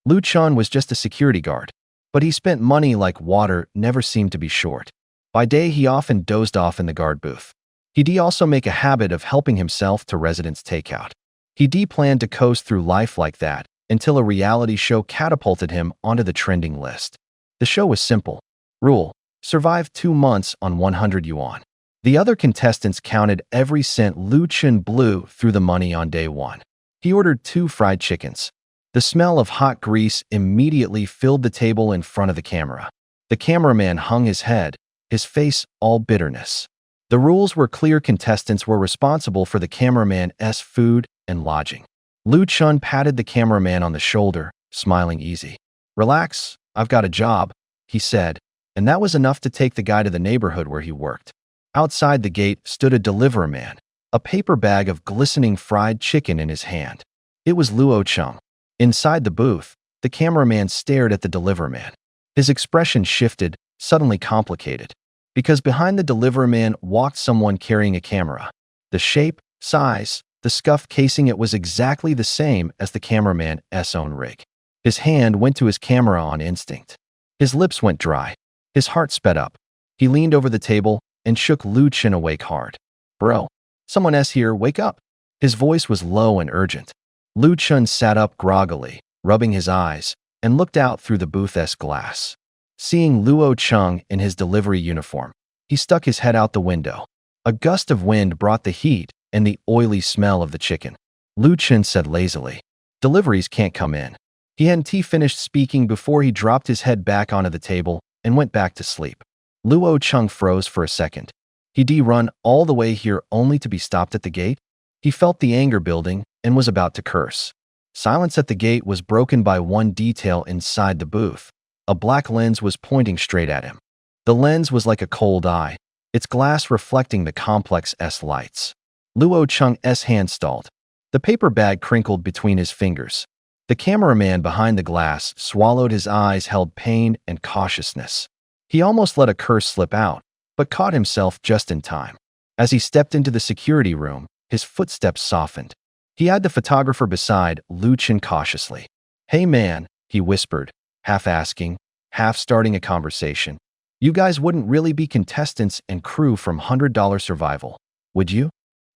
Lu Chun was just a security guard, but he spent money like water, never seemed to be short. By day, he often dozed off in the guard booth. He'd also make a habit of helping himself to residents' takeout. He'd planned to coast through life like that until a reality show catapulted him onto the trending list. The show was simple. Rule: survive 2 months on 100 yuan. The other contestants counted every cent. Lu Chun blew through the money on day 1. He ordered 2 fried chickens. The smell of hot grease immediately filled the table in front of the camera. The cameraman hung his head, his face all bitterness. The rules were clear: contestants were responsible for the cameraman's food and lodging. Lu Chun patted the cameraman on the shoulder, smiling easy. "Relax, I've got a job," he said, and that was enough to take the guy to the neighborhood where he worked. Outside the gate stood a delivery man, a paper bag of glistening fried chicken in his hand. It was Luo Cheng. Inside the booth, the cameraman stared at the delivery man. His expression shifted, suddenly complicated, because behind the delivery man walked someone carrying a camera. The shape, size, the scuffed casing, it was exactly the same as the cameraman's own rig. His hand went to his camera on instinct. His lips went dry. His heart sped up. He leaned over the table and shook Lu Chun awake hard. "Bro, someone's here, wake up." His voice was low and urgent. Lu Chun sat up groggily, rubbing his eyes, and looked out through the booth's glass. Seeing Luo Cheng in his delivery uniform, he stuck his head out the window. A gust of wind brought the heat and the oily smell of the chicken. Lu Chun said lazily, "Deliveries can't come in." He hadn't finished speaking before he dropped his head back onto the table and went back to sleep. Luo Cheng froze for a second. He'd run all the way here only to be stopped at the gate? He felt the anger building and was about to curse. Silence at the gate was broken by one detail inside the booth. A black lens was pointing straight at him. The lens was like a cold eye, its glass reflecting the complex's lights. Luo Cheng's hand stalled. The paper bag crinkled between his fingers. The cameraman behind the glass swallowed. His eyes held pain and cautiousness. He almost let a curse slip out, but caught himself just in time. As he stepped into the security room, his footsteps softened. He had the photographer beside Lu Chun cautiously. "Hey man," he whispered, half asking, half starting a conversation. "You guys wouldn't really be contestants and crew from $100 Survival, would you?"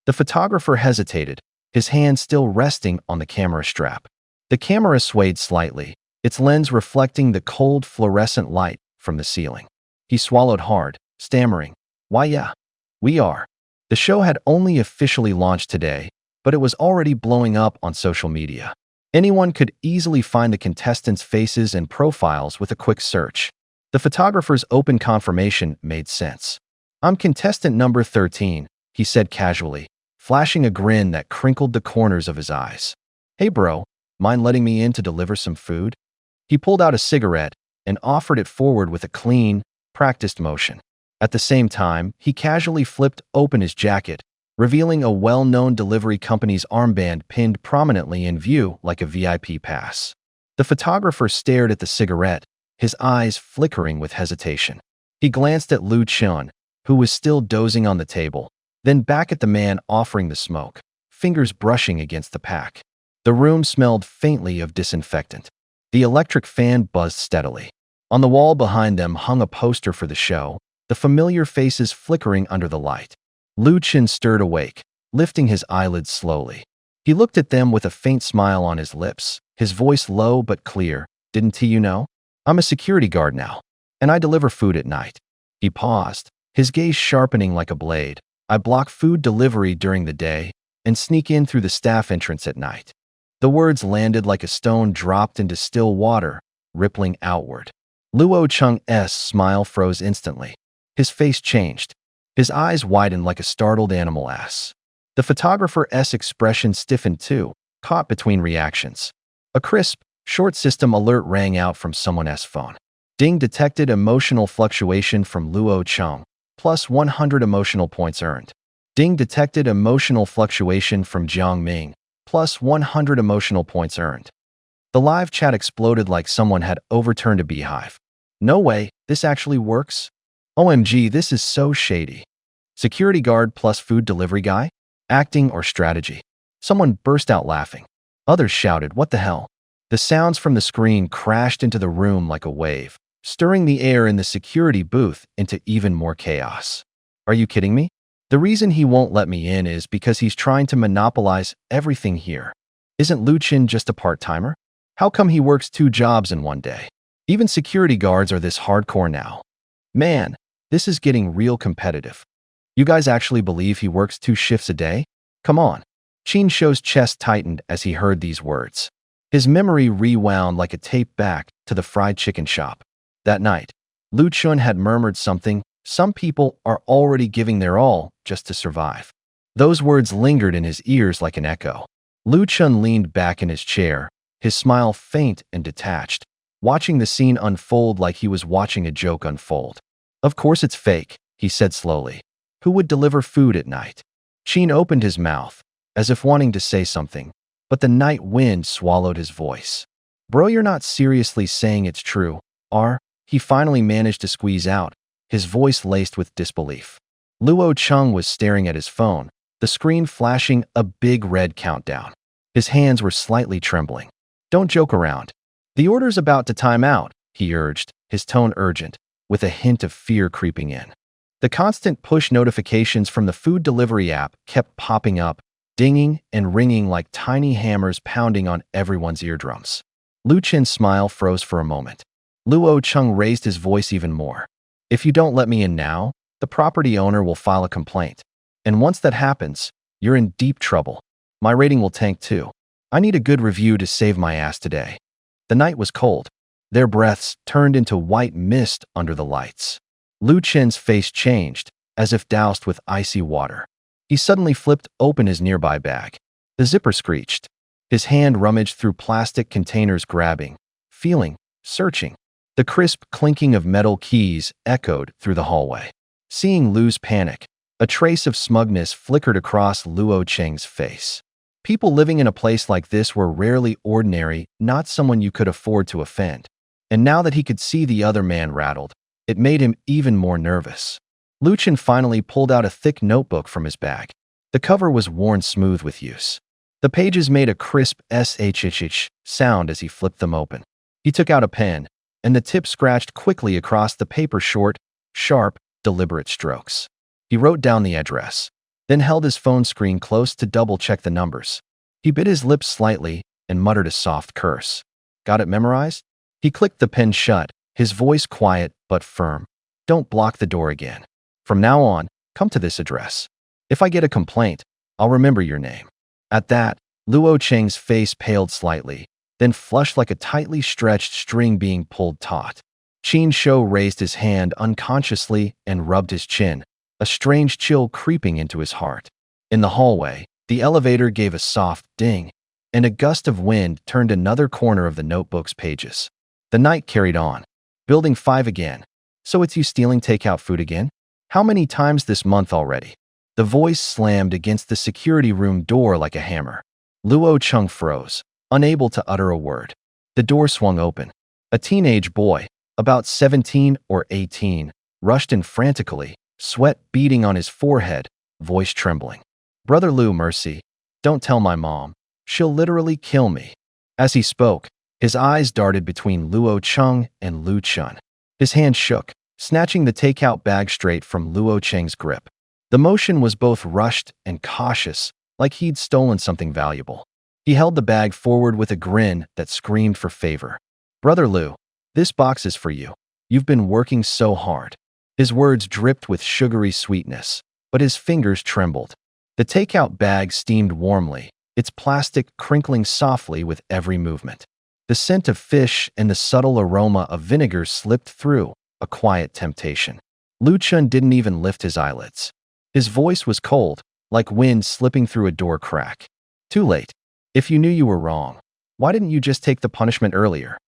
The photographer hesitated, his hand still resting on the camera strap. The camera swayed slightly, its lens reflecting the cold fluorescent light from the ceiling. He swallowed hard, stammering, "Why yeah, we are." The show had only officially launched today, but it was already blowing up on social media. Anyone could easily find the contestants' faces and profiles with a quick search. The photographer's open confirmation made sense. "I'm contestant number 13, he said casually, flashing a grin that crinkled the corners of his eyes. "Hey bro, mind letting me in to deliver some food?" He pulled out a cigarette and offered it forward with a clean, practiced motion. At the same time, he casually flipped open his jacket, revealing a well-known delivery company's armband pinned prominently in view like a VIP pass. The photographer stared at the cigarette, his eyes flickering with hesitation. He glanced at Lu Chun, who was still dozing on the table, then back at the man offering the smoke, fingers brushing against the pack. The room smelled faintly of disinfectant. The electric fan buzzed steadily. On the wall behind them hung a poster for the show, the familiar faces flickering under the light. Lu Chun stirred awake, lifting his eyelids slowly. He looked at them with a faint smile on his lips, his voice low but clear. "Didn't you know? I'm a security guard now, and I deliver food at night." He paused, his gaze sharpening like a blade. "I block food delivery during the day and sneak in through the staff entrance at night." The words landed like a stone dropped into still water, rippling outward. Luo Cheng's smile froze instantly. His face changed. His eyes widened like a startled animal's. The photographer's expression stiffened too, caught between reactions. A crisp, short system alert rang out from someone's phone. "Ding, detected emotional fluctuation from Luo Cheng, plus 100 emotional points earned." "Ding, detected emotional fluctuation from Jiang Ming, plus 100 emotional points earned." The live chat exploded like someone had overturned a beehive. "No way, this actually works? OMG, this is so shady. Security guard plus food delivery guy? Acting or strategy?" Someone burst out laughing. Others shouted, "What the hell? The sounds from the screen crashed into the room like a wave, stirring the air in the security booth into even more chaos. Are you kidding me? The reason he won't let me in is because he's trying to monopolize everything here. Isn't Lu Chen just a part-timer? How come he works 2 jobs in one day? Even security guards are this hardcore now. Man, this is getting real competitive. You guys actually believe he works 2 shifts a day? Come on. Qin Shou's chest tightened as he heard these words. His memory rewound like a tape back to the fried chicken shop. That night, Lu Chen had murmured something. Some people are already giving their all just to survive. Those words lingered in his ears like an echo. Lu Chen leaned back in his chair, his smile faint and detached, watching the scene unfold like he was watching a joke unfold. Of course it's fake, he said slowly. Who would deliver food at night? Qin opened his mouth, as if wanting to say something, but the night wind swallowed his voice. Bro, you're not seriously saying it's true, are? He finally managed to squeeze out, his voice laced with disbelief. Luo Cheng was staring at his phone, the screen flashing a big red countdown. His hands were slightly trembling. Don't joke around. The order's about to time out, he urged, his tone urgent, with a hint of fear creeping in. The constant push notifications from the food delivery app kept popping up, dinging and ringing like tiny hammers pounding on everyone's eardrums. Lu Chen's smile froze for a moment. Luo Cheng raised his voice even more. If you don't let me in now, the property owner will file a complaint. And once that happens, you're in deep trouble. My rating will tank too. I need a good review to save my ass today. The night was cold. Their breaths turned into white mist under the lights. Lu Chen's face changed, as if doused with icy water. He suddenly flipped open his nearby bag. The zipper screeched. His hand rummaged through plastic containers, grabbing, feeling, searching. The crisp clinking of metal keys echoed through the hallway. Seeing Lu's panic, a trace of smugness flickered across Luo Cheng's face. People living in a place like this were rarely ordinary, not someone you could afford to offend. And now that he could see the other man rattled, it made him even more nervous. Lu Chen finally pulled out a thick notebook from his bag. The cover was worn smooth with use. The pages made a crisp shh sound as he flipped them open. He took out a pen, and the tip scratched quickly across the paper, short, sharp, deliberate strokes. He wrote down the address, then held his phone screen close to double-check the numbers. He bit his lips slightly and muttered a soft curse. Got it memorized? He clicked the pen shut, his voice quiet but firm. Don't block the door again. From now on, come to this address. If I get a complaint, I'll remember your name. At that, Luo Cheng's face paled slightly, then flushed like a tightly stretched string being pulled taut. Qin Shou raised his hand unconsciously and rubbed his chin, a strange chill creeping into his heart. In the hallway, the elevator gave a soft ding, and a gust of wind turned another corner of the notebook's pages. The night carried on. Building 5 again. So it's you stealing takeout food again? How many times this month already? The voice slammed against the security room door like a hammer. Luo Cheng froze, unable to utter a word. The door swung open. A teenage boy, about 17 or 18, rushed in frantically, sweat beading on his forehead, voice trembling. Brother Lu, mercy. Don't tell my mom. She'll literally kill me. As he spoke, his eyes darted between Luo Cheng and Lu Chen. His hand shook, snatching the takeout bag straight from Luo Cheng's grip. The motion was both rushed and cautious, like he'd stolen something valuable. He held the bag forward with a grin that screamed for favor. Brother Lu, this box is for you. You've been working so hard. His words dripped with sugary sweetness, but his fingers trembled. The takeout bag steamed warmly, its plastic crinkling softly with every movement. The scent of fish and the subtle aroma of vinegar slipped through, a quiet temptation. Lu Chen didn't even lift his eyelids. His voice was cold, like wind slipping through a door crack. Too late. If you knew you were wrong, why didn't you just take the punishment earlier?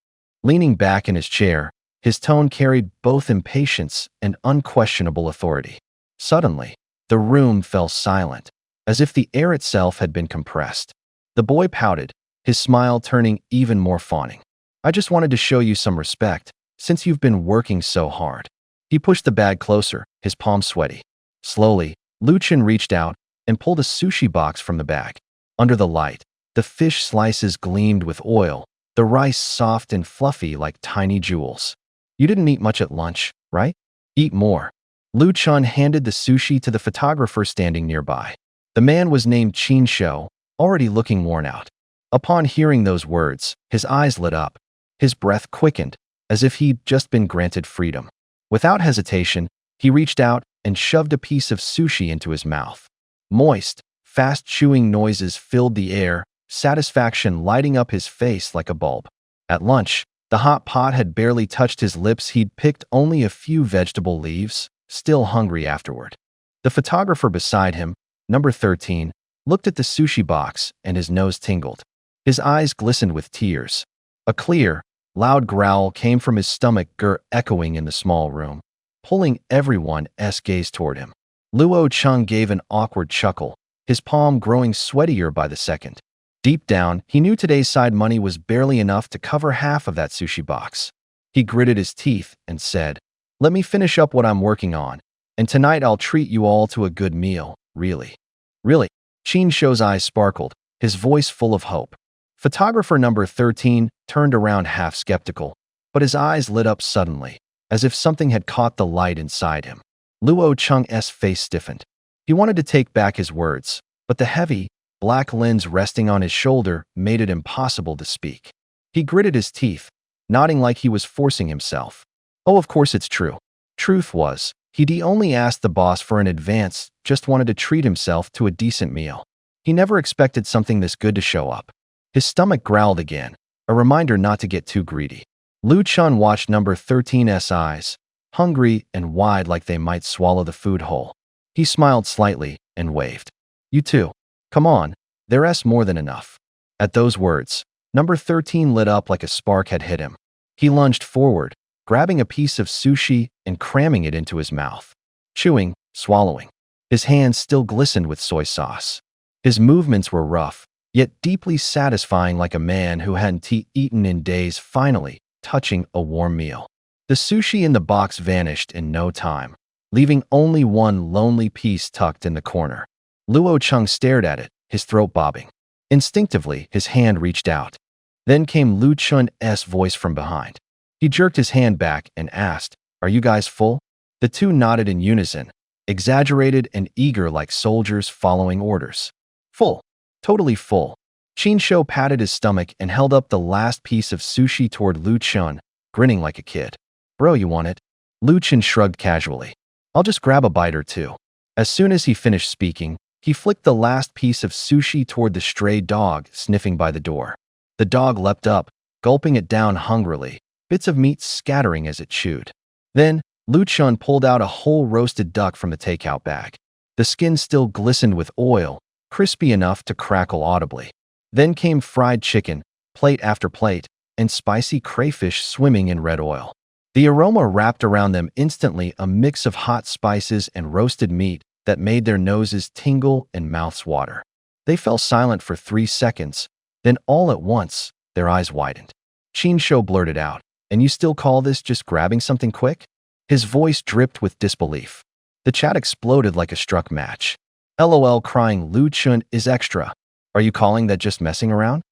Leaning back in his chair, his tone carried both impatience and unquestionable authority. Suddenly, the room fell silent, as if the air itself had been compressed. The boy pouted, his smile turning even more fawning. I just wanted to show you some respect, since you've been working so hard. He pushed the bag closer, his palms sweaty. Slowly, Lu Chen reached out and pulled a sushi box from the bag. Under the light, the fish slices gleamed with oil, the rice soft and fluffy like tiny jewels. You didn't eat much at lunch, right? Eat more. Lu Chun handed the sushi to the photographer standing nearby. The man was named Qin Shou, already looking worn out. Upon hearing those words, his eyes lit up. His breath quickened, as if he'd just been granted freedom. Without hesitation, he reached out and shoved a piece of sushi into his mouth. Moist, fast chewing noises filled the air, satisfaction lighting up his face like a bulb. At lunch, the hot pot had barely touched his lips. He'd picked only a few vegetable leaves, still hungry afterward. The photographer beside him, number 13, looked at the sushi box and his nose tingled. His eyes glistened with tears. A clear, loud growl came from his stomach, echoing in the small room, pulling everyone's gaze toward him. Luo Cheng gave an awkward chuckle, his palm growing sweatier by the second. Deep down, he knew today's side money was barely enough to cover half of that sushi box. He gritted his teeth and said, "Let me finish up what I'm working on, and tonight I'll treat you all to a good meal, really." "Really?" Qin Shou's eyes sparkled, his voice full of hope. Photographer number 13 turned around half skeptical, but his eyes lit up suddenly, as if something had caught the light inside him. Luo Cheng's face stiffened. He wanted to take back his words, but the heavy, black lens resting on his shoulder made it impossible to speak. He gritted his teeth, nodding like he was forcing himself. "Oh, of course it's true." Truth was, he'd only asked the boss for an advance, just wanted to treat himself to a decent meal. He never expected something this good to show up. His stomach growled again, a reminder not to get too greedy. Lu Chun watched number 13's eyes, hungry and wide like they might swallow the food whole. He smiled slightly and waved. "You too. Come on, there's more than enough." At those words, number 13 lit up like a spark had hit him. He lunged forward, grabbing a piece of sushi and cramming it into his mouth. Chewing, swallowing. His hands still glistened with soy sauce. His movements were rough, yet deeply satisfying, like a man who hadn't eaten in days finally touching a warm meal. The sushi in the box vanished in no time, leaving only one lonely piece tucked in the corner. Luo Cheng stared at it, his throat bobbing. Instinctively, his hand reached out. Then came Lu Chun's voice from behind. He jerked his hand back and asked, "Are you guys full?" The two nodded in unison, exaggerated and eager like soldiers following orders. "Full. Totally full." Qin Shou patted his stomach and held up the last piece of sushi toward Lu Chun, grinning like a kid. "Bro, you want it?" Lu Chun shrugged casually. "I'll just grab a bite or two." As soon as he finished speaking, he flicked the last piece of sushi toward the stray dog sniffing by the door. The dog leapt up, gulping it down hungrily, bits of meat scattering as it chewed. Then, Lu Chun pulled out a whole roasted duck from the takeout bag. The skin still glistened with oil, crispy enough to crackle audibly. Then came fried chicken, plate after plate, and spicy crayfish swimming in red oil. The aroma wrapped around them instantly, a mix of hot spices and roasted meat that made their noses tingle and mouths water. They fell silent for 3 seconds, then all at once, their eyes widened. Qin Shou blurted out, "And you still call this just grabbing something quick?" His voice dripped with disbelief. The chat exploded like a struck match. LOL, crying, "Lu Chun is extra. Are you calling that just messing around?"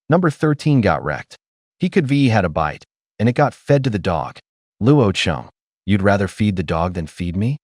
Number 13 got wrecked. He could be had a bite, and it got fed to the dog. Luo Cheng, "You'd rather feed the dog than feed me?"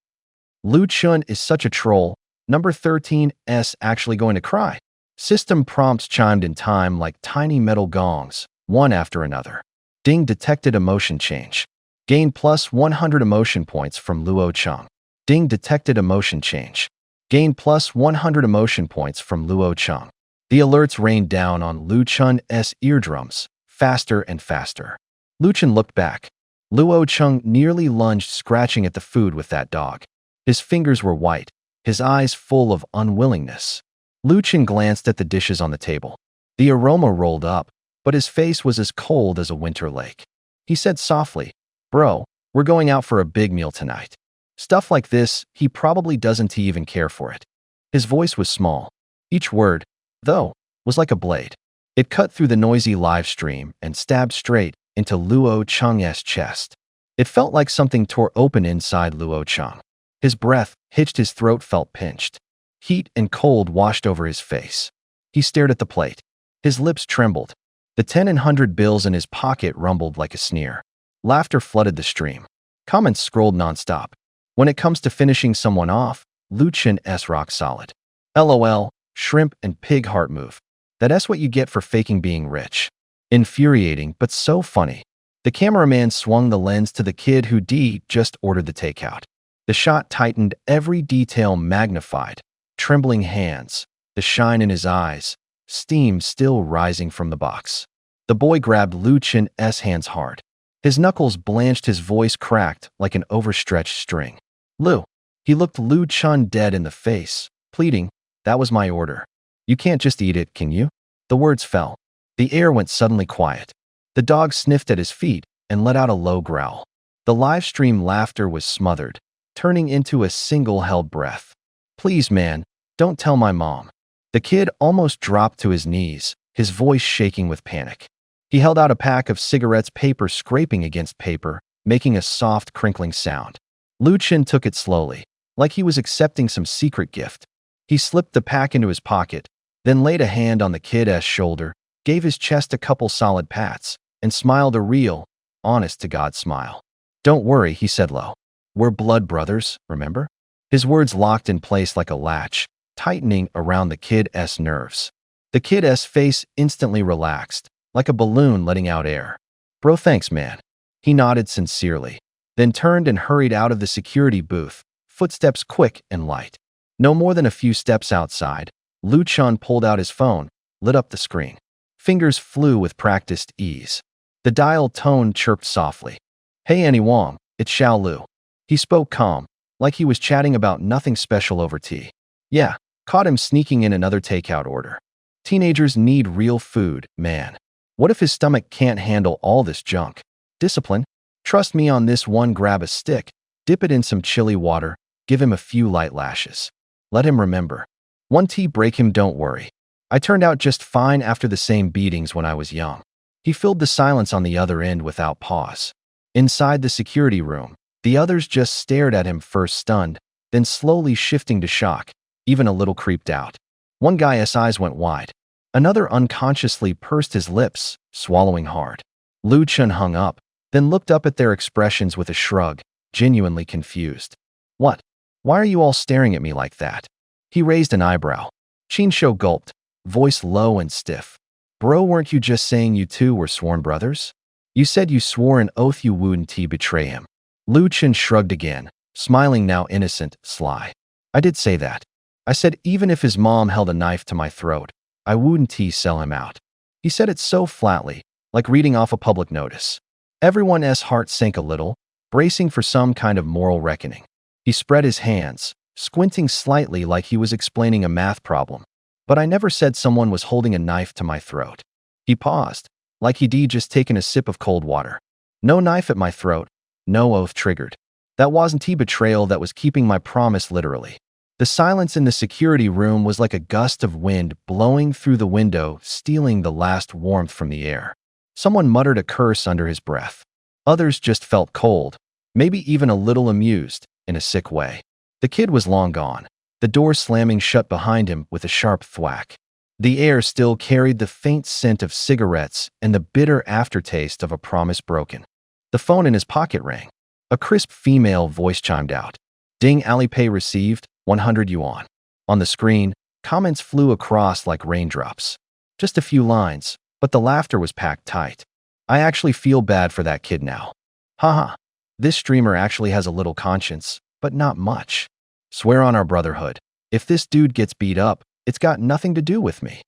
Lu Chun is such a troll. Number 13's actually going to cry. System prompts chimed in time like tiny metal gongs, one after another. Ding, detected emotion change. Gain plus 100 emotion points from Luo Cheng. Ding, detected emotion change. Gain plus 100 emotion points from Luo Cheng. The alerts rained down on Lu Chun's eardrums, faster and faster. Lu Chun looked back. Luo Cheng nearly lunged, scratching at the food with that dog. His fingers were white, his eyes full of unwillingness. Lu Chun glanced at the dishes on the table. The aroma rolled up, but his face was as cold as a winter lake. He said softly, "Bro, we're going out for a big meal tonight." Stuff like this, he probably doesn't even care for it. His voice was small. Each word, though, was like a blade. It cut through the noisy live stream and stabbed straight into Luo Cheng's chest. It felt like something tore open inside Luo Cheng. His breath hitched, his throat felt pinched. Heat and cold washed over his face. He stared at the plate. His lips trembled. The 10 and 100 bills in his pocket rumbled like a sneer. Laughter flooded the stream. Comments scrolled nonstop. When it comes to finishing someone off, Lucien S. rock solid. LOL, shrimp and pig heart move. That's what you get for faking being rich. Infuriating, but so funny. The cameraman swung the lens to the kid who just ordered the takeout. The shot tightened, every detail magnified. Trembling hands, the shine in his eyes, steam still rising from the box. The boy grabbed Lucien S. hands hard. His knuckles blanched, his voice cracked like an overstretched string. Lu. He looked Lu Chun dead in the face, pleading, "That was my order. You can't just eat it, can you?" The words fell. The air went suddenly quiet. The dog sniffed at his feet and let out a low growl. The live stream laughter was smothered, turning into a single held breath. "Please, man, don't tell my mom." The kid almost dropped to his knees, his voice shaking with panic. He held out a pack of cigarettes, paper scraping against paper, making a soft, crinkling sound. Lucien took it slowly, like he was accepting some secret gift. He slipped the pack into his pocket, then laid a hand on the kid's shoulder, gave his chest a couple solid pats, and smiled a real, honest-to-God smile. "Don't worry," he said low. "We're blood brothers, remember?" His words locked in place like a latch, tightening around the kid's nerves. The kid's face instantly relaxed, like a balloon letting out air. "Bro, thanks, man." He nodded sincerely, then turned and hurried out of the security booth, footsteps quick and light. No more than a few steps outside, Lucien pulled out his phone, lit up the screen. Fingers flew with practiced ease. The dial tone chirped softly. "Hey Annie Wong, it's Xiao Lu." He spoke calm, like he was chatting about nothing special over tea. "Yeah, caught him sneaking in another takeout order. Teenagers need real food, man. What if his stomach can't handle all this junk? Discipline. Trust me on this one, grab a stick, dip it in some chilly water, give him a few light lashes. Let him remember. One tea break him, don't worry. I turned out just fine after the same beatings when I was young." He filled the silence on the other end without pause. Inside the security room, the others just stared at him, first stunned, then slowly shifting to shock, even a little creeped out. One guy's eyes went wide. Another unconsciously pursed his lips, swallowing hard. Lucien hung up, then looked up at their expressions with a shrug, genuinely confused. "What? Why are you all staring at me like that?" He raised an eyebrow. Chinsho gulped, voice low and stiff. "Bro, weren't you just saying you two were sworn brothers? You said you swore an oath you wouldn't betray him." Lucien shrugged again, smiling now innocent, sly. "I did say that. I said even if his mom held a knife to my throat, I wouldn't sell him out." He said it so flatly, like reading off a public notice. Everyone's heart sank a little, bracing for some kind of moral reckoning. He spread his hands, squinting slightly like he was explaining a math problem. "But I never said someone was holding a knife to my throat." He paused, like he'd just taken a sip of cold water. "No knife at my throat, no oath triggered. That wasn't betrayal, that was keeping my promise literally." The silence in the security room was like a gust of wind blowing through the window, stealing the last warmth from the air. Someone muttered a curse under his breath. Others just felt cold, maybe even a little amused, in a sick way. The kid was long gone, the door slamming shut behind him with a sharp thwack. The air still carried the faint scent of cigarettes and the bitter aftertaste of a promise broken. The phone in his pocket rang. A crisp female voice chimed out. "Ding, Alipay received, 100 yuan. On the screen, comments flew across like raindrops. Just a few lines, but the laughter was packed tight. "I actually feel bad for that kid now. Haha. This streamer actually has a little conscience, but not much. Swear on our brotherhood. If this dude gets beat up, it's got nothing to do with me.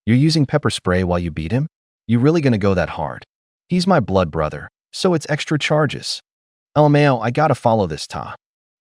You're using pepper spray while you beat him? You really gonna go that hard? He's my blood brother, so it's extra charges. LMAO, I gotta follow this ta."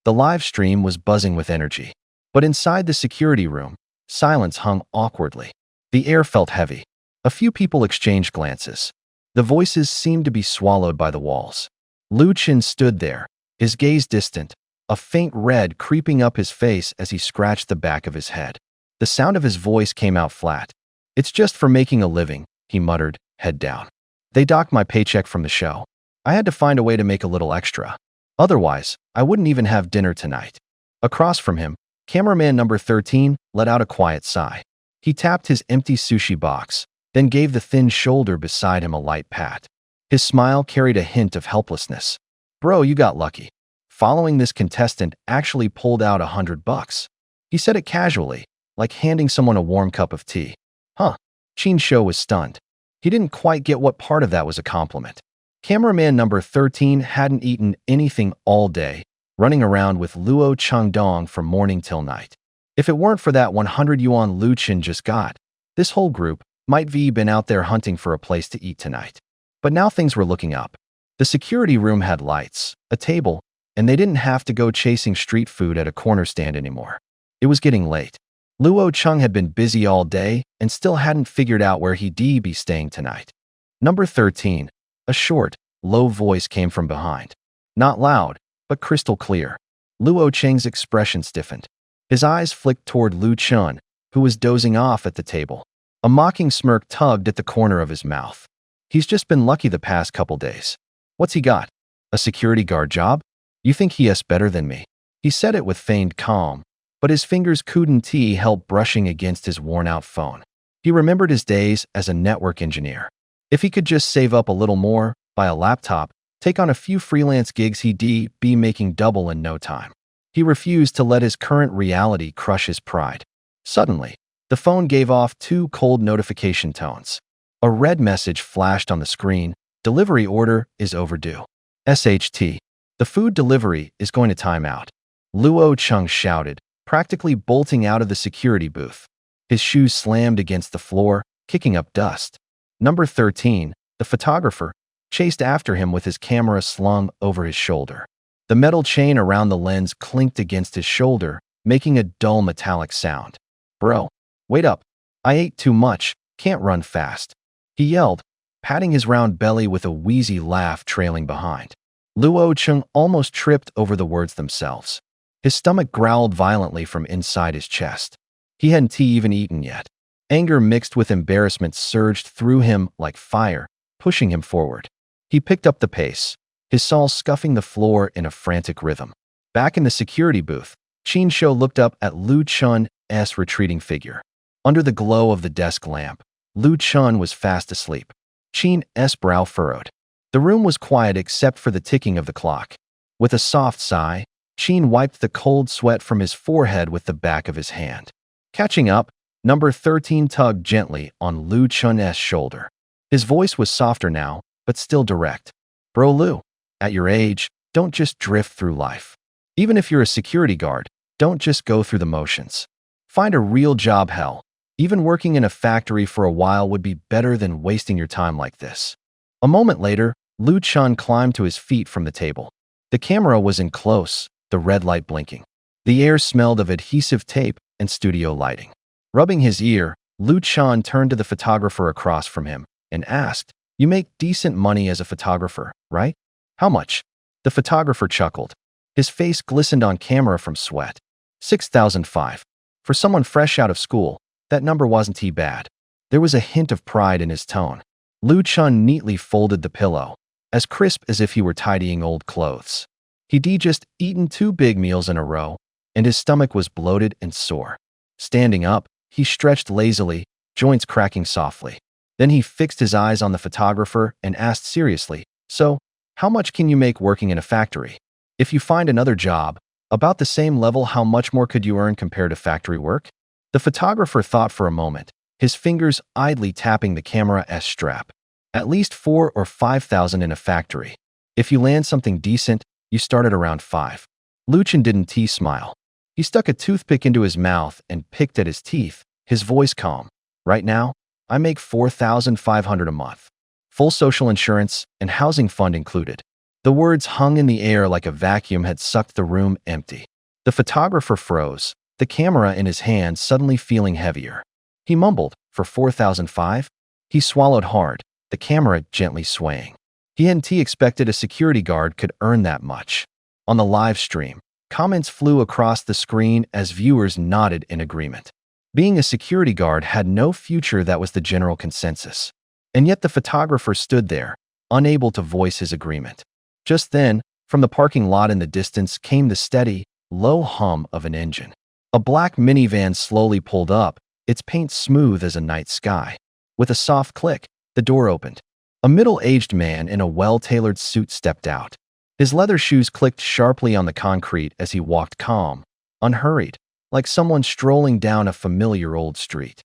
The live stream was buzzing with energy. But inside the security room, silence hung awkwardly. The air felt heavy. A few people exchanged glances. The voices seemed to be swallowed by the walls. Lucien stood there, his gaze distant, a faint red creeping up his face as he scratched the back of his head. The sound of his voice came out flat. "It's just for making a living," he muttered, head down. "They docked my paycheck from the show. I had to find a way to make a little extra. Otherwise, I wouldn't even have dinner tonight." Across from him, cameraman number 13 let out a quiet sigh. He tapped his empty sushi box, then gave the thin shoulder beside him a light pat. His smile carried a hint of helplessness. "Bro, you got lucky. Following this contestant actually pulled out $100. He said it casually, like handing someone a warm cup of tea. Huh. Qin Shou was stunned. He didn't quite get what part of that was a compliment. Cameraman number 13 hadn't eaten anything all day, running around with Luo Chengdong from morning till night. If it weren't for that 100 yuan Lu Chen just got, this whole group might be been out there hunting for a place to eat tonight. But now things were looking up. The security room had lights, a table, and they didn't have to go chasing street food at a corner stand anymore. It was getting late. Luo Cheng had been busy all day and still hadn't figured out where he'd be staying tonight. Number 13. A short, low voice came from behind. Not loud, but crystal clear. Luo Cheng's expression stiffened. His eyes flicked toward Lu Chun, who was dozing off at the table. A mocking smirk tugged at the corner of his mouth. He's just been lucky the past couple days. What's he got? A security guard job? You think he is better than me? He said it with feigned calm, but his fingers couldn't help brushing against his worn-out phone. He remembered his days as a network engineer. If he could just save up a little more, buy a laptop, take on a few freelance gigs, he'd be making double in no time. He refused to let his current reality crush his pride. Suddenly, the phone gave off 2 cold notification tones. A red message flashed on the screen. Delivery order is overdue. SHT. The food delivery is going to time out. Luo Cheng shouted, practically bolting out of the security booth. His shoes slammed against the floor, kicking up dust. Number 13, the photographer, chased after him with his camera slung over his shoulder. The metal chain around the lens clinked against his shoulder, making a dull metallic sound. Bro, wait up. I ate too much, can't run fast. He yelled, patting his round belly with a wheezy laugh trailing behind. Luo Cheng almost tripped over the words themselves. His stomach growled violently from inside his chest. He hadn't even eaten yet. Anger mixed with embarrassment surged through him like fire, pushing him forward. He picked up the pace, his soul scuffing the floor in a frantic rhythm. Back in the security booth, Qin Shou looked up at Lu Chun's retreating figure. Under the glow of the desk lamp, Lu Chun was fast asleep. Qin's brow furrowed. The room was quiet except for the ticking of the clock. With a soft sigh, Qin wiped the cold sweat from his forehead with the back of his hand. Catching up, number 13 tugged gently on Lu Chun's shoulder. His voice was softer now, but still direct. Bro Lu, at your age, don't just drift through life. Even if you're a security guard, don't just go through the motions. Find a real job. Hell, even working in a factory for a while would be better than wasting your time like this. A moment later, Lu Chun climbed to his feet from the table. The camera was in close, the red light blinking. The air smelled of adhesive tape and studio lighting. Rubbing his ear, Lu Chun turned to the photographer across from him and asked, You make decent money as a photographer, right? How much? The photographer chuckled. His face glistened on camera from sweat. 6,005. For someone fresh out of school, that number wasn't too bad. There was a hint of pride in his tone. Lu Chun neatly folded the pillow, as crisp as if he were tidying old clothes. He'd just eaten 2 big meals in a row, and his stomach was bloated and sore. Standing up, he stretched lazily, joints cracking softly. Then he fixed his eyes on the photographer and asked seriously, So, how much can you make working in a factory? If you find another job, about the same level, how much more could you earn compared to factory work? The photographer thought for a moment, his fingers idly tapping the camera's strap. At least 4,000 or 5,000 in a factory. If you land something decent, you start at around 5. Lu Chun didn't smile. He stuck a toothpick into his mouth and picked at his teeth, his voice calm. Right now, I make 4,500 a month. Full social insurance and housing fund included. The words hung in the air like a vacuum had sucked the room empty. The photographer froze, the camera in his hand suddenly feeling heavier. He mumbled, For 4,500? He swallowed hard, the camera gently swaying. He hadn't expected a security guard could earn that much. On the live stream, comments flew across the screen as viewers nodded in agreement. Being a security guard had no future, that was the general consensus. And yet the photographer stood there, unable to voice his agreement. Just then, from the parking lot in the distance came the steady, low hum of an engine. A black minivan slowly pulled up, its paint smooth as a night sky. With a soft click, the door opened. A middle-aged man in a well-tailored suit stepped out. His leather shoes clicked sharply on the concrete as he walked calm, unhurried, like someone strolling down a familiar old street.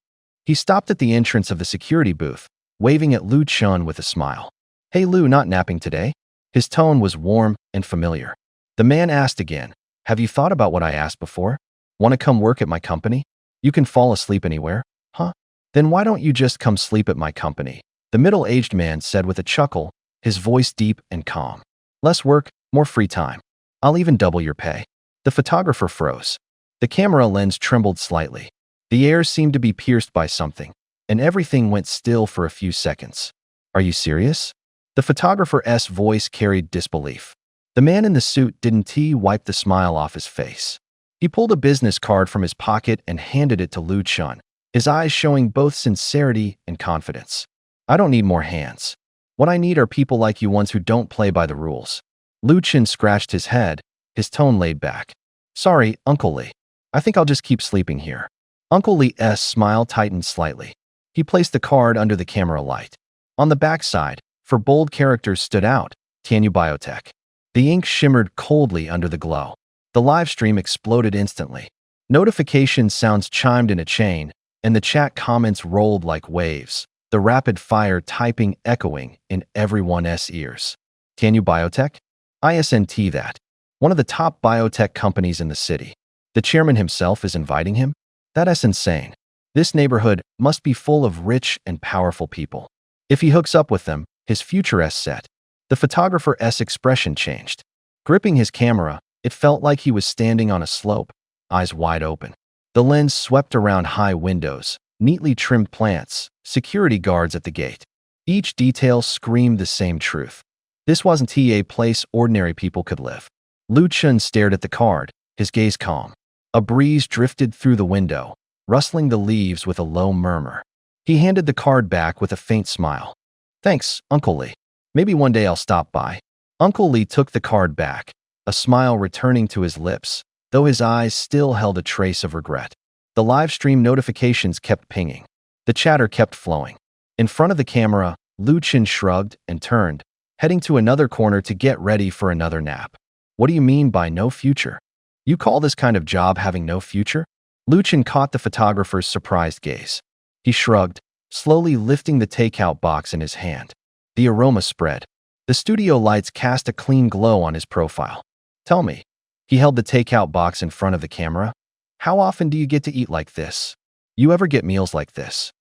He stopped at the entrance of the security booth, waving at Lu Chun with a smile. "Hey Lu, not napping today?" His tone was warm and familiar. The man asked again, "Have you thought about what I asked before? Want to come work at my company? You can fall asleep anywhere, huh? Then why don't you just come sleep at my company?" The middle-aged man said with a chuckle, his voice deep and calm. "Less work, more free time. I'll even double your pay." The photographer froze. The camera lens trembled slightly. The air seemed to be pierced by something, and everything went still for a few seconds. "Are you serious?" The photographer's voice carried disbelief. The man in the suit didn't wipe the smile off his face. He pulled a business card from his pocket and handed it to Lu Chun, his eyes showing both sincerity and confidence. "I don't need more hands. What I need are people like you ones who don't play by the rules." Lu Chun scratched his head, his tone laid back. "Sorry, Uncle Lee. I think I'll just keep sleeping here." Uncle Lee's smile tightened slightly. He placed the card under the camera light. On the backside, for bold characters stood out, Tianyu Biotech. The ink shimmered coldly under the glow. The live stream exploded instantly. Notification sounds chimed in a chain, and the chat comments rolled like waves, the rapid-fire typing echoing in everyone's ears. Tianyu Biotech? ISNT that. One of the top biotech companies in the city. The chairman himself is inviting him? That's insane. This neighborhood must be full of rich and powerful people. If he hooks up with them, his future's set. The photographer's expression changed. Gripping his camera, it felt like he was standing on a slope, eyes wide open. The lens swept around high windows, neatly trimmed plants, security guards at the gate. Each detail screamed the same truth. This wasn't a place ordinary people could live. Lu Chun stared at the card, his gaze calm. A breeze drifted through the window, rustling the leaves with a low murmur. He handed the card back with a faint smile. "Thanks, Uncle Lee. Maybe one day I'll stop by." Uncle Lee took the card back, a smile returning to his lips, though his eyes still held a trace of regret. The live stream notifications kept pinging. The chatter kept flowing. In front of the camera, Lu Chun shrugged and turned, heading to another corner to get ready for another nap. "What do you mean by no future? You call this kind of job having no future?" Lu Chun caught the photographer's surprised gaze. He shrugged, slowly lifting the takeout box in his hand. The aroma spread. The studio lights cast a clean glow on his profile. "Tell me." He held the takeout box in front of the camera. "How often do you get to eat like this? You ever get meals like this?"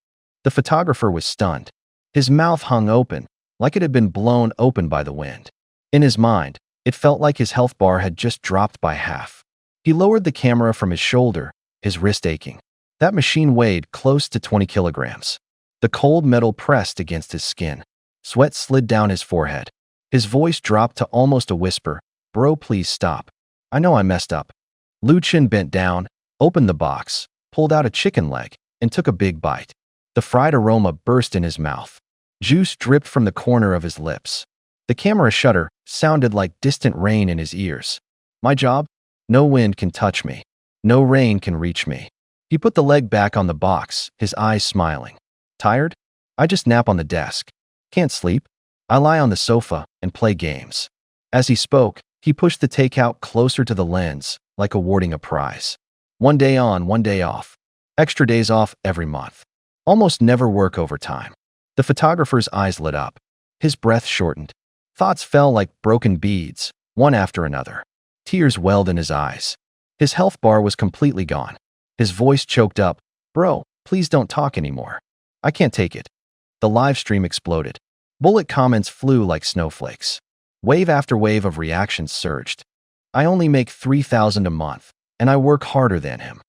The photographer was stunned. His mouth hung open, like it had been blown open by the wind. In his mind, it felt like his health bar had just dropped by half. He lowered the camera from his shoulder, his wrist aching. That machine weighed close to 20 kilograms. The cold metal pressed against his skin. Sweat slid down his forehead. His voice dropped to almost a whisper. "Bro, please stop. I know I messed up." Lu Chun bent down, opened the box, pulled out a chicken leg, and took a big bite. The fried aroma burst in his mouth. Juice dripped from the corner of his lips. The camera shutter sounded like distant rain in his ears. "My job? No wind can touch me. No rain can reach me." He put the leg back on the box, his eyes smiling. "Tired? I just nap on the desk. Can't sleep? I lie on the sofa and play games." As he spoke, he pushed the takeout closer to the lens, like awarding a prize. One day on, one day off. Extra days off every month. Almost never work overtime. The photographer's eyes lit up. His breath shortened. Thoughts fell like broken beads, one after another. Tears welled in his eyes. His health bar was completely gone. His voice choked up. "Bro, please don't talk anymore. I can't take it." The live stream exploded. Bullet comments flew like snowflakes. Wave after wave of reactions surged. "I only make $3,000 a month, and I work harder than him.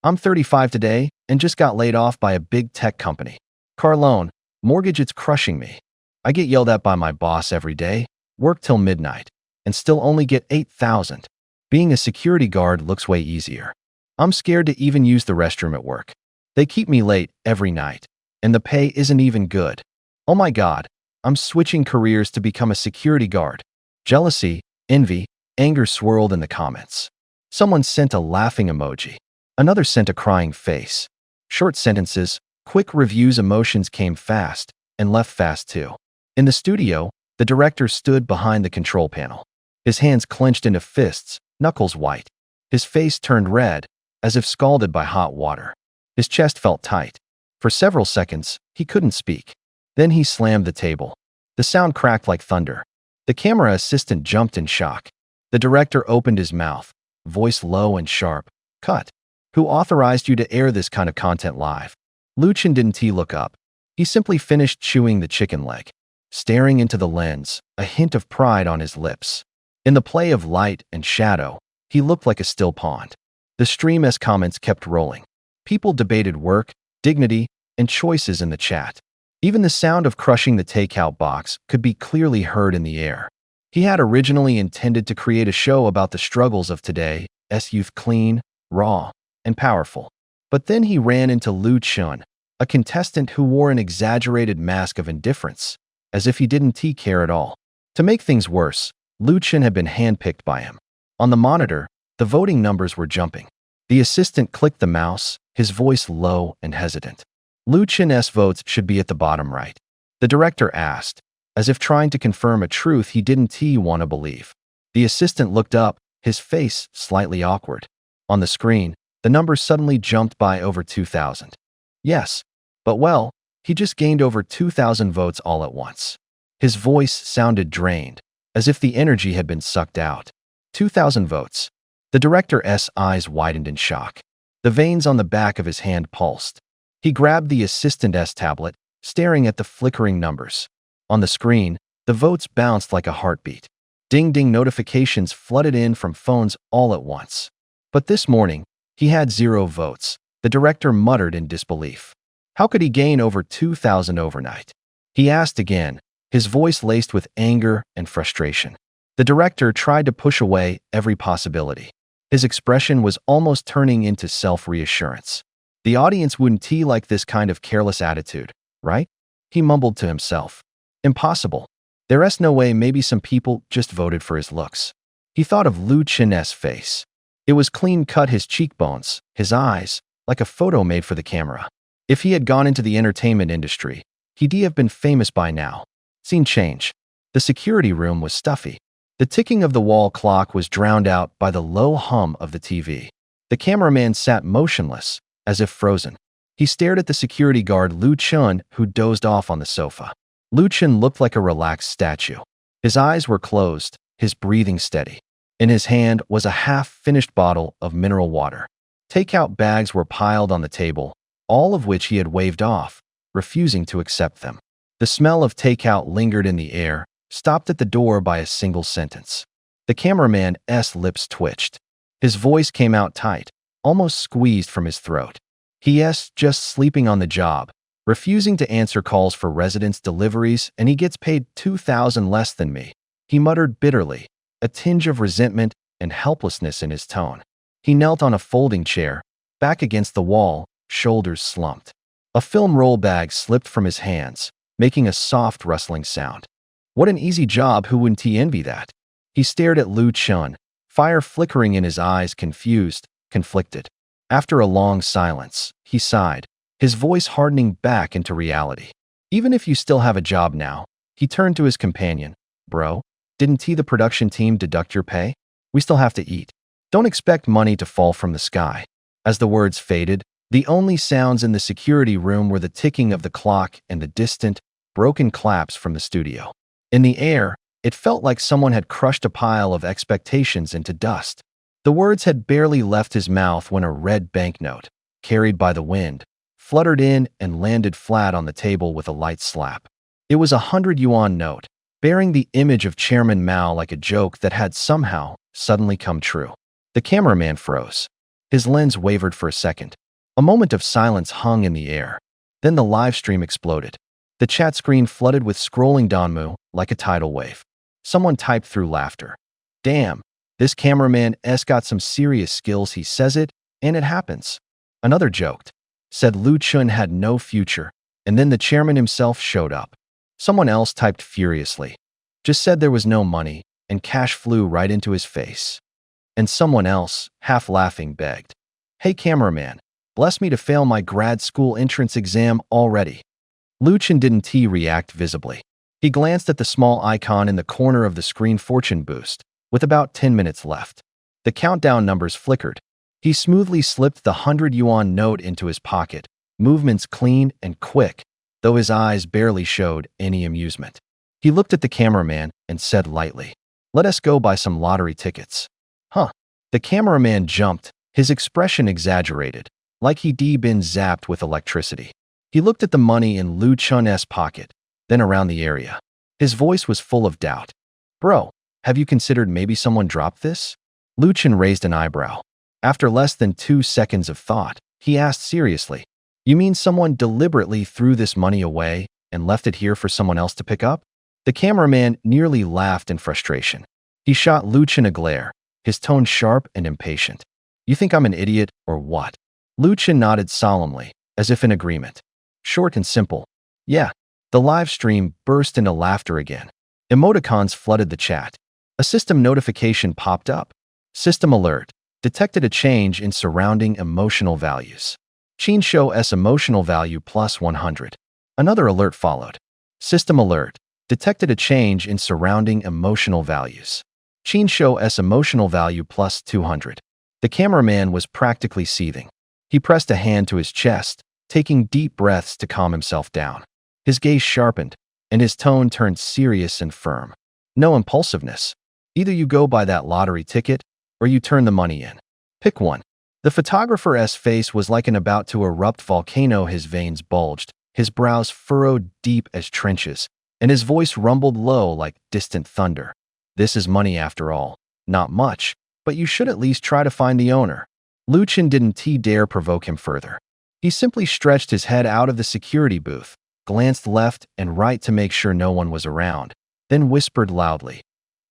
I'm 35 today and just got laid off by a big tech company. Car loan, mortgage, it's crushing me. I get yelled at by my boss every day, work till midnight, and still only get $8,000. Being a security guard looks way easier. I'm scared to even use the restroom at work. They keep me late every night, and the pay isn't even good. Oh my God, I'm switching careers to become a security guard." Jealousy, envy, anger swirled in the comments. Someone sent a laughing emoji. Another sent a crying face. Short sentences, Quick reviews emotions came fast and left fast too. In the studio, the director stood behind the control panel. His hands clenched into fists, knuckles white. His face turned red, as if scalded by hot water. His chest felt tight. For several seconds, he couldn't speak. Then he slammed the table. The sound cracked like thunder. The camera assistant jumped in shock. The director opened his mouth, voice low and sharp. Cut. Who authorized you to air this kind of content live? Lucien didn't look up. He simply finished chewing the chicken leg, staring into the lens, a hint of pride on his lips. In the play of light and shadow, he looked like a still pond. The stream's comments kept rolling. People debated work, dignity, and choices in the chat. Even the sound of crushing the takeout box could be clearly heard in the air. He had originally intended to create a show about the struggles of today's youth, clean, raw, and powerful. But then he ran into Lu Chun, a contestant who wore an exaggerated mask of indifference, as if he didn't care at all. To make things worse, Lu Chun had been handpicked by him. On the monitor, the voting numbers were jumping. The assistant clicked the mouse, his voice low and hesitant. Lu Chun's votes should be at the bottom right. The director asked, as if trying to confirm a truth he didn't want to believe. The assistant looked up, his face slightly awkward. On the screen, the numbers suddenly jumped by over 2,000. Yes, but well, he just gained over 2,000 votes all at once. His voice sounded drained, as if the energy had been sucked out. 2,000 votes. The director's eyes widened in shock. The veins on the back of his hand pulsed. He grabbed the assistant's tablet, staring at the flickering numbers. On the screen, the votes bounced like a heartbeat. Ding-ding notifications flooded in from phones all at once. But this morning, he had 0 votes. The director muttered in disbelief. How could he gain over 2,000 overnight? He asked again, his voice laced with anger and frustration. The director tried to push away every possibility. His expression was almost turning into self-reassurance. The audience wouldn't like this kind of careless attitude, right? He mumbled to himself. Impossible. There's no way. Maybe some people just voted for his looks. He thought of Lu Chun's face. It was clean-cut, his cheekbones, his eyes, like a photo made for the camera. If he had gone into the entertainment industry, he'd have been famous by now. Scene change. The security room was stuffy. The ticking of the wall clock was drowned out by the low hum of the TV. The cameraman sat motionless, as if frozen. He stared at the security guard Lu Chun, who dozed off on the sofa. Lu Chun looked like a relaxed statue. His eyes were closed, his breathing steady. In his hand was a half-finished bottle of mineral water. Takeout bags were piled on the table, all of which he had waved off, refusing to accept them. The smell of takeout lingered in the air, stopped at the door by a single sentence. The cameraman's lips twitched. His voice came out tight, almost squeezed from his throat. He's just sleeping on the job, refusing to answer calls for residents' deliveries, and he gets paid 2,000 less than me. He muttered bitterly, a tinge of resentment and helplessness in his tone. He knelt on a folding chair, back against the wall, shoulders slumped. A film roll bag slipped from his hands, making a soft rustling sound. What an easy job, who wouldn't envy that? He stared at Lu Chun, fire flickering in his eyes, confused, conflicted. After a long silence, he sighed, his voice hardening back into reality. Even if you still have a job now, he turned to his companion. Bro, didn't the production team deduct your pay? We still have to eat. Don't expect money to fall from the sky. As the words faded, the only sounds in the security room were the ticking of the clock and the distant, broken claps from the studio. In the air, it felt like someone had crushed a pile of expectations into dust. The words had barely left his mouth when a red banknote, carried by the wind, fluttered in and landed flat on the table with a light slap. It was a 100-yuan note, bearing the image of Chairman Mao like a joke that had somehow suddenly come true. The cameraman froze. His lens wavered for a second. A moment of silence hung in the air. Then the live stream exploded. The chat screen flooded with scrolling Donmu like a tidal wave. Someone typed through laughter. Damn, this cameraman's got some serious skills. He says it, and it happens. Another joked. Said Lu Chun had no future, and then the chairman himself showed up. Someone else typed furiously. Just said there was no money, and cash flew right into his face. And someone else, half laughing, begged. Hey cameraman, Bless me to fail my grad school entrance exam already. Luchin didn't react visibly. He glanced at the small icon in the corner of the screen fortune boost, with about 10 minutes left. The countdown numbers flickered. He smoothly slipped the 100 yuan note into his pocket, movements clean and quick, though his eyes barely showed any amusement. He looked at the cameraman and said lightly, "Let us go buy some lottery tickets." Huh. The cameraman jumped, his expression exaggerated, like he'd been zapped with electricity. He looked at the money in Lu Chun's pocket, then around the area. His voice was full of doubt. "Bro, have you considered maybe someone dropped this?" Lu Chun raised an eyebrow. After less than 2 seconds of thought, he asked seriously, "You mean someone deliberately threw this money away and left it here for someone else to pick up?" The cameraman nearly laughed in frustration. He shot Lu Chun a glare, his tone sharp and impatient. "You think I'm an idiot or what?" Lu Chun nodded solemnly, as if in agreement. Short and simple. Yeah. The live stream burst into laughter again. Emoticons flooded the chat. A system notification popped up. System alert. Detected a change in surrounding emotional values. Qin Shou's emotional value plus 100. Another alert followed. System alert. Detected a change in surrounding emotional values. Qin Shou's emotional value plus 200. The cameraman was practically seething. He pressed a hand to his chest, taking deep breaths to calm himself down. His gaze sharpened, and his tone turned serious and firm. No impulsiveness. Either you go buy that lottery ticket, or you turn the money in. Pick one. The photographer's face was like an about to erupt volcano. His veins bulged, his brows furrowed deep as trenches, and his voice rumbled low like distant thunder. "This is money after all. Not much, but you should at least try to find the owner." Lu Chun didn't dare provoke him further. He simply stretched his head out of the security booth, glanced left and right to make sure no one was around, then whispered loudly,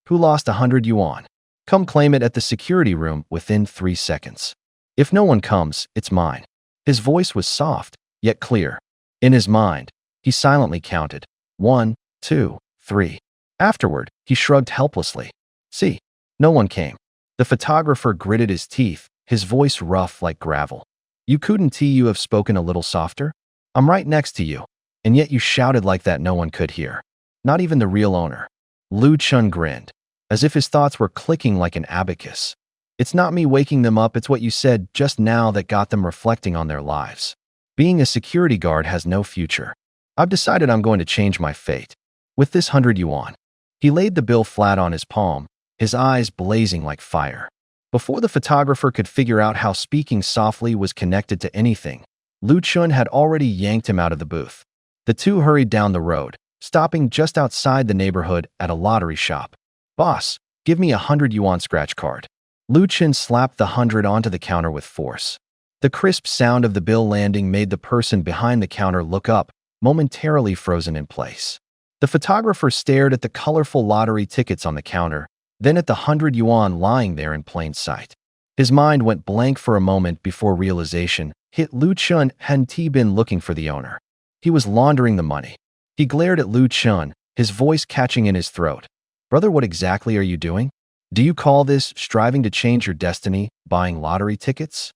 "Who lost 100 yuan? Come claim it at the security room within 3 seconds. If no one comes, it's mine." His voice was soft, yet clear. In his mind, he silently counted 1, 2, 3. Afterward, he shrugged helplessly. See, no one came. The photographer gritted his teeth, his voice rough like gravel. "You couldn't you have spoken a little softer? I'm right next to you, and yet you shouted like that no one could hear. Not even the real owner." Lu Chun grinned, as if his thoughts were clicking like an abacus. "It's not me waking them up, it's what you said just now that got them reflecting on their lives. Being a security guard has no future. I've decided I'm going to change my fate. With this 100 yuan. He laid the bill flat on his palm, his eyes blazing like fire. Before the photographer could figure out how speaking softly was connected to anything, Lu Chun had already yanked him out of the booth. The two hurried down the road, stopping just outside the neighborhood at a lottery shop. "Boss, give me a 100 yuan scratch card." Lu Chun slapped the 100 onto the counter with force. The crisp sound of the bill landing made the person behind the counter look up, momentarily frozen in place. The photographer stared at the colorful lottery tickets on the counter, then at the 100 yuan lying there in plain sight. His mind went blank for a moment before realization hit. Lu Chun hadn't been looking for the owner. He was laundering the money. He glared at Lu Chun, his voice catching in his throat. "Brother, what exactly are you doing? Do you call this striving to change your destiny, buying lottery tickets?"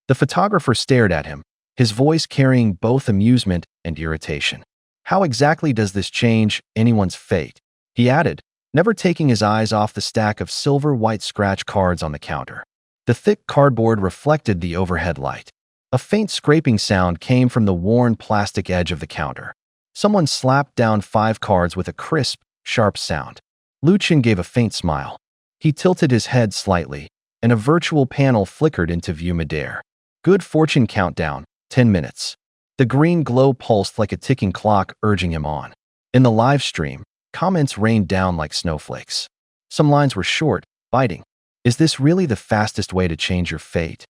The photographer stared at him, his voice carrying both amusement and irritation. "How exactly does this change anyone's fate?" he added, never taking his eyes off the stack of silver-white scratch cards on the counter. The thick cardboard reflected the overhead light. A faint scraping sound came from the worn plastic edge of the counter. Someone slapped down 5 cards with a crisp, sharp sound. Lu Chun gave a faint smile. He tilted his head slightly, and a virtual panel flickered into view midair. Good fortune countdown, 10 minutes. The green glow pulsed like a ticking clock, urging him on. In the live stream, comments rained down like snowflakes. Some lines were short, biting. "Is this really the fastest way to change your fate?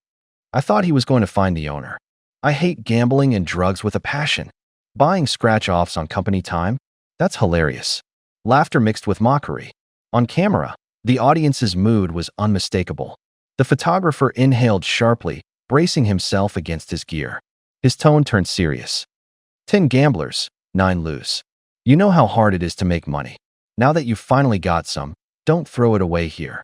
I thought he was going to find the owner. I hate gambling and drugs with a passion. Buying scratch-offs on company time? That's hilarious." Laughter mixed with mockery. On camera, the audience's mood was unmistakable. The photographer inhaled sharply, bracing himself against his gear. His tone turned serious. 10 gamblers, 9 lose. You know how hard it is to make money. Now that you've finally got some, don't throw it away here."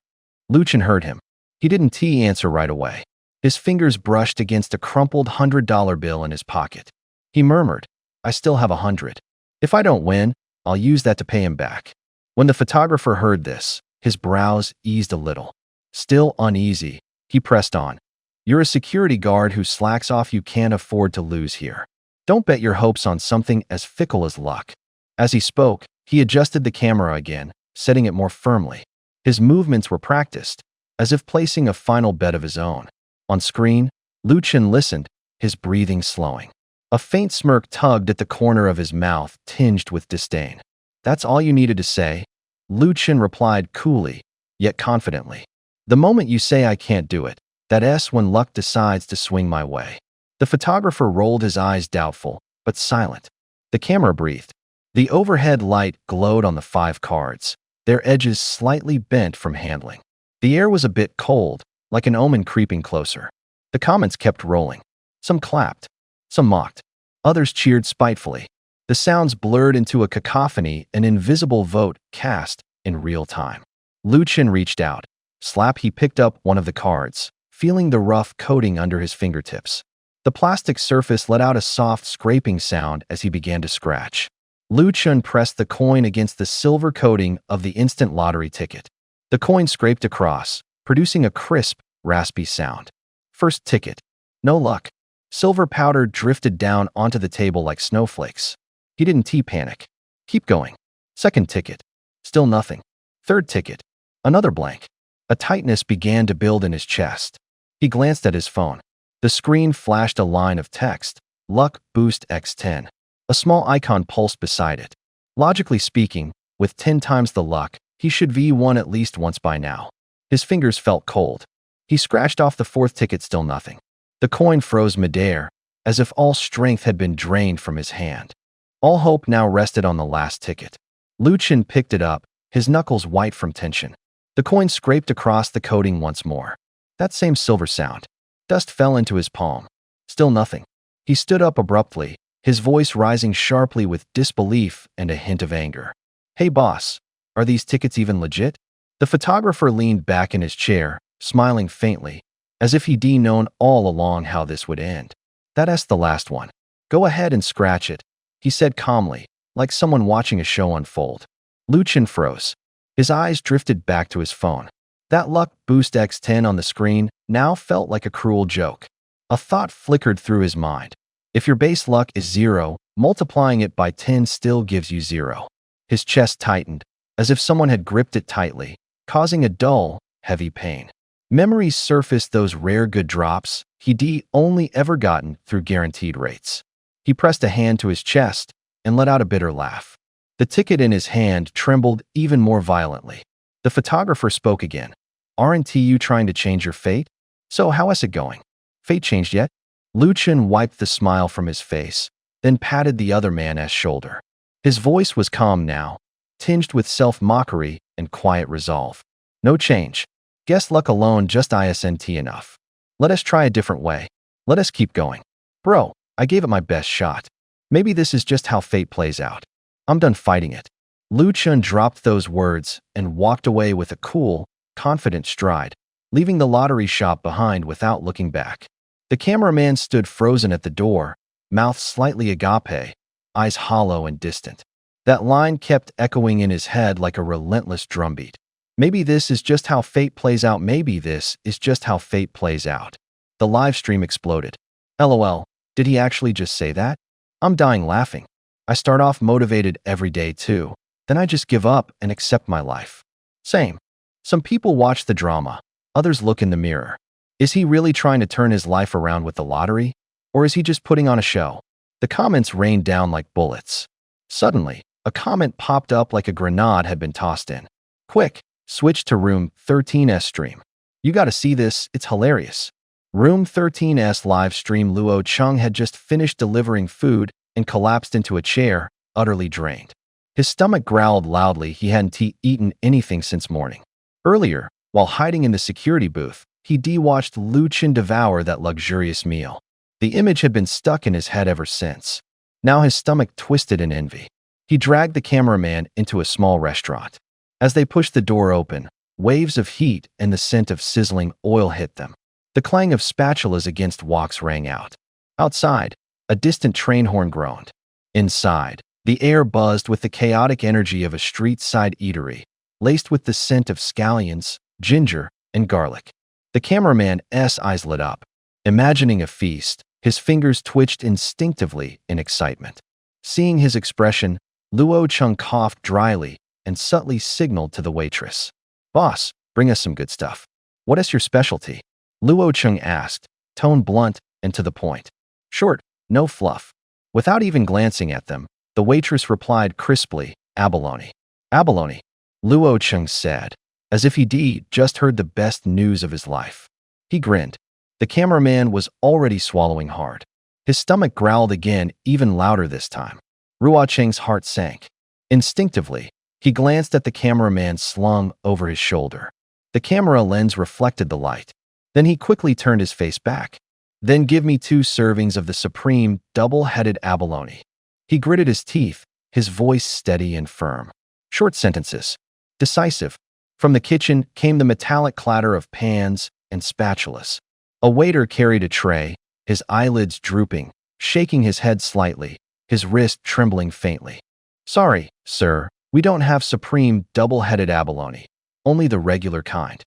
Lu Chun heard him. He didn't answer right away. His fingers brushed against a crumpled $100 bill in his pocket. He murmured, "I still have 100. If I don't win, I'll use that to pay him back." When the photographer heard this, his brows eased a little. Still uneasy, he pressed on. "You're a security guard who slacks off. You can't afford to lose here. Don't bet your hopes on something as fickle as luck." As he spoke, he adjusted the camera again, setting it more firmly. His movements were practiced, as if placing a final bet of his own. On screen, Lu Chen listened, his breathing slowing. A faint smirk tugged at the corner of his mouth, tinged with disdain. "That's all you needed to say?" Lu Chen replied coolly, yet confidently. "The moment you say I can't do it, that's when luck decides to swing my way." The photographer rolled his eyes, doubtful, but silent. The camera breathed. The overhead light glowed on the 5 cards, their edges slightly bent from handling. The air was a bit cold, like an omen creeping closer. The comments kept rolling. Some clapped, some mocked, others cheered spitefully. The sounds blurred into a cacophony, an invisible vote cast in real time. Lu Chen reached out. Slap, he picked up one of the cards, feeling the rough coating under his fingertips. The plastic surface let out a soft scraping sound as he began to scratch. Lu Chen pressed the coin against the silver coating of the instant lottery ticket. The coin scraped across, producing a crisp, raspy sound. First ticket. No luck. Silver powder drifted down onto the table like snowflakes. He didn't panic. Keep going. Second ticket. Still nothing. Third ticket. Another blank. A tightness began to build in his chest. He glanced at his phone. The screen flashed a line of text. Luck boost x10. A small icon pulsed beside it. Logically speaking, with 10 times the luck, he should V1 at least once by now. His fingers felt cold. He scratched off the 4th ticket, still nothing. The coin froze midair, as if all strength had been drained from his hand. All hope now rested on the last ticket. Lu Chen picked it up, his knuckles white from tension. The coin scraped across the coating once more. That same silver sound. Dust fell into his palm. Still nothing. He stood up abruptly, his voice rising sharply with disbelief and a hint of anger. "Hey boss, are these tickets even legit?" The photographer leaned back in his chair, smiling faintly, as if he'd known all along how this would end. "That's the last one. Go ahead and scratch it," he said calmly, like someone watching a show unfold. Lu Chen froze. His eyes drifted back to his phone. That luck boost x10 on the screen now felt like a cruel joke. A thought flickered through his mind. If your base luck is 0, multiplying it by 10 still gives you 0. His chest tightened, as if someone had gripped it tightly, causing a dull, heavy pain. Memories surfaced, those rare good drops he'd only ever gotten through guaranteed rates. He pressed a hand to his chest and let out a bitter laugh. The ticket in his hand trembled even more violently. The photographer spoke again. "Aren't you trying to change your fate? So how is it going? Fate changed yet?" Lu Chen wiped the smile from his face, then patted the other man's shoulder. His voice was calm now, tinged with self-mockery and quiet resolve. "No change. Guess luck alone just isn't enough. Let us try a different way. Let us keep going. Bro, I gave it my best shot. Maybe this is just how fate plays out. I'm done fighting it." Lu Chen dropped those words and walked away with a cool, confident stride, leaving the lottery shop behind without looking back. The cameraman stood frozen at the door, mouth slightly agape, eyes hollow and distant. That line kept echoing in his head like a relentless drumbeat. Maybe this is just how fate plays out. Maybe this is just how fate plays out. The live stream exploded. LOL, did he actually just say that? I'm dying laughing. I start off motivated every day too. Then I just give up and accept my life. Same. Some people watch the drama. Others look in the mirror. Is he really trying to turn his life around with the lottery? Or is he just putting on a show? The comments rained down like bullets. Suddenly, a comment popped up like a grenade had been tossed in. "Quick, switch to Room 13's stream. You gotta see this, it's hilarious." Room 13's live stream. Luo Chung had just finished delivering food and collapsed into a chair, utterly drained. His stomach growled loudly. He hadn't eaten anything since morning. Earlier, while hiding in the security booth, he watched Lu Chen devour that luxurious meal. The image had been stuck in his head ever since. Now his stomach twisted in envy. He dragged the cameraman into a small restaurant. As they pushed the door open, waves of heat and the scent of sizzling oil hit them. The clang of spatulas against woks rang out. Outside, a distant train horn groaned. Inside, the air buzzed with the chaotic energy of a street-side eatery, laced with the scent of scallions, ginger, and garlic. The cameraman's eyes lit up. Imagining a feast, his fingers twitched instinctively in excitement. Seeing his expression, Luo Cheng coughed dryly and subtly signaled to the waitress. "Boss, bring us some good stuff." "What is your specialty?" Luo Cheng asked, tone blunt and to the point. "Short, no fluff." Without even glancing at them, the waitress replied crisply, "Abalone." "Abalone," Luo Cheng said, as if he'd just heard the best news of his life. He grinned. The cameraman was already swallowing hard. His stomach growled again, even louder this time. Ruo Cheng's heart sank. Instinctively, he glanced at the cameraman slung over his shoulder. The camera lens reflected the light. Then he quickly turned his face back. "Then give me 2 servings of the supreme double-headed abalone." He gritted his teeth, his voice steady and firm. Short sentences. Decisive. From the kitchen came the metallic clatter of pans and spatulas. A waiter carried a tray, his eyelids drooping, shaking his head slightly, his wrist trembling faintly. "Sorry, sir, we don't have supreme double-headed abalone, only the regular kind."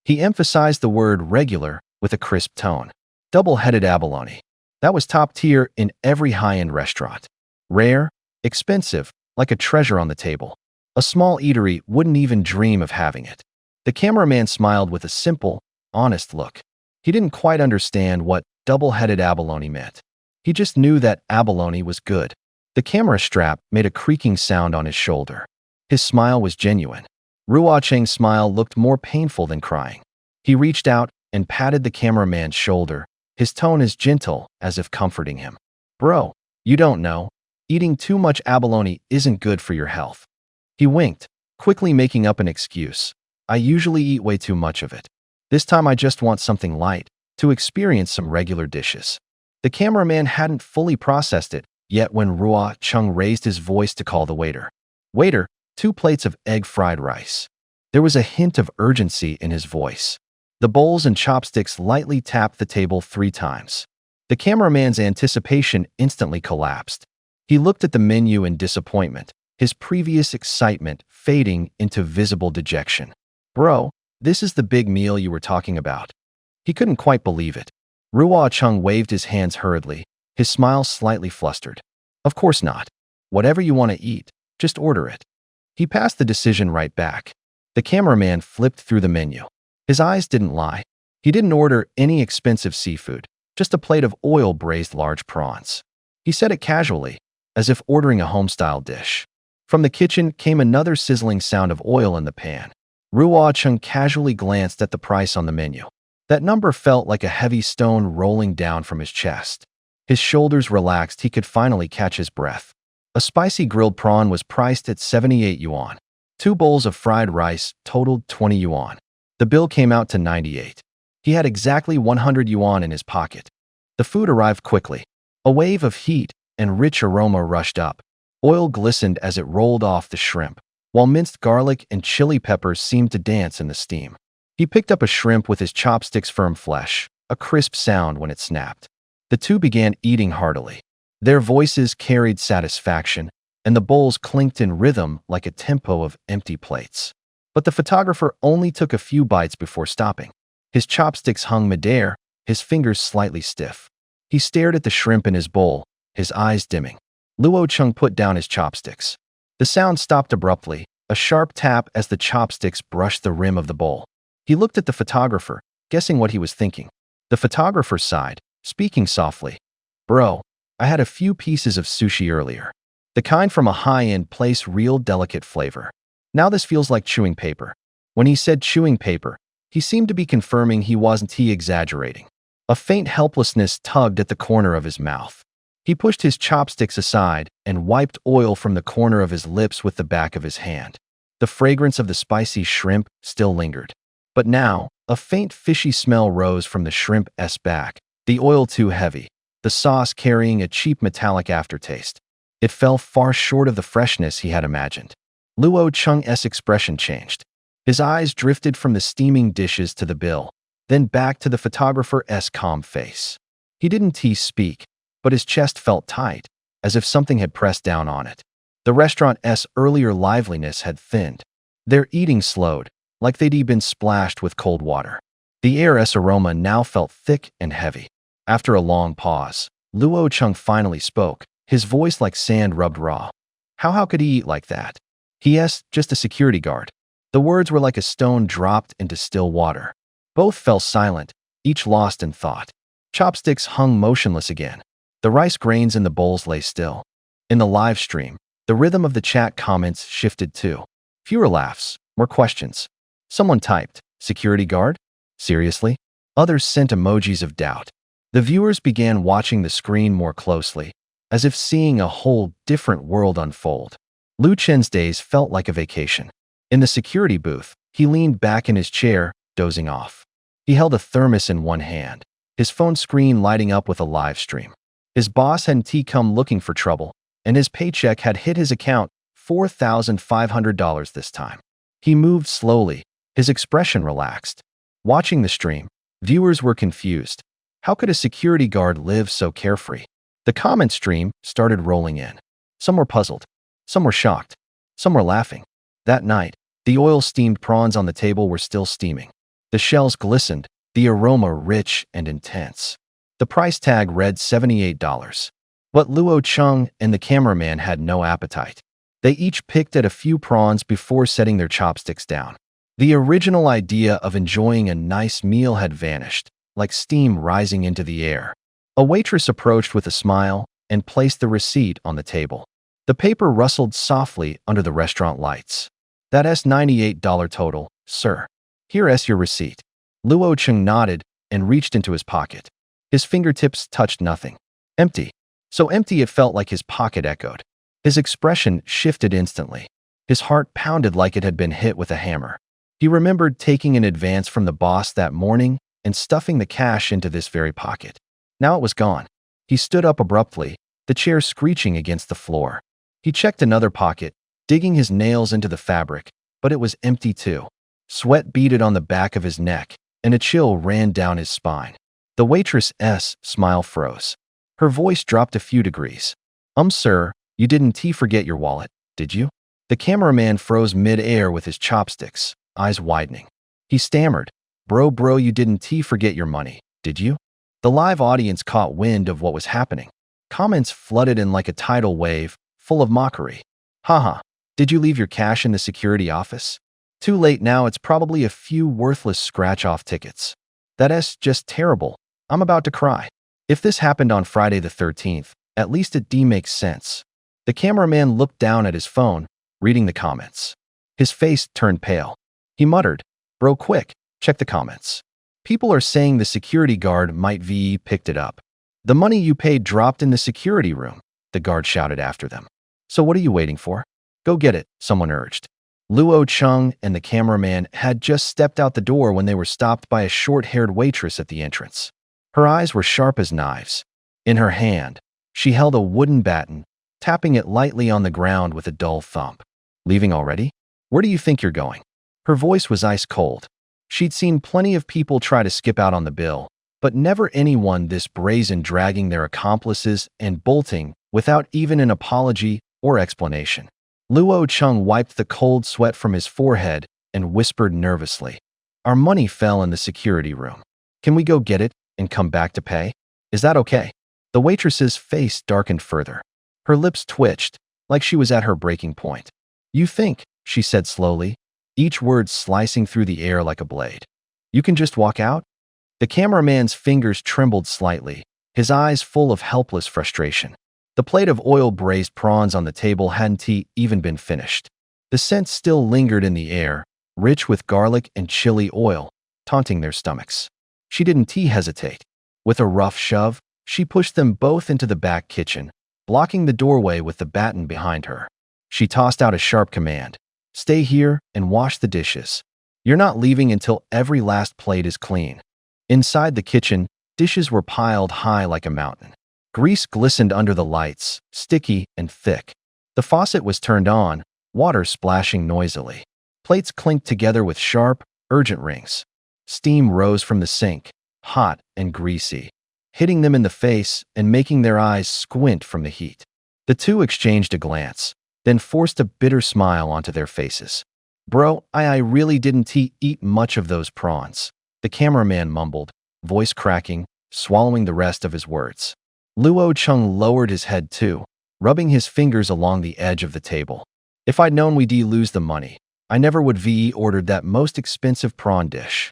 He emphasized the word regular with a crisp tone. Double-headed abalone. That was top tier in every high-end restaurant. Rare, expensive, like a treasure on the table. A small eatery wouldn't even dream of having it. The cameraman smiled with a simple, honest look. He didn't quite understand what double-headed abalone meant. He just knew that abalone was good. The camera strap made a creaking sound on his shoulder. His smile was genuine. Ruo Cheng's smile looked more painful than crying. He reached out and patted the cameraman's shoulder, his tone as gentle as if comforting him. "Bro, you don't know. Eating too much abalone isn't good for your health." He winked, quickly making up an excuse. "I usually eat way too much of it. This time I just want something light, to experience some regular dishes." The cameraman hadn't fully processed it yet when Ruo Cheng raised his voice to call the waiter. "Waiter, 2 plates of egg fried rice." There was a hint of urgency in his voice. The bowls and chopsticks lightly tapped the table 3 times. The cameraman's anticipation instantly collapsed. He looked at the menu in disappointment, his previous excitement fading into visible dejection. "Bro, this is the big meal you were talking about." He couldn't quite believe it. Ruo Cheng waved his hands hurriedly, his smile slightly flustered. "Of course not. Whatever you want to eat, just order it." He passed the decision right back. The cameraman flipped through the menu. His eyes didn't lie. He didn't order any expensive seafood, just a plate of oil-braised large prawns. He said it casually, as if ordering a home-style dish. From the kitchen came another sizzling sound of oil in the pan. Ruo Cheng casually glanced at the price on the menu. That number felt like a heavy stone rolling down from his chest. His shoulders relaxed, he could finally catch his breath. A spicy grilled prawn was priced at 78 yuan. 2 bowls of fried rice totaled 20 yuan. The bill came out to 98. He had exactly 100 yuan in his pocket. The food arrived quickly. A wave of heat and rich aroma rushed up. Oil glistened as it rolled off the shrimp, while minced garlic and chili peppers seemed to dance in the steam. He picked up a shrimp with his chopsticks' firm flesh, a crisp sound when it snapped. The 2 began eating heartily. Their voices carried satisfaction, and the bowls clinked in rhythm like a tempo of empty plates. But the photographer only took a few bites before stopping. His chopsticks hung midair, his fingers slightly stiff. He stared at the shrimp in his bowl, his eyes dimming. Luo Cheng put down his chopsticks. The sound stopped abruptly, a sharp tap as the chopsticks brushed the rim of the bowl. He looked at the photographer, guessing what he was thinking. The photographer sighed, speaking softly. "Bro, I had a few pieces of sushi earlier. The kind from a high-end place, real delicate flavor. Now this feels like chewing paper." When he said chewing paper, he seemed to be confirming he wasn't exaggerating. A faint helplessness tugged at the corner of his mouth. He pushed his chopsticks aside and wiped oil from the corner of his lips with the back of his hand. The fragrance of the spicy shrimp still lingered. But now, a faint fishy smell rose from the shrimp's back, the oil too heavy, the sauce carrying a cheap metallic aftertaste. It fell far short of the freshness he had imagined. Luo Cheng's expression changed. His eyes drifted from the steaming dishes to the bill. then back to the photographer's calm face. He didn't speak, but his chest felt tight, as if something had pressed down on it. The restaurant's earlier liveliness had thinned. Their eating slowed, like they'd been splashed with cold water. The air's aroma now felt thick and heavy. After a long pause, Luo Chung finally spoke, his voice like sand rubbed raw. How could he eat like that? He just a security guard. The words were like a stone dropped into still water. Both fell silent, each lost in thought. Chopsticks hung motionless again. The rice grains in the bowls lay still. In the live stream, the rhythm of the chat comments shifted too. Fewer laughs, more questions. Someone typed, "Security guard? Seriously?" Others sent emojis of doubt. The viewers began watching the screen more closely, as if seeing a whole different world unfold. Lu Chen's days felt like a vacation. In the security booth, he leaned back in his chair, dozing off. He held a thermos in one hand, his phone screen lighting up with a live stream. His boss hadn't come looking for trouble, and his paycheck had hit his account, $4,500 this time. He moved slowly, his expression relaxed. Watching the stream, viewers were confused. How could a security guard live so carefree? The comment stream started rolling in. Some were puzzled, some were shocked, some were laughing. That night, the oil-steamed prawns on the table were still steaming. The shells glistened, the aroma rich and intense. The price tag read $78. But Luo Chung and the cameraman had no appetite. They each picked at a few prawns before setting their chopsticks down. The original idea of enjoying a nice meal had vanished, like steam rising into the air. A waitress approached with a smile and placed the receipt on the table. The paper rustled softly under the restaurant lights. "That's $98 total, sir. Here's your receipt." Luo Chung nodded and reached into his pocket. His fingertips touched nothing. Empty. So empty it felt like his pocket echoed. His expression shifted instantly. His heart pounded like it had been hit with a hammer. He remembered taking an advance from the boss that morning and stuffing the cash into this very pocket. Now it was gone. He stood up abruptly, the chair screeching against the floor. He checked another pocket, digging his nails into the fabric, but it was empty too. Sweat beaded on the back of his neck, and a chill ran down his spine. The waitress's smile froze. Her voice dropped a few degrees. Sir, you didn't forget your wallet, did you?" The cameraman froze mid-air with his chopsticks, eyes widening. He stammered, Bro, you didn't forget your money, did you?" The live audience caught wind of what was happening. Comments flooded in like a tidal wave, full of mockery. Haha, did you leave your cash in the security office? Too late now, it's probably a few worthless scratch-off tickets. That's just terrible. I'm about to cry. If this happened on Friday the 13th, at least it makes sense. The cameraman looked down at his phone, reading the comments. His face turned pale. He muttered, "Bro, quick, check the comments. People are saying the security guard might have picked it up. The money you paid dropped in the security room," the guard shouted after them. "So what are you waiting for? Go get it," someone urged. Luo Chung and the cameraman had just stepped out the door when they were stopped by a short-haired waitress at the entrance. Her eyes were sharp as knives. In her hand, she held a wooden baton, tapping it lightly on the ground with a dull thump. "Leaving already? Where do you think you're going?" Her voice was ice cold. She'd seen plenty of people try to skip out on the bill, but never anyone this brazen, dragging their accomplices and bolting without even an apology or explanation. Luo Chung wiped the cold sweat from his forehead and whispered nervously, "Our money fell in the security room. Can we go get it and come back to pay? Is that okay?" The waitress's face darkened further. Her lips twitched, like she was at her breaking point. "You think," she said slowly, each word slicing through the air like a blade, "you can just walk out?" The cameraman's fingers trembled slightly, his eyes full of helpless frustration. The plate of oil-braised prawns on the table hadn't even been finished. The scent still lingered in the air, rich with garlic and chili oil, taunting their stomachs. She didn't hesitate. With a rough shove, she pushed them both into the back kitchen, blocking the doorway with the baton behind her. She tossed out a sharp command, "Stay here and wash the dishes. You're not leaving until every last plate is clean." Inside the kitchen, dishes were piled high like a mountain. Grease glistened under the lights, sticky and thick. The faucet was turned on, water splashing noisily. Plates clinked together with sharp, urgent rings. Steam rose from the sink, hot and greasy, hitting them in the face and making their eyes squint from the heat. The two exchanged a glance, then forced a bitter smile onto their faces. Bro, I really didn't eat much of those prawns, the cameraman mumbled, voice cracking, swallowing the rest of his words. Luo Chung lowered his head too, rubbing his fingers along the edge of the table. If I'd known we'd lose the money, I never would have ordered that most expensive prawn dish.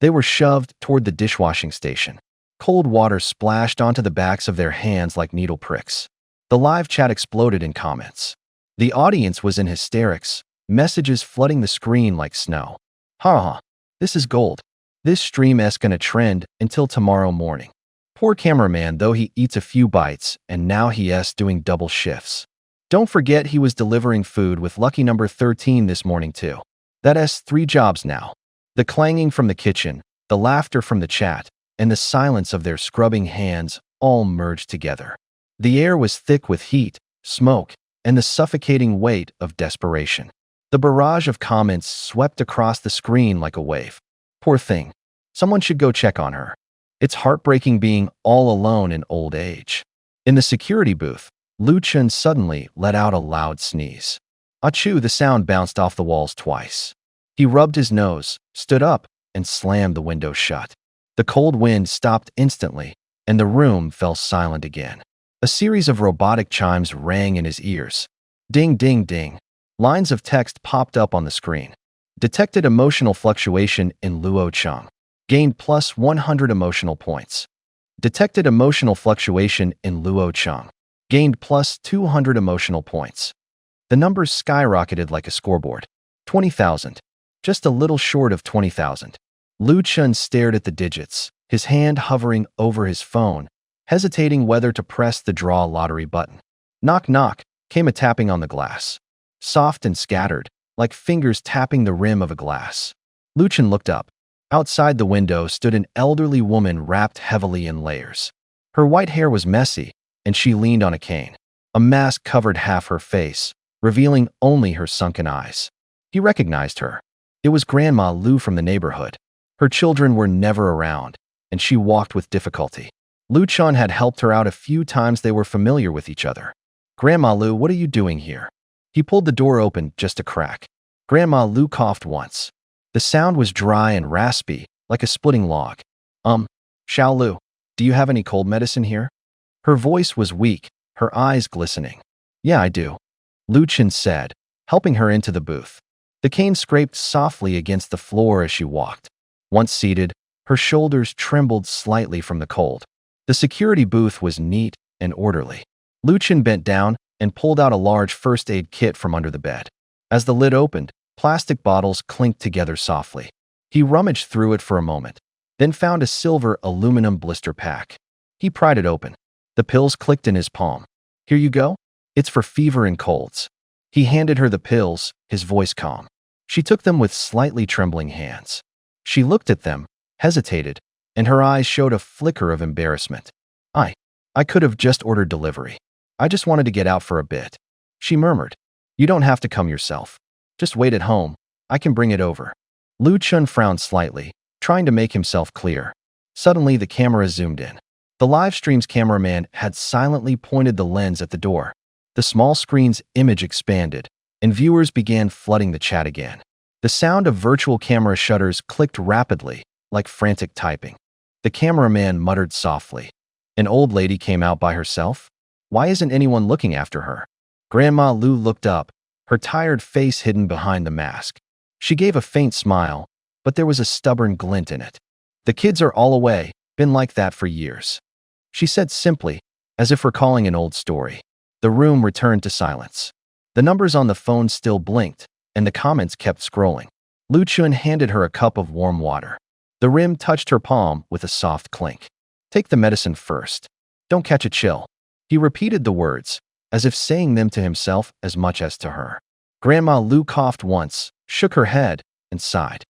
They were shoved toward the dishwashing station. Cold water splashed onto the backs of their hands like needle pricks. The live chat exploded in comments. The audience was in hysterics, messages flooding the screen like snow. Haha, this is gold. This stream's gonna trend until tomorrow morning. Poor cameraman, though, he eats a few bites and now he's doing double shifts. Don't forget he was delivering food with lucky number 13 this morning too. That's 3 jobs now. The clanging from the kitchen, the laughter from the chat, and the silence of their scrubbing hands all merged together. The air was thick with heat, smoke, and the suffocating weight of desperation. The barrage of comments swept across the screen like a wave. Poor thing. Someone should go check on her. It's heartbreaking being all alone in old age. In the security booth, Lu Chun suddenly let out a loud sneeze. Achoo, the sound bounced off the walls twice. He rubbed his nose, stood up, and slammed the window shut. The cold wind stopped instantly, and the room fell silent again. A series of robotic chimes rang in his ears. Ding, ding, ding. Lines of text popped up on the screen. Detected emotional fluctuation in Luo Chung. Gained plus 100 emotional points. Detected emotional fluctuation in Luo Chung. Gained plus 200 emotional points. The numbers skyrocketed like a scoreboard. 20,000. Just a little short of 20,000. Lu Chun stared at the digits, his hand hovering over his phone, hesitating whether to press the draw lottery button. Knock, knock, came a tapping on the glass. Soft and scattered, like fingers tapping the rim of a glass. Lu Chun looked up. Outside the window stood an elderly woman wrapped heavily in layers. Her white hair was messy, and she leaned on a cane. A mask covered half her face, revealing only her sunken eyes. He recognized her. It was Grandma Lu from the neighborhood. Her children were never around, and she walked with difficulty. Lu Chun had helped her out a few times. They were familiar with each other. Grandma Lu, what are you doing here? He pulled the door open just a crack. Grandma Lu coughed once. The sound was dry and raspy, like a splitting log. Xiao Lu, do you have any cold medicine here? Her voice was weak, her eyes glistening. Yeah, I do, Lu Chun said, helping her into the booth. The cane scraped softly against the floor as she walked. Once seated, her shoulders trembled slightly from the cold. The security booth was neat and orderly. Lu Chun bent down and pulled out a large first aid kit from under the bed. As the lid opened, plastic bottles clinked together softly. He rummaged through it for a moment, then found a silver aluminum blister pack. He pried it open. The pills clicked in his palm. Here you go. It's for fever and colds. He handed her the pills, his voice calm. She took them with slightly trembling hands. She looked at them, hesitated, and her eyes showed a flicker of embarrassment. I could have just ordered delivery. I just wanted to get out for a bit. She murmured. You don't have to come yourself. Just wait at home. I can bring it over. Lu Chun frowned slightly, trying to make himself clear. Suddenly, the camera zoomed in. The live stream's cameraman had silently pointed the lens at the door. The small screen's image expanded, and viewers began flooding the chat again. The sound of virtual camera shutters clicked rapidly, like frantic typing. The cameraman muttered softly. An old lady came out by herself? Why isn't anyone looking after her? Grandma Lu looked up, her tired face hidden behind the mask. She gave a faint smile, but there was a stubborn glint in it. The kids are all away, been like that for years. She said simply, as if recalling an old story. The room returned to silence. The numbers on the phone still blinked, and the comments kept scrolling. Lu Chun handed her a cup of warm water. The rim touched her palm with a soft clink. Take the medicine first. Don't catch a chill. He repeated the words, as if saying them to himself as much as to her. Grandma Lu coughed once, shook her head, and sighed.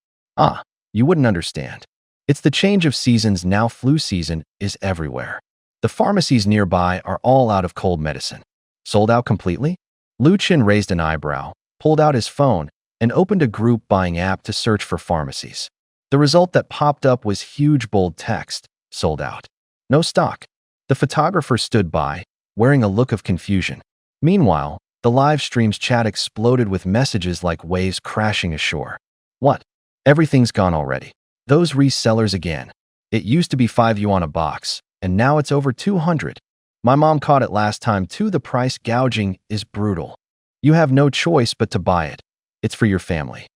You wouldn't understand. It's the change of seasons now. Flu season is everywhere. The pharmacies nearby are all out of cold medicine. Sold out completely? Lu Chun raised an eyebrow, pulled out his phone, and opened a group buying app to search for pharmacies. The result that popped up was huge bold text, sold out. No stock. The photographer stood by, wearing a look of confusion. Meanwhile, the live stream's chat exploded with messages like waves crashing ashore. What? Everything's gone already. Those resellers again. It used to be 5 yuan a box, and now it's over 200. My mom caught it last time too. The price gouging is brutal. You have no choice but to buy it. It's for your family.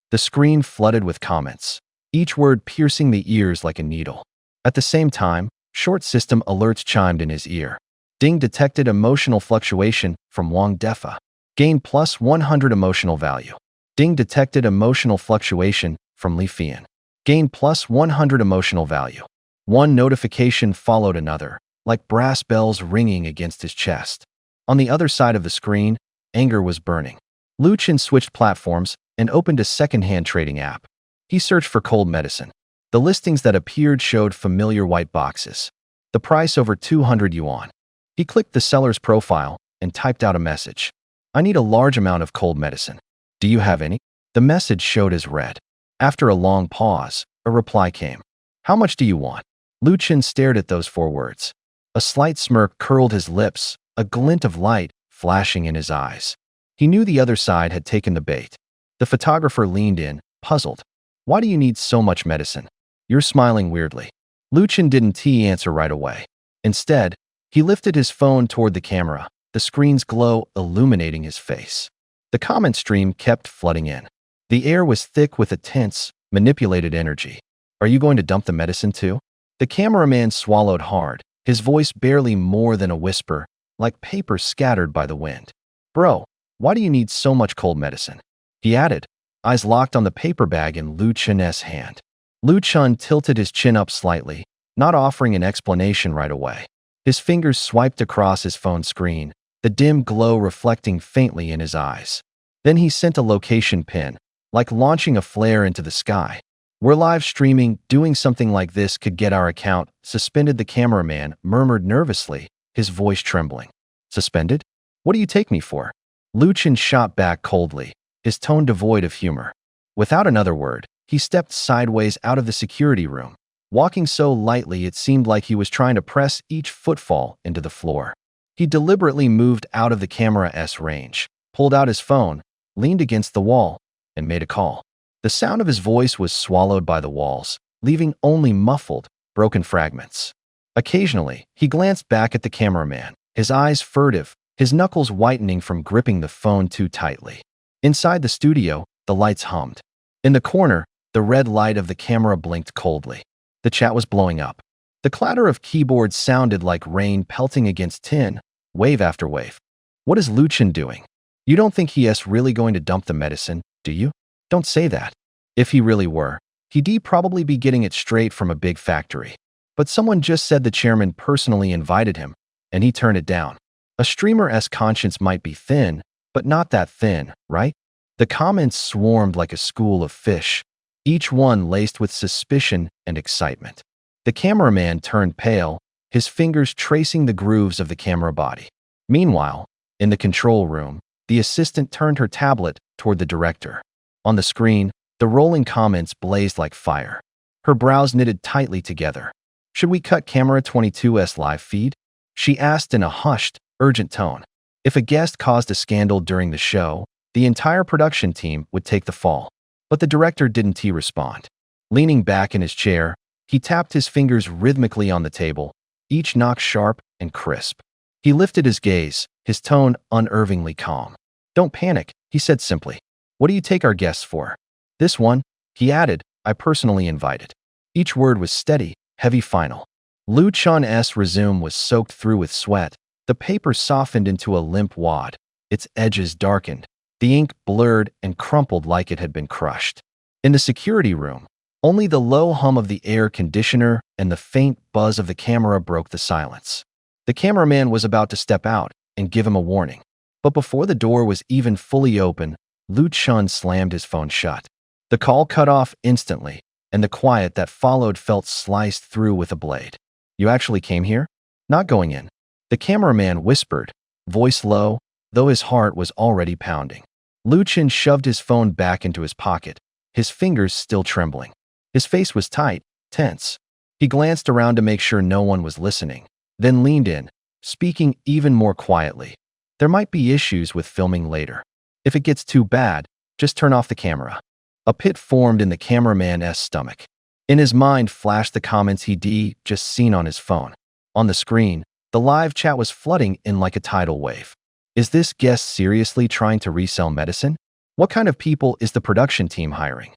The screen flooded with comments, each word piercing the ears like a needle. At the same time, short system alerts chimed in his ear. Ding detected emotional fluctuation from Wang Defa. Gain plus 100 emotional value. Ding detected emotional fluctuation from Li Fian. Gain plus 100 emotional value. One notification followed another, like brass bells ringing against his chest. On the other side of the screen, anger was burning. Lu Chen switched platforms and opened a second-hand trading app. He searched for cold medicine. The listings that appeared showed familiar white boxes. The price over 200 yuan. He clicked the seller's profile and typed out a message. I need a large amount of cold medicine. Do you have any? The message showed as read. After a long pause, a reply came. How much do you want? Lu Chen stared at those 4 words. A slight smirk curled his lips, a glint of light flashing in his eyes. He knew the other side had taken the bait. The photographer leaned in, puzzled. Why do you need so much medicine? You're smiling weirdly. Lu Chen didn't answer right away. Instead, he lifted his phone toward the camera, the screen's glow illuminating his face. The comment stream kept flooding in. The air was thick with a tense, manipulated energy. Are you going to dump the medicine too? The cameraman swallowed hard, his voice barely more than a whisper, like paper scattered by the wind. Bro, why do you need so much cold medicine? He added, eyes locked on the paper bag in Lu Chen's hand. Lu Chen tilted his chin up slightly, not offering an explanation right away. His fingers swiped across his phone screen, the dim glow reflecting faintly in his eyes. Then he sent a location pin, like launching a flare into the sky. We're live streaming, doing something like this could get our account suspended. The cameraman murmured nervously, his voice trembling. Suspended? What do you take me for? Lu Chen shot back coldly, his tone devoid of humor. Without another word, he stepped sideways out of the security room, walking so lightly it seemed like he was trying to press each footfall into the floor. He deliberately moved out of the camera's range, pulled out his phone, leaned against the wall, and made a call. The sound of his voice was swallowed by the walls, leaving only muffled, broken fragments. Occasionally, he glanced back at the cameraman, his eyes furtive, his knuckles whitening from gripping the phone too tightly. Inside the studio, the lights hummed. In the corner, the red light of the camera blinked coldly. The chat was blowing up. The clatter of keyboards sounded like rain pelting against tin, wave after wave. What is Lu Chen doing? You don't think he is really going to dump the medicine, do you? Don't say that. If he really were, he'd probably be getting it straight from a big factory. But someone just said the chairman personally invited him, and he turned it down. A streamer's conscience might be thin, but not that thin, right? The comments swarmed like a school of fish, each one laced with suspicion and excitement. The cameraman turned pale, his fingers tracing the grooves of the camera body. Meanwhile, in the control room, the assistant turned her tablet toward the director. On the screen, the rolling comments blazed like fire. Her brows knitted tightly together. Should we cut camera 22's live feed? She asked in a hushed, urgent tone. If a guest caused a scandal during the show, the entire production team would take the fall. But the director didn't respond. Leaning back in his chair, he tapped his fingers rhythmically on the table, each knock sharp and crisp. He lifted his gaze, his tone unnervingly calm. Don't panic, he said simply. What do you take our guests for? This one, he added, I personally invited. Each word was steady, heavy final. Lu Chen's resume was soaked through with sweat. The paper softened into a limp wad. Its edges darkened. The ink blurred and crumpled like it had been crushed. In the security room, only the low hum of the air conditioner and the faint buzz of the camera broke the silence. The cameraman was about to step out and give him a warning. But before the door was even fully open, Lu Chen slammed his phone shut. The call cut off instantly, and the quiet that followed felt sliced through with a blade. You actually came here? Not going in. The cameraman whispered, voice low, though his heart was already pounding. Lu Chen shoved his phone back into his pocket, his fingers still trembling. His face was tight, tense. He glanced around to make sure no one was listening, then leaned in, speaking even more quietly. There might be issues with filming later. If it gets too bad, just turn off the camera. A pit formed in the cameraman's stomach. In his mind flashed the comments he'd just seen on his phone. On the screen, the live chat was flooding in like a tidal wave. Is this guest seriously trying to resell medicine? What kind of people is the production team hiring?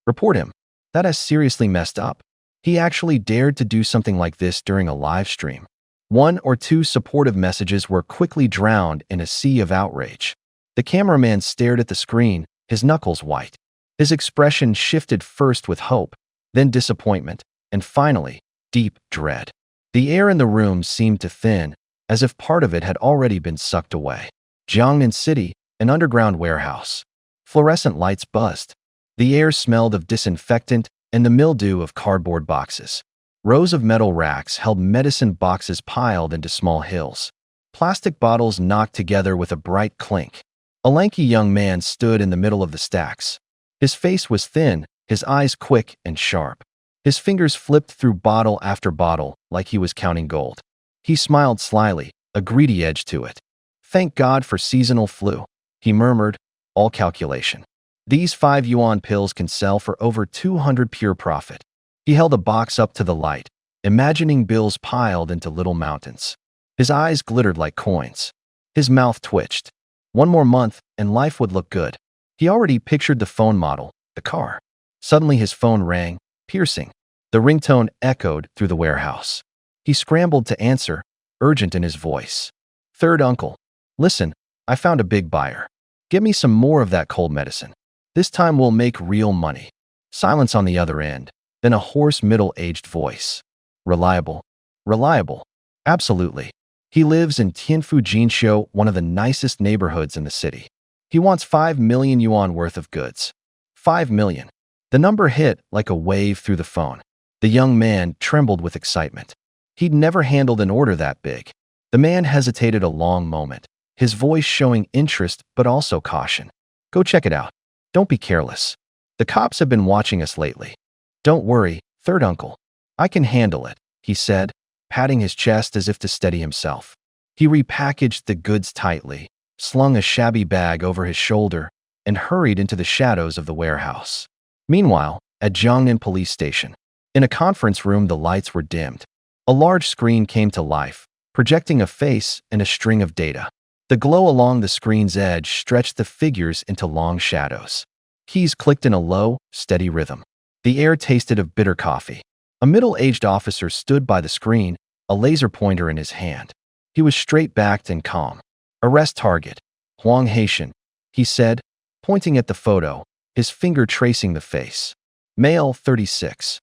Report him. That is seriously messed up. He actually dared to do something like this during a live stream. One or two supportive messages were quickly drowned in a sea of outrage. The cameraman stared at the screen, his knuckles white. His expression shifted first with hope, then disappointment, and finally, deep dread. The air in the room seemed to thin, as if part of it had already been sucked away. Jiangnan City, an underground warehouse. Fluorescent lights buzzed. The air smelled of disinfectant and the mildew of cardboard boxes. Rows of metal racks held medicine boxes piled into small hills. Plastic bottles knocked together with a bright clink. A lanky young man stood in the middle of the stacks. His face was thin, his eyes quick and sharp. His fingers flipped through bottle after bottle like he was counting gold. He smiled slyly, a greedy edge to it. Thank God for seasonal flu, he murmured, all calculation. These 5 yuan pills can sell for over 200 pure profit. He held a box up to the light, imagining bills piled into little mountains. His eyes glittered like coins. His mouth twitched. One more month and life would look good. He already pictured the phone model, the car. Suddenly his phone rang, piercing. The ringtone echoed through the warehouse. He scrambled to answer, urgent in his voice. Third uncle. Listen, I found a big buyer. Get me some more of that cold medicine. This time we'll make real money. Silence on the other end, then a hoarse middle-aged voice. Reliable. Reliable. Absolutely. He lives in Tianfu Jinshu, one of the nicest neighborhoods in the city. He wants 5 million yuan worth of goods. 5 million. The number hit like a wave through the phone. The young man trembled with excitement. He'd never handled an order that big. The man hesitated a long moment, his voice showing interest but also caution. Go check it out. Don't be careless. The cops have been watching us lately. Don't worry, third uncle. I can handle it, he said, patting his chest as if to steady himself. He repackaged the goods tightly, slung a shabby bag over his shoulder, and hurried into the shadows of the warehouse. Meanwhile, at Jiangnan Police Station, in a conference room the lights were dimmed. A large screen came to life, projecting a face and a string of data. The glow along the screen's edge stretched the figures into long shadows. Keys clicked in a low, steady rhythm. The air tasted of bitter coffee. A middle-aged officer stood by the screen, a laser pointer in his hand. He was straight-backed and calm. Arrest target. Huang Haitian, he said, pointing at the photo, his finger tracing the face. Male, 36.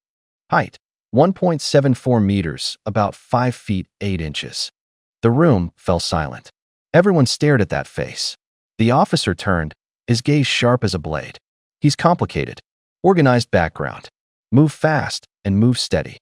Height, 1.74 meters, about 5 feet 8 inches. The room fell silent. Everyone stared at that face. The officer turned, his gaze sharp as a blade. He's complicated. Organized background. Move fast and move steady.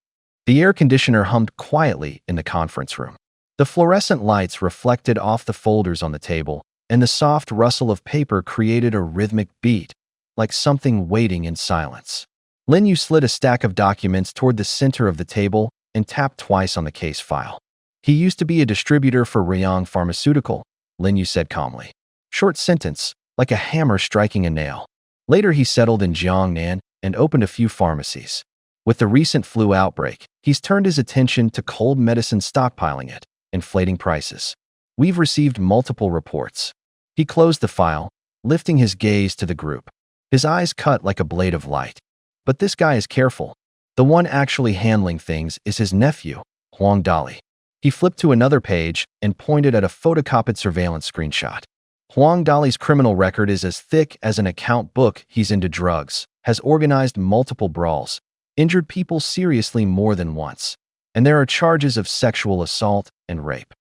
The air conditioner hummed quietly in the conference room. The fluorescent lights reflected off the folders on the table, and the soft rustle of paper created a rhythmic beat, like something waiting in silence. Lin Yu slid a stack of documents toward the center of the table and tapped twice on the case file. He used to be a distributor for Rayong Pharmaceutical, Lin Yu said calmly. Short sentence, like a hammer striking a nail. Later he settled in Jiangnan and opened a few pharmacies. With the recent flu outbreak, he's turned his attention to cold medicine stockpiling it, inflating prices. We've received multiple reports. He closed the file, lifting his gaze to the group. His eyes cut like a blade of light. But this guy is careful. The one actually handling things is his nephew, Huang Dali. He flipped to another page and pointed at a photocopied surveillance screenshot. Huang Dali's criminal record is as thick as an account book. He's into drugs, has organized multiple brawls, injured people seriously more than once, and there are charges of sexual assault and rape.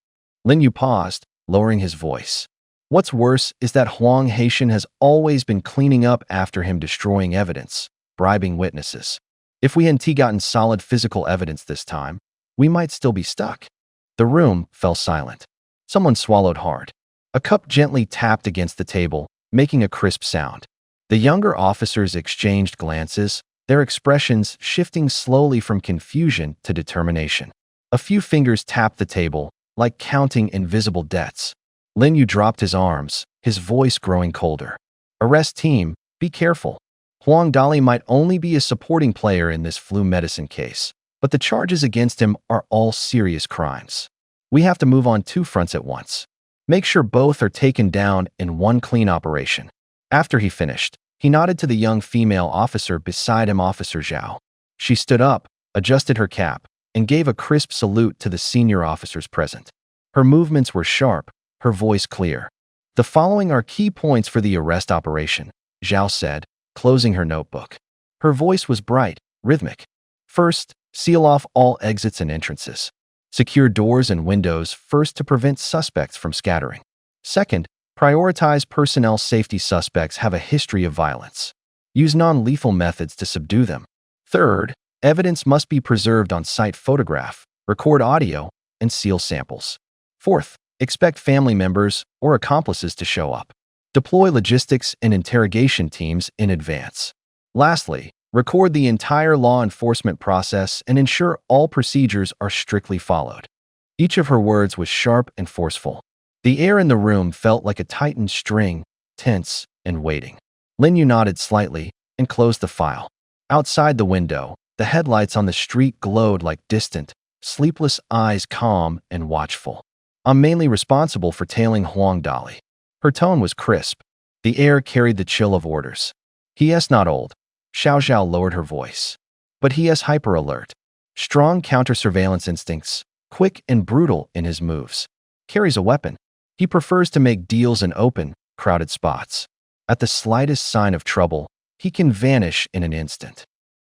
Lin Yu paused, lowering his voice. What's worse is that Huang Haitian has always been cleaning up after him, destroying evidence, bribing witnesses. If we hadn't gotten solid physical evidence this time, we might still be stuck. The room fell silent. Someone swallowed hard. A cup gently tapped against the table, making a crisp sound. The younger officers exchanged glances, their expressions shifting slowly from confusion to determination. A few fingers tapped the table, like counting invisible debts. Lin Yu dropped his arms, his voice growing colder. Arrest team, be careful. Huang Dali might only be a supporting player in this flu medicine case, but the charges against him are all serious crimes. We have to move on two fronts at once. Make sure both are taken down in one clean operation. After he finished, he nodded to the young female officer beside him, Officer Zhao. She stood up, adjusted her cap, and gave a crisp salute to the senior officers present. Her movements were sharp, her voice clear. The following are key points for the arrest operation, Zhao said, closing her notebook. Her voice was bright, rhythmic. First, seal off all exits and entrances. Secure doors and windows first to prevent suspects from scattering. Second, prioritize personnel safety. Suspects have a history of violence. Use non-lethal methods to subdue them. Third, evidence must be preserved on site. Photograph, record audio, and seal samples. Fourth, expect family members or accomplices to show up. Deploy logistics and interrogation teams in advance. Lastly, record the entire law enforcement process and ensure all procedures are strictly followed. Each of her words was sharp and forceful. The air in the room felt like a tightened string, tense and waiting. Lin Yu nodded slightly and closed the file. Outside the window, the headlights on the street glowed like distant, sleepless eyes, calm and watchful. I'm mainly responsible for tailing Huang Dali. Her tone was crisp. The air carried the chill of orders. He is not old. Xiao Zhao lowered her voice. But he is hyper-alert. Strong counter-surveillance instincts, quick and brutal in his moves. Carries a weapon. He prefers to make deals in open, crowded spots. At the slightest sign of trouble, he can vanish in an instant.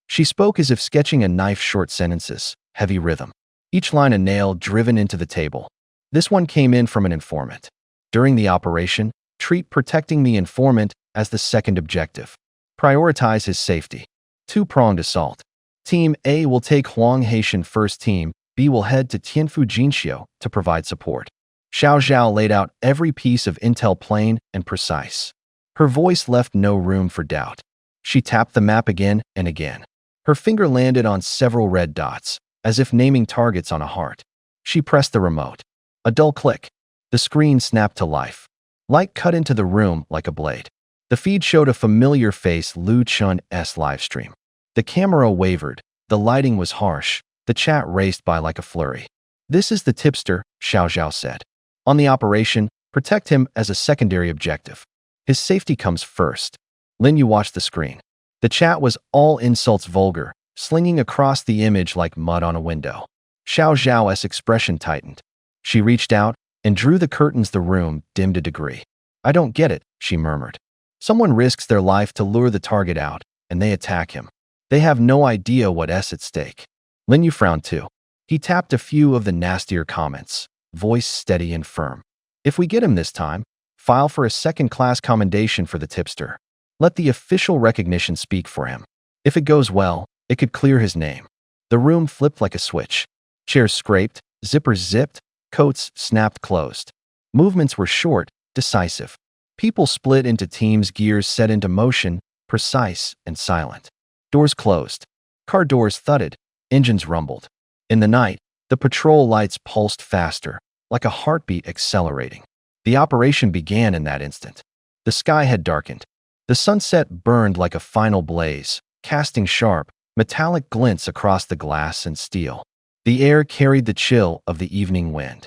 She spoke as if sketching a knife, short sentences, heavy rhythm. Each line a nail driven into the table. This one came in from an informant. During the operation, treat protecting the informant as the second objective. Prioritize his safety. Two-pronged assault. Team A will take Huang Haitian. First Team B will head to Tianfu Jinxiu to provide support. Xiao Zhao laid out every piece of intel plain and precise. Her voice left no room for doubt. She tapped the map again and again. Her finger landed on several red dots, as if naming targets on a heart. She pressed the remote. A dull click. The screen snapped to life. Light cut into the room like a blade. The feed showed a familiar face, Lu Chun's livestream. The camera wavered. The lighting was harsh. The chat raced by like a flurry. This is the tipster, Xiao Zhao said. On the operation, protect him as a secondary objective. His safety comes first. Lin Yu watched the screen. The chat was all insults, vulgar, slinging across the image like mud on a window. Xiao Zhao's expression tightened. She reached out and drew the curtains. The room dimmed a degree. I don't get it, she murmured. Someone risks their life to lure the target out, and they attack him. They have no idea what's at stake. Lin Yu frowned too. He tapped a few of the nastier comments, voice steady and firm. If we get him this time, file for a second-class commendation for the tipster. Let the official recognition speak for him. If it goes well, it could clear his name. The room flipped like a switch. Chairs scraped, zippers zipped, coats snapped closed. Movements were short, decisive. People split into teams, gears set into motion, precise and silent. Doors closed. Car doors thudded. Engines rumbled. In the night, the patrol lights pulsed faster, like a heartbeat accelerating. The operation began in that instant. The sky had darkened. The sunset burned like a final blaze, casting sharp, metallic glints across the glass and steel. The air carried the chill of the evening wind.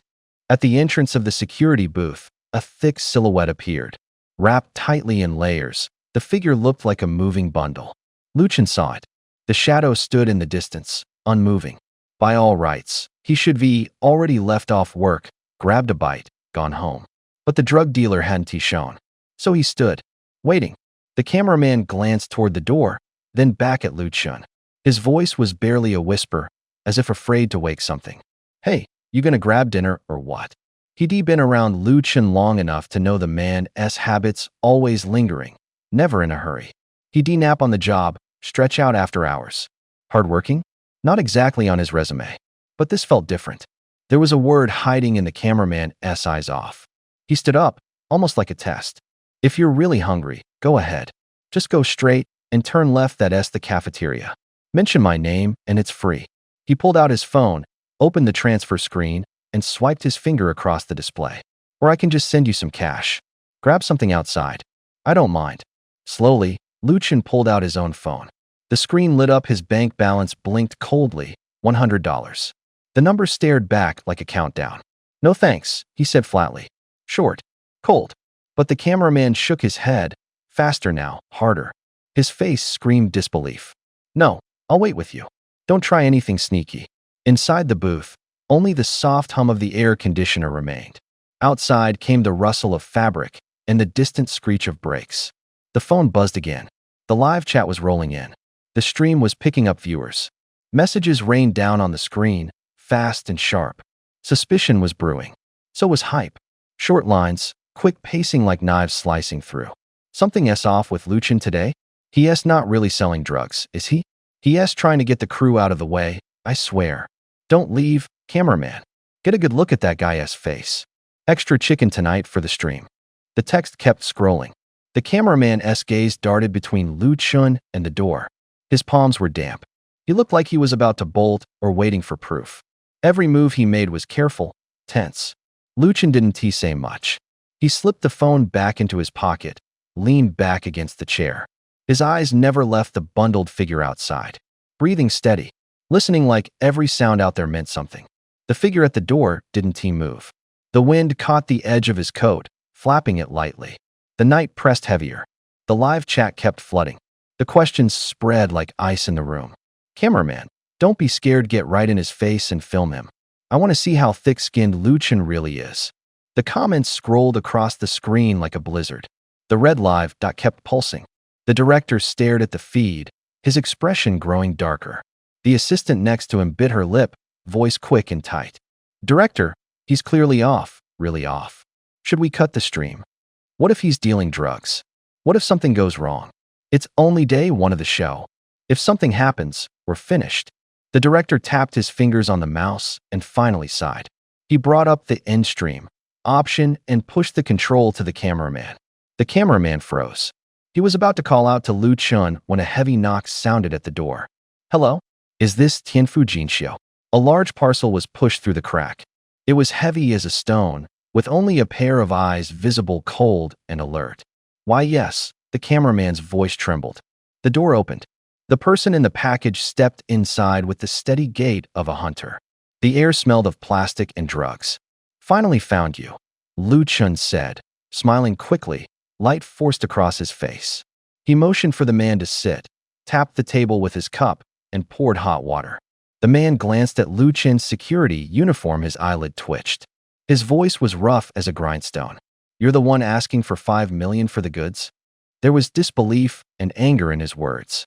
At the entrance of the security booth, a thick silhouette appeared. Wrapped tightly in layers, the figure looked like a moving bundle. Lu Chen saw it. The shadow stood in the distance, unmoving. By all rights, he should be already left off work, grabbed a bite, gone home. But the drug dealer hadn't shown. So he stood, waiting. The cameraman glanced toward the door, then back at Lu Chen. His voice was barely a whisper, as if afraid to wake something. Hey, you gonna grab dinner or what? He'd been around Lu Chen long enough to know the man's habits, always lingering, never in a hurry. He'd nap on the job, stretch out after hours. Hardworking? Not exactly on his resume. But this felt different. There was a word hiding in the cameraman's eyes off. He stood up, almost like a test. If you're really hungry, go ahead. Just go straight, and turn left, that's the cafeteria. Mention my name and it's free. He pulled out his phone, opened the transfer screen, and swiped his finger across the display. Or I can just send you some cash. Grab something outside. I don't mind. Slowly, Lucien pulled out his own phone. The screen lit up, his bank balance blinked coldly, $100. The number stared back like a countdown. No thanks, he said flatly. Short. Cold. But the cameraman shook his head. Faster now, harder. His face screamed disbelief. No, I'll wait with you. Don't try anything sneaky. Inside the booth, only the soft hum of the air conditioner remained. Outside came the rustle of fabric and the distant screech of brakes. The phone buzzed again. The live chat was rolling in. The stream was picking up viewers. Messages rained down on the screen, fast and sharp. Suspicion was brewing. So was hype. Short lines, quick pacing like knives slicing through. Something's off with Lucien today? He's not really selling drugs, is he? He's trying to get the crew out of the way, I swear. Don't leave, cameraman. Get a good look at that guy's face. Extra chicken tonight for the stream. The text kept scrolling. The cameraman's gaze darted between Lucien and the door. His palms were damp. He looked like he was about to bolt or waiting for proof. Every move he made was careful, tense. Lucien didn't say much. He slipped the phone back into his pocket, leaned back against the chair. His eyes never left the bundled figure outside. Breathing steady, listening like every sound out there meant something. The figure at the door didn't move. The wind caught the edge of his coat, flapping it lightly. The night pressed heavier. The live chat kept flooding. The questions spread like ice in the room. Cameraman, don't be scared, get right in his face and film him. I want to see how thick-skinned Lucien really is. The comments scrolled across the screen like a blizzard. The red live dot kept pulsing. The director stared at the feed, his expression growing darker. The assistant next to him bit her lip, voice quick and tight. Director, he's clearly off, really off. Should we cut the stream? What if he's dealing drugs? What if something goes wrong? It's only day one of the show. If something happens, we're finished. The director tapped his fingers on the mouse and finally sighed. He brought up the end stream option and pushed the control to the cameraman. The cameraman froze. He was about to call out to Lucien when a heavy knock sounded at the door. Hello? Is this Tianfu Jinxiu? A large parcel was pushed through the crack. It was heavy as a stone, with only a pair of eyes visible, cold and alert. Why, yes, the cameraman's voice trembled. The door opened. The person in the package stepped inside with the steady gait of a hunter. The air smelled of plastic and drugs. Finally found you, Lucien said, smiling quickly, light forced across his face. He motioned for the man to sit, tapped the table with his cup, and poured hot water. The man glanced at Lucien's security uniform, his eyelid twitched. His voice was rough as a grindstone. You're the one asking for $5 million for the goods? There was disbelief and anger in his words.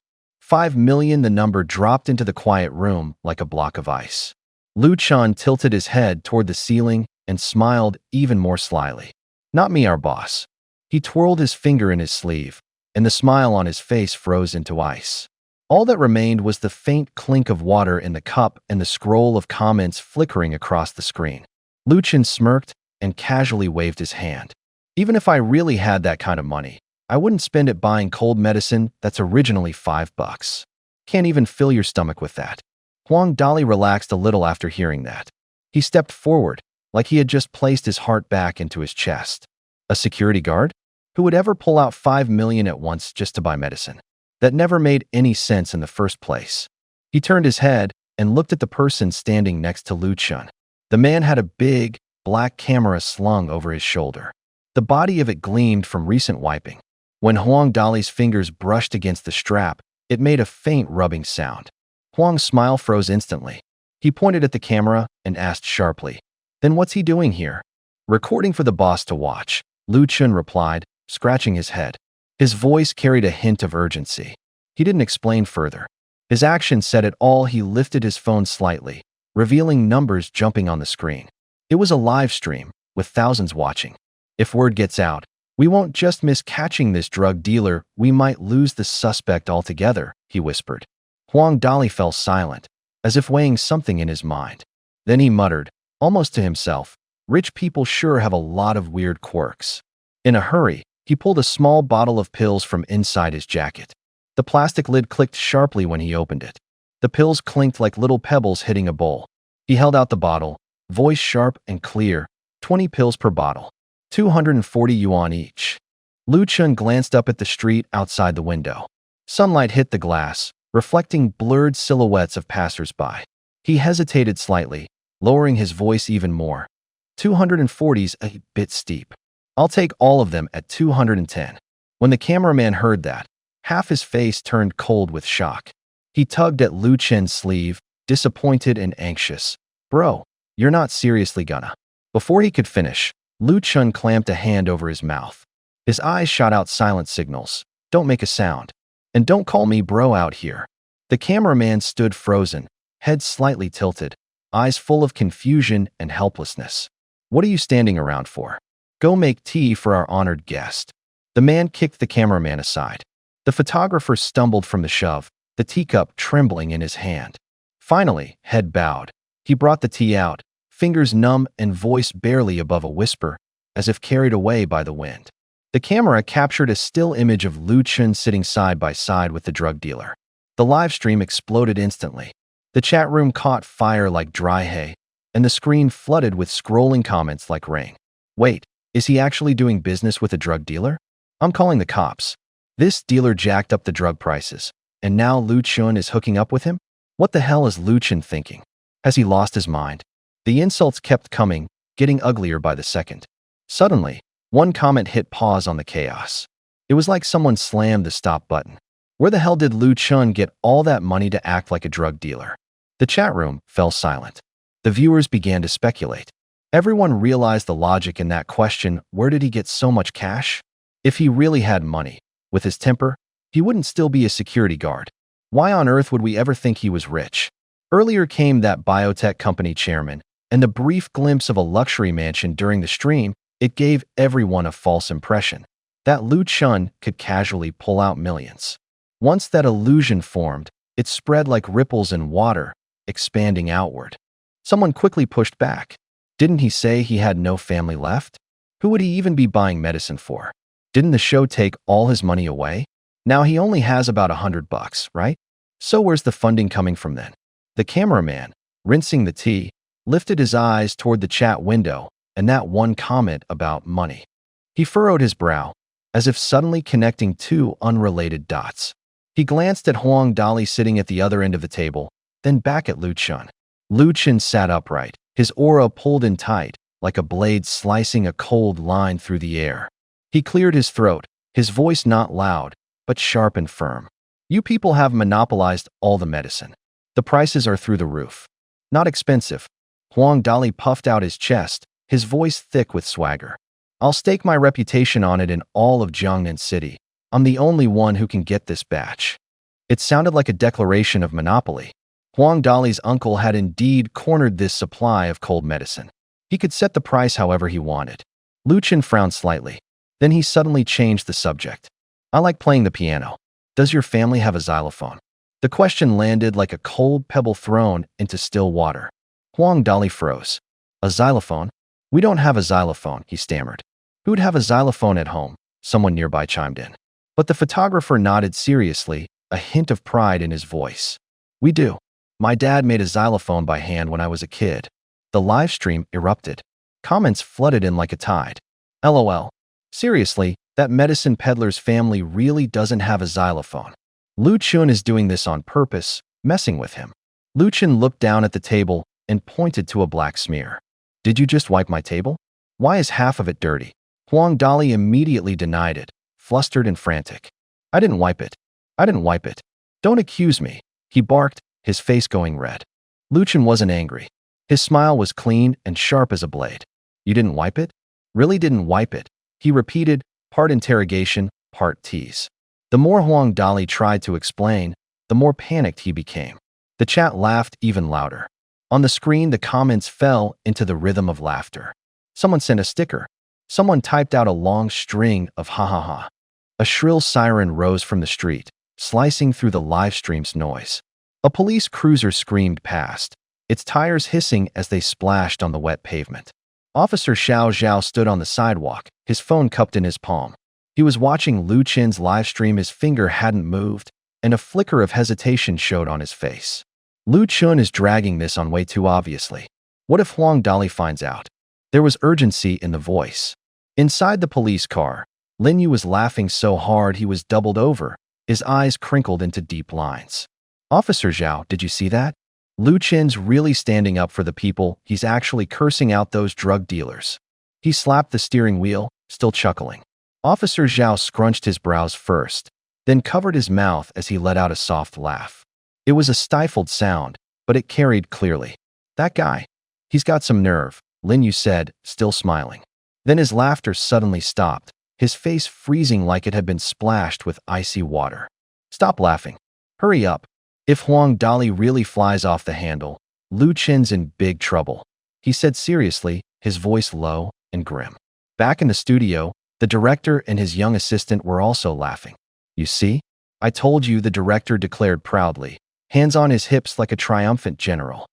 $5 million, the number dropped into the quiet room like a block of ice. Lucien tilted his head toward the ceiling and smiled even more slyly. Not me, our boss. He twirled his finger in his sleeve, and the smile on his face froze into ice. All that remained was the faint clink of water in the cup and the scroll of comments flickering across the screen. Lucien smirked and casually waved his hand. Even if I really had that kind of money, I wouldn't spend it buying cold medicine that's originally $5. Can't even fill your stomach with that. Huang Dali relaxed a little after hearing that. He stepped forward, like he had just placed his heart back into his chest. A security guard? Who would ever pull out $5 million at once just to buy medicine? That never made any sense in the first place. He turned his head and looked at the person standing next to Lucien. The man had a big, black camera slung over his shoulder. The body of it gleamed from recent wiping. When Huang Dali's fingers brushed against the strap, it made a faint rubbing sound. Huang's smile froze instantly. He pointed at the camera and asked sharply, "Then what's he doing here?" "Recording for the boss to watch," Lucien replied, scratching his head. His voice carried a hint of urgency. He didn't explain further. His action said it all. He lifted his phone slightly, revealing numbers jumping on the screen. It was a live stream, with thousands watching. If word gets out, we won't just miss catching this drug dealer, we might lose the suspect altogether, he whispered. Huang Dali fell silent, as if weighing something in his mind. Then he muttered, almost to himself, "Rich people sure have a lot of weird quirks." In a hurry, he pulled a small bottle of pills from inside his jacket. The plastic lid clicked sharply when he opened it. The pills clinked like little pebbles hitting a bowl. He held out the bottle, voice sharp and clear. 20 pills per bottle. 240 yuan each. Lu Chun glanced up at the street outside the window. Sunlight hit the glass, reflecting blurred silhouettes of passers-by. He hesitated slightly, lowering his voice even more. 240's a bit steep. I'll take all of them at 210. When the cameraman heard that, half his face turned cold with shock. He tugged at Lu Chen's sleeve, disappointed and anxious. Bro, you're not seriously gonna. Before he could finish, Lu Chun clamped a hand over his mouth. His eyes shot out silent signals. Don't make a sound. And don't call me bro out here. The cameraman stood frozen, head slightly tilted, eyes full of confusion and helplessness. What are you standing around for? Go make tea for our honored guest. The man kicked the cameraman aside. The photographer stumbled from the shove, the teacup trembling in his hand. Finally, head bowed. He brought the tea out, fingers numb and voice barely above a whisper, as if carried away by the wind. The camera captured a still image of Lu Chun sitting side by side with the drug dealer. The live stream exploded instantly. The chat room caught fire like dry hay, and the screen flooded with scrolling comments like rain. Wait, is he actually doing business with a drug dealer? I'm calling the cops. This dealer jacked up the drug prices, and now Lu Chun is hooking up with him? What the hell is Lu Chun thinking? Has he lost his mind? The insults kept coming, getting uglier by the second. Suddenly, one comment hit pause on the chaos. It was like someone slammed the stop button. Where the hell did Lu Chun get all that money to act like a drug dealer? The chat room fell silent. The viewers began to speculate. Everyone realized the logic in that question, where did he get so much cash? If he really had money, with his temper, he wouldn't still be a security guard. Why on earth would we ever think he was rich? Earlier came that biotech company chairman, and the brief glimpse of a luxury mansion during the stream. It gave everyone a false impression that Lu Chun could casually pull out millions. Once that illusion formed, it spread like ripples in water, expanding outward. Someone quickly pushed back. Didn't he say he had no family left? Who would he even be buying medicine for? Didn't the show take all his money away? Now he only has about $100, right? So where's the funding coming from then? The cameraman, rinsing the tea, lifted his eyes toward the chat window and that one comment about money. He furrowed his brow, as if suddenly connecting two unrelated dots. He glanced at Huang Dali sitting at the other end of the table, then back at Lu Chun. Lu Chun sat upright, his aura pulled in tight, like a blade slicing a cold line through the air. He cleared his throat, his voice not loud, but sharp and firm. You people have monopolized all the medicine. The prices are through the roof. Not expensive. Huang Dali puffed out his chest, his voice thick with swagger. I'll stake my reputation on it in all of Jiangnan City. I'm the only one who can get this batch. It sounded like a declaration of monopoly. Huang Dali's uncle had indeed cornered this supply of cold medicine. He could set the price however he wanted. Lu Chun frowned slightly. Then he suddenly changed the subject. I like playing the piano. Does your family have a xylophone? The question landed like a cold pebble thrown into still water. Huang Dali froze. A xylophone? We don't have a xylophone, he stammered. Who'd have a xylophone at home? Someone nearby chimed in. But the photographer nodded seriously, a hint of pride in his voice. We do. My dad made a xylophone by hand when I was a kid. The live stream erupted. Comments flooded in like a tide. LOL. Seriously, that medicine peddler's family really doesn't have a xylophone. Lu Chun is doing this on purpose, messing with him. Lu Chun looked down at the table and pointed to a black smear. Did you just wipe my table? Why is half of it dirty? Huang Dali immediately denied it, flustered and frantic. I didn't wipe it. I didn't wipe it. Don't accuse me, he barked, his face going red. Lu Chun wasn't angry. His smile was clean and sharp as a blade. You didn't wipe it? Really didn't wipe it? He repeated, part interrogation, part tease. The more Huang Dali tried to explain, the more panicked he became. The chat laughed even louder. On the screen, the comments fell into the rhythm of laughter. Someone sent a sticker. Someone typed out a long string of ha ha ha. A shrill siren rose from the street, slicing through the live stream's noise. A police cruiser screamed past, its tires hissing as they splashed on the wet pavement. Officer Xiao Zhao stood on the sidewalk, his phone cupped in his palm. He was watching Lu Chun's live stream. His finger hadn't moved, and a flicker of hesitation showed on his face. Lu Chun is dragging this on way too obviously. What if Huang Dali finds out? There was urgency in the voice. Inside the police car, Lin Yu was laughing so hard he was doubled over, his eyes crinkled into deep lines. Officer Zhao, did you see that? Lu Chen's really standing up for the people, he's actually cursing out those drug dealers. He slapped the steering wheel, still chuckling. Officer Zhao scrunched his brows first, then covered his mouth as he let out a soft laugh. It was a stifled sound, but it carried clearly. That guy. He's got some nerve, Lin Yu said, still smiling. Then his laughter suddenly stopped, his face freezing like it had been splashed with icy water. Stop laughing. Hurry up. If Huang Dali really flies off the handle, Lu Chen's in big trouble. He said seriously, his voice low and grim. Back in the studio, the director and his young assistant were also laughing. You see? I told you, the director declared proudly, hands on his hips like a triumphant general.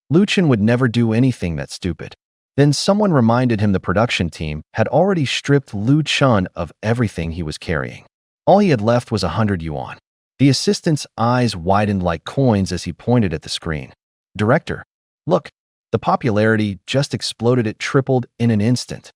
Lu Chen would never do anything that stupid. Then someone reminded him the production team had already stripped Lu Chen of everything he was carrying. All he had left was 100 yuan. The assistant's eyes widened like coins as he pointed at the screen. Director, look, the popularity just exploded. It tripled in an instant.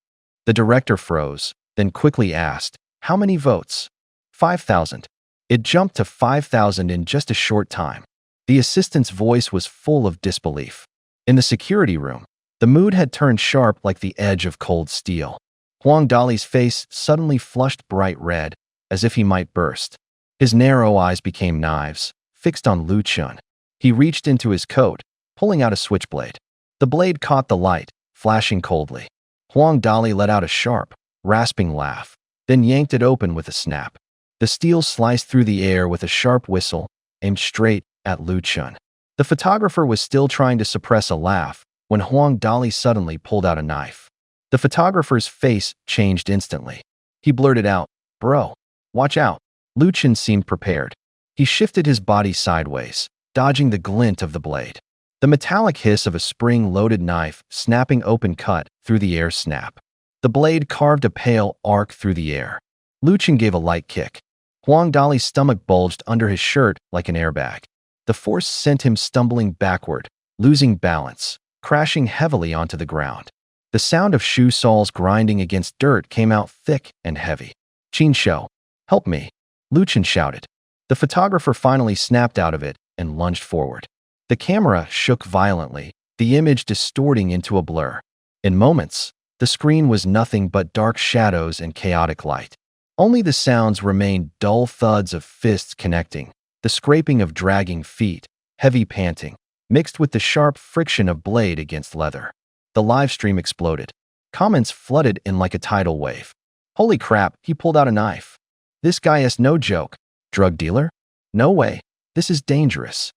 The director froze, then quickly asked, how many votes? 5,000. It jumped to 5,000 in just a short time. The assistant's voice was full of disbelief. In the security room, the mood had turned sharp like the edge of cold steel. Huang Dali's face suddenly flushed bright red, as if he might burst. His narrow eyes became knives, fixed on Lu Chen. He reached into his coat, pulling out a switchblade. The blade caught the light, flashing coldly. Huang Dali let out a sharp, rasping laugh, then yanked it open with a snap. The steel sliced through the air with a sharp whistle, aimed straight at Lu Chen. The photographer was still trying to suppress a laugh when Huang Dali suddenly pulled out a knife. The photographer's face changed instantly. He blurted out, "Bro, watch out." Lu Chen seemed prepared. He shifted his body sideways, dodging the glint of the blade. The metallic hiss of a spring-loaded knife snapping open cut through the air snap. The blade carved a pale arc through the air. Lu Chen gave a light kick. Huang Dali's stomach bulged under his shirt like an airbag. The force sent him stumbling backward, losing balance, crashing heavily onto the ground. The sound of shoe soles grinding against dirt came out thick and heavy. "Qin Shou, help me," Lu Chen shouted. The photographer finally snapped out of it and lunged forward. The camera shook violently, the image distorting into a blur. In moments, the screen was nothing but dark shadows and chaotic light. Only the sounds remained, dull thuds of fists connecting, the scraping of dragging feet, heavy panting, mixed with the sharp friction of blade against leather. The live stream exploded. Comments flooded in like a tidal wave. "Holy crap, he pulled out a knife. This guy is no joke. Drug dealer? No way. This is dangerous."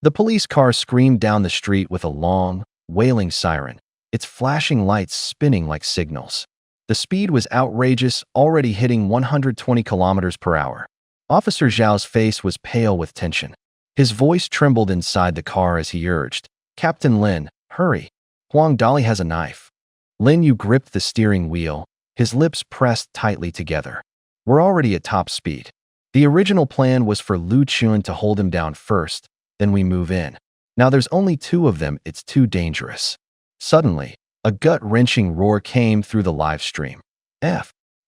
The police car screamed down the street with a long, wailing siren, its flashing lights spinning like signals. The speed was outrageous, already hitting 120 kilometers per hour. Officer Zhao's face was pale with tension. His voice trembled inside the car as he urged, "Captain Lin, hurry. Huang Dali has a knife." Lin Yu gripped the steering wheel, his lips pressed tightly together. "We're already at top speed. The original plan was for Lu Chen to hold him down first, then we move in. Now there's only two of them, it's too dangerous." Suddenly, a gut-wrenching roar came through the live stream.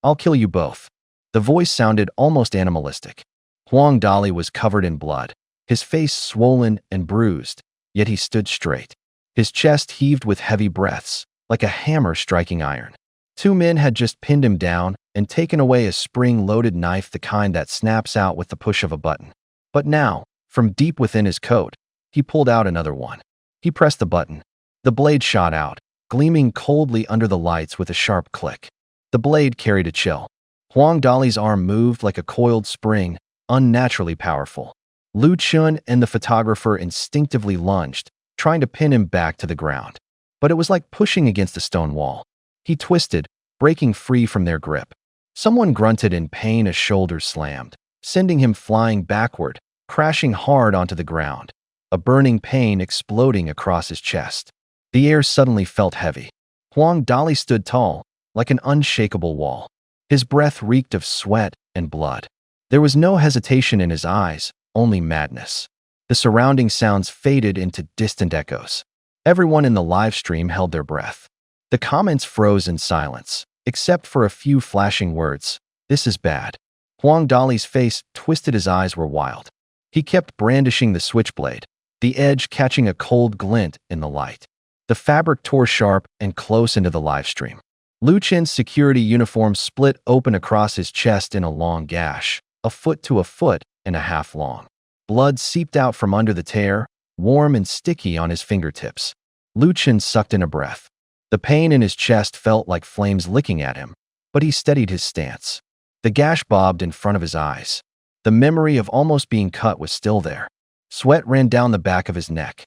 I'll kill you both." The voice sounded almost animalistic. Huang Dali was covered in blood, his face swollen and bruised, yet he stood straight. His chest heaved with heavy breaths, like a hammer striking iron. Two men had just pinned him down and taken away a spring-loaded knife, the kind that snaps out with the push of a button. But now, from deep within his coat, he pulled out another one. He pressed the button. The blade shot out, gleaming coldly under the lights with a sharp click. The blade carried a chill. Huang Dali's arm moved like a coiled spring, unnaturally powerful. Lu Chen and the photographer instinctively lunged, trying to pin him back to the ground. But it was like pushing against a stone wall. He twisted, breaking free from their grip. Someone grunted in pain, a shoulder slammed, sending him flying backward, crashing hard onto the ground, a burning pain exploding across his chest. The air suddenly felt heavy. Huang Dali stood tall, like an unshakable wall. His breath reeked of sweat and blood. There was no hesitation in his eyes, only madness. The surrounding sounds faded into distant echoes. Everyone in the live stream held their breath. The comments froze in silence, except for a few flashing words. This is bad. Huang Dali's face twisted, his eyes were wild. He kept brandishing the switchblade, the edge catching a cold glint in the light. The fabric tore sharp and close into the live stream. Lu Chen's security uniform split open across his chest in a long gash, a foot to a foot and a half long. Blood seeped out from under the tear, warm and sticky on his fingertips. Lu Chen sucked in a breath. The pain in his chest felt like flames licking at him, but he steadied his stance. The gash bobbed in front of his eyes. The memory of almost being cut was still there. Sweat ran down the back of his neck.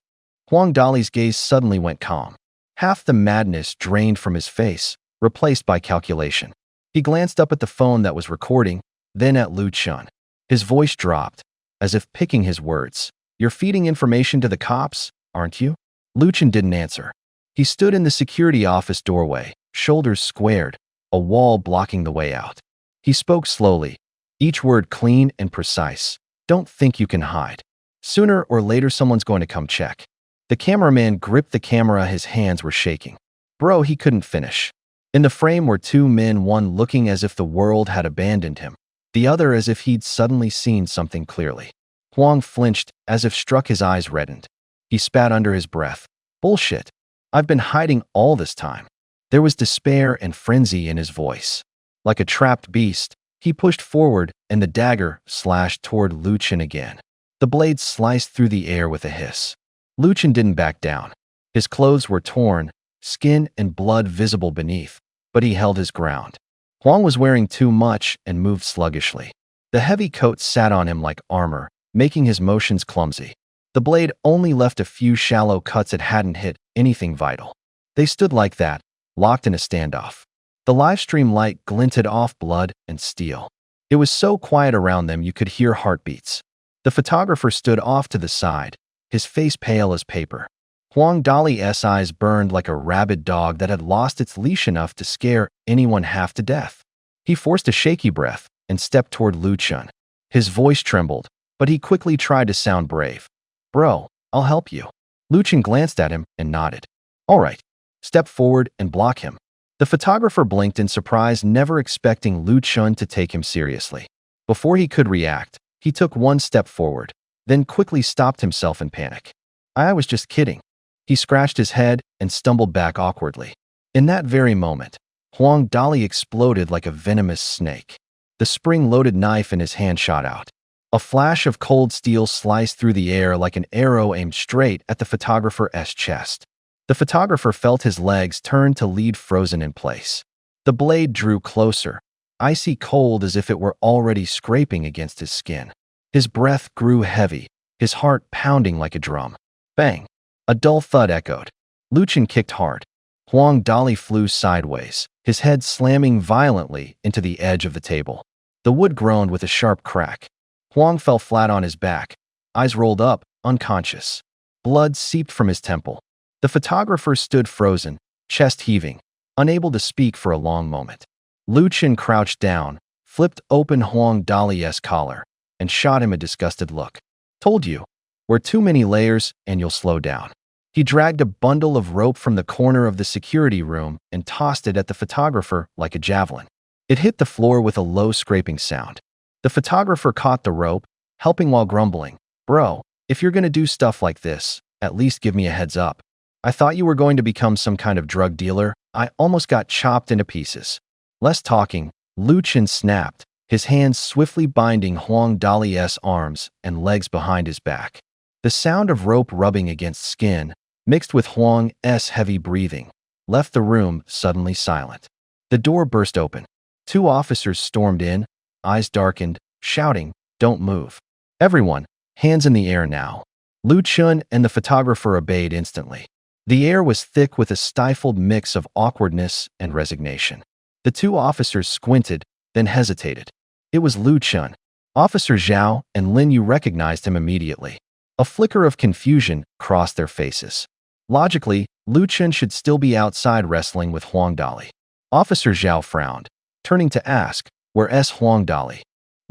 Huang Dali's gaze suddenly went calm. Half the madness drained from his face, replaced by calculation. He glanced up at the phone that was recording, then at Lu Chen. His voice dropped, as if picking his words. "You're feeding information to the cops, aren't you?" Lu Chen didn't answer. He stood in the security office doorway, shoulders squared, a wall blocking the way out. He spoke slowly, each word clean and precise. "Don't think you can hide. Sooner or later someone's going to come check." The cameraman gripped the camera, his hands were shaking. "Bro," he couldn't finish. In the frame were two men, one looking as if the world had abandoned him, the other as if he'd suddenly seen something clearly. Huang flinched, as if struck, his eyes reddened. He spat under his breath. "Bullshit. I've been hiding all this time." There was despair and frenzy in his voice. Like a trapped beast, he pushed forward, and the dagger slashed toward Lu Chen again. The blade sliced through the air with a hiss. Lu Chen didn't back down. His clothes were torn, skin and blood visible beneath, but he held his ground. Huang was wearing too much and moved sluggishly. The heavy coat sat on him like armor, making his motions clumsy. The blade only left a few shallow cuts, it hadn't hit anything vital. They stood like that, locked in a standoff. The livestream light glinted off blood and steel. It was so quiet around them you could hear heartbeats. The photographer stood off to the side, his face pale as paper. Huang Dali's eyes burned like a rabid dog that had lost its leash enough to scare anyone half to death. He forced a shaky breath and stepped toward Lu Chen. His voice trembled, but he quickly tried to sound brave. "Bro, I'll help you." Lu Chen glanced at him and nodded. "All right. Step forward and block him." The photographer blinked in surprise, never expecting Lu Chen to take him seriously. Before he could react, he took one step forward, then quickly stopped himself in panic. "I was just kidding." He scratched his head and stumbled back awkwardly. In that very moment, Huang Dali exploded like a venomous snake. The spring-loaded knife in his hand shot out. A flash of cold steel sliced through the air like an arrow aimed straight at the photographer's chest. The photographer felt his legs turn to lead, frozen in place. The blade drew closer, icy cold as if it were already scraping against his skin. His breath grew heavy, his heart pounding like a drum. Bang! A dull thud echoed. Lu Chen kicked hard. Huang Dali flew sideways, his head slamming violently into the edge of the table. The wood groaned with a sharp crack. Huang fell flat on his back, eyes rolled up, unconscious. Blood seeped from his temple. The photographer stood frozen, chest heaving, unable to speak for a long moment. Lu Chen crouched down, flipped open Huang Dali's collar, and shot him a disgusted look. "Told you. We're too many layers, and you'll slow down." He dragged a bundle of rope from the corner of the security room and tossed it at the photographer like a javelin. It hit the floor with a low scraping sound. The photographer caught the rope, helping while grumbling. "Bro, if you're gonna do stuff like this, at least give me a heads up. I thought you were going to become some kind of drug dealer. I almost got chopped into pieces." Less talking, Lu Chen snapped, his hands swiftly binding Huang Dali's arms and legs behind his back. The sound of rope rubbing against skin, mixed with Huang's heavy breathing, left the room suddenly silent. The door burst open. Two officers stormed in, eyes darkened, shouting, "Don't move. Everyone, hands in the air now." Lu Chen and the photographer obeyed instantly. The air was thick with a stifled mix of awkwardness and resignation. The two officers squinted, then hesitated. It was Lu Chen. Officer Zhao and Lin Yu recognized him immediately. A flicker of confusion crossed their faces. Logically, Lu Chen should still be outside wrestling with Huang Dali. Officer Zhao frowned, turning to ask, "Where's Huang Dali?"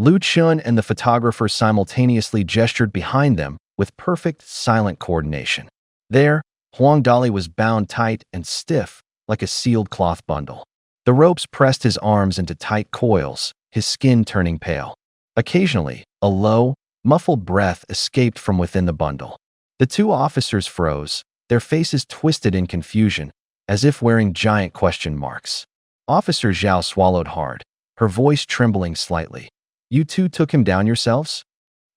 Lu Chun and the photographer simultaneously gestured behind them with perfect, silent coordination. There, Huang Dali was bound tight and stiff, like a sealed cloth bundle. The ropes pressed his arms into tight coils, his skin turning pale. Occasionally, a low, muffled breath escaped from within the bundle. The two officers froze, their faces twisted in confusion, as if wearing giant question marks. Officer Zhao swallowed hard, her voice trembling slightly. You two took him down yourselves?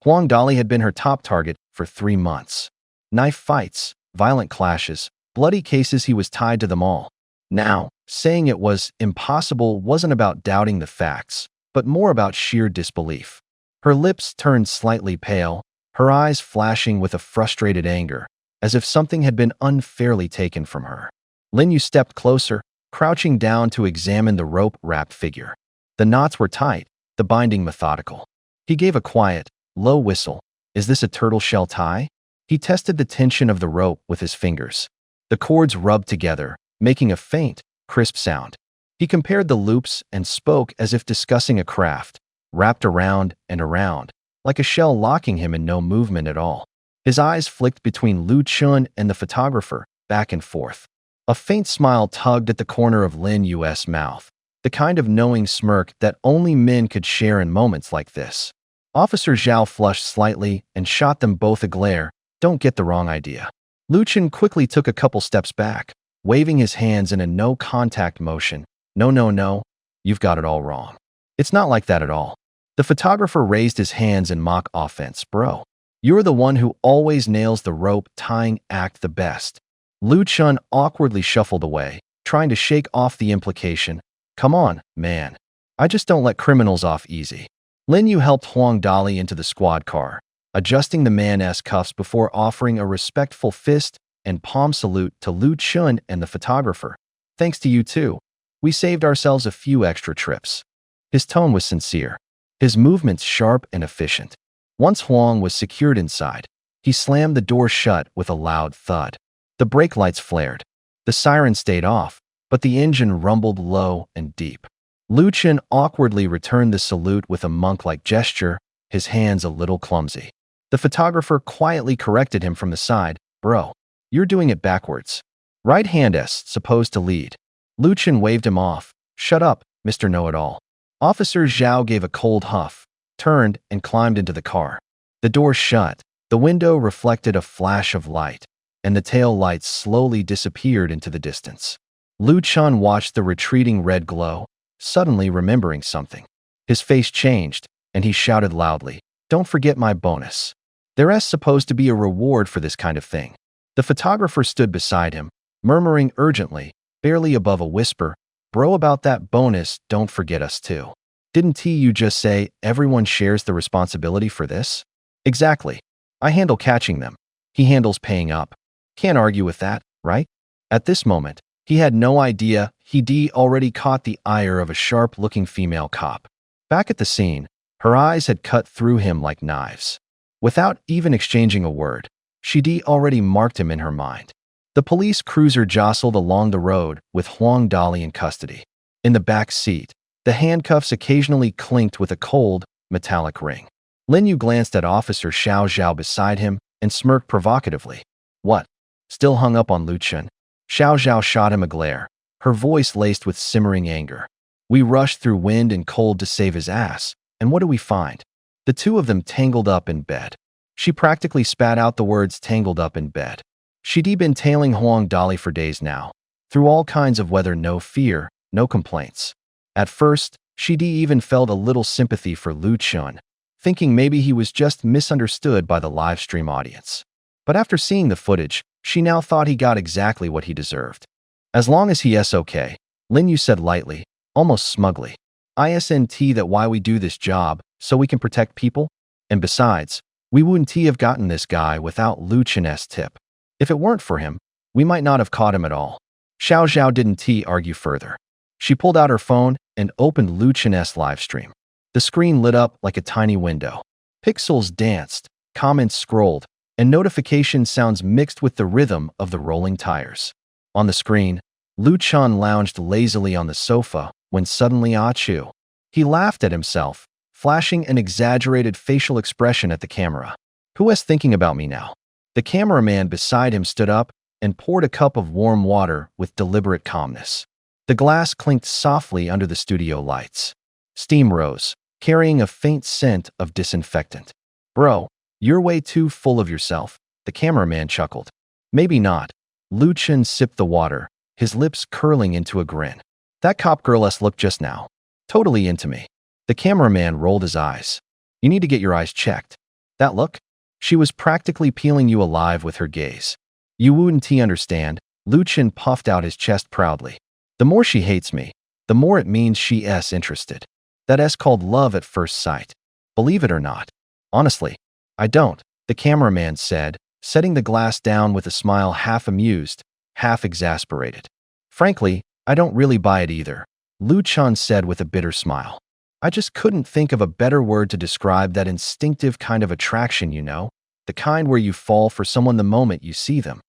Huang Dali had been her top target for 3 months. Knife fights, violent clashes, bloody cases, he was tied to them all. Now, saying it was impossible wasn't about doubting the facts, but more about sheer disbelief. Her lips turned slightly pale, her eyes flashing with a frustrated anger, as if something had been unfairly taken from her. Lin Yu stepped closer, crouching down to examine the rope-wrapped figure. The knots were tight, the binding methodical. He gave a quiet, low whistle. Is this a turtle shell tie? He tested the tension of the rope with his fingers. The cords rubbed together, making a faint, crisp sound. He compared the loops and spoke as if discussing a craft, wrapped around and around, like a shell locking him in no movement at all. His eyes flicked between Lu Chun and the photographer, back and forth. A faint smile tugged at the corner of Lin Yu's mouth, the kind of knowing smirk that only men could share in moments like this. Officer Zhao flushed slightly and shot them both a glare. Don't get the wrong idea. Lu Chun quickly took a couple steps back, waving his hands in a no-contact motion. No, you've got it all wrong. It's not like that at all. The photographer raised his hands in mock offense. Bro, you're the one who always nails the rope tying act the best. Lu Chun awkwardly shuffled away, trying to shake off the implication. Come on, man. I just don't let criminals off easy. Lin Yu helped Huang Dali into the squad car, adjusting the man's cuffs before offering a respectful fist and palm salute to Lu Chun and the photographer. Thanks to you too. We saved ourselves a few extra trips. His tone was sincere, his movements sharp and efficient. Once Huang was secured inside, he slammed the door shut with a loud thud. The brake lights flared. The siren stayed off, but the engine rumbled low and deep. Lu Chun awkwardly returned the salute with a monk-like gesture, his hands a little clumsy. The photographer quietly corrected him from the side. Bro, you're doing it backwards. Right hand's supposed to lead. Lu Chun waved him off. Shut up, Mr. Know-it-all. Officer Zhao gave a cold huff, turned, and climbed into the car. The door shut, the window reflected a flash of light, and the tail lights slowly disappeared into the distance. Lu Chun watched the retreating red glow, suddenly remembering something. His face changed, and he shouted loudly, Don't forget my bonus. There's supposed to be a reward for this kind of thing. The photographer stood beside him, murmuring urgently, barely above a whisper, Bro, about that bonus, don't forget us too. Didn't you just say everyone shares the responsibility for this? Exactly. I handle catching them. He handles paying up. Can't argue with that, right? At this moment, he had no idea he'd already caught the ire of a sharp-looking female cop. Back at the scene, her eyes had cut through him like knives. Without even exchanging a word, she'd already marked him in her mind. The police cruiser jostled along the road with Huang Dali in custody. In the back seat, the handcuffs occasionally clinked with a cold, metallic ring. Lin Yu glanced at Officer Xiao Zhao beside him and smirked provocatively. What? Still hung up on Lu Chun? Xiao Zhao shot him a glare, her voice laced with simmering anger. We rushed through wind and cold to save his ass, and what do we find? The two of them tangled up in bed. She practically spat out the words tangled up in bed. She'd been tailing Huang Dali for days now, through all kinds of weather, no fear, no complaints. At first, she'd even felt a little sympathy for Lu Chun, thinking maybe he was just misunderstood by the live stream audience. But after seeing the footage, she now thought he got exactly what he deserved. As long as he's okay, Lin Yu said lightly, almost smugly. Isn't that why we do this job, so we can protect people? And besides, we wouldn't have gotten this guy without Lu Chun's tip. If it weren't for him, we might not have caught him at all. Xiao Zhao didn't argue further. She pulled out her phone and opened Lu Chun's live stream. The screen lit up like a tiny window. Pixels danced, comments scrolled, and notification sounds mixed with the rhythm of the rolling tires. On the screen, Lu Chun lounged lazily on the sofa when suddenly achoo. He laughed at himself, flashing an exaggerated facial expression at the camera. Who is thinking about me now? The cameraman beside him stood up and poured a cup of warm water with deliberate calmness. The glass clinked softly under the studio lights. Steam rose, carrying a faint scent of disinfectant. Bro, you're way too full of yourself, the cameraman chuckled. Maybe not. Lu Chen sipped the water, his lips curling into a grin. That cop girl-esque look just now. Totally into me. The cameraman rolled his eyes. You need to get your eyes checked. That look? She was practically peeling you alive with her gaze. You wouldn't understand, Lu Chen puffed out his chest proudly. The more she hates me, the more it means she's interested. That's called love at first sight. Believe it or not. Honestly, I don't, the cameraman said, setting the glass down with a smile half amused, half exasperated. Frankly, I don't really buy it either, Lu Chen said with a bitter smile. I just couldn't think of a better word to describe that instinctive kind of attraction, you know? The kind where you fall for someone the moment you see them.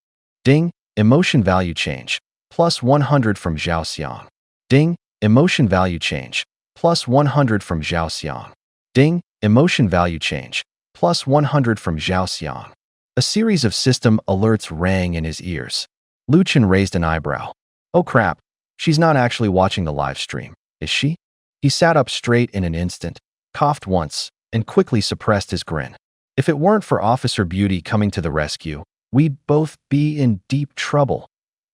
Ding, emotion value change, plus 100 from Zhao Xiang. Ding, emotion value change, plus 100 from Zhao Xiang. Ding, emotion value change, plus 100 from Zhao Xiang. A series of system alerts rang in his ears. Lu Chen raised an eyebrow. Oh crap, she's not actually watching the live stream, is she? He sat up straight in an instant, coughed once, and quickly suppressed his grin. If it weren't for Officer Beauty coming to the rescue, we'd both be in deep trouble,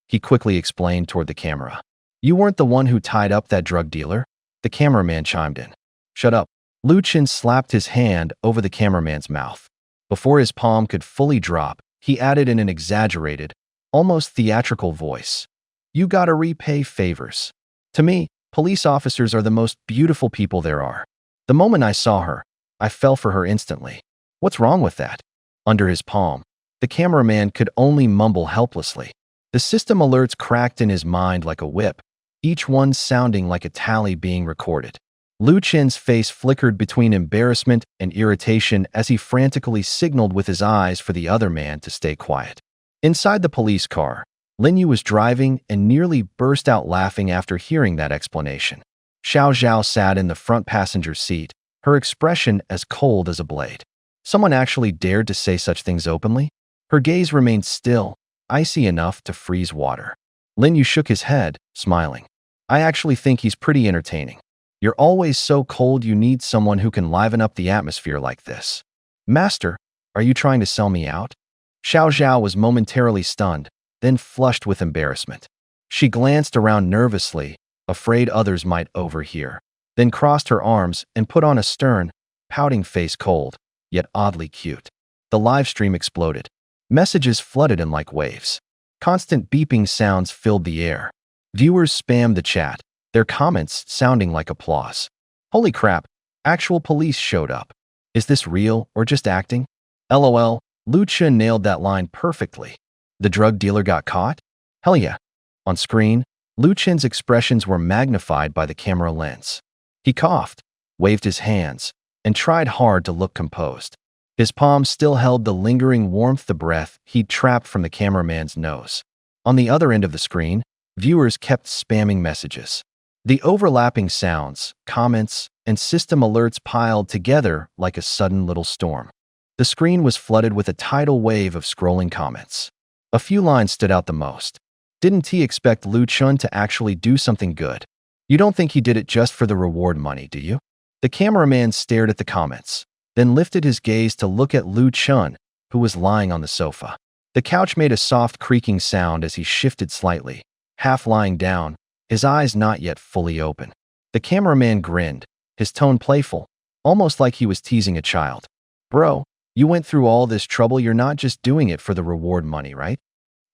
he quickly explained toward the camera. You weren't the one who tied up that drug dealer? The cameraman chimed in. Shut up. Lu Chen slapped his hand over the cameraman's mouth. Before his palm could fully drop, he added in an exaggerated, almost theatrical voice. You gotta repay favors. To me, police officers are the most beautiful people there are. The moment I saw her, I fell for her instantly. What's wrong with that? Under his palm, the cameraman could only mumble helplessly. The system alerts cracked in his mind like a whip, each one sounding like a tally being recorded. Lu Chen's face flickered between embarrassment and irritation as he frantically signaled with his eyes for the other man to stay quiet. Inside the police car, Lin Yu was driving and nearly burst out laughing after hearing that explanation. Xiao Zhao sat in the front passenger seat, her expression as cold as a blade. Someone actually dared to say such things openly? Her gaze remained still, icy enough to freeze water. Lin Yu shook his head, smiling. I actually think he's pretty entertaining. You're always so cold you need someone who can liven up the atmosphere like this. Master, are you trying to sell me out? Xiao Zhao was momentarily stunned, then flushed with embarrassment. She glanced around nervously, afraid others might overhear, then crossed her arms and put on a stern, pouting face cold, yet oddly cute. The live stream exploded. Messages flooded in like waves. Constant beeping sounds filled the air. Viewers spammed the chat, their comments sounding like applause. Holy crap, actual police showed up. Is this real or just acting? LOL, Lu Chen nailed that line perfectly. The drug dealer got caught? Hell yeah. On screen, Lu Chen's expressions were magnified by the camera lens. He coughed, waved his hands, and tried hard to look composed. His palms still held the lingering warmth the breath he'd trapped from the cameraman's nose. On the other end of the screen, viewers kept spamming messages. The overlapping sounds, comments, and system alerts piled together like a sudden little storm. The screen was flooded with a tidal wave of scrolling comments. A few lines stood out the most. Didn't he expect Lu Chen to actually do something good? You don't think he did it just for the reward money, do you? The cameraman stared at the comments, then lifted his gaze to look at Lu Chen, who was lying on the sofa. The couch made a soft creaking sound as he shifted slightly, half lying down, his eyes not yet fully open. The cameraman grinned, his tone playful, almost like he was teasing a child. Bro, you went through all this trouble, you're not just doing it for the reward money, right?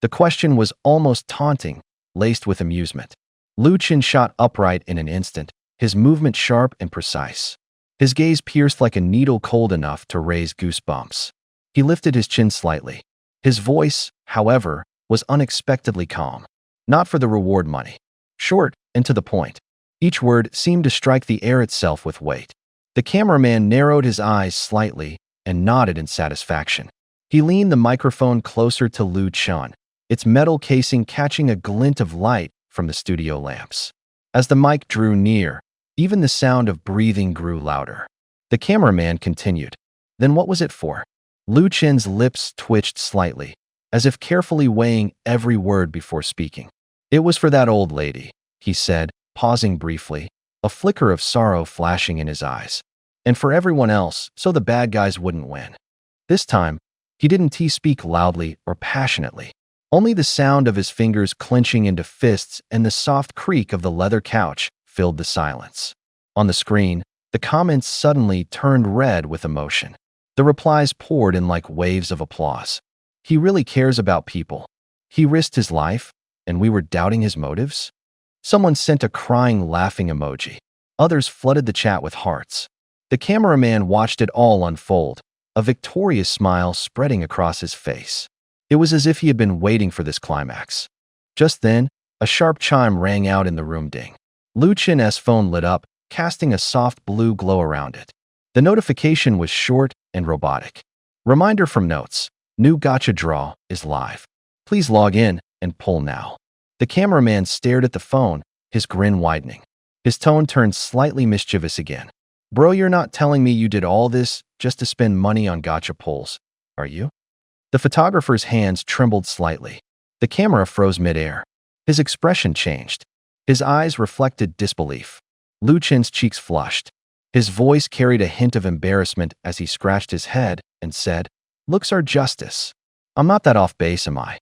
The question was almost taunting, laced with amusement. Lu Chen shot upright in an instant, his movement sharp and precise. His gaze pierced like a needle cold enough to raise goosebumps. He lifted his chin slightly. His voice, however, was unexpectedly calm. Not for the reward money. Short and to the point. Each word seemed to strike the air itself with weight. The cameraman narrowed his eyes slightly and nodded in satisfaction. He leaned the microphone closer to Lu Chen, its metal casing catching a glint of light from the studio lamps. As the mic drew near, even the sound of breathing grew louder. The cameraman continued. Then what was it for? Lu Chen's lips twitched slightly, as if carefully weighing every word before speaking. It was for that old lady, he said, pausing briefly, a flicker of sorrow flashing in his eyes. And for everyone else, so the bad guys wouldn't win. This time, he didn't speak loudly or passionately. Only the sound of his fingers clenching into fists and the soft creak of the leather couch filled the silence. On the screen, the comments suddenly turned red with emotion. The replies poured in like waves of applause. He really cares about people. He risked his life, and we were doubting his motives? Someone sent a crying, laughing emoji. Others flooded the chat with hearts. The cameraman watched it all unfold, a victorious smile spreading across his face. It was as if he had been waiting for this climax. Just then, a sharp chime rang out in the room. Ding. Lu Chen's phone lit up, casting a soft blue glow around it. The notification was short and robotic. Reminder from Notes. New gacha draw is live. Please log in and pull now. The cameraman stared at the phone, his grin widening. His tone turned slightly mischievous again. Bro, you're not telling me you did all this just to spend money on gacha pulls, are you? The photographer's hands trembled slightly. The camera froze midair. His expression changed. His eyes reflected disbelief. Lu Chen's cheeks flushed. His voice carried a hint of embarrassment as he scratched his head and said, "Looks are justice. I'm not that off base, am I?"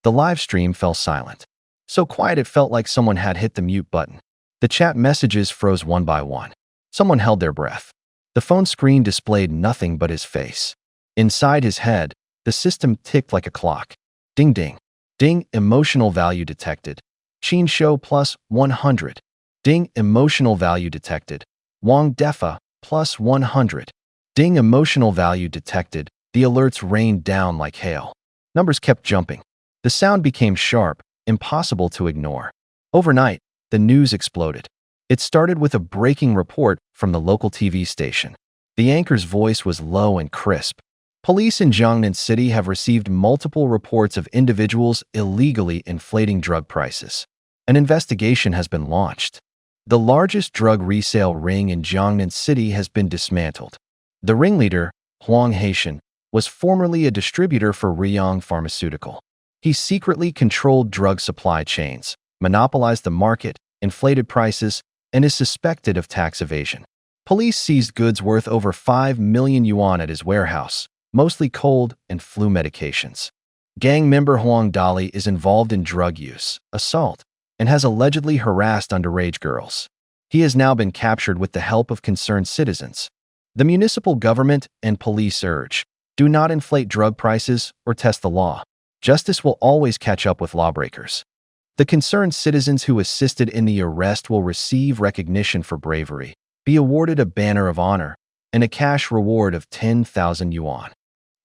The live stream fell silent. So quiet it felt like someone had hit the mute button. The chat messages froze one by one. Someone held their breath. The phone screen displayed nothing but his face. Inside his head, the system ticked like a clock. Ding ding. Ding, emotional value detected. Qin Show plus 100. Ding, emotional value detected. Wang Defa plus 100. Ding, emotional value detected. The alerts rained down like hail. Numbers kept jumping. The sound became sharp, impossible to ignore. Overnight, the news exploded. It started with a breaking report from the local TV station. The anchor's voice was low and crisp. Police in Jiangnan City have received multiple reports of individuals illegally inflating drug prices. An investigation has been launched. The largest drug resale ring in Jiangnan City has been dismantled. The ringleader, Huang Haitian, was formerly a distributor for Riyang Pharmaceutical. He secretly controlled drug supply chains, monopolized the market, inflated prices, and is suspected of tax evasion. Police seized goods worth over 5 million yuan at his warehouse, mostly cold and flu medications. Gang member Huang Dali is involved in drug use, assault, and has allegedly harassed underage girls. He has now been captured with the help of concerned citizens. The municipal government and police urge, do not inflate drug prices or test the law. Justice will always catch up with lawbreakers. The concerned citizens who assisted in the arrest will receive recognition for bravery, be awarded a banner of honor, and a cash reward of 10,000 yuan.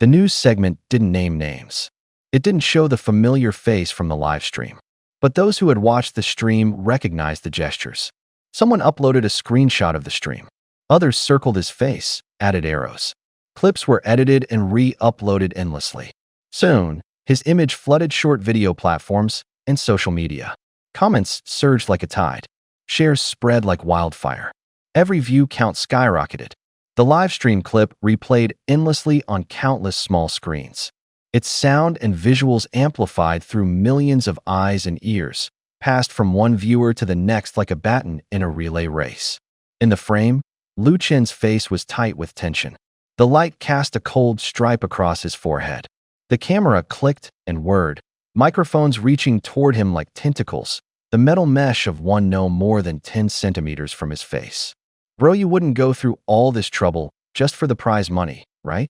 The news segment didn't name names. It didn't show the familiar face from the live stream. But those who had watched the stream recognized the gestures. Someone uploaded a screenshot of the stream. Others circled his face, added arrows. Clips were edited and re-uploaded endlessly. Soon, his image flooded short video platforms and social media. Comments surged like a tide. Shares spread like wildfire. Every view count skyrocketed. The live stream clip replayed endlessly on countless small screens. Its sound and visuals amplified through millions of eyes and ears, passed from one viewer to the next like a baton in a relay race. In the frame, Lu Chen's face was tight with tension. The light cast a cold stripe across his forehead. The camera clicked and whirred, microphones reaching toward him like tentacles, the metal mesh of one no more than 10 centimeters from his face. Bro, you wouldn't go through all this trouble just for the prize money, right?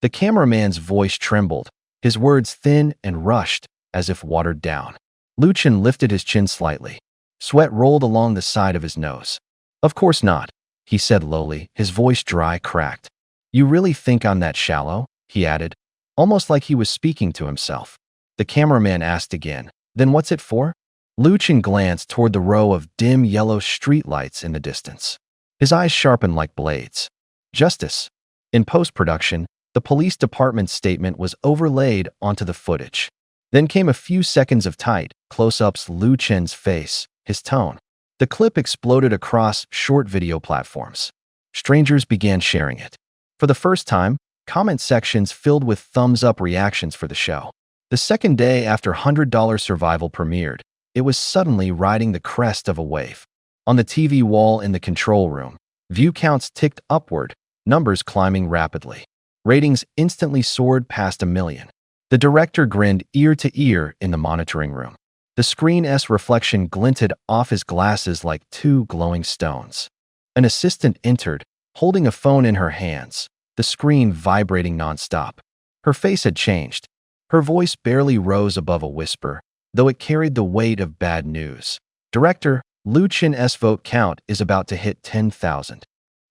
The cameraman's voice trembled, his words thin and rushed, as if watered down. Lu Chen lifted his chin slightly. Sweat rolled along the side of his nose. Of course not, he said lowly, his voice dry, cracked. You really think I'm that shallow? He added, almost like he was speaking to himself. The cameraman asked again, then what's it for? Lu Chen glanced toward the row of dim yellow streetlights in the distance. His eyes sharpened like blades. Justice. In post-production, the police department's statement was overlaid onto the footage. Then came a few seconds of tight, close-ups Lu Chen's face, his tone. The clip exploded across short video platforms. Strangers began sharing it. For the first time, comment sections filled with thumbs-up reactions for the show. The second day after $100 Survival premiered, it was suddenly riding the crest of a wave. On the TV wall in the control room, view counts ticked upward, numbers climbing rapidly. Ratings instantly soared past 1 million. The director grinned ear to ear in the monitoring room. The screen's reflection glinted off his glasses like two glowing stones. An assistant entered, holding a phone in her hands, the screen vibrating nonstop. Her face had changed. Her voice barely rose above a whisper, though it carried the weight of bad news. Director, Lu Chen's vote count is about to hit 10,000.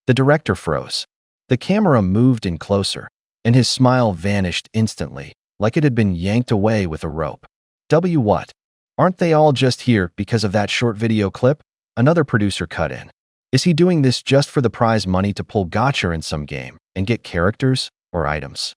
The director froze. The camera moved in closer, and his smile vanished instantly, like it had been yanked away with a rope. What? Aren't they all just here because of that short video clip? Another producer cut in. Is he doing this just for the prize money to pull gacha in some game and get characters or items?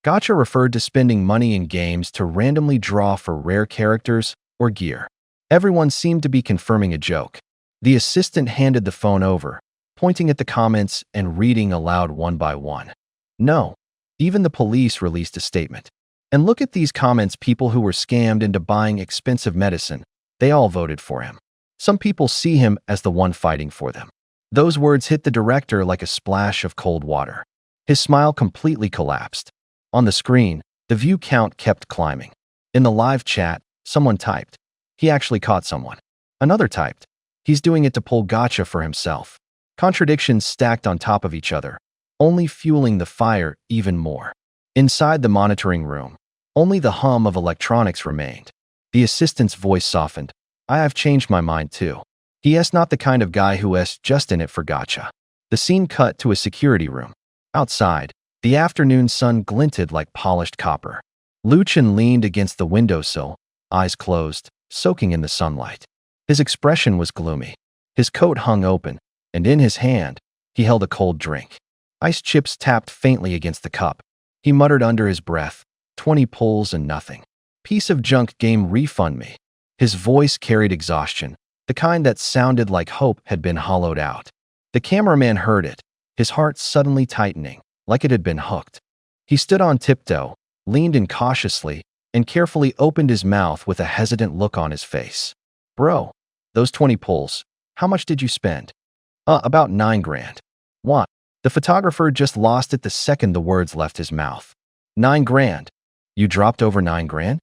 Gacha referred to spending money in games to randomly draw for rare characters or gear. Everyone seemed to be confirming a joke. The assistant handed the phone over, pointing at the comments and reading aloud one by one. No. Even the police released a statement. And look at these comments, people who were scammed into buying expensive medicine. They all voted for him. Some people see him as the one fighting for them. Those words hit the director like a splash of cold water. His smile completely collapsed. On the screen, the view count kept climbing. In the live chat, someone typed, "He actually caught someone." Another typed, "He's doing it to pull gacha for himself." Contradictions stacked on top of each other, only fueling the fire even more. Inside the monitoring room, only the hum of electronics remained. The assistant's voice softened. "I have changed my mind too. He is not the kind of guy who is just in it for gacha." The scene cut to a security room. Outside, the afternoon sun glinted like polished copper. Lu Chen leaned against the windowsill, eyes closed, soaking in the sunlight. His expression was gloomy. His coat hung open, and in his hand, he held a cold drink. Ice chips tapped faintly against the cup. He muttered under his breath, 20 pulls and nothing. Piece of junk game, refund me. His voice carried exhaustion, the kind that sounded like hope had been hollowed out. The cameraman heard it, his heart suddenly tightening, like it had been hooked. He stood on tiptoe, leaned in cautiously, and carefully opened his mouth with a hesitant look on his face. "Bro, those 20 pulls, how much did you spend?" About 9 grand. What? The photographer just lost it the second the words left his mouth. 9 grand? You dropped over 9 grand?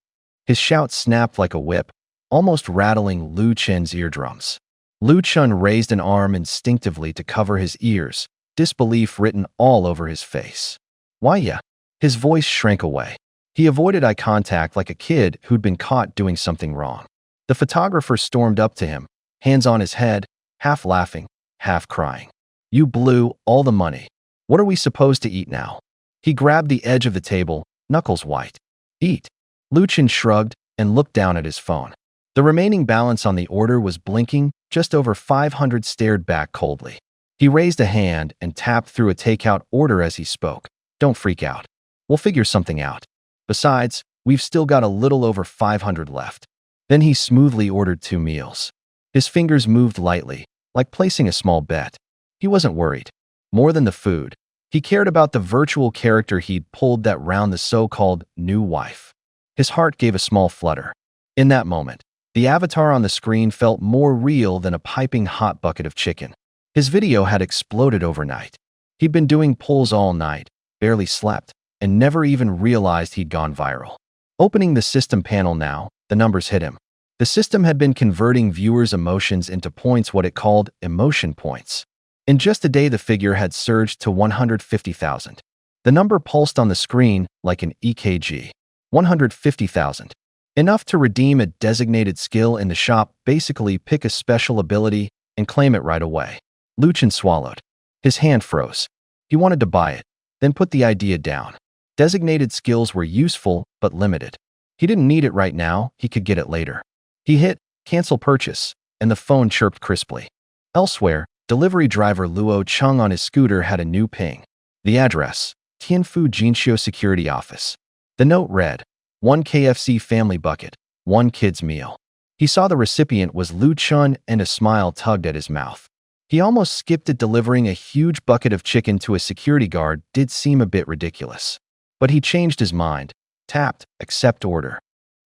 His shout snapped like a whip, almost rattling Lu Chen's eardrums. Lu Chen raised an arm instinctively to cover his ears, disbelief written all over his face. "Why yeah?" His voice shrank away. He avoided eye contact like a kid who'd been caught doing something wrong. The photographer stormed up to him, hands on his head, half laughing, half crying. "You blew all the money. What are we supposed to eat now?" He grabbed the edge of the table, knuckles white. "Eat." Lu Chen shrugged and looked down at his phone. The remaining balance on the order was blinking, just over 500. Stared back coldly. He raised a hand and tapped through a takeout order as he spoke. "Don't freak out. We'll figure something out. Besides, we've still got a little over 500 left." Then he smoothly ordered 2 meals. His fingers moved lightly, like placing a small bet. He wasn't worried. More than the food, he cared about the virtual character he'd pulled that round the so-called new wife. His heart gave a small flutter. In that moment, the avatar on the screen felt more real than a piping hot bucket of chicken. His video had exploded overnight. He'd been doing pulls all night, barely slept, and never even realized he'd gone viral. Opening the system panel now, the numbers hit him. The system had been converting viewers' emotions into points, what it called emotion points. In just a day, the figure had surged to 150,000. The number pulsed on the screen like an EKG. 150,000. Enough to redeem a designated skill in the shop, basically pick a special ability and claim it right away. Lu Chen swallowed. His hand froze. He wanted to buy it, then put the idea down. Designated skills were useful, but limited. He didn't need it right now, he could get it later. He hit cancel purchase, and the phone chirped crisply. Elsewhere, delivery driver Luo Chung on his scooter had a new ping. The address, Tianfu Jinxiu Security Office. The note read, 1 KFC family bucket, 1 kid's meal. He saw the recipient was Lu Chen and a smile tugged at his mouth. He almost skipped it. Delivering a huge bucket of chicken to a security guard did seem a bit ridiculous. But he changed his mind, tapped, accept order.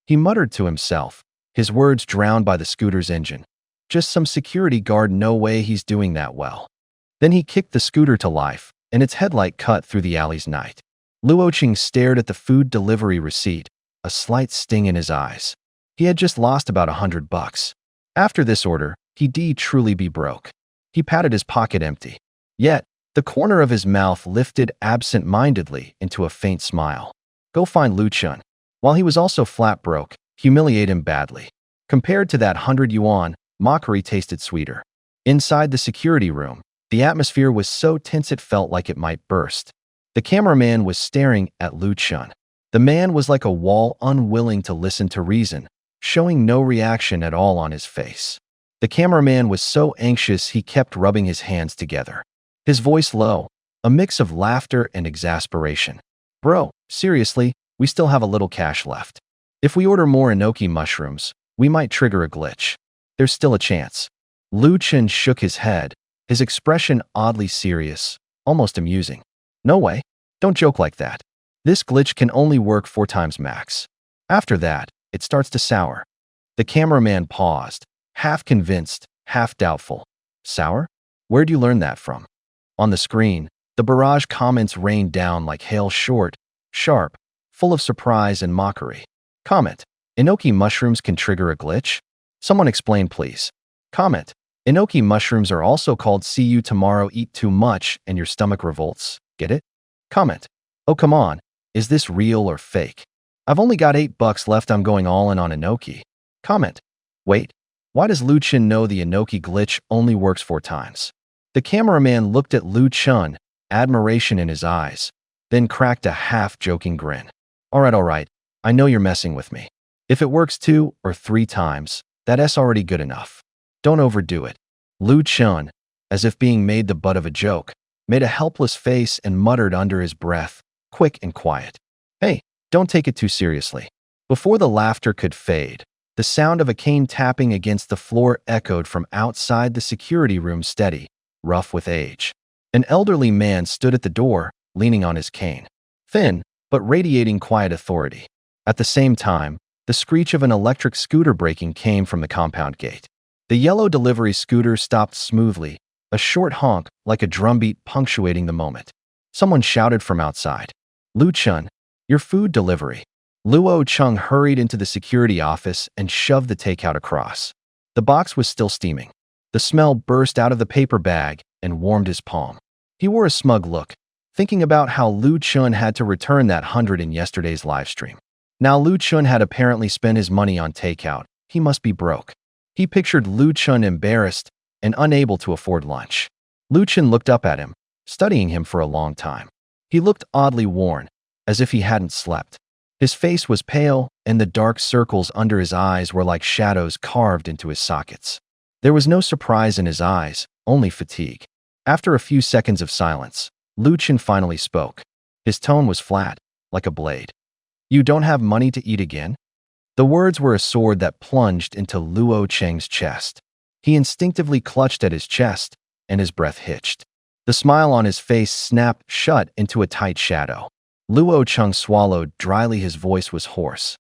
He muttered to himself, his words drowned by the scooter's engine. Just some security guard, no way he's doing that well. Then he kicked the scooter to life, and its headlight cut through the alley's night. Luo Cheng stared at the food delivery receipt, a slight sting in his eyes. He had just lost about $100. After this order, he'd truly be broke. He patted his pocket empty. Yet, the corner of his mouth lifted absent-mindedly into a faint smile. Go find Lu Chun. While he was also flat broke, humiliate him badly. Compared to that 100 yuan, mockery tasted sweeter. Inside the security room, the atmosphere was so tense it felt like it might burst. The cameraman was staring at Lu Chun. The man was like a wall, unwilling to listen to reason, showing no reaction at all on his face. The cameraman was so anxious he kept rubbing his hands together. His voice low, a mix of laughter and exasperation. Bro, seriously, we still have a little cash left. If we order more enoki mushrooms, we might trigger a glitch. There's still a chance. Lu Chun shook his head, his expression oddly serious, almost amusing. No way. Don't joke like that. This glitch can only work 4 times max. After that, it starts to sour. The cameraman paused, half convinced, half doubtful. Sour? Where'd you learn that from? On the screen, the barrage comments rained down like hail, short, sharp, full of surprise and mockery. Comment: Enoki mushrooms can trigger a glitch? Someone explain, please. Comment: Enoki mushrooms are also called see you tomorrow, eat too much and your stomach revolts. Get it? Comment: Oh come on, is this real or fake? I've only got $8 left, I'm going all in on Enoki. Comment: Wait, why does Lu Chun know the Enoki glitch only works 4 times? The cameraman looked at Lu Chun, admiration in his eyes, then cracked a half-joking grin. All right, I know you're messing with me. If it works 2 or 3 times, that's already good enough. Don't overdo it. Lu Chun, as if being made the butt of a joke, made a helpless face and muttered under his breath, quick and quiet. Hey, don't take it too seriously. Before the laughter could fade, the sound of a cane tapping against the floor echoed from outside the security room, steady, rough with age. An elderly man stood at the door, leaning on his cane. Thin, but radiating quiet authority. At the same time, the screech of an electric scooter braking came from the compound gate. The yellow delivery scooter stopped smoothly, a short honk like a drumbeat punctuating the moment. Someone shouted from outside. Lu Chun, your food delivery. Luo Cheng hurried into the security office and shoved the takeout across. The box was still steaming. The smell burst out of the paper bag and warmed his palm. He wore a smug look, thinking about how Lu Chun had to return that 100 in yesterday's livestream. Now Lu Chun had apparently spent his money on takeout. He must be broke. He pictured Lu Chun embarrassed and unable to afford lunch. Lu Chun looked up at him, studying him for a long time. He looked oddly worn, as if he hadn't slept. His face was pale, and the dark circles under his eyes were like shadows carved into his sockets. There was no surprise in his eyes, only fatigue. After a few seconds of silence, Lu Chun finally spoke. His tone was flat, like a blade. You don't have money to eat again? The words were a sword that plunged into Luo Cheng's chest. He instinctively clutched at his chest, and his breath hitched. The smile on his face snapped shut into a tight shadow. Luo Cheng swallowed dryly, his voice was hoarse.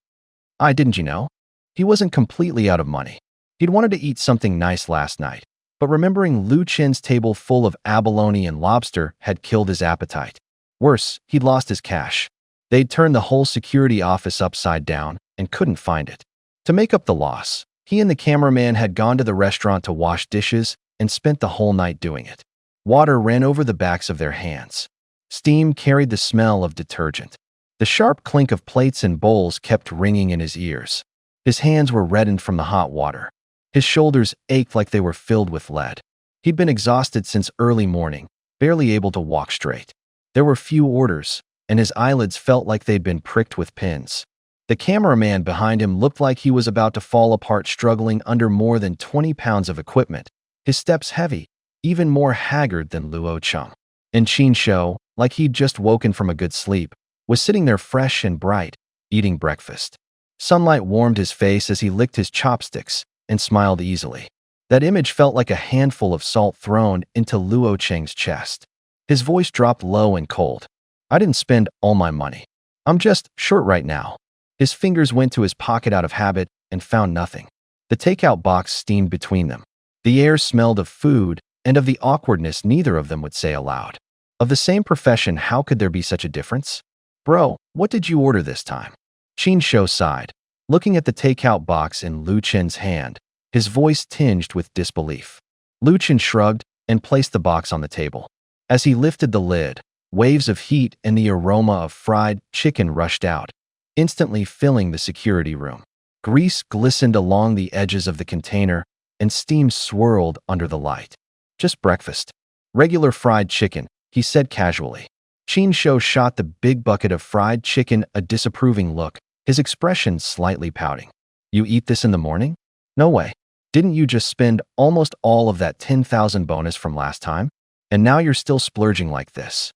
Didn't you know? He wasn't completely out of money. He'd wanted to eat something nice last night, but remembering Lu Chen's table full of abalone and lobster had killed his appetite. Worse, he'd lost his cash. They'd turned the whole security office upside down and couldn't find it. To make up the loss, he and the cameraman had gone to the restaurant to wash dishes and spent the whole night doing it. Water ran over the backs of their hands. Steam carried the smell of detergent. The sharp clink of plates and bowls kept ringing in his ears. His hands were reddened from the hot water. His shoulders ached like they were filled with lead. He'd been exhausted since early morning, barely able to walk straight. There were few orders, and his eyelids felt like they'd been pricked with pins. The cameraman behind him looked like he was about to fall apart, struggling under more than 20 pounds of equipment, his steps heavy, even more haggard than Luo Cheng. And Qin Shou, like he'd just woken from a good sleep, was sitting there fresh and bright, eating breakfast. Sunlight warmed his face as he licked his chopsticks and smiled easily. That image felt like a handful of salt thrown into Luo Cheng's chest. His voice dropped low and cold. I didn't spend all my money. I'm just short right now. His fingers went to his pocket out of habit and found nothing. The takeout box steamed between them. The air smelled of food and of the awkwardness neither of them would say aloud. Of the same profession, how could there be such a difference? Bro, what did you order this time? Qin Shou sighed, looking at the takeout box in Lu Chen's hand, his voice tinged with disbelief. Lu Chen shrugged and placed the box on the table. As he lifted the lid, waves of heat and the aroma of fried chicken rushed out, instantly filling the security room. Grease glistened along the edges of the container and steam swirled under the light. Just breakfast. Regular fried chicken, he said casually. Qin Shou shot the big bucket of fried chicken a disapproving look, his expression slightly pouting. You eat this in the morning? No way. Didn't you just spend almost all of that 10,000 bonus from last time? And now you're still splurging like this.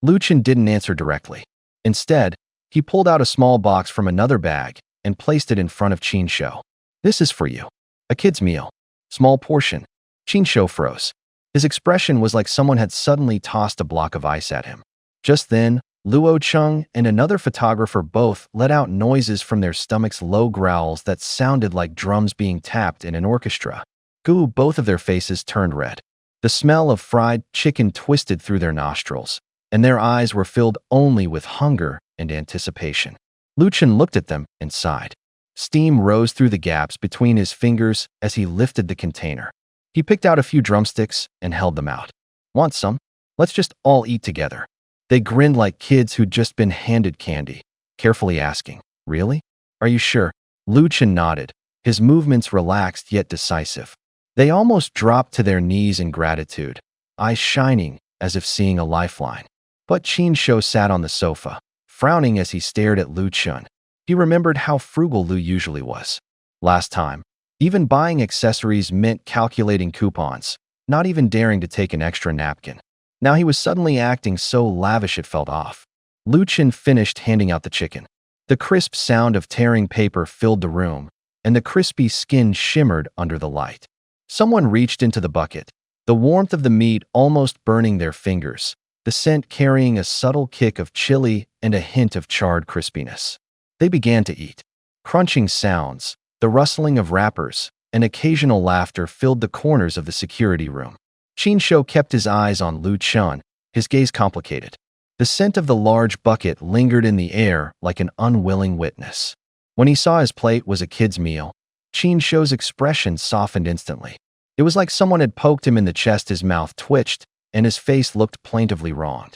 Lu Chen didn't answer directly. Instead, he pulled out a small box from another bag and placed it in front of Qin Shou. This is for you. A kid's meal. Small portion. Qin Shou froze. His expression was like someone had suddenly tossed a block of ice at him. Just then, Luo Cheng and another photographer both let out noises from their stomachs, low growls that sounded like drums being tapped in an orchestra. Both of their faces turned red. The smell of fried chicken twisted through their nostrils, and their eyes were filled only with hunger and anticipation. Lu Chen looked at them and sighed. Steam rose through the gaps between his fingers as he lifted the container. He picked out a few drumsticks and held them out. Want some? Let's just all eat together. They grinned like kids who'd just been handed candy, carefully asking, Really? Are you sure? Lu Chen nodded, his movements relaxed yet decisive. They almost dropped to their knees in gratitude, eyes shining as if seeing a lifeline. But Qin Shou sat on the sofa, frowning as he stared at Lu Chen. He remembered how frugal Lu usually was. Last time, even buying accessories meant calculating coupons, not even daring to take an extra napkin. Now he was suddenly acting so lavish it felt off. Lu Chen finished handing out the chicken. The crisp sound of tearing paper filled the room, and the crispy skin shimmered under the light. Someone reached into the bucket, the warmth of the meat almost burning their fingers, the scent carrying a subtle kick of chili and a hint of charred crispiness. They began to eat. Crunching sounds, the rustling of wrappers, and occasional laughter filled the corners of the security room. Qin Shou kept his eyes on Lu Chen, his gaze complicated. The scent of the large bucket lingered in the air like an unwilling witness. When he saw his plate was a kid's meal, Qin Shou's expression softened instantly. It was like someone had poked him in the chest. His mouth twitched, and his face looked plaintively wronged.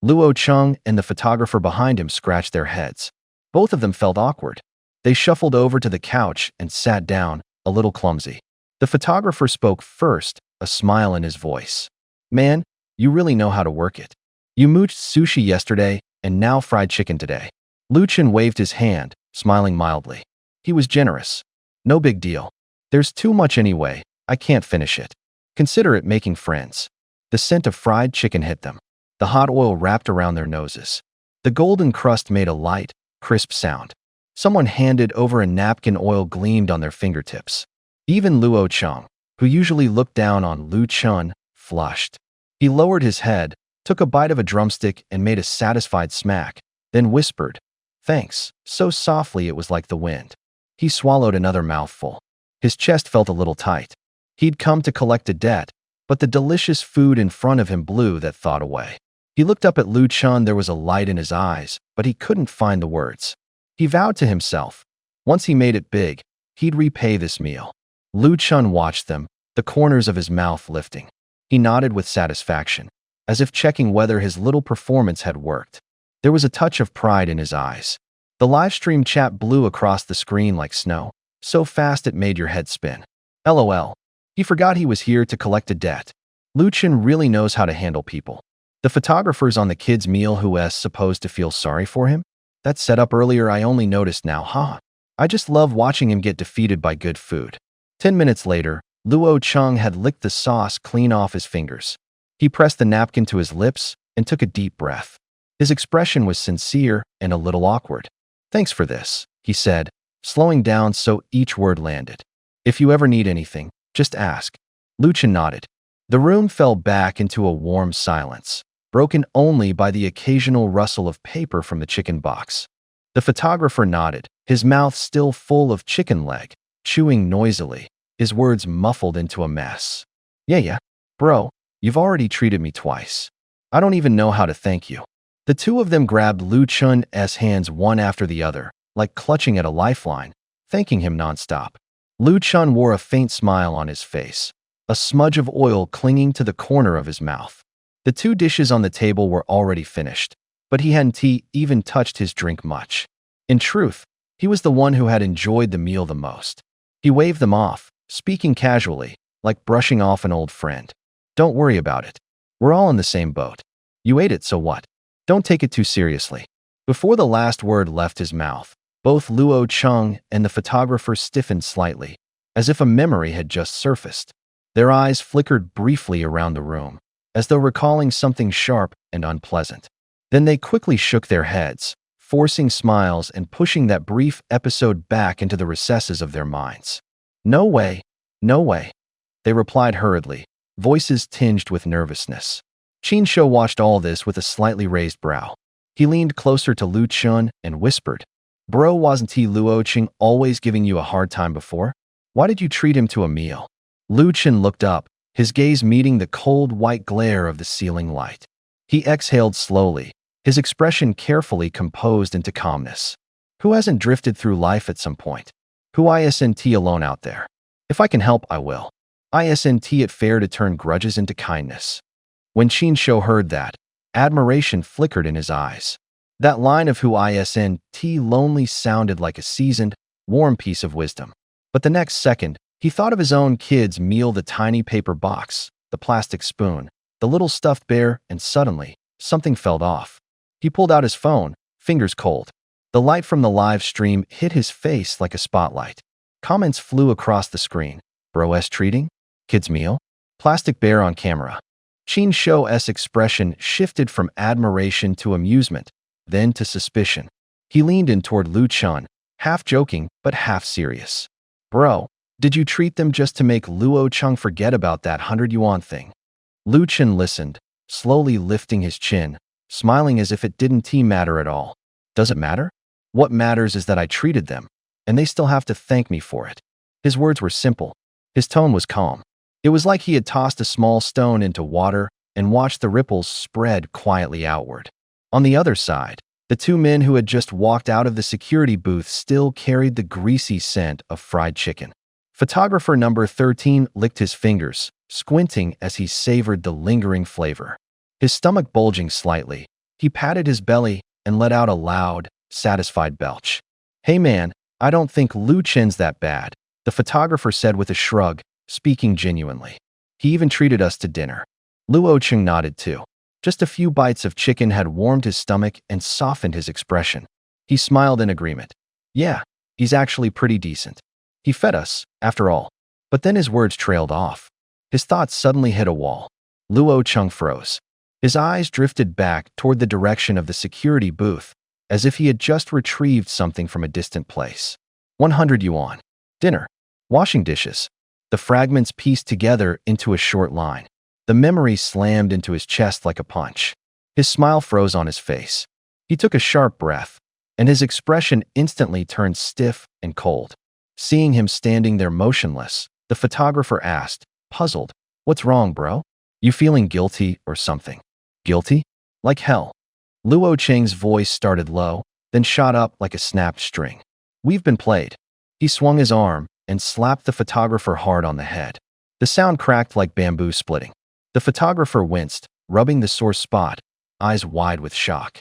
Luo Cheng and the photographer behind him scratched their heads. Both of them felt awkward. They shuffled over to the couch and sat down, a little clumsy. The photographer spoke first, a smile in his voice. Man, you really know how to work it. You mooched sushi yesterday and now fried chicken today. Lu Chen waved his hand, smiling mildly. He was generous. No big deal. There's too much anyway. I can't finish it. Consider it making friends. The scent of fried chicken hit them. The hot oil wrapped around their noses. The golden crust made a light, crisp sound. Someone handed over a napkin. Oil gleamed on their fingertips. Even Luo Cheng, who usually looked down on Lu Chen, flushed. He lowered his head, took a bite of a drumstick and made a satisfied smack, then whispered, Thanks, so softly it was like the wind. He swallowed another mouthful. His chest felt a little tight. He'd come to collect a debt, but the delicious food in front of him blew that thought away. He looked up at Lu Chen. There was a light in his eyes, but he couldn't find the words. He vowed to himself, once he made it big, he'd repay this meal. Lu Chen watched them, the corners of his mouth lifting. He nodded with satisfaction, as if checking whether his little performance had worked. There was a touch of pride in his eyes. The livestream chat blew across the screen like snow, so fast it made your head spin. LOL. He forgot he was here to collect a debt. Lu Chen really knows how to handle people. The photographer's on the kid's meal. Who's supposed to feel sorry for him? That set up earlier I only noticed now, huh? I just love watching him get defeated by good food. 10 minutes later, Luo Cheng had licked the sauce clean off his fingers. He pressed the napkin to his lips and took a deep breath. His expression was sincere and a little awkward. Thanks for this, he said, slowing down so each word landed. If you ever need anything, Just ask. Lu Chen nodded. The room fell back into a warm silence, broken only by the occasional rustle of paper from the chicken box. The photographer nodded, his mouth still full of chicken leg, chewing noisily, his words muffled into a mess. Yeah. Bro, you've already treated me twice. I don't even know how to thank you. The two of them grabbed Lu Chen's hands one after the other, like clutching at a lifeline, thanking him nonstop. Lu Chen wore a faint smile on his face, a smudge of oil clinging to the corner of his mouth. The two dishes on the table were already finished, but he hadn't even touched his drink much. In truth, he was the one who had enjoyed the meal the most. He waved them off, speaking casually, like brushing off an old friend. Don't worry about it. We're all in the same boat. You ate it, so what? Don't take it too seriously. Before the last word left his mouth, both Luo Cheng and the photographer stiffened slightly, as if a memory had just surfaced. Their eyes flickered briefly around the room, as though recalling something sharp and unpleasant. Then they quickly shook their heads, forcing smiles and pushing that brief episode back into the recesses of their minds. No way. They replied hurriedly, voices tinged with nervousness. Qin Shou watched all this with a slightly raised brow. He leaned closer to Lu Chen and whispered, Bro, wasn't he Luo Cheng always giving you a hard time before? Why did you treat him to a meal? Lu Chen looked up, his gaze meeting the cold white glare of the ceiling light. He exhaled slowly, his expression carefully composed into calmness. Who hasn't drifted through life at some point? Who isn't alone out there? If I can help, I will. Isn't it fair to turn grudges into kindness? When Qin Shou heard that, admiration flickered in his eyes. That line of who isn't lonely sounded like a seasoned, warm piece of wisdom. But the next second, he thought of his own kid's meal, the tiny paper box, the plastic spoon, the little stuffed bear, and suddenly, something fell off. He pulled out his phone, fingers cold. The light from the live stream hit his face like a spotlight. Comments flew across the screen. Bro-s treating? Kid's meal? Plastic bear on camera. Qin Shou's expression shifted from admiration to amusement, then to suspicion. He leaned in toward Lu Chen, half joking but half serious. Bro, did you treat them just to make Luo Cheng forget about that 100 yuan thing? Lu Chen listened, slowly lifting his chin, smiling as if it didn't matter at all. Does it matter? What matters is that I treated them, and they still have to thank me for it. His words were simple. His tone was calm. It was like he had tossed a small stone into water and watched the ripples spread quietly outward. On the other side, the two men who had just walked out of the security booth still carried the greasy scent of fried chicken. Photographer number 13 licked his fingers, squinting as he savored the lingering flavor. His stomach bulging slightly, he patted his belly and let out a loud, satisfied belch. Hey man, I don't think Lu Chen's that bad, the photographer said with a shrug, speaking genuinely. He even treated us to dinner. Luo Cheng nodded too. Just a few bites of chicken had warmed his stomach and softened his expression. He smiled in agreement. Yeah, he's actually pretty decent. He fed us, after all. But then his words trailed off. His thoughts suddenly hit a wall. Luo Cheng froze. His eyes drifted back toward the direction of the security booth, as if he had just retrieved something from a distant place. 100 yuan. Dinner. Washing dishes. The fragments pieced together into a short line. The memory slammed into his chest like a punch. His smile froze on his face. He took a sharp breath, and his expression instantly turned stiff and cold. Seeing him standing there motionless, the photographer asked, puzzled, What's wrong, bro? You feeling guilty or something? Guilty? Like hell. Luo Cheng's voice started low, then shot up like a snapped string. We've been played. He swung his arm and slapped the photographer hard on the head. The sound cracked like bamboo splitting. The photographer winced, rubbing the sore spot, eyes wide with shock.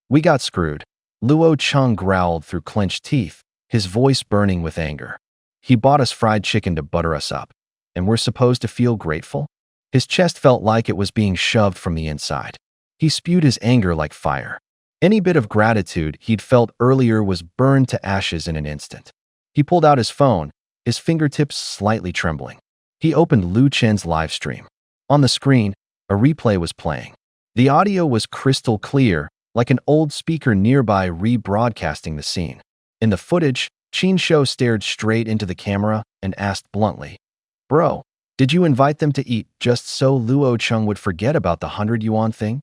We got screwed. Luo Cheng growled through clenched teeth, his voice burning with anger. He bought us fried chicken to butter us up, and we're supposed to feel grateful? His chest felt like it was being shoved from the inside. He spewed his anger like fire. Any bit of gratitude he'd felt earlier was burned to ashes in an instant. He pulled out his phone, his fingertips slightly trembling. He opened Lu Chen's live stream. On the screen, a replay was playing. The audio was crystal clear, like an old speaker nearby rebroadcasting the scene. In the footage, Qin Shou stared straight into the camera and asked bluntly, Bro, did you invite them to eat just so Luo Cheng would forget about the 100 yuan thing?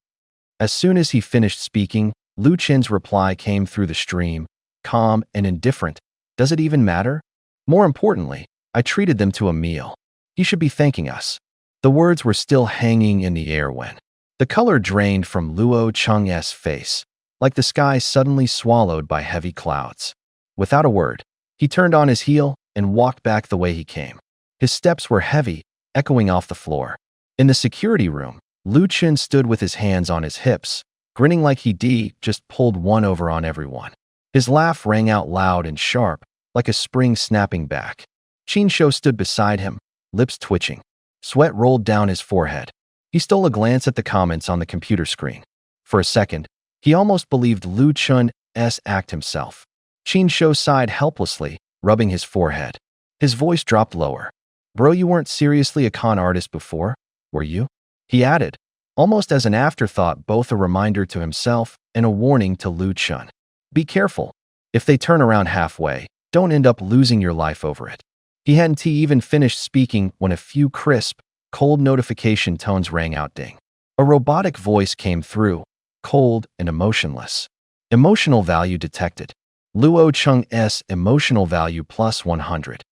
As soon as he finished speaking, Lu Chen's reply came through the stream, calm and indifferent. Does it even matter? More importantly, I treated them to a meal. He should be thanking us. The words were still hanging in the air when the color drained from Luo Cheng's face, like the sky suddenly swallowed by heavy clouds. Without a word, he turned on his heel and walked back the way he came. His steps were heavy, echoing off the floor. In the security room, Lu Chen stood with his hands on his hips, grinning like he just pulled one over on everyone. His laugh rang out loud and sharp, like a spring snapping back. Qin Shou stood beside him, lips twitching. Sweat rolled down his forehead. He stole a glance at the comments on the computer screen. For a second, he almost believed Lu Chen's act himself. Qin Shou sighed helplessly, rubbing his forehead. His voice dropped lower. Bro, you weren't seriously a con artist before, were you? He added, almost as an afterthought, both a reminder to himself and a warning to Lu Chen. Be careful. If they turn around halfway, don't end up losing your life over it. He hadn't even finished speaking when a few crisp, cold notification tones rang out. Ding. A robotic voice came through, cold and emotionless. Emotional value detected. Luo Cheng's emotional value plus 100.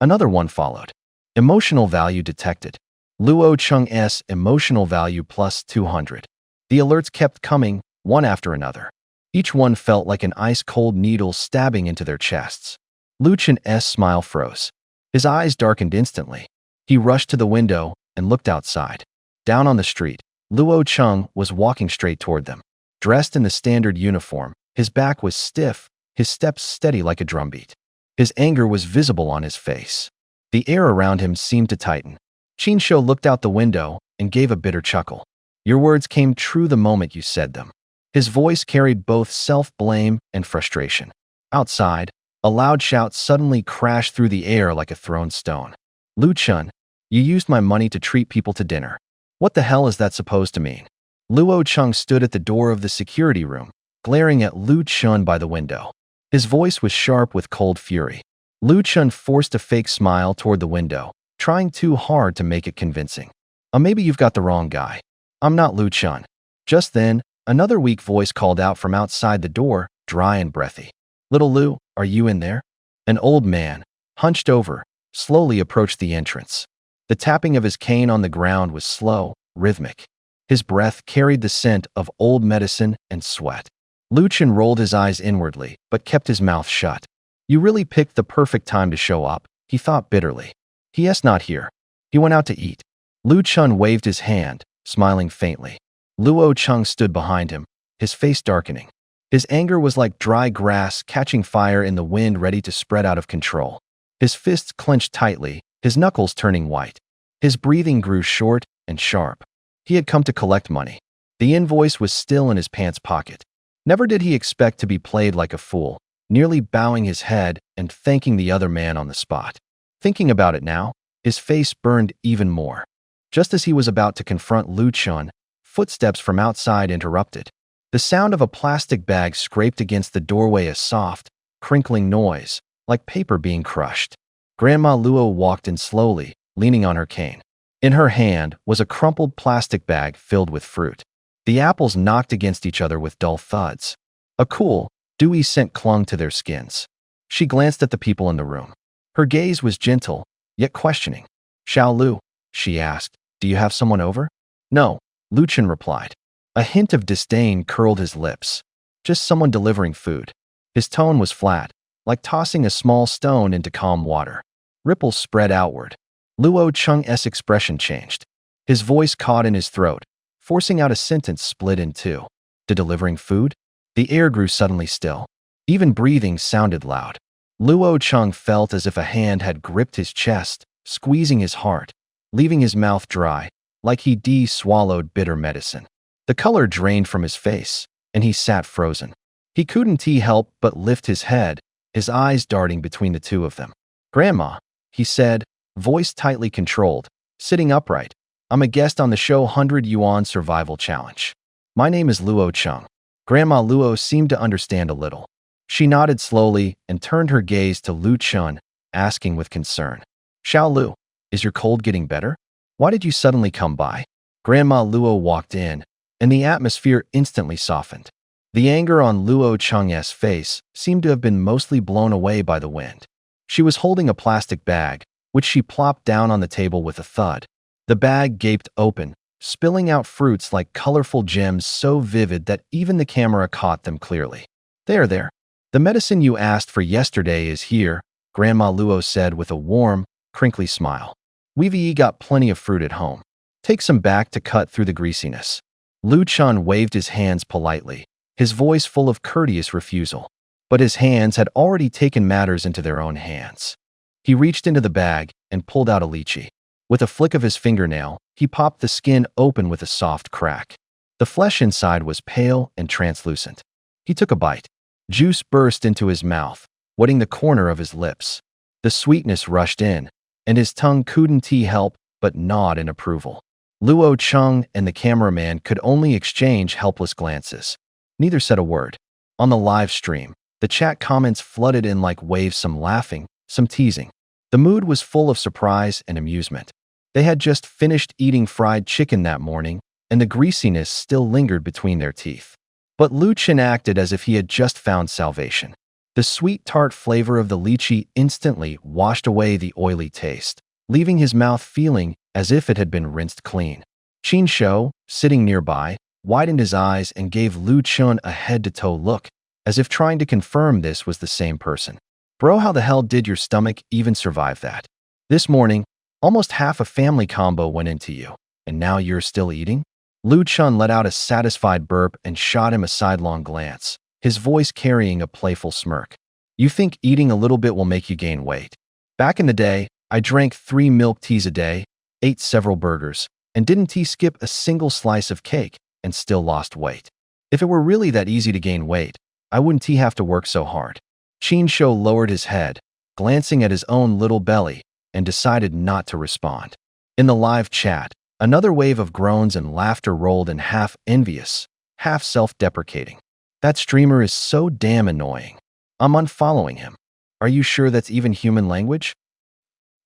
Another one followed. Emotional value detected. Luo Cheng's emotional value plus 200. The alerts kept coming, one after another. Each one felt like an ice-cold needle stabbing into their chests. Lu Chen's smile froze. His eyes darkened instantly. He rushed to the window and looked outside. Down on the street, Luo Cheng was walking straight toward them. Dressed in the standard uniform, his back was stiff, his steps steady like a drumbeat. His anger was visible on his face. The air around him seemed to tighten. Qin Shou looked out the window and gave a bitter chuckle. Your words came true the moment you said them. His voice carried both self-blame and frustration. Outside, a loud shout suddenly crashed through the air like a thrown stone. Lu Chen, you used my money to treat people to dinner. What the hell is that supposed to mean? Luo Cheng stood at the door of the security room, glaring at Lu Chen by the window. His voice was sharp with cold fury. Lu Chen forced a fake smile toward the window, trying too hard to make it convincing. Maybe you've got the wrong guy. I'm not Lu Chen. Just then, another weak voice called out from outside the door, dry and breathy. Little Lu, are you in there? An old man, hunched over, slowly approached the entrance. The tapping of his cane on the ground was slow, rhythmic. His breath carried the scent of old medicine and sweat. Lu Chen rolled his eyes inwardly, but kept his mouth shut. You really picked the perfect time to show up, he thought bitterly. He not here. He went out to eat. Lu Chen waved his hand, smiling faintly. Luo Cheng stood behind him, his face darkening. His anger was like dry grass catching fire in the wind, ready to spread out of control. His fists clenched tightly, his knuckles turning white. His breathing grew short and sharp. He had come to collect money. The invoice was still in his pants pocket. Never did he expect to be played like a fool, nearly bowing his head and thanking the other man on the spot. Thinking about it now, his face burned even more. Just as he was about to confront Lu Chen, footsteps from outside interrupted. The sound of a plastic bag scraped against the doorway, a soft, crinkling noise, like paper being crushed. Grandma Luo walked in slowly, leaning on her cane. In her hand was a crumpled plastic bag filled with fruit. The apples knocked against each other with dull thuds. A cool, dewy scent clung to their skins. She glanced at the people in the room. Her gaze was gentle, yet questioning. Xiao Lu, she asked, do you have someone over? No, Lu Chen replied. A hint of disdain curled his lips. Just someone delivering food. His tone was flat, like tossing a small stone into calm water. Ripples spread outward. Luo Cheng's expression changed. His voice caught in his throat, forcing out a sentence split in two. To delivering food? The air grew suddenly still. Even breathing sounded loud. Luo Cheng felt as if a hand had gripped his chest, squeezing his heart, leaving his mouth dry, like he swallowed bitter medicine. The color drained from his face, and he sat frozen. He couldn't help but lift his head, his eyes darting between the two of them. Grandma, he said, voice tightly controlled, sitting upright. I'm a guest on the show 100 Yuan Survival Challenge. My name is Luo Cheng. Grandma Luo seemed to understand a little. She nodded slowly and turned her gaze to Lu Chen, asking with concern. Xiao Lu, Is your cold getting better? Why did you suddenly come by? Grandma Luo walked in, and the atmosphere instantly softened. The anger on Luo Cheng's face seemed to have been mostly blown away by the wind. She was holding a plastic bag, which she plopped down on the table with a thud. The bag gaped open, spilling out fruits like colorful gems so vivid that even the camera caught them clearly. There. The medicine you asked for yesterday is here, Grandma Luo said with a warm, crinkly smile. We've got plenty of fruit at home. Take some back to cut through the greasiness. Lu Chun waved his hands politely, his voice full of courteous refusal. But his hands had already taken matters into their own hands. He reached into the bag and pulled out a lychee. With a flick of his fingernail, he popped the skin open with a soft crack. The flesh inside was pale and translucent. He took a bite. Juice burst into his mouth, wetting the corner of his lips. The sweetness rushed in, and his tongue couldn't help but nod in approval. Luo Cheng and the cameraman could only exchange helpless glances. Neither said a word. On the live stream, the chat comments flooded in like waves, some laughing, some teasing. The mood was full of surprise and amusement. They had just finished eating fried chicken that morning, and the greasiness still lingered between their teeth. But Lu Chen acted as if he had just found salvation. The sweet tart flavor of the lychee instantly washed away the oily taste, leaving his mouth feeling as if it had been rinsed clean. Qin Shou, sitting nearby, widened his eyes and gave Lu Chen a head-to-toe look, as if trying to confirm this was the same person. Bro, how the hell did your stomach even survive that? This morning, almost half a family combo went into you, and now you're still eating? Lu Chen let out a satisfied burp and shot him a sidelong glance, his voice carrying a playful smirk. You think eating a little bit will make you gain weight? Back in the day, I drank 3 milk teas a day, ate several burgers, and didn't skip a single slice of cake, and still lost weight. If it were really that easy to gain weight, I wouldn't have to work so hard. Qin Shou lowered his head, glancing at his own little belly, and decided not to respond. In the live chat, another wave of groans and laughter rolled in, half envious, half self-deprecating. That streamer is so damn annoying. I'm unfollowing him. Are you sure that's even human language?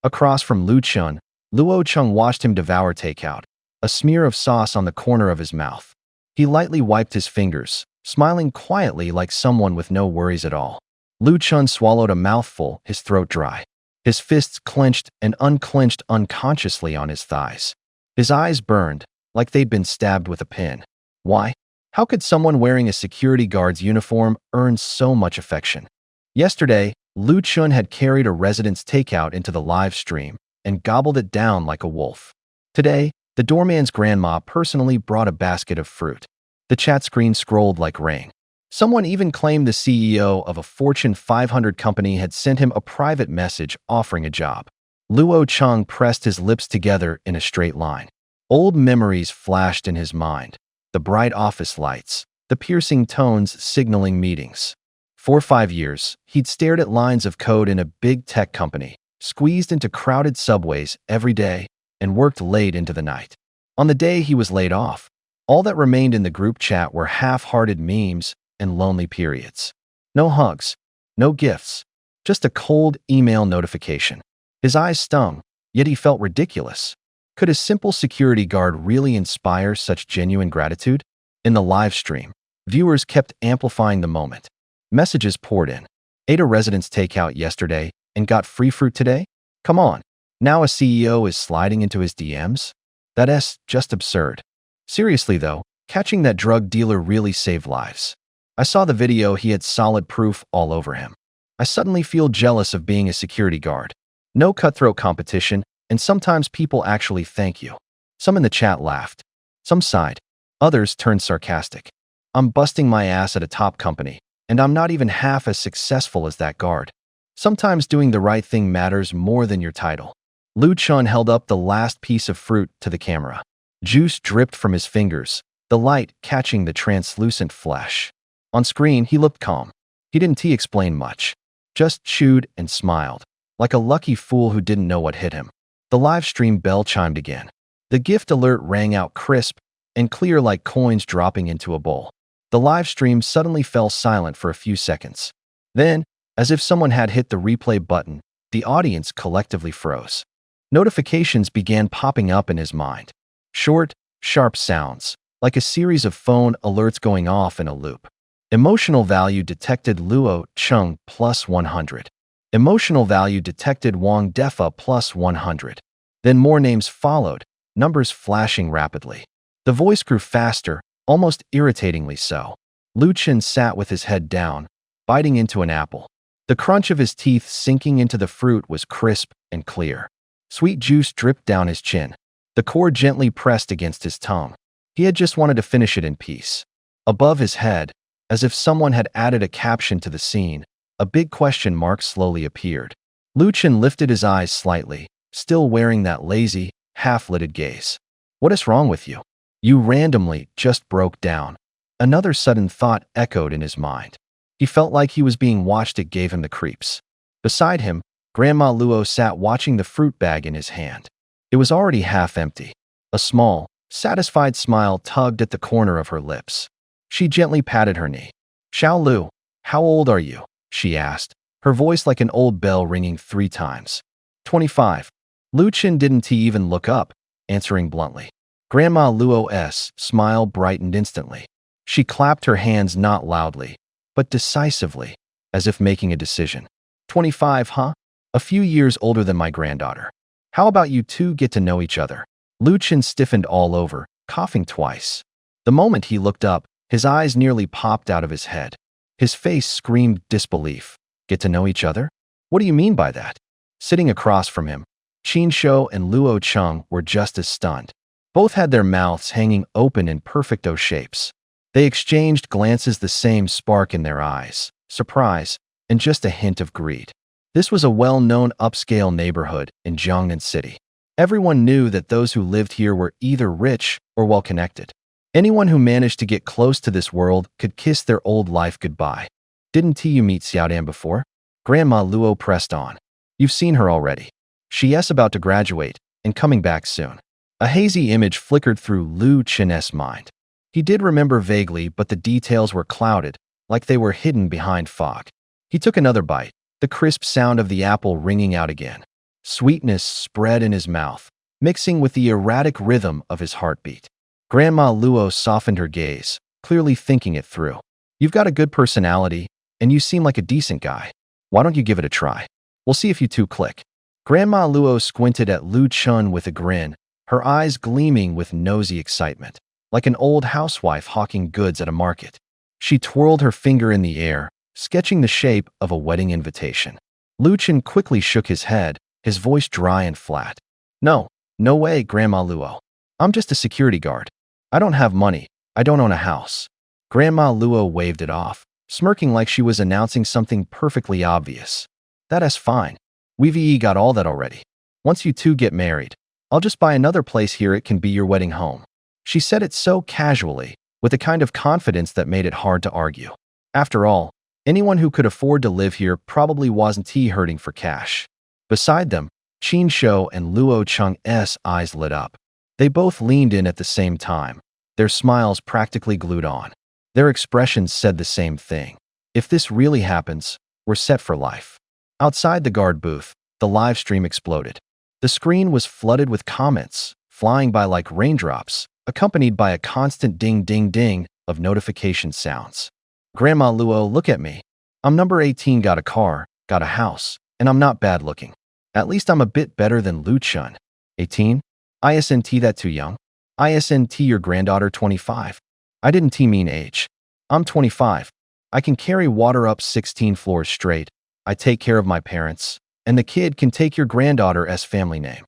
Across from Lu Chen, Luo Cheng watched him devour takeout, a smear of sauce on the corner of his mouth. He lightly wiped his fingers, smiling quietly like someone with no worries at all. Lu Chen swallowed a mouthful, his throat dry. His fists clenched and unclenched unconsciously on his thighs. His eyes burned, like they'd been stabbed with a pin. Why? How could someone wearing a security guard's uniform earn so much affection? Yesterday, Lu Chen had carried a resident's takeout into the live stream and gobbled it down like a wolf. Today, the doorman's grandma personally brought a basket of fruit. The chat screen scrolled like rain. Someone even claimed the CEO of a Fortune 500 company had sent him a private message offering a job. Luo Cheng pressed his lips together in a straight line. Old memories flashed in his mind. The bright office lights, the piercing tones signaling meetings. For 5 years, he'd stared at lines of code in a big tech company, squeezed into crowded subways every day, and worked late into the night. On the day he was laid off, all that remained in the group chat were half-hearted memes and lonely periods. No hugs, no gifts, just a cold email notification. His eyes stung, yet he felt ridiculous. Could a simple security guard really inspire such genuine gratitude? In the live stream, viewers kept amplifying the moment. Messages poured in. Ate a resident's takeout yesterday and got free fruit today? Come on, now a CEO is sliding into his DMs? That's just absurd. Seriously though, catching that drug dealer really saved lives. I saw the video, he had solid proof all over him. I suddenly feel jealous of being a security guard. No cutthroat competition, and sometimes people actually thank you. Some in the chat laughed. Some sighed. Others turned sarcastic. I'm busting my ass at a top company, and I'm not even half as successful as that guard. Sometimes doing the right thing matters more than your title. Lu Chen held up the last piece of fruit to the camera. Juice dripped from his fingers, the light catching the translucent flesh. On screen, he looked calm. He didn't explain much. Just chewed and smiled, like a lucky fool who didn't know what hit him. The live stream bell chimed again. The gift alert rang out crisp and clear like coins dropping into a bowl. The live stream suddenly fell silent for a few seconds. Then, as if someone had hit the replay button, the audience collectively froze. Notifications began popping up in his mind. Short, sharp sounds, like a series of phone alerts going off in a loop. Emotional value detected Luo Chung plus 100. Emotional value detected Wang Defa plus 100. Then more names followed, numbers flashing rapidly. The voice grew faster, almost irritatingly so. Lu Chen sat with his head down, biting into an apple. The crunch of his teeth sinking into the fruit was crisp and clear. Sweet juice dripped down his chin. The core gently pressed against his tongue. He had just wanted to finish it in peace. Above his head, as if someone had added a caption to the scene, a big question mark slowly appeared. Lu Chen lifted his eyes slightly, still wearing that lazy, half-lidded gaze. What is wrong with you? You randomly just broke down. Another sudden thought echoed in his mind. He felt like he was being watched. It gave him the creeps. Beside him, Grandma Luo sat watching the fruit bag in his hand. It was already half empty. A small, satisfied smile tugged at the corner of her lips. She gently patted her knee. "Xiao Lu, how old are you?" she asked, her voice like an old bell ringing 3 times. 25. Lu Chen didn't even look up, answering bluntly. Grandma Luo's smile brightened instantly. She clapped her hands not loudly, but decisively, as if making a decision. 25, huh? A few years older than my granddaughter. How about you two get to know each other? Lu Chen stiffened all over, coughing twice. The moment he looked up, his eyes nearly popped out of his head. His face screamed disbelief. Get to know each other? What do you mean by that? Sitting across from him, Qin Shou and Luo Chung were just as stunned. Both had their mouths hanging open in perfect O shapes. They exchanged glances, the same spark in their eyes, surprise, and just a hint of greed. This was a well-known upscale neighborhood in Jiangnan City. Everyone knew that those who lived here were either rich or well-connected. Anyone who managed to get close to this world could kiss their old life goodbye. Didn't you meet Xiaodan before? Grandma Luo pressed on. You've seen her already. She's about to graduate and coming back soon. A hazy image flickered through Lu Chen's mind. He did remember vaguely, but the details were clouded, like they were hidden behind fog. He took another bite, the crisp sound of the apple ringing out again. Sweetness spread in his mouth, mixing with the erratic rhythm of his heartbeat. Grandma Luo softened her gaze, clearly thinking it through. You've got a good personality, and you seem like a decent guy. Why don't you give it a try? We'll see if you two click. Grandma Luo squinted at Lu Chen with a grin, her eyes gleaming with nosy excitement, like an old housewife hawking goods at a market. She twirled her finger in the air, sketching the shape of a wedding invitation. Lu Chen quickly shook his head, his voice dry and flat. No way, Grandma Luo. I'm just a security guard. I don't have money. I don't own a house. Grandma Luo waved it off, smirking like she was announcing something perfectly obvious. That's fine. We've got all that already. Once you two get married, I'll just buy another place here. It can be your wedding home. She said it so casually, with a kind of confidence that made it hard to argue. After all, anyone who could afford to live here probably wasn't hurting for cash. Beside them, Qin Shou and Luo Cheng's eyes lit up. They both leaned in at the same time, their smiles practically glued on. Their expressions said the same thing. If this really happens, we're set for life. Outside the guard booth, the live stream exploded. The screen was flooded with comments, flying by like raindrops, accompanied by a constant ding-ding-ding of notification sounds. Grandma Luo, look at me. I'm number 18, got a car, got a house, and I'm not bad looking. At least I'm a bit better than Lu Chen. 18? Isn't that too young? Isn't your granddaughter 25? I didn't mean age. I'm 25. I can carry water up 16 floors straight. I take care of my parents, and the kid can take your granddaughter's family name.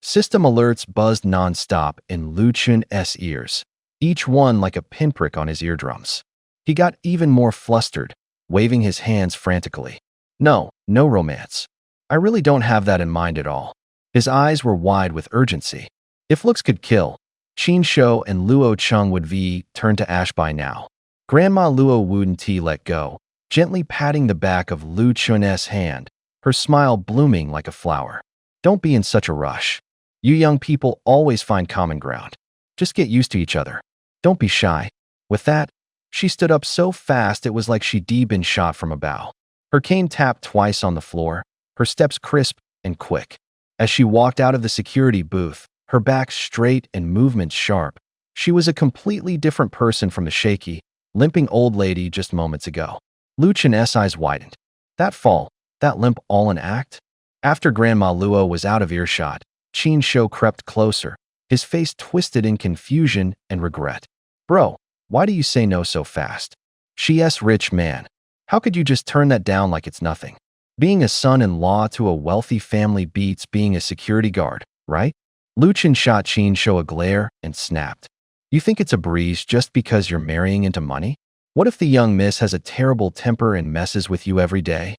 System alerts buzzed non-stop in Lu Chen's ears, each one like a pinprick on his eardrums. He got even more flustered, waving his hands frantically. No romance. I really don't have that in mind at all. His eyes were wide with urgency. If looks could kill, Qin Shou and Luo Chung would turn to ash by now. Grandma Luo wouldn't let go, gently patting the back of Lu Chen's hand, her smile blooming like a flower. Don't be in such a rush. You young people always find common ground. Just get used to each other. Don't be shy. With that, she stood up so fast it was like she'd been shot from a bow. Her cane tapped twice on the floor, her steps crisp and quick. As she walked out of the security booth, her back straight and movements sharp, she was a completely different person from the shaky, limping old lady just moments ago. Lu Chen's eyes widened. That fall, that limp all an act? After Grandma Luo was out of earshot, Qin Shou crept closer, his face twisted in confusion and regret. Bro, why do you say no so fast? She's rich man. How could you just turn that down like it's nothing? Being a son-in-law to a wealthy family beats being a security guard, right? Lu Chen shot Qin Shou a glare and snapped. You think it's a breeze just because you're marrying into money? What if the young miss has a terrible temper and messes with you every day?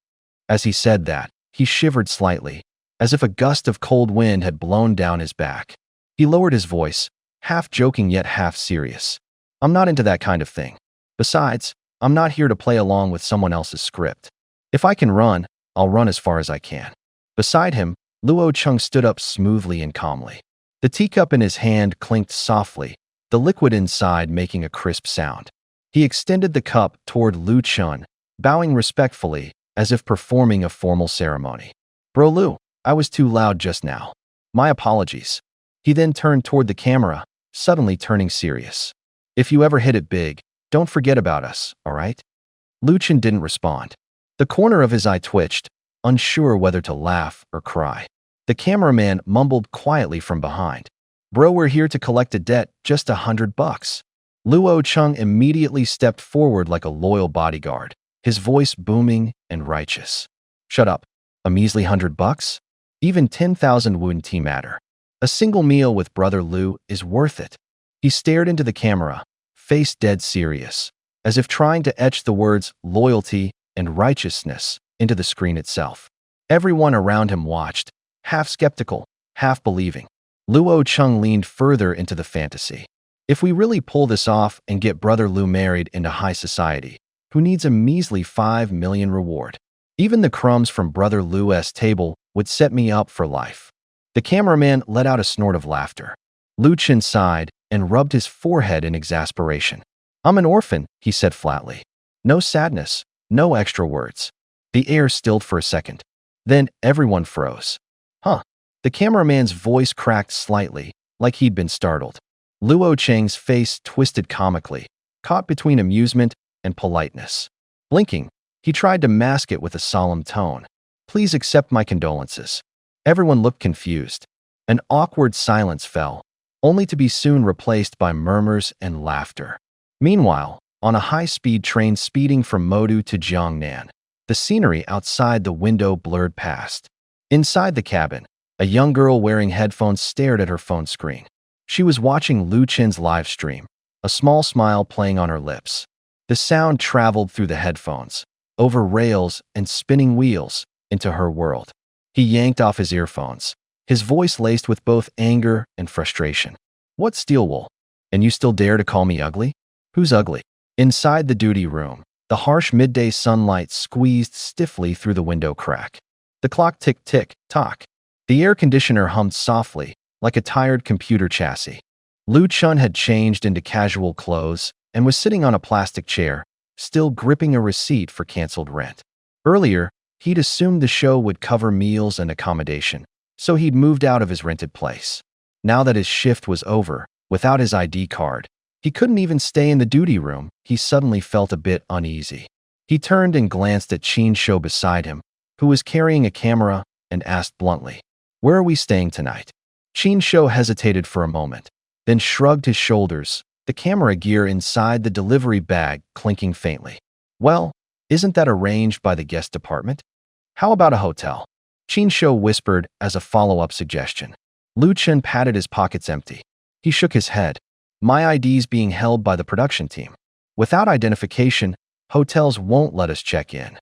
As he said that, he shivered slightly, as if a gust of cold wind had blown down his back. He lowered his voice, half joking yet half serious. I'm not into that kind of thing. Besides, I'm not here to play along with someone else's script. If I can run, I'll run as far as I can. Beside him, Luo Cheng stood up smoothly and calmly. The teacup in his hand clinked softly, the liquid inside making a crisp sound. He extended the cup toward Lu Chen, bowing respectfully, as if performing a formal ceremony. Bro Lu, I was too loud just now. My apologies. He then turned toward the camera, suddenly turning serious. If you ever hit it big, don't forget about us, all right? Lu Chen didn't respond. The corner of his eye twitched, unsure whether to laugh or cry. The cameraman mumbled quietly from behind. Bro, we're here to collect a debt, just $100. Luo Cheng immediately stepped forward like a loyal bodyguard, his voice booming and righteous. Shut up. A measly $100? Even 10,000 wouldn't matter. A single meal with Brother Lu is worth it. He stared into the camera, face dead serious, as if trying to etch the words loyalty and righteousness into the screen itself. Everyone around him watched, half skeptical, half believing. Luo Cheng leaned further into the fantasy. If we really pull this off and get Brother Lu married into high society, who needs a measly 5 million reward? Even the crumbs from Brother Lu's table would set me up for life. The cameraman let out a snort of laughter. Lu Chen sighed and rubbed his forehead in exasperation. I'm an orphan, he said flatly. No sadness, no extra words. The air stilled for a second. Then everyone froze. Huh. The cameraman's voice cracked slightly, like he'd been startled. Luo Cheng's face twisted comically, caught between amusement and politeness. Blinking, he tried to mask it with a solemn tone. Please accept my condolences. Everyone looked confused. An awkward silence fell, only to be soon replaced by murmurs and laughter. Meanwhile, on a high-speed train speeding from Modu to Jiangnan, the scenery outside the window blurred past. Inside the cabin, a young girl wearing headphones stared at her phone screen. She was watching Lu Chen's live stream, a small smile playing on her lips. The sound traveled through the headphones, over rails and spinning wheels, into her world. He yanked off his earphones, his voice laced with both anger and frustration. What steel wool? And you still dare to call me ugly? Who's ugly? Inside the duty room, the harsh midday sunlight squeezed stiffly through the window crack. The clock tick-tick, tock. The air conditioner hummed softly, like a tired computer chassis. Lu Chen had changed into casual clothes and was sitting on a plastic chair, still gripping a receipt for canceled rent. Earlier, he'd assumed the show would cover meals and accommodation, so he'd moved out of his rented place. Now that his shift was over, without his ID card, he couldn't even stay in the duty room. He suddenly felt a bit uneasy. He turned and glanced at Qin Shou beside him, who was carrying a camera, and asked bluntly, "Where are we staying tonight?" Qin Shou hesitated for a moment, then shrugged his shoulders, the camera gear inside the delivery bag clinking faintly. Well, isn't that arranged by the guest department? How about a hotel? Qin Shou whispered as a follow-up suggestion. Lu Chen patted his pockets empty. He shook his head. My ID's being held by the production team. Without identification, hotels won't let us check in.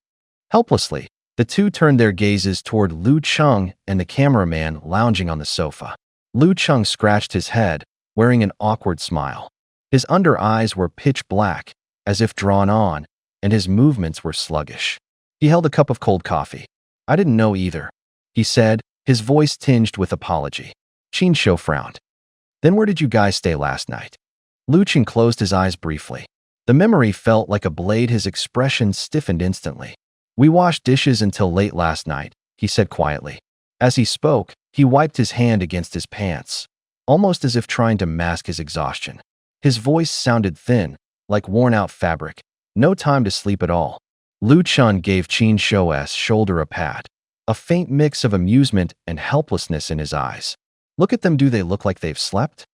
Helplessly, the two turned their gazes toward Lu Cheng and the cameraman lounging on the sofa. Lu Cheng scratched his head, wearing an awkward smile. His under eyes were pitch black, as if drawn on, and his movements were sluggish. He held a cup of cold coffee. I didn't know either, he said, his voice tinged with apology. Qin Shou frowned. Then where did you guys stay last night? Lu Chen closed his eyes briefly. The memory felt like a blade. His expression stiffened instantly. We washed dishes until late last night, he said quietly. As he spoke, He wiped his hand against his pants, almost as if trying to mask his exhaustion. His voice sounded thin, like worn-out fabric. No time to sleep at all. Lu Chun gave Qin Shou's shoulder a pat, a faint mix of amusement and helplessness in his eyes. Look at them, do they look like they've slept?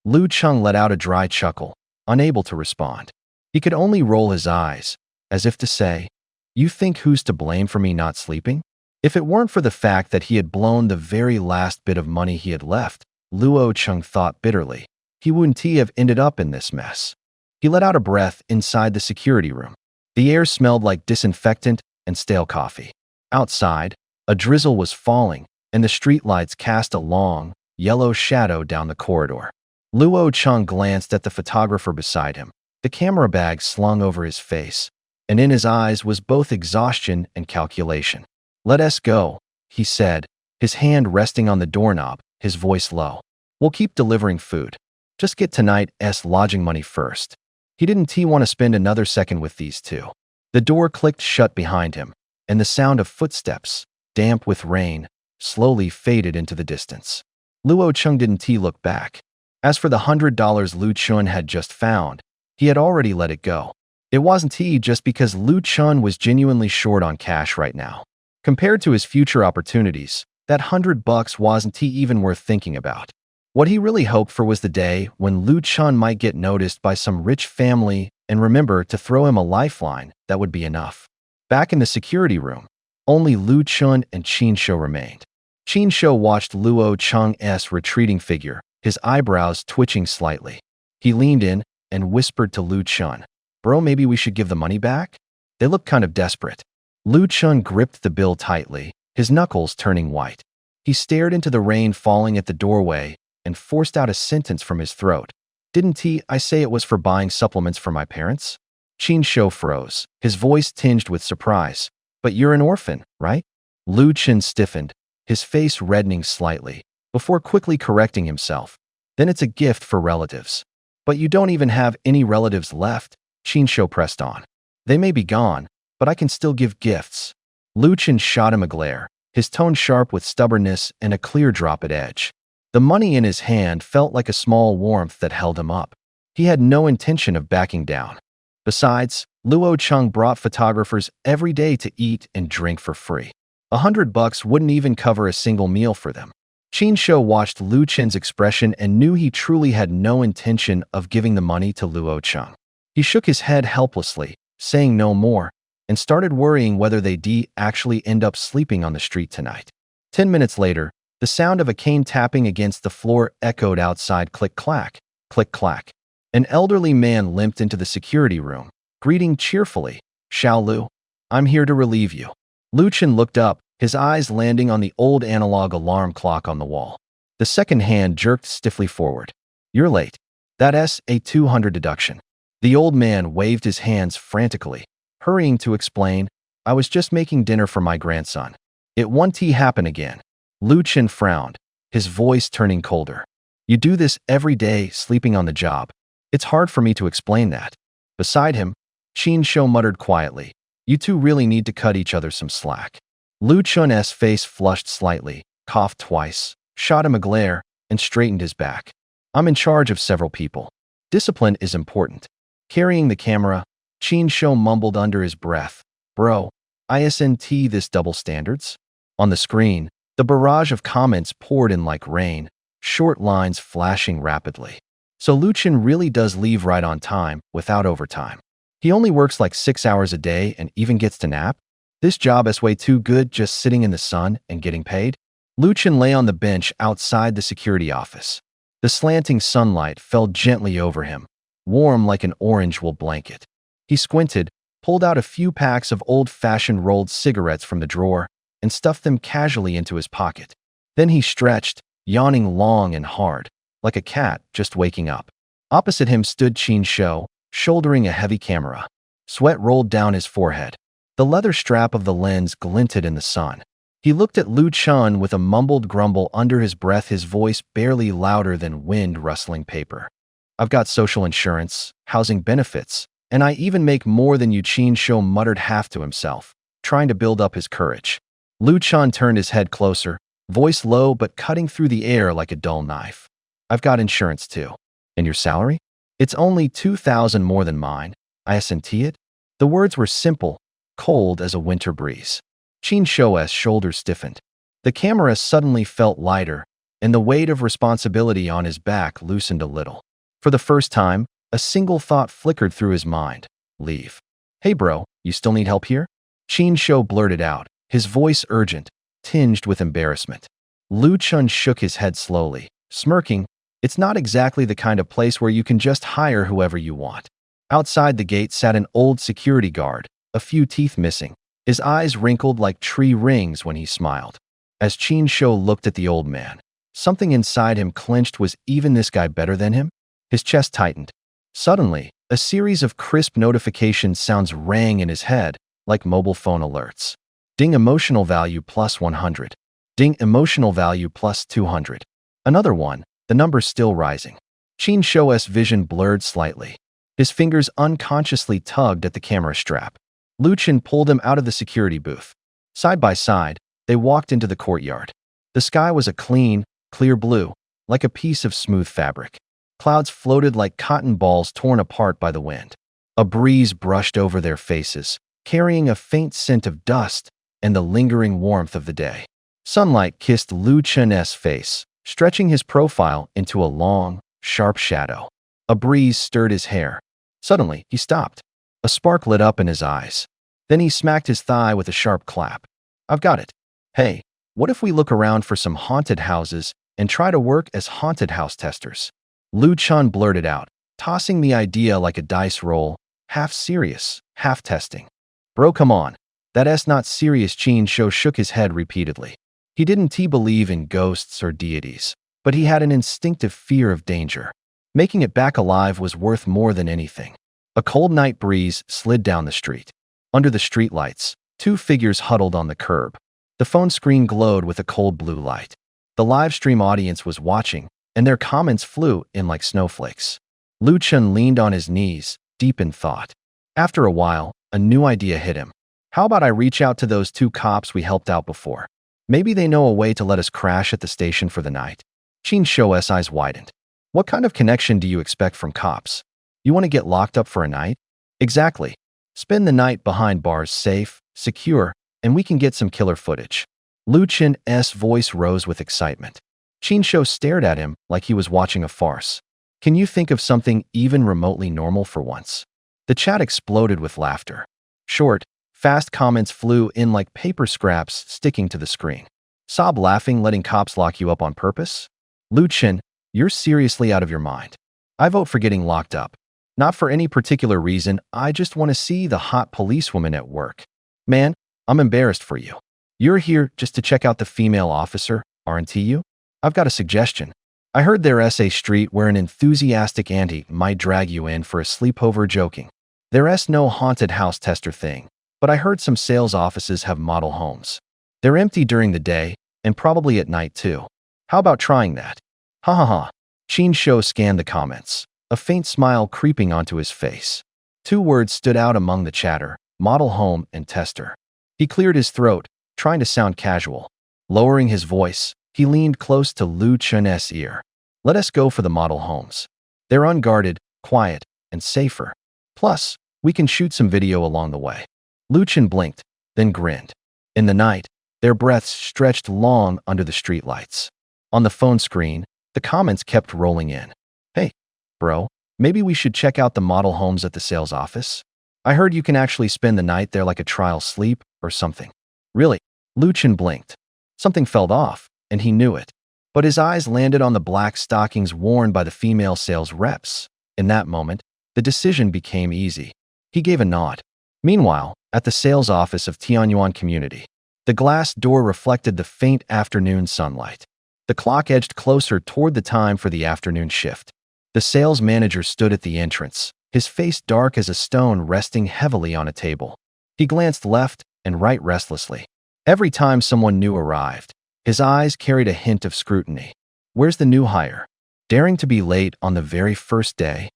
Lu Chun let out a dry chuckle, unable to respond. He could only roll his eyes, as if to say, "You think who's to blame for me not sleeping?" If it weren't for the fact that he had blown the very last bit of money he had left, Luo Cheng thought bitterly, he wouldn't have ended up in this mess. He let out a breath inside the security room. The air smelled like disinfectant and stale coffee. Outside, a drizzle was falling, and the streetlights cast a long, yellow shadow down the corridor. Luo Cheng glanced at the photographer beside him, the camera bag slung over his face, and in his eyes was both exhaustion and calculation. "Let us go," he said, his hand resting on the doorknob, his voice low. "We'll keep delivering food. Just get tonight's lodging money first." He didn't want to spend another second with these two. The door clicked shut behind him, and the sound of footsteps, damp with rain, slowly faded into the distance. Luo Cheng didn't look back. As for the $100 Lu Chun had just found, he had already let it go. It wasn't just because Lu Chun was genuinely short on cash right now. Compared to his future opportunities, that $100 wasn't even worth thinking about. What he really hoped for was the day when Lu Chun might get noticed by some rich family and remember to throw him a lifeline that would be enough. Back in the security room, only Lu Chun and Qin Shou remained. Qin Shou watched Luo Cheng's retreating figure, his eyebrows twitching slightly. He leaned in and whispered to Lu Chun, "Bro, maybe we should give the money back? They look kind of desperate." Lu Chun gripped the bill tightly, his knuckles turning white. He stared into the rain falling at the doorway and forced out a sentence from his throat. "Didn't I say it was for buying supplements for my parents?" Qin Shou froze, his voice tinged with surprise. "But you're an orphan, right?" Lu Chun stiffened, his face reddening slightly, before quickly correcting himself. "Then it's a gift for relatives." "But you don't even have any relatives left," Qin Shou pressed on. "They may be gone, but I can still give gifts." Lu Chun shot him a glare, his tone sharp with stubbornness and a clear drop at edge. The money in his hand felt like a small warmth that held him up. He had no intention of backing down. Besides, Luo Cheng brought photographers every day to eat and drink for free. $100 wouldn't even cover a single meal for them. Qin Shou watched Lu Chun's expression and knew he truly had no intention of giving the money to Luo Cheng. He shook his head helplessly, saying no more, and started worrying whether they'd actually end up sleeping on the street tonight. 10 minutes later, the sound of a cane tapping against the floor echoed outside. Click-clack, click-clack. An elderly man limped into the security room, greeting cheerfully, "Xiao Lu, I'm here to relieve you." Lu Chun looked up, his eyes landing on the old analog alarm clock on the wall. The second hand jerked stiffly forward. "You're late. That's a 200 deduction." The old man waved his hands frantically, hurrying to explain, "I was just making dinner for my grandson. It won't happen again." Lu Chun frowned, his voice turning colder. "You do this every day, sleeping on the job. It's hard for me to explain that." Beside him, Qin Shou muttered quietly, "You two really need to cut each other some slack." Lu Chun's face flushed slightly, coughed twice, shot him a glare, and straightened his back. "I'm in charge of several people. Discipline is important." Carrying the camera, Qin Shou mumbled under his breath, "Bro, isn't this double standards?" On the screen, the barrage of comments poured in like rain, short lines flashing rapidly. "So Lu Chun really does leave right on time, without overtime. He only works like 6 hours a day and even gets to nap? This job is way too good just sitting in the sun and getting paid." Lu Chun lay on the bench outside the security office. The slanting sunlight fell gently over him, warm like an orange wool blanket. He squinted, pulled out a few packs of old-fashioned rolled cigarettes from the drawer, and stuffed them casually into his pocket. Then he stretched, yawning long and hard, like a cat just waking up. Opposite him stood Qin Shou, shouldering a heavy camera. Sweat rolled down his forehead. The leather strap of the lens glinted in the sun. He looked at Lu Chun with a mumbled grumble under his breath, his voice barely louder than wind rustling paper. "I've got social insurance, housing benefits, and I even make more than you," Qin Shou muttered half to himself, trying to build up his courage. Lu Chun turned his head closer, voice low but cutting through the air like a dull knife. I've got insurance too. And your salary? It's only 2,000 more than mine. I S&T it? The words were simple, cold as a winter breeze. Qin Shou's shoulders stiffened. The camera suddenly felt lighter, and the weight of responsibility on his back loosened a little. For the first time, a single thought flickered through his mind. Leave. Hey bro, you still need help here? Qin Shou blurted out, his voice urgent, tinged with embarrassment. Lu Chun shook his head slowly, smirking. It's not exactly the kind of place where you can just hire whoever you want. Outside the gate sat an old security guard, a few teeth missing. His eyes wrinkled like tree rings when he smiled. As Qin Shou looked at the old man, something inside him clenched. Was even this guy better than him? His chest tightened. Suddenly, a series of crisp notification sounds rang in his head, like mobile phone alerts. Ding, emotional value plus 100. Ding, emotional value plus 200. Another one, the number still rising. Qin Shou's vision blurred slightly. His fingers unconsciously tugged at the camera strap. Lu Chen pulled him out of the security booth. Side by side, they walked into the courtyard. The sky was a clean, clear blue, like a piece of smooth fabric. Clouds floated like cotton balls torn apart by the wind. A breeze brushed over their faces, carrying a faint scent of dust and the lingering warmth of the day. Sunlight kissed Lu Chen's face, stretching his profile into a long, sharp shadow. A breeze stirred his hair. Suddenly, he stopped. A spark lit up in his eyes. Then he smacked his thigh with a sharp clap. I've got it. Hey, what if we look around for some haunted houses and try to work as haunted house testers? Lu Chun blurted out, tossing the idea like a dice roll, half serious, half testing. Bro, come on. That's not serious. Qin Shou shook his head repeatedly. He didn't believe in ghosts or deities, but he had an instinctive fear of danger. Making it back alive was worth more than anything. A cold night breeze slid down the street. Under the streetlights, two figures huddled on the curb. The phone screen glowed with a cold blue light. The live stream audience was watching, and their comments flew in like snowflakes. Lu Chen leaned on his knees, deep in thought. After a while, a new idea hit him. How about I reach out to those two cops we helped out before? Maybe they know a way to let us crash at the station for the night. Qin Shou's eyes widened. What kind of connection do you expect from cops? You want to get locked up for a night? Exactly. Spend the night behind bars, safe, secure, and we can get some killer footage. Lu Chen's voice rose with excitement. Qin Shou stared at him like he was watching a farce. Can you think of something even remotely normal for once? The chat exploded with laughter. Short, fast comments flew in like paper scraps sticking to the screen. Sob laughing, letting cops lock you up on purpose? Lu Chen, you're seriously out of your mind. I vote for getting locked up. Not for any particular reason, I just want to see the hot policewoman at work. Man, I'm embarrassed for you. You're here just to check out the female officer, aren't you? I've got a suggestion. I heard there's a street where an enthusiastic auntie might drag you in for a sleepover. Joking. There's no haunted house tester thing, but I heard some sales offices have model homes. They're empty during the day, and probably at night too. How about trying that? Ha ha ha. Qin Shou scanned the comments, a faint smile creeping onto his face. Two words stood out among the chatter: model home and tester. He cleared his throat, trying to sound casual. Lowering his voice, he leaned close to Lu Chen's ear. Let us go for the model homes. They're unguarded, quiet, and safer. Plus, we can shoot some video along the way. Lu Chen blinked, then grinned. In the night, their breaths stretched long under the streetlights. On the phone screen, the comments kept rolling in. Hey, bro, maybe we should check out the model homes at the sales office? I heard you can actually spend the night there like a trial sleep or something. Really? Lu Chen blinked. Something felt off, and he knew it. But his eyes landed on the black stockings worn by the female sales reps. In that moment, the decision became easy. He gave a nod. Meanwhile, at the sales office of Tianyuan Community, the glass door reflected the faint afternoon sunlight. The clock edged closer toward the time for the afternoon shift. The sales manager stood at the entrance, his face dark as a stone resting heavily on a table. He glanced left and right restlessly. Every time someone new arrived, his eyes carried a hint of scrutiny. Where's the new hire? Daring to be late on the very first day?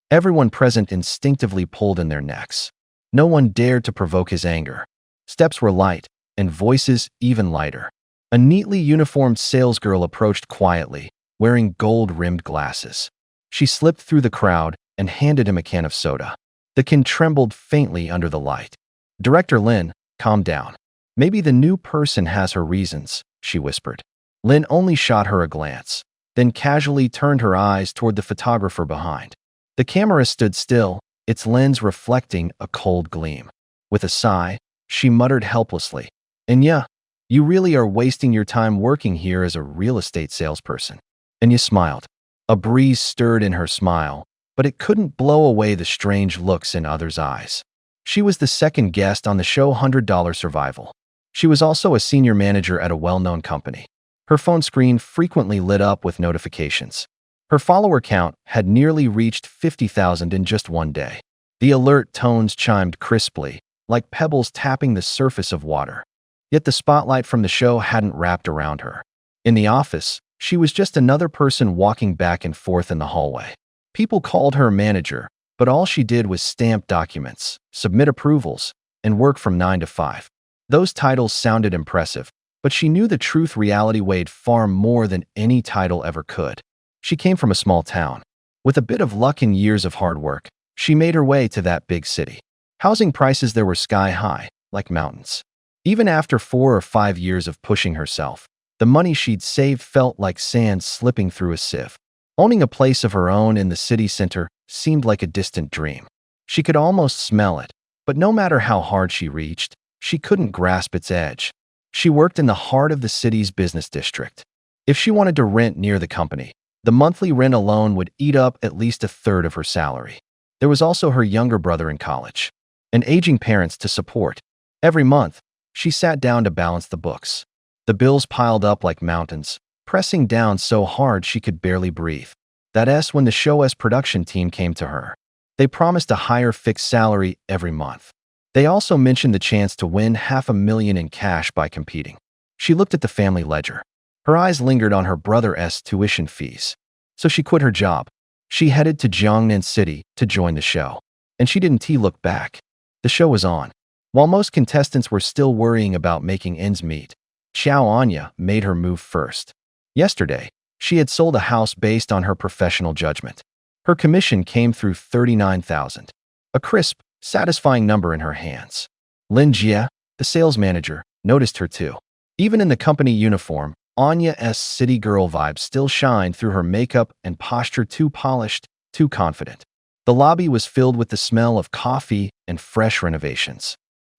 Everyone present instinctively pulled in their necks. No one dared to provoke his anger. Steps were light, and voices even lighter. A neatly uniformed salesgirl approached quietly, wearing gold-rimmed glasses. She slipped through the crowd and handed him a can of soda. The can trembled faintly under the light. "Director Lin, calm down. Maybe the new person has her reasons," she whispered. Lin only shot her a glance, then casually turned her eyes toward the photographer behind. The camera stood still, its lens reflecting a cold gleam. With a sigh, she muttered helplessly, "Anya, you really are wasting your time working here as a real estate salesperson." Anya smiled. A breeze stirred in her smile, but it couldn't blow away the strange looks in others' eyes. She was the second guest on the show $100 Survival. She was also a senior manager at a well-known company. Her phone screen frequently lit up with notifications. Her follower count had nearly reached 50,000 in just one day. The alert tones chimed crisply, like pebbles tapping the surface of water. Yet the spotlight from the show hadn't wrapped around her. In the office, she was just another person walking back and forth in the hallway. People called her manager, but all she did was stamp documents, submit approvals, and work from 9 to 5. Those titles sounded impressive, but she knew the truth reality weighed far more than any title ever could. She came from a small town. With a bit of luck and years of hard work, she made her way to that big city. Housing prices there were sky high, like mountains. Even after 4 or 5 years of pushing herself, the money she'd saved felt like sand slipping through a sieve. Owning a place of her own in the city center seemed like a distant dream. She could almost smell it, but no matter how hard she reached, she couldn't grasp its edge. She worked in the heart of the city's business district. If she wanted to rent near the company, the monthly rent alone would eat up at least a third of her salary. There was also her younger brother in college, and aging parents to support. Every month, she sat down to balance the books. The bills piled up like mountains, pressing down so hard she could barely breathe. That's when the show's production team came to her. They promised a higher fixed salary every month. They also mentioned the chance to win $500,000 in cash by competing. She looked at the family ledger. Her eyes lingered on her brother's tuition fees. So she quit her job. She headed to Jiangnan City to join the show. And she didn't look back. The show was on. While most contestants were still worrying about making ends meet, Xiao Anya made her move first. Yesterday, she had sold a house based on her professional judgment. Her commission came through 39,000, a crisp, satisfying number in her hands. Lin Jie, the sales manager, noticed her too. Even in the company uniform, Anya's city girl vibe still shined through her makeup and posture, too polished, too confident. The lobby was filled with the smell of coffee and fresh renovations.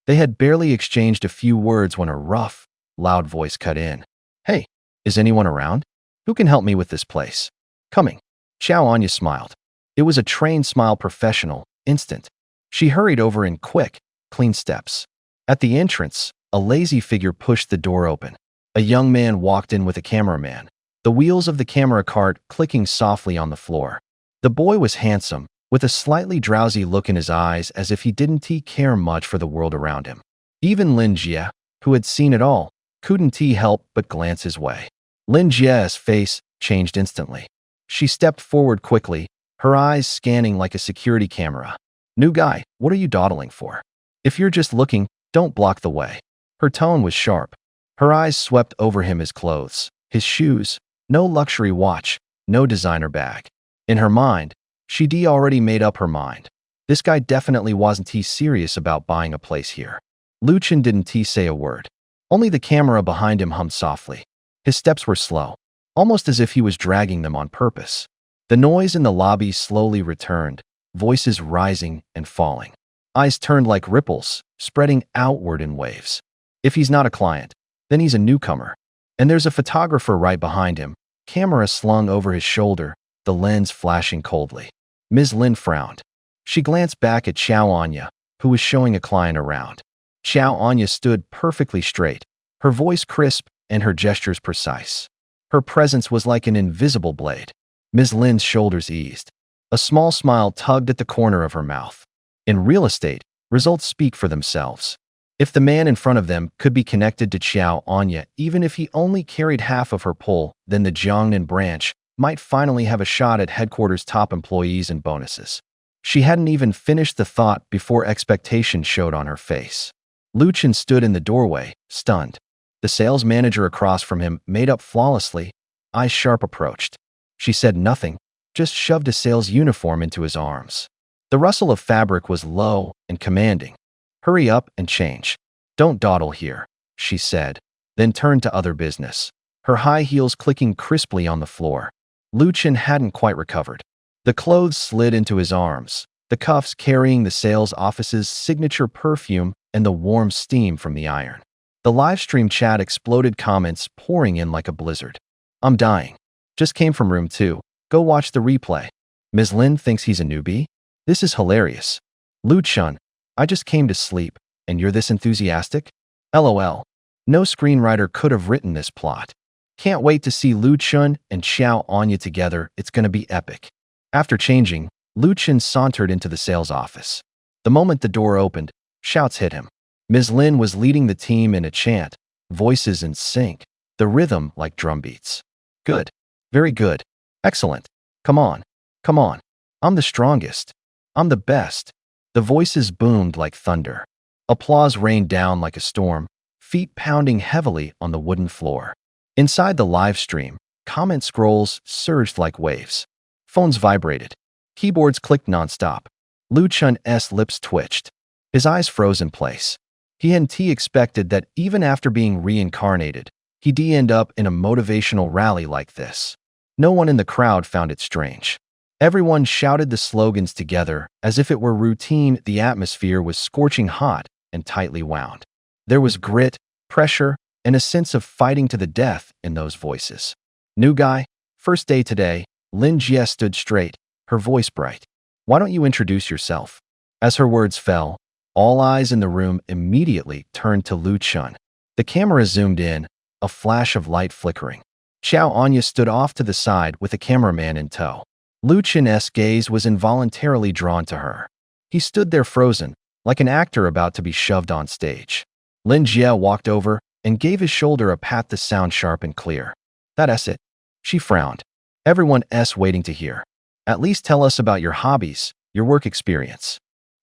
They had barely exchanged a few words when a rough, loud voice cut in. "Hey, is anyone around? Who can help me with this place?" "Coming." Xiao Anya smiled. It was a trained smile, professional, instant. She hurried over in quick, clean steps. At the entrance, a lazy figure pushed the door open. A young man walked in with a cameraman, the wheels of the camera cart clicking softly on the floor. The boy was handsome, with a slightly drowsy look in his eyes, as if he didn't care much for the world around him. Even Lin Jie, who had seen it all, couldn't help but glance his way. Lin Jie's face changed instantly. She stepped forward quickly, her eyes scanning like a security camera. "New guy, what are you dawdling for? If you're just looking, don't block the way." Her tone was sharp. Her eyes swept over him, his clothes, his shoes, no luxury watch, no designer bag. In her mind, she'd already made up her mind. This guy definitely wasn't serious about buying a place here. Lu Chen didn't say a word. Only the camera behind him hummed softly. His steps were slow, almost as if he was dragging them on purpose. The noise in the lobby slowly returned, voices rising and falling. Eyes turned like ripples, spreading outward in waves. If he's not a client, then he's a newcomer. And there's a photographer right behind him, camera slung over his shoulder, the lens flashing coldly. Ms. Lin frowned. She glanced back at Xiao Anya, who was showing a client around. Xiao Anya stood perfectly straight, her voice crisp and her gestures precise. Her presence was like an invisible blade. Ms. Lin's shoulders eased. A small smile tugged at the corner of her mouth. In real estate, results speak for themselves. If the man in front of them could be connected to Xiao Anya, even if he only carried half of her pull, then the Jiangnan branch might finally have a shot at headquarters' top employees and bonuses. She hadn't even finished the thought before expectation showed on her face. Lu Chen stood in the doorway, stunned. The sales manager across from him made up flawlessly. Eyes sharp approached. She said nothing, just shoved a sales uniform into his arms. The rustle of fabric was low and commanding. Hurry up and change. Don't dawdle here, she said, then turned to other business. Her high heels clicking crisply on the floor. Lu Chen hadn't quite recovered. The clothes slid into his arms, the cuffs carrying the sales office's signature perfume and the warm steam from the iron. The live stream chat exploded, comments pouring in like a blizzard. I'm dying. Just came from room 2. Go watch the replay. Ms. Lin thinks he's a newbie? This is hilarious. Lu Chun, I just came to sleep, and you're this enthusiastic? LOL. No screenwriter could have written this plot. Can't wait to see Lu Chun and Xiao Anya together. It's gonna be epic. After changing, Lu Chun sauntered into the sales office. The moment the door opened, shouts hit him. Ms. Lin was leading the team in a chant, voices in sync, the rhythm like drum beats. Good. Very good. Excellent. Come on. Come on. I'm the strongest. I'm the best. The voices boomed like thunder. Applause rained down like a storm, feet pounding heavily on the wooden floor. Inside the live stream, comment scrolls surged like waves. Phones vibrated. Keyboards clicked nonstop. Lu Chun's lips twitched. His eyes froze in place. He hadn't expected that even after being reincarnated, he'd end up in a motivational rally like this. No one in the crowd found it strange. Everyone shouted the slogans together as if it were routine. The atmosphere was scorching hot and tightly wound. There was grit, pressure, and a sense of fighting to the death in those voices. New guy, first day today. Lin Jie stood straight, her voice bright. Why don't you introduce yourself? As her words fell, all eyes in the room immediately turned to Lu Chun. The camera zoomed in, a flash of light flickering. Xiao Anya stood off to the side with a cameraman in tow. Lu Chun's gaze was involuntarily drawn to her. He stood there frozen, like an actor about to be shoved on stage. Lin Jie walked over and gave his shoulder a pat to sound sharp and clear. That's it. She frowned. Everyone's waiting to hear. At least tell us about your hobbies, your work experience.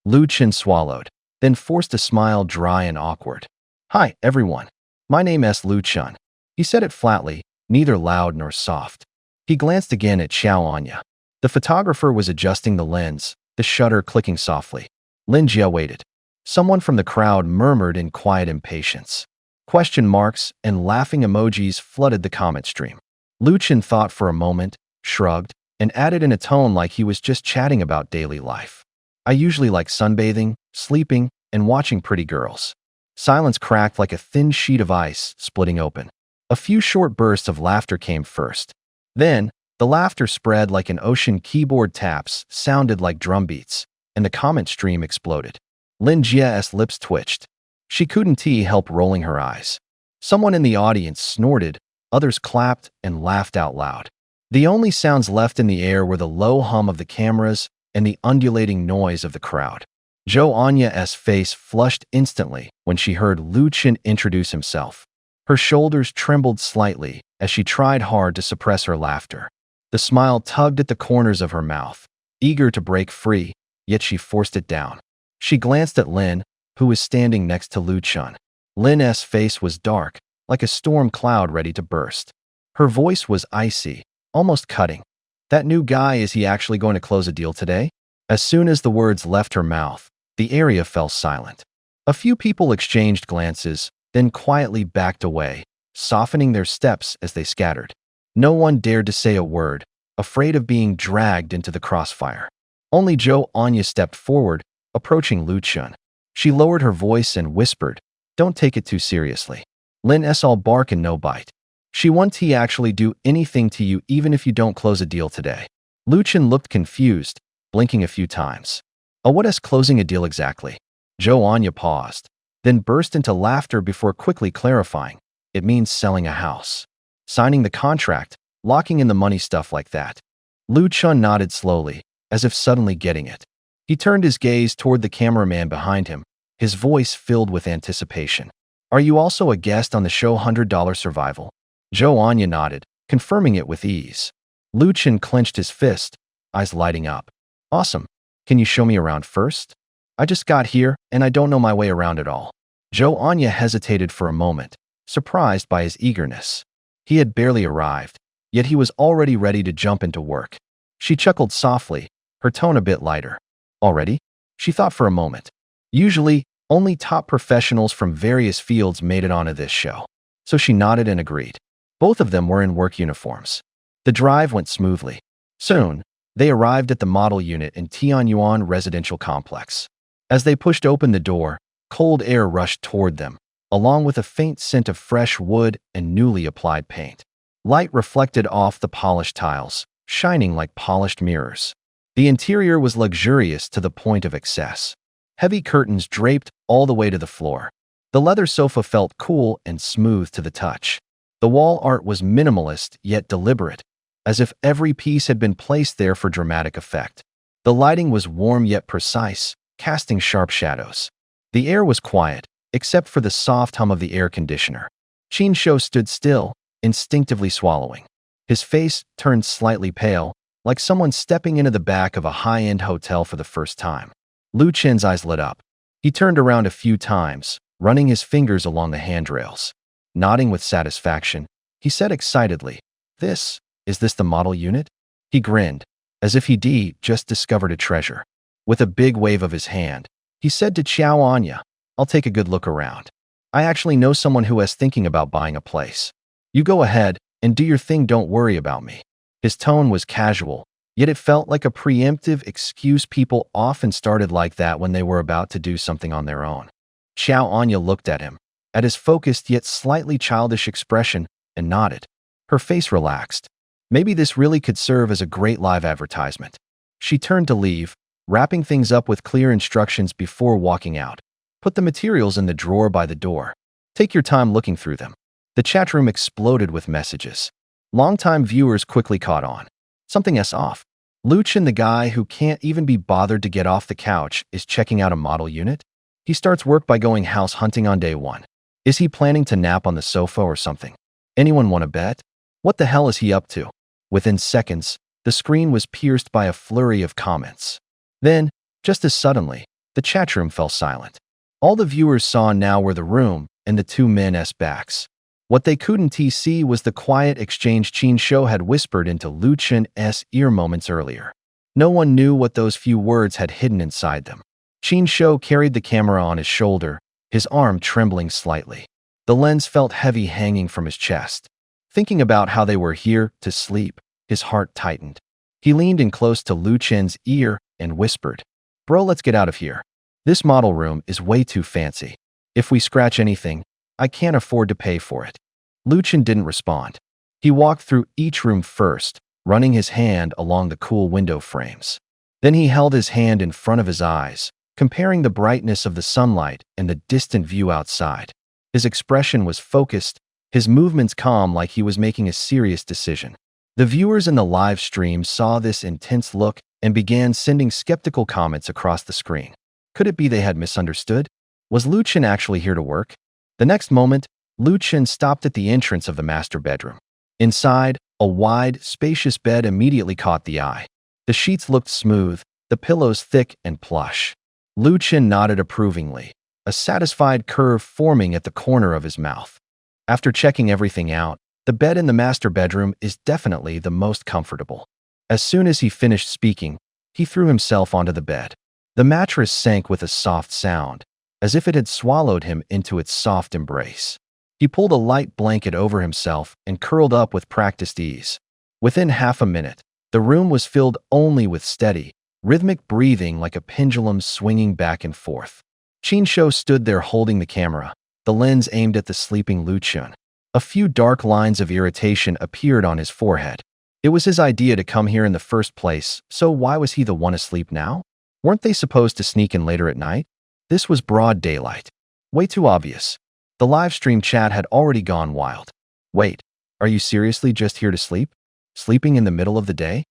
Lu Chun swallowed, then forced a smile dry and awkward. Hi, everyone. My name's Lu Chun. He said it flatly, neither loud nor soft. He glanced again at Xiao Anya. The photographer was adjusting the lens, the shutter clicking softly. Lin Jie waited. Someone from the crowd murmured in quiet impatience. Question marks and laughing emojis flooded the comment stream. Lu Chun thought for a moment, shrugged, and added in a tone like he was just chatting about daily life. I usually like sunbathing, sleeping, and watching pretty girls. Silence cracked like a thin sheet of ice splitting open. A few short bursts of laughter came first. Then, the laughter spread like an ocean. Keyboard taps sounded like drum beats, and the comment stream exploded. Lin Jie's lips twitched. She couldn't help rolling her eyes. Someone in the audience snorted, others clapped and laughed out loud. The only sounds left in the air were the low hum of the cameras and the undulating noise of the crowd. Zhou Anya's face flushed instantly when she heard Lu Chun introduce himself. Her shoulders trembled slightly as she tried hard to suppress her laughter. The smile tugged at the corners of her mouth, eager to break free, yet she forced it down. She glanced at Lin, who was standing next to Lu Chun. Lin's face was dark, like a storm cloud ready to burst. Her voice was icy, almost cutting. That new guy, is he actually going to close a deal today? As soon as the words left her mouth, the area fell silent. A few people exchanged glances, then quietly backed away, softening their steps as they scattered. No one dared to say a word, afraid of being dragged into the crossfire. Only Zhou Anya stepped forward, approaching Lu Chun. She lowered her voice and whispered, "Don't take it too seriously. Lin's all bark and no bite. She won't actually do anything to you even if you don't close a deal today." Lu Chun looked confused, blinking a few times. What's closing a deal exactly? Zhou Anya paused, then burst into laughter before quickly clarifying. It means selling a house. Signing the contract, locking in the money, stuff like that. Lu Chun nodded slowly, as if suddenly getting it. He turned his gaze toward the cameraman behind him, his voice filled with anticipation. Are you also a guest on the show $100 Survival? Zhou Anya nodded, confirming it with ease. Lu Chun clenched his fist, eyes lighting up. Awesome. Can you show me around first? I just got here, and I don't know my way around at all. Zhou Anya hesitated for a moment, surprised by his eagerness. He had barely arrived, yet he was already ready to jump into work. She chuckled softly, her tone a bit lighter. Already? She thought for a moment. Usually, only top professionals from various fields made it onto this show. So she nodded and agreed. Both of them were in work uniforms. The drive went smoothly. Soon, they arrived at the model unit in Tianyuan Residential Complex. As they pushed open the door, cold air rushed toward them, along with a faint scent of fresh wood and newly applied paint. Light reflected off the polished tiles, shining like polished mirrors. The interior was luxurious to the point of excess. Heavy curtains draped all the way to the floor. The leather sofa felt cool and smooth to the touch. The wall art was minimalist yet deliberate, as if every piece had been placed there for dramatic effect. The lighting was warm yet precise, casting sharp shadows. The air was quiet, except for the soft hum of the air conditioner. Qin stood still, instinctively swallowing. His face turned slightly pale, like someone stepping into the back of a high-end hotel for the first time. Lu Chen's eyes lit up. He turned around a few times, running his fingers along the handrails. Nodding with satisfaction, he said excitedly, Is this the model unit? He grinned, as if he'd just discovered a treasure. With a big wave of his hand, he said to Xiao Anya, I'll take a good look around. I actually know someone who is thinking about buying a place. You go ahead and do your thing, don't worry about me. His tone was casual, yet it felt like a preemptive excuse. People often started like that when they were about to do something on their own. Xiao Anya looked at him, at his focused yet slightly childish expression, and nodded. Her face relaxed. Maybe this really could serve as a great live advertisement. She turned to leave, wrapping things up with clear instructions before walking out. Put the materials in the drawer by the door. Take your time looking through them. The chat room exploded with messages. Longtime viewers quickly caught on. Something's off. Lu Chen, the guy who can't even be bothered to get off the couch, is checking out a model unit? He starts work by going house hunting on day one. Is he planning to nap on the sofa or something? Anyone want to bet? What the hell is he up to? Within seconds, the screen was pierced by a flurry of comments. Then, just as suddenly, the chat room fell silent. All the viewers saw now were the room and the two men's backs. What they couldn't see was the quiet exchange Qin had whispered into Lu Chen's ear moments earlier. No one knew what those few words had hidden inside them. Qin carried the camera on his shoulder, his arm trembling slightly. The lens felt heavy hanging from his chest. Thinking about how they were here to sleep, his heart tightened. He leaned in close to Lu Chen's ear and whispered, Bro, let's get out of here. This model room is way too fancy. If we scratch anything, I can't afford to pay for it. Lu Chen didn't respond. He walked through each room first, running his hand along the cool window frames. Then he held his hand in front of his eyes, comparing the brightness of the sunlight and the distant view outside. His expression was focused, his movements calm, like he was making a serious decision. The viewers in the live stream saw this intense look and began sending skeptical comments across the screen. Could it be they had misunderstood? Was Lu Chen actually here to work? The next moment, Lu Chen stopped at the entrance of the master bedroom. Inside, a wide, spacious bed immediately caught the eye. The sheets looked smooth, the pillows thick and plush. Lu Chen nodded approvingly, a satisfied curve forming at the corner of his mouth. After checking everything out, the bed in the master bedroom is definitely the most comfortable. As soon as he finished speaking, he threw himself onto the bed. The mattress sank with a soft sound, as if it had swallowed him into its soft embrace. He pulled a light blanket over himself and curled up with practiced ease. Within half a minute, the room was filled only with steady, rhythmic breathing, like a pendulum swinging back and forth. Qin stood there holding the camera, the lens aimed at the sleeping Lu Chen. A few dark lines of irritation appeared on his forehead. It was his idea to come here in the first place, so why was he the one asleep now? Weren't they supposed to sneak in later at night? This was broad daylight. Way too obvious. The live stream chat had already gone wild. Wait, are you seriously just here to sleep? Sleeping in the middle of the day?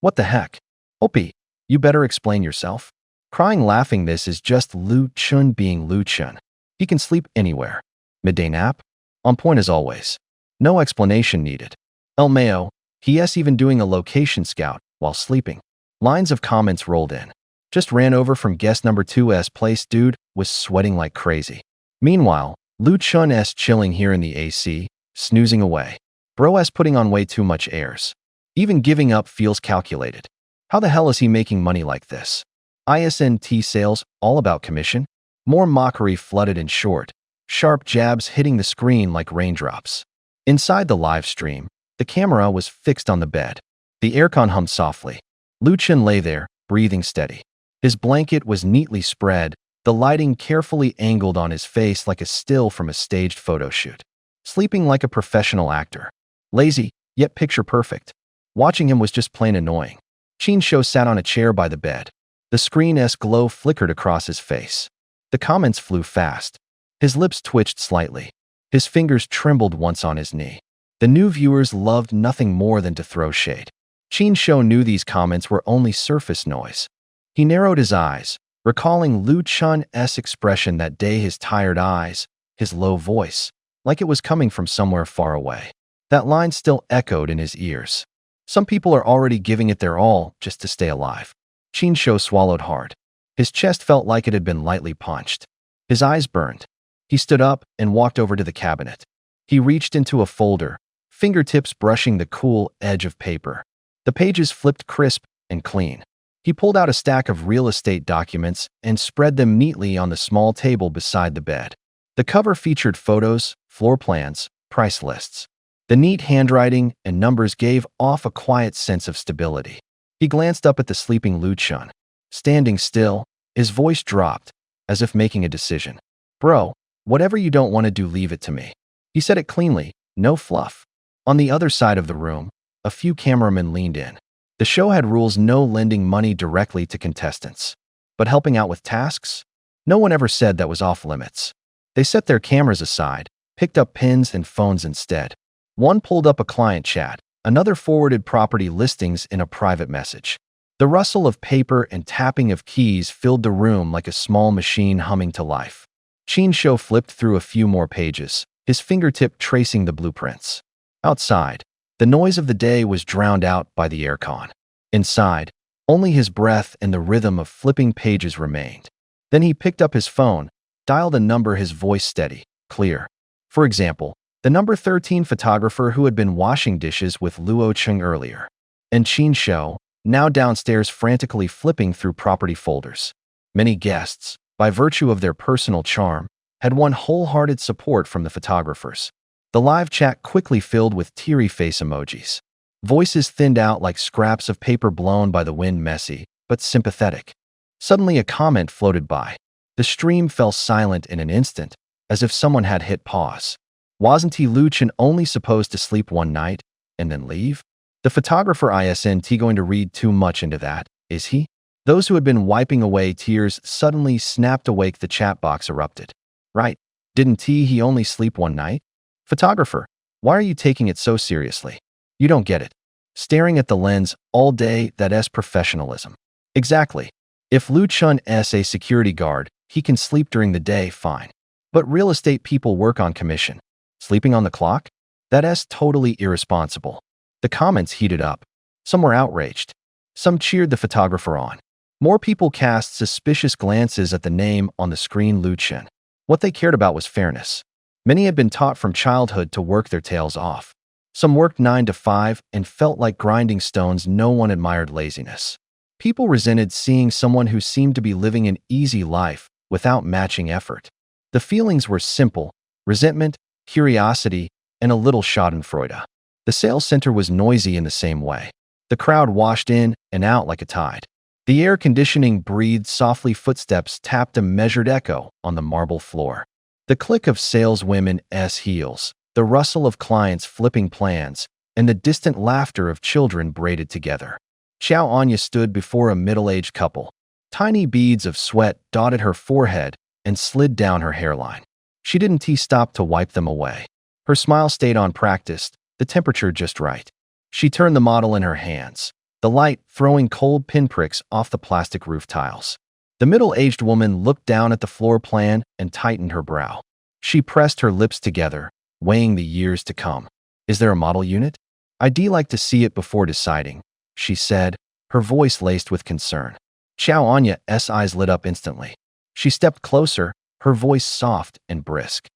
What the heck? Opie, you better explain yourself. Crying laughing, this is just Lu Chen being Lu Chen. He can sleep anywhere. Midday nap? On point as always. No explanation needed. El Mayo, he's even doing a location scout while sleeping. Lines of comments rolled in. Just ran over from guest number 2's place, dude was sweating like crazy. Meanwhile, Lu Chun's chilling here in the AC, snoozing away. Bro's putting on way too much airs. Even giving up feels calculated. How the hell is he making money like this? ISNT sales, all about commission? More mockery flooded in short, sharp jabs hitting the screen like raindrops. Inside the live stream, the camera was fixed on the bed. The aircon hummed softly. Lu Chun lay there, breathing steady. His blanket was neatly spread, the lighting carefully angled on his face like a still from a staged photo shoot. Sleeping like a professional actor. Lazy, yet picture perfect. Watching him was just plain annoying. Qin Shou sat on a chair by the bed. The screen's glow flickered across his face. The comments flew fast. His lips twitched slightly. His fingers trembled once on his knee. The new viewers loved nothing more than to throw shade. Qin Shou knew these comments were only surface noise. He narrowed his eyes, recalling Lu Chun's expression that day, his tired eyes, his low voice, like it was coming from somewhere far away. That line still echoed in his ears. Some people are already giving it their all just to stay alive. Qin Shou swallowed hard. His chest felt like it had been lightly punched. His eyes burned. He stood up and walked over to the cabinet. He reached into a folder, fingertips brushing the cool edge of paper. The pages flipped crisp and clean. He pulled out a stack of real estate documents and spread them neatly on the small table beside the bed. The cover featured photos, floor plans, price lists. The neat handwriting and numbers gave off a quiet sense of stability. He glanced up at the sleeping Lu Chun. Standing still, his voice dropped, as if making a decision. Bro, whatever you don't want to do, leave it to me. He said it cleanly, no fluff. On the other side of the room, a few cameramen leaned in. The show had rules: no lending money directly to contestants. But helping out with tasks? No one ever said that was off limits. They set their cameras aside, picked up pens and phones instead. One pulled up a client chat, another forwarded property listings in a private message. The rustle of paper and tapping of keys filled the room like a small machine humming to life. Qin Shou flipped through a few more pages, his fingertip tracing the blueprints. Outside, the noise of the day was drowned out by the aircon. Inside, only his breath and the rhythm of flipping pages remained. Then he picked up his phone, dialed a number, his voice steady, clear. For example, the number 13 photographer who had been washing dishes with Luo Cheng earlier. And Qin Shou, now downstairs frantically flipping through property folders. Many guests, by virtue of their personal charm, had won wholehearted support from the photographers. The live chat quickly filled with teary face emojis. Voices thinned out like scraps of paper blown by the wind, messy, but sympathetic. Suddenly a comment floated by. The stream fell silent in an instant, as if someone had hit pause. Wasn't he Lu Chun only supposed to sleep one night, and then leave? The photographer isn't going to read too much into that, is he? Those who had been wiping away tears suddenly snapped awake. The chat box erupted. Right, didn't he only sleep one night? Photographer, why are you taking it so seriously? You don't get it. Staring at the lens all day, that's professionalism. Exactly. If Lu Chun's a security guard, he can sleep during the day, fine. But real estate people work on commission. Sleeping on the clock? That's totally irresponsible. The comments heated up. Some were outraged. Some cheered the photographer on. More people cast suspicious glances at the name on the screen, Lu Chun. What they cared about was fairness. Many had been taught from childhood to work their tails off. Some worked 9 to 5 and felt like grinding stones. No one admired laziness. People resented seeing someone who seemed to be living an easy life without matching effort. The feelings were simple: resentment, curiosity, and a little schadenfreude. The sales center was noisy in the same way. The crowd washed in and out like a tide. The air conditioning breathed softly. Footsteps tapped a measured echo on the marble floor. The click of saleswomen's heels, the rustle of clients flipping plans, and the distant laughter of children braided together. Xiao Anya stood before a middle-aged couple. Tiny beads of sweat dotted her forehead and slid down her hairline. She didn't stop to wipe them away. Her smile stayed on, practiced, the temperature just right. She turned the model in her hands, the light throwing cold pinpricks off the plastic roof tiles. The middle-aged woman looked down at the floor plan and tightened her brow. She pressed her lips together, weighing the years to come. Is there a model unit? I'd like to see it before deciding, she said, her voice laced with concern. Xiao Anya's eyes lit up instantly. She stepped closer, her voice soft and brisk.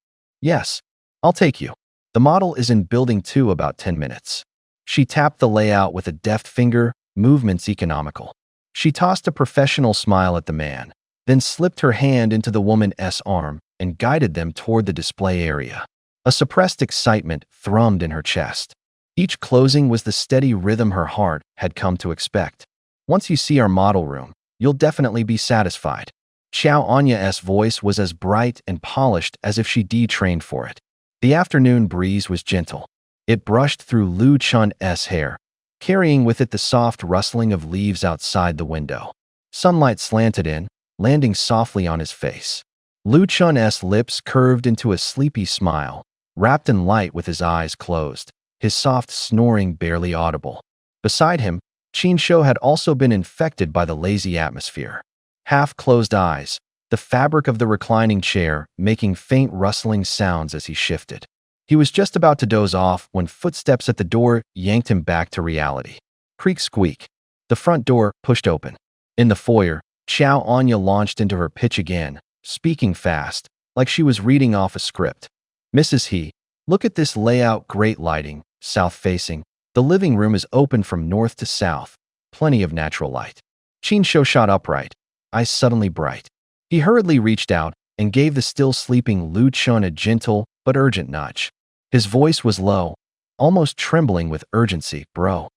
Yes, I'll take you. The model is in building 2 about 10 minutes. She tapped the layout with a deft finger, movements economical. She tossed a professional smile at the man, then slipped her hand into the woman's arm and guided them toward the display area. A suppressed excitement thrummed in her chest. Each closing was the steady rhythm her heart had come to expect. Once you see our model room, you'll definitely be satisfied. Xiao Anya's voice was as bright and polished as if she trained for it. The afternoon breeze was gentle. It brushed through Lu Chun's hair, carrying with it the soft rustling of leaves outside the window. Sunlight slanted in, landing softly on his face. Lu Chun's lips curved into a sleepy smile, wrapped in light with his eyes closed, his soft snoring barely audible. Beside him, Qin Shou had also been infected by the lazy atmosphere. Half-closed eyes, the fabric of the reclining chair making faint rustling sounds as he shifted. He was just about to doze off when footsteps at the door yanked him back to reality. Creak squeak. The front door pushed open. In the foyer, Xiao Anya launched into her pitch again, speaking fast, like she was reading off a script. Mrs. He, look at this layout, great lighting, south-facing. The living room is open from north to south, plenty of natural light. Qin Shou shot upright, eyes suddenly bright. He hurriedly reached out and gave the still sleeping Lu Chun a gentle but urgent nudge. His voice was low, almost trembling with urgency. Bro,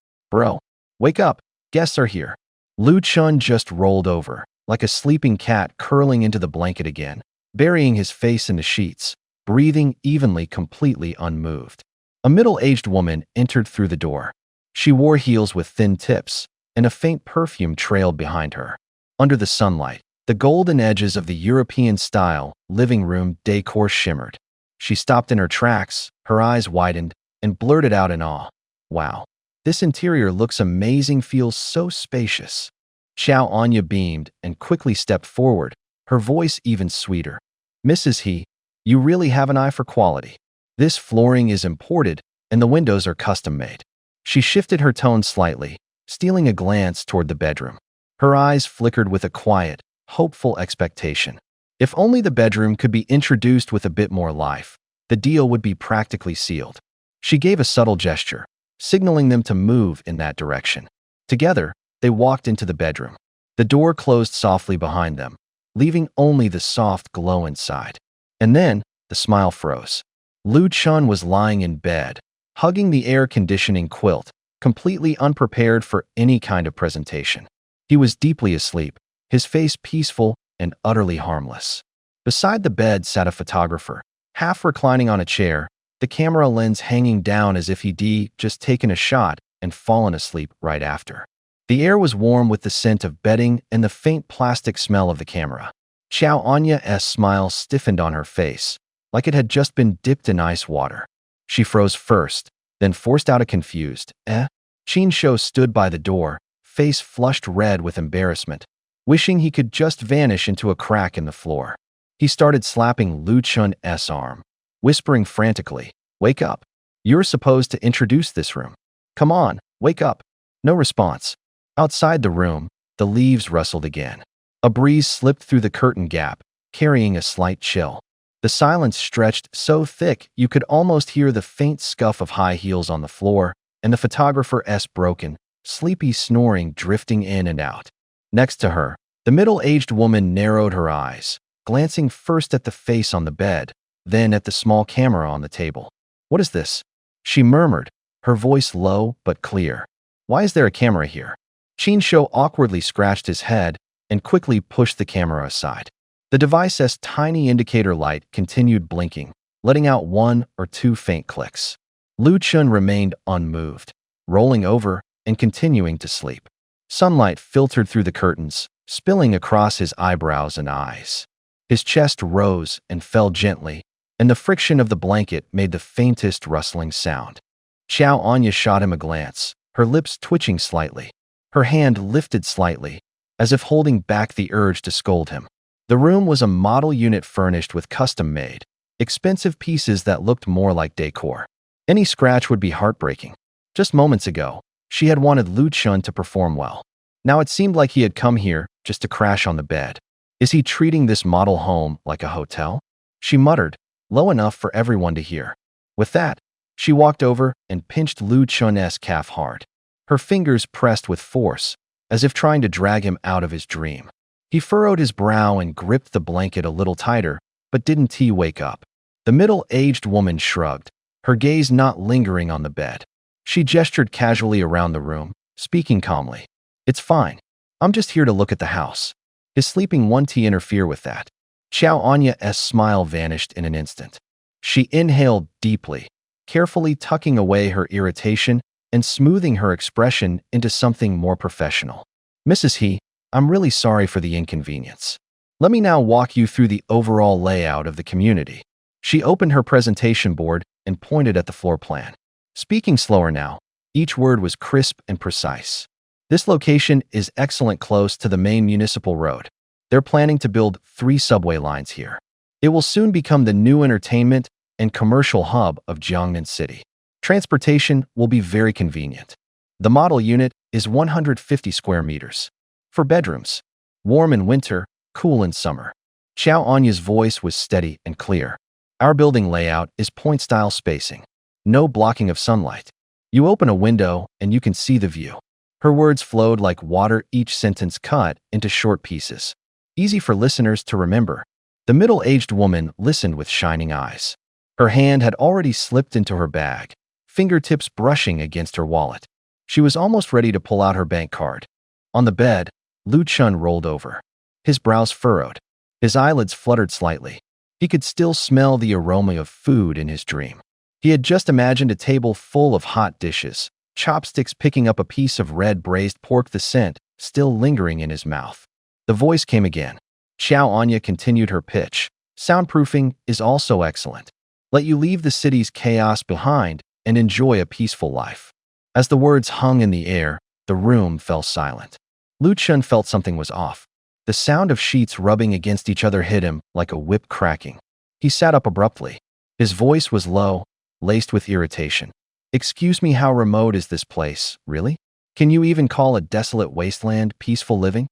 wake up, guests are here. Lu Chun just rolled over, like a sleeping cat curling into the blanket again, burying his face in the sheets, breathing evenly, completely unmoved. A middle-aged woman entered through the door. She wore heels with thin tips, and a faint perfume trailed behind her. Under the sunlight, the golden edges of the European-style living room decor shimmered. She stopped in her tracks, her eyes widened, and blurted out in awe. Wow, this interior looks amazing, feels so spacious. Xiao Anya beamed and quickly stepped forward, her voice even sweeter. Mrs. He, you really have an eye for quality. This flooring is imported, and the windows are custom-made. She shifted her tone slightly, stealing a glance toward the bedroom. Her eyes flickered with a quiet, hopeful expectation. If only the bedroom could be introduced with a bit more life, the deal would be practically sealed. She gave a subtle gesture, signaling them to move in that direction. Together, they walked into the bedroom. The door closed softly behind them, leaving only the soft glow inside. And then, the smile froze. Lu Chun was lying in bed, hugging the air-conditioning quilt, completely unprepared for any kind of presentation. He was deeply asleep, his face peaceful and utterly harmless. Beside the bed sat a photographer, half reclining on a chair, the camera lens hanging down as if he'd just taken a shot and fallen asleep right after. The air was warm with the scent of bedding and the faint plastic smell of the camera. Xiao Anya's smile stiffened on her face, like it had just been dipped in ice water. She froze first, then forced out a confused, eh? Qin Shou stood by the door, face flushed red with embarrassment, wishing he could just vanish into a crack in the floor. He started slapping Lu Chun's arm, whispering frantically, "Wake up. You're supposed to introduce this room. Come on, wake up." No response. Outside the room, the leaves rustled again. A breeze slipped through the curtain gap, carrying a slight chill. The silence stretched so thick you could almost hear the faint scuff of high heels on the floor and the photographer's broken, sleepy snoring drifting in and out. Next to her, the middle-aged woman narrowed her eyes, glancing first at the face on the bed, then at the small camera on the table. "What is this?" she murmured, her voice low but clear. "Why is there a camera here?" Qin Shou awkwardly scratched his head and quickly pushed the camera aside. The device's tiny indicator light continued blinking, letting out 1 or 2 faint clicks. Lu Chun remained unmoved, rolling over and continuing to sleep. Sunlight filtered through the curtains, spilling across his eyebrows and eyes. His chest rose and fell gently, and the friction of the blanket made the faintest rustling sound. Xiao Anya shot him a glance, her lips twitching slightly. Her hand lifted slightly, as if holding back the urge to scold him. The room was a model unit furnished with custom-made, expensive pieces that looked more like decor. Any scratch would be heartbreaking. Just moments ago, she had wanted Lu Chun to perform well. Now it seemed like he had come here just to crash on the bed. Is he treating this model home like a hotel? She muttered, low enough for everyone to hear. With that, she walked over and pinched Lu Chun's calf hard. Her fingers pressed with force, as if trying to drag him out of his dream. He furrowed his brow and gripped the blanket a little tighter, but didn't he wake up? The middle-aged woman shrugged, her gaze not lingering on the bed. She gestured casually around the room, speaking calmly. It's fine. I'm just here to look at the house. His sleeping won't interfere with that. Xiao Anya's smile vanished in an instant. She inhaled deeply, carefully tucking away her irritation and smoothing her expression into something more professional. Mrs. He, I'm really sorry for the inconvenience. Let me now walk you through the overall layout of the community. She opened her presentation board and pointed at the floor plan. Speaking slower now, each word was crisp and precise. This location is excellent close to the main municipal road. They're planning to build 3 subway lines here. It will soon become the new entertainment and commercial hub of Jiangnan City. Transportation will be very convenient. The model unit is 150 square meters. For bedrooms, warm in winter, cool in summer. Xiao Anya's voice was steady and clear. Our building layout is point-style spacing. No blocking of sunlight. You open a window and you can see the view. Her words flowed like water, each sentence cut into short pieces. Easy for listeners to remember. The middle-aged woman listened with shining eyes. Her hand had already slipped into her bag, fingertips brushing against her wallet. She was almost ready to pull out her bank card. On the bed, Lu Chun rolled over. His brows furrowed. His eyelids fluttered slightly. He could still smell the aroma of food in his dream. He had just imagined a table full of hot dishes, chopsticks picking up a piece of red braised pork, the scent still lingering in his mouth. The voice came again. Xiao Anya continued her pitch. Soundproofing is also excellent. Let you leave the city's chaos behind and enjoy a peaceful life. As the words hung in the air, the room fell silent. Lu Chun felt something was off. The sound of sheets rubbing against each other hit him like a whip cracking. He sat up abruptly. His voice was low, laced with irritation. Excuse me, how remote is this place, really? Can you even call a desolate wasteland peaceful living?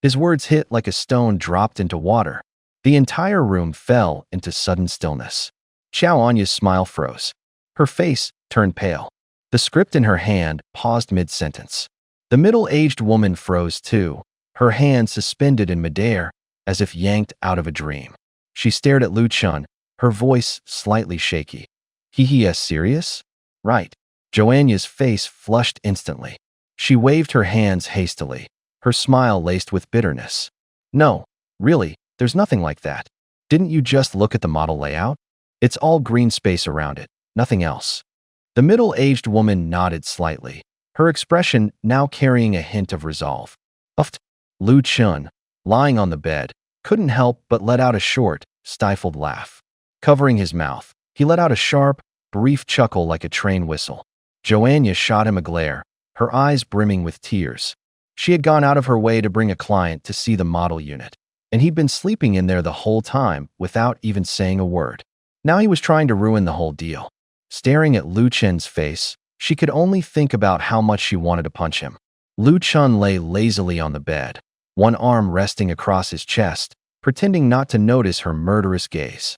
His words hit like a stone dropped into water. The entire room fell into sudden stillness. Xiao Anya's smile froze. Her face turned pale. The script in her hand paused mid-sentence. The middle-aged woman froze too, her hand suspended in midair, as if yanked out of a dream. She stared at Lu Chun, her voice slightly shaky. He is serious? Right. Joanna's face flushed instantly. She waved her hands hastily, her smile laced with bitterness. No, really, there's nothing like that. Didn't you just look at the model layout? It's all green space around it, nothing else. The middle-aged woman nodded slightly, her expression now carrying a hint of resolve. Uffed. Lu Chun, lying on the bed, couldn't help but let out a short, stifled laugh. Covering his mouth, he let out a sharp, brief chuckle like a train whistle. Joanna shot him a glare, her eyes brimming with tears. She had gone out of her way to bring a client to see the model unit, and he'd been sleeping in there the whole time without even saying a word. Now he was trying to ruin the whole deal. Staring at Lu Chun's face, she could only think about how much she wanted to punch him. Lu Chun lay lazily on the bed, one arm resting across his chest, pretending not to notice her murderous gaze.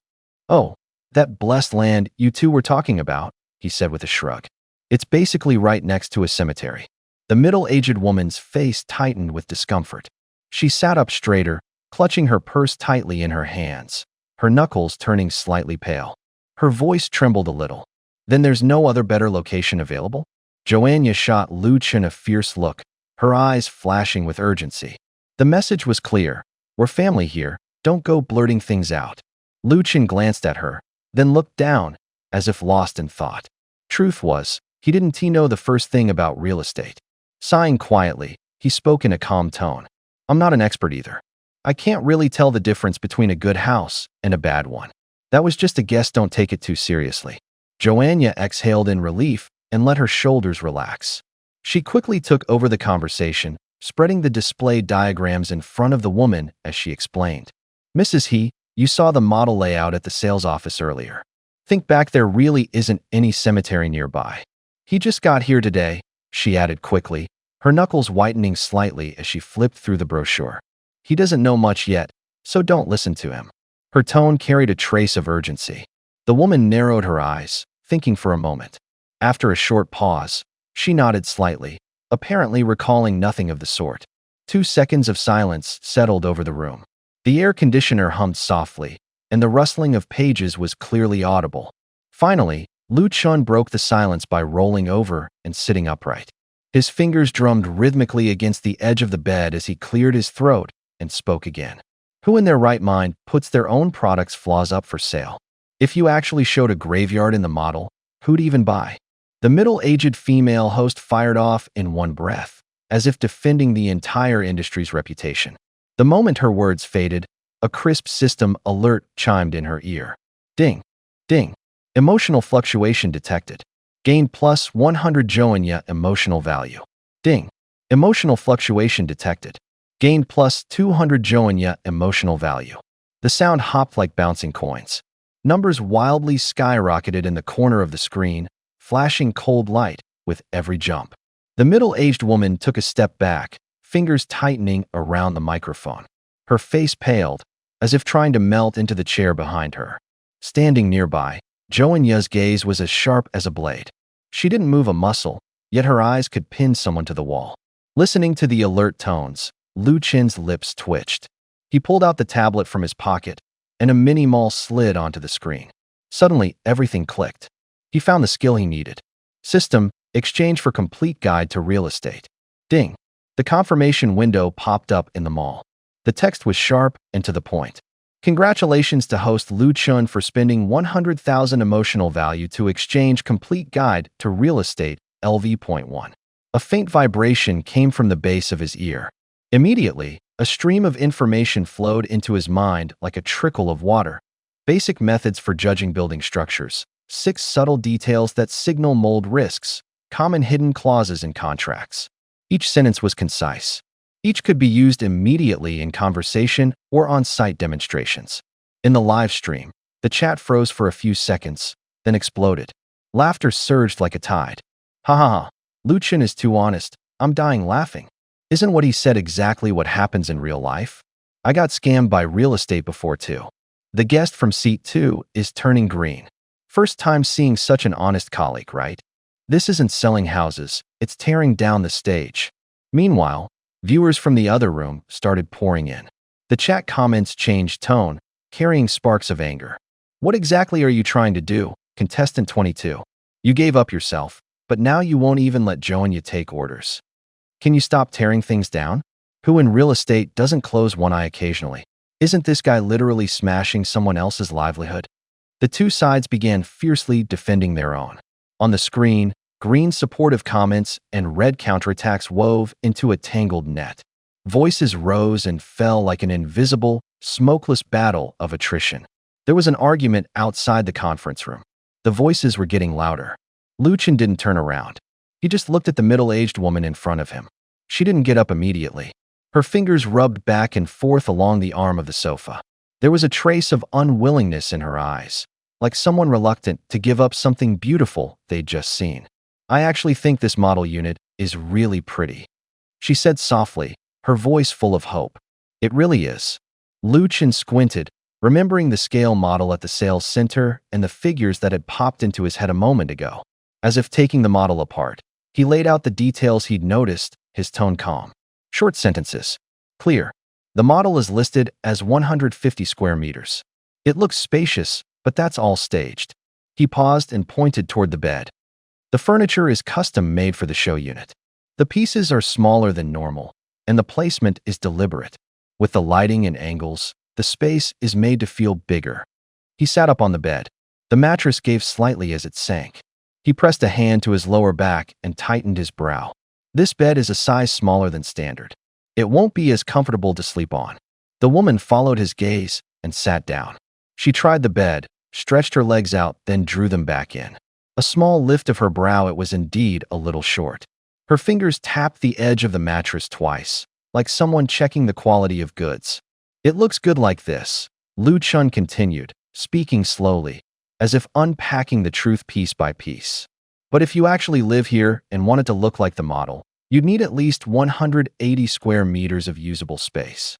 Oh, that blessed land you two were talking about, he said with a shrug. It's basically right next to a cemetery. The middle-aged woman's face tightened with discomfort. She sat up straighter, clutching her purse tightly in her hands, her knuckles turning slightly pale. Her voice trembled a little. Then there's no other better location available? Joanna shot Lu Chun a fierce look, her eyes flashing with urgency. The message was clear. We're family here, don't go blurting things out. Lu Chun glanced at her, then looked down, as if lost in thought. Truth was, he didn't know the first thing about real estate. Sighing quietly, he spoke in a calm tone. I'm not an expert either. I can't really tell the difference between a good house and a bad one. That was just a guess, don't take it too seriously. Joanna exhaled in relief and let her shoulders relax. She quickly took over the conversation, spreading the display diagrams in front of the woman as she explained. Mrs. He, you saw the model layout at the sales office earlier. Think back, there really isn't any cemetery nearby. He just got here today, she added quickly, her knuckles whitening slightly as she flipped through the brochure. He doesn't know much yet, so don't listen to him. Her tone carried a trace of urgency. The woman narrowed her eyes, thinking for a moment. After a short pause, she nodded slightly, apparently recalling nothing of the sort. 2 seconds of silence settled over the room. The air conditioner hummed softly, and the rustling of pages was clearly audible. Finally, Lu Chun broke the silence by rolling over and sitting upright. His fingers drummed rhythmically against the edge of the bed as he cleared his throat and spoke again. Who in their right mind puts their own product's flaws up for sale? If you actually showed a graveyard in the model, who'd even buy? The middle-aged female host fired off in one breath, as if defending the entire industry's reputation. The moment her words faded, a crisp system alert chimed in her ear. Ding! Ding! Emotional fluctuation detected. Gain plus 100 Joanya emotional value. Ding! Emotional fluctuation detected. Gain plus 200 Joanya emotional value. The sound hopped like bouncing coins. Numbers wildly skyrocketed in the corner of the screen, flashing cold light with every jump. The middle-aged woman took a step back, fingers tightening around the microphone. Her face paled, as if trying to melt into the chair behind her. Standing nearby, Joanya's gaze was as sharp as a blade. She didn't move a muscle, yet her eyes could pin someone to the wall. Listening to the alert tones, Lu Chin's lips twitched. He pulled out the tablet from his pocket, and a mini-mall slid onto the screen. Suddenly, everything clicked. He found the skill he needed. System, exchange for complete guide to real estate. Ding! The confirmation window popped up in the mall. The text was sharp and to the point. Congratulations to host Lu Chun for spending 100,000 emotional value to exchange complete guide to real estate, LV.1. A faint vibration came from the base of his ear. Immediately, a stream of information flowed into his mind like a trickle of water. Basic methods for judging building structures, 6 subtle details that signal mold risks, common hidden clauses in contracts. Each sentence was concise. Each could be used immediately in conversation or on-site demonstrations. In the live stream, the chat froze for a few seconds, then exploded. Laughter surged like a tide. Ha ha ha, Lu Chun is too honest, I'm dying laughing. Isn't what he said exactly what happens in real life? I got scammed by real estate before too. The guest from seat 2 is turning green. First time seeing such an honest colleague, right? This isn't selling houses, it's tearing down the stage. Meanwhile, viewers from the other room started pouring in. The chat comments changed tone, carrying sparks of anger. What exactly are you trying to do, contestant 22? You gave up yourself, but now you won't even let Joanya take orders. Can you stop tearing things down? Who in real estate doesn't close one eye occasionally? Isn't this guy literally smashing someone else's livelihood? The two sides began fiercely defending their own. On the screen, green supportive comments and red counterattacks wove into a tangled net. Voices rose and fell like an invisible, smokeless battle of attrition. There was an argument outside the conference room. The voices were getting louder. Lu Chun didn't turn around. He just looked at the middle-aged woman in front of him. She didn't get up immediately. Her fingers rubbed back and forth along the arm of the sofa. There was a trace of unwillingness in her eyes, like someone reluctant to give up something beautiful they'd just seen. I actually think this model unit is really pretty, she said softly, her voice full of hope. It really is. Lu Chun squinted, remembering the scale model at the sales center and the figures that had popped into his head a moment ago. As if taking the model apart, he laid out the details he'd noticed, his tone calm. Short sentences. Clear. The model is listed as 150 square meters. It looks spacious, but that's all staged. He paused and pointed toward the bed. The furniture is custom made for the show unit. The pieces are smaller than normal, and the placement is deliberate. With the lighting and angles, the space is made to feel bigger. He sat up on the bed. The mattress gave slightly as it sank. He pressed a hand to his lower back and tightened his brow. This bed is a size smaller than standard. It won't be as comfortable to sleep on. The woman followed his gaze and sat down. She tried the bed, stretched her legs out, then drew them back in. A small lift of her brow, it was indeed a little short. Her fingers tapped the edge of the mattress twice, like someone checking the quality of goods. It looks good like this, Lu Chun continued, speaking slowly, as if unpacking the truth piece by piece. But if you actually live here and want it to look like the model, you'd need at least 180 square meters of usable space.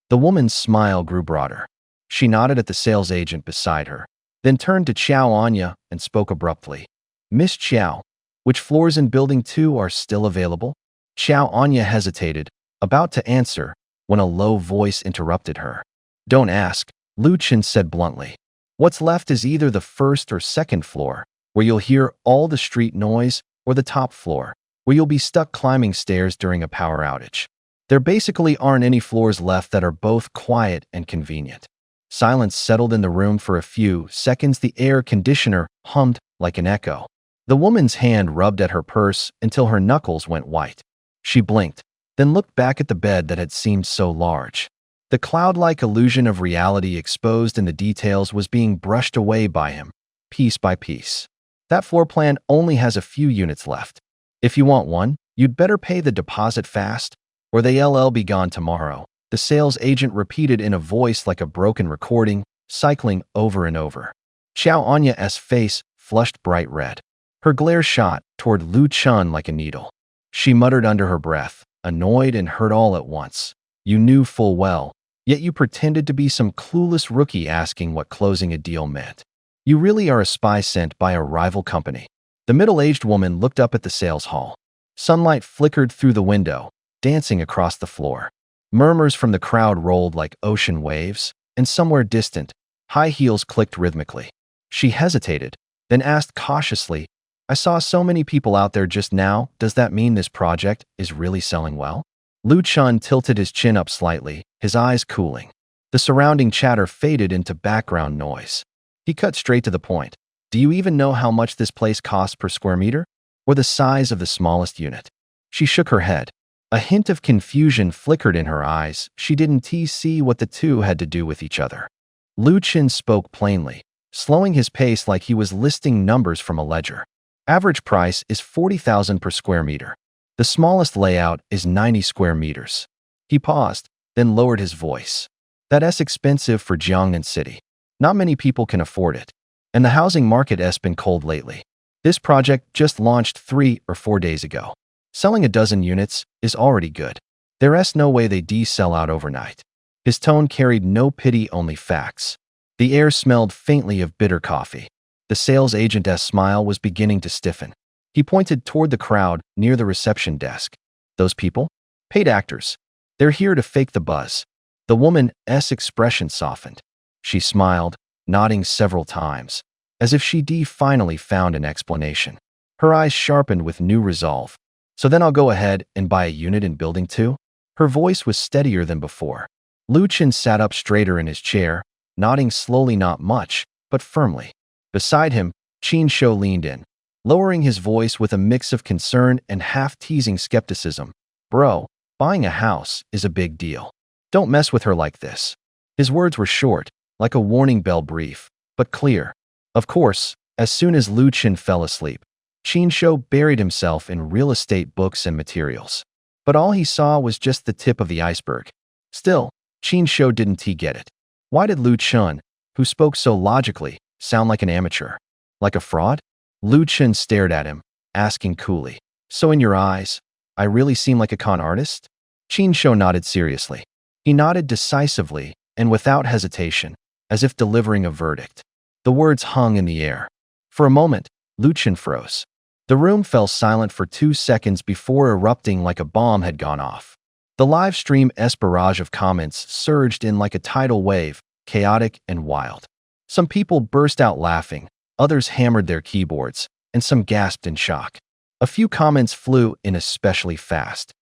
The woman's smile grew broader. She nodded at the sales agent beside her. then turned to Xiao Anya and spoke abruptly. Miss Xiao, which floors in Building 2 are still available? Xiao Anya hesitated, about to answer, when a low voice interrupted her. Don't ask, Lu Chen said bluntly. What's left is either the first or second floor, where you'll hear all the street noise, or the top floor, where you'll be stuck climbing stairs during a power outage. There basically aren't any floors left that are both quiet and convenient. Silence settled in the room for a few seconds. The air conditioner hummed like an echo. The woman's hand rubbed at her purse until her knuckles went white. She blinked, then looked back at the bed that had seemed so large. The cloud-like illusion of reality exposed in the details was being brushed away by him, piece by piece. That floor plan only has a few units left. If you want one, you'd better pay the deposit fast, or they'll be gone tomorrow, the sales agent repeated in a voice like a broken recording, cycling over and over. Xiao Anya's face flushed bright red. Her glare shot toward Lu Chun like a needle. She muttered under her breath, annoyed and hurt all at once. You knew full well, yet you pretended to be some clueless rookie asking what closing a deal meant. You really are a spy sent by a rival company. The middle-aged woman looked up at the sales hall. Sunlight flickered through the window, dancing across the floor. Murmurs from the crowd rolled like ocean waves, and somewhere distant, high heels clicked rhythmically. She hesitated, then asked cautiously, I saw so many people out there just now, does that mean this project is really selling well? Lu Chun tilted his chin up slightly, his eyes cooling. The surrounding chatter faded into background noise. He cut straight to the point. Do you even know how much this place costs per square meter? Or the size of the smallest unit? She shook her head. A hint of confusion flickered in her eyes. She didn't see what the two had to do with each other. Lu Chen spoke plainly, slowing his pace like he was listing numbers from a ledger. Average price is 40,000 per square meter. The smallest layout is 90 square meters. He paused, then lowered his voice. That's expensive for Jiangnan City. Not many people can afford it. And the housing market has been cold lately. This project just launched 3 or 4 days ago. Selling a dozen units is already good. There's no way they sell out overnight. His tone carried no pity, only facts. The air smelled faintly of bitter coffee. The sales agent's smile was beginning to stiffen. He pointed toward the crowd near the reception desk. Those people? Paid actors. They're here to fake the buzz. The woman's expression softened. She smiled, nodding several times, as if she finally found an explanation. Her eyes sharpened with new resolve. So then I'll go ahead and buy a unit in Building 2? Her voice was steadier than before. Lu Chen sat up straighter in his chair, nodding slowly, not much, but firmly. Beside him, Qin Shou leaned in, lowering his voice with a mix of concern and half-teasing skepticism. Bro, buying a house is a big deal. Don't mess with her like this. His words were short, like a warning bell, brief, but clear. Of course, as soon as Lu Chen fell asleep, Qin Shou buried himself in real estate books and materials. But all he saw was just the tip of the iceberg. Still, Qin Shou didn't get it. Why did Lu Chen, who spoke so logically, sound like an amateur? Like a fraud? Lu Chen stared at him, asking coolly, So in your eyes, I really seem like a con artist? Qin Shou nodded seriously. He nodded decisively and without hesitation, as if delivering a verdict. The words hung in the air. For a moment, Lu Chen froze. The room fell silent for 2 seconds before erupting like a bomb had gone off. The live stream's barrage of comments surged in like a tidal wave, chaotic and wild. Some people burst out laughing, others hammered their keyboards, and some gasped in shock. A few comments flew in especially fast.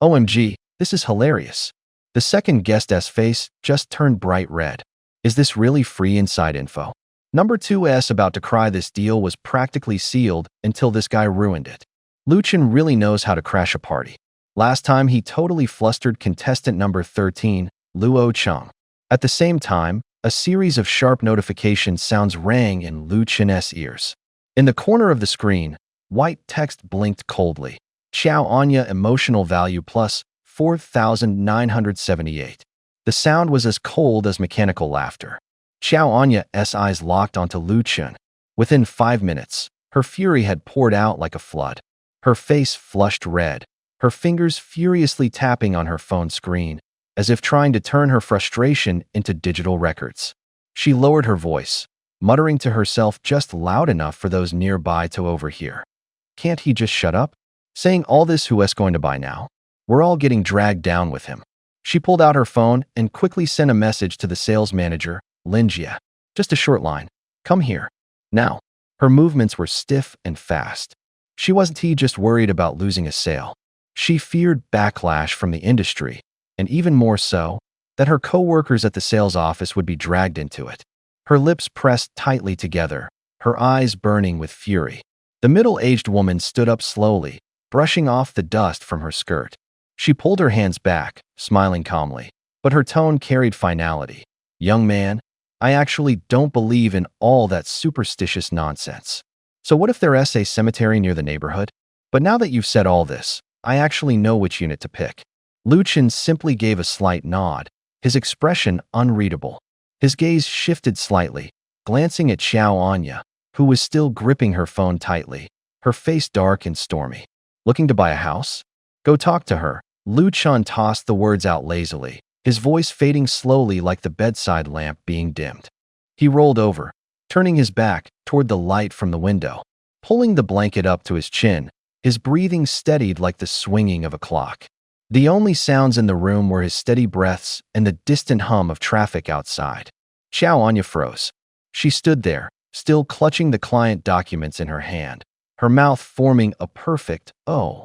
OMG, this is hilarious. The second guest's face just turned bright red. Is this really free inside info? Number 2's about to cry. This deal was practically sealed until this guy ruined it. Lu Chen really knows how to crash a party. Last time he totally flustered contestant number 13, Luo Cheng. At the same time, a series of sharp notification sounds rang in Lu Chen's ears. In the corner of the screen, white text blinked coldly. Xiao Anya emotional value plus 4,978. The sound was as cold as mechanical laughter. Xiao Anya's eyes locked onto Lu Chen. Within 5 minutes, her fury had poured out like a flood. Her face flushed red, her fingers furiously tapping on her phone screen, as if trying to turn her frustration into digital records. She lowered her voice. muttering to herself just loud enough for those nearby to overhear. Can't he just shut up? Saying all this, who is going to buy now? We're all getting dragged down with him. She pulled out her phone and quickly sent a message to the sales manager, Linjia. Just a short line. Come here. Now. Her movements were stiff and fast. She wasn't just worried about losing a sale. She feared backlash from the industry, and even more so, that her co-workers at the sales office would be dragged into it. Her lips pressed tightly together, her eyes burning with fury. The middle-aged woman stood up slowly, brushing off the dust from her skirt. She pulled her hands back, smiling calmly, but her tone carried finality. Young man, I actually don't believe in all that superstitious nonsense. So what if there's a cemetery near the neighborhood? But now that you've said all this, I actually know which unit to pick. Lu Chen simply gave a slight nod, his expression unreadable. His gaze shifted slightly, glancing at Xiao Anya, who was still gripping her phone tightly, her face dark and stormy. Looking to buy a house? Go talk to her. Lu Chen tossed the words out lazily, his voice fading slowly like the bedside lamp being dimmed. He rolled over, turning his back toward the light from the window. Pulling the blanket up to his chin, his breathing steadied like the swinging of a clock. The only sounds in the room were his steady breaths and the distant hum of traffic outside. Xiao Anya froze. She stood there, still clutching the client documents in her hand, her mouth forming a perfect "oh."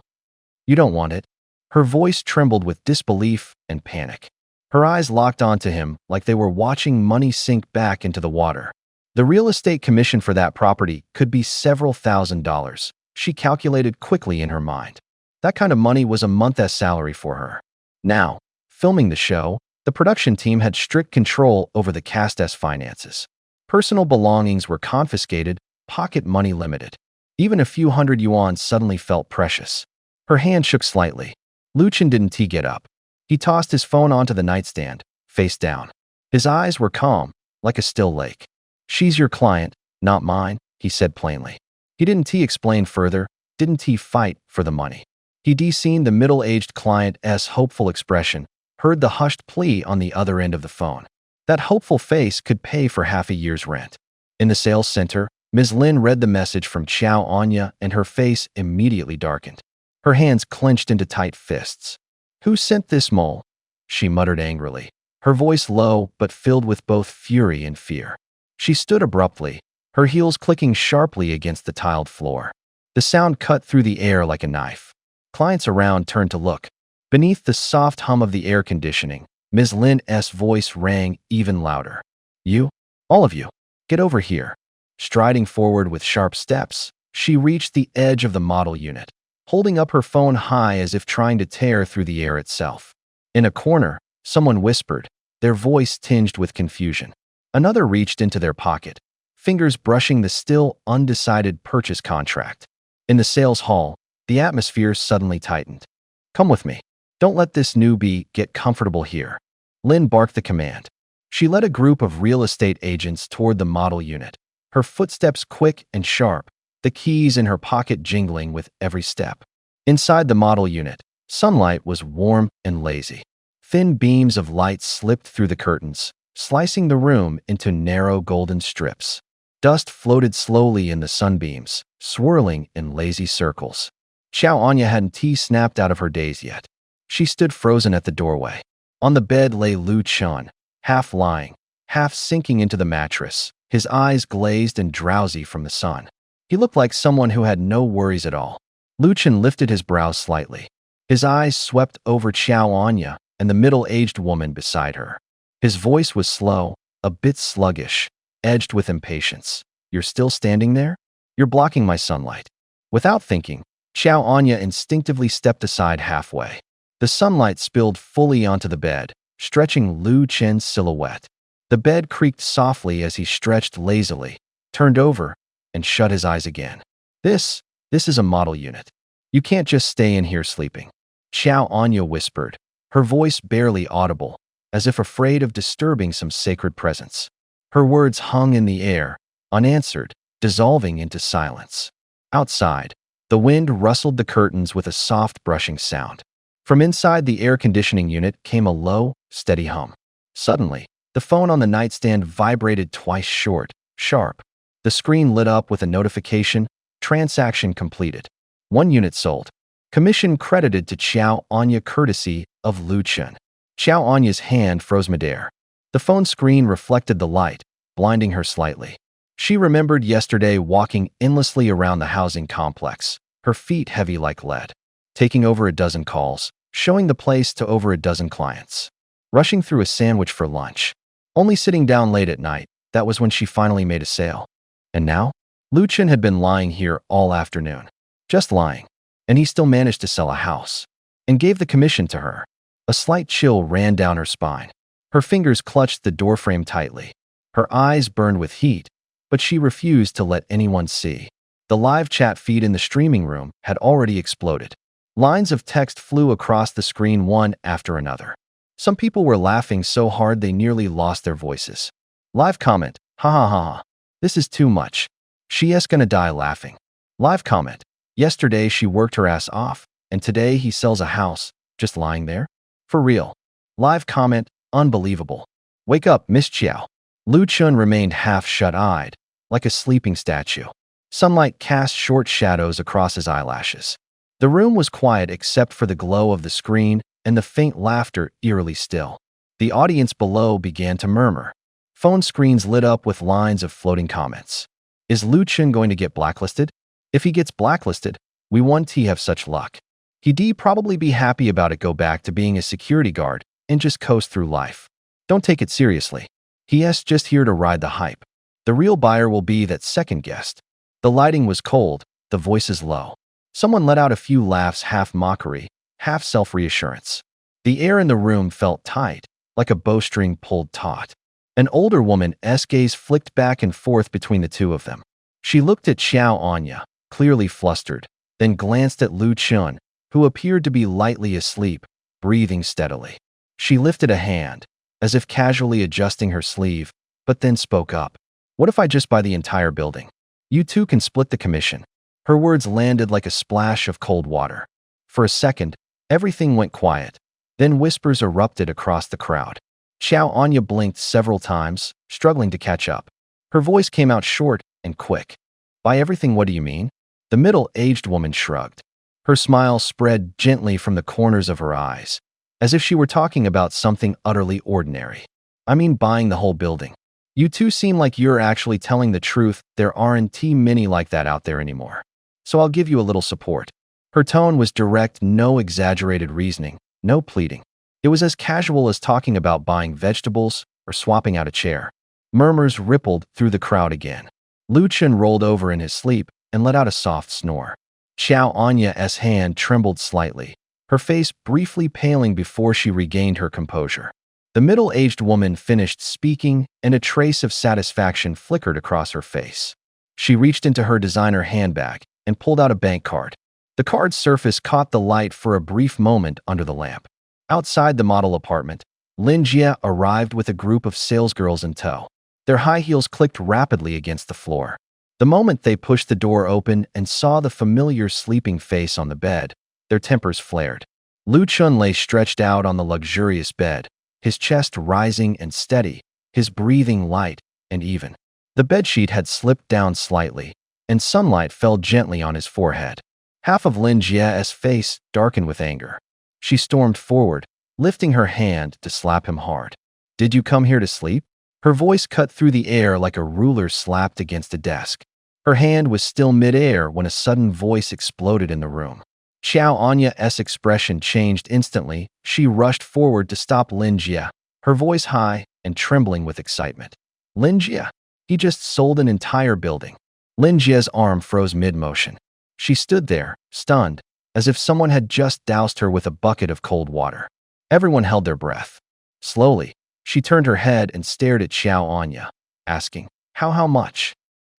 You don't want it? Her voice trembled with disbelief and panic. Her eyes locked onto him like they were watching money sink back into the water. The real estate commission for that property could be several $1,000s, she calculated quickly in her mind. That kind of money was a month's salary for her. Now, filming the show, the production team had strict control over the cast's finances. Personal belongings were confiscated, pocket money limited. Even a few hundred yuan suddenly felt precious. Her hand shook slightly. Lu Chen didn't get up. He tossed his phone onto the nightstand, face down. His eyes were calm, like a still lake. She's your client, not mine, he said plainly. He didn't explain further, didn't fight for the money. He seen the middle-aged client's hopeful expression, heard the hushed plea on the other end of the phone. That hopeful face could pay for half a year's rent. In the sales center, Ms. Lin read the message from Xiao Anya and her face immediately darkened. Her hands clenched into tight fists. Who sent this mole? She muttered angrily, her voice low but filled with both fury and fear. She stood abruptly, her heels clicking sharply against the tiled floor. The sound cut through the air like a knife. Clients around turned to look. Beneath the soft hum of the air conditioning, Ms. Lin's voice rang even louder. You? All of you. Get over here. Striding forward with sharp steps, she reached the edge of the model unit, holding up her phone high as if trying to tear through the air itself. In a corner, someone whispered, their voice tinged with confusion. Another reached into their pocket, fingers brushing the still undecided purchase contract. In the sales hall, the atmosphere suddenly tightened. Come with me. Don't let this newbie get comfortable here. Lin barked the command. She led a group of real estate agents toward the model unit, her footsteps quick and sharp, the keys in her pocket jingling with every step. Inside the model unit, sunlight was warm and lazy. Thin beams of light slipped through the curtains, slicing the room into narrow golden strips. Dust floated slowly in the sunbeams, swirling in lazy circles. Xiao Anya hadn't snapped out of her daze yet. She stood frozen at the doorway. On the bed lay Lu Chen, half lying, half sinking into the mattress, his eyes glazed and drowsy from the sun. He looked like someone who had no worries at all. Lu Chen lifted his brows slightly. His eyes swept over Xiao Anya and the middle-aged woman beside her. His voice was slow, a bit sluggish, edged with impatience. You're still standing there? You're blocking my sunlight. Without thinking, Xiao Anya instinctively stepped aside halfway. The sunlight spilled fully onto the bed, stretching Lu Chen's silhouette. The bed creaked softly as he stretched lazily, turned over, and shut his eyes again. This is a model unit. You can't just stay in here sleeping. Xiao Anya whispered, her voice barely audible, as if afraid of disturbing some sacred presence. Her words hung in the air, unanswered, dissolving into silence. Outside, the wind rustled the curtains with a soft brushing sound. From inside the air conditioning unit came a low, steady hum. Suddenly, the phone on the nightstand vibrated twice short, Sharp. The screen lit up with a notification. Transaction completed. 1 unit sold. Commission credited to Xiao Anya courtesy of Lu Chun. Xiao Anya's hand froze midair. The phone screen reflected the light, blinding her slightly. She remembered yesterday walking endlessly around the housing complex, her feet heavy like lead, taking over a dozen calls, showing the place to over a dozen clients, rushing through a sandwich for lunch, only sitting down late at night. That was when she finally made a sale. And now? Lu Chun had been lying here all afternoon. Just lying. And he still managed to sell a house. And gave the commission to her. A slight chill ran down her spine. Her fingers clutched the doorframe tightly. Her eyes burned with heat, but she refused to let anyone see. The live chat feed in the streaming room had already exploded. Lines of text flew across the screen one after another. Some people were laughing so hard they nearly lost their voices. Live comment, ha ha ha ha. This is too much. She is gonna die laughing. Live comment, yesterday she worked her ass off, and today he sells a house, just lying there? For real. Live comment, unbelievable. Wake up, Miss Xiao. Lu Chun remained half shut-eyed, like a sleeping statue. Sunlight cast short shadows across his eyelashes. The room was quiet except for the glow of the screen and the faint laughter eerily still. The audience below began to murmur. Phone screens lit up with lines of floating comments. Is Lu Chun going to get blacklisted? If he gets blacklisted, we won't have such luck. He'd probably be happy about it, go back to being a security guard and just coast through life. Don't take it seriously. He's just here to ride the hype. The real buyer will be that second guest. The lighting was cold, the voices low. Someone let out a few laughs, half mockery, half self-reassurance. The air in the room felt tight, like a bowstring pulled taut. An older woman's gaze flicked back and forth between the two of them. She looked at Xiao Anya, clearly flustered, then glanced at Lu Chun, who appeared to be lightly asleep, breathing steadily. She lifted a hand, as if casually adjusting her sleeve, but then spoke up. What if I just buy the entire building? You two can split the commission. Her words landed like a splash of cold water. For a second, everything went quiet. Then whispers erupted across the crowd. Xiao Anya blinked several times, struggling to catch up. Her voice came out short and quick. Buy everything, what do you mean? The middle-aged woman shrugged. Her smile spread gently from the corners of her eyes, as if she were talking about something utterly ordinary. I mean buying the whole building. You two seem like you're actually telling the truth. There aren't many like that out there anymore. So I'll give you a little support. Her tone was direct, no exaggerated reasoning, no pleading. It was as casual as talking about buying vegetables or swapping out a chair. Murmurs rippled through the crowd again. Lu Chun rolled over in his sleep and let out a soft snore. Xiao Anya's hand trembled slightly, her face briefly paling before she regained her composure. The middle-aged woman finished speaking, and a trace of satisfaction flickered across her face. She reached into her designer handbag and pulled out a bank card. The card's surface caught the light for a brief moment under the lamp. Outside the model apartment, Lin Jia arrived with a group of salesgirls in tow. Their high heels clicked rapidly against the floor. The moment they pushed the door open and saw the familiar sleeping face on the bed, their tempers flared. Lu Chun lay stretched out on the luxurious bed, his chest rising and steady, his breathing light and even. The bedsheet had slipped down slightly, and sunlight fell gently on his forehead. Half of Lin Jia's face darkened with anger. She stormed forward, lifting her hand to slap him hard. Did you come here to sleep? Her voice cut through the air like a ruler slapped against a desk. Her hand was still mid-air when a sudden voice exploded in the room. Xiao Anya's expression changed instantly. She rushed forward to stop Lin Jia, her voice high and trembling with excitement. Lin Jia, he just sold an entire building. Lin Jia's arm froze mid-motion. She stood there, stunned, as if someone had just doused her with a bucket of cold water. Everyone held their breath. Slowly, she turned her head and stared at Xiao Anya, asking, How much?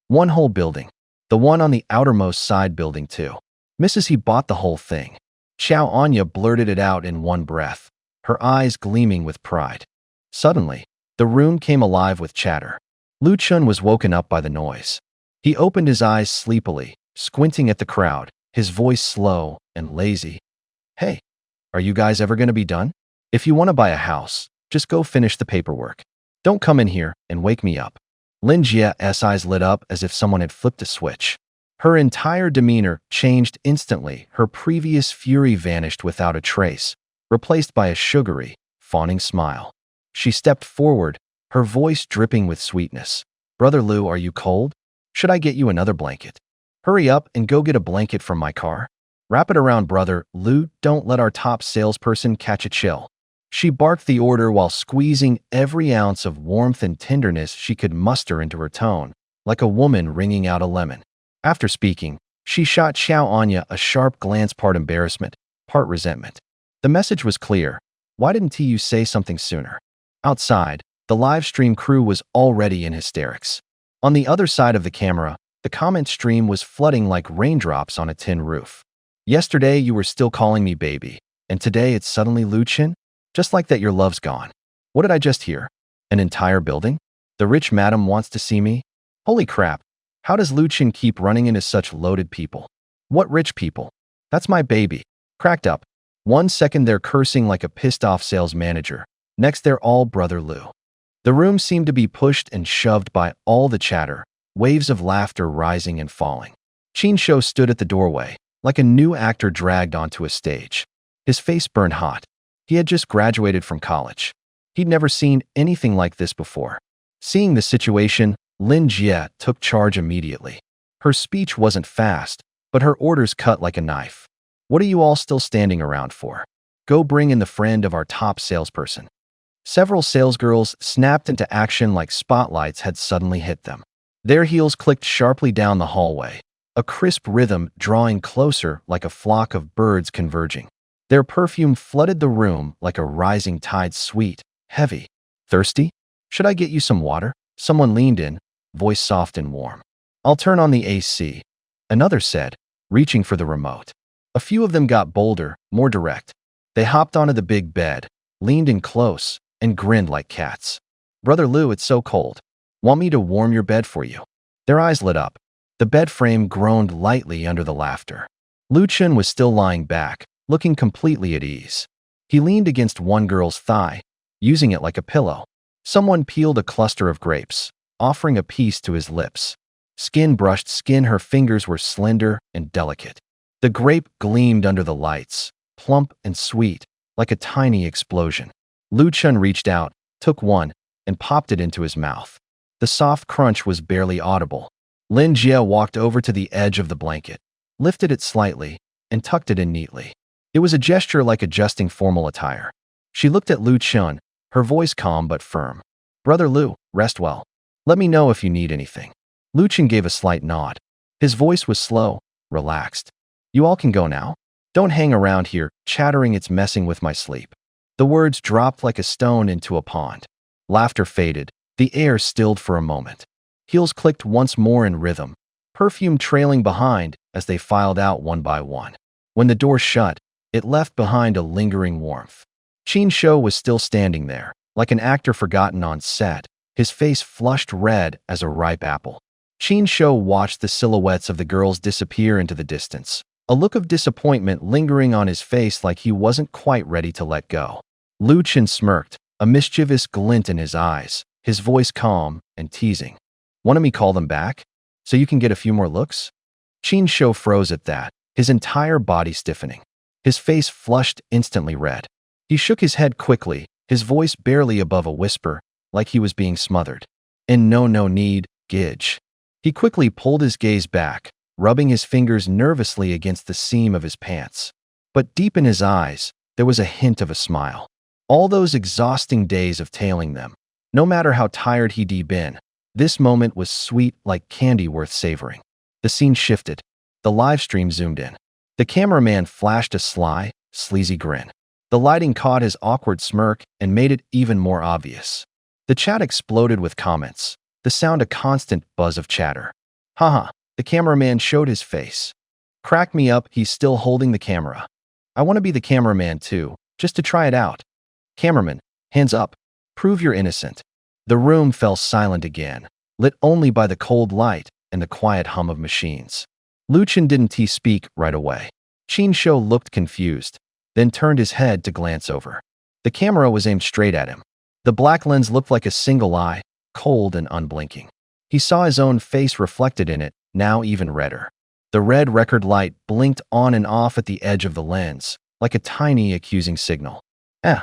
One whole building. The one on the outermost side building too. Mrs. He bought the whole thing. Xiao Anya blurted it out in one breath, her eyes gleaming with pride. Suddenly, the room came alive with chatter. Lu Chun was woken up by the noise. He opened his eyes sleepily, squinting at the crowd, his voice slow and lazy. Hey, are you guys ever going to be done? If you want to buy a house, just go finish the paperwork. Don't come in here and wake me up. Lin Jia's eyes lit up as if someone had flipped a switch. Her entire demeanor changed instantly. Her previous fury vanished without a trace, replaced by a sugary, fawning smile. She stepped forward, her voice dripping with sweetness. "Brother Lu, are you cold? Should I get you another blanket? Hurry up and go get a blanket from my car. Wrap it around Brother Lu, don't let our top salesperson catch a chill." She barked the order while squeezing every ounce of warmth and tenderness she could muster into her tone, like a woman wringing out a lemon. After speaking, she shot Xiao Anya a sharp glance, part embarrassment, part resentment. The message was clear. Why didn't you say something sooner? Outside, the live stream crew was already in hysterics. On the other side of the camera, the comment stream was flooding like raindrops on a tin roof. "Yesterday you were still calling me baby, and today it's suddenly Lu Qin? Just like that your love's gone. What did I just hear? An entire building? The rich madam wants to see me? Holy crap, how does Lu Qin keep running into such loaded people? What rich people? That's my baby." Cracked up. 1 second they're cursing like a pissed-off sales manager. Next they're all Brother Lu. The room seemed to be pushed and shoved by all the chatter, waves of laughter rising and falling. Qin Shou stood at the doorway, like a new actor dragged onto a stage. His face burned hot. He had just graduated from college. He'd never seen anything like this before. Seeing the situation, Lin Jie took charge immediately. Her speech wasn't fast, but her orders cut like a knife. "What are you all still standing around for? Go bring in the friend of our top salesperson." Several salesgirls snapped into action like spotlights had suddenly hit them. Their heels clicked sharply down the hallway, a crisp rhythm drawing closer like a flock of birds converging. Their perfume flooded the room like a rising tide, sweet, heavy. "Thirsty? Should I get you some water?" Someone leaned in, voice soft and warm. "I'll turn on the AC," another said, reaching for the remote. A few of them got bolder, more direct. They hopped onto the big bed, leaned in close, and grinned like cats. "Brother Lu, it's so cold. Want me to warm your bed for you?" Their eyes lit up. The bed frame groaned lightly under the laughter. Lu Qin was still lying back, looking completely at ease. He leaned against one girl's thigh, using it like a pillow. Someone peeled a cluster of grapes, offering a piece to his lips. Skin brushed skin, her fingers were slender and delicate. The grape gleamed under the lights, plump and sweet, like a tiny explosion. Lu Qin reached out, took one, and popped it into his mouth. The soft crunch was barely audible. Lin Jie walked over to the edge of the blanket, lifted it slightly, and tucked it in neatly. It was a gesture like adjusting formal attire. She looked at Lu Qin, her voice calm but firm. "Brother Lu, rest well. Let me know if you need anything." Lu Qin gave a slight nod. His voice was slow, relaxed. "You all can go now. Don't hang around here, chattering, it's messing with my sleep." The words dropped like a stone into a pond. Laughter faded. The air stilled for a moment. Heels clicked once more in rhythm, perfume trailing behind as they filed out one by one. When the door shut, it left behind a lingering warmth. Qin Shou was still standing there, like an actor forgotten on set, his face flushed red as a ripe apple. Qin Shou watched the silhouettes of the girls disappear into the distance, a look of disappointment lingering on his face like he wasn't quite ready to let go. Lu Qin smirked, a mischievous glint in his eyes, his voice calm and teasing. "Want me call them back? So you can get a few more looks?" Qin Shou froze at that, his entire body stiffening. His face flushed instantly red. He shook his head quickly, his voice barely above a whisper, like he was being smothered. "And no need, Gidge." He quickly pulled his gaze back, rubbing his fingers nervously against the seam of his pants. But deep in his eyes, there was a hint of a smile. All those exhausting days of tailing them, no matter how tired he'd been, this moment was sweet like candy worth savoring. The scene shifted. The live stream zoomed in. The cameraman flashed a sly, sleazy grin. The lighting caught his awkward smirk and made it even more obvious. The chat exploded with comments, the sound a constant buzz of chatter. "Haha," the cameraman showed his face. "Crack me up, he's still holding the camera. I want to be the cameraman too, just to try it out. Cameraman, hands up. Prove you're innocent." The room fell silent again, lit only by the cold light and the quiet hum of machines. Lu Qin didn't speak right away. Qin Shou looked confused, then turned his head to glance over. The camera was aimed straight at him. The black lens looked like a single eye, cold and unblinking. He saw his own face reflected in it, now even redder. The red record light blinked on and off at the edge of the lens, like a tiny accusing signal. Eh.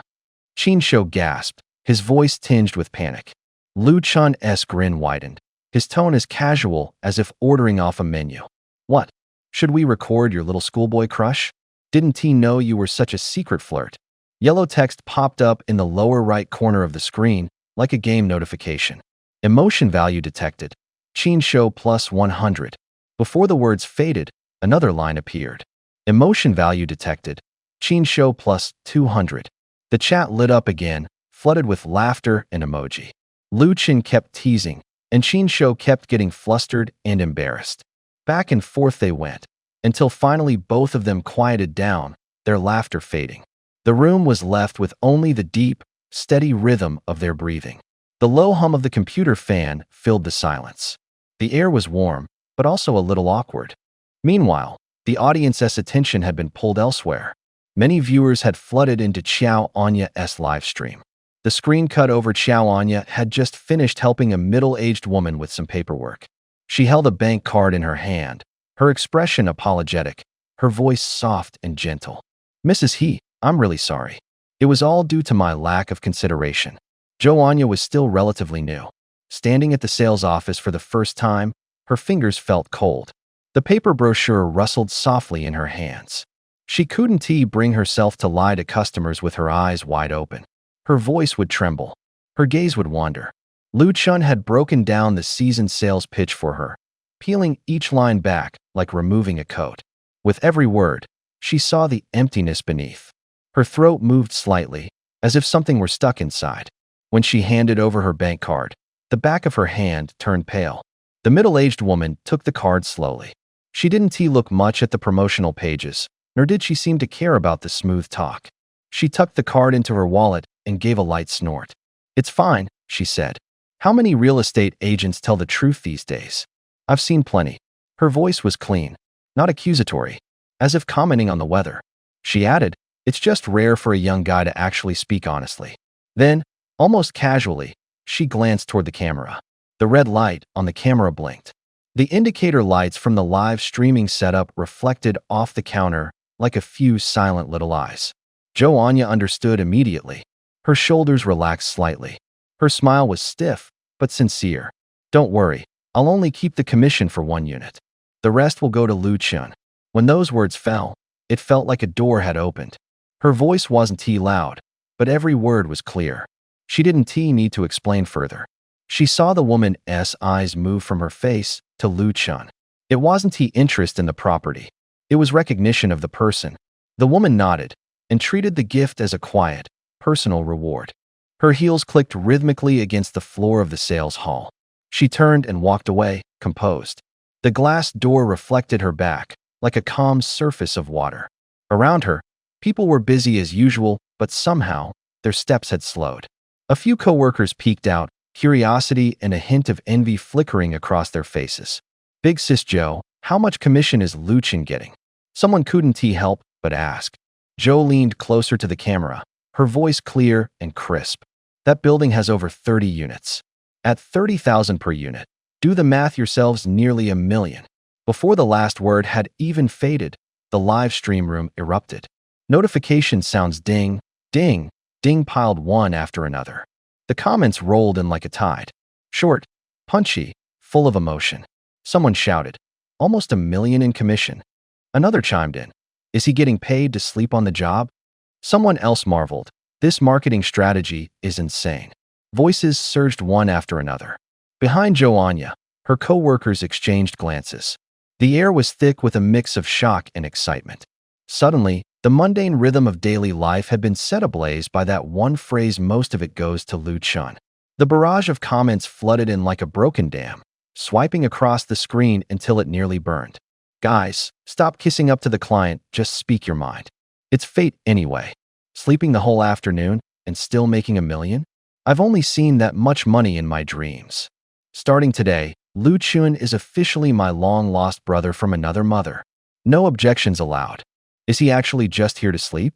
Qin Shou gasped, his voice tinged with panic. Lu Chun's grin widened, his tone as casual as if ordering off a menu. What? Should we record your little schoolboy crush? Didn't he know you were such a secret flirt? Yellow text popped up in the lower right corner of the screen, like a game notification. Emotion value detected. Qin Shou plus 100. Before the words faded, another line appeared. Emotion value detected. Qin Shou plus 200. The chat lit up again, flooded with laughter and emoji. Lu Qin kept teasing, and Qin Shou kept getting flustered and embarrassed. Back and forth they went, until finally both of them quieted down, their laughter fading. The room was left with only the deep, steady rhythm of their breathing. The low hum of the computer fan filled the silence. The air was warm, but also a little awkward. Meanwhile, the audience's attention had been pulled elsewhere. Many viewers had flooded into Xiao Anya's live stream. The screen cut over Xiao Anya had just finished helping a middle-aged woman with some paperwork. She held a bank card in her hand, her expression apologetic, her voice soft and gentle. Mrs. He, I'm really sorry. It was all due to my lack of consideration. Zhou Anya was still relatively new. Standing at the sales office for the first time, her fingers felt cold. The paper brochure rustled softly in her hands. She couldn't bring herself to lie to customers with her eyes wide open. Her voice would tremble. Her gaze would wander. Lu Chun had broken down the seasoned sales pitch for her, peeling each line back like removing a coat. With every word, she saw the emptiness beneath. Her throat moved slightly, as if something were stuck inside. When she handed over her bank card, the back of her hand turned pale. The middle-aged woman took the card slowly. She didn't look much at the promotional pages, nor did she seem to care about the smooth talk. She tucked the card into her wallet and gave a light snort. It's fine, she said. How many real estate agents tell the truth these days? I've seen plenty. Her voice was clean, not accusatory, as if commenting on the weather. She added, it's just rare for a young guy to actually speak honestly. Then, almost casually, she glanced toward the camera. The red light on the camera blinked. The indicator lights from the live streaming setup reflected off the counter like a few silent little eyes. Zhou Anya understood immediately. Her shoulders relaxed slightly. Her smile was stiff, but sincere. Don't worry, I'll only keep the commission for 1 unit. The rest will go to Lu Chun. When those words fell, it felt like a door had opened. Her voice wasn't loud, but every word was clear. She didn't need to explain further. She saw the woman's eyes move from her face to Lu Chun. It wasn't interest in the property. It was recognition of the person. The woman nodded and treated the gift as a quiet, personal reward. Her heels clicked rhythmically against the floor of the sales hall. She turned and walked away, composed. The glass door reflected her back, like a calm surface of water. Around her, people were busy as usual, but somehow, their steps had slowed. A few coworkers peeked out, curiosity and a hint of envy flickering across their faces. Big Sis Joe, how much commission is Lu Chun getting? Someone couldn't help but ask. Joe leaned closer to the camera, her voice clear and crisp. That building has over 30 units. At 30,000 per unit, do the math yourselves, nearly $1 million. Before the last word had even faded, the live stream room erupted. Notification sounds ding, ding, ding piled one after another. The comments rolled in like a tide. Short, punchy, full of emotion. Someone shouted, almost $1 million in commission. Another chimed in, is he getting paid to sleep on the job? Someone else marveled, this marketing strategy is insane. Voices surged one after another. Behind Zhou Anya, her co-workers exchanged glances. The air was thick with a mix of shock and excitement. Suddenly, the mundane rhythm of daily life had been set ablaze by that one phrase, most of it goes to Lu Chun. The barrage of comments flooded in like a broken dam, swiping across the screen until it nearly burned. Guys, stop kissing up to the client, just speak your mind. It's fate anyway. Sleeping the whole afternoon and still making $1 million? I've only seen that much money in my dreams. Starting today, Lu Chun is officially my long-lost brother from another mother. No objections allowed. Is he actually just here to sleep?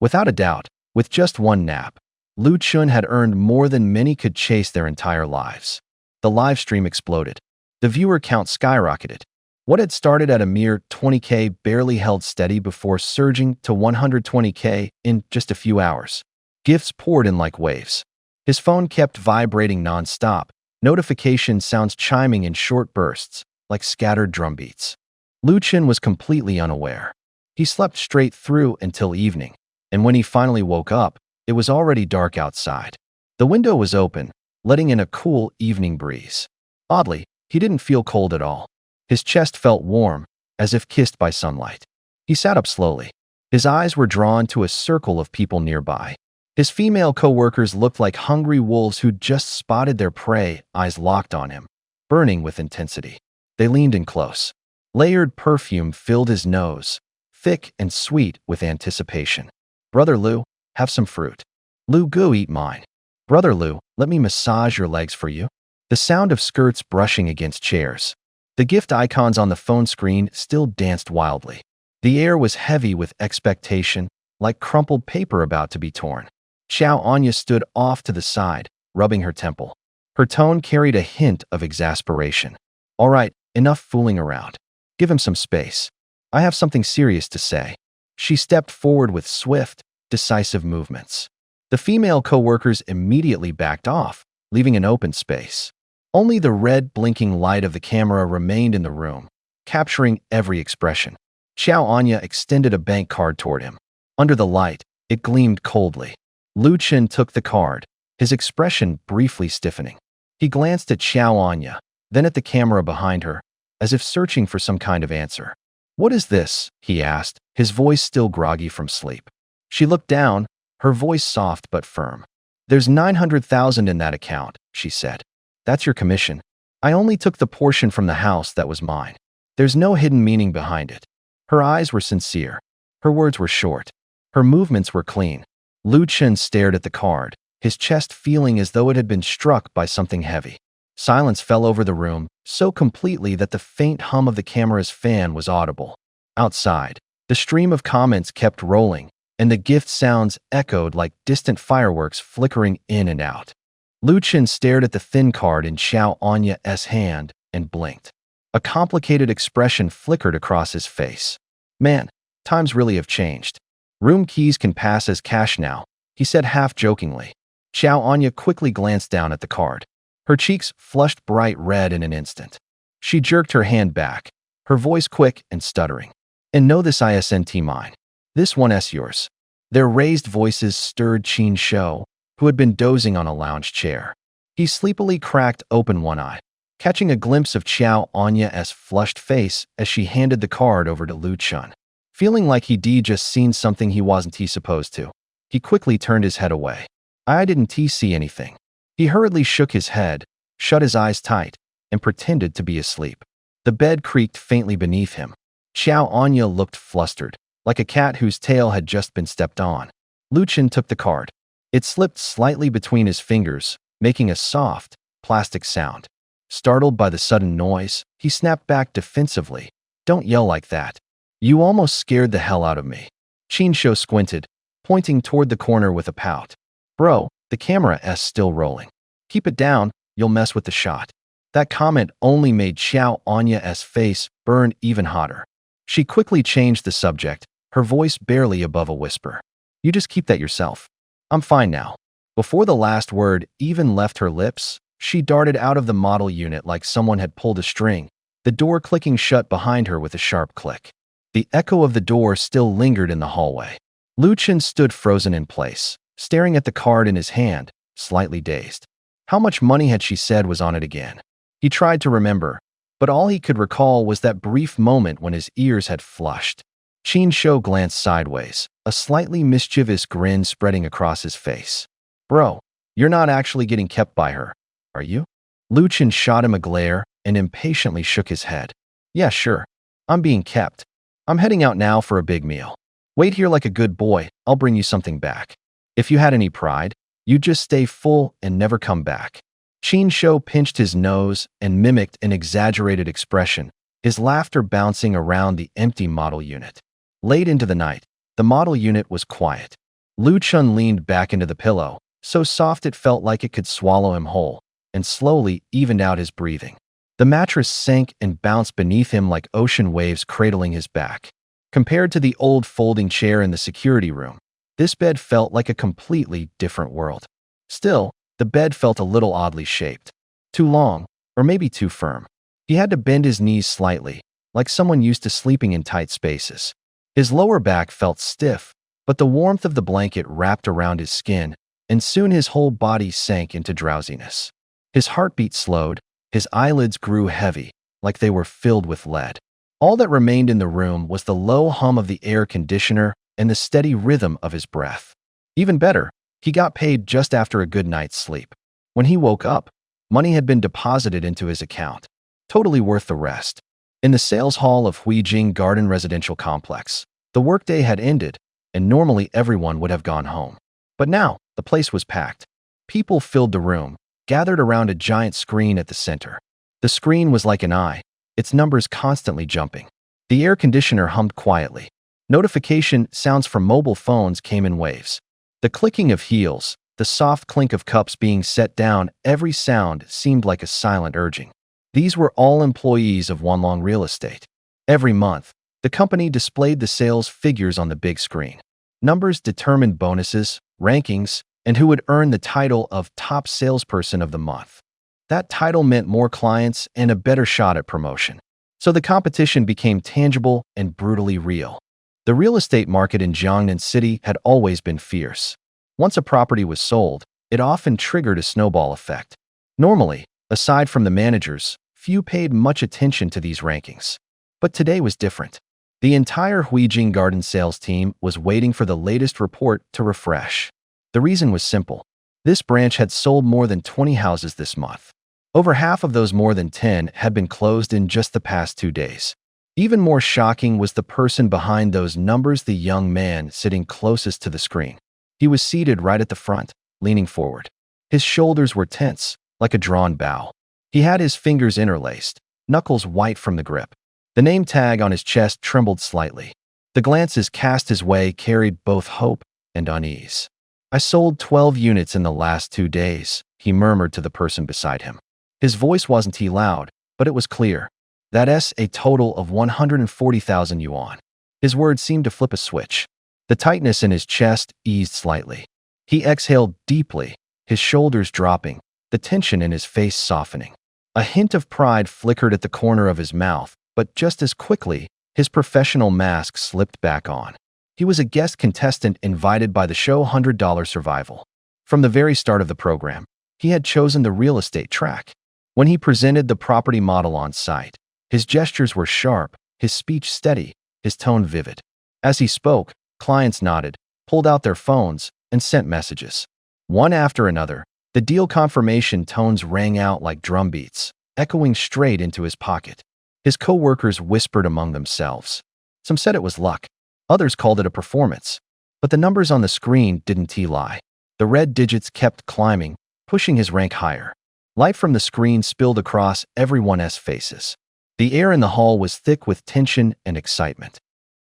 Without a doubt, with just one nap, Lu Chun had earned more than many could chase their entire lives. The live stream exploded. The viewer count skyrocketed. What had started at a mere 20K barely held steady before surging to 120K in just a few hours. Gifts poured in like waves. His phone kept vibrating non-stop, notification sounds chiming in short bursts, like scattered drum beats. Lu Chen was completely unaware. He slept straight through until evening, and when he finally woke up, it was already dark outside. The window was open, letting in a cool evening breeze. Oddly, he didn't feel cold at all. His chest felt warm, as if kissed by sunlight. He sat up slowly. His eyes were drawn to a circle of people nearby. His female co-workers looked like hungry wolves who'd just spotted their prey, eyes locked on him, burning with intensity. They leaned in close. Layered perfume filled his nose, thick and sweet with anticipation. "Brother Lu, have some fruit." "Lu, go eat mine." "Brother Lu, let me massage your legs for you." The sound of skirts brushing against chairs. The gift icons on the phone screen still danced wildly. The air was heavy with expectation, like crumpled paper about to be torn. Xiao Anya stood off to the side, rubbing her temple. Her tone carried a hint of exasperation. "All right, enough fooling around. Give him some space. I have something serious to say." She stepped forward with swift, decisive movements. The female co-workers immediately backed off, leaving an open space. Only the red blinking light of the camera remained in the room, capturing every expression. Xiao Anya extended a bank card toward him. Under the light, it gleamed coldly. Lu Chen took the card, his expression briefly stiffening. He glanced at Xiao Anya, then at the camera behind her, as if searching for some kind of answer. "What is this?" he asked, his voice still groggy from sleep. She looked down, her voice soft but firm. "There's 900,000 in that account," she said. "That's your commission. I only took the portion from the house that was mine. There's no hidden meaning behind it." Her eyes were sincere. Her words were short. Her movements were clean. Lu Chen stared at the card, his chest feeling as though it had been struck by something heavy. Silence fell over the room, so completely that the faint hum of the camera's fan was audible. Outside, the stream of comments kept rolling, and the gift sounds echoed like distant fireworks flickering in and out. Lu Chen stared at the thin card in Xiao Anya's hand and blinked. A complicated expression flickered across his face. "Man, times really have changed. Room keys can pass as cash now," he said half-jokingly. Xiao Anya quickly glanced down at the card. Her cheeks flushed bright red in an instant. She jerked her hand back, her voice quick and stuttering. "And know this isn't mine. This one's yours." Their raised voices stirred Qin Shou, who had been dozing on a lounge chair. He sleepily cracked open one eye, catching a glimpse of Xiao Anya's flushed face as she handed the card over to Lu Chen. Feeling like he'd just seen something he wasn't supposed to, he quickly turned his head away. "I didn't see anything." He hurriedly shook his head, shut his eyes tight, and pretended to be asleep. The bed creaked faintly beneath him. Xiao Anya looked flustered, like a cat whose tail had just been stepped on. Lu Chen took the card. It slipped slightly between his fingers, making a soft, plastic sound. Startled by the sudden noise, he snapped back defensively. "Don't yell like that. You almost scared the hell out of me." Qin Shou squinted, pointing toward the corner with a pout. "Bro, the camera's still rolling. Keep it down, you'll mess with the shot." That comment only made Xiao Anya's face burn even hotter. She quickly changed the subject, her voice barely above a whisper. "You just keep that yourself. I'm fine now." Before the last word even left her lips, she darted out of the model unit like someone had pulled a string, the door clicking shut behind her with a sharp click. The echo of the door still lingered in the hallway. Lu Chen stood frozen in place, staring at the card in his hand, slightly dazed. How much money had she said was on it again? He tried to remember, but all he could recall was that brief moment when his ears had flushed. Qin Shou glanced sideways, a slightly mischievous grin spreading across his face. "Bro, you're not actually getting kept by her, are you?" Lu Chen shot him a glare and impatiently shook his head. "Yeah, sure. I'm being kept. I'm heading out now for a big meal. Wait here like a good boy, I'll bring you something back. If you had any pride, you'd just stay full and never come back." Qin Shou pinched his nose and mimicked an exaggerated expression, his laughter bouncing around the empty model unit. Late into the night, the model unit was quiet. Lu Chen leaned back into the pillow, so soft it felt like it could swallow him whole. and slowly evened out his breathing. The mattress sank and bounced beneath him like ocean waves cradling his back. Compared to the old folding chair in the security room, this bed felt like a completely different world. Still, the bed felt a little oddly shaped. Too long, or maybe too firm. He had to bend his knees slightly, like someone used to sleeping in tight spaces. His lower back felt stiff, but the warmth of the blanket wrapped around his skin, and soon his whole body sank into drowsiness. His heartbeat slowed, his eyelids grew heavy, like they were filled with lead. All that remained in the room was the low hum of the air conditioner and the steady rhythm of his breath. Even better, he got paid just after a good night's sleep. When he woke up, money had been deposited into his account, totally worth the rest. In the sales hall of Huijing Garden Residential Complex, the workday had ended, and normally everyone would have gone home. But now, the place was packed. People filled the room, gathered around a giant screen at the center. The screen was like an eye, its numbers constantly jumping. The air conditioner hummed quietly. Notification sounds from mobile phones came in waves. The clicking of heels, the soft clink of cups being set down, every sound seemed like a silent urging. These were all employees of Wanlong Real Estate. Every month, the company displayed the sales figures on the big screen. Numbers determined bonuses, rankings, and who would earn the title of Top Salesperson of the Month. That title meant more clients and a better shot at promotion. So the competition became tangible and brutally real. The real estate market in Jiangnan City had always been fierce. Once a property was sold, it often triggered a snowball effect. Normally, aside from the managers, few paid much attention to these rankings. But today was different. The entire Huijing Garden sales team was waiting for the latest report to refresh. The reason was simple. This branch had sold more than 20 houses this month. Over half of those more than 10 had been closed in just the past 2 days. Even more shocking was the person behind those numbers, the young man sitting closest to the screen. He was seated right at the front, leaning forward. His shoulders were tense, like a drawn bow. He had his fingers interlaced, knuckles white from the grip. The name tag on his chest trembled slightly. The glances cast his way carried both hope and unease. "I sold 12 units in the last 2 days," he murmured to the person beside him. His voice wasn't too loud, but it was clear. That's a total of 140,000 yuan. His words seemed to flip a switch. The tightness in his chest eased slightly. He exhaled deeply, his shoulders dropping, the tension in his face softening. A hint of pride flickered at the corner of his mouth, but just as quickly, his professional mask slipped back on. He was a guest contestant invited by the show $100 Survival. From the very start of the program, he had chosen the real estate track. When he presented the property model on site, his gestures were sharp, his speech steady, his tone vivid. As he spoke, clients nodded, pulled out their phones, and sent messages. One after another, the deal confirmation tones rang out like drum beats, echoing straight into his pocket. His co-workers whispered among themselves. Some said it was luck. Others called it a performance. But the numbers on the screen didn't lie. The red digits kept climbing, pushing his rank higher. Light from the screen spilled across everyone's faces. The air in the hall was thick with tension and excitement.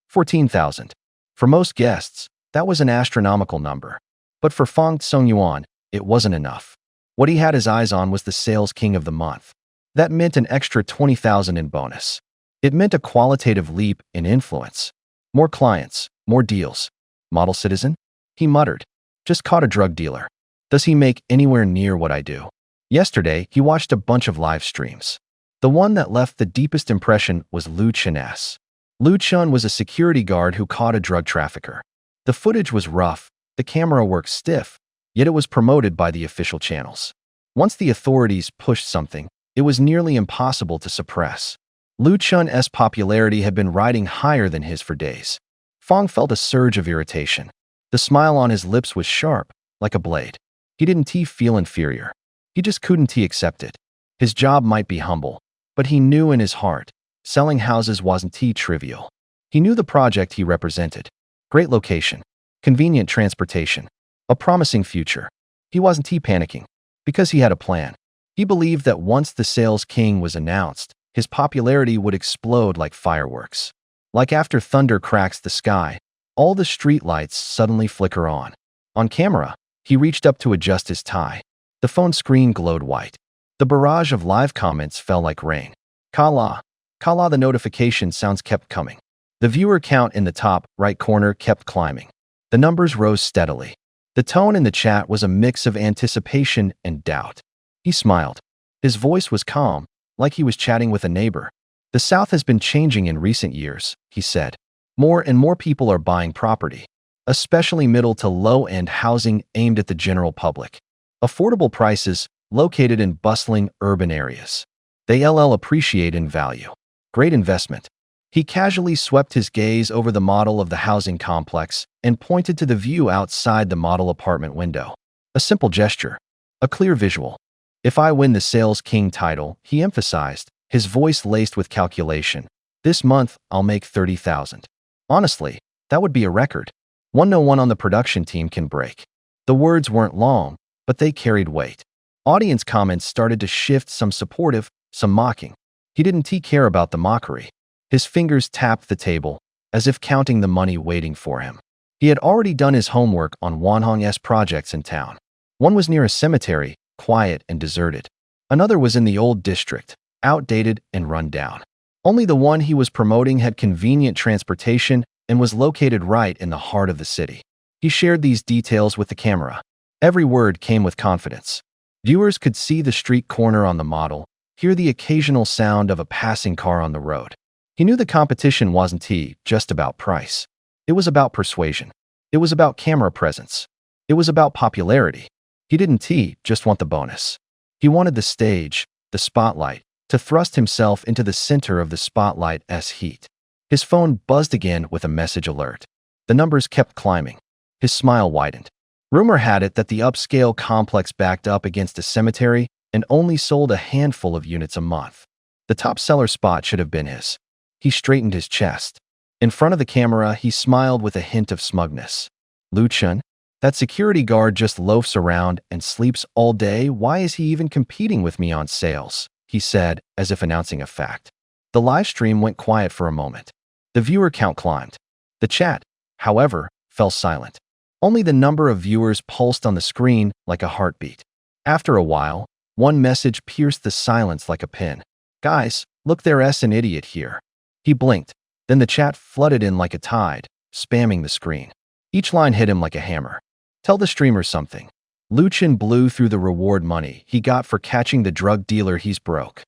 14,000. For most guests, that was an astronomical number. But for Fang Songyuan, it wasn't enough. What he had his eyes on was the sales king of the month. That meant an extra 20,000 in bonus. It meant a qualitative leap in influence. More clients, more deals. Model citizen? He muttered. Just caught a drug dealer. Does he make anywhere near what I do? Yesterday, he watched a bunch of live streams. The one that left the deepest impression was Lu Chun's. Lu Chun was a security guard who caught a drug trafficker. The footage was rough, the camera work stiff, yet it was promoted by the official channels. Once the authorities pushed something, it was nearly impossible to suppress. Lu Chun's popularity had been riding higher than his for days. Fang felt a surge of irritation. The smile on his lips was sharp, like a blade. He didn't feel inferior. He just couldn't accept it. His job might be humble, but he knew in his heart, selling houses wasn't trivial. He knew the project he represented. Great location, convenient transportation, a promising future. He wasn't panicking, because he had a plan. He believed that once the sales king was announced, his popularity would explode like fireworks. Like after thunder cracks the sky, all the streetlights suddenly flicker on. On camera, he reached up to adjust his tie. The phone screen glowed white. The barrage of live comments fell like rain. Kala. Kala, the notification sounds kept coming. The viewer count in the top right corner kept climbing. The numbers rose steadily. The tone in the chat was a mix of anticipation and doubt. He smiled. His voice was calm, like he was chatting with a neighbor. The South has been changing in recent years, he said. More and more people are buying property, especially middle to low-end housing aimed at the general public. Affordable prices located in bustling urban areas. They appreciate in value. Great investment. He casually swept his gaze over the model of the housing complex and pointed to the view outside the model apartment window. A simple gesture. A clear visual. If I win the Sales King title, he emphasized, his voice laced with calculation. This month, I'll make 30,000. Honestly, that would be a record. One no one on the production team can break. The words weren't long, but they carried weight. Audience comments started to shift, some supportive, some mocking. He didn't care about the mockery. His fingers tapped the table, as if counting the money waiting for him. He had already done his homework on Wanhong's projects in town. One was near a cemetery, quiet and deserted. Another was in the old district, outdated and run down. Only the one he was promoting had convenient transportation and was located right in the heart of the city. He shared these details with the camera. Every word came with confidence. Viewers could see the street corner on the model, hear the occasional sound of a passing car on the road. He knew the competition wasn't just about price. It was about persuasion. It was about camera presence. It was about popularity. He didn't just want the bonus. He wanted the stage, the spotlight, to thrust himself into the center of the spotlight's heat. His phone buzzed again with a message alert. The numbers kept climbing. His smile widened. Rumor had it that the upscale complex backed up against a cemetery and only sold a handful of units a month. The top seller spot should have been his. He straightened his chest. In front of the camera, he smiled with a hint of smugness. Lu Chun? That security guard just loafs around and sleeps all day. Why is he even competing with me on sales? He said, as if announcing a fact. The live stream went quiet for a moment. The viewer count climbed. The chat, however, fell silent. Only the number of viewers pulsed on the screen like a heartbeat. After a while, one message pierced the silence like a pin. Guys, look, there's an idiot here. He blinked. Then the chat flooded in like a tide, spamming the screen. Each line hit him like a hammer. Tell the streamer something. Lu Chun blew through the reward money he got for catching the drug dealer. He's broke.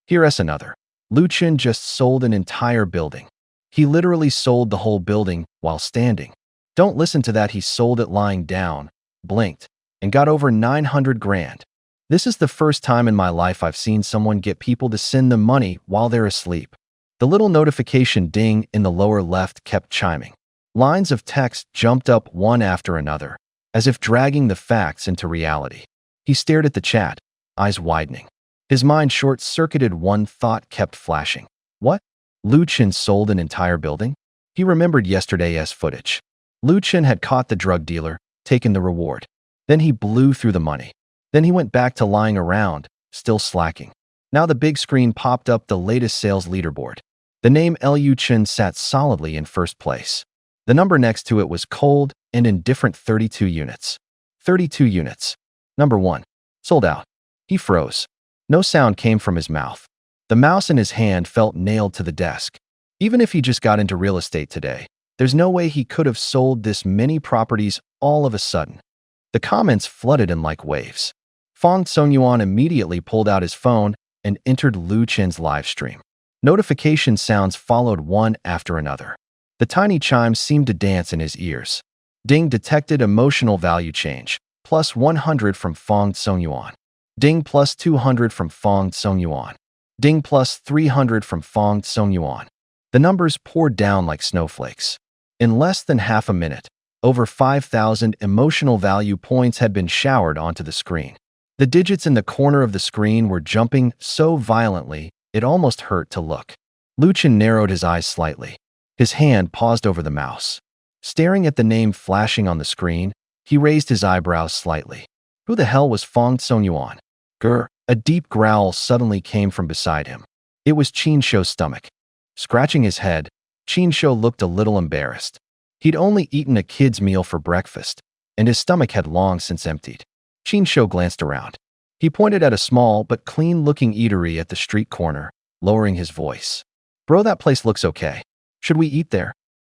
Here's another. Lu Chun just sold an entire building. He literally sold the whole building while standing. Don't listen to that. He sold it lying down, blinked, and got over 900 grand. This is the first time in my life I've seen someone get people to send them money while they're asleep. The little notification ding in the lower left kept chiming. Lines of text jumped up one after another, as if dragging the facts into reality. He stared at the chat, eyes widening. His mind short-circuited. One thought kept flashing. What? Lu Chun sold an entire building? He remembered yesterday's footage. Lu Chun had caught the drug dealer, taken the reward. Then he blew through the money. Then he went back to lying around, still slacking. Now the big screen popped up, the latest sales leaderboard. The name Lu Chun sat solidly in first place. The number next to it was cold and indifferent. 32 units. 32 units. Number 1. Sold out. He froze. No sound came from his mouth. The mouse in his hand felt nailed to the desk. Even if he just got into real estate today, there's no way he could have sold this many properties all of a sudden. The comments flooded in like waves. Fong Songyuan immediately pulled out his phone and entered Lu Chun's live stream. Notification sounds followed one after another. The tiny chimes seemed to dance in his ears. Ding, detected emotional value change. Plus 100 from Fong Songyuan. Ding, plus 200 from Fong Songyuan. Ding, plus 300 from Fong Songyuan. The numbers poured down like snowflakes. In less than half a minute, over 5,000 emotional value points had been showered onto the screen. The digits in the corner of the screen were jumping so violently it almost hurt to look. Lu Chun narrowed his eyes slightly. His hand paused over the mouse. Staring at the name flashing on the screen, he raised his eyebrows slightly. Who the hell was Fong Songyuan? Grr! A deep growl suddenly came from beside him. It was Qin Shou's stomach. Scratching his head, Qin Shou looked a little embarrassed. He'd only eaten a kid's meal for breakfast, and his stomach had long since emptied. Qin Shou glanced around. He pointed at a small but clean-looking eatery at the street corner, lowering his voice. Bro, that place looks okay. Should we eat there?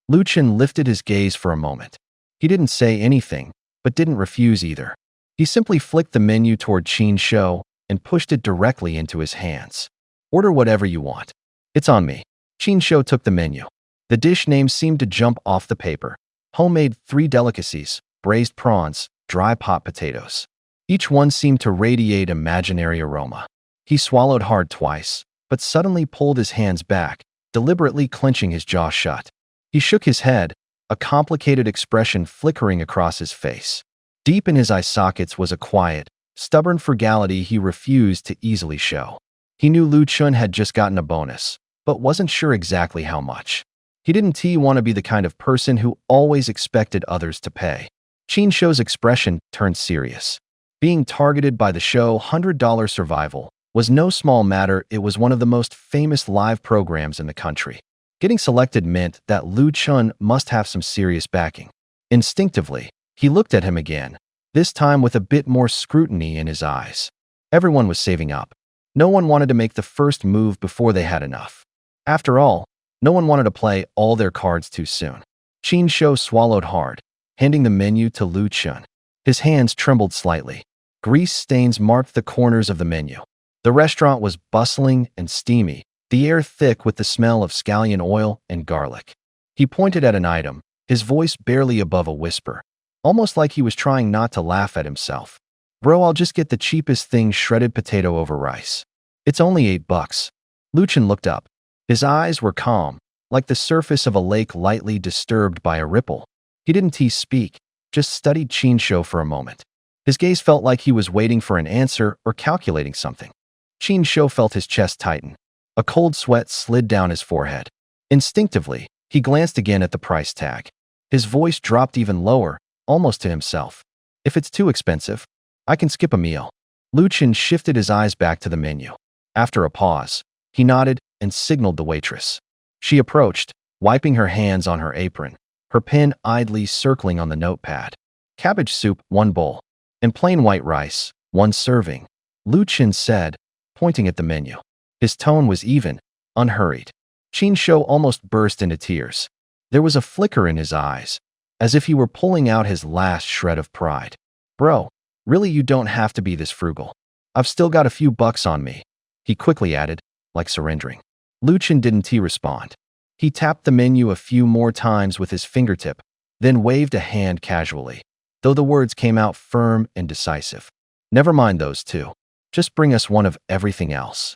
Lu Chen lifted his gaze for a moment. He didn't say anything, but didn't refuse either. He simply flicked the menu toward Qin Shou and pushed it directly into his hands. Order whatever you want. It's on me. Qin Shou took the menu. The dish names seemed to jump off the paper. Homemade 3 delicacies, braised prawns, dry pot potatoes. Each one seemed to radiate imaginary aroma. He swallowed hard twice, but suddenly pulled his hands back, deliberately clenching his jaw shut. He shook his head, a complicated expression flickering across his face. Deep in his eye sockets was a quiet, stubborn frugality he refused to easily show. He knew Lu Chen had just gotten a bonus, but wasn't sure exactly how much. He didn't want to be the kind of person who always expected others to pay. Qin Shou's expression turned serious. Being targeted by the show $100 Survival was no small matter. It was one of the most famous live programs in the country. Getting selected meant that Lu Chen must have some serious backing. Instinctively, he looked at him again, this time with a bit more scrutiny in his eyes. Everyone was saving up. No one wanted to make the first move before they had enough. After all, no one wanted to play all their cards too soon. Qin Shou swallowed hard, handing the menu to Lu Chen. His hands trembled slightly. Grease stains marked the corners of the menu. The restaurant was bustling and steamy, the air thick with the smell of scallion oil and garlic. He pointed at an item, his voice barely above a whisper, almost like he was trying not to laugh at himself. Bro, I'll just get the cheapest thing, shredded potato over rice. It's only $8. Lu Chen looked up. His eyes were calm, like the surface of a lake lightly disturbed by a ripple. He didn't speak, just studied Qin Shou for a moment. His gaze felt like he was waiting for an answer or calculating something. Qin Shou felt his chest tighten. A cold sweat slid down his forehead. Instinctively, he glanced again at the price tag. His voice dropped even lower, almost to himself. If it's too expensive, I can skip a meal. Lu Chen shifted his eyes back to the menu. After a pause, he nodded and signaled the waitress. She approached, wiping her hands on her apron, her pen idly circling on the notepad. Cabbage soup, 1 bowl. And plain white rice, 1 serving, Lu Chen said, pointing at the menu. His tone was even, unhurried. Qin Shou almost burst into tears. There was a flicker in his eyes, as if he were pulling out his last shred of pride. Bro, really, you don't have to be this frugal. I've still got a few bucks on me, he quickly added, like surrendering. Lu Chen didn't respond. He tapped the menu a few more times with his fingertip, then waved a hand casually, though the words came out firm and decisive. Never mind those 2. Just bring us one of everything else.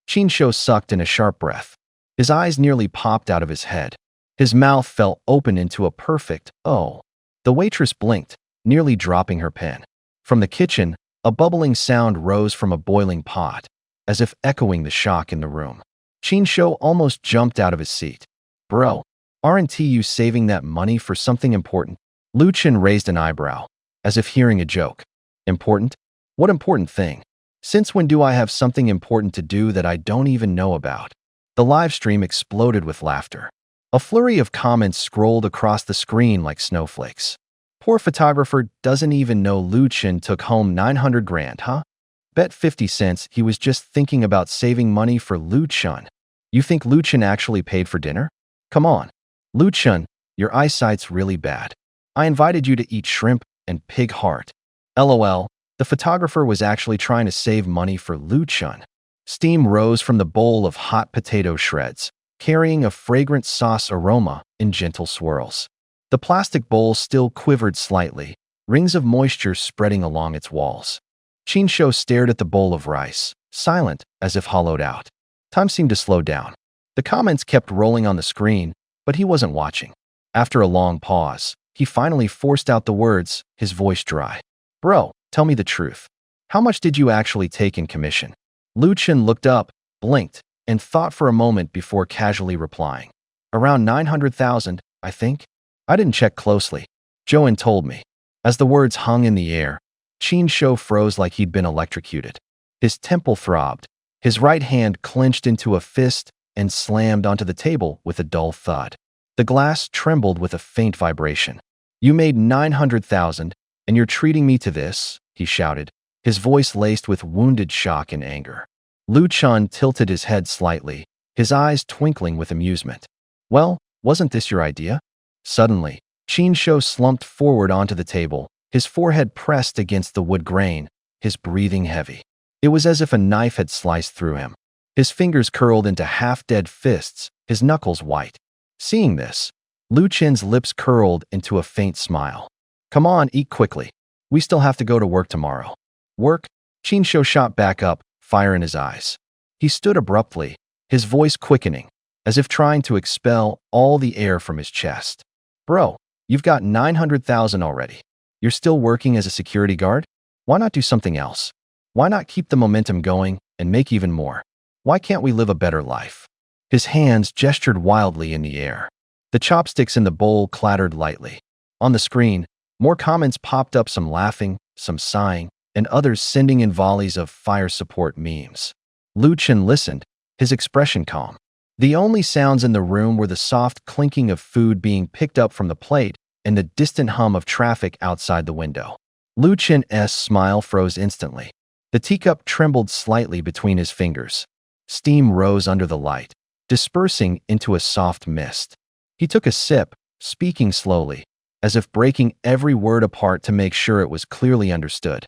Qin Shou sucked in a sharp breath. His eyes nearly popped out of his head. His mouth fell open into a perfect "oh." The waitress blinked, nearly dropping her pen. From the kitchen, a bubbling sound rose from a boiling pot, as if echoing the shock in the room. Qin Shou almost jumped out of his seat. Bro, aren't you saving that money for something important? Lu Chen raised an eyebrow, as if hearing a joke. Important? What important thing? Since when do I have something important to do that I don't even know about? The live stream exploded with laughter. A flurry of comments scrolled across the screen like snowflakes. Poor photographer doesn't even know Lu Chen took home 900 grand, huh? Bet 50 cents he was just thinking about saving money for Lu Chen. You think Lu Chen actually paid for dinner? Come on. Lu Chen, your eyesight's really bad. I invited you to eat shrimp and pig heart. LOL, the photographer was actually trying to save money for Lu Chen. Steam rose from the bowl of hot potato shreds, carrying a fragrant sauce aroma in gentle swirls. The plastic bowl still quivered slightly, rings of moisture spreading along its walls. Qin Shou stared at the bowl of rice, silent, as if hollowed out. Time seemed to slow down. The comments kept rolling on the screen, but he wasn't watching. After a long pause, he finally forced out the words, his voice dry. Bro, tell me the truth. How much did you actually take in commission? Lu Chen looked up, blinked, and thought for a moment before casually replying. Around 900,000, I think. I didn't check closely. Joanne told me. As the words hung in the air, Qin Shou froze like he'd been electrocuted. His temple throbbed. His right hand clenched into a fist and slammed onto the table with a dull thud. The glass trembled with a faint vibration. You made 900,000, and you're treating me to this, he shouted. his voice laced with wounded shock and anger. Lu Chun tilted his head slightly, his eyes twinkling with amusement. Well, wasn't this your idea? Suddenly, Qin Shou slumped forward onto the table, his forehead pressed against the wood grain, his breathing heavy. It was as if a knife had sliced through him. His fingers curled into half-dead fists, his knuckles white. Seeing this, Lu Qin's lips curled into a faint smile. Come on, eat quickly. We still have to go to work tomorrow. Work? Qin Shou shot back up, fire in his eyes. He stood abruptly, his voice quickening, as if trying to expel all the air from his chest. Bro, you've got 900,000 already. You're still working as a security guard? Why not do something else? Why not keep the momentum going and make even more? Why can't we live a better life? His hands gestured wildly in the air. The chopsticks in the bowl clattered lightly. On the screen, more comments popped up, some laughing, some sighing, and others sending in volleys of fire support memes. Lu Chen listened, his expression calm. The only sounds in the room were the soft clinking of food being picked up from the plate and the distant hum of traffic outside the window. Lu Chen's smile froze instantly. The teacup trembled slightly between his fingers. Steam rose under the light, dispersing into a soft mist. He took a sip, speaking slowly, as if breaking every word apart to make sure it was clearly understood.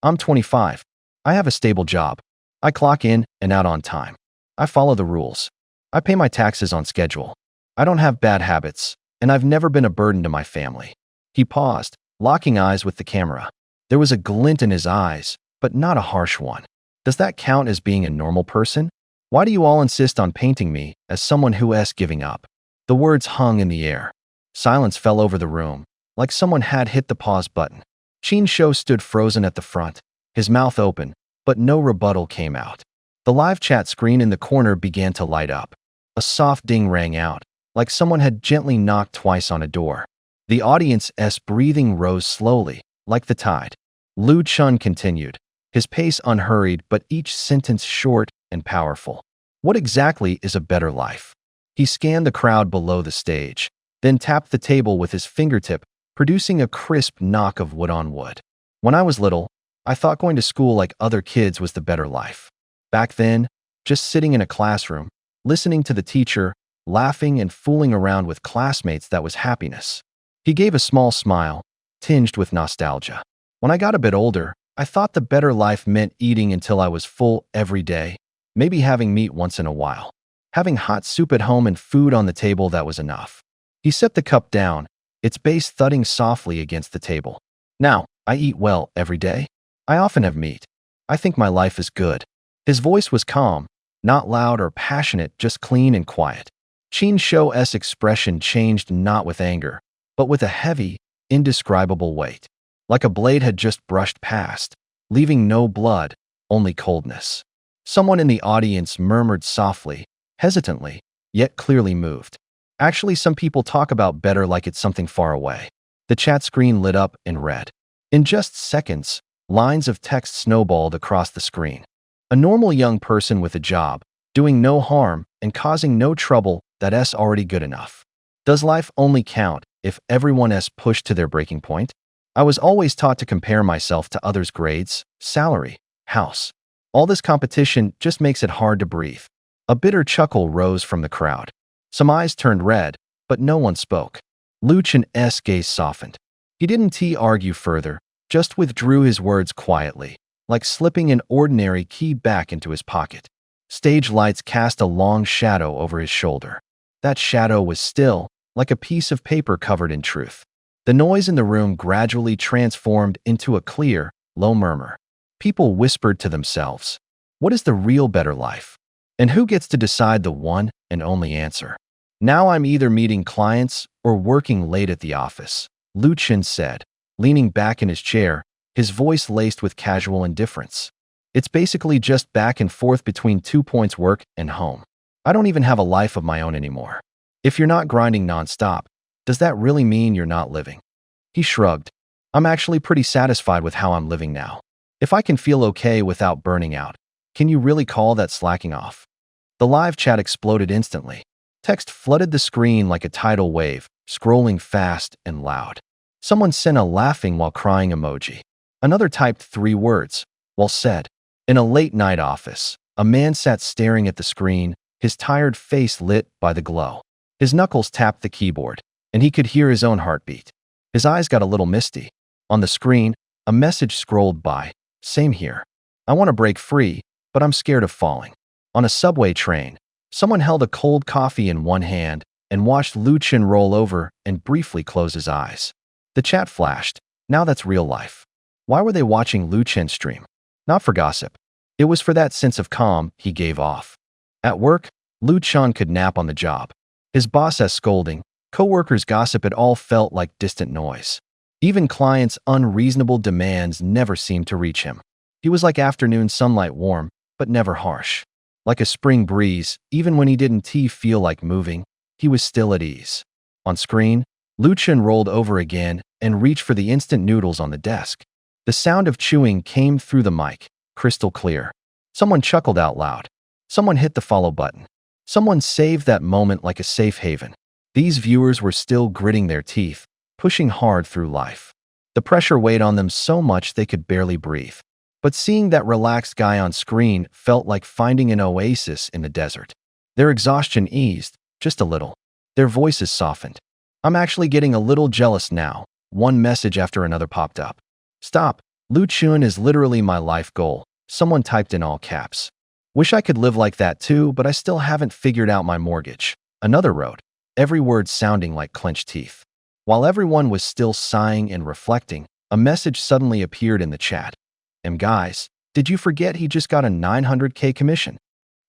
I'm 25. I have a stable job. I clock in and out on time. I follow the rules. I pay my taxes on schedule. I don't have bad habits, and I've never been a burden to my family. He paused, locking eyes with the camera. There was a glint in his eyes, but not a harsh one. Does that count as being a normal person? Why do you all insist on painting me as someone who's giving up? The words hung in the air. Silence fell over the room, like someone had hit the pause button. Qin Shou stood frozen at the front, his mouth open, but no rebuttal came out. The live chat screen in the corner began to light up. A soft ding rang out, like someone had gently knocked twice on a door. The audience's breathing rose slowly, like the tide. Lu Chun continued, his pace unhurried but each sentence short and powerful. What exactly is a better life? He scanned the crowd below the stage, then tapped the table with his fingertip, producing a crisp knock of wood on wood. When I was little, I thought going to school like other kids was the better life. Back then, just sitting in a classroom, listening to the teacher, laughing and fooling around with classmates, that was happiness. He gave a small smile, tinged with nostalgia. When I got a bit older, I thought the better life meant eating until I was full every day, maybe having meat once in a while. Having hot soup at home and food on the table, that was enough. He set the cup down, its base thudding softly against the table. Now, I eat well every day. I often have meat. I think my life is good. His voice was calm, not loud or passionate, just clean and quiet. Qin Shou's expression changed not with anger, but with a heavy, indescribable weight. Like a blade had just brushed past, leaving no blood, only coldness. Someone in the audience murmured softly, hesitantly, yet clearly moved. Actually, some people talk about better like it's something far away. The chat screen lit up and read. In just seconds, lines of text snowballed across the screen. A normal young person with a job, doing no harm and causing no trouble, that's already good enough. Does life only count if everyone's pushed to their breaking point? I was always taught to compare myself to others' grades, salary, house. All this competition just makes it hard to breathe. A bitter chuckle rose from the crowd. Some eyes turned red, but no one spoke. Lu Chen's gaze softened. He didn't argue further, just withdrew his words quietly, like slipping an ordinary key back into his pocket. Stage lights cast a long shadow over his shoulder. That shadow was still, like a piece of paper covered in truth. The noise in the room gradually transformed into a clear, low murmur. People whispered to themselves, "What is the real better life? And who gets to decide the one and only answer?" "Now I'm either meeting clients or working late at the office," Lu Chen said, leaning back in his chair, his voice laced with casual indifference. "It's basically just back and forth between 2 points, work and home. I don't even have a life of my own anymore. If you're not grinding nonstop, does that really mean you're not living?" He shrugged. "I'm actually pretty satisfied with how I'm living now. If I can feel okay without burning out, can you really call that slacking off?" The live chat exploded instantly. Text flooded the screen like a tidal wave, scrolling fast and loud. Someone sent a laughing while crying emoji. Another typed 3 words, Well said. In a late-night office, a man sat staring at the screen, his tired face lit by the glow. His knuckles tapped the keyboard, and he could hear his own heartbeat. His eyes got a little misty. On the screen, a message scrolled by. Same here. I want to break free, but I'm scared of falling. On a subway train, someone held a cold coffee in one hand and watched Lu Chen roll over and briefly close his eyes. The chat flashed. Now that's real life. Why were they watching Lu Chen stream? Not for gossip. It was for that sense of calm he gave off. At work, Lu Chen could nap on the job. His boss's scolding, co-workers' gossip, it all felt like distant noise. Even clients' unreasonable demands never seemed to reach him. He was like afternoon sunlight, warm, but never harsh. Like a spring breeze, even when he didn't feel like moving, he was still at ease. On screen, Lu Chen rolled over again and reached for the instant noodles on the desk. The sound of chewing came through the mic, crystal clear. Someone chuckled out loud. Someone hit the follow button. Someone saved that moment like a safe haven. These viewers were still gritting their teeth, pushing hard through life. The pressure weighed on them so much they could barely breathe. But seeing that relaxed guy on screen felt like finding an oasis in the desert. Their exhaustion eased, just a little. Their voices softened. I'm actually getting a little jealous now. One message after another popped up. Stop. Lu Chen is literally my life goal. Someone typed in all caps. Wish I could live like that too, but I still haven't figured out my mortgage. Another wrote, every word sounding like clenched teeth. While everyone was still sighing and reflecting, a message suddenly appeared in the chat. Guys, did you forget he just got a 900K commission?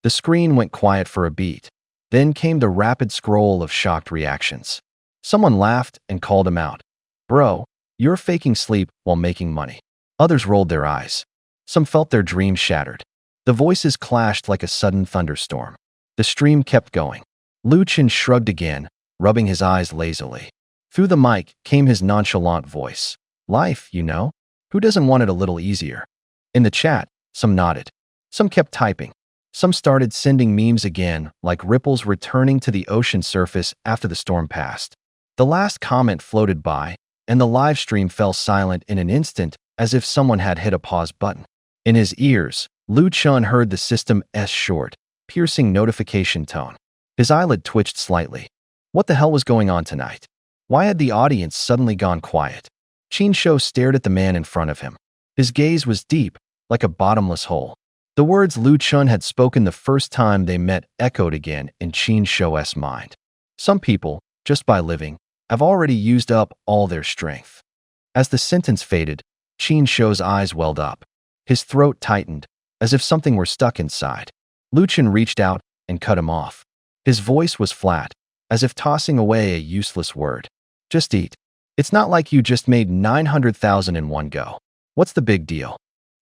The screen went quiet for a beat. Then came the rapid scroll of shocked reactions. Someone laughed and called him out. Bro, you're faking sleep while making money. Others rolled their eyes. Some felt their dreams shattered. The voices clashed like a sudden thunderstorm. The stream kept going. Lu Chen shrugged again, rubbing his eyes lazily. Through the mic came his nonchalant voice. Life, you know? Who doesn't want it a little easier? In the chat, some nodded. Some kept typing. Some started sending memes again, like ripples returning to the ocean surface after the storm passed. The last comment floated by, and the live stream fell silent in an instant, as if someone had hit a pause button. In his ears, Lu Chen heard the system's short, piercing notification tone. His eyelid twitched slightly. What the hell was going on tonight? Why had the audience suddenly gone quiet? Qin Shou stared at the man in front of him. His gaze was deep, like a bottomless hole. The words Lu Chen had spoken the first time they met echoed again in Qin Shou's mind. Some people, just by living, have already used up all their strength. As the sentence faded, Qin Shou's eyes welled up. His throat tightened, as if something were stuck inside. Lu Chen reached out and cut him off. His voice was flat, as if tossing away a useless word. Just eat. It's not like you just made 900,000 in one go. What's the big deal?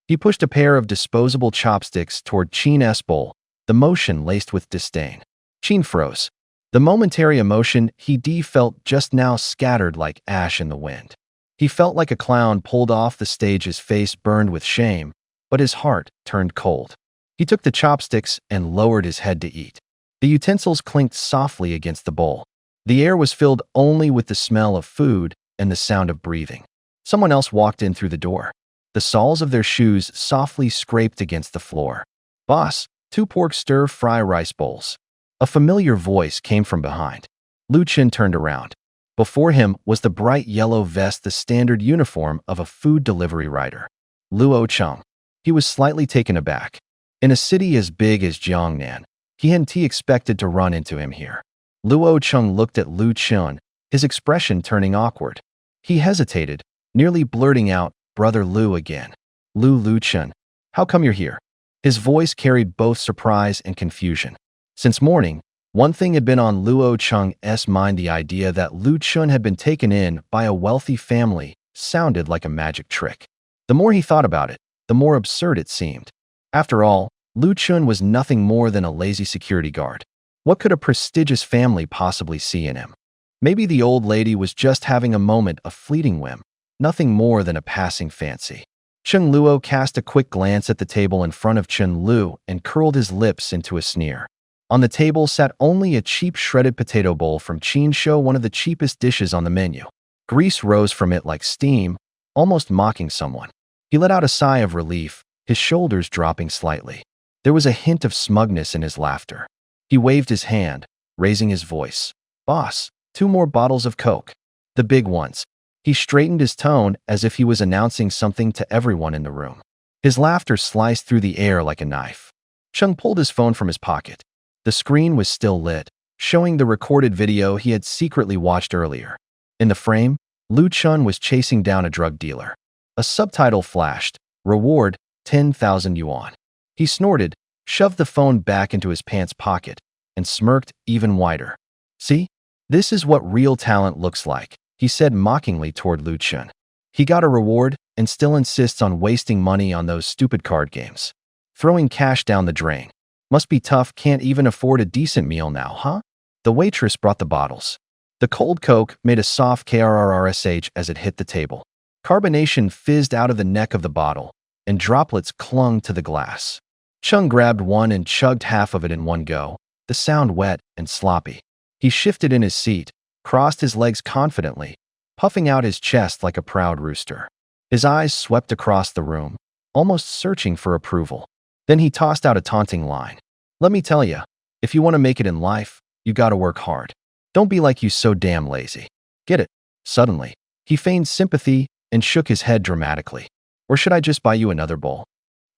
He pushed a pair of disposable chopsticks toward Qin's bowl, the motion laced with disdain. Qin froze. The momentary emotion he felt just now scattered like ash in the wind. He felt like a clown pulled off the stage, his face burned with shame, but his heart turned cold. He took the chopsticks and lowered his head to eat. The utensils clinked softly against the bowl. The air was filled only with the smell of food and the sound of breathing. Someone else walked in through the door. The soles of their shoes softly scraped against the floor. Boss, 2 pork stir-fry rice bowls. A familiar voice came from behind. Lu Chen turned around. Before him was the bright yellow vest, the standard uniform of a food delivery rider. Luo Cheng. He was slightly taken aback. In a city as big as Jiangnan, he hadn't expected to run into him here. Luo Cheng looked at Lu Chen, his expression turning awkward. He hesitated, nearly blurting out, Brother Lu again. Lu Chen, how come you're here? His voice carried both surprise and confusion. Since morning, one thing had been on Luo Cheng's mind. The idea that Lu Chen had been taken in by a wealthy family sounded like a magic trick. The more he thought about it, the more absurd it seemed. After all, Lu Chen was nothing more than a lazy security guard. What could a prestigious family possibly see in him? Maybe the old lady was just having a moment of fleeting whim, nothing more than a passing fancy. Chen Luo cast a quick glance at the table in front of Chen Lu and curled his lips into a sneer. On the table sat only a cheap shredded potato bowl from Qin Shou, one of the cheapest dishes on the menu. Grease rose from it like steam, almost mocking someone. He let out a sigh of relief, his shoulders dropping slightly. There was a hint of smugness in his laughter. He waved his hand, raising his voice. "Boss, 2 more bottles of Coke. The big ones." He straightened his tone as if he was announcing something to everyone in the room. His laughter sliced through the air like a knife. Chung pulled his phone from his pocket. The screen was still lit, showing the recorded video he had secretly watched earlier. In the frame, Lu Chun was chasing down a drug dealer. A subtitle flashed, "Reward, 10,000 yuan." He snorted, shoved the phone back into his pants pocket, and smirked even wider. "See? This is what real talent looks like," he said mockingly toward Lu Chun. He got a reward and still insists on wasting money on those stupid card games. Throwing cash down the drain. Must be tough, can't even afford a decent meal now, huh? The waitress brought the bottles. The cold Coke made a soft krrrsh as it hit the table. Carbonation fizzed out of the neck of the bottle, and droplets clung to the glass. Chung grabbed one and chugged half of it in one go, the sound wet and sloppy. He shifted in his seat, crossed his legs confidently, puffing out his chest like a proud rooster. His eyes swept across the room, almost searching for approval. Then he tossed out a taunting line. "Let me tell you, if you want to make it in life, you gotta work hard. Don't be like you so damn lazy. Get it?" Suddenly, he feigned sympathy and shook his head dramatically. "Or should I just buy you another bowl?"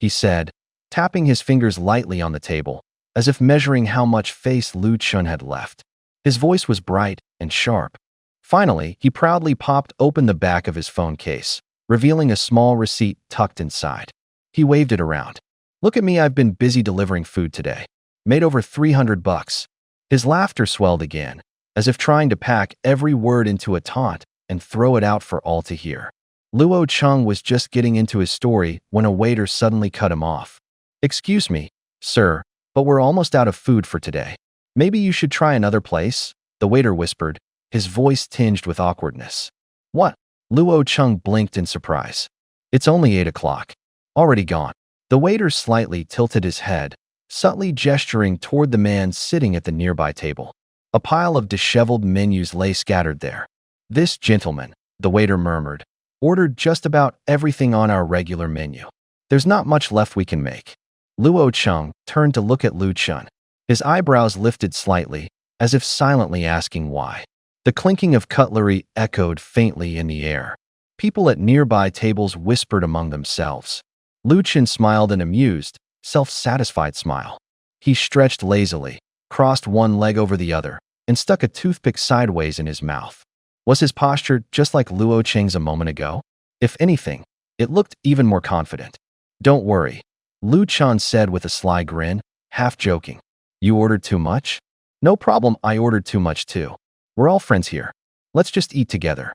he said, tapping his fingers lightly on the table, as if measuring how much face Lu Chun had left. His voice was bright and sharp. Finally, he proudly popped open the back of his phone case, revealing a small receipt tucked inside. He waved it around. "Look at me, I've been busy delivering food today. Made over 300 bucks. His laughter swelled again, as if trying to pack every word into a taunt and throw it out for all to hear. Luo Chung was just getting into his story when a waiter suddenly cut him off. "Excuse me, sir, but we're almost out of food for today. Maybe you should try another place," the waiter whispered, his voice tinged with awkwardness. "What?" Luo Chung blinked in surprise. "It's only 8 o'clock. Already gone." The waiter slightly tilted his head, subtly gesturing toward the man sitting at the nearby table. A pile of disheveled menus lay scattered there. "This gentleman," the waiter murmured, "ordered just about everything on our regular menu. There's not much left we can make." Luo Chung turned to look at Lu Chun. His eyebrows lifted slightly, as if silently asking why. The clinking of cutlery echoed faintly in the air. People at nearby tables whispered among themselves. Lu Chun smiled an amused, self-satisfied smile. He stretched lazily, crossed one leg over the other, and stuck a toothpick sideways in his mouth. Was his posture just like Luo Cheng's a moment ago? If anything, it looked even more confident. "Don't worry," Lu Chun said with a sly grin, half joking. "You ordered too much?" "No problem, I ordered too much too. We're all friends here. Let's just eat together."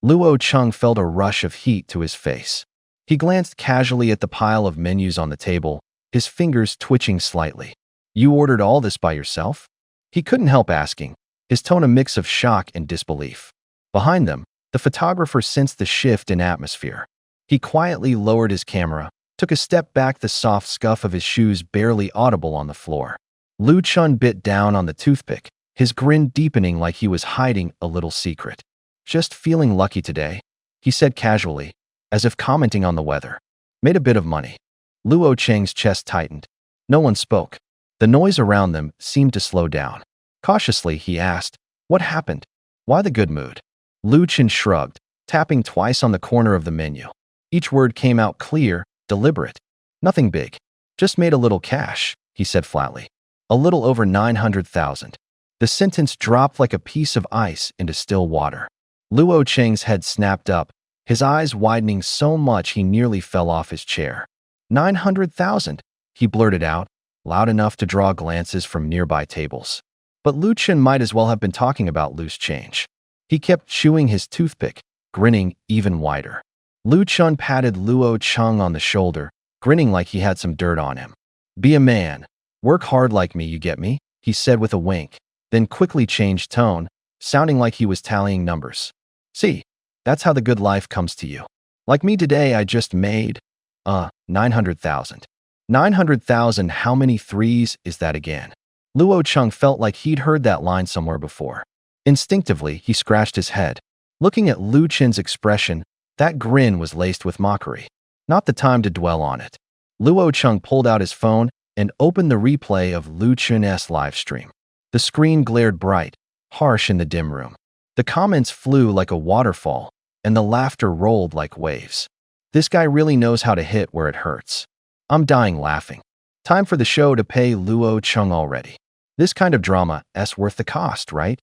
Luo Chung felt a rush of heat to his face. He glanced casually at the pile of menus on the table, his fingers twitching slightly. "You ordered all this by yourself?" He couldn't help asking, his tone a mix of shock and disbelief. Behind them, the photographer sensed the shift in atmosphere. He quietly lowered his camera, took a step back, the soft scuff of his shoes barely audible on the floor. Lu Chun bit down on the toothpick, his grin deepening like he was hiding a little secret. "Just feeling lucky today," he said casually, as if commenting on the weather. "Made a bit of money." Luo Cheng's chest tightened. No one spoke. The noise around them seemed to slow down. Cautiously, he asked, "What happened? Why the good mood?" Lu Chun shrugged, tapping twice on the corner of the menu. Each word came out clear, deliberate. "Nothing big. Just made a little cash," he said flatly. "A little over 900,000. The sentence dropped like a piece of ice into still water. Luo Cheng's head snapped up, his eyes widening so much he nearly fell off his chair. 900,000, he blurted out, loud enough to draw glances from nearby tables. But Lu Chun might as well have been talking about loose change. He kept chewing his toothpick, grinning even wider. Lu Chun patted Luo Chung on the shoulder, grinning like he had some dirt on him. "Be a man. Work hard like me, you get me?" he said with a wink, then quickly changed tone, sounding like he was tallying numbers. "See, that's how the good life comes to you. Like me today, I just made, 900,000. 900,000, how many threes is that again?" Luo Chung felt like he'd heard that line somewhere before. Instinctively, he scratched his head. Looking at Lu Chun's expression, that grin was laced with mockery. Not the time to dwell on it. Luo Cheng pulled out his phone and opened the replay of Lu Chun's live stream. The screen glared bright, harsh in the dim room. The comments flew like a waterfall, and the laughter rolled like waves. This guy really knows how to hit where it hurts. I'm dying laughing. Time for the show to pay Luo Cheng already. This kind of drama is worth the cost, right?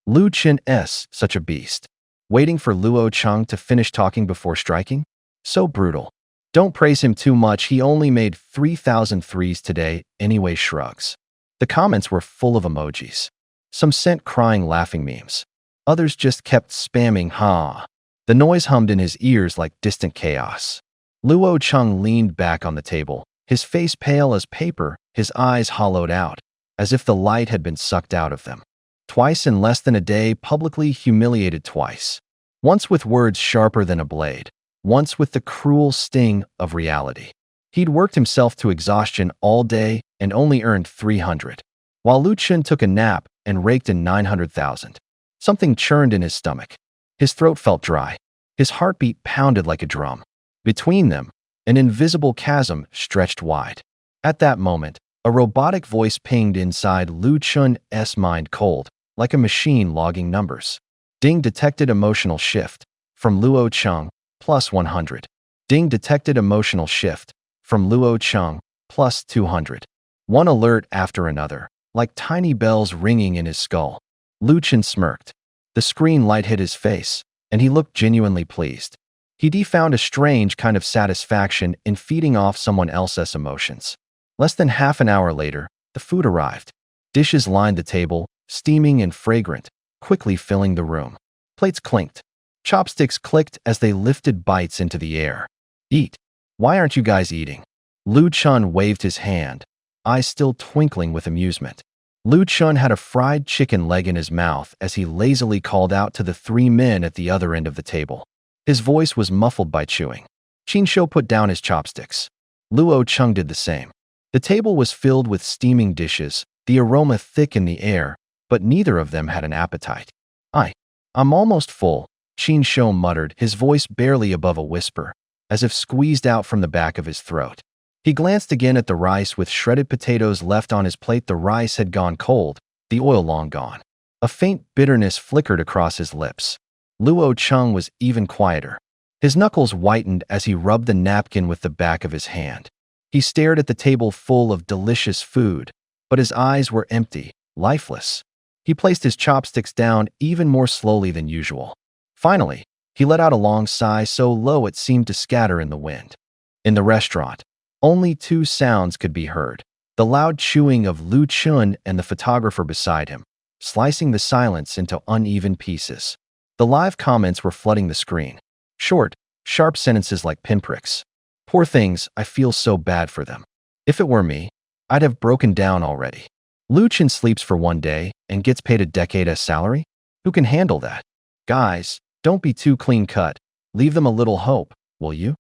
Lu Chen is such a beast. Waiting for Luo Cheng to finish talking before striking? So brutal. Don't praise him too much, he only made 3,000 threes today, anyway shrugs. The comments were full of emojis. Some sent crying laughing memes. Others just kept spamming ha. The noise hummed in his ears like distant chaos. Luo Cheng leaned back on the table, his face pale as paper, his eyes hollowed out, as if the light had been sucked out of them. Twice in less than a day, publicly humiliated twice. Once with words sharper than a blade, once with the cruel sting of reality. He'd worked himself to exhaustion all day and only earned 300, while Lu Chen took a nap and raked in 900,000. Something churned in his stomach. His throat felt dry. His heartbeat pounded like a drum. Between them, an invisible chasm stretched wide. At that moment, a robotic voice pinged inside Lu Chun's mind, cold, like a machine logging numbers. Ding detected emotional shift. From Luo Cheng, plus 100. Ding detected emotional shift. From Luo Cheng, plus 200. One alert after another, like tiny bells ringing in his skull. Lu Chen smirked. The screen light hit his face, and he looked genuinely pleased. He'd found a strange kind of satisfaction in feeding off someone else's emotions. Less than half an hour later, the food arrived. Dishes lined the table, steaming and fragrant, quickly filling the room. Plates clinked. Chopsticks clicked as they lifted bites into the air. Eat. Why aren't you guys eating? Lu Chen waved his hand, eyes still twinkling with amusement. Lu Chen had a fried chicken leg in his mouth as he lazily called out to the three men at the other end of the table. His voice was muffled by chewing. Qin Shou put down his chopsticks. Luo Cheng did the same. The table was filled with steaming dishes, the aroma thick in the air, but neither of them had an appetite. I'm almost full, Qin Shou muttered, his voice barely above a whisper, as if squeezed out from the back of his throat. He glanced again at the rice with shredded potatoes left on his plate. The rice had gone cold, the oil long gone. A faint bitterness flickered across his lips. Luo Cheng was even quieter. His knuckles whitened as he rubbed the napkin with the back of his hand. He stared at the table full of delicious food, but his eyes were empty, lifeless. He placed his chopsticks down even more slowly than usual. Finally, he let out a long sigh so low it seemed to scatter in the wind. In the restaurant, only two sounds could be heard: the loud chewing of Lu Chen and the photographer beside him, slicing the silence into uneven pieces. The live comments were flooding the screen. Short, sharp sentences like pinpricks. Poor things, I feel so bad for them. If it were me, I'd have broken down already. Lu Chen sleeps for one day and gets paid a decade's salary? Who can handle that? Guys, don't be too clean-cut. Leave them a little hope, will you?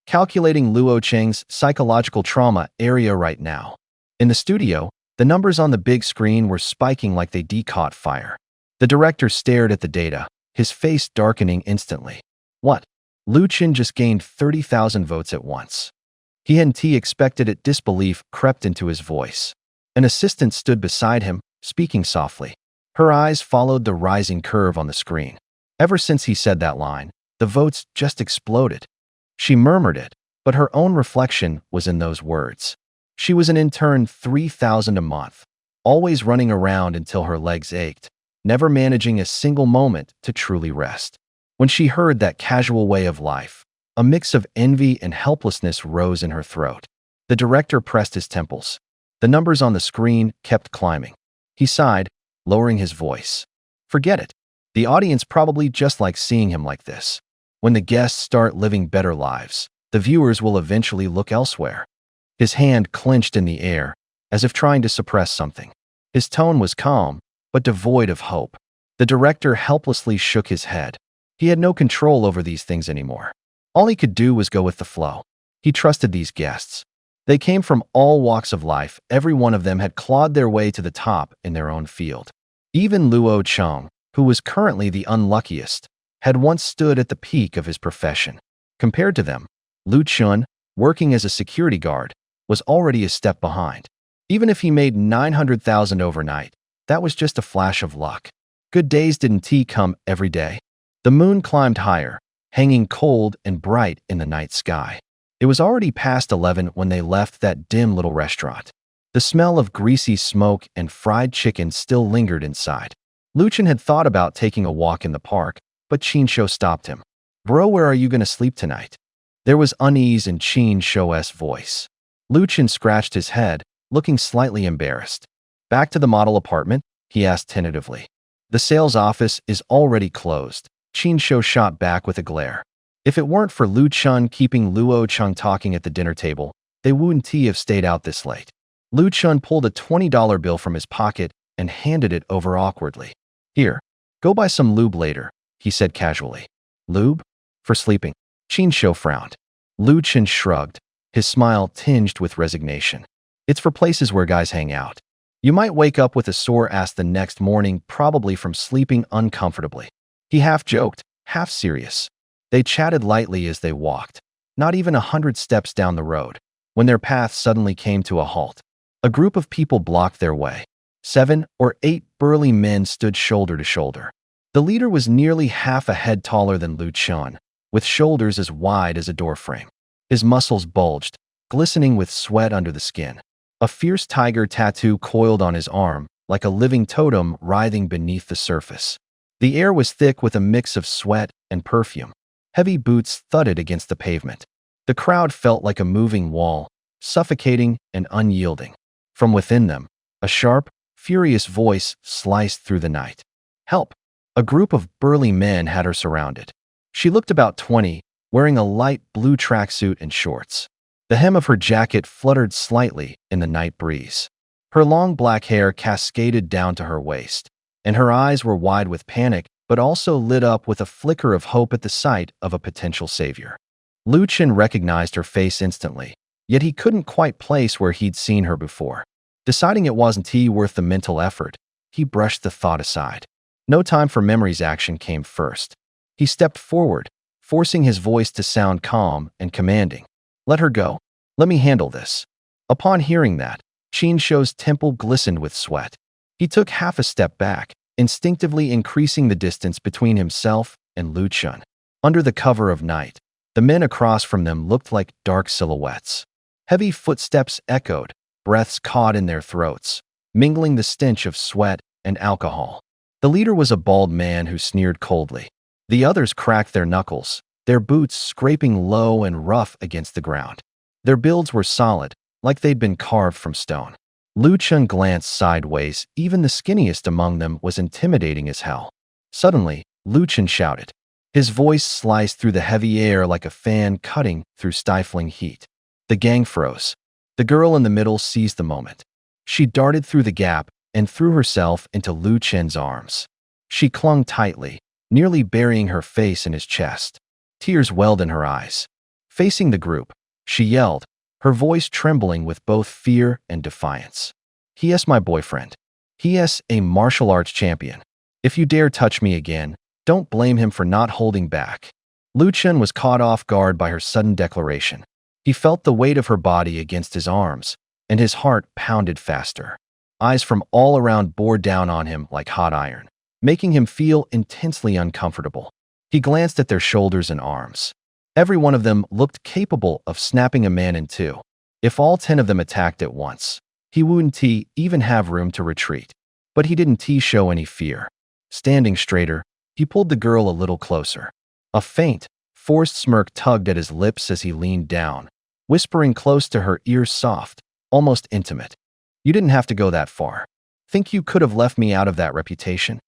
Calculating Luo Cheng's psychological trauma area right now. In the studio, the numbers on the big screen were spiking like they caught fire. The director stared at the data, his face darkening instantly. What? Lu Chen just gained 30,000 votes at once. He hadn't expected it. Disbelief crept into his voice. An assistant stood beside him, speaking softly. Her eyes followed the rising curve on the screen. Ever since he said that line, the votes just exploded. She murmured it, but her own reflection was in those words. She was an intern 3,000 a month, always running around until her legs ached, never managing a single moment to truly rest. When she heard that casual way of life, a mix of envy and helplessness rose in her throat. The director pressed his temples. The numbers on the screen kept climbing. He sighed, lowering his voice. Forget it. The audience probably just likes seeing him like this. When the guests start living better lives, the viewers will eventually look elsewhere. His hand clenched in the air, as if trying to suppress something. His tone was calm, but devoid of hope. The director helplessly shook his head. He had no control over these things anymore. All he could do was go with the flow. He trusted these guests. They came from all walks of life. Every one of them had clawed their way to the top in their own field. Even Luo Cheng, who was currently the unluckiest, had once stood at the peak of his profession. Compared to them, Lu Chen, working as a security guard, was already a step behind. Even if he made 900,000 overnight, that was just a flash of luck. Good days didn't come every day. The moon climbed higher, hanging cold and bright in the night sky. It was already past 11 when they left that dim little restaurant. The smell of greasy smoke and fried chicken still lingered inside. Lucien had thought about taking a walk in the park, but Qinsho stopped him. "Bro, where are you going to sleep tonight?" There was unease in Qinsho's voice. Lucien scratched his head, looking slightly embarrassed. "Back to the model apartment?" he asked tentatively. "The sales office is already closed," Qinsho shot back with a glare. If it weren't for Lu Chun keeping Luo Cheng talking at the dinner table, they wouldn't have stayed out this late. Lu Chun pulled a $20 bill from his pocket and handed it over awkwardly. "Here, go buy some lube later," he said casually. "Lube? For sleeping?" Qinsho frowned. Lu Chun shrugged, his smile tinged with resignation. "It's for places where guys hang out. You might wake up with a sore ass the next morning, probably from sleeping uncomfortably." He half joked, half serious. They chatted lightly as they walked, not even 100 steps down the road, when their path suddenly came to a halt. A group of people blocked their way. 7 or 8 burly men stood shoulder to shoulder. The leader was nearly half a head taller than Lu Chun, with shoulders as wide as a doorframe. His muscles bulged, glistening with sweat under the skin. A fierce tiger tattoo coiled on his arm, like a living totem writhing beneath the surface. The air was thick with a mix of sweat and perfume. Heavy boots thudded against the pavement. The crowd felt like a moving wall, suffocating and unyielding. From within them, a sharp, furious voice sliced through the night. "Help!" A group of burly men had her surrounded. She looked about 20, wearing a light blue tracksuit and shorts. The hem of her jacket fluttered slightly in the night breeze. Her long black hair cascaded down to her waist, and her eyes were wide with panic, but also lit up with a flicker of hope at the sight of a potential savior. Lu Chun recognized her face instantly, yet he couldn't quite place where he'd seen her before. Deciding it wasn't worth the mental effort, he brushed the thought aside. No time for memories. Action came first. He stepped forward, forcing his voice to sound calm and commanding. "Let her go. Let me handle this." Upon hearing that, Qinsho's temple glistened with sweat. He took half a step back, instinctively increasing the distance between himself and Lu Chun. Under the cover of night, the men across from them looked like dark silhouettes. Heavy footsteps echoed, breaths caught in their throats, mingling the stench of sweat and alcohol. The leader was a bald man who sneered coldly. The others cracked their knuckles, their boots scraping low and rough against the ground. Their builds were solid, like they'd been carved from stone. Lu Chun glanced sideways. Even the skinniest among them was intimidating as hell. Suddenly, Lu Chun shouted. His voice sliced through the heavy air like a fan cutting through stifling heat. The gang froze. The girl in the middle seized the moment. She darted through the gap and threw herself into Lu Chun's arms. She clung tightly, nearly burying her face in his chest. Tears welled in her eyes. Facing the group, she yelled, her voice trembling with both fear and defiance. "He is my boyfriend. He is a martial arts champion. If you dare touch me again, don't blame him for not holding back." Lu Chun was caught off guard by her sudden declaration. He felt the weight of her body against his arms, and his heart pounded faster. Eyes from all around bore down on him like hot iron, making him feel intensely uncomfortable. He glanced at their shoulders and arms. Every one of them looked capable of snapping a man in two. If all 10 of them attacked at once, he wouldn't even have room to retreat. But he didn't show any fear. Standing straighter, he pulled the girl a little closer. A faint, forced smirk tugged at his lips as he leaned down, whispering close to her ear, soft, almost intimate. "You didn't have to go that far. Think you could have left me out of that reputation?"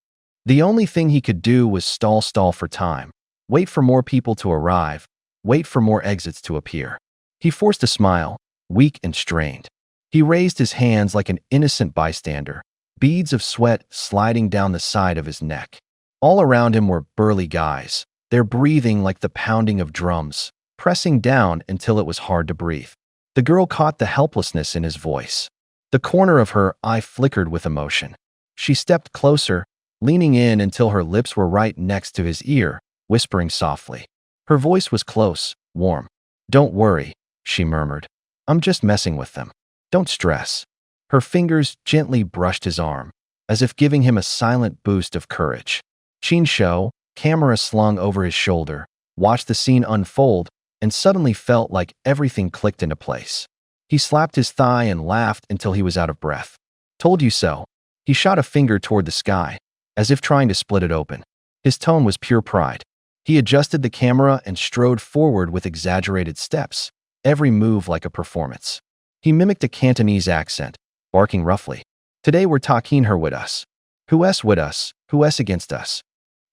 The only thing he could do was stall for time, wait for more people to arrive, wait for more exits to appear. He forced a smile, weak and strained. He raised his hands like an innocent bystander, beads of sweat sliding down the side of his neck. All around him were burly guys, their breathing like the pounding of drums, pressing down until it was hard to breathe. The girl caught the helplessness in his voice. The corner of her eye flickered with emotion. She stepped closer, leaning in until her lips were right next to his ear, whispering softly. Her voice was close, warm. "Don't worry. she murmured. I'm just messing with them. Don't stress. Her fingers gently brushed his arm, as if giving him a silent boost of courage. Qin Shou, camera slung over his shoulder, watched the scene unfold and suddenly felt like everything clicked into place. He slapped his thigh and laughed until he was out of breath. Told you so. He shot a finger toward the sky, as if trying to split it open. His tone was pure pride. He adjusted the camera and strode forward with exaggerated steps, every move like a performance. He mimicked a Cantonese accent, barking roughly. Today we're talking her with us. Who s with us, who s against us.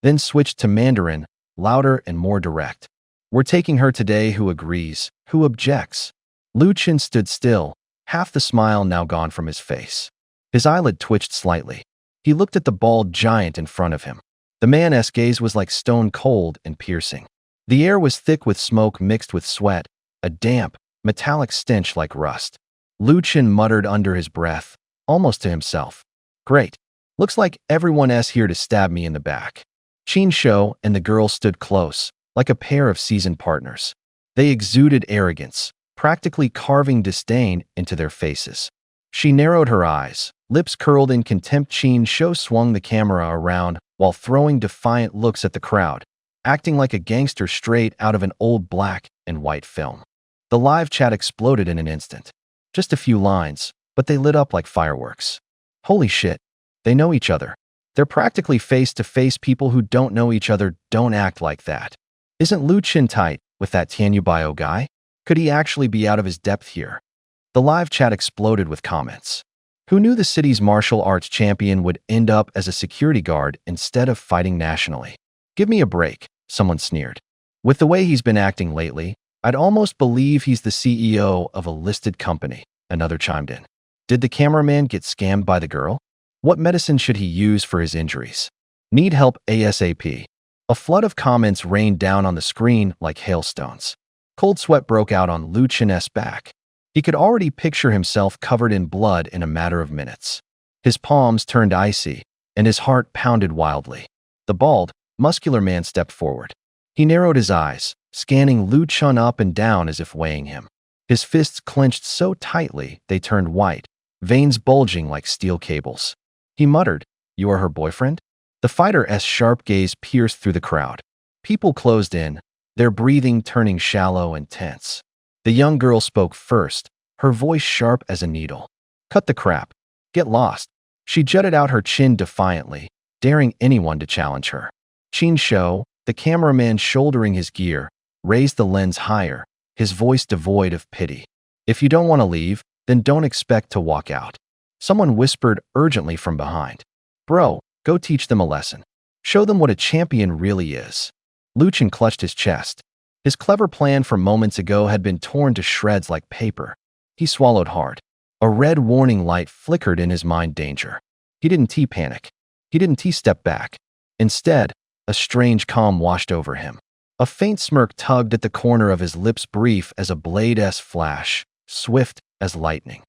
Then switched to Mandarin, louder and more direct. We're taking her today who agrees, who objects. Lu Qin stood still, half the smile now gone from his face. His eyelid twitched slightly. He looked at the bald giant in front of him. The man's gaze was like stone cold and piercing. The air was thick with smoke mixed with sweat, a damp, metallic stench like rust. Lu Qin muttered under his breath, almost to himself. Great. Looks like everyone's here to stab me in the back. Qin Shou and the girl stood close, like a pair of seasoned partners. They exuded arrogance, practically carving disdain into their faces. She narrowed her eyes, lips curled in contempt. Qin Shou swung the camera around while throwing defiant looks at the crowd, acting like a gangster straight out of an old black and white film. The live chat exploded in an instant. Just a few lines, but they lit up like fireworks. Holy shit, they know each other. They're practically face-to-face. People who don't know each other don't act like that. Isn't Lu Qin tight with that Tianyu Bio guy? Could he actually be out of his depth here? The live chat exploded with comments. Who knew the city's martial arts champion would end up as a security guard instead of fighting nationally? Give me a break, someone sneered. With the way he's been acting lately, I'd almost believe he's the CEO of a listed company, another chimed in. Did the cameraman get scammed by the girl? What medicine should he use for his injuries? Need help ASAP. A flood of comments rained down on the screen like hailstones. Cold sweat broke out on Lu Qin's back. He could already picture himself covered in blood in a matter of minutes. His palms turned icy, and his heart pounded wildly. The bald, muscular man stepped forward. He narrowed his eyes, scanning Lu Qin up and down as if weighing him. His fists clenched so tightly they turned white, veins bulging like steel cables. He muttered, "You are her boyfriend?" The fighter's sharp gaze pierced through the crowd. People closed in, their breathing turning shallow and tense. The young girl spoke first, her voice sharp as a needle. Cut the crap. Get lost. She jutted out her chin defiantly, daring anyone to challenge her. Qin Shou, the cameraman shouldering his gear, raised the lens higher, his voice devoid of pity. If you don't want to leave, then don't expect to walk out. Someone whispered urgently from behind. Bro, go teach them a lesson. Show them what a champion really is. Lu Qin clutched his chest. His clever plan from moments ago had been torn to shreds like paper. He swallowed hard. A red warning light flickered in his mind. Danger. He didn't panic. He didn't step back. Instead, a strange calm washed over him. A faint smirk tugged at the corner of his lips, brief as a blade's flash, swift as lightning.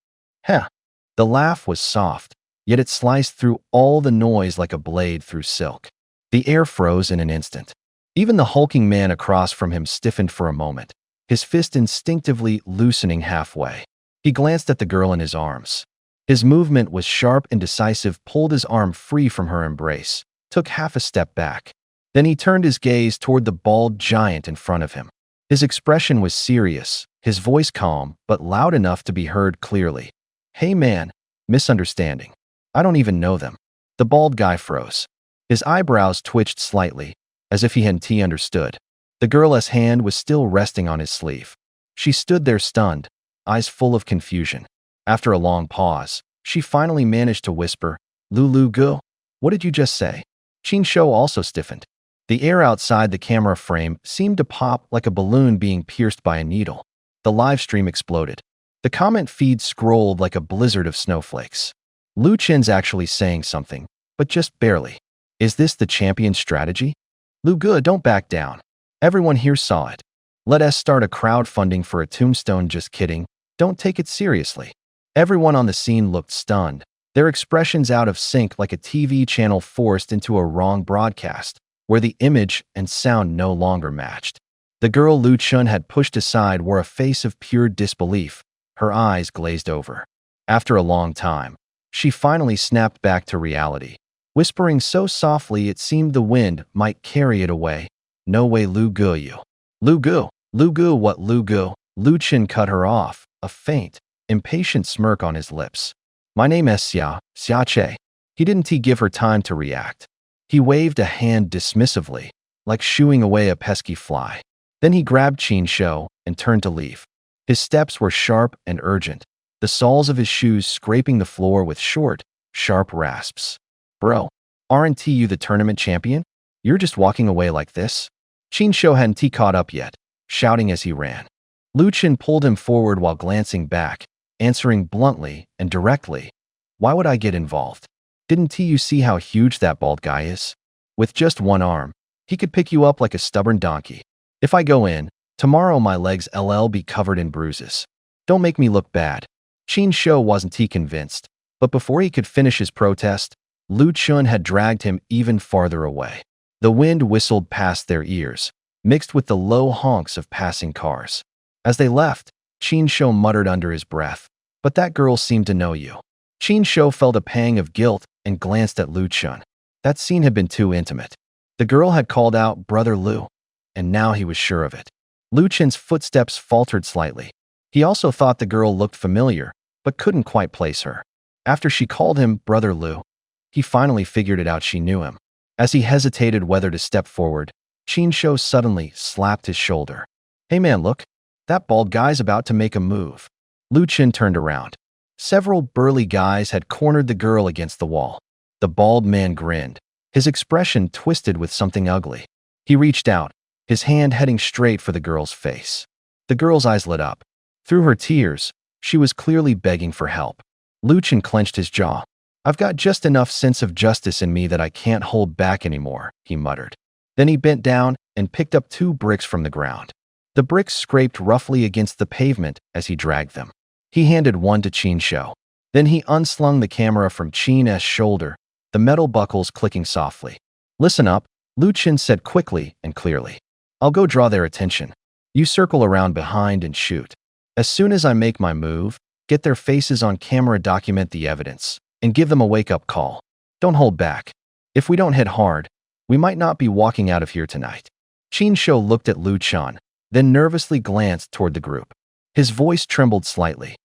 Heh. The laugh was soft, yet it sliced through all the noise like a blade through silk. The air froze in an instant. Even the hulking man across from him stiffened for a moment, his fist instinctively loosening halfway. He glanced at the girl in his arms. His movement was sharp and decisive, pulled his arm free from her embrace, took half a step back. Then he turned his gaze toward the bald giant in front of him. His expression was serious, his voice calm, but loud enough to be heard clearly. Hey man, misunderstanding. I don't even know them. The bald guy froze. His eyebrows twitched slightly, as if he hadn't understood. The girl's hand was still resting on his sleeve. She stood there stunned, eyes full of confusion. After a long pause, she finally managed to whisper, Lu Gu, what did you just say? Qin Shou also stiffened. The air outside the camera frame seemed to pop like a balloon being pierced by a needle. The live stream exploded. The comment feed scrolled like a blizzard of snowflakes. Lu Qin's actually saying something, but just barely. Is this the champion's strategy? Lu Gu, don't back down. Everyone here saw it. Let us start a crowdfunding for a tombstone. Just kidding. Don't take it seriously. Everyone on the scene looked stunned, their expressions out of sync like a TV channel forced into a wrong broadcast, where the image and sound no longer matched. The girl Lu Chun had pushed aside wore a face of pure disbelief, her eyes glazed over. After a long time, she finally snapped back to reality, whispering so softly it seemed the wind might carry it away. No way, Lu Gu, you. Lu Gu, Lu Gu, what Lu Gu? Lu Chun cut her off, a faint, impatient smirk on his lips. My name is Xia Che. He didn't give her time to react. He waved a hand dismissively, like shooing away a pesky fly. Then he grabbed Qin Shou and turned to leave. His steps were sharp and urgent, the soles of his shoes scraping the floor with short, sharp rasps. Bro, aren't you the tournament champion? You're just walking away like this? Qin Shou hadn't caught up yet, shouting as he ran. Lu Chun pulled him forward while glancing back, answering bluntly and directly. Why would I get involved? Didn't you see how huge that bald guy is? With just one arm, he could pick you up like a stubborn donkey. If I go in, tomorrow my legs be covered in bruises. Don't make me look bad. Qin Shou wasn't convinced, but before he could finish his protest, Lu Chun had dragged him even farther away. The wind whistled past their ears, mixed with the low honks of passing cars. As they left, Qin Shou muttered under his breath, but that girl seemed to know you. Qin Shou felt a pang of guilt and glanced at Lu Chun. That scene had been too intimate. The girl had called out, Brother Lu, and now he was sure of it. Lu Chun's footsteps faltered slightly. He also thought the girl looked familiar, but couldn't quite place her. After she called him Brother Lu, he finally figured it out she knew him. As he hesitated whether to step forward, Qin Shou suddenly slapped his shoulder. Hey man, look, that bald guy's about to make a move. Lu Chun turned around. Several burly guys had cornered the girl against the wall. The bald man grinned, his expression twisted with something ugly. He reached out, his hand heading straight for the girl's face. The girl's eyes lit up. Through her tears, she was clearly begging for help. Lu Chun clenched his jaw. I've got just enough sense of justice in me that I can't hold back anymore, he muttered. Then he bent down and picked up 2 bricks from the ground. The bricks scraped roughly against the pavement as he dragged them. He handed one to Qin Shou. Then he unslung the camera from Qin's shoulder, the metal buckles clicking softly. Listen up, Lu Chun said quickly and clearly. I'll go draw their attention. You circle around behind and shoot. As soon as I make my move, get their faces on camera, document the evidence, and give them a wake-up call. Don't hold back. If we don't hit hard, we might not be walking out of here tonight. Qin Shou looked at Lu Chun, then nervously glanced toward the group. His voice trembled slightly.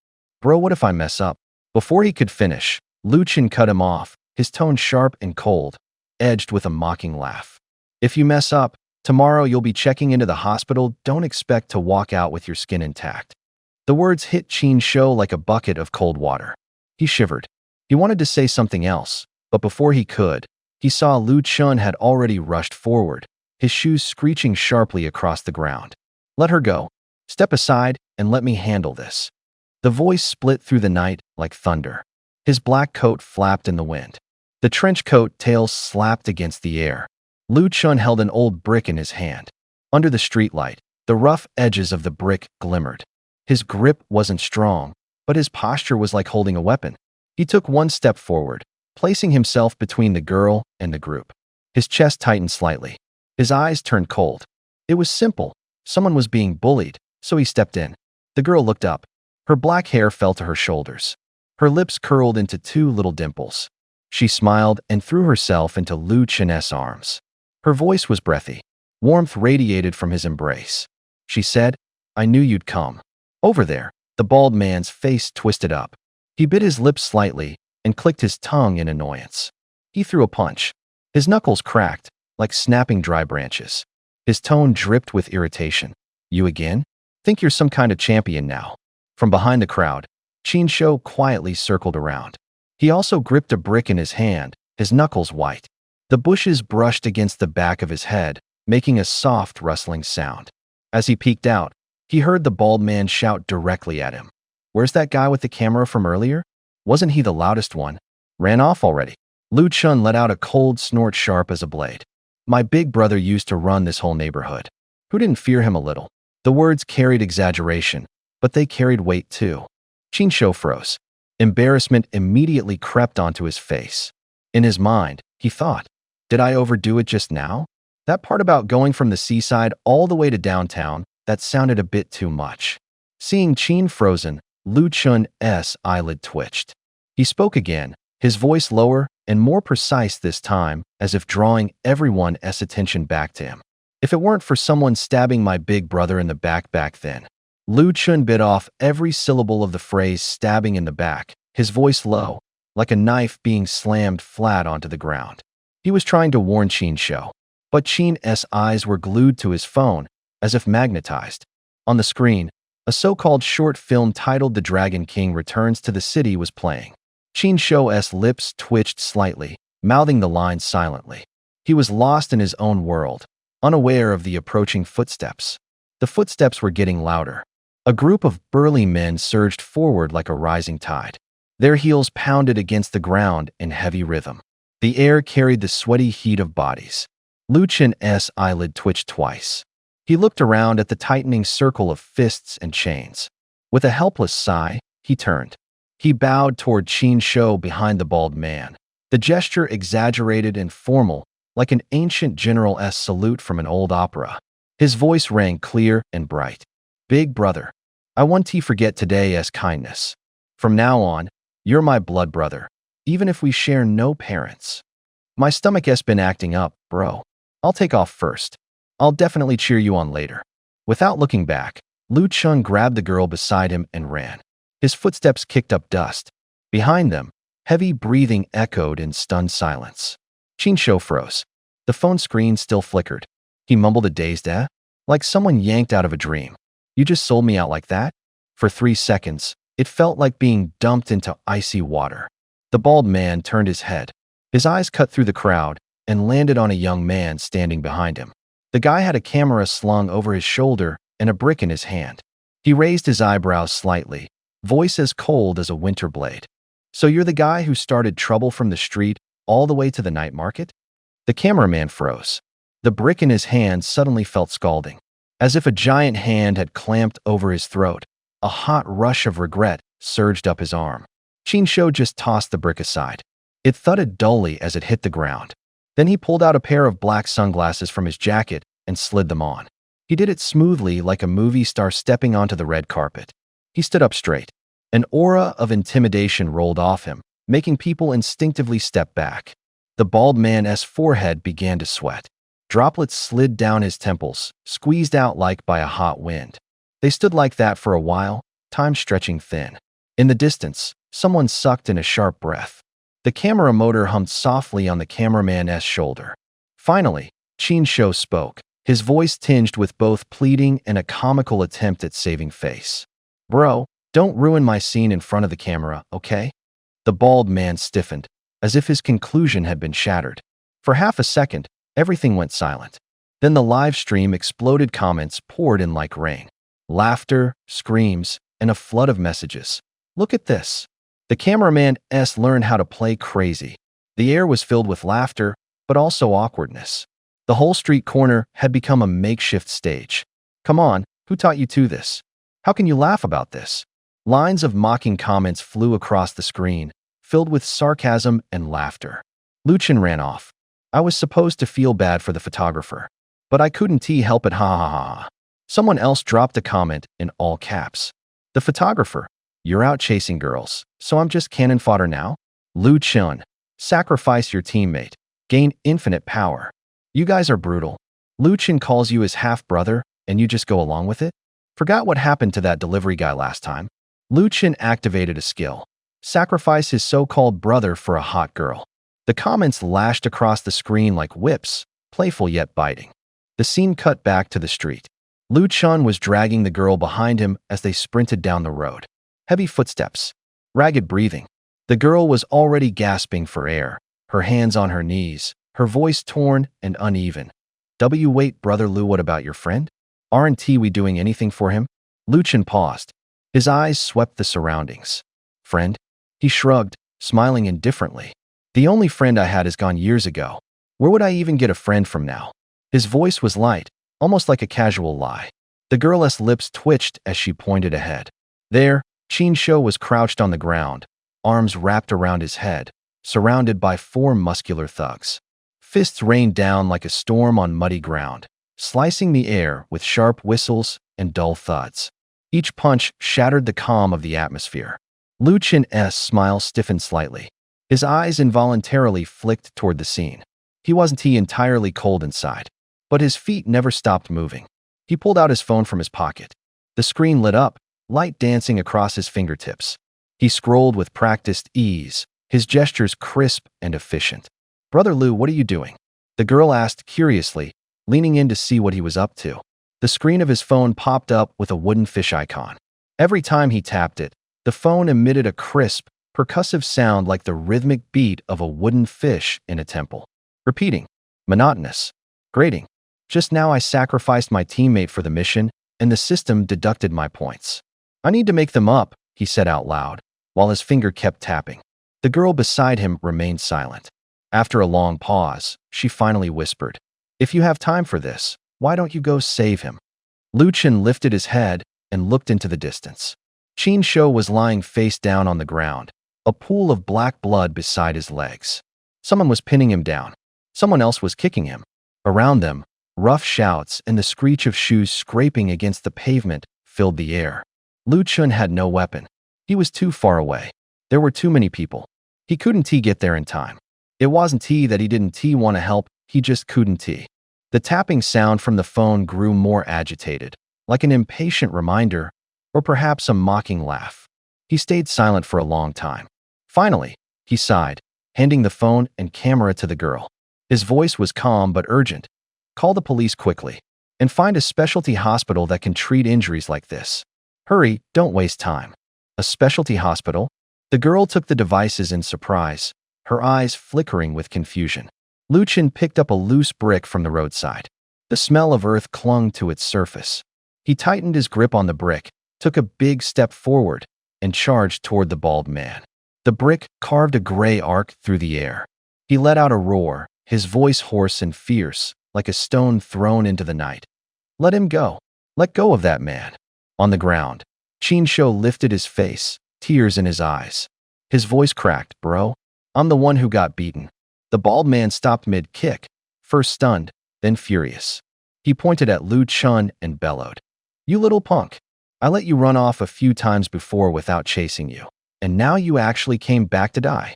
Bro, what if I mess up? Before he could finish, Lu Chun cut him off, his tone sharp and cold, edged with a mocking laugh. If you mess up, tomorrow you'll be checking into the hospital. Don't expect to walk out with your skin intact. The words hit Qin Shou like a bucket of cold water. He shivered. He wanted to say something else, but before he could, he saw Lu Chun had already rushed forward, his shoes screeching sharply across the ground. Let her go. Step aside and let me handle this. The voice split through the night like thunder. His black coat flapped in the wind. The trench coat tails slapped against the air. Lu Chun held an old brick in his hand. Under the streetlight, the rough edges of the brick glimmered. His grip wasn't strong, but his posture was like holding a weapon. He took one step forward, placing himself between the girl and the group. His chest tightened slightly. His eyes turned cold. It was simple. Someone was being bullied, so he stepped in. The girl looked up. Her black hair fell to her shoulders. Her lips curled into 2 little dimples. She smiled and threw herself into Lu Chun's arms. Her voice was breathy. Warmth radiated from his embrace. She said, I knew you'd come. Over there, the bald man's face twisted up. He bit his lips slightly and clicked his tongue in annoyance. He threw a punch. His knuckles cracked, like snapping dry branches. His tone dripped with irritation. You again? Think you're some kind of champion now. From behind the crowd, Qin Shou quietly circled around. He also gripped a brick in his hand, his knuckles white. The bushes brushed against the back of his head, making a soft rustling sound. As he peeked out, he heard the bald man shout directly at him. Where's that guy with the camera from earlier? Wasn't he the loudest one? Ran off already. Lu Chun let out a cold snort sharp as a blade. My big brother used to run this whole neighborhood. Who didn't fear him a little? The words carried exaggeration, but they carried weight too. Qin Shou froze. Embarrassment immediately crept onto his face. In his mind, he thought, did I overdo it just now? That part about going from the seaside all the way to downtown, that sounded a bit too much. Seeing Qin frozen, Lu Chun's eyelid twitched. He spoke again, his voice lower and more precise this time, as if drawing everyone's attention back to him. If it weren't for someone stabbing my big brother in the back then. Lu Chun bit off every syllable of the phrase stabbing in the back, his voice low, like a knife being slammed flat onto the ground. He was trying to warn Qin Shou, but Qin's eyes were glued to his phone, as if magnetized. On the screen, a so-called short film titled The Dragon King Returns to the City was playing. Qin Shou's lips twitched slightly, mouthing the lines silently. He was lost in his own world, unaware of the approaching footsteps. The footsteps were getting louder. A group of burly men surged forward like a rising tide. Their heels pounded against the ground in heavy rhythm. The air carried the sweaty heat of bodies. Lu Chun's eyelid twitched twice. He looked around at the tightening circle of fists and chains. With a helpless sigh, he turned. He bowed toward Qin Shou behind the bald man. The gesture exaggerated and formal, like an ancient general's salute from an old opera. His voice rang clear and bright. Big brother, I won't forget today's kindness. From now on, you're my blood brother, even if we share no parents. My stomach has been acting up, bro. I'll take off first. I'll definitely cheer you on later. Without looking back, Lu Chun grabbed the girl beside him and ran. His footsteps kicked up dust. Behind them, heavy breathing echoed in stunned silence. Qin Shou froze. The phone screen still flickered. He mumbled a dazed like someone yanked out of a dream. You just sold me out like that? For 3 seconds, it felt like being dumped into icy water. The bald man turned his head. His eyes cut through the crowd and landed on a young man standing behind him. The guy had a camera slung over his shoulder and a brick in his hand. He raised his eyebrows slightly, voice as cold as a winter blade. So you're the guy who started trouble from the street all the way to the night market? The cameraman froze. The brick in his hand suddenly felt scalding, as if a giant hand had clamped over his throat. A hot rush of regret surged up his arm. Qin Shou just tossed the brick aside. It thudded dully as it hit the ground. Then he pulled out a pair of black sunglasses from his jacket and slid them on. He did it smoothly, like a movie star stepping onto the red carpet. He stood up straight. An aura of intimidation rolled off him, making people instinctively step back. The bald man's forehead began to sweat. Droplets slid down his temples, squeezed out like by a hot wind. They stood like that for a while, time stretching thin. In the distance, someone sucked in a sharp breath. The camera motor hummed softly on the cameraman's shoulder. Finally, Qin Shou spoke, his voice tinged with both pleading and a comical attempt at saving face. Bro, don't ruin my scene in front of the camera, okay? The bald man stiffened, as if his conclusion had been shattered. For half a second, everything went silent. Then the live stream exploded. Comments poured in like rain. Laughter, screams, and a flood of messages. Look at this. The cameraman's learned how to play crazy. The air was filled with laughter, but also awkwardness. The whole street corner had become a makeshift stage. Come on, who taught you to this? How can you laugh about this? Lines of mocking comments flew across the screen, filled with sarcasm and laughter. Lu Chun ran off. I was supposed to feel bad for the photographer, but I couldn't help it, ha ha ha. Someone else dropped a comment in all caps. The photographer, you're out chasing girls, so I'm just cannon fodder now? Lu Chun, sacrifice your teammate, gain infinite power. You guys are brutal. Lu Chun calls you his half-brother, and you just go along with it? Forgot what happened to that delivery guy last time? Lu Chun activated a skill. Sacrifice his so-called brother for a hot girl. The comments lashed across the screen like whips, playful yet biting. The scene cut back to the street. Lu Chun was dragging the girl behind him as they sprinted down the road. Heavy footsteps. Ragged breathing. The girl was already gasping for air, her hands on her knees, her voice torn and uneven. Wait, brother Lu, what about your friend? Aren't we doing anything for him? Lu Chun paused. His eyes swept the surroundings. Friend? He shrugged, smiling indifferently. The only friend I had is gone years ago. Where would I even get a friend from now? His voice was light, almost like a casual lie. The girl's lips twitched as she pointed ahead. There, Qin Shou was crouched on the ground, arms wrapped around his head, surrounded by 4 muscular thugs. Fists rained down like a storm on muddy ground, slicing the air with sharp whistles and dull thuds. Each punch shattered the calm of the atmosphere. Lu Chen's smile stiffened slightly. His eyes involuntarily flicked toward the scene. He wasn't entirely cold inside, but his feet never stopped moving. He pulled out his phone from his pocket. The screen lit up, light dancing across his fingertips. He scrolled with practiced ease, his gestures crisp and efficient. "Brother Lu, what are you doing?" the girl asked curiously, leaning in to see what he was up to. The screen of his phone popped up with a wooden fish icon. Every time he tapped it, the phone emitted a crisp, percussive sound like the rhythmic beat of a wooden fish in a temple. Repeating. Monotonous. Grating. Just now I sacrificed my teammate for the mission, and the system deducted my points. I need to make them up, he said out loud, while his finger kept tapping. The girl beside him remained silent. After a long pause, she finally whispered, "If you have time for this, why don't you go save him?" Lu Chen lifted his head and looked into the distance. Qin Shou was lying face down on the ground, a pool of black blood beside his legs. Someone was pinning him down. Someone else was kicking him. Around them, rough shouts and the screech of shoes scraping against the pavement filled the air. Lu Chen had no weapon. He was too far away. There were too many people. He couldn't get there in time. It wasn't that he didn't want to help, he just couldn't. The tapping sound from the phone grew more agitated, like an impatient reminder, or perhaps a mocking laugh. He stayed silent for a long time. Finally, he sighed, handing the phone and camera to the girl. His voice was calm but urgent. "Call the police quickly, and find a specialty hospital that can treat injuries like this. Hurry, don't waste time." A specialty hospital? The girl took the devices in surprise, her eyes flickering with confusion. Lu Chen picked up a loose brick from the roadside. The smell of earth clung to its surface. He tightened his grip on the brick, took a big step forward, and charged toward the bald man. The brick carved a gray arc through the air. He let out a roar, his voice hoarse and fierce, like a stone thrown into the night. "Let him go. Let go of that man." On the ground, Qin Shou lifted his face, tears in his eyes. His voice cracked. "Bro, I'm the one who got beaten." The bald man stopped mid-kick, first stunned, then furious. He pointed at Lu Chen and bellowed, "You little punk. I let you run off a few times before without chasing you, and now you actually came back to die."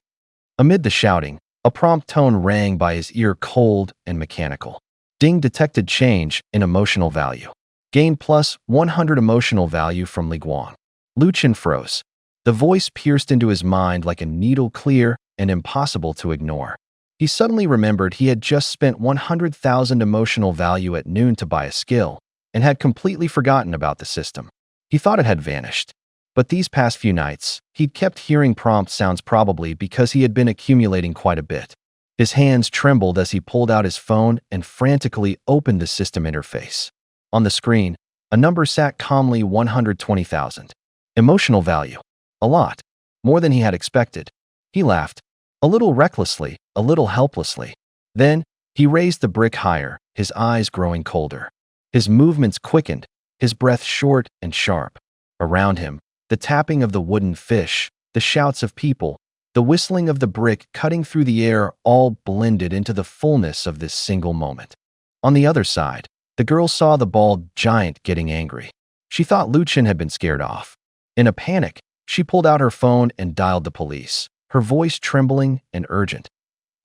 Amid the shouting, a prompt tone rang by his ear, cold and mechanical. Ding detected change in emotional value. Gain plus 100 emotional value from Li Guang. Lu Chen froze. The voice pierced into his mind like a needle, clear and impossible to ignore. He suddenly remembered he had just spent 100,000 emotional value at noon to buy a skill, and had completely forgotten about the system. He thought it had vanished. But these past few nights, he'd kept hearing prompt sounds, probably because he had been accumulating quite a bit. His hands trembled as he pulled out his phone and frantically opened the system interface. On the screen, a number sat calmly: 120,000. Emotional value. A lot. More than he had expected. He laughed. A little recklessly, a little helplessly. Then, he raised the brick higher, his eyes growing colder. His movements quickened, his breath short and sharp. Around him, the tapping of the wooden fish, the shouts of people, the whistling of the brick cutting through the air all blended into the fullness of this single moment. On the other side, the girl saw the bald giant getting angry. She thought Lu Chen had been scared off. In a panic, she pulled out her phone and dialed the police, her voice trembling and urgent.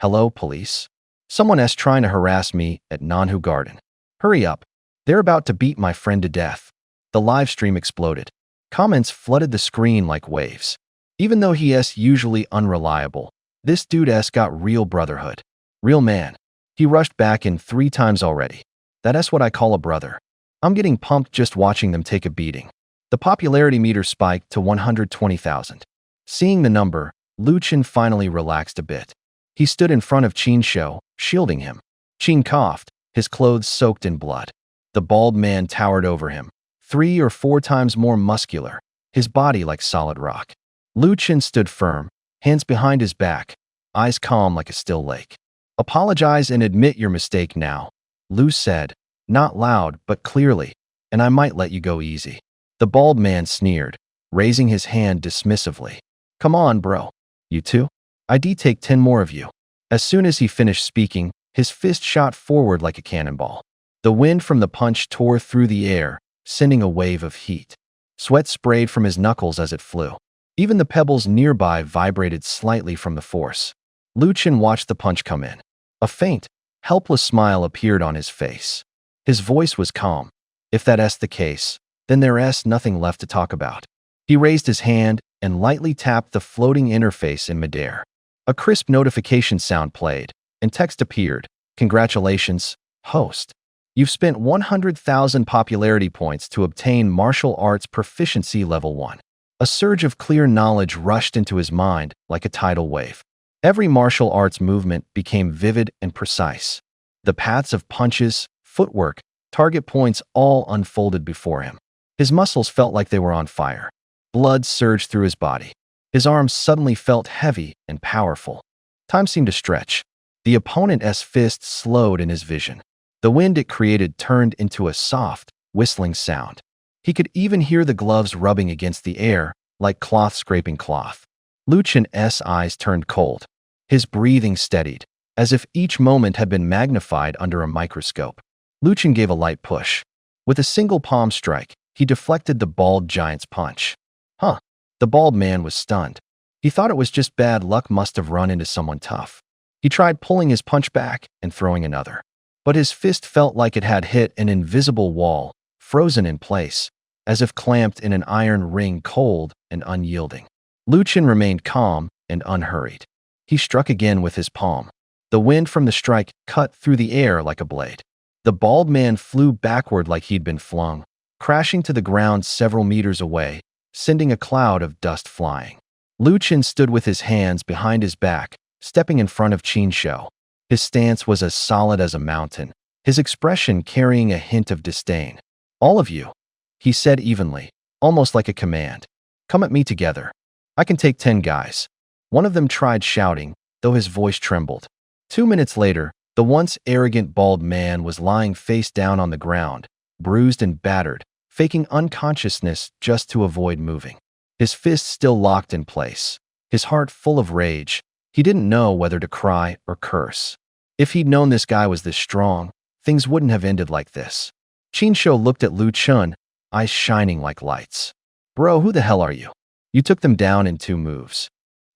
"Hello, police? Someone's trying to harass me at Nanhu Garden. Hurry up. They're about to beat my friend to death." The live stream exploded. Comments flooded the screen like waves. Even though he's usually unreliable, this dude's got real brotherhood. Real man. He rushed back in 3 times already. That's what I call a brother. I'm getting pumped just watching them take a beating. The popularity meter spiked to 120,000. Seeing the number, Lu Chen finally relaxed a bit. He stood in front of Qin Shou, shielding him. Qin coughed, his clothes soaked in blood. The bald man towered over him, 3 or 4 times more muscular, his body like solid rock. Lu Chen stood firm, hands behind his back, eyes calm like a still lake. "Apologize and admit your mistake now," Lu said, not loud but clearly, "and I might let you go easy." The bald man sneered, raising his hand dismissively. "Come on, bro. You too? I'd take 10 more of you." As soon as he finished speaking, His fist shot forward like a cannonball. The wind from the punch tore through the air, sending a wave of heat. Sweat sprayed from his knuckles as it flew. Even the pebbles nearby vibrated slightly from the force. Lu Chen watched the punch come in. A faint, helpless smile appeared on his face. His voice was calm. If that's the case, then there's nothing left to talk about. He raised his hand and lightly tapped the floating interface in midair. A crisp notification sound played, and text appeared. Congratulations, host. You've spent 100,000 popularity points to obtain martial arts proficiency level 1. A surge of clear knowledge rushed into his mind like a tidal wave. Every martial arts movement became vivid and precise. The paths of punches, footwork, target points all unfolded before him. His muscles felt like they were on fire. Blood surged through his body. His arms suddenly felt heavy and powerful. Time seemed to stretch. The opponent's fist slowed in his vision. The wind it created turned into a soft, whistling sound. He could even hear the gloves rubbing against the air, like cloth scraping cloth. Lu Chen's eyes turned cold. His breathing steadied, as if each moment had been magnified under a microscope. Lu Chen gave a light push. With a single palm strike, he deflected the bald giant's punch. Huh. The bald man was stunned. He thought it was just bad luck, must have run into someone tough. He tried pulling his punch back and throwing another. But his fist felt like it had hit an invisible wall, frozen in place, as if clamped in an iron ring, cold and unyielding. Lu Chen remained calm and unhurried. He struck again with his palm. The wind from the strike cut through the air like a blade. The bald man flew backward like he'd been flung, crashing to the ground several meters away, sending a cloud of dust flying. Lu Chen stood with his hands behind his back, stepping in front of Qin Shou. His stance was as solid as a mountain, his expression carrying a hint of disdain. All of you, he said evenly, almost like a command. Come at me together. I can take 10 guys. One of them tried shouting, though his voice trembled. 2 minutes later, the once arrogant bald man was lying face down on the ground, bruised and battered, faking unconsciousness just to avoid moving. His fists still locked in place, his heart full of rage. He didn't know whether to cry or curse. If he'd known this guy was this strong, things wouldn't have ended like this. Qin Shou looked at Lu Chen, eyes shining like lights. Bro, who the hell are you? You took them down in 2 moves.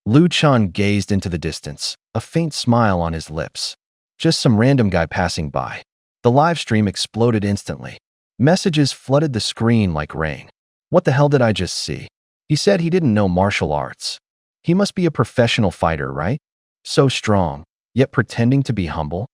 Lu Chen gazed into the distance, a faint smile on his lips. Just some random guy passing by. The live stream exploded instantly. Messages flooded the screen like rain. What the hell did I just see? He said he didn't know martial arts. He must be a professional fighter, right? So strong, yet pretending to be humble.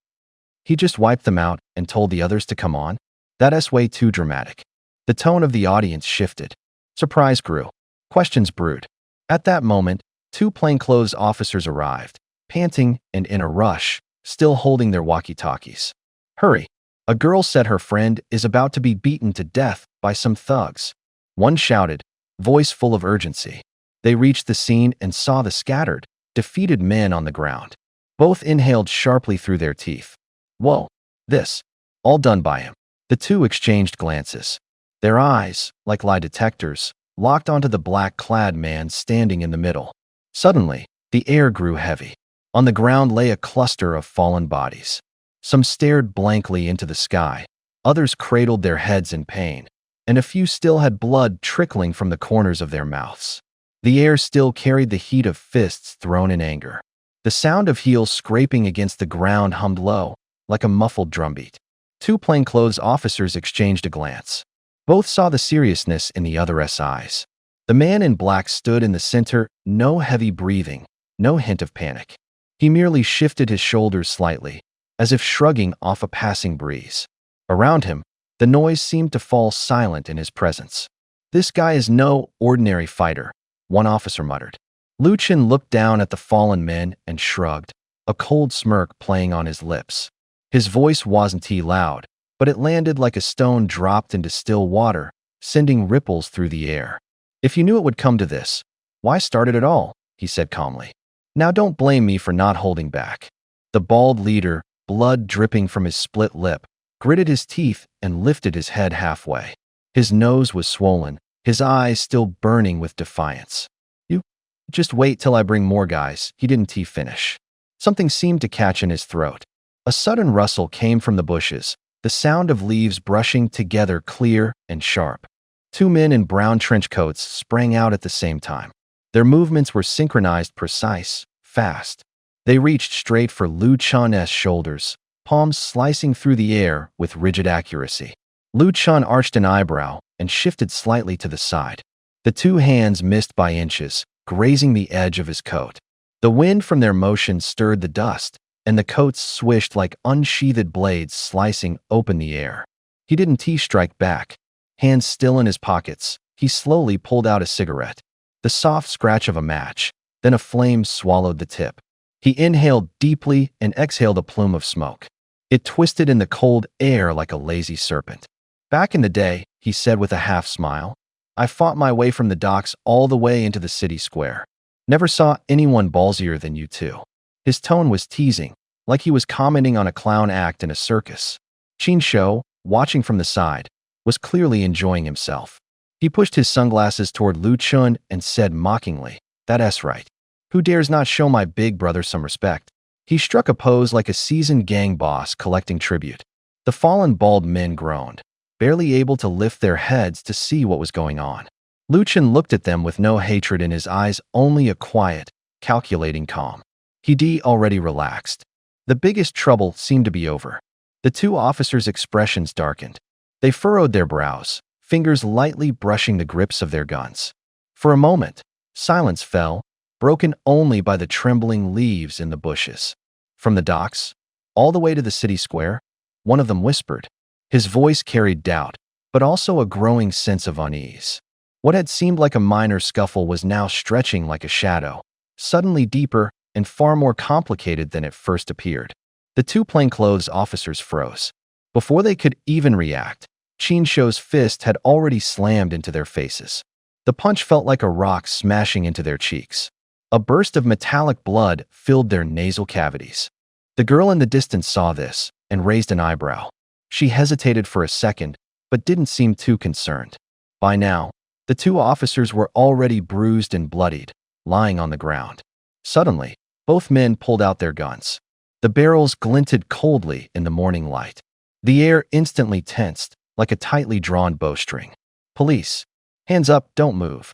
He just wiped them out and told the others to come on. That's way too dramatic. The tone of the audience shifted. Surprise grew. Questions brewed. At that moment, 2 plainclothes officers arrived, panting and in a rush, still holding their walkie-talkies. Hurry. A girl said her friend is about to be beaten to death by some thugs. One shouted, voice full of urgency. They reached the scene and saw the scattered, defeated men on the ground. Both inhaled sharply through their teeth. Whoa, this. All done by him. The 2 exchanged glances. Their eyes, like lie detectors, locked onto the black-clad man standing in the middle. Suddenly, the air grew heavy. On the ground lay a cluster of fallen bodies. Some stared blankly into the sky, others cradled their heads in pain, and a few still had blood trickling from the corners of their mouths. The air still carried the heat of fists thrown in anger. The sound of heels scraping against the ground hummed low, like a muffled drumbeat. 2 plainclothes officers exchanged a glance. Both saw the seriousness in the other's eyes. The man in black stood in the center, no heavy breathing, no hint of panic. He merely shifted his shoulders slightly, as if shrugging off a passing breeze. Around him, the noise seemed to fall silent in his presence. This guy is no ordinary fighter, one officer muttered. Lu Chen looked down at the fallen men and shrugged, a cold smirk playing on his lips. His voice wasn't loud, but it landed like a stone dropped into still water, sending ripples through the air. If you knew it would come to this, why start it at all? He said calmly. Now don't blame me for not holding back. The bald leader, blood dripping from his split lip, gritted his teeth and lifted his head halfway. His nose was swollen, his eyes still burning with defiance. You just wait till I bring more guys. He didn't finish. Something seemed to catch in his throat. A sudden rustle came from the bushes, the sound of leaves brushing together clear and sharp. Two men in brown trench coats sprang out at the same time. Their movements were synchronized, precise, fast. They reached straight for Lu Chun's shoulders, palms slicing through the air with rigid accuracy. Lu Chun arched an eyebrow and shifted slightly to the side. The two hands missed by inches, grazing the edge of his coat. The wind from their motion stirred the dust, and the coats swished like unsheathed blades slicing open the air. He didn't strike back. Hands still in his pockets, he slowly pulled out a cigarette. The soft scratch of a match, then a flame swallowed the tip. He inhaled deeply and exhaled a plume of smoke. It twisted in the cold air like a lazy serpent. Back in the day, he said with a half smile, I fought my way from the docks all the way into the city square. Never saw anyone ballsier than you two. His tone was teasing, like he was commenting on a clown act in a circus. Qin Shou, watching from the side, was clearly enjoying himself. He pushed his sunglasses toward Lu Chun and said mockingly, That's right. Who dares not show my big brother some respect? He struck a pose like a seasoned gang boss collecting tribute. The fallen bald men groaned, barely able to lift their heads to see what was going on. Lu Chun looked at them with no hatred in his eyes, only a quiet, calculating calm. He already relaxed. The biggest trouble seemed to be over. The two officers' expressions darkened. They furrowed their brows, fingers lightly brushing the grips of their guns. For a moment, silence fell, broken only by the trembling leaves in the bushes. From the docks, all the way to the city square, one of them whispered. His voice carried doubt, but also a growing sense of unease. What had seemed like a minor scuffle was now stretching like a shadow, suddenly deeper and far more complicated than it first appeared. The two plainclothes officers froze. Before they could even react, Qin Shou's fist had already slammed into their faces. The punch felt like a rock smashing into their cheeks. A burst of metallic blood filled their nasal cavities. The girl in the distance saw this and raised an eyebrow. She hesitated for a second, but didn't seem too concerned. By now, the two officers were already bruised and bloodied, lying on the ground. Suddenly, both men pulled out their guns. The barrels glinted coldly in the morning light. The air instantly tensed, like a tightly drawn bowstring. Police, hands up, don't move.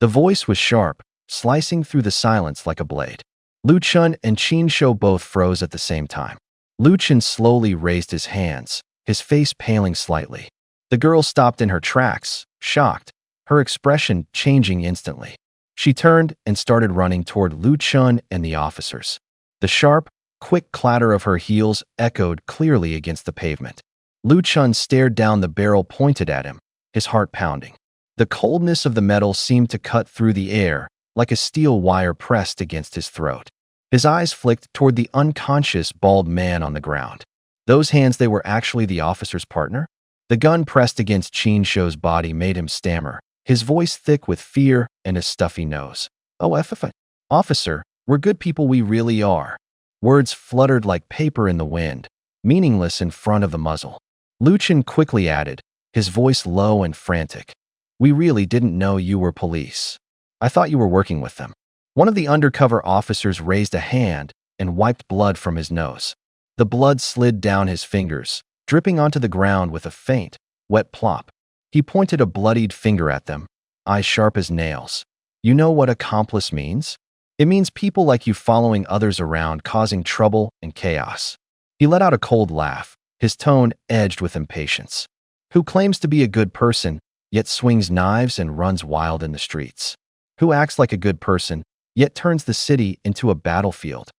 The voice was sharp, slicing through the silence like a blade. Lu Chun and Qin Shou both froze at the same time. Lu Chun slowly raised his hands, his face paling slightly. The girl stopped in her tracks, shocked, her expression changing instantly. She turned and started running toward Lu Chun and the officers. The sharp, quick clatter of her heels echoed clearly against the pavement. Lu Chun stared down the barrel pointed at him, his heart pounding. The coldness of the metal seemed to cut through the air, like a steel wire pressed against his throat. His eyes flicked toward the unconscious bald man on the ground. Those hands, they were actually the officer's partner? The gun pressed against Qin Shou's body made him stammer, his voice thick with fear and a stuffy nose. Oh, officer, we're good people, we really are. Words fluttered like paper in the wind, meaningless in front of the muzzle. Lu Chun quickly added, his voice low and frantic. We really didn't know you were police. I thought you were working with them. One of the undercover officers raised a hand and wiped blood from his nose. The blood slid down his fingers, dripping onto the ground with a faint, wet plop. He pointed a bloodied finger at them, eyes sharp as nails. You know what accomplice means? It means people like you following others around, causing trouble and chaos. He let out a cold laugh, his tone edged with impatience. Who claims to be a good person, yet swings knives and runs wild in the streets? Who acts like a good person, yet turns the city into a battlefield?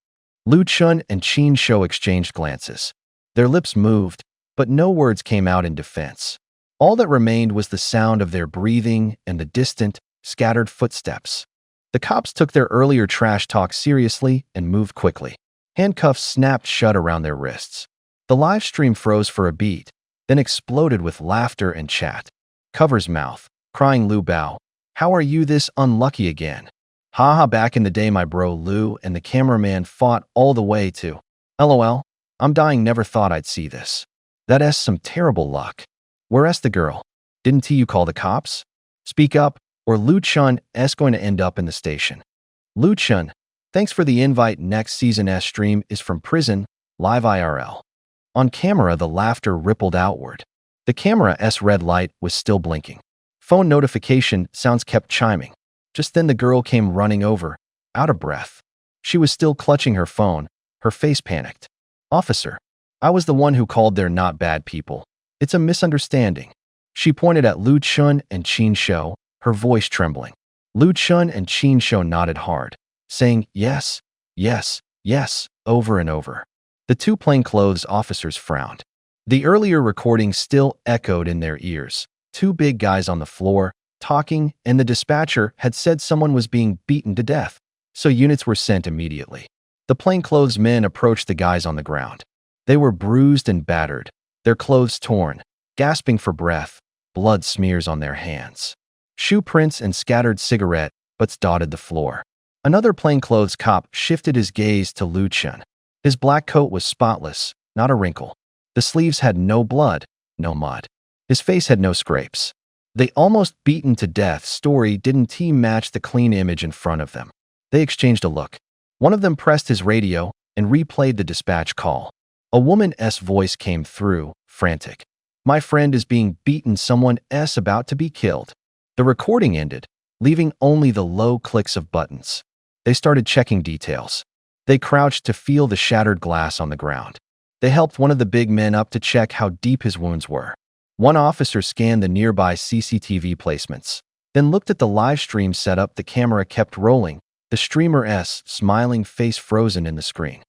Lu Chun and Qin Shou exchanged glances. Their lips moved, but no words came out in defense. All that remained was the sound of their breathing and the distant, scattered footsteps. The cops took their earlier trash talk seriously and moved quickly. Handcuffs snapped shut around their wrists. The live stream froze for a beat, then exploded with laughter and chat. Cover's mouth, crying Lu Bao, how are you this unlucky again? Haha, back in the day my bro Lu and the cameraman fought all the way to. LOL, I'm dying, never thought I'd see this. That's some terrible luck. Where's the girl? Didn't you call the cops? Speak up, or Lu Chun's going to end up in the station. Lu Chun, thanks for the invite. Next season's stream is from prison. Live IRL. On camera, the laughter rippled outward. The camera's red light was still blinking. Phone notification sounds kept chiming. Just then the girl came running over, out of breath. She was still clutching her phone, her face panicked. "Officer, I was the one who called. They're not bad people. It's a misunderstanding." She pointed at Lu Chun and Qin Shou, her voice trembling. Lu Chun and Qin Shou nodded hard, saying yes, yes, yes, over and over. The two plainclothes officers frowned. The earlier recording still echoed in their ears. Two big guys on the floor, talking, and the dispatcher had said someone was being beaten to death, so units were sent immediately. The plainclothes men approached the guys on the ground. They were bruised and battered, their clothes torn, gasping for breath, blood smears on their hands. Shoe prints and scattered cigarette butts dotted the floor. Another plainclothes cop shifted his gaze to Lu Chun. His black coat was spotless, not a wrinkle. The sleeves had no blood, no mud. His face had no scrapes. The almost beaten to death story didn't match the clean image in front of them. They exchanged a look. One of them pressed his radio and replayed the dispatch call. A woman's voice came through, frantic. "My friend is being beaten. Someone's about to be killed." The recording ended, leaving only the low clicks of buttons. They started checking details. They crouched to feel the shattered glass on the ground. They helped one of the big men up to check how deep his wounds were. One officer scanned the nearby CCTV placements, then looked at the live stream setup. The camera kept rolling, the streamer's smiling face frozen in the screen.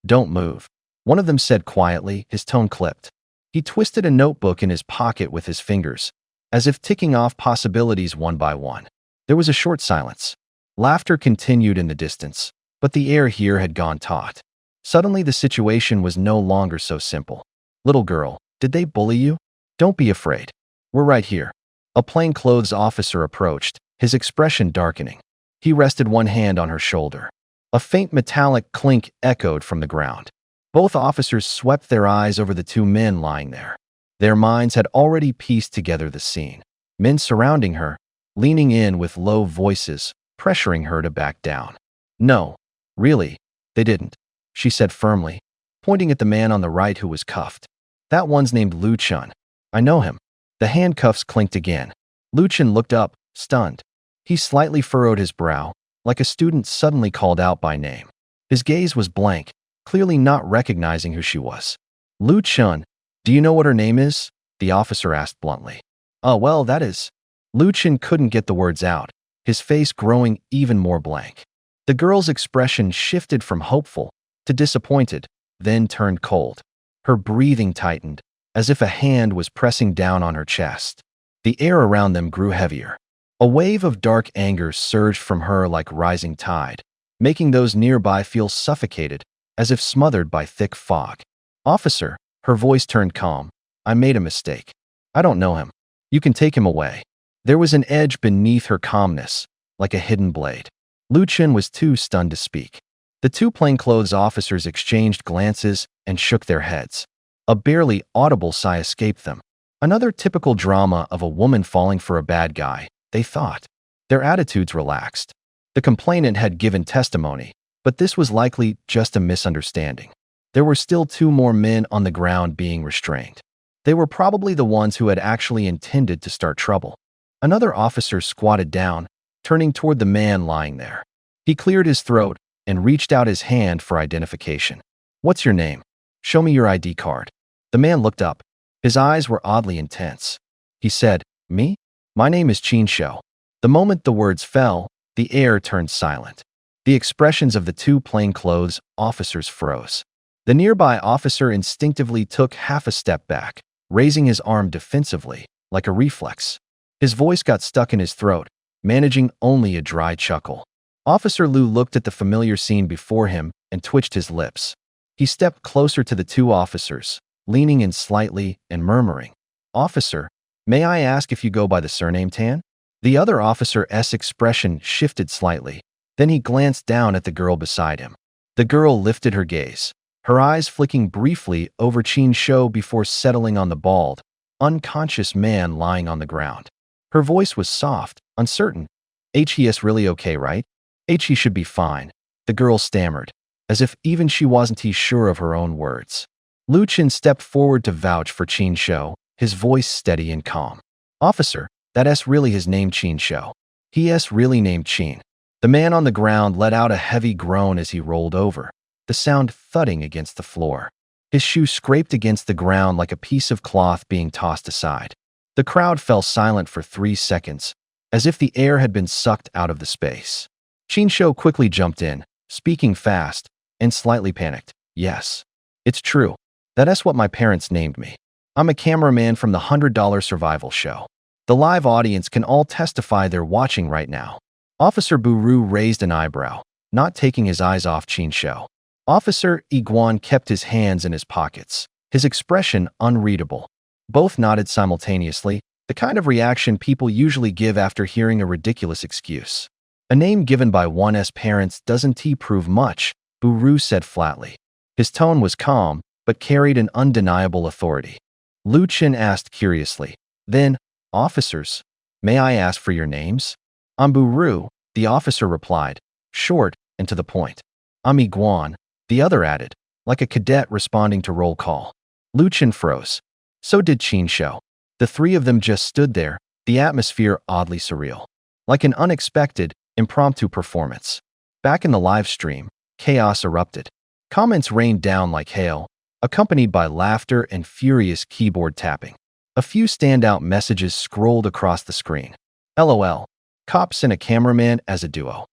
"Don't move," one of them said quietly, his tone clipped. He twisted a notebook in his pocket with his fingers, as if ticking off possibilities one by one. There was a short silence. Laughter continued in the distance, but the air here had gone taut. Suddenly the situation was no longer so simple. "Little girl, did they bully you? Don't be afraid. We're right here." A plainclothes officer approached, his expression darkening. He rested one hand on her shoulder. A faint metallic clink echoed from the ground. Both officers swept their eyes over the two men lying there. Their minds had already pieced together the scene. Men surrounding her, leaning in with low voices, pressuring her to back down. "No, really, they didn't," she said firmly, pointing at the man on the right who was cuffed. "That one's named Lu Chun. I know him." The handcuffs clinked again. Lu Chun looked up, stunned. He slightly furrowed his brow, like a student suddenly called out by name. His gaze was blank, clearly not recognizing who she was. "Lu Chun, do you know what her name is?" the officer asked bluntly. "Oh, well, that is." Lu Chun couldn't get the words out, his face growing even more blank. The girl's expression shifted from hopeful to disappointed, then turned cold. Her breathing tightened, as if a hand was pressing down on her chest. The air around them grew heavier. A wave of dark anger surged from her like rising tide, making those nearby feel suffocated, as if smothered by thick fog. "Officer," her voice turned calm, "I made a mistake. I don't know him. You can take him away." There was an edge beneath her calmness, like a hidden blade. Lu Chun was too stunned to speak. The two plainclothes officers exchanged glances and shook their heads. A barely audible sigh escaped them. Another typical drama of a woman falling for a bad guy, they thought. Their attitudes relaxed. The complainant had given testimony, but this was likely just a misunderstanding. There were still two more men on the ground being restrained. They were probably the ones who had actually intended to start trouble. Another officer squatted down, turning toward the man lying there. He cleared his throat and reached out his hand for identification. "What's your name? Show me your ID card." The man looked up. His eyes were oddly intense. He said, "Me? My name is Qin Shou." The moment the words fell, the air turned silent. The expressions of the two plainclothes officers froze. The nearby officer instinctively took half a step back, raising his arm defensively, like a reflex. His voice got stuck in his throat, managing only a dry chuckle. Officer Lu looked at the familiar scene before him and twitched his lips. He stepped closer to the two officers, leaning in slightly and murmuring, "Officer, may I ask if you go by the surname Tan?" The other officer's expression shifted slightly. Then he glanced down at the girl beside him. The girl lifted her gaze, her eyes flicking briefly over Qin Shou before settling on the bald, unconscious man lying on the ground. Her voice was soft, uncertain. "He's really okay, right?" "He should be fine," the girl stammered. as if even she wasn't sure of her own words. Lu Chen stepped forward to vouch for Qin Shou, his voice steady and calm. "Officer, that's really his name, Qin Shou. He's really named Qin." The man on the ground let out a heavy groan as he rolled over, the sound thudding against the floor. His shoe scraped against the ground like a piece of cloth being tossed aside. The crowd fell silent for 3 seconds, as if the air had been sucked out of the space. Qin Shou quickly jumped in, speaking fast and slightly panicked. "Yes, it's true. That's what my parents named me. I'm a cameraman from the $100 survival show. The live audience can all testify they're watching right now." Officer Buru raised an eyebrow, not taking his eyes off Qin Shou. Officer Iguan kept his hands in his pockets, his expression unreadable. Both nodded simultaneously, the kind of reaction people usually give after hearing a ridiculous excuse. "A name given by one's parents doesn't prove much," Buru said flatly. His tone was calm, but carried an undeniable authority. Lu Chen asked curiously, "Then, officers, may I ask for your names?" "I'm Buru," the officer replied, short and to the point. "I'm Iguan," the other added, like a cadet responding to roll call. Lu Chen froze. So did Qin Shou. The three of them just stood there, the atmosphere oddly surreal. Like an unexpected, impromptu performance. Back in the live stream, chaos erupted. Comments rained down like hail, accompanied by laughter and furious keyboard tapping. A few standout messages scrolled across the screen. "LOL. Cops and a cameraman as a duo.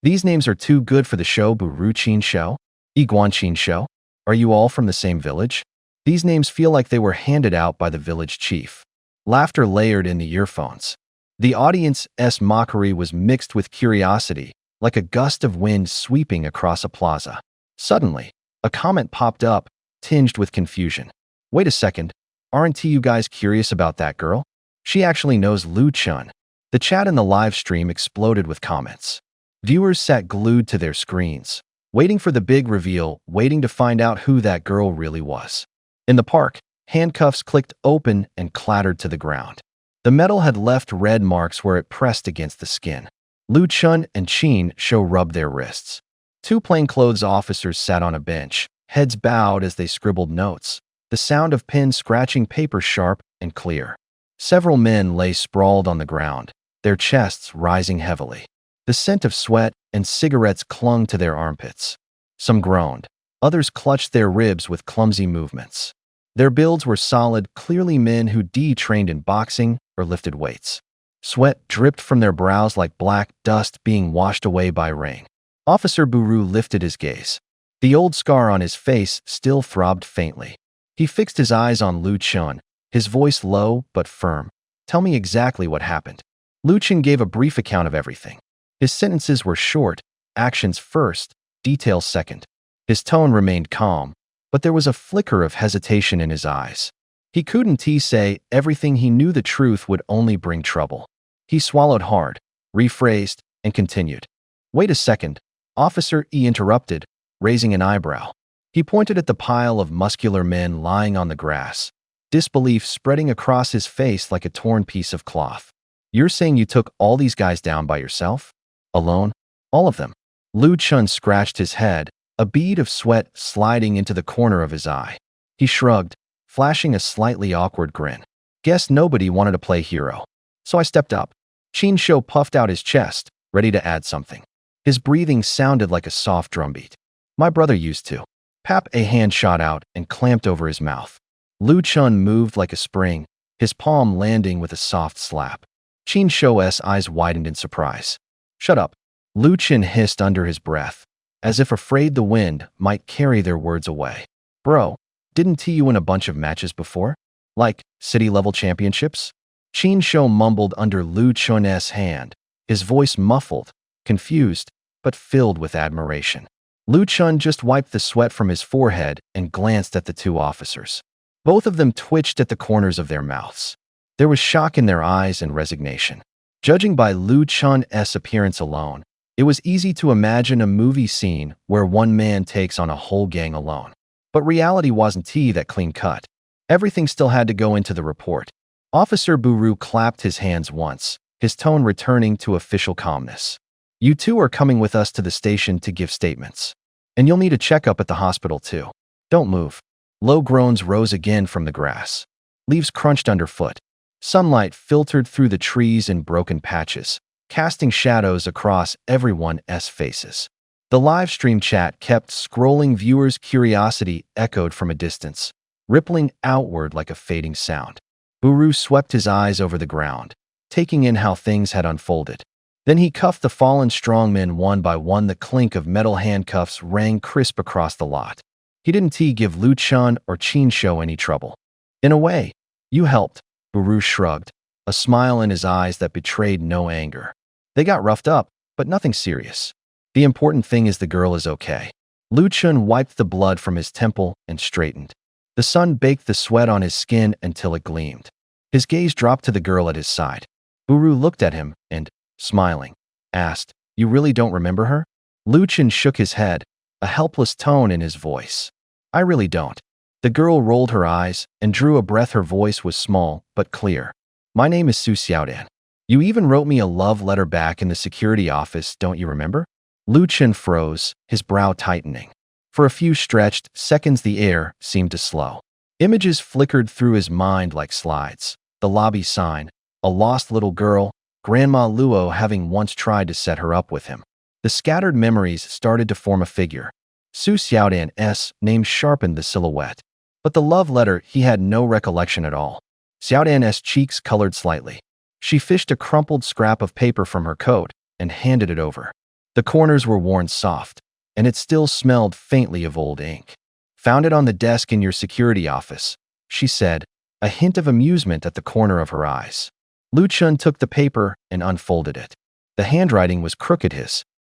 These names are too good for the show. Buru Qin Shou, Iguan Qin Shou. Are you all from the same village? These names feel like they were handed out by the village chief." Laughter layered in the earphones. The audience's mockery was mixed with curiosity, like a gust of wind sweeping across a plaza. Suddenly, a comment popped up, tinged with confusion. "Wait a second, aren't you guys curious about that girl? She actually knows Lu Chen." The chat in the live stream exploded with comments. Viewers sat glued to their screens, waiting for the big reveal, waiting to find out who that girl really was. In the park, handcuffs clicked open and clattered to the ground. The metal had left red marks where it pressed against the skin. Lu Chen and Qin Shou rubbed their wrists. Two plainclothes officers sat on a bench, heads bowed as they scribbled notes, the sound of pens scratching paper sharp and clear. Several men lay sprawled on the ground, their chests rising heavily. The scent of sweat and cigarettes clung to their armpits. Some groaned. Others clutched their ribs with clumsy movements. Their builds were solid, clearly men who trained in boxing or lifted weights. Sweat dripped from their brows like black dust being washed away by rain. Officer Buru lifted his gaze. The old scar on his face still throbbed faintly. He fixed his eyes on Lu Chen, his voice low but firm. "Tell me exactly what happened." Lu Chen gave a brief account of everything. His sentences were short, actions first, details second. His tone remained calm, but there was a flicker of hesitation in his eyes. He couldn't say everything. He knew the truth would only bring trouble. He swallowed hard, rephrased, and continued. "Wait a second," Officer E interrupted, raising an eyebrow. He pointed at the pile of muscular men lying on the grass, disbelief spreading across his face like a torn piece of cloth. "You're saying you took all these guys down by yourself? Alone? All of them?" Lu Chen scratched his head, a bead of sweat sliding into the corner of his eye. He shrugged, flashing a slightly awkward grin. "Guess nobody wanted to play hero. So I stepped up." Qin Shou puffed out his chest, ready to add something. His breathing sounded like a soft drumbeat. "My brother used to." Pap, a hand shot out and clamped over his mouth. Lu Chen moved like a spring, his palm landing with a soft slap. Qin Shou's eyes widened in surprise. "Shut up," Lu Chen hissed under his breath, as if afraid the wind might carry their words away. "Bro, didn't you win a bunch of matches before? Like city-level championships?" Qin Shou mumbled under Lu Chen's hand, his voice muffled, confused, but filled with admiration. Lu Chen just wiped the sweat from his forehead and glanced at the two officers. Both of them twitched at the corners of their mouths. There was shock in their eyes and resignation. Judging by Lu Chen's appearance alone, it was easy to imagine a movie scene where one man takes on a whole gang alone. But reality wasn't that clean-cut. Everything still had to go into the report. Officer Buru clapped his hands once, his tone returning to official calmness. "You two are coming with us to the station to give statements." And you'll need a checkup at the hospital too. Don't move. Low groans rose again from the grass. Leaves crunched underfoot. Sunlight filtered through the trees in broken patches, casting shadows across everyone's faces. The live stream chat kept scrolling. Viewers' curiosity echoed from a distance, rippling outward like a fading sound. Buru swept his eyes over the ground, taking in how things had unfolded. Then he cuffed the fallen strongmen one by one. The clink of metal handcuffs rang crisp across the lot. He didn't give Lu Chun or Qin Shou any trouble. In a way, you helped, Buru shrugged, a smile in his eyes that betrayed no anger. They got roughed up, but nothing serious. The important thing is the girl is okay. Lu Chun wiped the blood from his temple and straightened. The sun baked the sweat on his skin until it gleamed. His gaze dropped to the girl at his side. Buru looked at him and, smiling, asked, "You really don't remember her?" Lu Chun shook his head, a helpless tone in his voice. "I really don't." The girl rolled her eyes and drew a breath. Her voice was small but clear. "My name is Su Xiaodan. You even wrote me a love letter back in the security office, don't you remember?" Lu Chun froze, his brow tightening. For a few stretched seconds the air seemed to slow. Images flickered through his mind like slides. The lobby sign, a lost little girl, Grandma Luo having once tried to set her up with him. The scattered memories started to form a figure. Su Xiaodan's name sharpened the silhouette. But the love letter, he had no recollection at all. Xiaodan's cheeks colored slightly. She fished a crumpled scrap of paper from her coat and handed it over. The corners were worn soft, and it still smelled faintly of old ink. "Found it on the desk in your security office," she said, a hint of amusement at the corner of her eyes. Lu Chun took the paper and unfolded it. The handwriting was crooked.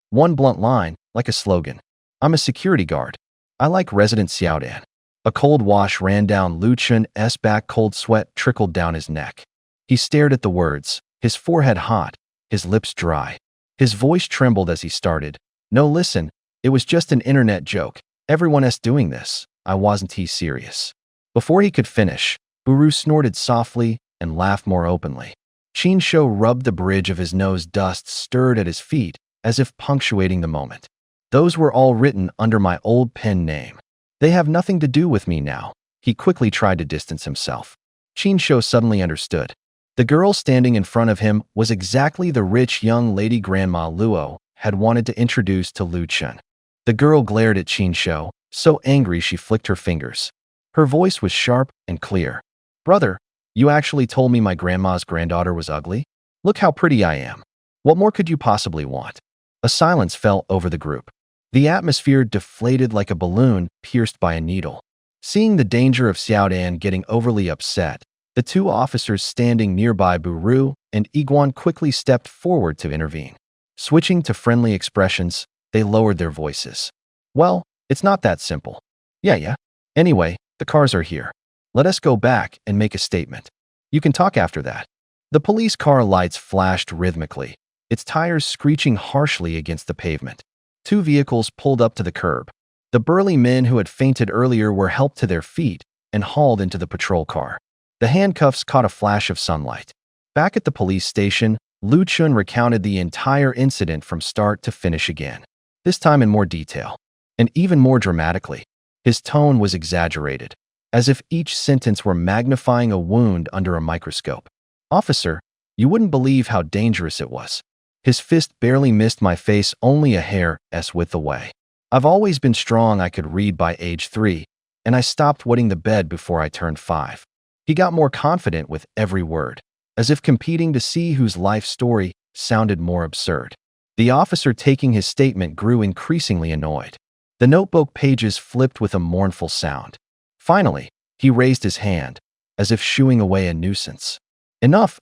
One blunt line, like a slogan. "I'm a security guard. I like Resident Xiaodan." A cold wash ran down Lu Chun's back. Cold sweat trickled down his neck. He stared at the words, his forehead hot, his lips dry. His voice trembled as he started. "No, listen, it was just an internet joke. Everyone's doing this. I wasn't serious." Before he could finish, Buru snorted softly and laughed more openly. Qin Shou rubbed the bridge of his nose. Dust stirred at his feet, as if punctuating the moment. "Those were all written under my old pen name. They have nothing to do with me now." He quickly tried to distance himself. Qin Shou suddenly understood. The girl standing in front of him was exactly the rich young lady Grandma Luo had wanted to introduce to Lu Chun. The girl glared at Qin Shou, so angry she flicked her fingers. Her voice was sharp and clear. "Brother, you actually told me my grandma's granddaughter was ugly? Look how pretty I am. What more could you possibly want?" A silence fell over the group. The atmosphere deflated like a balloon pierced by a needle. Seeing the danger of Xiaodan getting overly upset, the two officers standing nearby, Buru and Iguan, quickly stepped forward to intervene. Switching to friendly expressions, they lowered their voices. "Well, it's not that simple. Yeah. Anyway, the cars are here. Let us go back and make a statement. You can talk after that." The police car lights flashed rhythmically, its tires screeching harshly against the pavement. Two vehicles pulled up to the curb. The burly men who had fainted earlier were helped to their feet and hauled into the patrol car. The handcuffs caught a flash of sunlight. Back at the police station, Lu Chun recounted the entire incident from start to finish again, this time in more detail, and even more dramatically. His tone was exaggerated, as if each sentence were magnifying a wound under a microscope. "Officer, you wouldn't believe how dangerous it was. His fist barely missed my face, only a hair's width away. I've always been strong. I could read by age 3, and I stopped wetting the bed before I turned 5. He got more confident with every word, as if competing to see whose life story sounded more absurd. The officer taking his statement grew increasingly annoyed. The notebook pages flipped with a mournful sound. Finally, he raised his hand, as if shooing away a nuisance. Enough.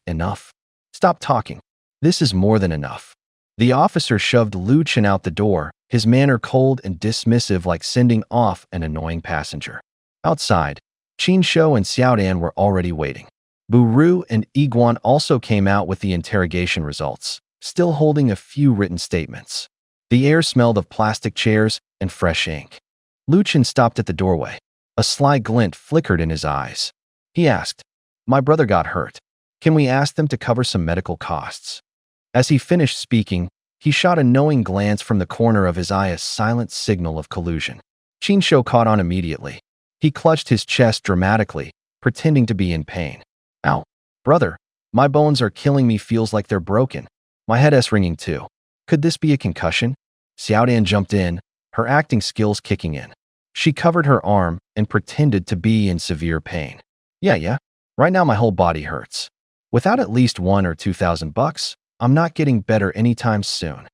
Stop talking. This is more than enough." The officer shoved Lu Chun out the door, his manner cold and dismissive, like sending off an annoying passenger. Outside, Qin Shou and Xiaodan were already waiting. Buru and Iguan also came out with the interrogation results, still holding a few written statements. The air smelled of plastic chairs and fresh ink. Lu Chun stopped at the doorway. A sly glint flickered in his eyes. He asked, "My brother got hurt. Can we ask them to cover some medical costs?" As he finished speaking, He shot a knowing glance from the corner of his eye, a silent signal of collusion. Qin Shou caught on immediately. He clutched his chest dramatically, pretending to be in pain. Ow. Brother, my bones are killing me, feels like they're broken. My head is ringing too. Could this be a concussion? Xiaodan jumped in, her acting skills kicking in. She covered her arm and pretended to be in severe pain. Yeah. Right now my whole body hurts. Without at least $1,000 or $2,000, I'm not getting better anytime soon.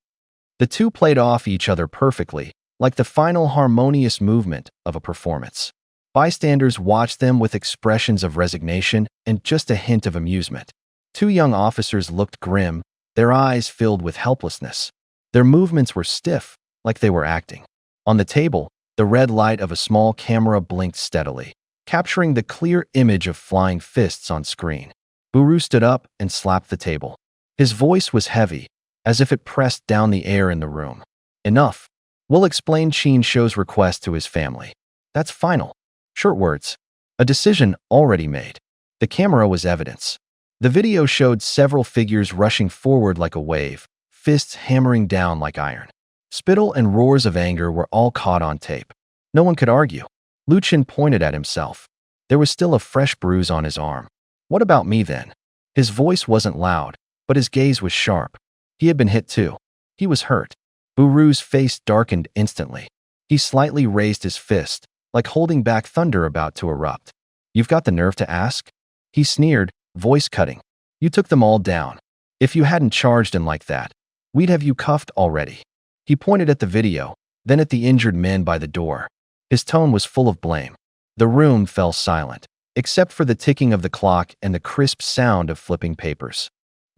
The two played off each other perfectly, like the final harmonious movement of a performance. Bystanders watched them with expressions of resignation and just a hint of amusement. Two young officers looked grim, their eyes filled with helplessness. Their movements were stiff, like they were acting. On the table, the red light of a small camera blinked steadily, capturing the clear image of flying fists on screen. Buru stood up and slapped the table. His voice was heavy, as if it pressed down the air in the room. Enough. We'll explain Qin Shou's request to his family. That's final. Short words. A decision already made. The camera was evidence. The video showed several figures rushing forward like a wave, fists hammering down like iron. Spittle and roars of anger were all caught on tape. No one could argue. Lu Chen pointed at himself. There was still a fresh bruise on his arm. What about me then? His voice wasn't loud, but his gaze was sharp. He had been hit too. He was hurt. Buru's face darkened instantly. He slightly raised his fist, like holding back thunder about to erupt. You've got the nerve to ask? He sneered, voice cutting. You took them all down. If you hadn't charged him like that, we'd have you cuffed already. He pointed at the video, then at the injured men by the door. His tone was full of blame. The room fell silent, except for the ticking of the clock and the crisp sound of flipping papers.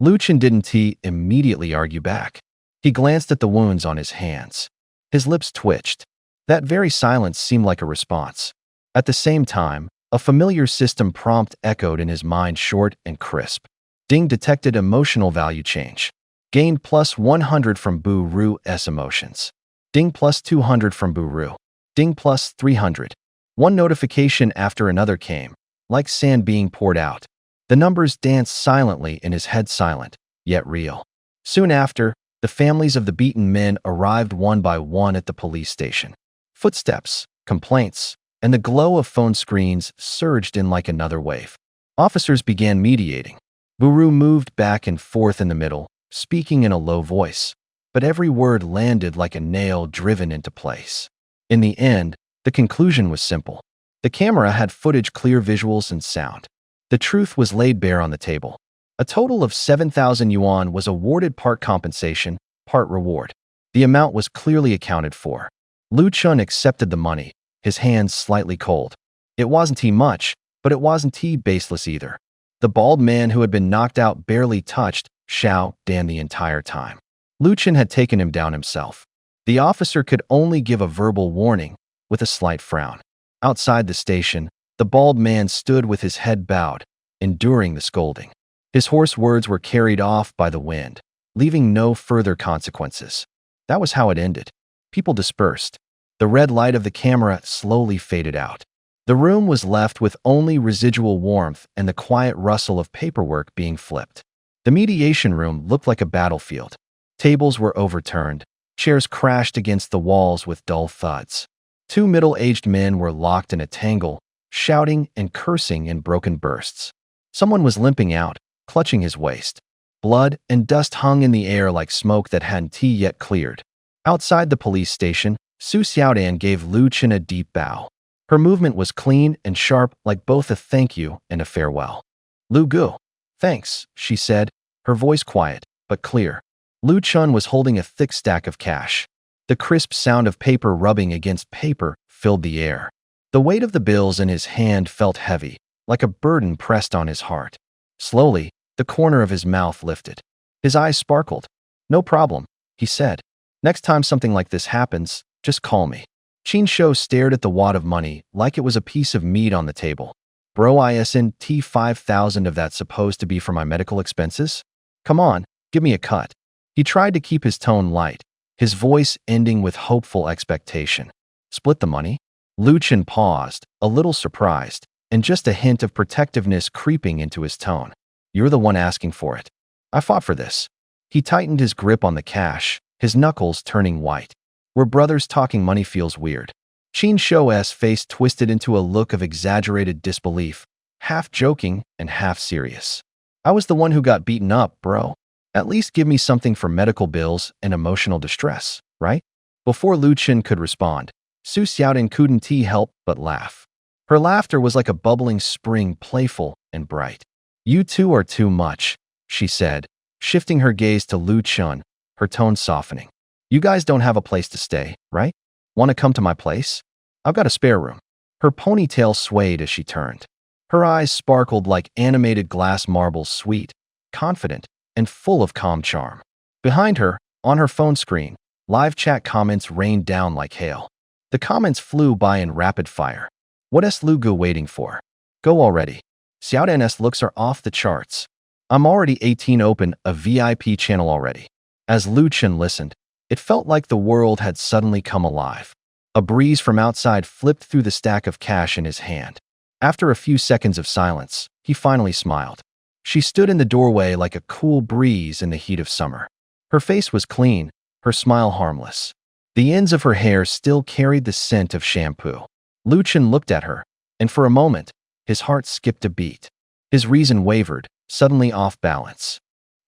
Lu Chen didn't immediately argue back. He glanced at the wounds on his hands. His lips twitched. That very silence seemed like a response. At the same time, a familiar system prompt echoed in his mind, short and crisp. Ding detected emotional value change. Gained plus 100 from Buru's emotions. Ding plus 200 from Buru. Ding plus 300. One notification after another came, like sand being poured out. The numbers danced silently in his head, silent, yet real. Soon after, the families of the beaten men arrived one by one at the police station. Footsteps, complaints, and the glow of phone screens surged in like another wave. Officers began mediating. Buru moved back and forth in the middle, speaking in a low voice, but every word landed like a nail driven into place. In the end, the conclusion was simple. The camera had footage, clear visuals, and sound. The truth was laid bare on the table. A total of 7,000 yuan was awarded, part compensation, part reward. The amount was clearly accounted for. Lu Chen accepted the money, his hands slightly cold. It wasn't much, but it wasn't baseless either. The bald man who had been knocked out barely touched Xiaodan the entire time. Lu Chen had taken him down himself. The officer could only give a verbal warning, with a slight frown. Outside the station, the bald man stood with his head bowed, enduring the scolding. His hoarse words were carried off by the wind, leaving no further consequences. That was how it ended. People dispersed. The red light of the camera slowly faded out. The room was left with only residual warmth and the quiet rustle of paperwork being flipped. The mediation room looked like a battlefield. Tables were overturned. Chairs crashed against the walls with dull thuds. Two middle-aged men were locked in a tangle, shouting and cursing in broken bursts. Someone was limping out, clutching his waist. Blood and dust hung in the air like smoke that hadn't yet cleared. Outside the police station, Su Xiaodan gave Lu Chen a deep bow. Her movement was clean and sharp, like both a thank you and a farewell. Lu Gu. Thanks, she said, her voice quiet, but clear. Lu Chen was holding a thick stack of cash. The crisp sound of paper rubbing against paper filled the air. The weight of the bills in his hand felt heavy, like a burden pressed on his heart. Slowly, the corner of his mouth lifted. His eyes sparkled. No problem, he said. Next time something like this happens, just call me. Qin Shou stared at the wad of money like it was a piece of meat on the table. Bro, isn't 5,000 of that supposed to be for my medical expenses? Come on, give me a cut. He tried to keep his tone light, his voice ending with hopeful expectation. Split the money? Lu Chen paused, a little surprised, and just a hint of protectiveness creeping into his tone. You're the one asking for it. I fought for this. He tightened his grip on the cash, his knuckles turning white. We're brothers talking money feels weird. Qin Shou's face twisted into a look of exaggerated disbelief, half joking and half serious. I was the one who got beaten up, bro. At least give me something for medical bills and emotional distress, right? Before Lu Chen could respond, Su Xiaodan couldn't help but laugh. Her laughter was like a bubbling spring, playful and bright. You two are too much, she said, shifting her gaze to Lu Chen, her tone softening. You guys don't have a place to stay, right? Want to come to my place? I've got a spare room. Her ponytail swayed as she turned. Her eyes sparkled like animated glass marbles, sweet, confident, and full of calm charm. Behind her, on her phone screen, live chat comments rained down like hail. The comments flew by in rapid fire. What is Lu Gu waiting for? Go already. Xiaodan's looks are off the charts. I'm already 18 open a VIP channel already. As Lu Chen listened, it felt like the world had suddenly come alive. A breeze from outside flipped through the stack of cash in his hand. After a few seconds of silence, he finally smiled. She stood in the doorway like a cool breeze in the heat of summer. Her face was clean, her smile harmless. The ends of her hair still carried the scent of shampoo. Lu Chen looked at her, and for a moment, his heart skipped a beat. His reason wavered, suddenly off balance.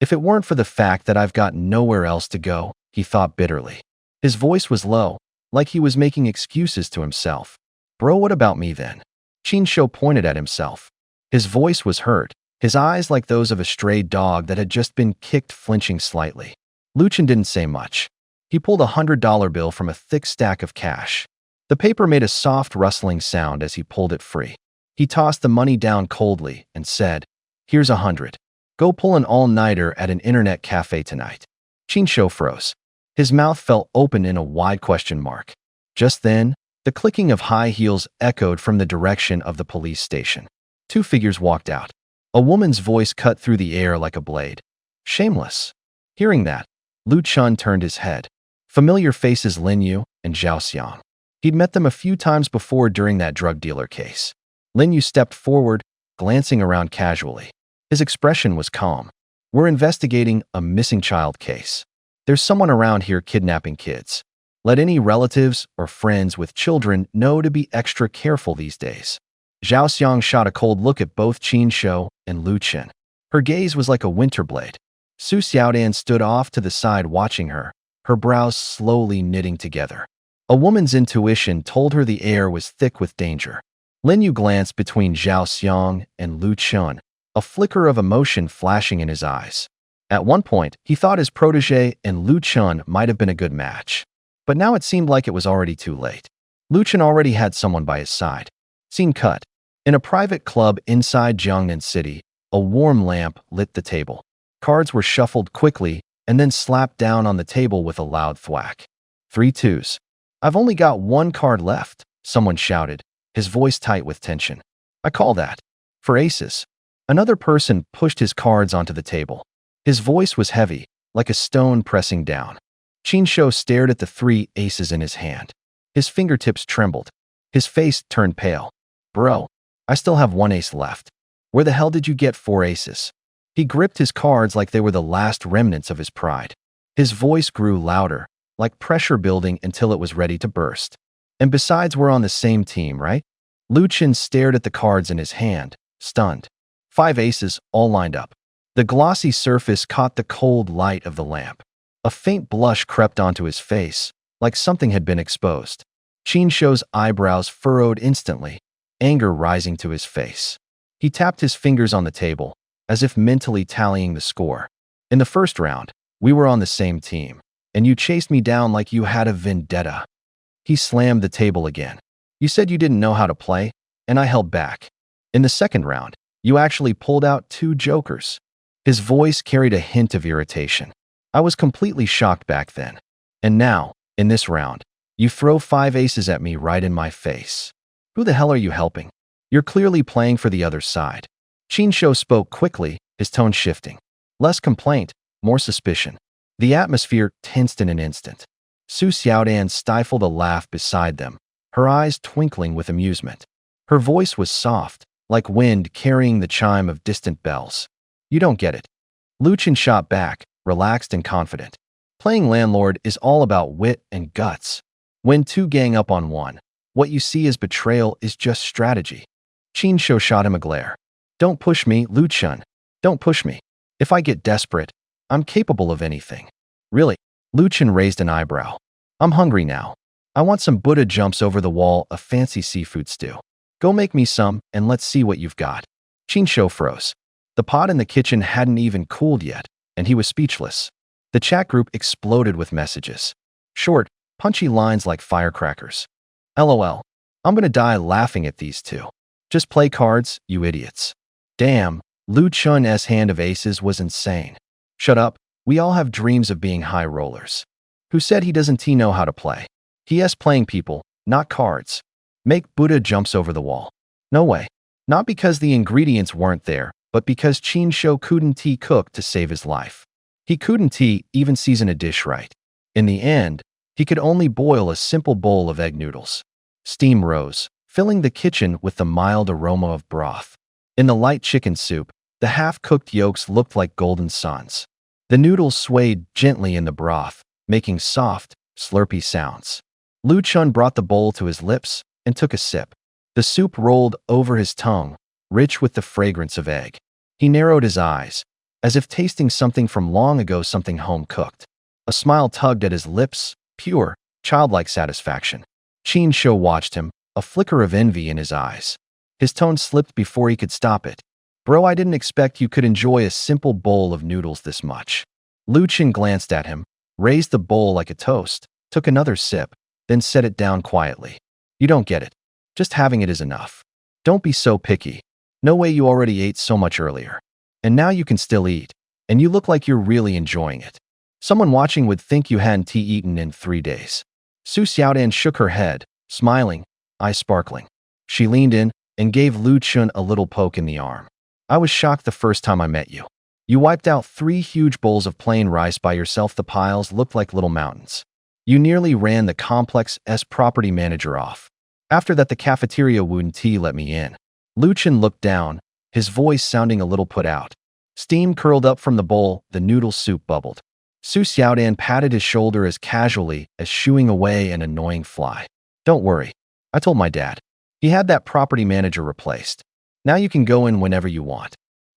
If it weren't for the fact that I've got nowhere else to go, he thought bitterly. His voice was low, like he was making excuses to himself. Bro, what about me then? Qin Shou pointed at himself. His voice was hurt, his eyes like those of a stray dog that had just been kicked, flinching slightly. Lu Chen didn't say much. He pulled a $100 bill from a thick stack of cash. The paper made a soft rustling sound as he pulled it free. He tossed the money down coldly and said, Here's 100. Go pull an all-nighter at an internet cafe tonight. Qin Shou froze. His mouth fell open in a wide question mark. Just then, the clicking of high heels echoed from the direction of the police station. Two figures walked out. A woman's voice cut through the air like a blade. Shameless. Hearing that, Lu Chen turned his head. Familiar faces Lin Yu and Zhao Xiang. He'd met them a few times before during that drug dealer case. Lin Yu stepped forward, glancing around casually. His expression was calm. We're investigating a missing child case. There's someone around here kidnapping kids. Let any relatives or friends with children know to be extra careful these days. Zhao Xiang shot a cold look at both Qin Shou and Lu Chen. Her gaze was like a winter blade. Su Xiaodan stood off to the side watching her, her brows slowly knitting together. A woman's intuition told her the air was thick with danger. Lin Yu glanced between Zhao Xiang and Lu Chen, a flicker of emotion flashing in his eyes. At one point, he thought his protege and Lu Chen might have been a good match. But now it seemed like it was already too late. Lu Chen already had someone by his side. Scene cut. In a private club inside Jiangnan City, a warm lamp lit the table. Cards were shuffled quickly and then slapped down on the table with a loud thwack. 3 twos. I've only got one card left, someone shouted, his voice tight with tension. I call that. For aces. Another person pushed his cards onto the table. His voice was heavy, like a stone pressing down. Qin Shou stared at the 3 aces in his hand. His fingertips trembled. His face turned pale. Bro, I still have 1 ace left. Where the hell did you get 4 aces? He gripped his cards like they were the last remnants of his pride. His voice grew louder, like pressure building until it was ready to burst. And besides, we're on the same team, right? Lu Chen stared at the cards in his hand, stunned. 5 aces, all lined up. The glossy surface caught the cold light of the lamp. A faint blush crept onto his face, like something had been exposed. Qin Shou's eyebrows furrowed instantly, anger rising to his face. He tapped his fingers on the table, as if mentally tallying the score. In the first round, we were on the same team, and you chased me down like you had a vendetta. He slammed the table again. You said you didn't know how to play, and I held back. In the second round, you actually pulled out 2 jokers. His voice carried a hint of irritation. I was completely shocked back then. And now, in this round, you throw 5 aces at me right in my face. Who the hell are you helping? You're clearly playing for the other side. Qin Shou spoke quickly, his tone shifting. Less complaint, more suspicion. The atmosphere tensed in an instant. Su Xiaodan stifled a laugh beside them, her eyes twinkling with amusement. Her voice was soft, like wind carrying the chime of distant bells. You don't get it. Lu Chen shot back, relaxed and confident. Playing landlord is all about wit and guts. When two gang up on one, what you see as betrayal is just strategy. Qin Shou shot him a glare. Don't push me, Lu Chun. Don't push me. If I get desperate, I'm capable of anything. Really? Lu Chun raised an eyebrow. I'm hungry now. I want some Buddha jumps over the wall of fancy seafood stew. Go make me some, and let's see what you've got. Qin Shou froze. The pot in the kitchen hadn't even cooled yet, and he was speechless. The chat group exploded with messages. Short, punchy lines like firecrackers. LOL. I'm gonna die laughing at these two. Just play cards, you idiots. Damn, Lu Chun's hand of aces was insane. Shut up, we all have dreams of being high rollers. Who said he doesn't know how to play? He playing people, not cards. Make Buddha jumps over the wall. No way. Not because the ingredients weren't there, but because Qin Shou couldn't cook to save his life. He couldn't even season a dish right. In the end, he could only boil a simple bowl of egg noodles. Steam rose, filling the kitchen with the mild aroma of broth. In the light chicken soup, the half-cooked yolks looked like golden suns. The noodles swayed gently in the broth, making soft, slurpy sounds. Lu Chun brought the bowl to his lips and took a sip. The soup rolled over his tongue, rich with the fragrance of egg. He narrowed his eyes, as if tasting something from long ago, something home-cooked. A smile tugged at his lips, pure, childlike satisfaction. Qin Shou watched him, a flicker of envy in his eyes. His tone slipped before he could stop it. Bro, I didn't expect you could enjoy a simple bowl of noodles this much. Lu Chun glanced at him, raised the bowl like a toast, took another sip, then set it down quietly. You don't get it. Just having it is enough. Don't be so picky. No way, you already ate so much earlier. And now you can still eat. And you look like you're really enjoying it. Someone watching would think you hadn't eaten in 3 days. Su Xiaodan shook her head, smiling, eyes sparkling. She leaned in and gave Lu Chun a little poke in the arm. I was shocked the first time I met you. You wiped out 3 huge bowls of plain rice by yourself. The piles looked like little mountains. You nearly ran the complex's property manager off. After that, the cafeteria wouldn't let me in. Lu Chun looked down, his voice sounding a little put out. Steam curled up from the bowl, the noodle soup bubbled. Su Xiaodan patted his shoulder as casually as shooing away an annoying fly. Don't worry. I told my dad. He had that property manager replaced. Now you can go in whenever you want.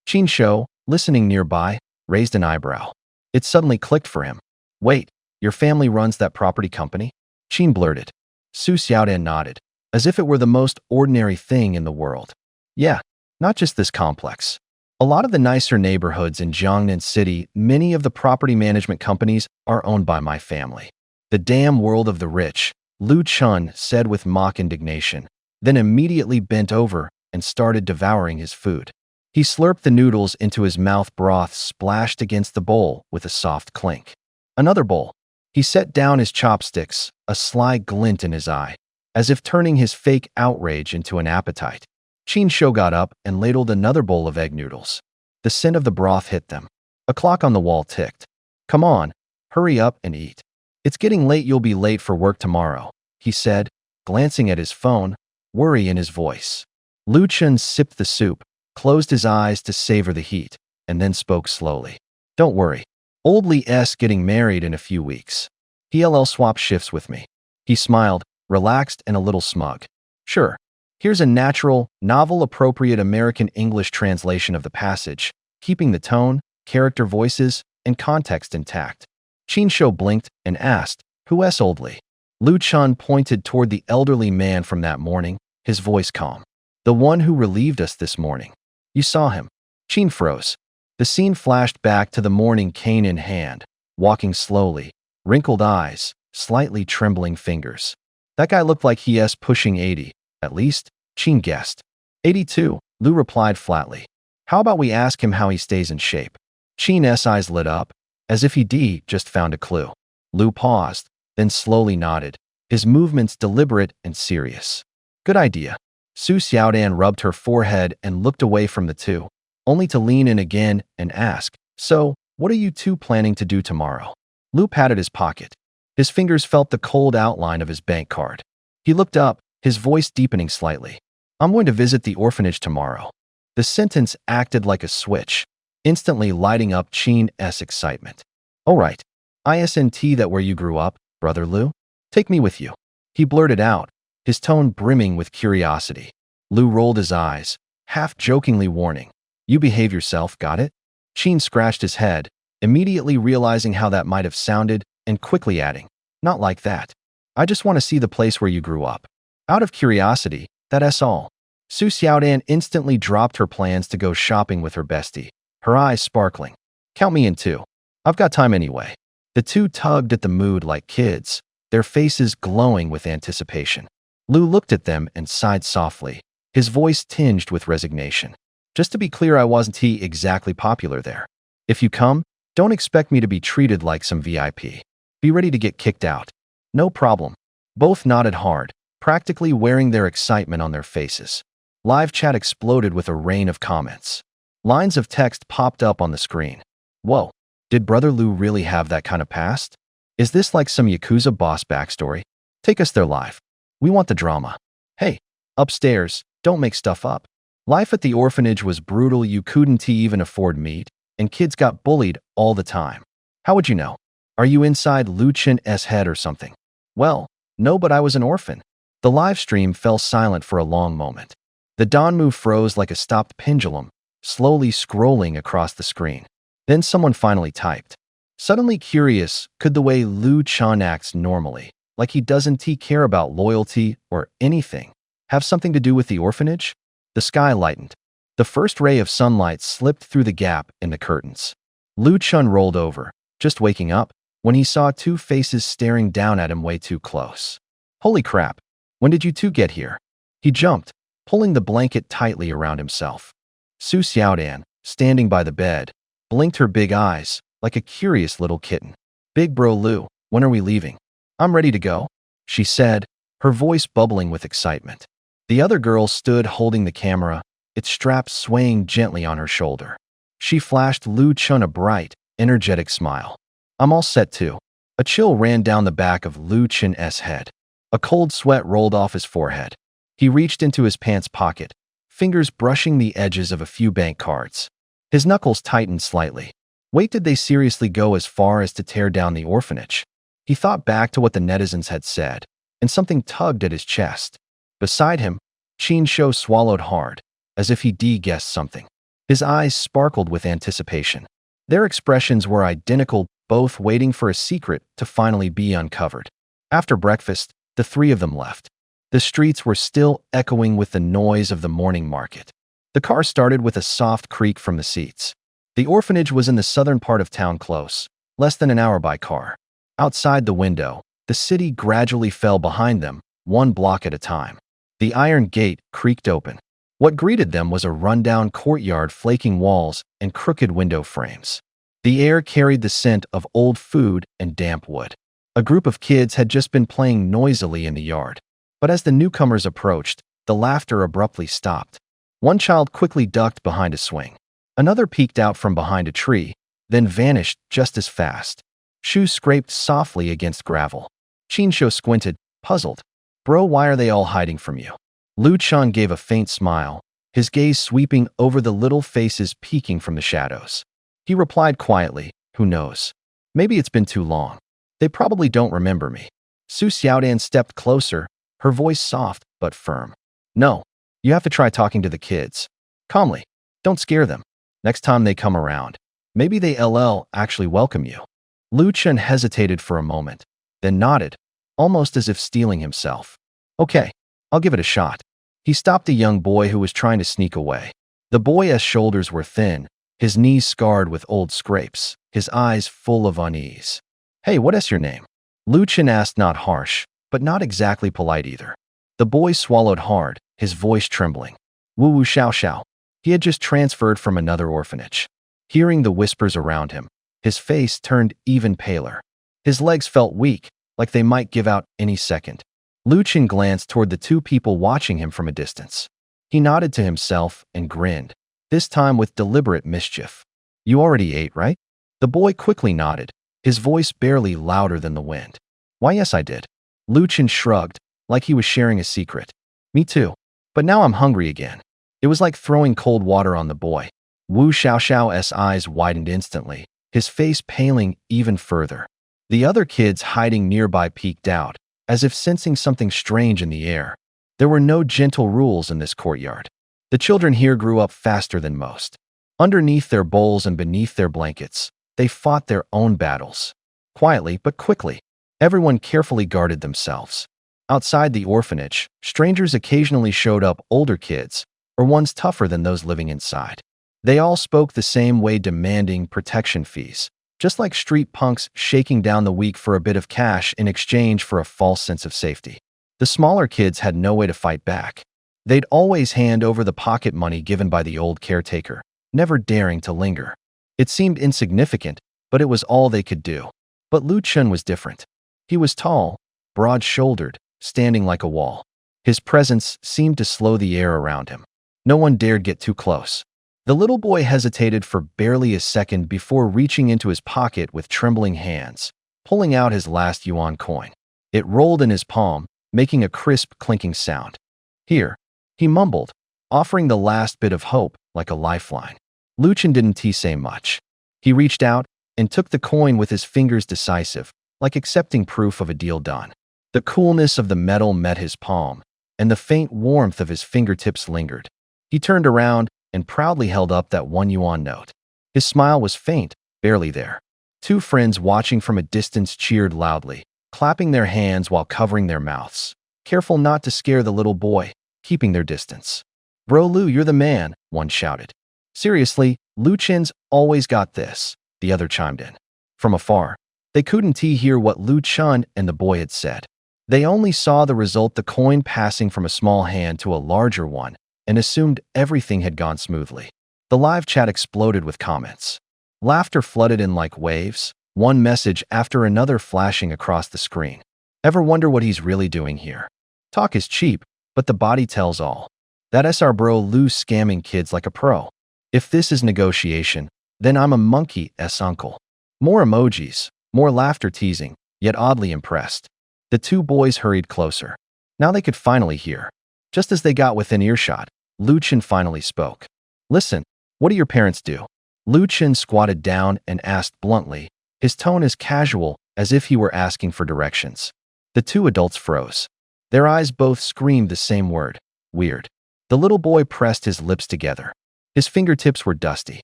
Qin Shou, listening nearby, raised an eyebrow. It suddenly clicked for him. Wait, your family runs that property company? Qin blurted. Su Xiaodan nodded, as if it were the most ordinary thing in the world. Yeah, not just this complex. A lot of the nicer neighborhoods in Jiangnan City, many of the property management companies are owned by my family. The damn world of the rich, Lu Chun said with mock indignation, then immediately bent over and started devouring his food. He slurped the noodles into his mouth. Broth splashed against the bowl with a soft clink. Another bowl. He set down his chopsticks, a sly glint in his eye, as if turning his fake outrage into an appetite. Qin Shou got up and ladled another bowl of egg noodles. The scent of the broth hit them. A clock on the wall ticked. Come on, hurry up and eat. It's getting late. You'll be late for work tomorrow, he said, glancing at his phone, worry in his voice. Lu Chun sipped the soup, closed his eyes to savor the heat, and then spoke slowly. Don't worry. Old Li's getting married in a few weeks. He'll swap shifts with me. He smiled, relaxed and a little smug. Sure. Here's a natural, novel-appropriate American English translation of the passage, keeping the tone, character voices, and context intact. Qin Shou blinked and asked, Who's Old Li? Lu Chun pointed toward the elderly man from that morning, his voice calm. The one who relieved us this morning. You saw him. Qin froze. The scene flashed back to the morning, cane in hand, walking slowly, wrinkled eyes, slightly trembling fingers. That guy looked like he's pushing 80, at least, Qin guessed. 82, Lu replied flatly. How about we ask him how he stays in shape? Qin's eyes lit up, as if he'd just found a clue. Lu paused, then slowly nodded, his movements deliberate and serious. Good idea. Su Xiaodan rubbed her forehead and looked away from the two, only to lean in again and ask, So, what are you two planning to do tomorrow? Lu patted his pocket. His fingers felt the cold outline of his bank card. He looked up, his voice deepening slightly. I'm going to visit the orphanage tomorrow. The sentence acted like a switch, instantly lighting up Qin's excitement. "Oh right. Isn't that where you grew up, Brother Lu? Take me with you." He blurted out, his tone brimming with curiosity. Lu rolled his eyes, half jokingly warning, "You behave yourself, got it?" Qin scratched his head, immediately realizing how that might have sounded, and quickly adding, "Not like that. I just want to see the place where you grew up. Out of curiosity, that's all." Su Xiaodan instantly dropped her plans to go shopping with her bestie, her eyes sparkling. "Count me in too. I've got time anyway." The two tugged at the mood like kids, their faces glowing with anticipation. Lu looked at them and sighed softly, his voice tinged with resignation. "Just to be clear, I wasn't exactly popular there. If you come, don't expect me to be treated like some VIP. Be ready to get kicked out." "No problem." Both nodded hard, practically wearing their excitement on their faces. Live chat exploded with a rain of comments. Lines of text popped up on the screen. "Whoa, did Brother Lu really have that kind of past? Is this like some Yakuza boss backstory? Take us there live. We want the drama. Hey, upstairs, don't make stuff up." Life at the orphanage was brutal. You couldn't even afford meat, and kids got bullied all the time. "How would you know? Are you inside Lu Chen's head or something?" "Well, no, but I was an orphan." The live stream fell silent for a long moment. The Donmu froze like a stopped pendulum, slowly scrolling across the screen. Then someone finally typed. Suddenly curious, could the way Lu Chen acts normally, like he doesn't care about loyalty or anything, have something to do with the orphanage? The sky lightened. The first ray of sunlight slipped through the gap in the curtains. Lu Chen rolled over, just waking up, when he saw two faces staring down at him way too close. "Holy crap, when did you two get here?" He jumped, pulling the blanket tightly around himself. Su Xiaodan, standing by the bed, blinked her big eyes, like a curious little kitten. "Big bro Lu, when are we leaving?" "I'm ready to go," she said, her voice bubbling with excitement. The other girl stood holding the camera, its strap swaying gently on her shoulder. She flashed Lu Chen a bright, energetic smile. "I'm all set too." A chill ran down the back of Lu Chen's head. A cold sweat rolled off his forehead. He reached into his pants pocket, fingers brushing the edges of a few bank cards. His knuckles tightened slightly. Wait, did they seriously go as far as to tear down the orphanage? He thought back to what the netizens had said, and something tugged at his chest. Beside him, Qin Shou swallowed hard, as if he de-guessed something. His eyes sparkled with anticipation. Their expressions were identical, both waiting for a secret to finally be uncovered. After breakfast, the three of them left. The streets were still echoing with the noise of the morning market. The car started with a soft creak from the seats. The orphanage was in the southern part of town, close, less than an hour by car. Outside the window, the city gradually fell behind them, one block at a time. The iron gate creaked open. What greeted them was a rundown courtyard, flaking walls, and crooked window frames. The air carried the scent of old food and damp wood. A group of kids had just been playing noisily in the yard. But as the newcomers approached, the laughter abruptly stopped. One child quickly ducked behind a swing. Another peeked out from behind a tree, then vanished just as fast. Shoes scraped softly against gravel. Qin Shou squinted, puzzled. "Bro, why are they all hiding from you?" Lu Chen gave a faint smile, his gaze sweeping over the little faces peeking from the shadows. He replied quietly, "Who knows? Maybe it's been too long. They probably don't remember me." Su Xiaodan stepped closer, her voice soft but firm. "No, you have to try talking to the kids. Calmly. Don't scare them. Next time they come around, maybe they'll actually welcome you." Lu Chen hesitated for a moment, then nodded, almost as if steeling himself. "Okay, I'll give it a shot." He stopped a young boy who was trying to sneak away. The boy's shoulders were thin, his knees scarred with old scrapes, his eyes full of unease. "Hey, what's your name?" Lu Chen asked, not harsh, but not exactly polite either. The boy swallowed hard, his voice trembling. "Wu Wu Xiao Xiao." He had just transferred from another orphanage. Hearing the whispers around him, his face turned even paler. His legs felt weak, like they might give out any second. Lu Chen glanced toward the two people watching him from a distance. He nodded to himself and grinned, this time with deliberate mischief. "You already ate, right?" The boy quickly nodded, his voice barely louder than the wind. "Why, yes, I did." Lu Chen shrugged, like he was sharing a secret. "Me too. But now I'm hungry again." It was like throwing cold water on the boy. Wu Xiaoxiao's eyes widened instantly, his face paling even further. The other kids hiding nearby peeked out, as if sensing something strange in the air. There were no gentle rules in this courtyard. The children here grew up faster than most. Underneath their bowls and beneath their blankets, they fought their own battles. Quietly but quickly, everyone carefully guarded themselves. Outside the orphanage, strangers occasionally showed up, older kids, or ones tougher than those living inside. They all spoke the same way, demanding protection fees, just like street punks shaking down the weak for a bit of cash in exchange for a false sense of safety. The smaller kids had no way to fight back. They'd always hand over the pocket money given by the old caretaker, never daring to linger. It seemed insignificant, but it was all they could do. But Lu Chun was different. He was tall, broad-shouldered, standing like a wall. His presence seemed to slow the air around him. No one dared get too close. The little boy hesitated for barely a second before reaching into his pocket with trembling hands, pulling out his last yuan coin. It rolled in his palm, making a crisp, clinking sound. "Here," he mumbled, offering the last bit of hope like a lifeline. Lu Chun didn't say much. He reached out and took the coin with his fingers, decisive, like accepting proof of a deal done. The coolness of the metal met his palm, and the faint warmth of his fingertips lingered. He turned around and proudly held up that 1 yuan note. His smile was faint, barely there. Two friends watching from a distance cheered loudly, clapping their hands while covering their mouths, careful not to scare the little boy, keeping their distance. "Bro Lu, you're the man," one shouted. "Seriously, Lu Chun's always got this," the other chimed in. From afar, they couldn't hear what Lu Chun and the boy had said. They only saw the result, the coin passing from a small hand to a larger one, and assumed everything had gone smoothly. The live chat exploded with comments. Laughter flooded in like waves, one message after another flashing across the screen. "Ever wonder what he's really doing here? Talk is cheap, but the body tells all. That SR bro Lu scamming kids like a pro. If this is negotiation, then I'm a monkey's uncle." More emojis, more laughter, teasing, yet oddly impressed. The two boys hurried closer. Now they could finally hear. Just as they got within earshot, Lu Chun finally spoke. "Listen, what do your parents do?" Lu Chun squatted down and asked bluntly, his tone as casual as if he were asking for directions. The two adults froze. Their eyes both screamed the same word: weird. The little boy pressed his lips together. His fingertips were dusty.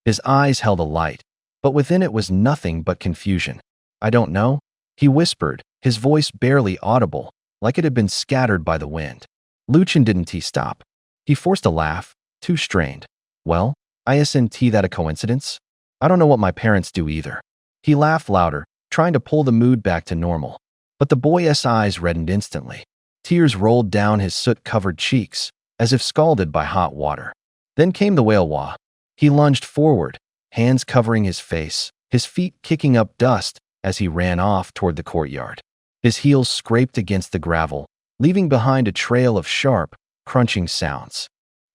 His eyes held a light, but within it was nothing but confusion. "I don't know," he whispered, his voice barely audible, like it had been scattered by the wind. Lu Chun didn't stop. He forced a laugh, too strained. "Well, isn't that a coincidence? I don't know what my parents do either." He laughed louder, trying to pull the mood back to normal. But the boy's eyes reddened instantly. Tears rolled down his soot-covered cheeks, as if scalded by hot water. Then came the whale wah. He lunged forward, hands covering his face, his feet kicking up dust as he ran off toward the courtyard. His heels scraped against the gravel, leaving behind a trail of sharp, crunching sounds.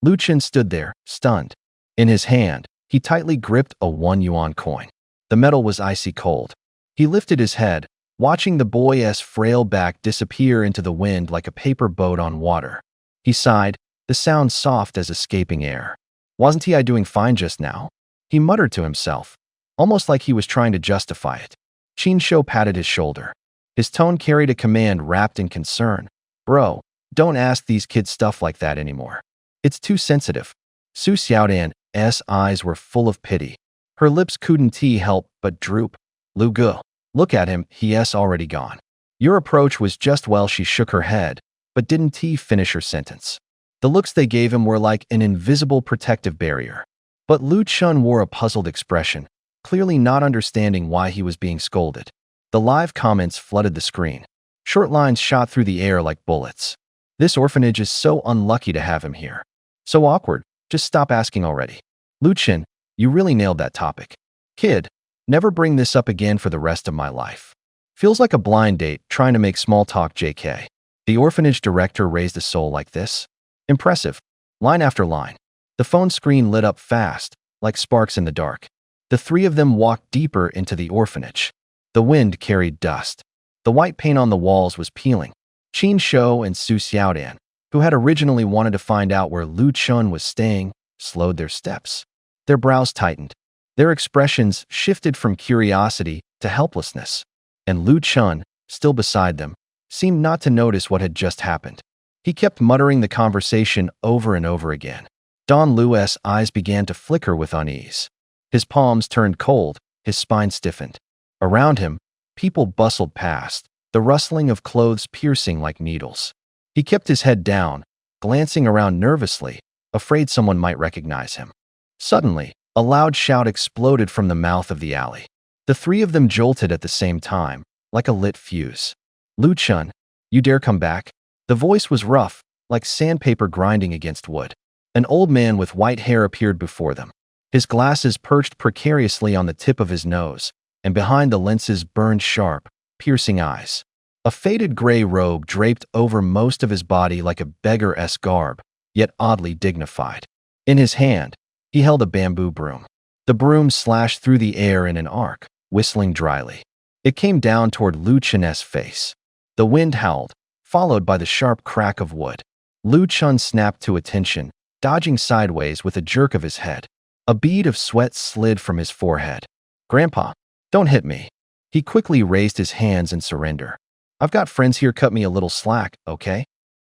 Lu Chun stood there, stunned. In his hand, he tightly gripped a 1 yuan coin. The metal was icy cold. He lifted his head, watching the boy's frail back disappear into the wind like a paper boat on water. He sighed, the sound soft as escaping air. "Wasn't I doing fine just now?" he muttered to himself, almost like he was trying to justify it. Qin Shou patted his shoulder. His tone carried a command wrapped in concern. "Bro, don't ask these kids stuff like that anymore. It's too sensitive." Su Xiaodan's eyes were full of pity. Her lips couldn't help but droop. "Lu Gu, look at him, he's already gone." "Your approach was just," well, she shook her head, but didn't finish her sentence. The looks they gave him were like an invisible protective barrier. But Lu Chun wore a puzzled expression, clearly not understanding why he was being scolded. The live comments flooded the screen. Short lines shot through the air like bullets. "This orphanage is so unlucky to have him here. So awkward, just stop asking already. Lu Chun, you really nailed that topic. Kid, never bring this up again for the rest of my life. Feels like a blind date trying to make small talk, JK. The orphanage director raised a soul like this? Impressive. Line after line. The phone screen lit up fast, like sparks in the dark. The three of them walked deeper into the orphanage. The wind carried dust. The white paint on the walls was peeling. Qin Shou and Su Xiaodan, who had originally wanted to find out where Lu Chun was staying, slowed their steps. Their brows tightened. Their expressions shifted from curiosity to helplessness, and Lu Chun, still beside them, seemed not to notice what had just happened. He kept muttering the conversation over and over again. Don Lu's eyes began to flicker with unease. His palms turned cold, his spine stiffened. Around him, people bustled past, the rustling of clothes piercing like needles. He kept his head down, glancing around nervously, afraid someone might recognize him. Suddenly, a loud shout exploded from the mouth of the alley. The three of them jolted at the same time, like a lit fuse. Lu Chun, you dare come back? The voice was rough, like sandpaper grinding against wood. An old man with white hair appeared before them. His glasses perched precariously on the tip of his nose, and behind the lenses burned sharp, piercing eyes. A faded gray robe draped over most of his body like a beggar-esque garb, yet oddly dignified. In his hand, he held a bamboo broom. The broom slashed through the air in an arc, whistling dryly. It came down toward Lu Chun's face. The wind howled, followed by the sharp crack of wood. Lu Chun snapped to attention, dodging sideways with a jerk of his head. A bead of sweat slid from his forehead. "Grandpa, don't hit me." He quickly raised his hands in surrender. "I've got friends here, cut me a little slack, okay?"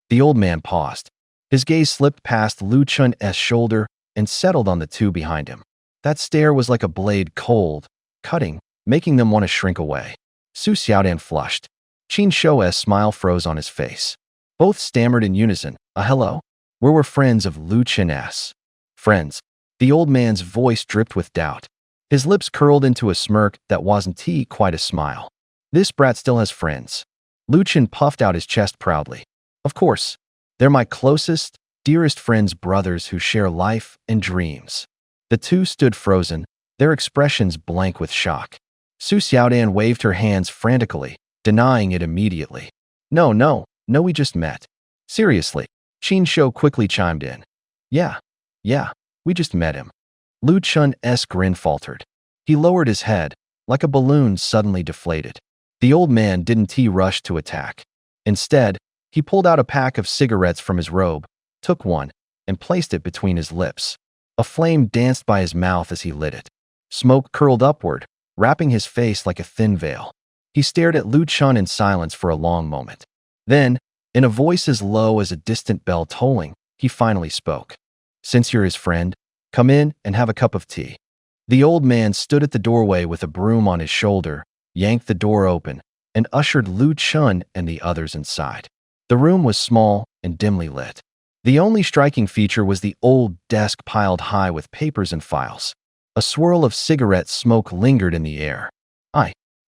The old man paused. His gaze slipped past Lu Chun's shoulder and settled on the two behind him. That stare was like a blade, cold, cutting, making them want to shrink away. Su Xiaodan flushed. Qin Shou's smile froze on his face. Both stammered in unison, "A hello?" We were friends of Lu Chun's. Friends. The old man's voice dripped with doubt. His lips curled into a smirk that wasn't quite a smile. "This brat still has friends." Lu Chun puffed out his chest proudly. "Of course. They're my closest, dearest friends, brothers who share life and dreams." The two stood frozen, their expressions blank with shock. Su Xiaodan waved her hands frantically, denying it immediately. No, we just met." "Seriously," Qin Shou quickly chimed in. Yeah, we just met him." Lu Chun's grin faltered. He lowered his head, like a balloon suddenly deflated. The old man didn't rush to attack. Instead, he pulled out a pack of cigarettes from his robe, took one, and placed it between his lips. A flame danced by his mouth as he lit it. Smoke curled upward, wrapping his face like a thin veil. He stared at Lu Chun in silence for a long moment. Then, in a voice as low as a distant bell tolling, he finally spoke. "Since you're his friend, come in and have a cup of tea." The old man stood at the doorway with a broom on his shoulder, yanked the door open, and ushered Lu Chun and the others inside. The room was small and dimly lit. The only striking feature was the old desk piled high with papers and files. A swirl of cigarette smoke lingered in the air.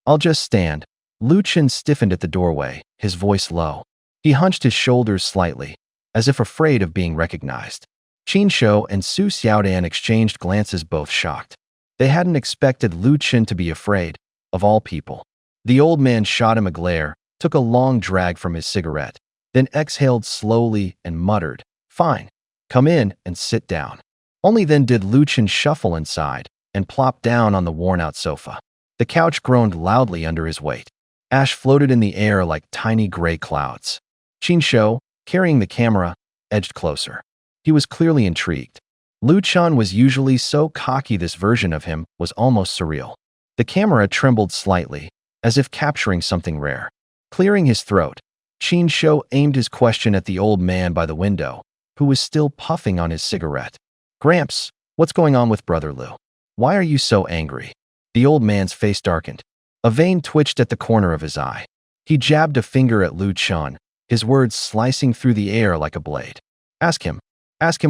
I'll just stand." Lu Chun stiffened at the doorway, his voice low. He hunched his shoulders slightly, as if afraid of being recognized. Qin Shou and Su Xiaodan exchanged glances, both shocked. They hadn't expected Lu Chun to be afraid, of all people. The old man shot him a glare, took a long drag from his cigarette, then exhaled slowly and muttered, "Fine, come in and sit down." Only then did Lu Chun shuffle inside and plop down on the worn-out sofa. The couch groaned loudly under his weight. Ash floated in the air like tiny gray clouds. Qin Shou, carrying the camera, edged closer. He was clearly intrigued. Lu Chun was usually so cocky, this version of him was almost surreal. The camera trembled slightly, as if capturing something rare. Clearing his throat, Qin Shou aimed his question at the old man by the window, who was still puffing on his cigarette. "Gramps, what's going on with Brother Lu? Why are you so angry?" The old man's face darkened. A vein twitched at the corner of his eye. He jabbed a finger at Lu Chun, his words slicing through the air like a blade. Ask him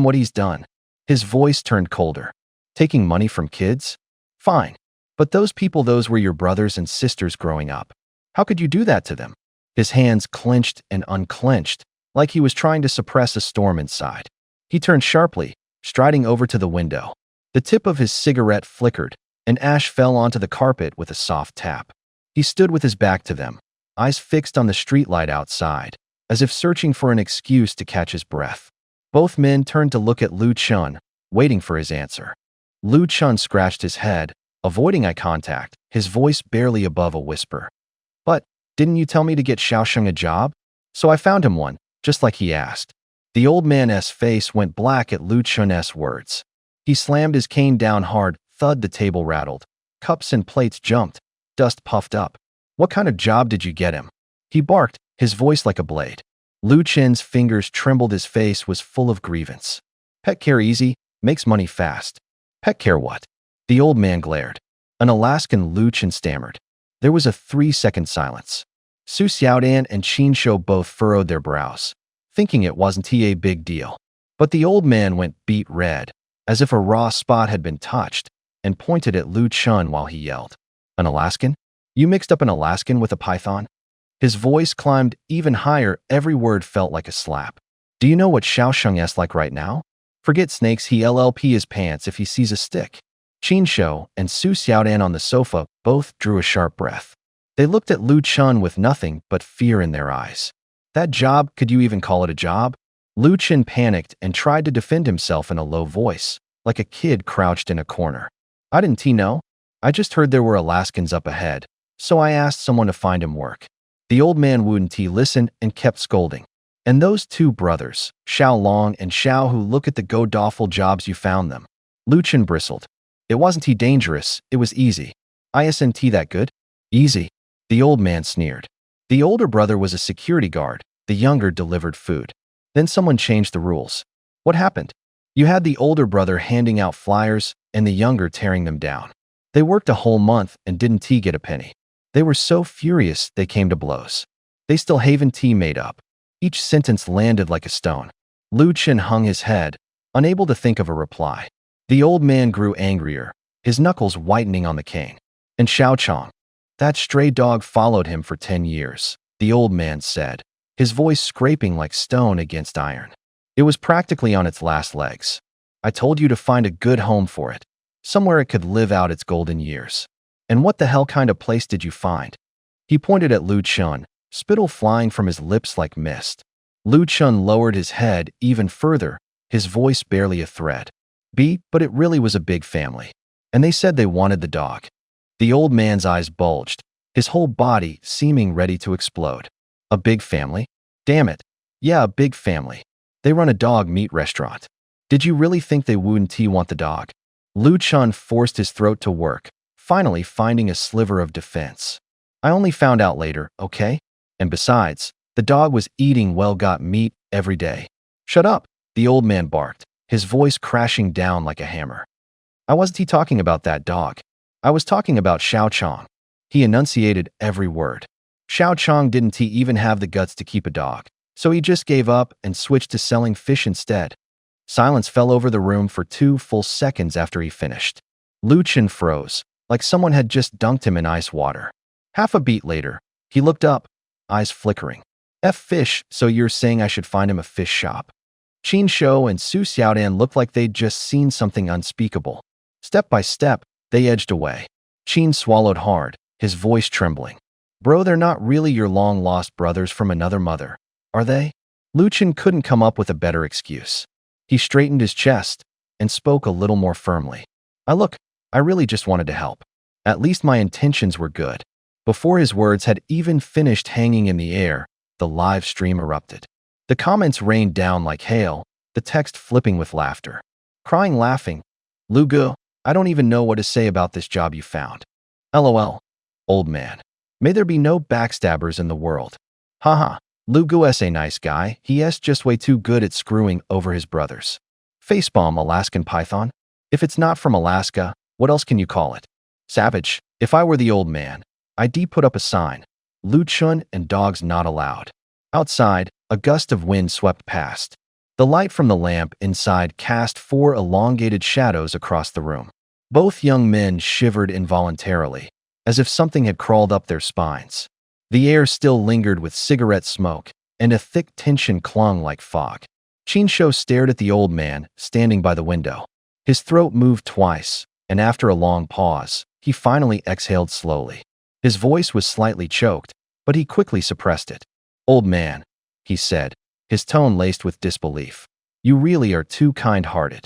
what he's done." His voice turned colder. "Taking money from kids? Fine. But those people, those were your brothers and sisters growing up. How could you do that to them?" His hands clenched and unclenched, like he was trying to suppress a storm inside. He turned sharply, striding over to the window. The tip of his cigarette flickered, and ash fell onto the carpet with a soft tap. He stood with his back to them, eyes fixed on the streetlight outside, as if searching for an excuse to catch his breath. Both men turned to look at Lu Chun, waiting for his answer. Lu Chun scratched his head, avoiding eye contact, his voice barely above a whisper. "But, didn't you tell me to get Xiaosheng a job? So I found him one, just like he asked." The old man's face went black at Lu Chun's words. He slammed his cane down hard, thud, the table rattled. Cups and plates jumped. Dust puffed up. What kind of job did you get him? He barked, his voice like a blade. Lu Chen's fingers trembled, his face was full of grievance. Pet care easy, makes money fast. Pet care what? The old man glared. An Alaskan, Lu Chen stammered. There was a 3-second silence. Su Xiaodan and Qin Shou both furrowed their brows, thinking it wasn't a big deal. But the old man went beet red, as if a raw spot had been touched, and pointed at Lu Chen while he yelled. An Alaskan? You mixed up an Alaskan with a python? His voice climbed even higher, every word felt like a slap. Do you know what Xiaosheng's like right now? Forget snakes, he'll pee his pants if he sees a stick. Qin Shou and Su Xiaodan on the sofa both drew a sharp breath. They looked at Lu Chen with nothing but fear in their eyes. That job, could you even call it a job? Lu Chen panicked and tried to defend himself in a low voice, like a kid crouched in a corner. I didn't know. I just heard there were Alaskans up ahead, so I asked someone to find him work. The old man wouldn't listen and kept scolding. And those two brothers, Xiao Long and Xiao, who look at the godawful jobs you found them. Lu Chen bristled. It wasn't dangerous, it was easy. Isn't that good? Easy. The old man sneered. The older brother was a security guard, the younger delivered food. Then someone changed the rules. What happened? You had the older brother handing out flyers and the younger tearing them down. They worked a whole month and didn't get a penny. They were so furious they came to blows. They still haven't made up. Each sentence landed like a stone. Lu Chen hung his head, unable to think of a reply. The old man grew angrier, his knuckles whitening on the cane. And Xiaochong, that stray dog followed him for 10 years, the old man said, his voice scraping like stone against iron. It was practically on its last legs. I told you to find a good home for it, somewhere it could live out its golden years. And what the hell kind of place did you find? He pointed at Lu Chen, spittle flying from his lips like mist. Lu Chen lowered his head even further, his voice barely a thread. But it really was a big family. And they said they wanted the dog. The old man's eyes bulged, his whole body seeming ready to explode. A big family? Damn it. Yeah, a big family. They run a dog meat restaurant. Did you really think they wouldn't want the dog? Lu Chen forced his throat to work, finally finding a sliver of defense. I only found out later, okay? And besides, the dog was eating well-got meat every day. Shut up, the old man barked, his voice crashing down like a hammer. I wasn't talking about that dog. I was talking about Xiaochong. He enunciated every word. Xiaochong didn't even have the guts to keep a dog, so he just gave up and switched to selling fish instead. Silence fell over the room for 2 full seconds after he finished. Lu Chen froze, like someone had just dunked him in ice water. Half a beat later, he looked up, eyes flickering. Fish, so you're saying I should find him a fish shop? Qin Shou and Su Xiaodan looked like they'd just seen something unspeakable. Step by step, they edged away. Qin swallowed hard, his voice trembling. Bro, they're not really your long-lost brothers from another mother, are they? Lu Chen couldn't come up with a better excuse. He straightened his chest and spoke a little more firmly. I really just wanted to help. At least my intentions were good. Before his words had even finished hanging in the air, the live stream erupted. The comments rained down like hail, the text flipping with laughter. Crying, laughing. Lu Gu, I don't even know what to say about this job you found. LOL. Old man. May there be no backstabbers in the world. Haha. Lu Gu's a nice guy, he's just way too good at screwing over his brothers. Facepalm, Alaskan python? If it's not from Alaska, what else can you call it? Savage. If I were the old man, I'd put up a sign. Lu Chen and dogs not allowed. Outside, a gust of wind swept past. The light from the lamp inside cast 4 elongated shadows across the room. Both young men shivered involuntarily, as if something had crawled up their spines. The air still lingered with cigarette smoke, and a thick tension clung like fog. Qin Shou stared at the old man, standing by the window. His throat moved twice, and after a long pause, he finally exhaled slowly. His voice was slightly choked, but he quickly suppressed it. Old man, he said, his tone laced with disbelief. You really are too kind-hearted.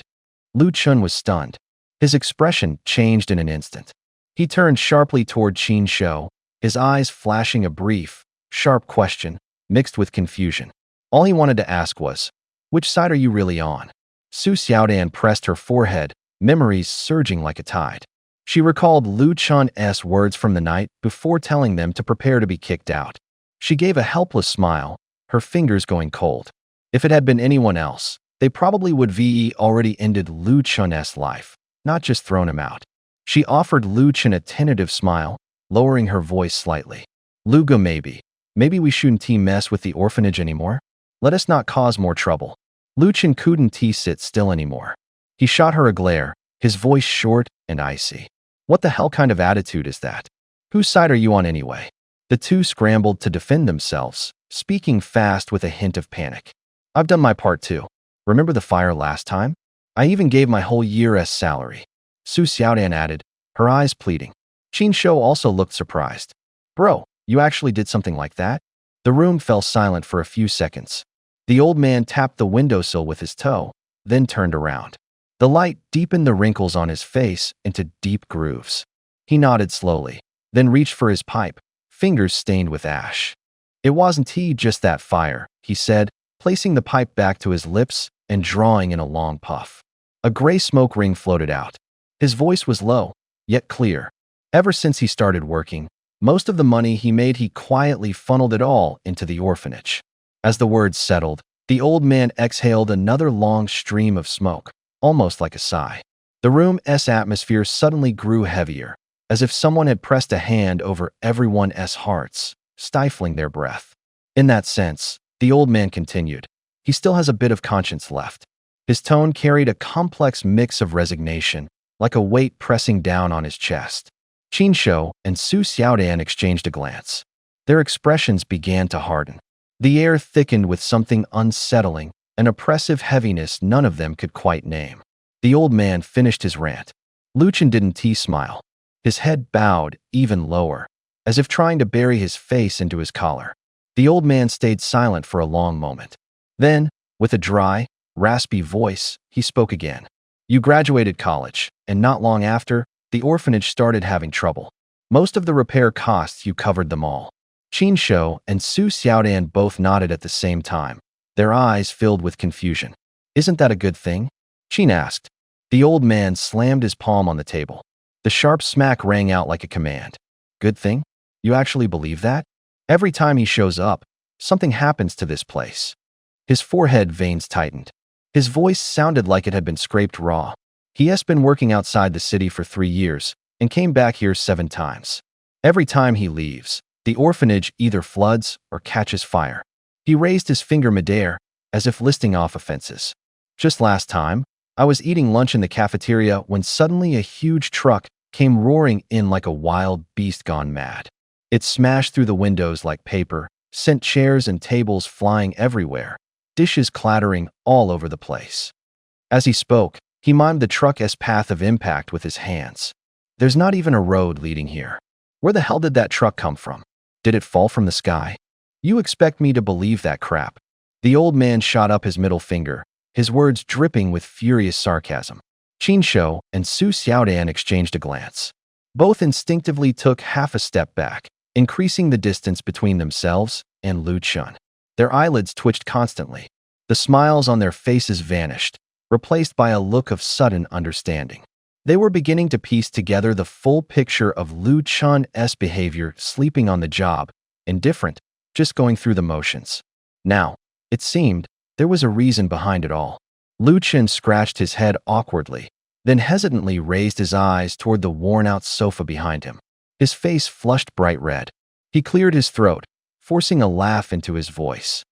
Lu Chen was stunned. His expression changed in an instant. He turned sharply toward Qin Shou, his eyes flashing a brief, sharp question, mixed with confusion. All he wanted to ask was, which side are you really on? Su Xiaodan pressed her forehead, memories surging like a tide. She recalled Lu Chun's words from the night before telling them to prepare to be kicked out. She gave a helpless smile, her fingers going cold. If it had been anyone else, they probably would have already ended Lu Chun's life, not just thrown him out. She offered Lu Chun a tentative smile, lowering her voice slightly. Luga, maybe we shouldn't mess with the orphanage anymore? Let us not cause more trouble. Lu Chun couldn't sit still anymore. He shot her a glare, his voice short and icy. What the hell kind of attitude is that? Whose side are you on anyway? The two scrambled to defend themselves, speaking fast with a hint of panic. I've done my part too. Remember the fire last time? I even gave my whole year's salary. Su Xiaodan added, her eyes pleading. Qin Shou also looked surprised. Bro, you actually did something like that? The room fell silent for a few seconds. The old man tapped the windowsill with his toe, then turned around. The light deepened the wrinkles on his face into deep grooves. He nodded slowly, then reached for his pipe, fingers stained with ash. It wasn't just that fire, he said, placing the pipe back to his lips and drawing in a long puff. A gray smoke ring floated out. His voice was low, yet clear. Ever since he started working, most of the money he made he quietly funneled it all into the orphanage. As the words settled, the old man exhaled another long stream of smoke, almost like a sigh. The room's atmosphere suddenly grew heavier, as if someone had pressed a hand over everyone's hearts, stifling their breath. In that sense, the old man continued, he still has a bit of conscience left. His tone carried a complex mix of resignation, like a weight pressing down on his chest. Qin Shou and Su Xiaodan exchanged a glance. Their expressions began to harden. The air thickened with something unsettling, an oppressive heaviness none of them could quite name. The old man finished his rant. Lu Chun didn't smile. His head bowed even lower, as if trying to bury his face into his collar. The old man stayed silent for a long moment. Then, with a dry, raspy voice, he spoke again. You graduated college, and not long after, the orphanage started having trouble. Most of the repair costs, you covered them all. Qin Shou and Su Xiaodan both nodded at the same time, their eyes filled with confusion. Isn't that a good thing? Qin asked. The old man slammed his palm on the table. The sharp smack rang out like a command. Good thing? You actually believe that? Every time he shows up, something happens to this place. His forehead veins tightened. His voice sounded like it had been scraped raw. He has been working outside the city for 3 years and came back here 7 times. Every time he leaves, the orphanage either floods or catches fire. He raised his finger midair, as if listing off offenses. Just last time, I was eating lunch in the cafeteria when suddenly a huge truck came roaring in like a wild beast gone mad. It smashed through the windows like paper, sent chairs and tables flying everywhere, dishes clattering all over the place. As he spoke, he mimed the truck's path of impact with his hands. There's not even a road leading here. Where the hell did that truck come from? Did it fall from the sky? You expect me to believe that crap? The old man shot up his middle finger, his words dripping with furious sarcasm. Qin Shou and Su Xiaodan exchanged a glance. Both instinctively took half a step back, increasing the distance between themselves and Lu Chun. Their eyelids twitched constantly. The smiles on their faces vanished, replaced by a look of sudden understanding. They were beginning to piece together the full picture of Lu Chun's behavior, sleeping on the job, indifferent, just going through the motions. Now, it seemed, there was a reason behind it all. Lu Chun scratched his head awkwardly, then hesitantly raised his eyes toward the worn-out sofa behind him. His face flushed bright red. He cleared his throat, forcing a laugh into his voice.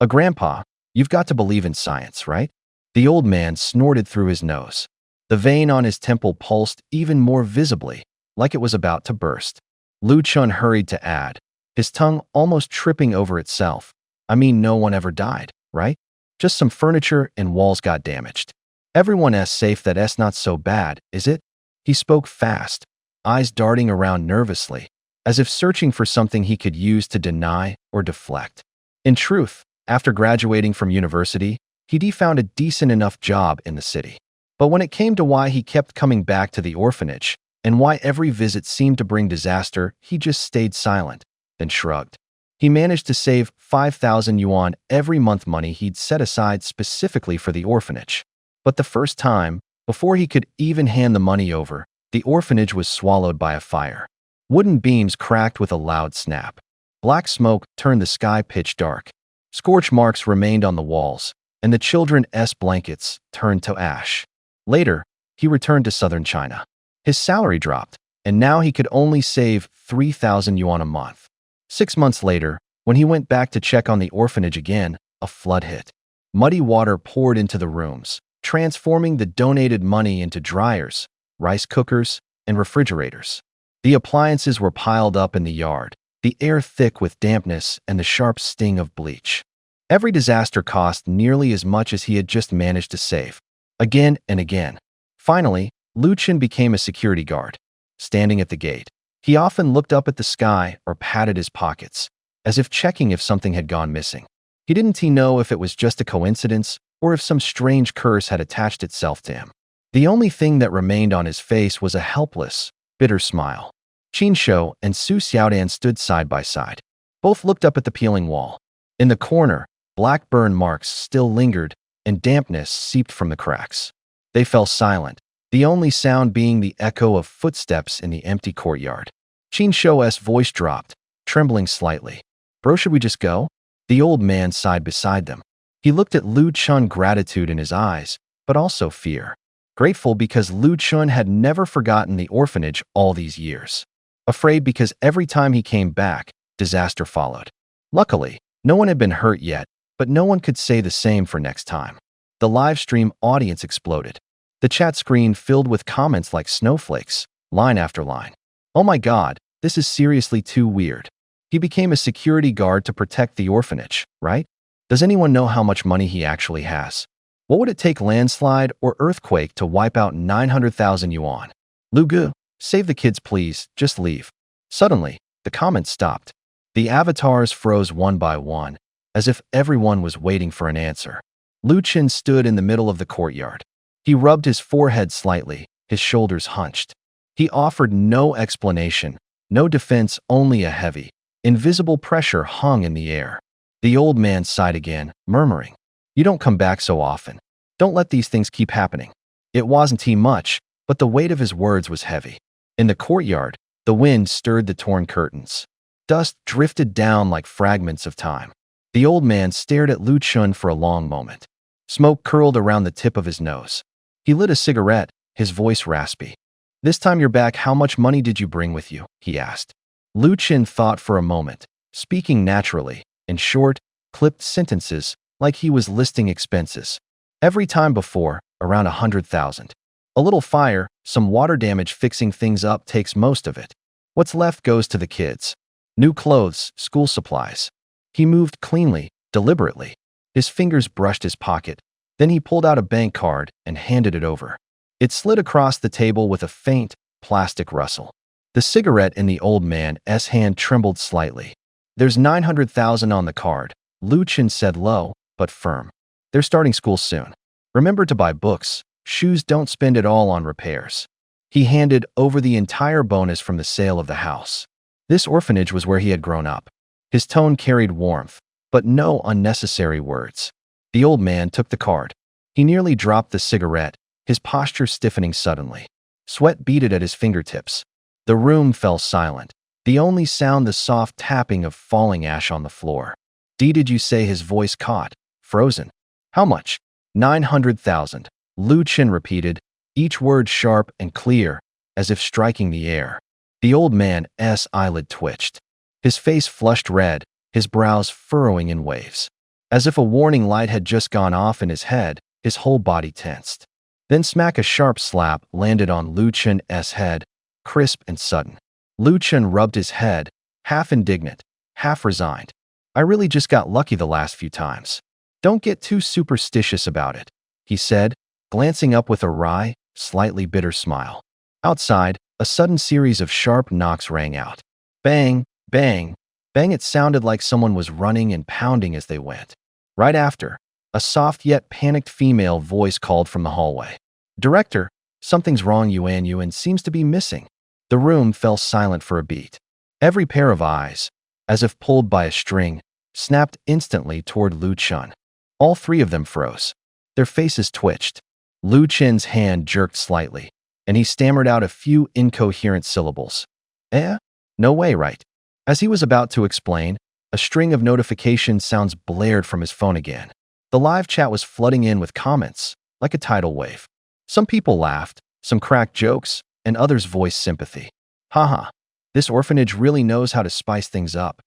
Grandpa, you've got to believe in science, right? The old man snorted through his nose. The vein on his temple pulsed even more visibly, like it was about to burst. Lu Chun hurried to add, his tongue almost tripping over itself. I mean, no one ever died, right? Just some furniture and walls got damaged. Everyone's safe, that's not so bad, is it? He spoke fast, eyes darting around nervously, as if searching for something he could use to deny or deflect. In truth, after graduating from university, he'd found a decent enough job in the city. But when it came to why he kept coming back to the orphanage, and why every visit seemed to bring disaster, he just stayed silent, then shrugged. He managed to save 5,000 yuan every month, money he'd set aside specifically for the orphanage. But the first time, Before he could even hand the money over, the orphanage was swallowed by a fire. Wooden beams cracked with a loud snap. Black smoke turned the sky pitch dark. Scorch marks remained on the walls, and the children's blankets turned to ash. Later, he returned to southern China. His salary dropped, and now he could only save 3,000 yuan a month. 6 months later, when he went back to check on the orphanage again, a flood hit. Muddy water poured into the rooms, transforming the donated money into dryers, rice cookers, and refrigerators. The appliances were piled up in the yard, the air thick with dampness and the sharp sting of bleach. Every disaster cost nearly as much as he had just managed to save. Again and again. Finally, Lu Chen became a security guard. Standing at the gate, he often looked up at the sky or patted his pockets, as if checking if something had gone missing. He didn't know if it was just a coincidence or if some strange curse had attached itself to him. The only thing that remained on his face was a helpless, bitter smile. Qin Shou and Su Xiaodan stood side by side. Both looked up at the peeling wall. In the corner, black burn marks still lingered, and dampness seeped from the cracks. They fell silent, the only sound being the echo of footsteps in the empty courtyard. Qin Shou's voice dropped, trembling slightly. "Bro, should we just go?" The old man sighed beside them. He looked at Lu Chun, gratitude in his eyes, but also fear. Grateful because Lu Chun had never forgotten the orphanage all these years. Afraid because every time he came back, disaster followed. Luckily, no one had been hurt yet, but no one could say the same for next time. The live stream audience exploded. The chat screen filled with comments like snowflakes, line after line. "Oh my God, this is seriously too weird. He became a security guard to protect the orphanage, right? Does anyone know how much money he actually has? What would it take, landslide or earthquake, to wipe out 900,000 yuan? Lu Gu, save the kids please, just leave." Suddenly, the comments stopped. The avatars froze one by one, as if everyone was waiting for an answer. Lu Chen stood in the middle of the courtyard. He rubbed his forehead slightly, his shoulders hunched. He offered no explanation, no defense, only a heavy, invisible pressure hung in the air. The old man sighed again, murmuring, "You don't come back so often. Don't let these things keep happening." It wasn't he much, but the weight of his words was heavy. In the courtyard, the wind stirred the torn curtains. Dust drifted down like fragments of time. The old man stared at Lu Chun for a long moment. Smoke curled around the tip of his nose. He lit a cigarette, his voice raspy. "This time you're back, how much money did you bring with you?" he asked. Lu Chen thought for a moment, speaking naturally, in short, clipped sentences, like he was listing expenses. "Every time before, around 100,000. A little fire, some water damage, fixing things up takes most of it. What's left goes to the kids. New clothes, school supplies." He moved cleanly, deliberately. His fingers brushed his pocket. Then he pulled out a bank card and handed it over. It slid across the table with a faint, plastic rustle. The cigarette in the old man's hand trembled slightly. "There's 900,000 on the card," Lu Chen said low, but firm. "They're starting school soon. Remember to buy books, shoes, don't spend it all on repairs." He handed over the entire bonus from the sale of the house. This orphanage was where he had grown up. His tone carried warmth, but no unnecessary words. The old man took the card. He nearly dropped the cigarette, his posture stiffening suddenly. Sweat beaded at his fingertips. The room fell silent, the only sound the soft tapping of falling ash on the floor. Did you say?" his voice caught, frozen. "How much?" 900,000, Lu Chen repeated, each word sharp and clear, as if striking the air. The old man's eyelid twitched. His face flushed red, his brows furrowing in waves. As if a warning light had just gone off in his head, his whole body tensed. Then smack, a sharp slap landed on Lu Chen's head, crisp and sudden. Lu Chen rubbed his head, half indignant, half resigned. "I really just got lucky the last few times. Don't get too superstitious about it," he said, glancing up with a wry, slightly bitter smile. Outside, a sudden series of sharp knocks rang out. Bang, bang, bang. It sounded like someone was running and pounding as they went. Right after, a soft yet panicked female voice called from the hallway. "Director, something's wrong. Yuan seems to be missing." The room fell silent for a beat. Every pair of eyes, as if pulled by a string, snapped instantly toward Lu Chen. All three of them froze. Their faces twitched. Lu Chen's hand jerked slightly, and he stammered out a few incoherent syllables. Eh? No way, right? As he was about to explain, a string of notification sounds blared from his phone again. The live chat was flooding in with comments, like a tidal wave. Some people laughed, some cracked jokes, and others voiced sympathy. Haha, this orphanage really knows how to spice things up.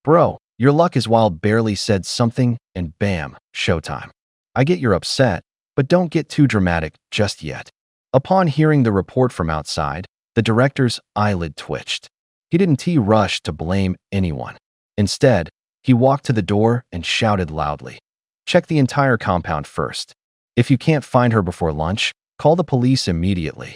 Bro, your luck is wild. Barely said something, and bam, showtime. I get you're upset, but don't get too dramatic just yet. Upon hearing the report from outside, the director's eyelid twitched. He didn't rush to blame anyone. Instead, he walked to the door and shouted loudly, "Check the entire compound first. If you can't find her before lunch, call the police immediately."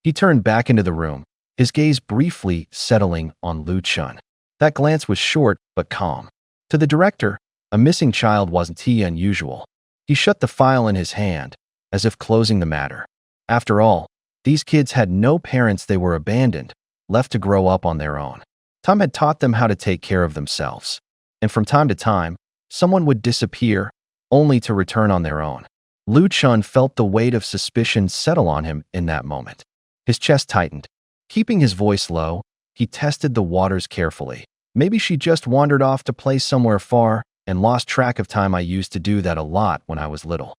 He turned back into the room, his gaze briefly settling on Lu Chen. That glance was short but calm. To the director, a missing child wasn't unusual. He shut the file in his hand, as if closing the matter. After all, these kids had no parents. They were abandoned, left to grow up on their own. Tom had taught them how to take care of themselves. And from time to time, someone would disappear, only to return on their own. Lu Chen felt the weight of suspicion settle on him in that moment. His chest tightened. Keeping his voice low, he tested the waters carefully. Maybe she just wandered off to play somewhere far and lost track of time. I used to do that a lot when I was little.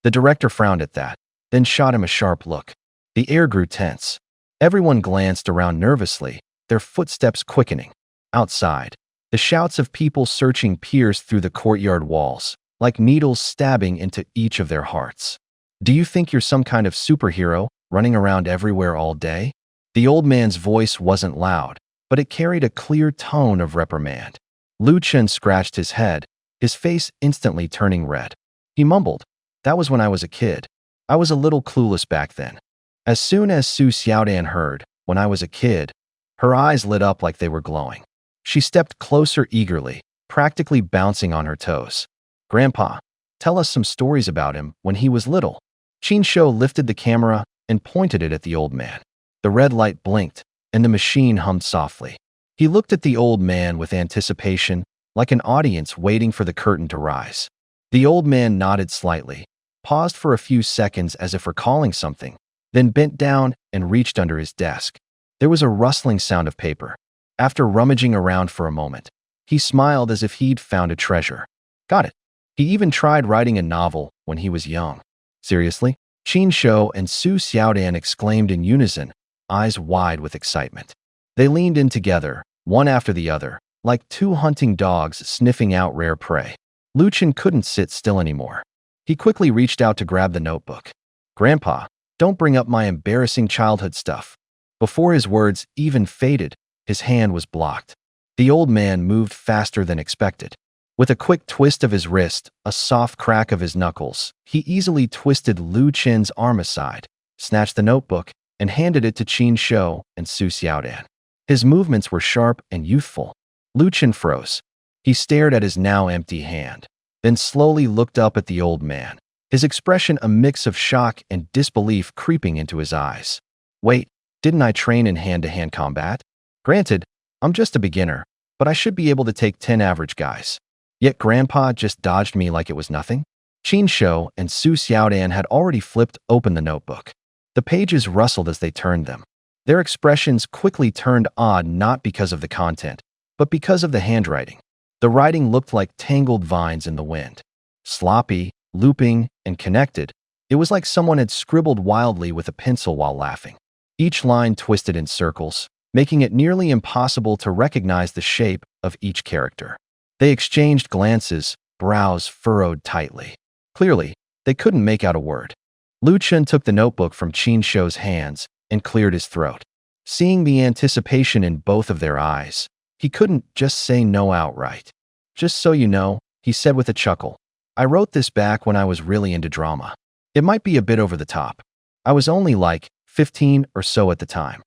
The director frowned at that, then shot him a sharp look. The air grew tense. Everyone glanced around nervously, their footsteps quickening. Outside, the shouts of people searching pierced through the courtyard walls, like needles stabbing into each of their hearts. "Do you think you're some kind of superhero, running around everywhere all day?" The old man's voice wasn't loud, but it carried a clear tone of reprimand. Lu Chen scratched his head, his face instantly turning red. He mumbled, "That was when I was a kid. I was a little clueless back then." As soon as Su Xiaodan heard, "when I was a kid," her eyes lit up like they were glowing. She stepped closer eagerly, practically bouncing on her toes. "Grandpa, tell us some stories about him when he was little." Qin Shou lifted the camera and pointed it at the old man. The red light blinked, and the machine hummed softly. He looked at the old man with anticipation, like an audience waiting for the curtain to rise. The old man nodded slightly, paused for a few seconds as if recalling something, then bent down and reached under his desk. There was a rustling sound of paper. After rummaging around for a moment, he smiled as if he'd found a treasure. "Got it. He even tried writing a novel when he was young." "Seriously?" Qin Shou and Su Xiaodan exclaimed in unison, eyes wide with excitement. They leaned in together, one after the other, like two hunting dogs sniffing out rare prey. Lu Chen couldn't sit still anymore. He quickly reached out to grab the notebook. "Grandpa, don't bring up my embarrassing childhood stuff." Before his words even faded, his hand was blocked. The old man moved faster than expected. With a quick twist of his wrist, a soft crack of his knuckles, he easily twisted Lu Chen's arm aside, snatched the notebook, and handed it to Qin Shou and Su Xiaodan. His movements were sharp and youthful. Lu Chen froze. He stared at his now empty hand, then slowly looked up at the old man, his expression a mix of shock and disbelief creeping into his eyes. "Wait, didn't I train in hand-to-hand combat? Granted, I'm just a beginner, but I should be able to take 10 average guys. Yet Grandpa just dodged me like it was nothing?" Qin Shou and Su Xiaodan had already flipped open the notebook. The pages rustled as they turned them. Their expressions quickly turned odd, not because of the content, but because of the handwriting. The writing looked like tangled vines in the wind. Sloppy, looping, and connected, it was like someone had scribbled wildly with a pencil while laughing. Each line twisted in circles, making it nearly impossible to recognize the shape of each character. They exchanged glances, brows furrowed tightly. Clearly, they couldn't make out a word. Lu Chen took the notebook from Qin Shou's hands and cleared his throat. Seeing the anticipation in both of their eyes, he couldn't just say no outright. "Just so you know," he said with a chuckle, "I wrote this back when I was really into drama. It might be a bit over the top. I was only like 15 or so at the time."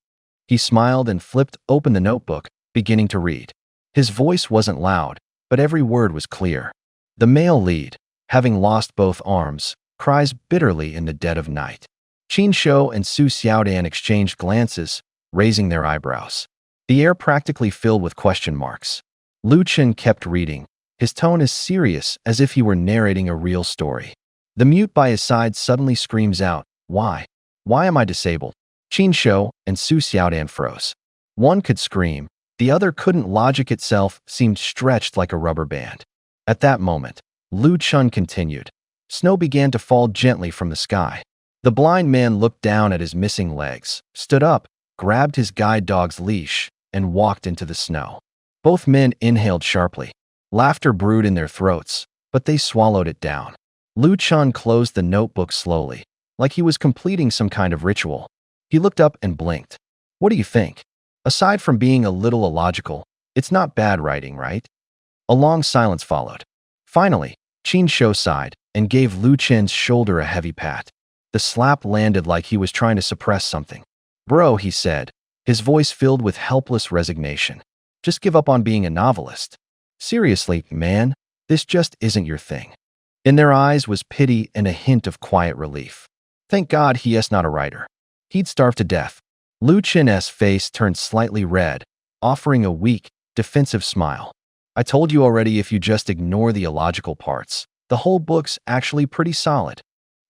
He smiled and flipped open the notebook, beginning to read. His voice wasn't loud, but every word was clear. The male lead, having lost both arms, cries bitterly in the dead of night. Qin Shou and Su Xiaodan exchanged glances, raising their eyebrows. The air practically filled with question marks. Lu Chen kept reading, his tone as serious as if he were narrating a real story. The mute by his side suddenly screams out, "Why? Why am I disabled?" Qin Shou and Su Xiaodan froze. One could scream, the other couldn't. Logic itself seemed stretched like a rubber band. At that moment, Lu Chun continued. Snow began to fall gently from the sky. The blind man looked down at his missing legs, stood up, grabbed his guide dog's leash, and walked into the snow. Both men inhaled sharply. Laughter brewed in their throats, but they swallowed it down. Lu Chun closed the notebook slowly, like he was completing some kind of ritual. He looked up and blinked. What do you think? Aside from being a little illogical, it's not bad writing, right? A long silence followed. Finally, Qin Shou sighed and gave Lu Chen's shoulder a heavy pat. The slap landed like he was trying to suppress something. Bro, he said, his voice filled with helpless resignation. Just give up on being a novelist. Seriously, man, this just isn't your thing. In their eyes was pity and a hint of quiet relief. Thank God he is not a writer. He'd starve to death. Lu Chen's face turned slightly red, offering a weak, defensive smile. I told you already, if you just ignore the illogical parts, the whole book's actually pretty solid.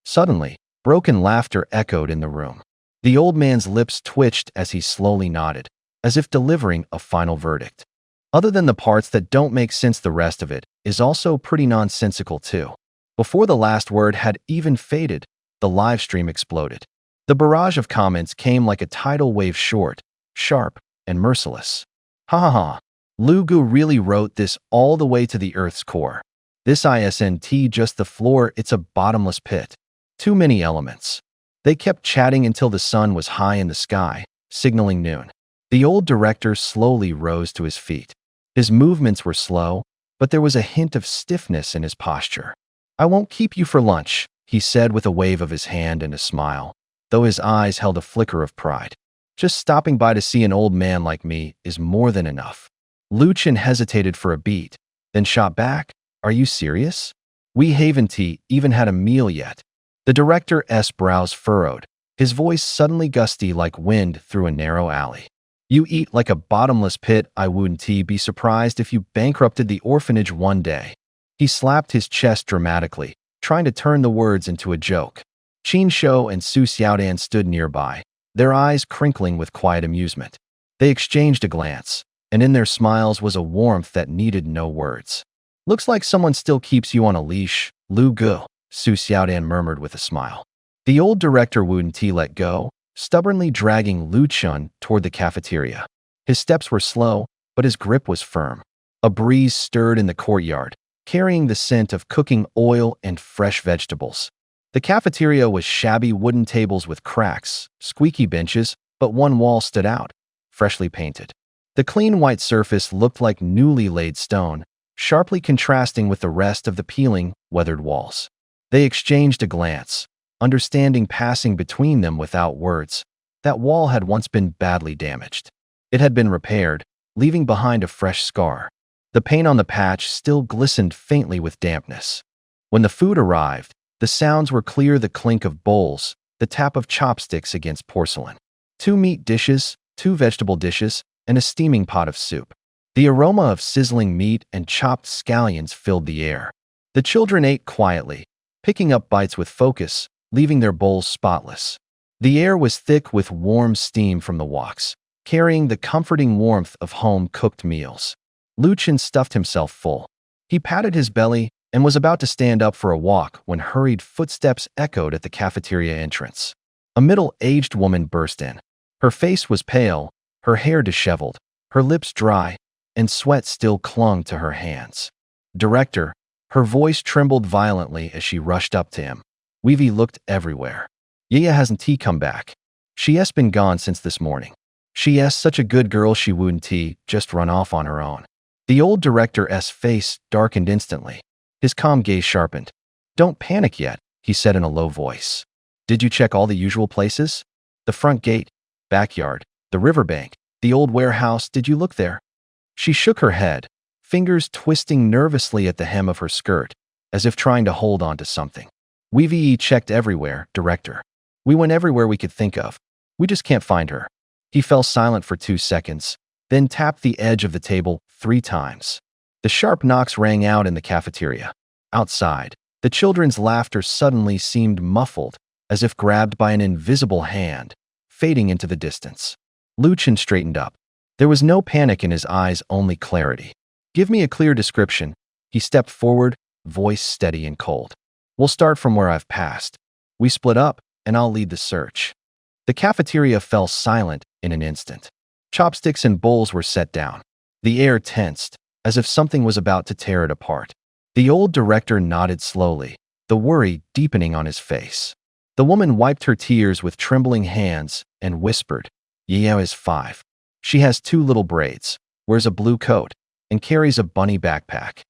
Suddenly, broken laughter echoed in the room. The old man's lips twitched as he slowly nodded, as if delivering a final verdict. Other than the parts that don't make sense, the rest of it is also pretty nonsensical too. Before the last word had even faded, the live stream exploded. The barrage of comments came like a tidal wave, short, sharp, and merciless. Ha ha ha. Lu Gu really wrote this all the way to the Earth's core. This isn't just the floor, it's a bottomless pit. Too many elements. They kept chatting until the sun was high in the sky, signaling noon. The old director slowly rose to his feet. His movements were slow, but there was a hint of stiffness in his posture. I won't keep you for lunch, he said with a wave of his hand and a smile, though his eyes held a flicker of pride. Just stopping by to see an old man like me is more than enough. Lu Chen hesitated for a beat, then shot back, Are you serious? We haven't even had a meal yet. The director's brows furrowed, his voice suddenly gusty like wind through a narrow alley. You eat like a bottomless pit. I wouldn't be surprised if you bankrupted the orphanage one day. He slapped his chest dramatically, trying to turn the words into a joke. Qin Shou and Su Xiaodan stood nearby, their eyes crinkling with quiet amusement. They exchanged a glance, and in their smiles was a warmth that needed no words. Looks like someone still keeps you on a leash, Lu Gu, Su Xiaodan murmured with a smile. The old director wouldn't let go, stubbornly dragging Lu Chun toward the cafeteria. His steps were slow, but his grip was firm. A breeze stirred in the courtyard, carrying the scent of cooking oil and fresh vegetables. The cafeteria was shabby wooden tables with cracks, squeaky benches, but one wall stood out, freshly painted. The clean white surface looked like newly laid stone, sharply contrasting with the rest of the peeling, weathered walls. They exchanged a glance, understanding passing between them without words. That wall had once been badly damaged. It had been repaired, leaving behind a fresh scar. The paint on the patch still glistened faintly with dampness. When the food arrived, the sounds were clear: the clink of bowls, the tap of chopsticks against porcelain. 2 meat dishes, 2 vegetable dishes, and a steaming pot of soup. The aroma of sizzling meat and chopped scallions filled the air. The children ate quietly, picking up bites with focus, leaving their bowls spotless. The air was thick with warm steam from the woks, carrying the comforting warmth of home-cooked meals. Lu Chen stuffed himself full. He patted his belly and was about to stand up for a walk when hurried footsteps echoed at the cafeteria entrance. A middle-aged woman burst in. Her face was pale, her hair disheveled, her lips dry, and sweat still clung to her hands. Director, her voice trembled violently as she rushed up to him. Weavy looked everywhere. Yaya hasn't come back. She has been gone since this morning. She is such a good girl, she wouldn't just run off on her own. The old director's face darkened instantly. His calm gaze sharpened. Don't panic yet, he said in a low voice. Did you check all the usual places? The front gate, backyard, the riverbank, the old warehouse, did you look there? She shook her head, fingers twisting nervously at the hem of her skirt, as if trying to hold on to something. We've checked everywhere, director. We went everywhere we could think of. We just can't find her. He fell silent for 2 seconds, then tapped the edge of the table 3 times. The sharp knocks rang out in the cafeteria. Outside, The children's laughter suddenly seemed muffled, as if grabbed by an invisible hand, fading into the distance. Lu Chen straightened up. There was no panic in his eyes, only clarity. "Give me a clear description." He stepped forward, voice steady and cold. "We'll start from where I've passed. We split up, and I'll lead the search." The cafeteria fell silent in an instant. Chopsticks and bowls were set down. The air tensed, as if something was about to tear it apart. The old director nodded slowly, the worry deepening on his face. The woman wiped her tears with trembling hands and whispered, "Yeo is 5. She has 2 little braids, wears a blue coat, and carries a bunny backpack."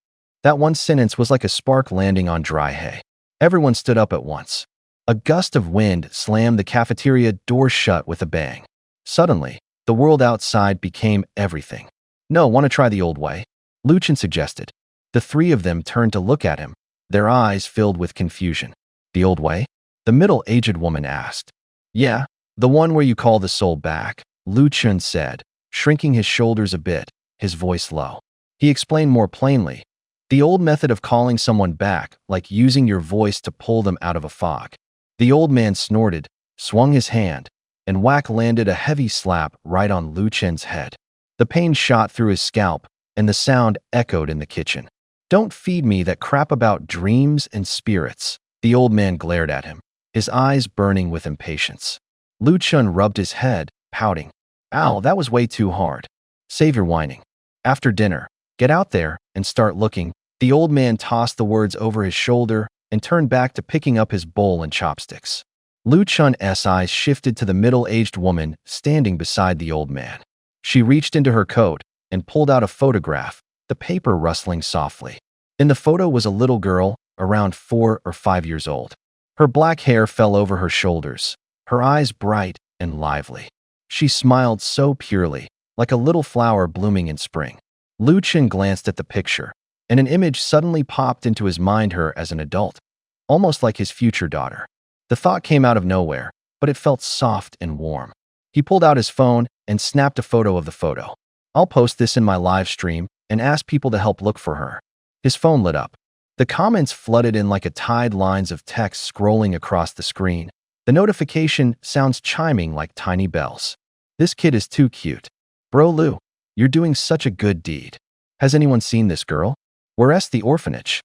That one sentence was like a spark landing on dry hay. Everyone stood up at once. A gust of wind slammed the cafeteria door shut with a bang. Suddenly, the world outside became everything. "No, want to try the old way?" Lu Chen suggested. The 3 of them turned to look at him, their eyes filled with confusion. "The old way?" the middle-aged woman asked. "Yeah, the one where you call the soul back," Lu Chen said, shrinking his shoulders a bit, his voice low. He explained more plainly. "The old method of calling someone back, like using your voice to pull them out of a fog." The old man snorted, swung his hand, and whack landed a heavy slap right on Lu Chen's head. The pain shot through his scalp, and the sound echoed in the kitchen. "Don't feed me that crap about dreams and spirits." The old man glared at him, his eyes burning with impatience. Lu Chen rubbed his head, pouting. "Ow, that was way too hard. Save your whining. After dinner, get out there and start looking." The old man tossed the words over his shoulder and turned back to picking up his bowl and chopsticks. Lu Chen's eyes shifted to the middle-aged woman standing beside the old man. She reached into her coat and pulled out a photograph, the paper rustling softly. In the photo was a little girl, around 4 or 5 years old. Her black hair fell over her shoulders, her eyes bright and lively. She smiled so purely, like a little flower blooming in spring. Lu Chen glanced at the picture, and an image suddenly popped into his mind, her as an adult, almost like his future daughter. The thought came out of nowhere, but it felt soft and warm. He pulled out his phone and snapped a photo of the photo. "I'll post this in my live stream and ask people to help look for her." His phone lit up. The comments flooded in like a tide, lines of text scrolling across the screen. The notification sounds chiming like tiny bells. "This kid is too cute. Bro Lu, you're doing such a good deed. Has anyone seen this girl? Where's the orphanage?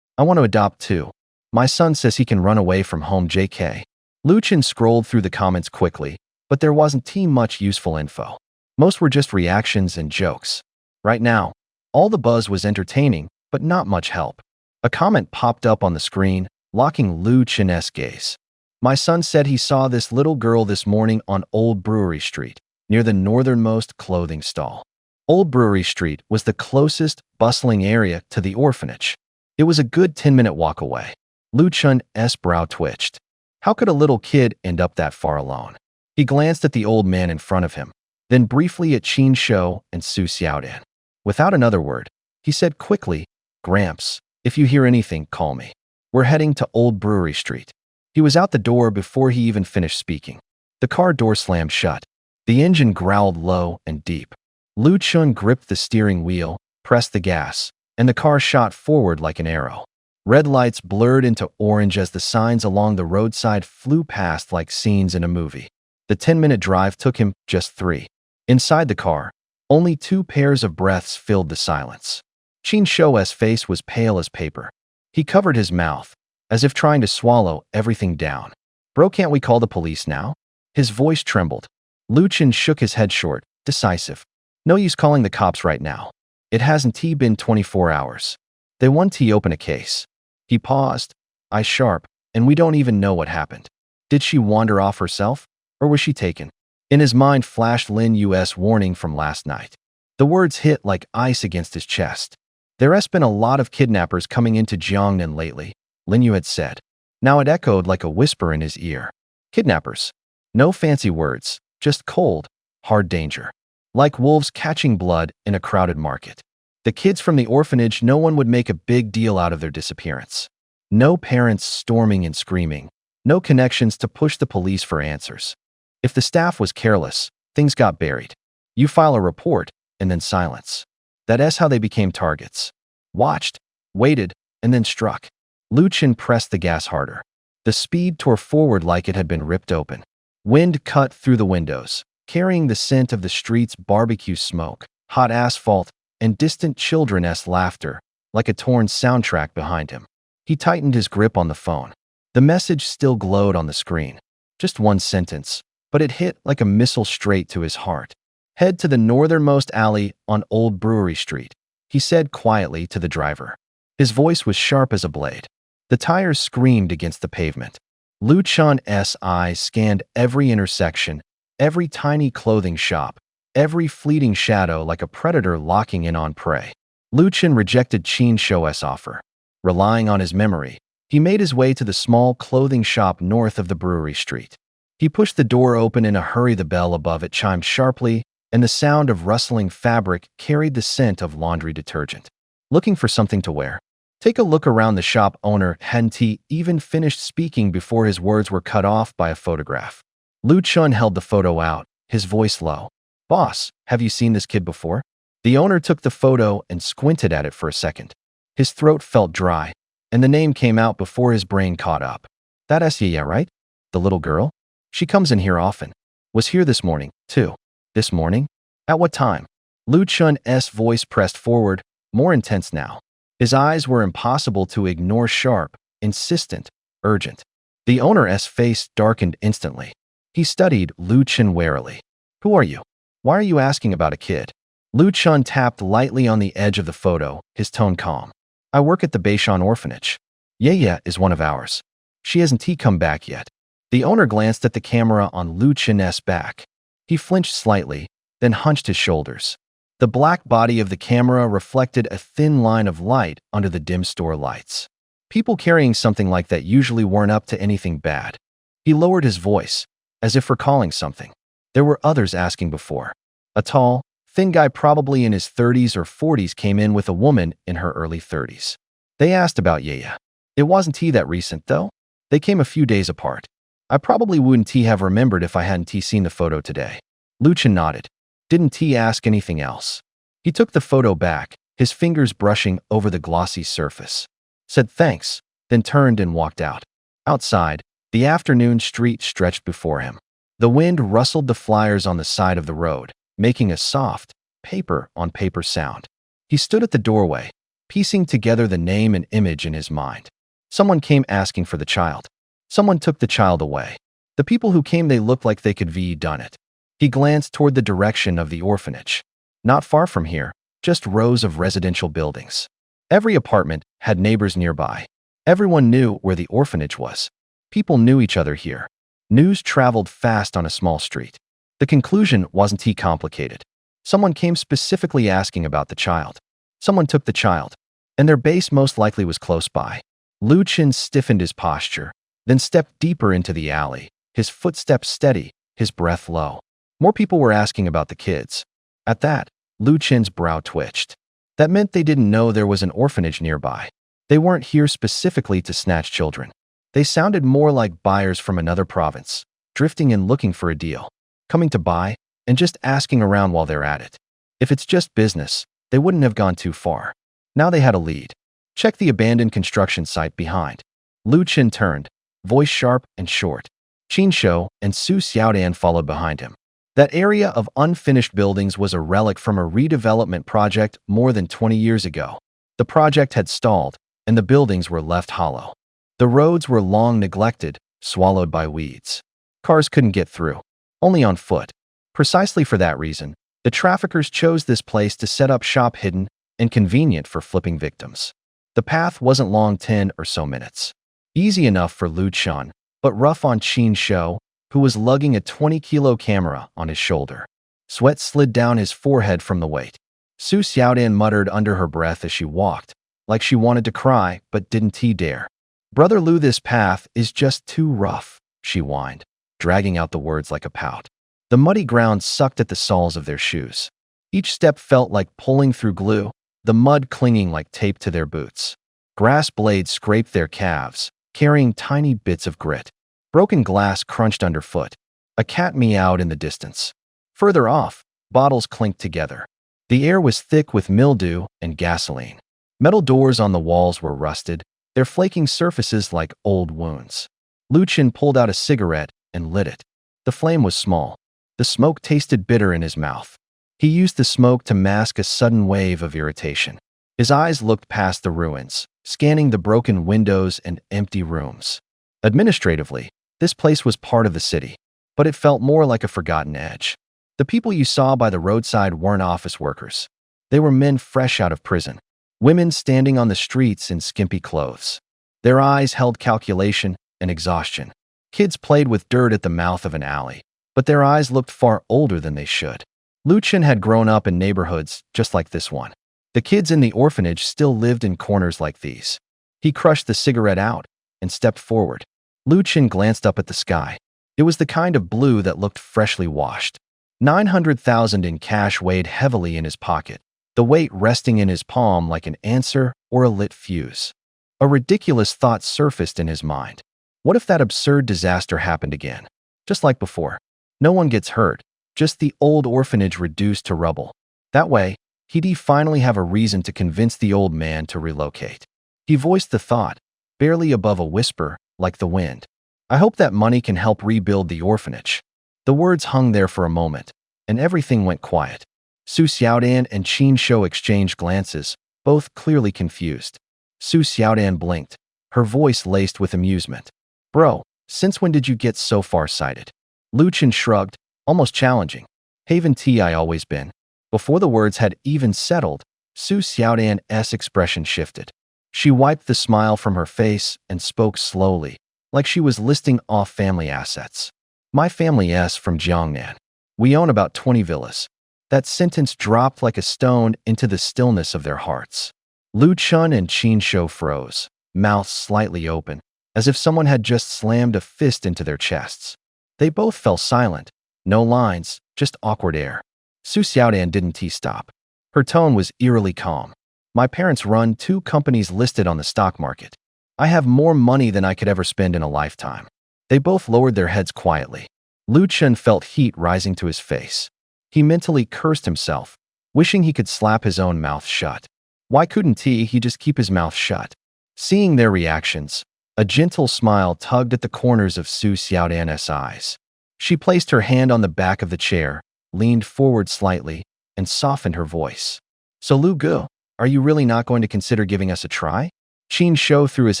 I want to adopt too. My son says he can run away from home, JK." Lu Chen scrolled through the comments quickly, but there wasn't much useful info. Most were just reactions and jokes. Right now, all the buzz was entertaining, but not much help. A comment popped up on the screen, locking Lu Chen's gaze. "My son said he saw this little girl this morning on Old Brewery Street, near the northernmost clothing stall." Old Brewery Street was the closest, bustling area to the orphanage. It was a good 10-minute walk away. Lu Chen's brow twitched. How could a little kid end up that far alone? He glanced at the old man in front of him, then briefly at Qin Shou and Su Xiaodian. Without another word, he said quickly, "Gramps, if you hear anything, call me. We're heading to Old Brewery Street." He was out the door before he even finished speaking. The car door slammed shut. The engine growled low and deep. Lu Chen gripped the steering wheel, pressed the gas, and the car shot forward like an arrow. Red lights blurred into orange as the signs along the roadside flew past like scenes in a movie. The 10-minute drive took him just 3. Inside the car, only 2 pairs of breaths filled the silence. Qin Shou's face was pale as paper. He covered his mouth, as if trying to swallow everything down. "Bro, can't we call the police now?" His voice trembled. Lu Chen shook his head short, decisive. "No use calling the cops right now. It hasn't been 24 hours. They want to open a case." He paused, eyes sharp, "and we don't even know what happened. Did she wander off herself, or was she taken?" In his mind flashed Lin Yu's warning from last night. The words hit like ice against his chest. "There's been a lot of kidnappers coming into Jiangnan lately," Lin Yu had said. Now it echoed like a whisper in his ear. Kidnappers. No fancy words, just cold, hard danger. Like wolves catching blood in a crowded market. The kids from the orphanage, no one would make a big deal out of their disappearance. No parents storming and screaming. No connections to push the police for answers. If the staff was careless, things got buried. You file a report, and then silence. That's how they became targets. Watched, waited, and then struck. Lu Chen pressed the gas harder. The speed tore forward like it had been ripped open. Wind cut through the windows, carrying the scent of the street's barbecue smoke, hot asphalt, and distant children's laughter, like a torn soundtrack behind him. He tightened his grip on the phone. The message still glowed on the screen. Just one sentence, but it hit like a missile straight to his heart. Head to the northernmost alley on Old Brewery Street, he said quietly to the driver. His voice was sharp as a blade. The tires screamed against the pavement. Lu Chen's eyes scanned every intersection, every tiny clothing shop, every fleeting shadow like a predator locking in on prey. Lu Chen rejected Qin Shou's offer. Relying on his memory, he made his way to the small clothing shop north of the brewery street. He pushed the door open in a hurry. The bell above it chimed sharply, and the sound of rustling fabric carried the scent of laundry detergent. Looking for something to wear? Take a look around. The shop owner hadn't even finished speaking before his words were cut off by a photograph. Lu Chen held the photo out, his voice low. Boss, have you seen this kid before? The owner took the photo and squinted at it for a second. His throat felt dry, and the name came out before his brain caught up. That's Yaya, right? The little girl? She comes in here often. Was here this morning, too. This morning? At what time? Lu Chen's voice pressed forward, more intense now. His eyes were impossible to ignore, sharp, insistent, urgent. The owner's face darkened instantly. He studied Lu Chen warily. Who are you? Why are you asking about a kid? Lu Chen tapped lightly on the edge of the photo, his tone calm. I work at the Beishan orphanage. Yaya is one of ours. She hasn't come back yet. The owner glanced at the camera on Lu Chen's back. He flinched slightly, then hunched his shoulders. The black body of the camera reflected a thin line of light under the dim store lights. People carrying something like that usually weren't up to anything bad. He lowered his voice, as if recalling something. There were others asking before. A tall, thin guy probably in his 30s or 40s came in with a woman in her early 30s. They asked about Yaya. It wasn't that recent, though. They came a few days apart. I probably wouldn't have remembered if I hadn't seen the photo today. Lu Chen nodded. Didn't ask anything else. He took the photo back, his fingers brushing over the glossy surface. Said thanks, then turned and walked out. Outside, the afternoon street stretched before him. The wind rustled the flyers on the side of the road, making a soft, paper-on-paper sound. He stood at the doorway, piecing together the name and image in his mind. Someone came asking for the child. Someone took the child away. The people who came, they looked like they could have done it. He glanced toward the direction of the orphanage. Not far from here, just rows of residential buildings. Every apartment had neighbors nearby. Everyone knew where the orphanage was. People knew each other here. News traveled fast on a small street. The conclusion wasn't complicated. Someone came specifically asking about the child. Someone took the child, and their base most likely was close by. Lu Chen stiffened his posture, then stepped deeper into the alley, his footsteps steady, his breath low. More people were asking about the kids. At that, Lu Chen's brow twitched. That meant they didn't know there was an orphanage nearby. They weren't here specifically to snatch children. They sounded more like buyers from another province, drifting in looking for a deal, coming to buy, and just asking around while they're at it. If it's just business, they wouldn't have gone too far. Now they had a lead. Check the abandoned construction site behind. Lu Chen turned, voice sharp and short. Qin Shou and Su Xiaodan followed behind him. That area of unfinished buildings was a relic from a redevelopment project more than 20 years ago. The project had stalled, and the buildings were left hollow. The roads were long neglected, swallowed by weeds. Cars couldn't get through, only on foot. Precisely for that reason, the traffickers chose this place to set up shop, hidden and convenient for flipping victims. The path wasn't long, 10 or so minutes. Easy enough for Lu Chen, but rough on Qin Shou, who was lugging a 20-kilo camera on his shoulder. Sweat slid down his forehead from the weight. Su Xiaodan muttered under her breath as she walked, like she wanted to cry but didn't dare. Brother Lu, this path is just too rough, she whined, dragging out the words like a pout. The muddy ground sucked at the soles of their shoes. Each step felt like pulling through glue, the mud clinging like tape to their boots. Grass blades scraped their calves, carrying tiny bits of grit. Broken glass crunched underfoot. A cat meowed in the distance. Further off, bottles clinked together. The air was thick with mildew and gasoline. Metal doors on the walls were rusted, their flaking surfaces like old wounds. Lu Chen pulled out a cigarette and lit it. The flame was small. The smoke tasted bitter in his mouth. He used the smoke to mask a sudden wave of irritation. His eyes looked past the ruins, scanning the broken windows and empty rooms. Administratively, this place was part of the city, but it felt more like a forgotten edge. The people you saw by the roadside weren't office workers. They were men fresh out of prison, women standing on the streets in skimpy clothes. Their eyes held calculation and exhaustion. Kids played with dirt at the mouth of an alley, but their eyes looked far older than they should. Lu Chen had grown up in neighborhoods just like this one. The kids in the orphanage still lived in corners like these. He crushed the cigarette out and stepped forward. Lu Chen glanced up at the sky. It was the kind of blue that looked freshly washed. 900,000 in cash weighed heavily in his pocket, the weight resting in his palm like an answer or a lit fuse. A ridiculous thought surfaced in his mind. What if that absurd disaster happened again? Just like before. No one gets hurt, just the old orphanage reduced to rubble. That way, he'd finally have a reason to convince the old man to relocate. He voiced the thought, barely above a whisper, like the wind. I hope that money can help rebuild the orphanage. The words hung there for a moment, and everything went quiet. Su Xiaodan and Qin Shou exchanged glances, both clearly confused. Su Xiaodan blinked, her voice laced with amusement. Bro, since when did you get so far-sighted? Lu Chen shrugged, almost challenging. Haven Ti always been. Before the words had even settled, Su Xiaodan's expression shifted. She wiped the smile from her face and spoke slowly, like she was listing off family assets. My family is from Jiangnan. We own about 20 villas. That sentence dropped like a stone into the stillness of their hearts. Lu Chen and Qin Shou froze, mouths slightly open, as if someone had just slammed a fist into their chests. They both fell silent. No lines, just awkward air. Su Xiaodan didn't stop. Her tone was eerily calm. My parents run 2 companies listed on the stock market. I have more money than I could ever spend in a lifetime. They both lowered their heads quietly. Lu Chen felt heat rising to his face. He mentally cursed himself, wishing he could slap his own mouth shut. Why couldn't he just keep his mouth shut? Seeing their reactions, a gentle smile tugged at the corners of Su Xiaodan's eyes. She placed her hand on the back of the chair, leaned forward slightly, and softened her voice. So Lu Gu, are you really not going to consider giving us a try? Qin Shou threw his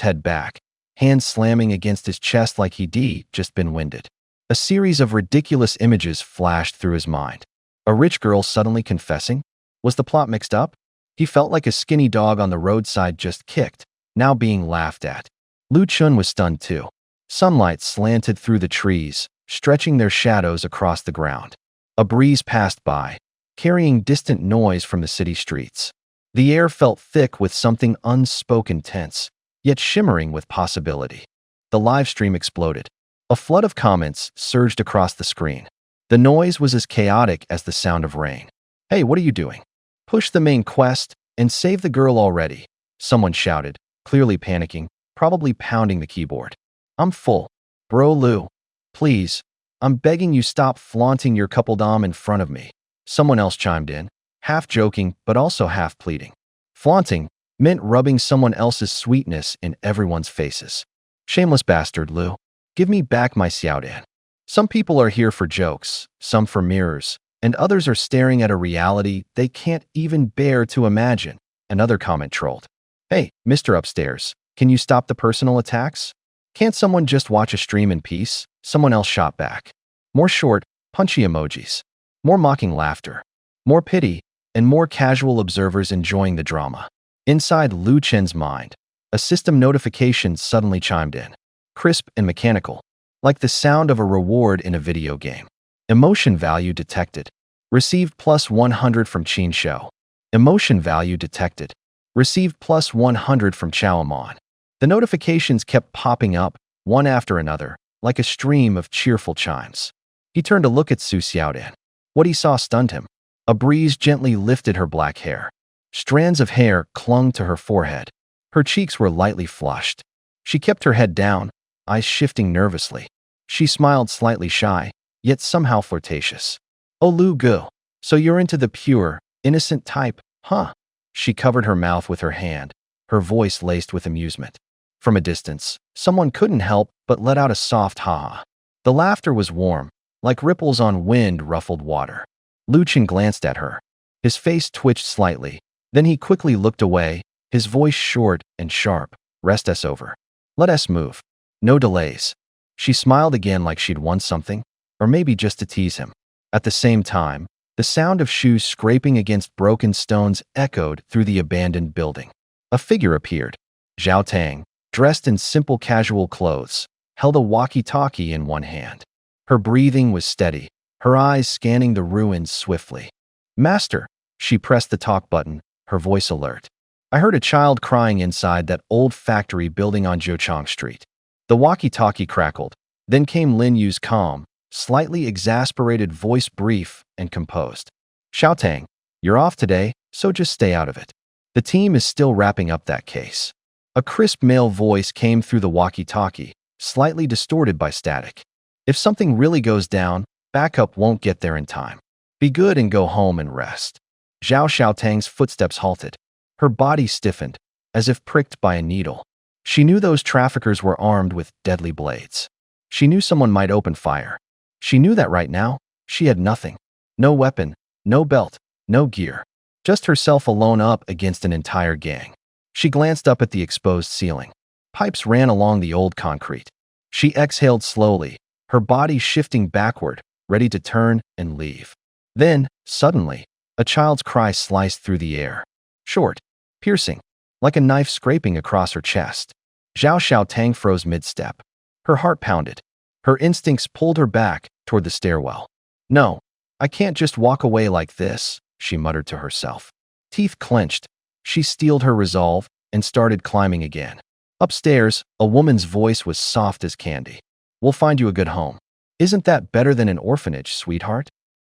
head back, hands slamming against his chest like he'd just been winded. A series of ridiculous images flashed through his mind. A rich girl suddenly confessing? Was the plot mixed up? He felt like a skinny dog on the roadside just kicked, now being laughed at. Lu Chen was stunned too. Sunlight slanted through the trees, stretching their shadows across the ground. A breeze passed by, carrying distant noise from the city streets. The air felt thick with something unspoken tense, yet shimmering with possibility. The live stream exploded. A flood of comments surged across the screen. The noise was as chaotic as the sound of rain. Hey, what are you doing? Push the main quest and save the girl already, someone shouted, clearly panicking, probably pounding the keyboard. I'm full. Bro Lu, please, I'm begging you stop flaunting your coupledom in front of me. Someone else chimed in, half joking but also half pleading. Flaunting meant rubbing someone else's sweetness in everyone's faces. Shameless bastard, Lu. Give me back my Xiaodan. Some people are here for jokes, some for mirrors, and others are staring at a reality they can't even bear to imagine, another comment trolled. Hey, Mr. Upstairs, can you stop the personal attacks? Can't someone just watch a stream in peace? Someone else shot back. More short, punchy emojis. More mocking laughter. More pity, and more casual observers enjoying the drama. Inside Lu Chen's mind, a system notification suddenly chimed in. Crisp and mechanical, like the sound of a reward in a video game. Emotion value detected. Received plus 100 from Qin Shou. Emotion value detected. Received plus 100 from Chao Amon. The notifications kept popping up, one after another, like a stream of cheerful chimes. He turned to look at Su Xiaodan. What he saw stunned him. A breeze gently lifted her black hair. Strands of hair clung to her forehead. Her cheeks were lightly flushed. She kept her head down, eyes shifting nervously. She smiled slightly shy, yet somehow flirtatious. Oh Lu Gu, so you're into the pure, innocent type, huh? She covered her mouth with her hand, her voice laced with amusement. From a distance, someone couldn't help but let out a soft ha-ha. The laughter was warm, like ripples on wind-ruffled water. Lu Chen glanced at her. His face twitched slightly. Then he quickly looked away, his voice short and sharp. Rest us over. Let us move. No delays. She smiled again like she'd won something, or maybe just to tease him. At the same time, the sound of shoes scraping against broken stones echoed through the abandoned building. A figure appeared. Zhao Tang, dressed in simple casual clothes, held a walkie-talkie in one hand. Her breathing was steady, her eyes scanning the ruins swiftly. Master, she pressed the talk button, her voice alert. I heard a child crying inside that old factory building on Jiuchang Street. The walkie-talkie crackled. Then came Lin Yu's calm, slightly exasperated voice, brief and composed. Xiao Tang, you're off today, so just stay out of it. The team is still wrapping up that case. A crisp male voice came through the walkie-talkie, slightly distorted by static. If something really goes down, backup won't get there in time. Be good and go home and rest. Xiao Tang's footsteps halted. Her body stiffened, as if pricked by a needle. She knew those traffickers were armed with deadly blades. She knew someone might open fire. She knew that right now, she had nothing. No weapon, no belt, no gear. Just herself alone up against an entire gang. She glanced up at the exposed ceiling. Pipes ran along the old concrete. She exhaled slowly, her body shifting backward, ready to turn and leave. Then, suddenly, a child's cry sliced through the air. Short, piercing, like a knife scraping across her chest. Xiao Tang froze mid-step. Her heart pounded. Her instincts pulled her back toward the stairwell. No, I can't just walk away like this, she muttered to herself. Teeth clenched. She steeled her resolve and started climbing again. Upstairs, a woman's voice was soft as candy. We'll find you a good home. Isn't that better than an orphanage, sweetheart?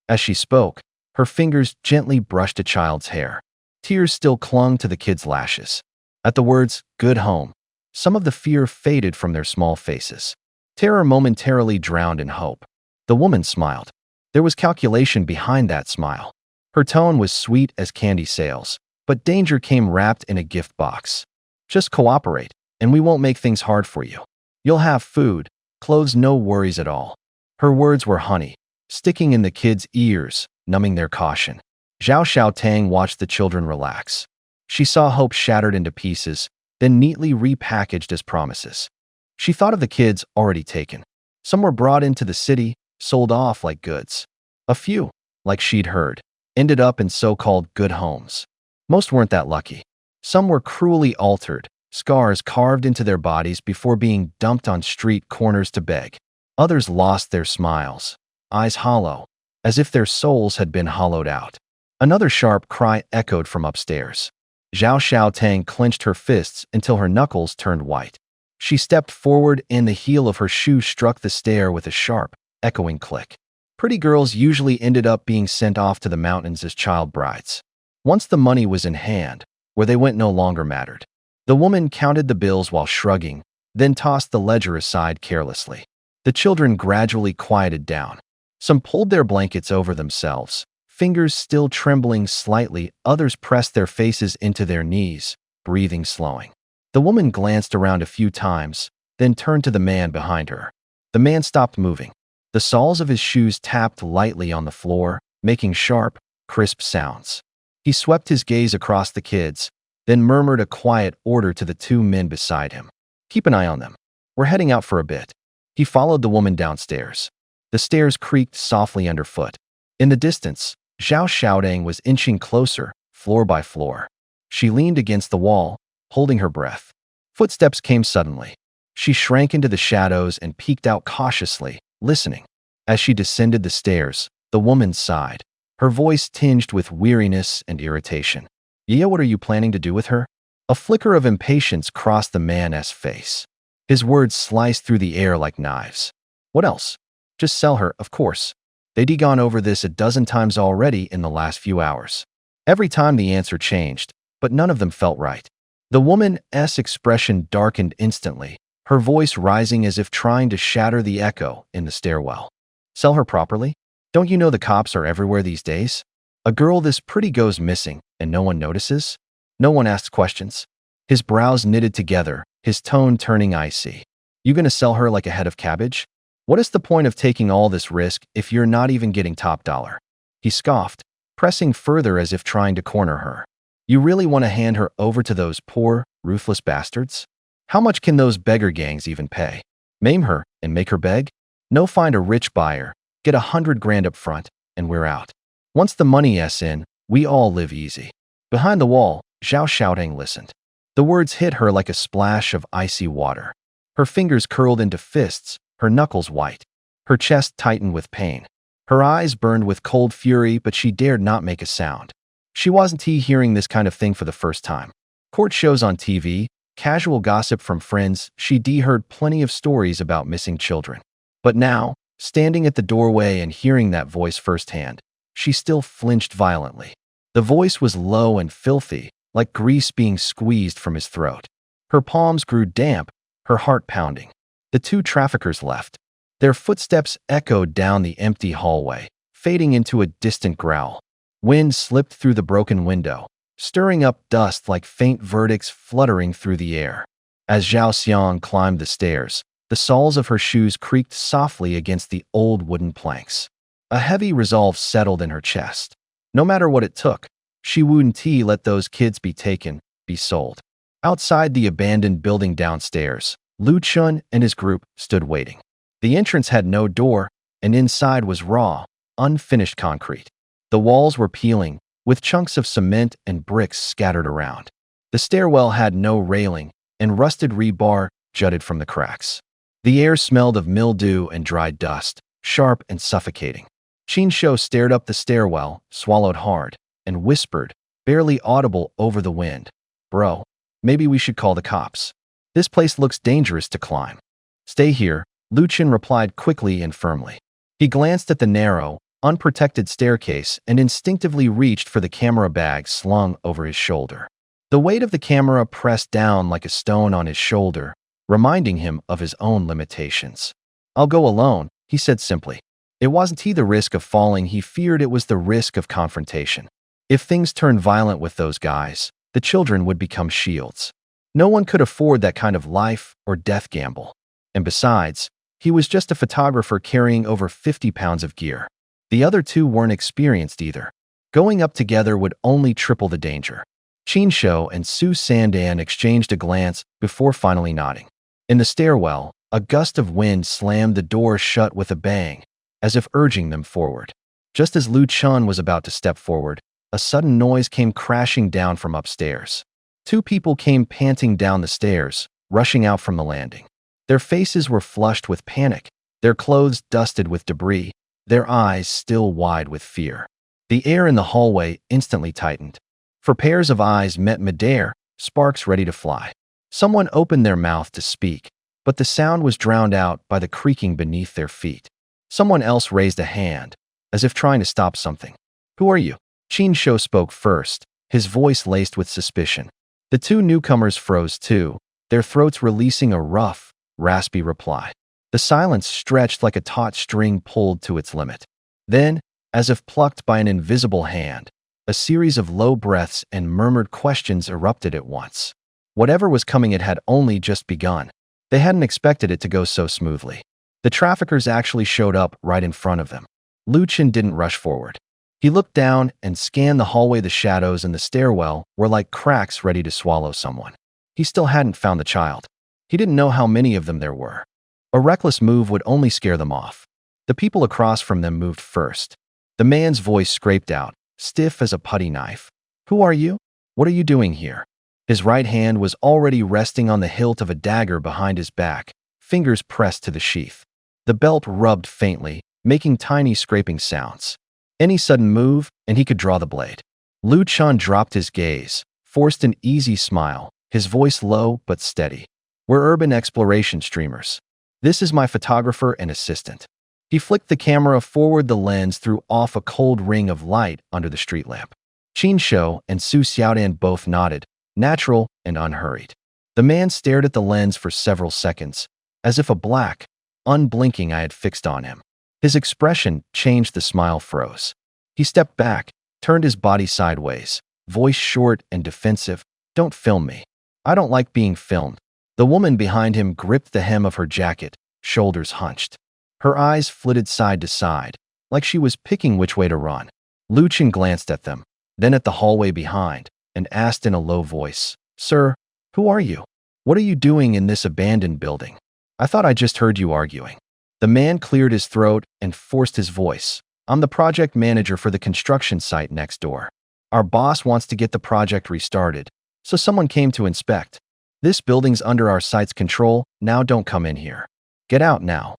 As she spoke, her fingers gently brushed a child's hair. Tears still clung to the kid's lashes. At the words, good home, some of the fear faded from their small faces. Terror momentarily drowned in hope. The woman smiled. There was calculation behind that smile. Her tone was sweet as candy sales, but danger came wrapped in a gift box. Just cooperate, and we won't make things hard for you. You'll have food, clothes, no worries at all. Her words were honey, sticking in the kids' ears, numbing their caution. Xiao Tang watched the children relax. She saw hope shattered into pieces, then neatly repackaged as promises. She thought of the kids already taken. Some were brought into the city, sold off like goods. A few, like she'd heard, ended up in so-called good homes. Most weren't that lucky. Some were cruelly altered, scars carved into their bodies before being dumped on street corners to beg. Others lost their smiles, eyes hollow, as if their souls had been hollowed out. Another sharp cry echoed from upstairs. Xiao Tang clenched her fists until her knuckles turned white. She stepped forward and the heel of her shoe struck the stair with a sharp, echoing click. Pretty girls usually ended up being sent off to the mountains as child brides. Once the money was in hand, where they went no longer mattered. The woman counted the bills while shrugging, then tossed the ledger aside carelessly. The children gradually quieted down. Some pulled their blankets over themselves, fingers still trembling slightly, others pressed their faces into their knees, breathing slowing. The woman glanced around a few times, then turned to the man behind her. The man stopped moving. The soles of his shoes tapped lightly on the floor, making sharp, crisp sounds. He swept his gaze across the kids, then murmured a quiet order to the two men beside him. Keep an eye on them. We're heading out for a bit. He followed the woman downstairs. The stairs creaked softly underfoot. In the distance, Xiao Tang was inching closer, floor by floor. She leaned against the wall, holding her breath. Footsteps came suddenly. She shrank into the shadows and peeked out cautiously, listening. As she descended the stairs, the woman sighed, her voice tinged with weariness and irritation. Yeah, what are you planning to do with her? A flicker of impatience crossed the man's face. His words sliced through the air like knives. What else? Just sell her, of course. They'd gone over this a dozen times already in the last few hours. Every time the answer changed, but none of them felt right. The woman's expression darkened instantly, her voice rising as if trying to shatter the echo in the stairwell. Sell her properly? Don't you know the cops are everywhere these days? A girl this pretty goes missing, and no one notices? No one asks questions? his brows knitted together, his tone turning icy. You gonna sell her like a head of cabbage? What is the point of taking all this risk if you're not even getting top dollar? He scoffed, pressing further as if trying to corner her. You really want to hand her over to those poor, ruthless bastards? How much can those beggar gangs even pay? Maim her and make her beg? No, find a rich buyer, get 100 grand up front, and we're out. Once the money's in, we all live easy. Behind the wall, Zhao Xiaotang listened. The words hit her like a splash of icy water. Her fingers curled into fists, her knuckles white. Her chest tightened with pain. Her eyes burned with cold fury, but she dared not make a sound. She wasn't hearing this kind of thing for the first time. Court shows on TV, casual gossip from friends, she'd heard plenty of stories about missing children. But now, standing at the doorway and hearing that voice firsthand, she still flinched violently. The voice was low and filthy, like grease being squeezed from his throat. Her palms grew damp, her heart pounding. The two traffickers left. Their footsteps echoed down the empty hallway, fading into a distant growl. Wind slipped through the broken window, stirring up dust like faint verdicts fluttering through the air. As Zhao Xiang climbed the stairs, the soles of her shoes creaked softly against the old wooden planks. A heavy resolve settled in her chest. No matter what it took, she wouldn't let those kids be taken, be sold. Outside the abandoned building downstairs, Lu Chun and his group stood waiting. The entrance had no door, and inside was raw, unfinished concrete. The walls were peeling, with chunks of cement and bricks scattered around. The stairwell had no railing, and rusted rebar jutted from the cracks. The air smelled of mildew and dried dust, sharp and suffocating. Qin Shou stared up the stairwell, swallowed hard, and whispered, barely audible over the wind, "Bro, maybe we should call the cops. This place looks dangerous to climb." "Stay here," Lu Qin replied quickly and firmly. He glanced at the narrow, unprotected staircase and instinctively reached for the camera bag slung over his shoulder. The weight of the camera pressed down like a stone on his shoulder, reminding him of his own limitations. "I'll go alone," he said simply. It wasn't the risk of falling he feared, it was the risk of confrontation. If things turned violent with those guys, the children would become shields. No one could afford that kind of life or death gamble. And besides, he was just a photographer carrying over 50 pounds of gear. The other two weren't experienced either. Going up together would only triple the danger. Qin Shou and Su Sandan exchanged a glance before finally nodding. In the stairwell, a gust of wind slammed the door shut with a bang, as if urging them forward. Just as Lu Chun was about to step forward, a sudden noise came crashing down from upstairs. Two people came panting down the stairs, rushing out from the landing. Their faces were flushed with panic, their clothes dusted with debris, their eyes still wide with fear. The air in the hallway instantly tightened. For pairs of eyes met midair, sparks ready to fly. Someone opened their mouth to speak, but the sound was drowned out by the creaking beneath their feet. Someone else raised a hand, as if trying to stop something. "Who are you?" Qin Shou spoke first, his voice laced with suspicion. The two newcomers froze too, their throats releasing a rough, raspy reply. The silence stretched like a taut string pulled to its limit. Then, as if plucked by an invisible hand, a series of low breaths and murmured questions erupted at once. Whatever was coming, it had only just begun. They hadn't expected it to go so smoothly. The traffickers actually showed up right in front of them. Lu Qin didn't rush forward. He looked down and scanned the hallway. The shadows in the stairwell were like cracks ready to swallow someone. He still hadn't found the child. He didn't know how many of them there were. A reckless move would only scare them off. The people across from them moved first. The man's voice scraped out, stiff as a putty knife. "Who are you? What are you doing here?" His right hand was already resting on the hilt of a dagger behind his back, fingers pressed to the sheath. The belt rubbed faintly, making tiny scraping sounds. Any sudden move, and he could draw the blade. Lu Chun dropped his gaze, forced an easy smile, his voice low but steady. "We're urban exploration streamers. This is my photographer and assistant." He flicked the camera forward. The lens threw off a cold ring of light under the street lamp. Qin Shou and Su Xiaodan both nodded, natural and unhurried. The man stared at the lens for several seconds, as if a black, unblinking eye had fixed on him. His expression changed, the smile froze. He stepped back, turned his body sideways, voice short and defensive. "Don't film me." I don't like being filmed. The woman behind him gripped the hem of her jacket, shoulders hunched. Her eyes flitted side to side, like she was picking which way to run. Lu Chen glanced at them, then at the hallway behind, and asked in a low voice, "Sir, who are you? What are you doing in this abandoned building? I thought I just heard you arguing." The man cleared his throat and forced his voice. "I'm the project manager for the construction site next door. Our boss wants to get the project restarted, so someone came to inspect. This building's under our site's control, now don't come in here. Get out now."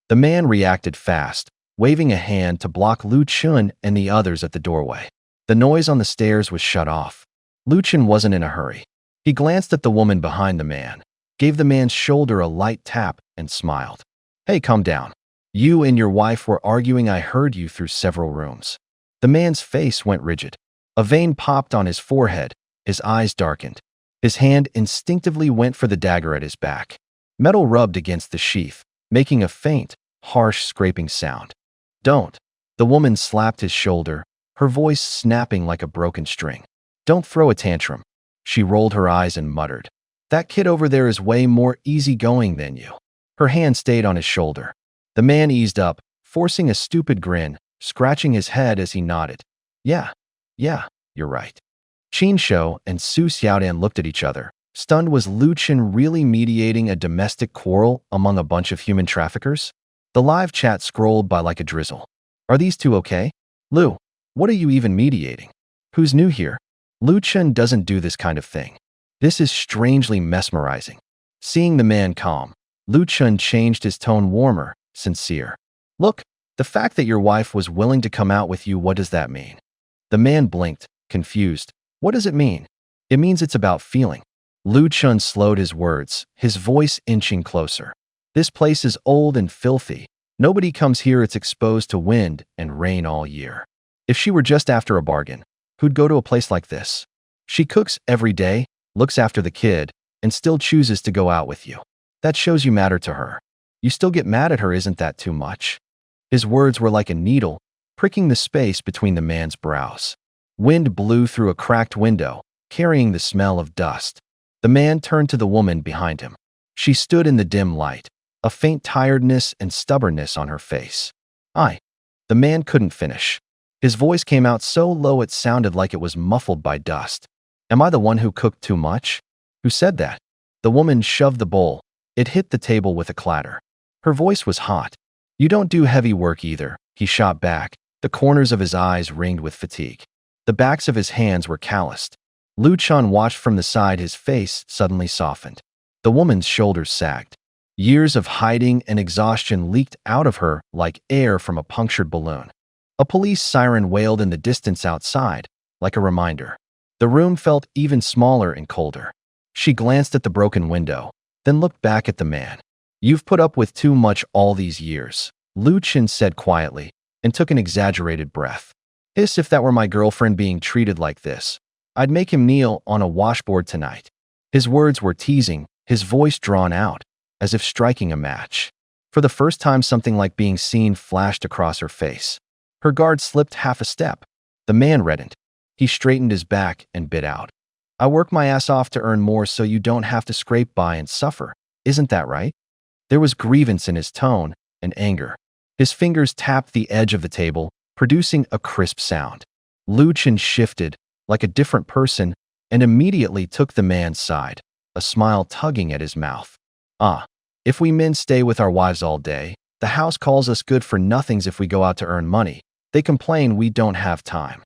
The man reacted fast, waving a hand to block Lu Chen and the others at the doorway. The noise on the stairs was shut off. Lu Chen wasn't in a hurry. He glanced at the woman behind the man, gave the man's shoulder a light tap, and smiled. "Hey, calm down. You and your wife were arguing. I heard you through several rooms." The man's face went rigid. A vein popped on his forehead, his eyes darkened. His hand instinctively went for the dagger at his back. Metal rubbed against the sheath, making a faint, harsh scraping sound. "Don't." The woman slapped his shoulder, her voice snapping like a broken string. "Don't throw a tantrum." She rolled her eyes and muttered, "That kid over there is way more easygoing than you." Her hand stayed on his shoulder. The man eased up, forcing a stupid grin, scratching his head as he nodded. Yeah, you're right." Qin Shou and Su Xiaodan looked at each other. Stunned, was Lu Chen really mediating a domestic quarrel among a bunch of human traffickers? The live chat scrolled by like a drizzle. "Are these two okay? Lu, what are you even mediating? Who's new here? Lu Chen doesn't do this kind of thing. This is strangely mesmerizing." Seeing the man calm, Lu Chen changed his tone, warmer, sincere. "Look, the fact that your wife was willing to come out with you, what does that mean?" The man blinked, confused. "What does it mean?" "It means it's about feeling." Lu Chen slowed his words, his voice inching closer. "This place is old and filthy. Nobody comes here. It's exposed to wind and rain all year. If she were just after a bargain, who'd go to a place like this? She cooks every day, looks after the kid, and still chooses to go out with you. That shows you matter to her. You still get mad at her, isn't that too much?" His words were like a needle, pricking the space between the man's brows. Wind blew through a cracked window, carrying the smell of dust. The man turned to the woman behind him. She stood in the dim light, a faint tiredness and stubbornness on her face. The man couldn't finish. His voice came out so low it sounded like it was muffled by dust. "Am I the one who cooked too much?" "Who said that?" The woman shoved the bowl. It hit the table with a clatter. Her voice was hot. "You don't do heavy work either," he shot back, the corners of his eyes ringed with fatigue. The backs of his hands were calloused. Lu Chen watched from the side, his face suddenly softened. The woman's shoulders sagged. Years of hiding and exhaustion leaked out of her like air from a punctured balloon. A police siren wailed in the distance outside, like a reminder. The room felt even smaller and colder. She glanced at the broken window, then looked back at the man. "You've put up with too much all these years," Lu Chen said quietly, and took an exaggerated breath. If that were my girlfriend being treated like this, I'd make him kneel on a washboard tonight." His words were teasing, his voice drawn out, as if striking a match. For the first time, something like being seen flashed across her face. Her guard slipped half a step. The man reddened. He straightened his back and bit out. "I work my ass off to earn more so you don't have to scrape by and suffer. Isn't that right?" There was grievance in his tone and anger. His fingers tapped the edge of the table, producing a crisp sound. Lu Chen shifted, like a different person, and immediately took the man's side, a smile tugging at his mouth. If we men stay with our wives all day, the house calls us good for nothings. If we go out to earn money, they complain we don't have time."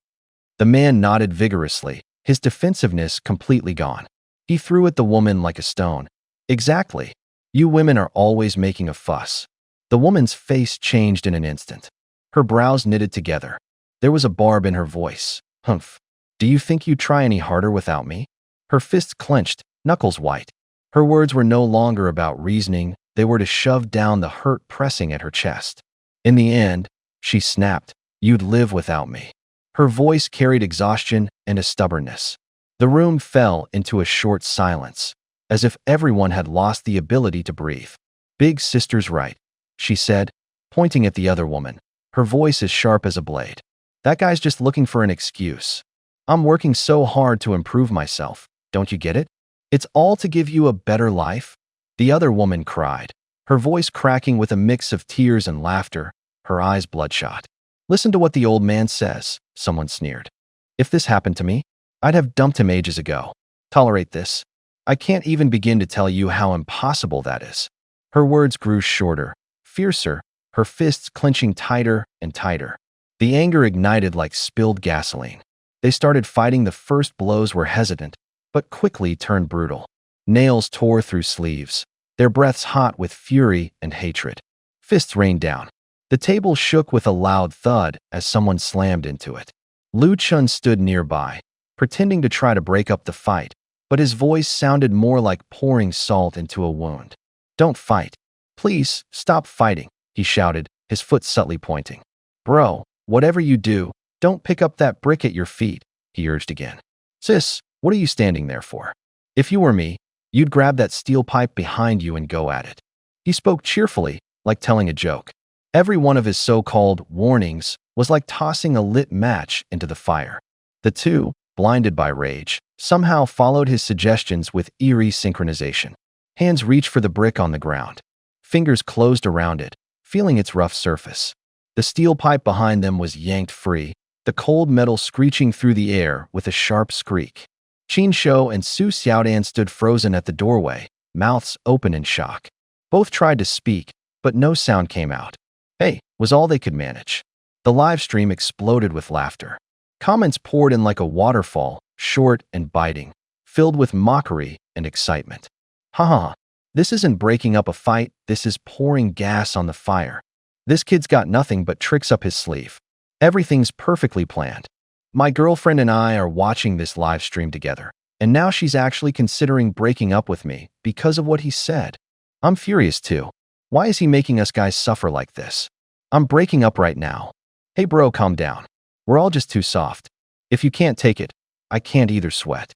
The man nodded vigorously, his defensiveness completely gone. He threw at the woman like a stone. "Exactly. You women are always making a fuss." The woman's face changed in an instant. Her brows knitted together. There was a barb in her voice. "Humph. Do you think you'd try any harder without me?" Her fists clenched, knuckles white. Her words were no longer about reasoning, they were to shove down the hurt pressing at her chest. "In the end," she snapped, "you'd live without me." Her voice carried exhaustion and a stubbornness. The room fell into a short silence, as if everyone had lost the ability to breathe. "Big sister's right," she said, pointing at the other woman, her voice as sharp as a blade. "That guy's just looking for an excuse. I'm working so hard to improve myself, don't you get it? It's all to give you a better life? The other woman cried, her voice cracking with a mix of tears and laughter, her eyes bloodshot. Listen to what the old man says, someone sneered. If this happened to me, I'd have dumped him ages ago. Tolerate this? I can't even begin to tell you how impossible that is. Her words grew shorter, fiercer, her fists clenching tighter and tighter. The anger ignited like spilled gasoline. They started fighting. The first blows were hesitant, but quickly turned brutal. Nails tore through sleeves, their breaths hot with fury and hatred. Fists rained down. The table shook with a loud thud as someone slammed into it. Lu Chun stood nearby, pretending to try to break up the fight, but his voice sounded more like pouring salt into a wound. Don't fight. Please, stop fighting, he shouted, his foot subtly pointing. Bro, whatever you do, don't pick up that brick at your feet, he urged again. Sis, what are you standing there for? If you were me, you'd grab that steel pipe behind you and go at it. He spoke cheerfully, like telling a joke. Every one of his so-called warnings was like tossing a lit match into the fire. The two, blinded by rage, somehow followed his suggestions with eerie synchronization. Hands reached for the brick on the ground. Fingers closed around it, feeling its rough surface. The steel pipe behind them was yanked free, the cold metal screeching through the air with a sharp squeak. Qin Shou and Su Xiaodan stood frozen at the doorway, mouths open in shock. Both tried to speak, but no sound came out. Hey, was all they could manage. The live stream exploded with laughter. Comments poured in like a waterfall, short and biting, filled with mockery and excitement. Haha, this isn't breaking up a fight, this is pouring gas on the fire. This kid's got nothing but tricks up his sleeve. Everything's perfectly planned. My girlfriend and I are watching this live stream together, and now she's actually considering breaking up with me because of what he said. I'm furious too. Why is he making us guys suffer like this? I'm breaking up right now. Hey bro, calm down. We're all just too soft. If you can't take it, I can't either. Sweat.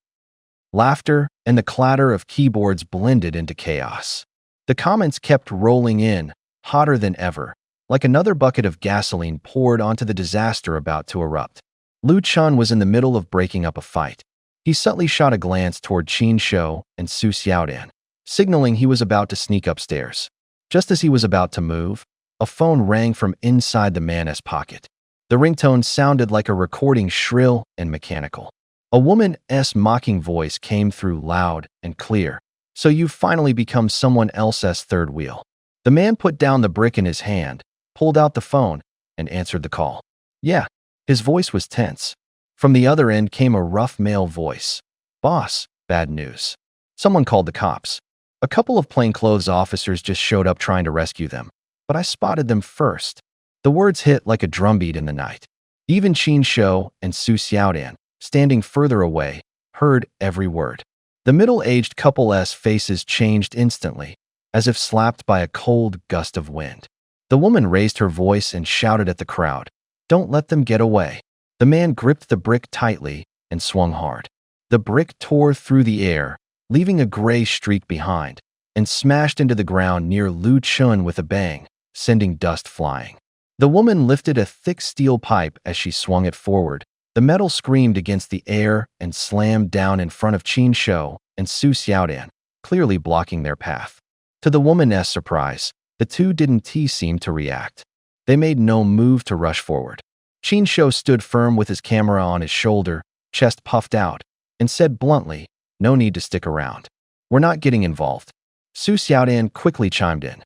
Laughter and the clatter of keyboards blended into chaos. The comments kept rolling in, hotter than ever, like another bucket of gasoline poured onto the disaster about to erupt. Lu Chun was in the middle of breaking up a fight. He subtly shot a glance toward Qin Shou and Su Xiaodan, signaling he was about to sneak upstairs. Just as he was about to move, a phone rang from inside the man's pocket. The ringtone sounded like a recording, shrill and mechanical. A woman's mocking voice came through loud and clear. So you've finally become someone else's third wheel. The man put down the brick in his hand, pulled out the phone, and answered the call. Yeah, his voice was tense. From the other end came a rough male voice. Boss, bad news. Someone called the cops. A couple of plainclothes officers just showed up trying to rescue them, but I spotted them first. The words hit like a drumbeat in the night. Even Qin Shou and Su Xiaodan, standing further away, heard every word. The middle-aged couple's faces changed instantly, as if slapped by a cold gust of wind. The woman raised her voice and shouted at the crowd, "Don't let them get away." The man gripped the brick tightly and swung hard. The brick tore through the air, leaving a gray streak behind, and smashed into the ground near Lu Chun with a bang, sending dust flying. The woman lifted a thick steel pipe as she swung it forward. The metal screamed against the air and slammed down in front of Qin Shou and Su Xiaodan, clearly blocking their path. To the woman's surprise, the two didn't seem to react. They made no move to rush forward. Qin Shou stood firm with his camera on his shoulder, chest puffed out, and said bluntly, "No need to stick around. We're not getting involved." Su Xiaodan quickly chimed in.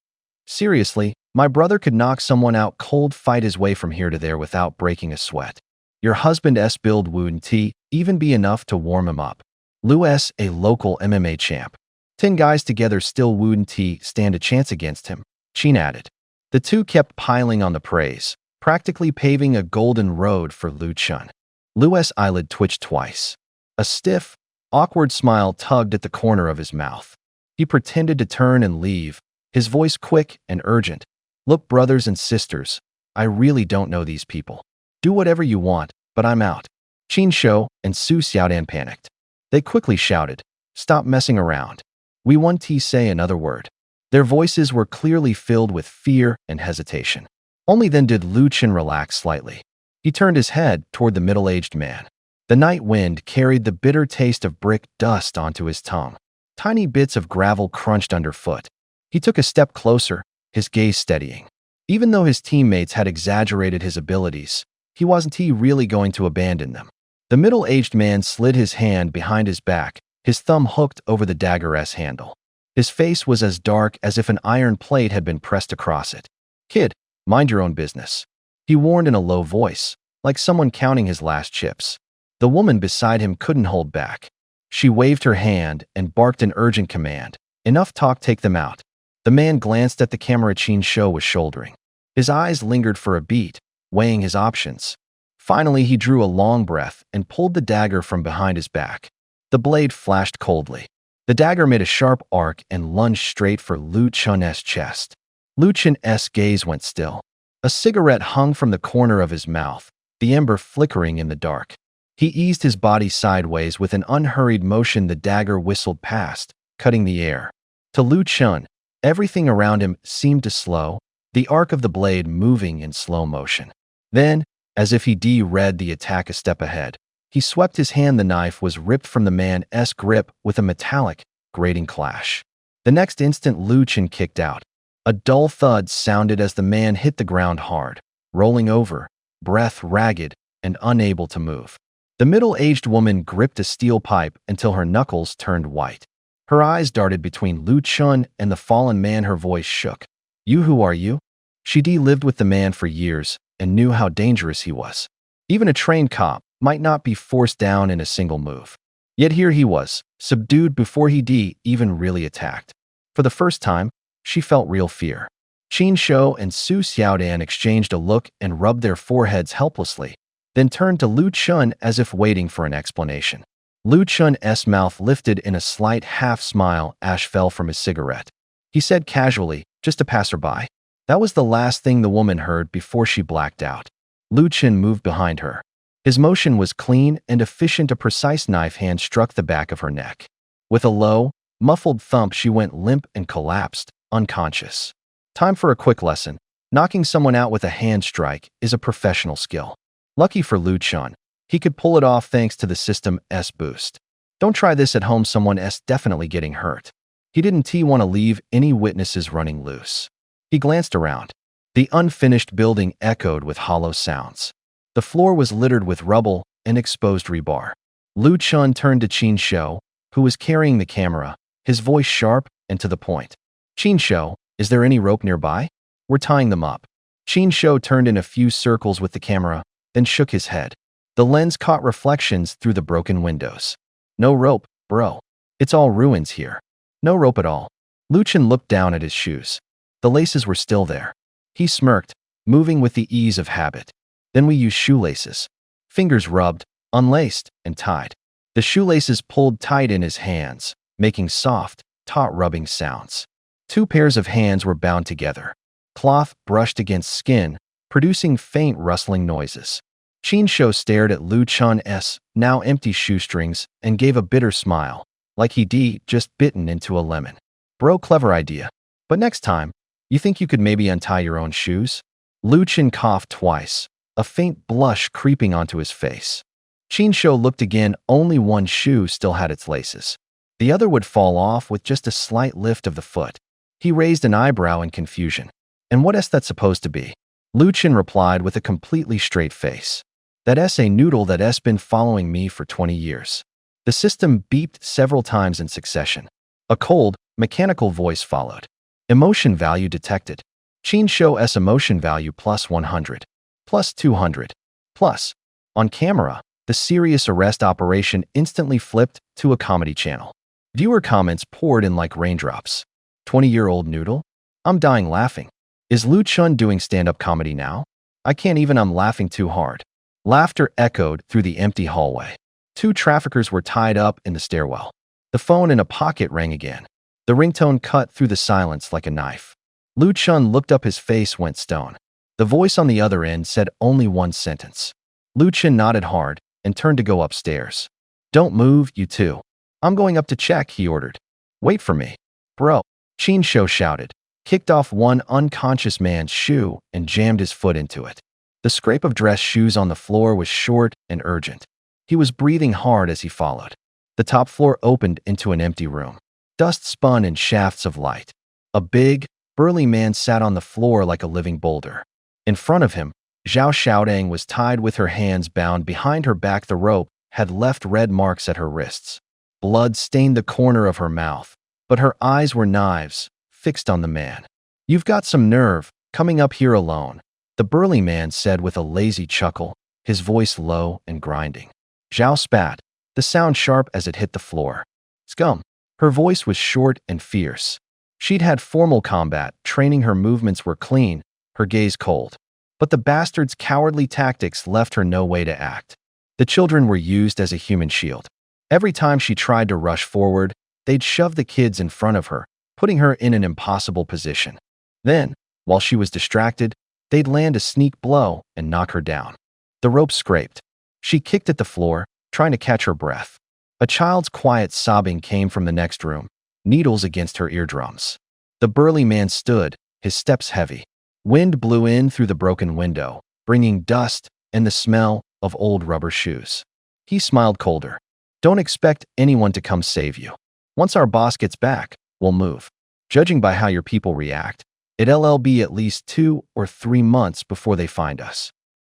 "Seriously, my brother could knock someone out cold, fight his way from here to there without breaking a sweat. Your husband's build wouldn't even be enough to warm him up. Lu's a local MMA champ. 10 guys together still wouldn't stand a chance against him," Qin added. The two kept piling on the praise, practically paving a golden road for Lu Chun. Lu's eyelid twitched twice. A stiff, awkward smile tugged at the corner of his mouth. He pretended to turn and leave, his voice quick and urgent. "Look, brothers and sisters, I really don't know these people. Do whatever you want, but I'm out." Qin Shou and Su Xiaodan panicked. They quickly shouted, "Stop messing around. We won't say another word." Their voices were clearly filled with fear and hesitation. Only then did Lu Chun relax slightly. He turned his head toward the middle-aged man. The night wind carried the bitter taste of brick dust onto his tongue. Tiny bits of gravel crunched underfoot. He took a step closer, his gaze steadying. Even though his teammates had exaggerated his abilities, he wasn't really going to abandon them. The middle-aged man slid his hand behind his back, his thumb hooked over the dagger's handle. His face was as dark as if an iron plate had been pressed across it. "Kid, mind your own business," he warned in a low voice, like someone counting his last chips. The woman beside him couldn't hold back. She waved her hand and barked an urgent command. "Enough talk, take them out." The man glanced at the camera Qin Shou was shouldering. His eyes lingered for a beat, weighing his options. Finally, he drew a long breath and pulled the dagger from behind his back. The blade flashed coldly. The dagger made a sharp arc and lunged straight for Lu Chun's chest. Lu Chun's gaze went still. A cigarette hung from the corner of his mouth, the ember flickering in the dark. He eased his body sideways with an unhurried motion. The dagger whistled past, cutting the air. To Lu Chun, everything around him seemed to slow, the arc of the blade moving in slow motion. Then, as if he read the attack a step ahead, he swept his hand. The knife was ripped from the man's grip with a metallic, grating clash. The next instant, Lu Chun kicked out. A dull thud sounded as the man hit the ground hard, rolling over, breath ragged and unable to move. The middle-aged woman gripped a steel pipe until her knuckles turned white. Her eyes darted between Lu Chun and the fallen man. Her voice shook. "You, who are you?" She lived with the man for years and knew how dangerous he was. Even a trained cop might not be forced down in a single move. Yet here he was, subdued before he even really attacked. For the first time, she felt real fear. Qin Shou and Su Xiaodan exchanged a look and rubbed their foreheads helplessly, then turned to Lu Chun as if waiting for an explanation. Lu Chun's mouth lifted in a slight half-smile. Ash fell from his cigarette. He said casually, "Just a passerby." That was the last thing the woman heard before she blacked out. Lu Chun moved behind her. His motion was clean and efficient. A precise knife hand struck the back of her neck. With a low, muffled thump, she went limp and collapsed, unconscious. Time for a quick lesson. Knocking someone out with a hand strike is a professional skill. Lucky for Lu Chun, he could pull it off thanks to the system's boost. Don't try this at home, someone's definitely getting hurt. He didn't want to leave any witnesses running loose. He glanced around. The unfinished building echoed with hollow sounds. The floor was littered with rubble and exposed rebar. Lu Chun turned to Qin Shou, who was carrying the camera, his voice sharp and to the point. "Qin Shou, is there any rope nearby? We're tying them up." Qin Shou turned in a few circles with the camera, then shook his head. The lens caught reflections through the broken windows. "No rope, bro. It's all ruins here." "No rope at all." Lu Chun looked down at his shoes. The laces were still there. He smirked, moving with the ease of habit. "Then we use shoelaces." Fingers rubbed, unlaced, and tied. The shoelaces pulled tight in his hands, making soft, taut rubbing sounds. 2 pairs of hands were bound together. Cloth brushed against skin, producing faint rustling noises. Qin Shou stared at Lu Chun's now empty shoestrings and gave a bitter smile, like he'd just bitten into a lemon. "Bro, clever idea. But next time, you think you could maybe untie your own shoes?" Lu Chun coughed twice, a faint blush creeping onto his face. Qin Shou looked again. Only one shoe still had its laces. The other would fall off with just a slight lift of the foot. He raised an eyebrow in confusion. "And what's that supposed to be?" Lu Chun replied with a completely straight face. "That's a noodle that's been following me for 20 years. The system beeped several times in succession. A cold, mechanical voice followed. "Emotion value detected. Qin Shou's emotion value plus 100. Plus 200. Plus." On camera, the serious arrest operation instantly flipped to a comedy channel. Viewer comments poured in like raindrops. "20-year-old noodle? I'm dying laughing. Is Lu Chun doing stand-up comedy now? I can't even, I'm laughing too hard." Laughter echoed through the empty hallway. 2 traffickers were tied up in the stairwell. The phone in a pocket rang again. The ringtone cut through the silence like a knife. Lu Chun looked up, his face went stone. The voice on the other end said only one sentence. Lu Chun nodded hard and turned to go upstairs. "Don't move, you two. I'm going up to check," he ordered. "Wait for me." "Bro," Qin Shou shouted, kicked off one unconscious man's shoe and jammed his foot into it. The scrape of dress shoes on the floor was short and urgent. He was breathing hard as he followed. The top floor opened into an empty room. Dust spun in shafts of light. A big, burly man sat on the floor like a living boulder. In front of him, Zhao Xiaodang was tied with her hands bound behind her back. The rope had left red marks at her wrists. Blood stained the corner of her mouth, but her eyes were knives, fixed on the man. "You've got some nerve, coming up here alone," the burly man said with a lazy chuckle, his voice low and grinding. Zhao spat, the sound sharp as it hit the floor. "Scum." Her voice was short and fierce. She'd had formal combat training, her movements were clean, her gaze cold. But the bastard's cowardly tactics left her no way to act. The children were used as a human shield. Every time she tried to rush forward, they'd shove the kids in front of her, putting her in an impossible position. Then, while she was distracted, they'd land a sneak blow and knock her down. The rope scraped. She kicked at the floor, trying to catch her breath. A child's quiet sobbing came from the next room, needles against her eardrums. The burly man stood, his steps heavy. Wind blew in through the broken window, bringing dust and the smell of old rubber shoes. He smiled colder. "Don't expect anyone to come save you. Once our boss gets back, we'll move. Judging by how your people react, it'll be at least 2 or 3 months before they find us."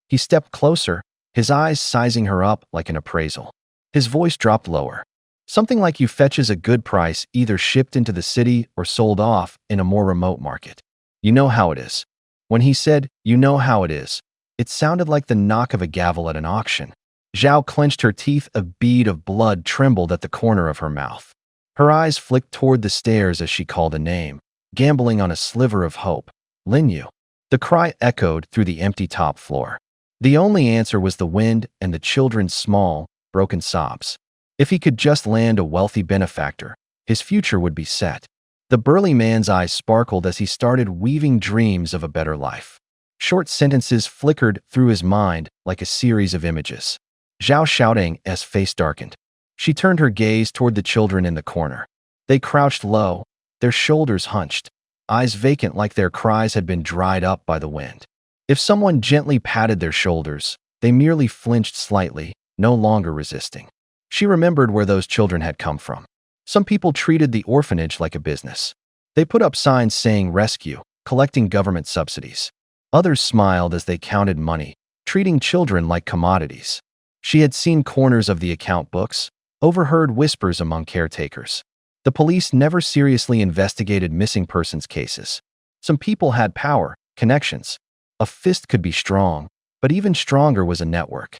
He stepped closer, his eyes sizing her up like an appraisal. His voice dropped lower. "Something like you fetches a good price, either shipped into the city or sold off in a more remote market. You know how it is." When he said, "You know how it is," it sounded like the knock of a gavel at an auction. Zhao clenched her teeth, a bead of blood trembled at the corner of her mouth. Her eyes flicked toward the stairs as she called a name, gambling on a sliver of hope. "Lin Yu." The cry echoed through the empty top floor. The only answer was the wind and the children's small, broken sobs. If he could just land a wealthy benefactor, his future would be set. The burly man's eyes sparkled as he started weaving dreams of a better life. Short sentences flickered through his mind like a series of images. Zhao Xiaodang's face darkened. She turned her gaze toward the children in the corner. They crouched low, their shoulders hunched, eyes vacant like their cries had been dried up by the wind. If someone gently patted their shoulders, they merely flinched slightly, no longer resisting. She remembered where those children had come from. Some people treated the orphanage like a business. They put up signs saying rescue, collecting government subsidies. Others smiled as they counted money, treating children like commodities. She had seen corners of the account books, overheard whispers among caretakers. The police never seriously investigated missing persons cases. Some people had power, connections. A fist could be strong, but even stronger was a network.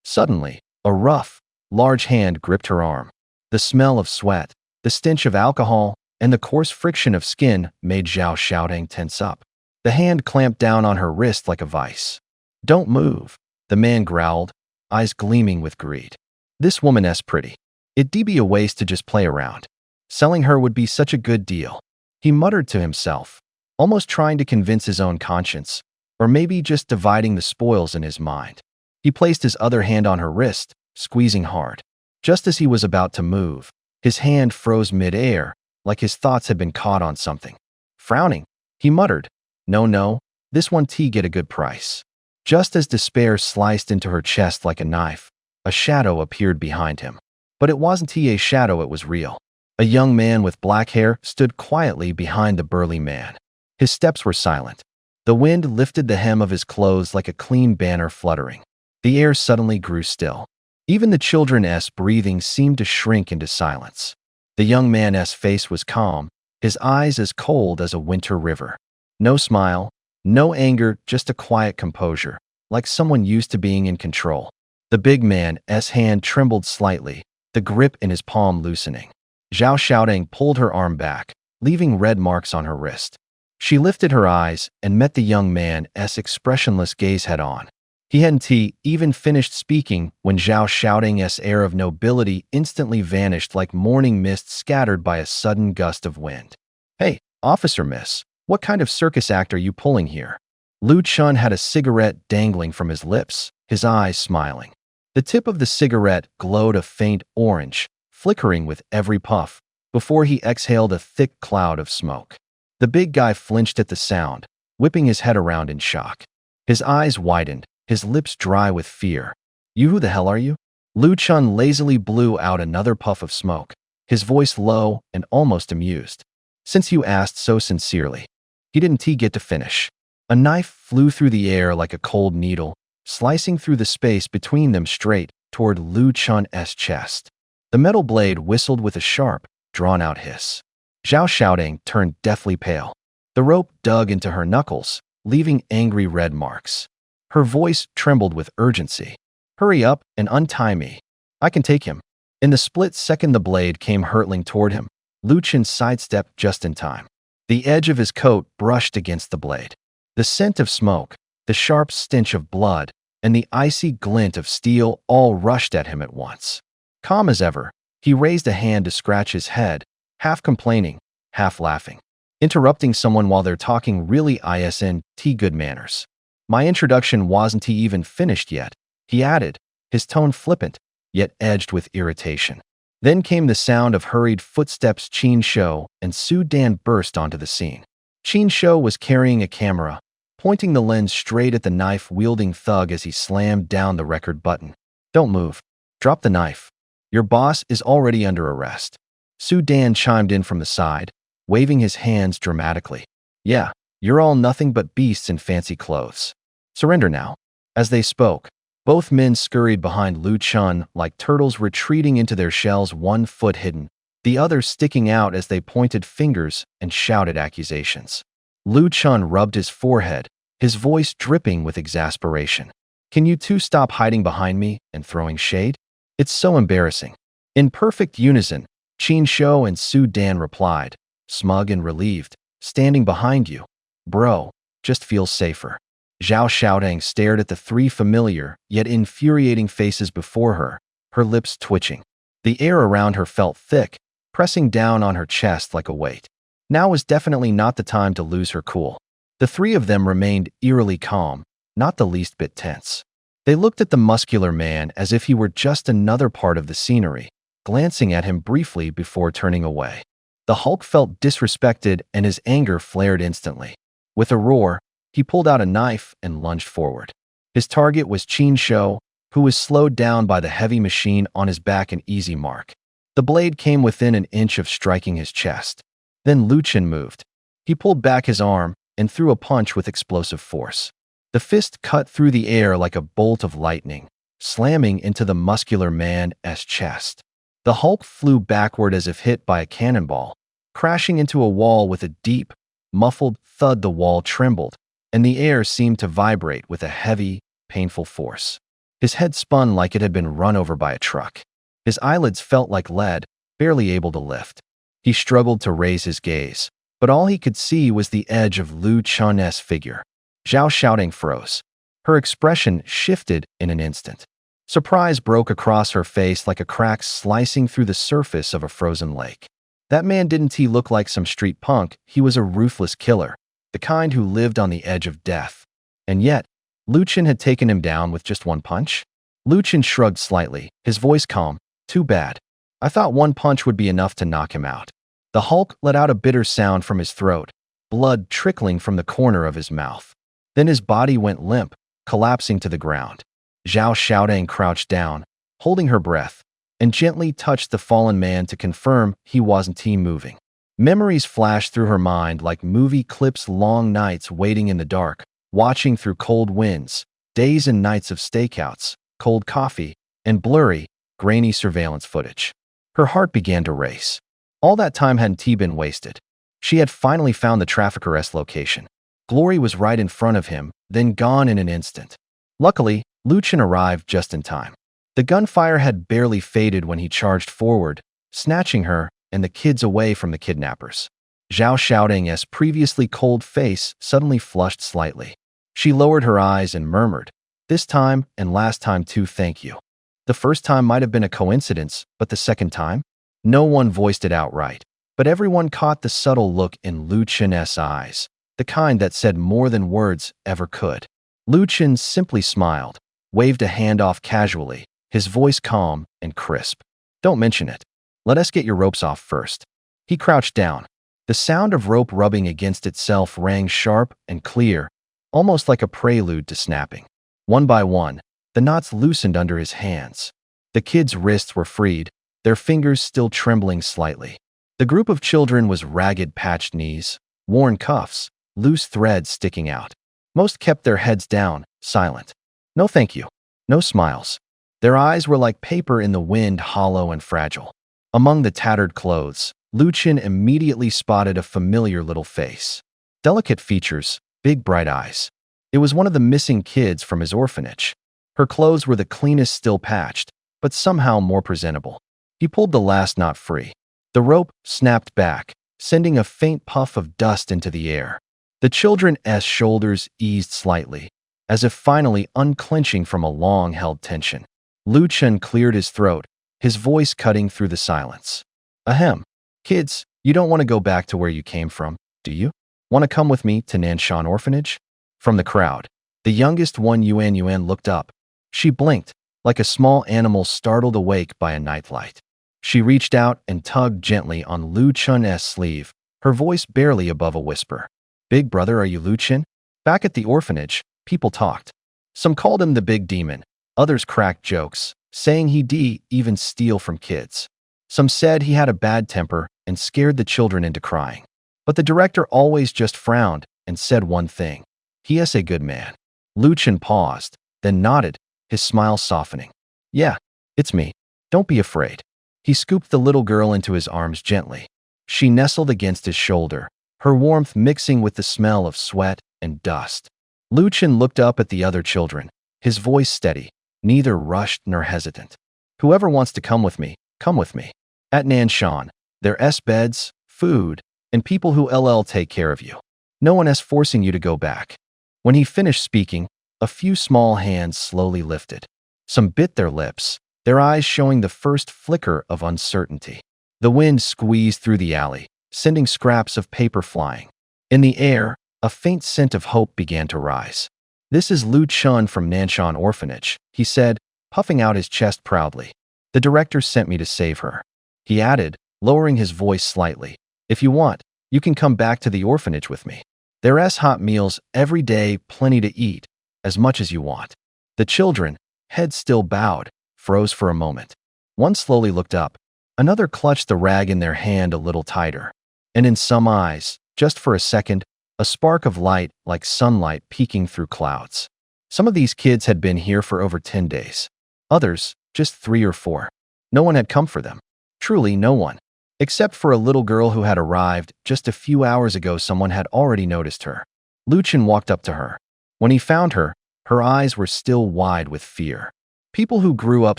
Suddenly, a rough, large hand gripped her arm. The smell of sweat, the stench of alcohol, and the coarse friction of skin made Zhao Xiaodang tense up. The hand clamped down on her wrist like a vice. "Don't move," the man growled, eyes gleaming with greed. "This woman's pretty. It'd be a waste to just play around. Selling her would be such a good deal." He muttered to himself, almost trying to convince his own conscience, or maybe just dividing the spoils in his mind. He placed his other hand on her wrist, squeezing hard. Just as he was about to move, his hand froze mid-air, like his thoughts had been caught on something. Frowning, he muttered, No, this one get a good price." Just as despair sliced into her chest like a knife, a shadow appeared behind him. But it wasn't a shadow, it was real. A young man with black hair stood quietly behind the burly man. His steps were silent. The wind lifted the hem of his clothes like a clean banner fluttering. The air suddenly grew still. Even the children's breathing seemed to shrink into silence. The young man's face was calm, his eyes as cold as a winter river. No smile, no anger, just a quiet composure, like someone used to being in control. The big man's hand trembled slightly, the grip in his palm loosening. Zhao Xiaodang pulled her arm back, leaving red marks on her wrist. She lifted her eyes and met the young man's expressionless gaze head-on. He hadn't even finished speaking when Zhao Xiaodang's air of nobility instantly vanished like morning mist scattered by a sudden gust of wind. "Hey, officer miss, what kind of circus act are you pulling here?" Lu Chun had a cigarette dangling from his lips, his eyes smiling. The tip of the cigarette glowed a faint orange, flickering with every puff, before he exhaled a thick cloud of smoke. The big guy flinched at the sound, whipping his head around in shock. His eyes widened, his lips dry with fear. "You who the hell are you?" Lu Chun lazily blew out another puff of smoke. his voice low and almost amused. Since you asked so sincerely. He didn't get to finish. A knife flew through the air like a cold needle, slicing through the space between them straight toward Lu Chun's chest. The metal blade whistled with a sharp, drawn-out hiss. Zhao Xiaodong turned deathly pale. The rope dug into her knuckles, leaving angry red marks. Her voice trembled with urgency. "Hurry up and untie me. I can take him." In the split second the blade came hurtling toward him. Lu Chen sidestepped just in time. The edge of his coat brushed against the blade. The scent of smoke, the sharp stench of blood, and the icy glint of steel all rushed at him at once. Calm as ever, he raised a hand to scratch his head, half complaining, half laughing. Interrupting someone while they're talking really isn't good manners. My introduction wasn't even finished yet, he added, his tone flippant, yet edged with irritation. Then came the sound of hurried footsteps. Qin Shou and Su Dan burst onto the scene. Qin Shou was carrying a camera, pointing the lens straight at the knife-wielding thug as he slammed down the record button. "Don't move. Drop the knife. Your boss is already under arrest." Su Dan chimed in from the side, waving his hands dramatically. "Yeah, you're all nothing but beasts in fancy clothes. Surrender now." As they spoke, both men scurried behind Lu Chen like turtles retreating into their shells, one foot hidden, the other sticking out as they pointed fingers and shouted accusations. Lu Chen rubbed his forehead, his voice dripping with exasperation. "Can you two stop hiding behind me and throwing shade? It's so embarrassing." In perfect unison, Qin Shou and Su Dan replied, smug and relieved, "Standing behind you. Bro, just feels safer." Zhao Xiaodong stared at the three familiar yet infuriating faces before her, her lips twitching. The air around her felt thick, pressing down on her chest like a weight. Now was definitely not the time to lose her cool. The three of them remained eerily calm, not the least bit tense. They looked at the muscular man as if he were just another part of the scenery, glancing at him briefly before turning away. The Hulk felt disrespected and his anger flared instantly. With a roar, he pulled out a knife and lunged forward. His target was Qin Shou, who was slowed down by the heavy machine on his back, an easy mark. The blade came within an inch of striking his chest. Then Lu Chen moved. He pulled back his arm and threw a punch with explosive force. The fist cut through the air like a bolt of lightning, slamming into the muscular man's chest. The Hulk flew backward as if hit by a cannonball, crashing into a wall with a deep, muffled thud. The wall trembled, and the air seemed to vibrate with a heavy, painful force. His head spun like it had been run over by a truck. His eyelids felt like lead, barely able to lift. He struggled to raise his gaze, but all he could see was the edge of Lu Chun's figure. Zhao Xiaodong froze. Her expression shifted in an instant. Surprise broke across her face like a crack slicing through the surface of a frozen lake. That man didn't look like some street punk, he was a ruthless killer, the kind who lived on the edge of death. And yet, Lu Chen had taken him down with just one punch? Lu Chen shrugged slightly, his voice calm. "Too bad. I thought one punch would be enough to knock him out." The Hulk let out a bitter sound from his throat, blood trickling from the corner of his mouth. Then his body went limp, collapsing to the ground. Zhao Xiaodong crouched down, holding her breath, and gently touched the fallen man to confirm he wasn't moving. Memories flashed through her mind like movie clips, long nights waiting in the dark, watching through cold winds, days and nights of stakeouts, cold coffee, and blurry, grainy surveillance footage. Her heart began to race. All that time hadn't been wasted. She had finally found the traffic arrest location. Glory was right in front of him, then gone in an instant. Luckily, Lu Chen arrived just in time. The gunfire had barely faded when he charged forward, snatching her and the kids away from the kidnappers. Zhao Xiaodong's previously cold face suddenly flushed slightly. She lowered her eyes and murmured, "This time and last time too, thank you." The first time might have been a coincidence, but the second time? No one voiced it outright, but everyone caught the subtle look in Lu Chen's eyes, the kind that said more than words ever could. Lu Chen simply smiled, waved a hand off casually, his voice calm and crisp. "Don't mention it. Let us get your ropes off first." He crouched down. The sound of rope rubbing against itself rang sharp and clear, almost like a prelude to snapping. One by one, the knots loosened under his hands. The kids' wrists were freed, their fingers still trembling slightly. The group of children was ragged, patched knees, worn cuffs, loose threads sticking out. Most kept their heads down, silent. No thank you. No smiles. Their eyes were like paper in the wind, hollow and fragile. Among the tattered clothes, Lu Chen immediately spotted a familiar little face. Delicate features, big bright eyes. It was one of the missing kids from his orphanage. Her clothes were the cleanest, still patched, but somehow more presentable. He pulled the last knot free. The rope snapped back, sending a faint puff of dust into the air. The children's shoulders eased slightly, as if finally unclenching from a long-held tension. Lu Chen cleared his throat, his voice cutting through the silence. Ahem. Kids, you don't want to go back to where you came from, do you? Want to come with me to Nanshan Orphanage? From the crowd, the youngest one, Yuan, looked up. She blinked, like a small animal startled awake by a nightlight. She reached out and tugged gently on Lu Chen's sleeve, her voice barely above a whisper. Big brother, are you Lu Chen? Back at the orphanage, people talked. Some called him the big demon. Others cracked jokes, saying he'd even steal from kids. Some said he had a bad temper and scared the children into crying. But the director always just frowned and said one thing. He is a good man. Lu Chen paused, then nodded, his smile softening. Yeah, it's me. Don't be afraid. He scooped the little girl into his arms gently. She nestled against his shoulder, her warmth mixing with the smell of sweat and dust. Lu Chen looked up at the other children, his voice steady, neither rushed nor hesitant. Whoever wants to come with me, come with me. At Nanshan, there's beds, food, and people who'll take care of you. No one is forcing you to go back. When he finished speaking, a few small hands slowly lifted. Some bit their lips, their eyes showing the first flicker of uncertainty. The wind squeezed through the alley, sending scraps of paper flying. In the air, a faint scent of hope began to rise. This is Lu Chen from Nanshan Orphanage, he said, puffing out his chest proudly. The director sent me to save her. He added, lowering his voice slightly. If you want, you can come back to the orphanage with me. There's hot meals every day, plenty to eat, as much as you want. The children, heads still bowed, froze for a moment. One slowly looked up. Another clutched the rag in their hand a little tighter. And in some eyes, just for a second, a spark of light like sunlight peeking through clouds. Some of these kids had been here for over 10 days. Others, just 3 or 4. No one had come for them. Truly no one. Except for a little girl who had arrived just a few hours ago. Someone had already noticed her. Lu Chen walked up to her. When he found her, her eyes were still wide with fear. People who grew up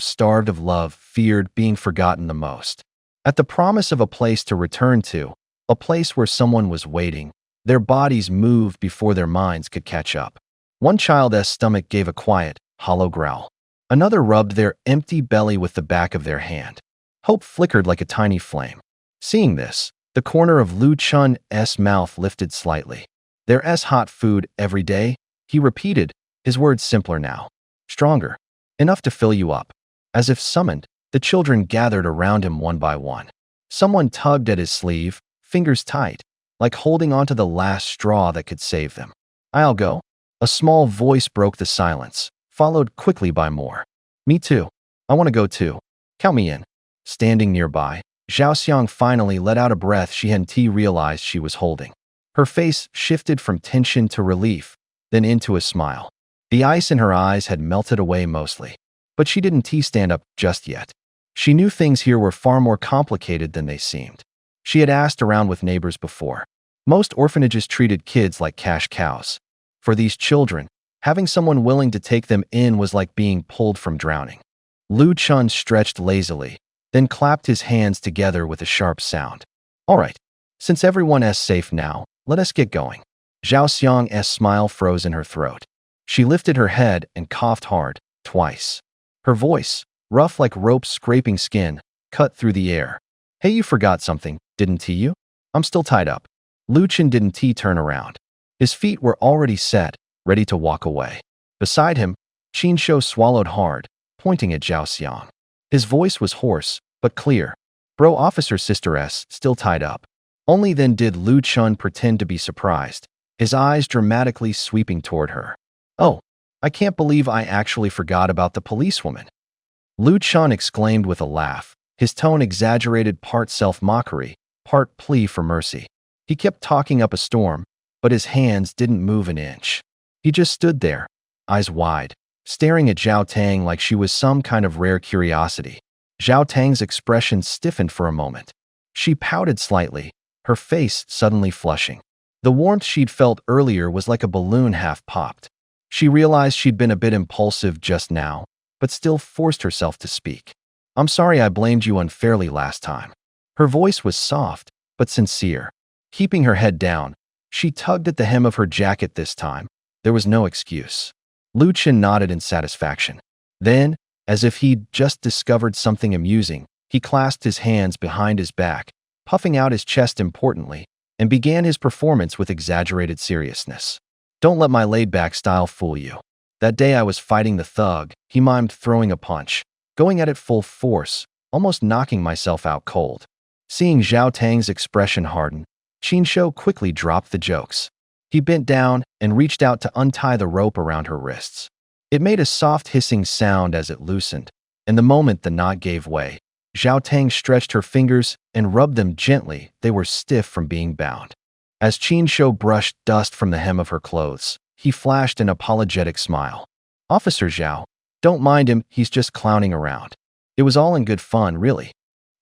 starved of love feared being forgotten the most. At the promise of a place to return to, a place where someone was waiting, their bodies moved before their minds could catch up. One child's stomach gave a quiet, hollow growl. Another rubbed their empty belly with the back of their hand. Hope flickered like a tiny flame. Seeing this, the corner of Lu Chen's mouth lifted slightly. There's hot food every day, he repeated, his words simpler now. Stronger. Enough to fill you up. As if summoned, the children gathered around him one by one. Someone tugged at his sleeve, fingers tight, like holding onto the last straw that could save them. I'll go. A small voice broke the silence, followed quickly by more. Me too. I want to go too. Count me in. Standing nearby, Zhao Xiang finally let out a breath she hadn't realized she was holding. Her face shifted from tension to relief, then into a smile. The ice in her eyes had melted away mostly, but she didn't stand up just yet. She knew things here were far more complicated than they seemed. She had asked around with neighbors before. Most orphanages treated kids like cash cows. For these children, having someone willing to take them in was like being pulled from drowning. Lu Chen stretched lazily, then clapped his hands together with a sharp sound. All right, since everyone is safe now, let us get going. Zhao Xiang's smile froze in her throat. She lifted her head and coughed hard, twice. Her voice, rough like rope scraping skin, cut through the air. Hey, you forgot something, didn't you? I'm still tied up. Lu Chen didn't turn around. His feet were already set, ready to walk away. Beside him, Qin Shou swallowed hard, pointing at Zhao Xiang. His voice was hoarse, but clear. Bro, officer sister still tied up. Only then did Lu Chen pretend to be surprised, his eyes dramatically sweeping toward her. Oh, I can't believe I actually forgot about the policewoman. Lu Chen exclaimed with a laugh, his tone exaggerated, part self-mockery, part plea for mercy. He kept talking up a storm, but his hands didn't move an inch. He just stood there, eyes wide, staring at Zhao Tang like she was some kind of rare curiosity. Zhao Tang's expression stiffened for a moment. She pouted slightly, her face suddenly flushing. The warmth she'd felt earlier was like a balloon half popped. She realized she'd been a bit impulsive just now, but still forced herself to speak. "I'm sorry I blamed you unfairly last time." Her voice was soft, but sincere. Keeping her head down, she tugged at the hem of her jacket this time. There was no excuse. Lu Chen nodded in satisfaction. Then, as if he'd just discovered something amusing, he clasped his hands behind his back, puffing out his chest importantly, and began his performance with exaggerated seriousness. "Don't let my laid-back style fool you. That day I was fighting the thug," he mimed, throwing a punch, going at it full force, almost knocking myself out cold. Seeing Zhao Tang's expression harden, Qin Shou quickly dropped the jokes. He bent down and reached out to untie the rope around her wrists. It made a soft hissing sound as it loosened, and the moment the knot gave way, Zhao Tang stretched her fingers and rubbed them gently. They were stiff from being bound. As Qin Shou brushed dust from the hem of her clothes, he flashed an apologetic smile. "Officer Zhao, don't mind him, he's just clowning around. It was all in good fun, really."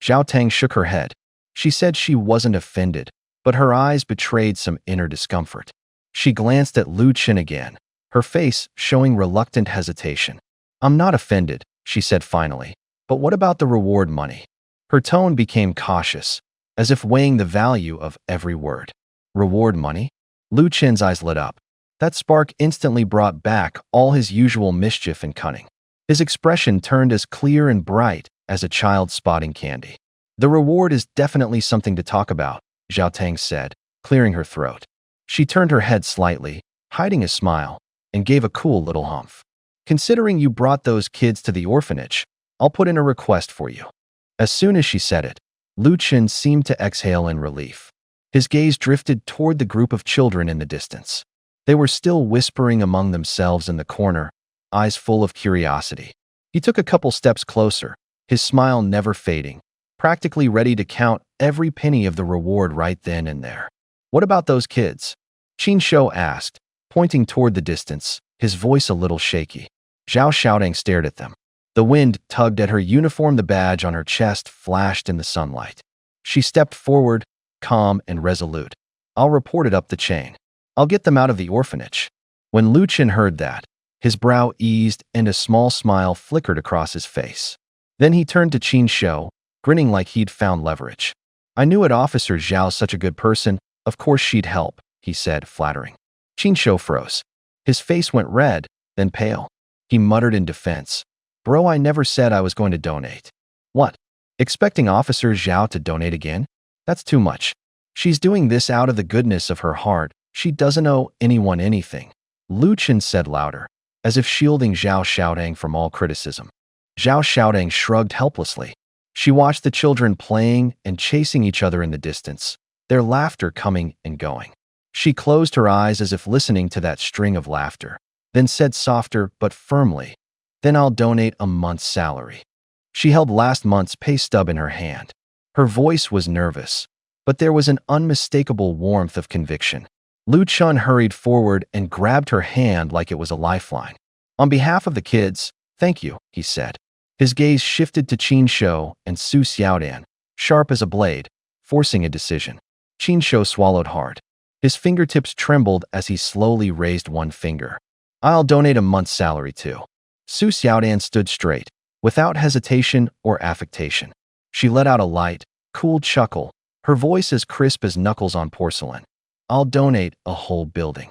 Zhao Tang shook her head. She said she wasn't offended, but her eyes betrayed some inner discomfort. She glanced at Lu Chen again, her face showing reluctant hesitation. "I'm not offended," she said finally, "but what about the reward money?" Her tone became cautious, as if weighing the value of every word. "Reward money?" Lu Chen's eyes lit up. That spark instantly brought back all his usual mischief and cunning. His expression turned as clear and bright as a child spotting candy. "The reward is definitely something to talk about," Zhao Tang said, clearing her throat. She turned her head slightly, hiding a smile, and gave a cool little humph. "Considering you brought those kids to the orphanage, I'll put in a request for you." As soon as she said it, Lu Chen seemed to exhale in relief. His gaze drifted toward the group of children in the distance. They were still whispering among themselves in the corner, eyes full of curiosity. He took a couple steps closer, his smile never fading, practically ready to count every penny of the reward right then and there. "What about those kids?" Qin Shou asked, pointing toward the distance, his voice a little shaky. Zhao Xiaotang stared at them. The wind tugged at her uniform, the badge on her chest flashed in the sunlight. She stepped forward, calm and resolute. "I'll report it up the chain. I'll get them out of the orphanage." When Lu Chen heard that, his brow eased and a small smile flickered across his face. Then he turned to Qin Shou, grinning like he'd found leverage. "I knew it, Officer Zhao's such a good person. Of course she'd help," he said, flattering. Qin Shou froze. His face went red, then pale. He muttered in defense, "Bro, I never said I was going to donate." "What? Expecting Officer Zhao to donate again? That's too much. She's doing this out of the goodness of her heart. She doesn't owe anyone anything," Lu Chen said louder, as if shielding Zhao Xiaotang from all criticism. Zhao Xiaotang shrugged helplessly. She watched the children playing and chasing each other in the distance, their laughter coming and going. She closed her eyes as if listening to that string of laughter, then said softer but firmly, "Then I'll donate a month's salary." She held last month's pay stub in her hand. Her voice was nervous, but there was an unmistakable warmth of conviction. Lu Chen hurried forward and grabbed her hand like it was a lifeline. "On behalf of the kids, thank you," he said. His gaze shifted to Qin Shou and Su Xiaodan, sharp as a blade, forcing a decision. Qin Shou swallowed hard. His fingertips trembled as he slowly raised one finger. "I'll donate a month's salary too." Su Xiaodan stood straight, without hesitation or affectation. She let out a light, cool chuckle, her voice as crisp as knuckles on porcelain. "I'll donate a whole building."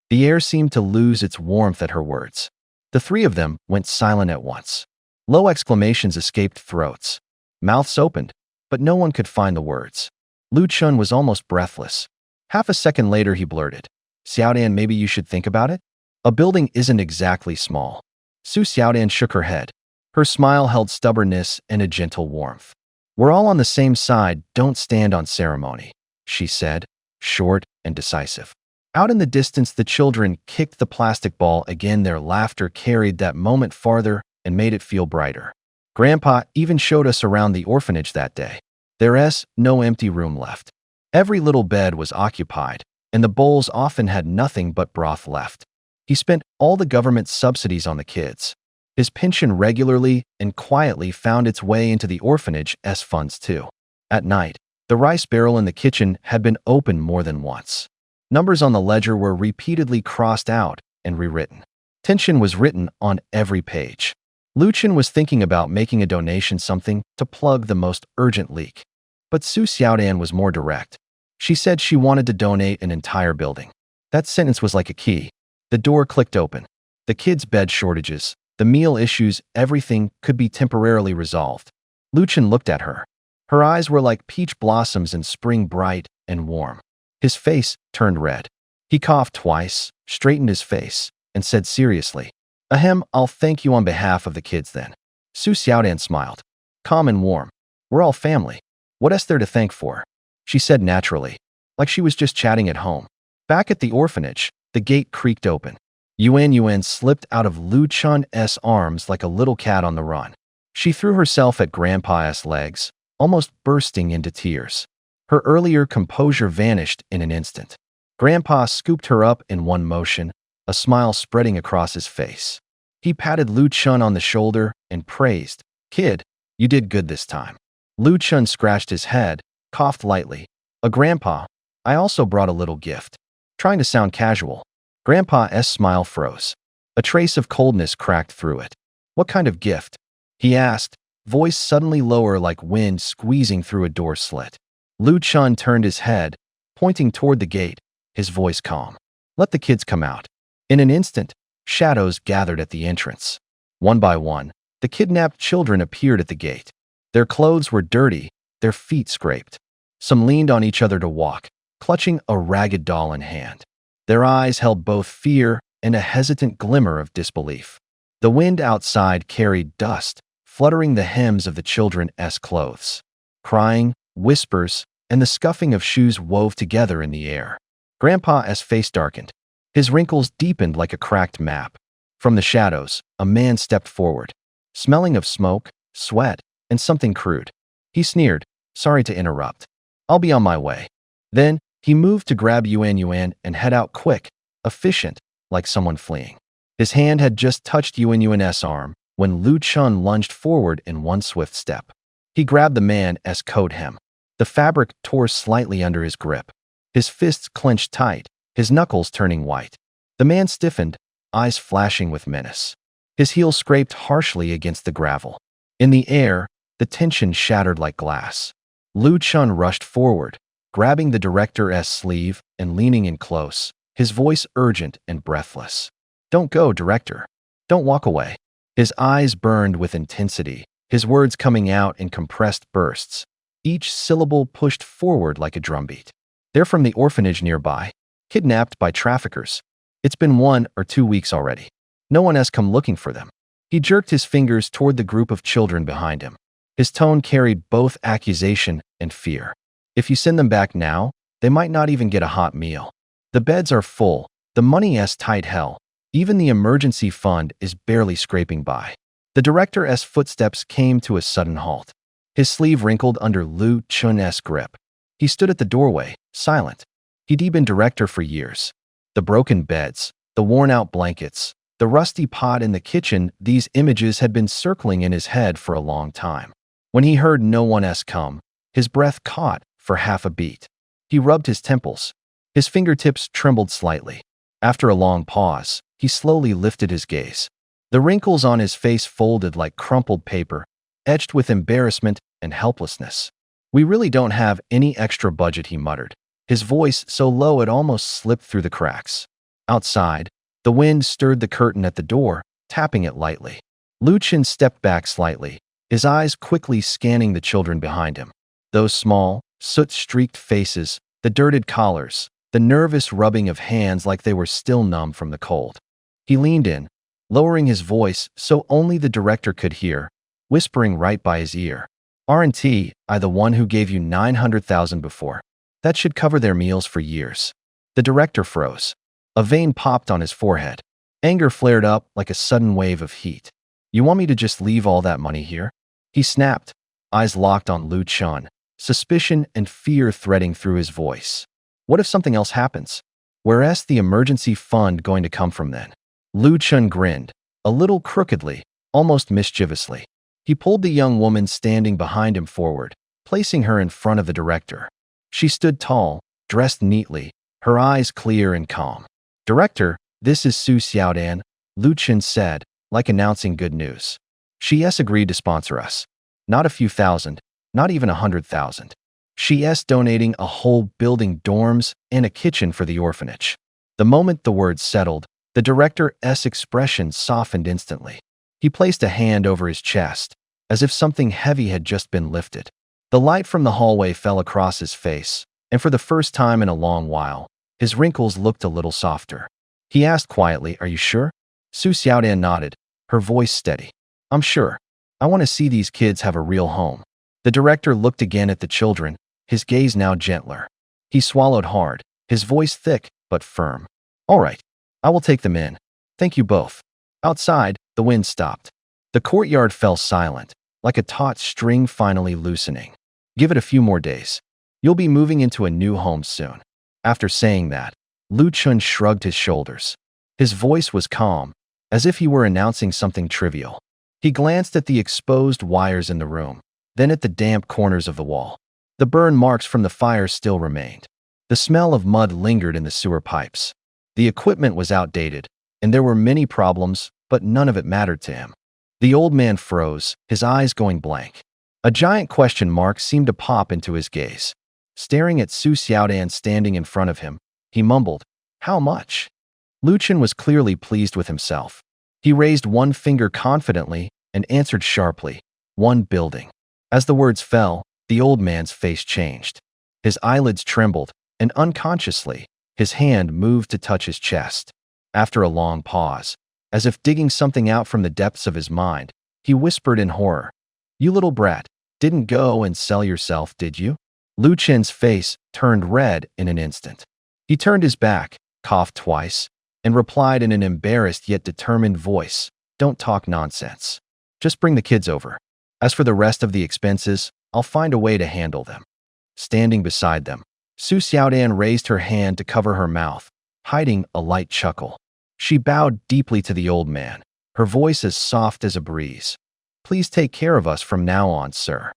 The air seemed to lose its warmth at her words. The three of them went silent at once. Low exclamations escaped throats. Mouths opened, but no one could find the words. Lu Chen was almost breathless. Half a second later he blurted, "Xiaodan, maybe you should think about it? A building isn't exactly small." Su Xiaodan shook her head. Her smile held stubbornness and a gentle warmth. "We're all on the same side, don't stand on ceremony," she said, short and decisive. Out in the distance, the children kicked the plastic ball again. Their laughter carried that moment farther and made it feel brighter. Grandpa even showed us around the orphanage that day. There's no empty room left. Every little bed was occupied, and the bowls often had nothing but broth left. He spent all the government subsidies on the kids. His pension regularly and quietly found its way into the orphanage's funds too. At night, the rice barrel in the kitchen had been opened more than once. Numbers on the ledger were repeatedly crossed out and rewritten. Tension was written on every page. Lucien was thinking about making a donation, something to plug the most urgent leak. But Su Xiaodan was more direct. She said she wanted to donate an entire building. That sentence was like a key. The door clicked open. The kids' bed shortages, the meal issues, everything could be temporarily resolved. Lucien looked at her. Her eyes were like peach blossoms in spring, bright and warm. His face turned red. He coughed twice, straightened his face, and said seriously, "Ahem, I'll thank you on behalf of the kids then." Su Xiaodan smiled. Calm and warm. "We're all family. What is there to thank for?" She said naturally, like she was just chatting at home. Back at the orphanage, the gate creaked open. Yuan slipped out of Lu Chun's arms like a little cat on the run. She threw herself at Grandpa's legs, almost bursting into tears. Her earlier composure vanished in an instant. Grandpa scooped her up in one motion, a smile spreading across his face. He patted Lu Chun on the shoulder and praised, "Kid, you did good this time." Lu Chun scratched his head, coughed lightly. Grandpa, I also brought a little gift." Trying to sound casual, Grandpa's smile froze. A trace of coldness cracked through it. "What kind of gift?" he asked, voice suddenly lower like wind squeezing through a door slit. Lu Chun turned his head, pointing toward the gate, his voice calm. "Let the kids come out." In an instant, shadows gathered at the entrance. One by one, the kidnapped children appeared at the gate. Their clothes were dirty, their feet scraped. Some leaned on each other to walk, clutching a ragged doll in hand. Their eyes held both fear and a hesitant glimmer of disbelief. The wind outside carried dust, fluttering the hems of the children's clothes. Crying, whispers, and the scuffing of shoes wove together in the air. Grandpa's face darkened. His wrinkles deepened like a cracked map. From the shadows, a man stepped forward, smelling of smoke, sweat, and something crude. He sneered, "Sorry to interrupt. I'll be on my way." Then, he moved to grab Yuan and head out quick, efficient, like someone fleeing. His hand had just touched Yuan's arm when Lu Chun lunged forward in one swift step. He grabbed the man's coat hem. The fabric tore slightly under his grip. His fists clenched tight, his knuckles turning white. The man stiffened, eyes flashing with menace. His heel scraped harshly against the gravel. In the air, the tension shattered like glass. Lu Chun rushed forward, grabbing the director's sleeve and leaning in close, his voice urgent and breathless. "Don't go, director. Don't walk away." His eyes burned with intensity, his words coming out in compressed bursts, each syllable pushed forward like a drumbeat. "They're from the orphanage nearby, kidnapped by traffickers. It's been 1 or 2 weeks already. No one has come looking for them." He jerked his fingers toward the group of children behind him. His tone carried both accusation and fear. "If you send them back now, they might not even get a hot meal. The beds are full, the money's tight hell. Even the emergency fund is barely scraping by." The director's footsteps came to a sudden halt. His sleeve wrinkled under Lu Chun's grip. He stood at the doorway, silent. He'd been director for years. The broken beds, the worn-out blankets, the rusty pot in the kitchen, these images had been circling in his head for a long time. When he heard no one else come, his breath caught for half a beat. He rubbed his temples. His fingertips trembled slightly. After a long pause, he slowly lifted his gaze. The wrinkles on his face folded like crumpled paper, etched with embarrassment and helplessness. "We really don't have any extra budget," he muttered, his voice so low it almost slipped through the cracks. Outside, the wind stirred the curtain at the door, tapping it lightly. Lu Chun stepped back slightly, his eyes quickly scanning the children behind him. Those small, soot-streaked faces, the dirted collars, the nervous rubbing of hands like they were still numb from the cold. He leaned in, lowering his voice so only the director could hear, whispering right by his ear. "Aren't I the one who gave you 900,000 before? That should cover their meals for years." The director froze. A vein popped on his forehead. Anger flared up like a sudden wave of heat. "You want me to just leave all that money here?" He snapped, eyes locked on Lu Chun, suspicion and fear threading through his voice. What if something else happens? Where's the emergency fund going to come from then? Lu Chun grinned, a little crookedly, almost mischievously. He pulled the young woman standing behind him forward, placing her in front of the director. She stood tall, dressed neatly, her eyes clear and calm. "Director, this is Su Xiaodan," Lu Chun said, like announcing good news. "She's agreed to sponsor us. Not a few thousand, not even 100,000. She's donating a whole building, dorms, and a kitchen for the orphanage." The moment the words settled, the director's expression softened instantly. He placed a hand over his chest, as if something heavy had just been lifted. The light from the hallway fell across his face, and for the first time in a long while, his wrinkles looked a little softer. He asked quietly, "Are you sure?" Su Xiaodan nodded, her voice steady. "I'm sure. I want to see these kids have a real home." The director looked again at the children, his gaze now gentler. He swallowed hard, his voice thick but firm. "All right, I will take them in. Thank you both." Outside, the wind stopped. The courtyard fell silent, like a taut string finally loosening. "Give it a few more days. You'll be moving into a new home soon." After saying that, Lu Chun shrugged his shoulders. His voice was calm, as if he were announcing something trivial. He glanced at the exposed wires in the room, then at the damp corners of the wall. The burn marks from the fire still remained. The smell of mud lingered in the sewer pipes. The equipment was outdated, and there were many problems, but none of it mattered to him. The old man froze, his eyes going blank. A giant question mark seemed to pop into his gaze. Staring at Su Xiaodan standing in front of him, he mumbled, "How much?" Lu Chun was clearly pleased with himself. He raised one finger confidently and answered sharply, "1 building." As the words fell, the old man's face changed. His eyelids trembled, and unconsciously, his hand moved to touch his chest. After a long pause, as if digging something out from the depths of his mind, he whispered in horror, "You little brat, didn't go and sell yourself, did you?" Lu Chun's face turned red in an instant. He turned his back, coughed twice, and replied in an embarrassed yet determined voice, "Don't talk nonsense. Just bring the kids over. As for the rest of the expenses, I'll find a way to handle them." Standing beside them, Su Xiaodan raised her hand to cover her mouth, hiding a light chuckle. She bowed deeply to the old man, her voice as soft as a breeze. "Please take care of us from now on, sir."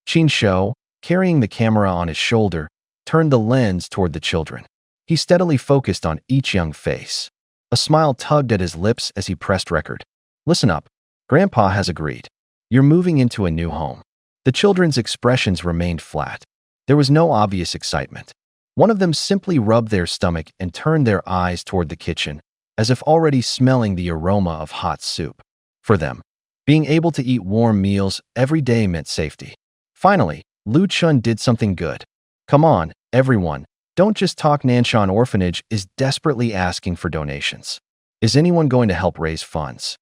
Qin Shou, carrying the camera on his shoulder, turned the lens toward the children. He steadily focused on each young face. A smile tugged at his lips as he pressed record. "Listen up. Grandpa has agreed. You're moving into a new home." The children's expressions remained flat. There was no obvious excitement. One of them simply rubbed their stomach and turned their eyes toward the kitchen, as if already smelling the aroma of hot soup. For them, being able to eat warm meals every day meant safety. Finally, Lu Chun did something good. "Come on, everyone. Don't just talk. Nanshan Orphanage is desperately asking for donations. Is anyone going to help raise funds?"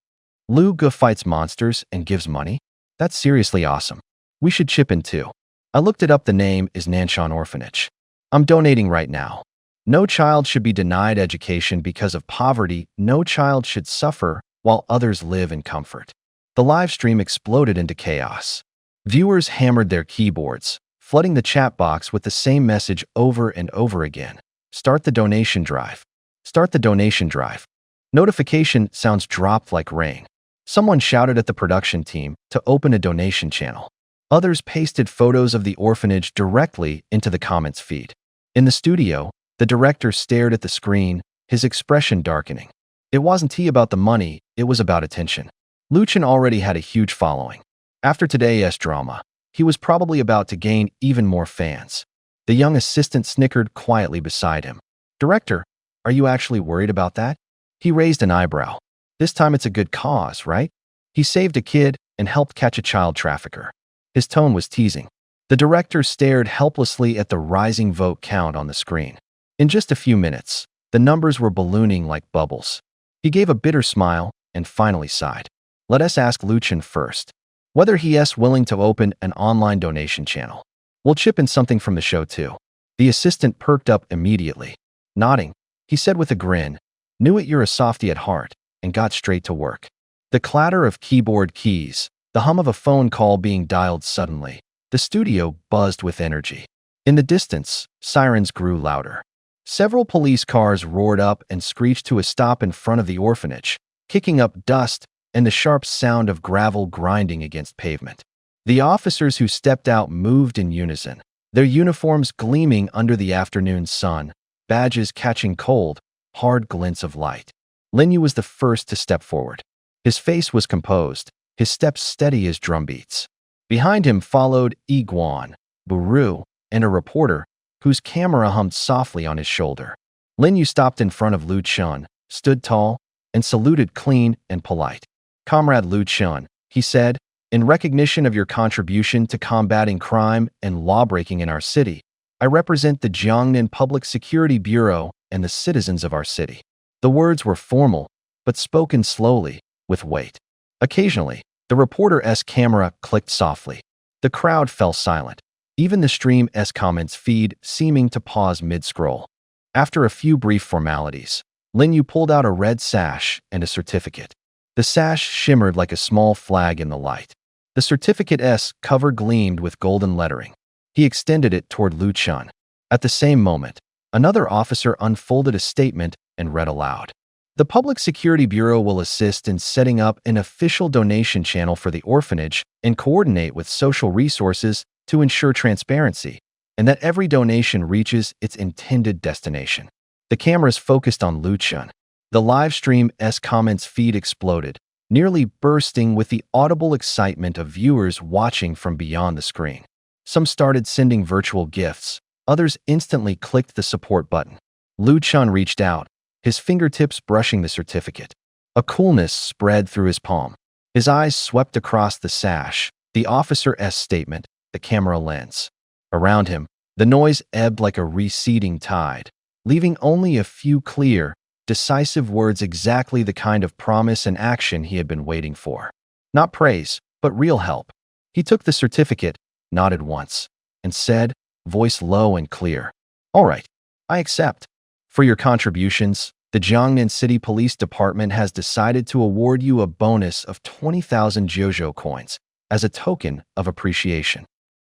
"Lu Ge fights monsters and gives money? That's seriously awesome. We should chip in too." I looked it up. The name is Nanshan Orphanage. I'm donating right now. No child should be denied education because of poverty. No child should suffer while others live in comfort. The live stream exploded into chaos. Viewers hammered their keyboards, flooding the chat box with the same message over and over again. "Start the donation drive. Start the donation drive." Notification sounds dropped like rain. Someone shouted at the production team to open a donation channel. Others pasted photos of the orphanage directly into the comments feed. In the studio, the director stared at the screen, his expression darkening. It wasn't about the money, it was about attention. Lu Chun already had a huge following. After today's drama, he was probably about to gain even more fans. The young assistant snickered quietly beside him. "Director, are you actually worried about that?" He raised an eyebrow. "This time it's a good cause, right? He saved a kid and helped catch a child trafficker." His tone was teasing. The director stared helplessly at the rising vote count on the screen. In just a few minutes, the numbers were ballooning like bubbles. He gave a bitter smile and finally sighed. "Let us ask Lu Chun first, whether he is willing to open an online donation channel. We'll chip in something from the show too." The assistant perked up immediately. Nodding, he said with a grin, "Knew it, you're a softie at heart," and got straight to work. The clatter of keyboard keys, the hum of a phone call being dialed suddenly. The studio buzzed with energy. In the distance, sirens grew louder. Several police cars roared up and screeched to a stop in front of the orphanage, kicking up dust and the sharp sound of gravel grinding against pavement. The officers who stepped out moved in unison, their uniforms gleaming under the afternoon sun, badges catching cold, hard glints of light. Lin Yu was the first to step forward. His face was composed, his steps steady as drumbeats. Behind him followed Yi Guan, Buru, and a reporter whose camera hummed softly on his shoulder. Lin Yu stopped in front of Lu Chun, stood tall, and saluted clean and polite. "Comrade Lu Chun," he said, "in recognition of your contribution to combating crime and lawbreaking in our city, I represent the Jiangnan Public Security Bureau and the citizens of our city." The words were formal, but spoken slowly, with weight. Occasionally, the reporter's camera clicked softly. The crowd fell silent, even the stream's comments feed seeming to pause mid-scroll. After a few brief formalities, Lin Yu pulled out a red sash and a certificate. The sash shimmered like a small flag in the light. The certificate's cover gleamed with golden lettering. He extended it toward Lu Chun. At the same moment, another officer unfolded a statement and read aloud. "The Public Security Bureau will assist in setting up an official donation channel for the orphanage and coordinate with social resources to ensure transparency, and that every donation reaches its intended destination." The cameras focused on Lu Chun. The live stream's comments feed exploded, nearly bursting with the audible excitement of viewers watching from beyond the screen. Some started sending virtual gifts, others instantly clicked the support button. Lu Chun reached out, his fingertips brushing the certificate. A coolness spread through his palm. His eyes swept across the sash, the officer's statement, the camera lens. Around him, the noise ebbed like a receding tide, leaving only a few clear, decisive words, exactly the kind of promise and action he had been waiting for. Not praise, but real help. He took the certificate, nodded once, and said, voice low and clear, "All right, I accept. For your contributions, the Jiangnan City Police Department has decided to award you a bonus of 20,000 Jiuzhou coins as a token of appreciation."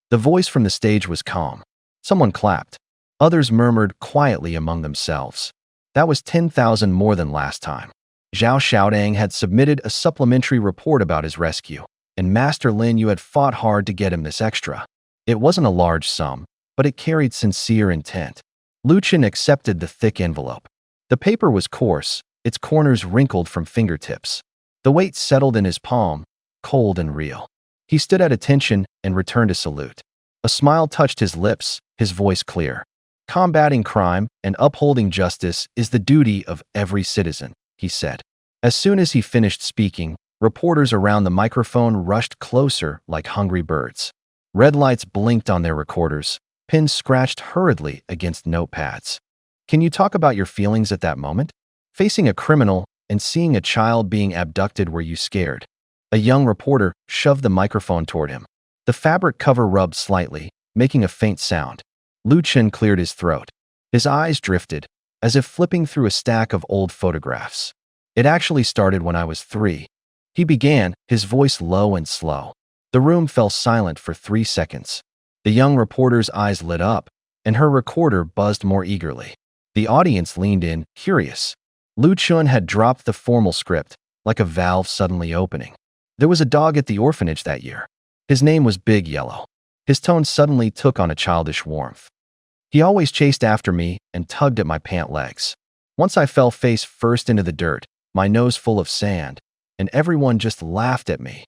The voice from the stage was calm. Someone clapped. Others murmured quietly among themselves. That was 10,000 more than last time. Zhao Xiaodang had submitted a supplementary report about his rescue, and Master Lin Yu had fought hard to get him this extra. It wasn't a large sum, but it carried sincere intent. Lu Chun accepted the thick envelope. The paper was coarse, its corners wrinkled from fingertips. The weight settled in his palm, cold and real. He stood at attention and returned a salute. A smile touched his lips, his voice clear. "Combating crime and upholding justice is the duty of every citizen," he said. As soon as he finished speaking, reporters around the microphone rushed closer like hungry birds. Red lights blinked on their recorders, pens scratched hurriedly against notepads. "Can you talk about your feelings at that moment? Facing a criminal and seeing a child being abducted, were you scared?" A young reporter shoved the microphone toward him. The fabric cover rubbed slightly, making a faint sound. Lu Chun cleared his throat. His eyes drifted, as if flipping through a stack of old photographs. "It actually started when I was 3. He began, his voice low and slow. The room fell silent for 3 seconds. The young reporter's eyes lit up, and her recorder buzzed more eagerly. The audience leaned in, curious. Lu Chun had dropped the formal script, like a valve suddenly opening. "There was a dog at the orphanage that year. His name was Big Yellow." His tone suddenly took on a childish warmth. "He always chased after me and tugged at my pant legs. Once I fell face first into the dirt, my nose full of sand, and everyone just laughed at me."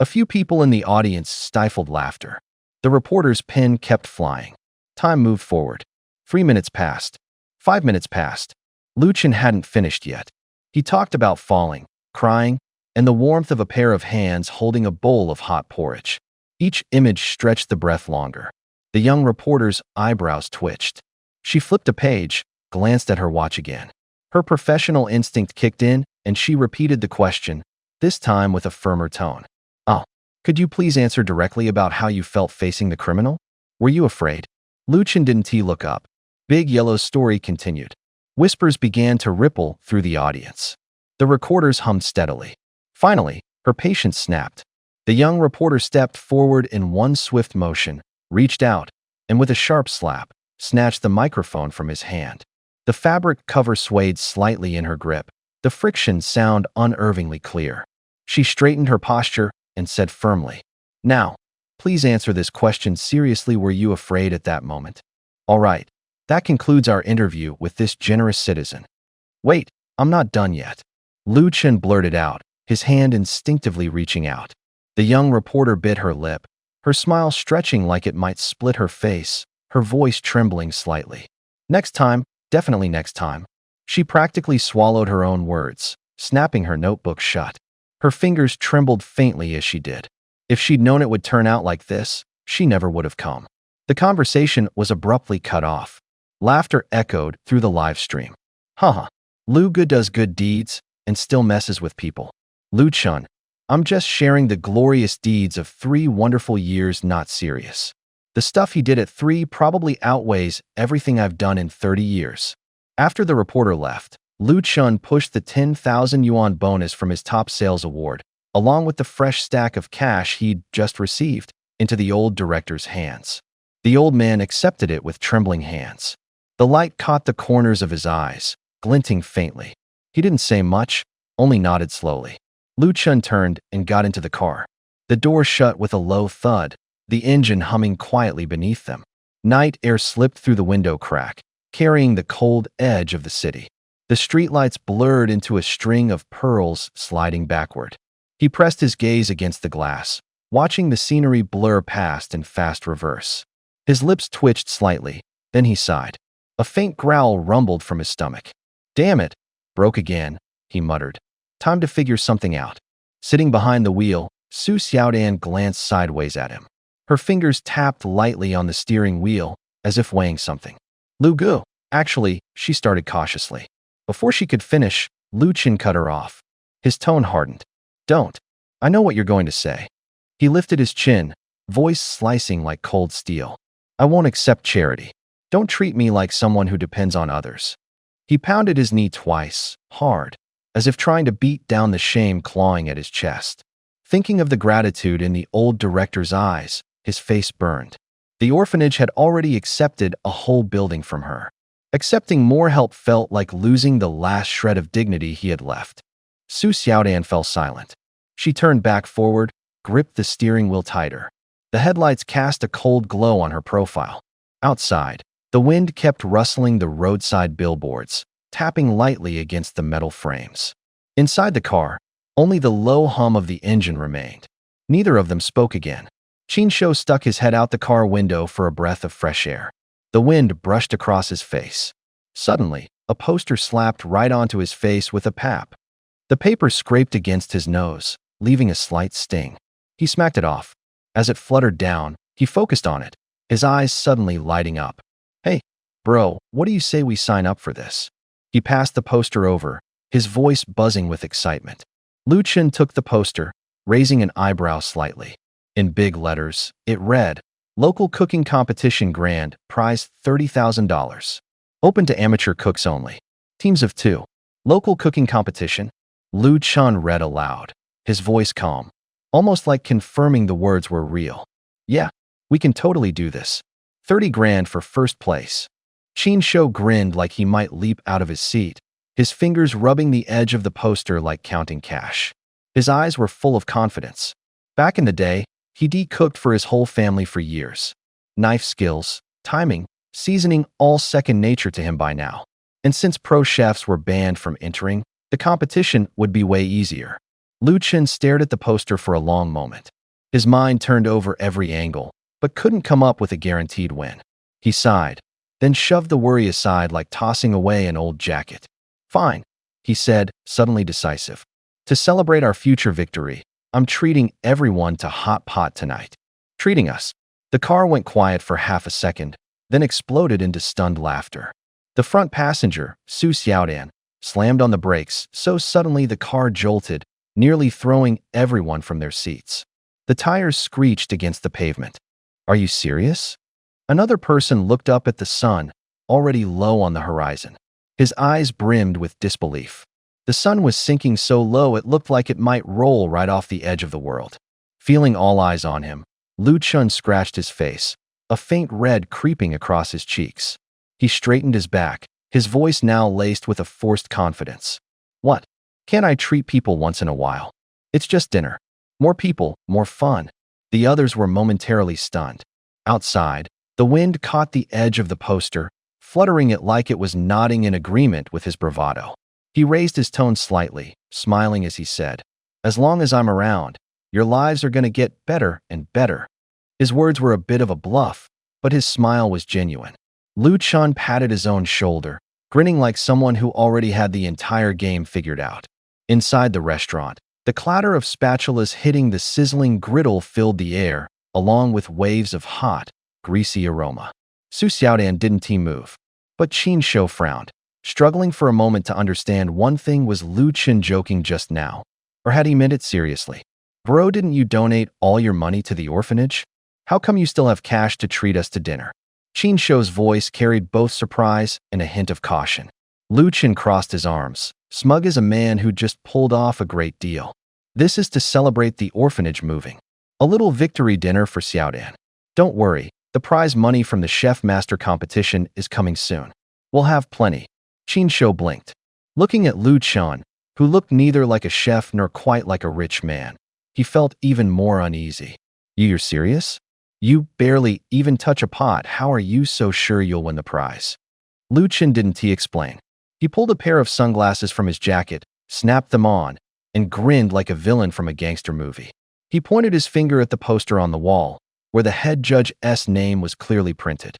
A few people in the audience stifled laughter. The reporter's pen kept flying. Time moved forward. 3 minutes passed. 5 minutes passed. Lu Chun hadn't finished yet. He talked about falling, crying, and the warmth of a pair of hands holding a bowl of hot porridge. Each image stretched the breath longer. The young reporter's eyebrows twitched. She flipped a page, glanced at her watch again. Her professional instinct kicked in, and she repeated the question, this time with a firmer tone. "Oh, could you please answer directly about how you felt facing the criminal? Were you afraid?" Lu Chun didn't look up. Big Yellow's story continued. Whispers began to ripple through the audience. The recorders hummed steadily. Finally, her patience snapped. The young reporter stepped forward in one swift motion, reached out, and with a sharp slap, snatched the microphone from his hand. The fabric cover swayed slightly in her grip, the friction sound unnervingly clear. She straightened her posture and said firmly, "Now, please answer this question seriously. Were you afraid at that moment?" "All right, that concludes our interview with this generous citizen." "Wait, I'm not done yet," Lu Chen blurted out, his hand instinctively reaching out. The young reporter bit her lip, her smile stretching like it might split her face, her voice trembling slightly. "Next time, definitely next time." She practically swallowed her own words, snapping her notebook shut. Her fingers trembled faintly as she did. If she'd known it would turn out like this, she never would have come. The conversation was abruptly cut off. Laughter echoed through the live stream. Haha, Lu Gu does good deeds and still messes with people. Lu Chun, I'm just sharing the glorious deeds of 3 wonderful years, not serious. The stuff he did at 3 probably outweighs everything I've done in 30 years. After the reporter left, Lu Chun pushed the 10,000 yuan bonus from his top sales award, along with the fresh stack of cash he'd just received, into the old director's hands. The old man accepted it with trembling hands. The light caught the corners of his eyes, glinting faintly. He didn't say much, only nodded slowly. Lu Chun turned and got into the car. The door shut with a low thud, the engine humming quietly beneath them. Night air slipped through the window crack, carrying the cold edge of the city. The streetlights blurred into a string of pearls sliding backward. He pressed his gaze against the glass, watching the scenery blur past in fast reverse. His lips twitched slightly, then he sighed. A faint growl rumbled from his stomach. "Damn it, broke again," he muttered. "Time to figure something out." Sitting behind the wheel, Su Xiaodan glanced sideways at him. Her fingers tapped lightly on the steering wheel, as if weighing something. "Lu Gu." Actually, she started cautiously. Before she could finish, Lu Chen cut her off. His tone hardened. "Don't. I know what you're going to say." He lifted his chin, voice slicing like cold steel. "I won't accept charity. Don't treat me like someone who depends on others." He pounded his knee twice, hard, as if trying to beat down the shame clawing at his chest. Thinking of the gratitude in the old director's eyes, his face burned. The orphanage had already accepted a whole building from her. Accepting more help felt like losing the last shred of dignity he had left. Su Xiaodan fell silent. She turned back forward, gripped the steering wheel tighter. The headlights cast a cold glow on her profile. Outside, the wind kept rustling the roadside billboards, tapping lightly against the metal frames. Inside the car, only the low hum of the engine remained. Neither of them spoke again. Qin Shou stuck his head out the car window for a breath of fresh air. The wind brushed across his face. Suddenly, a poster slapped right onto his face with a pap. The paper scraped against his nose, leaving a slight sting. He smacked it off. As it fluttered down, he focused on it, his eyes suddenly lighting up. "Hey, bro, what do you say we sign up for this?" He passed the poster over, his voice buzzing with excitement. Lu Chen took the poster, raising an eyebrow slightly. In big letters, it read, "Local Cooking Competition Grand, prize $30,000. Open to amateur cooks only. Teams of 2. Local cooking competition." Lu Chen read aloud, his voice calm, almost like confirming the words were real. "Yeah, we can totally do this. 30 grand for first place." Qin Shou grinned like he might leap out of his seat, his fingers rubbing the edge of the poster like counting cash. His eyes were full of confidence. Back in the day, he'd cooked for his whole family for years. Knife skills, timing, seasoning all second nature to him by now. And since pro chefs were banned from entering, the competition would be way easier. Lu Chen stared at the poster for a long moment. His mind turned over every angle, but couldn't come up with a guaranteed win. He sighed, then shoved the worry aside like tossing away an old jacket. "Fine," he said, suddenly decisive. "To celebrate our future victory, I'm treating everyone to hot pot tonight." Treating us. The car went quiet for half a second, then exploded into stunned laughter. The front passenger, Su Xiaodan, slammed on the brakes so suddenly the car jolted, nearly throwing everyone from their seats. The tires screeched against the pavement. "Are you serious?" Another person looked up at the sun, already low on the horizon. His eyes brimmed with disbelief. The sun was sinking so low it looked like it might roll right off the edge of the world. Feeling all eyes on him, Lu Chun scratched his face, a faint red creeping across his cheeks. He straightened his back, his voice now laced with a forced confidence. What? Can't I treat people once in a while? It's just dinner. More people, more fun. The others were momentarily stunned. Outside, the wind caught the edge of the poster, fluttering it like it was nodding in agreement with his bravado. He raised his tone slightly, smiling as he said, "As long as I'm around, your lives are going to get better and better." His words were a bit of a bluff, but his smile was genuine. Lu Chun patted his own shoulder, grinning like someone who already had the entire game figured out. Inside the restaurant, the clatter of spatulas hitting the sizzling griddle filled the air, along with waves of hot, greasy aroma. Su Xiaodan didn't move, but Qin Shou frowned, struggling for a moment to understand one thing: was Lu Chun joking just now, or had he meant it seriously? Bro, didn't you donate all your money to the orphanage? How come you still have cash to treat us to dinner? Qin Shou's voice carried both surprise and a hint of caution. Lu Chun crossed his arms, smug as a man who just pulled off a great deal. This is to celebrate the orphanage moving. A little victory dinner for Xiaodan. Don't worry, the prize money from the chef master competition is coming soon. We'll have plenty. Qin Shou blinked, looking at Lu Chun, who looked neither like a chef nor quite like a rich man. He felt even more uneasy. You're serious? You barely even touch a pot. How are you so sure you'll win the prize? Lu Chun didn't explain. He pulled a pair of sunglasses from his jacket, snapped them on, and grinned like a villain from a gangster movie. He pointed his finger at the poster on the wall, where the head judge's name was clearly printed.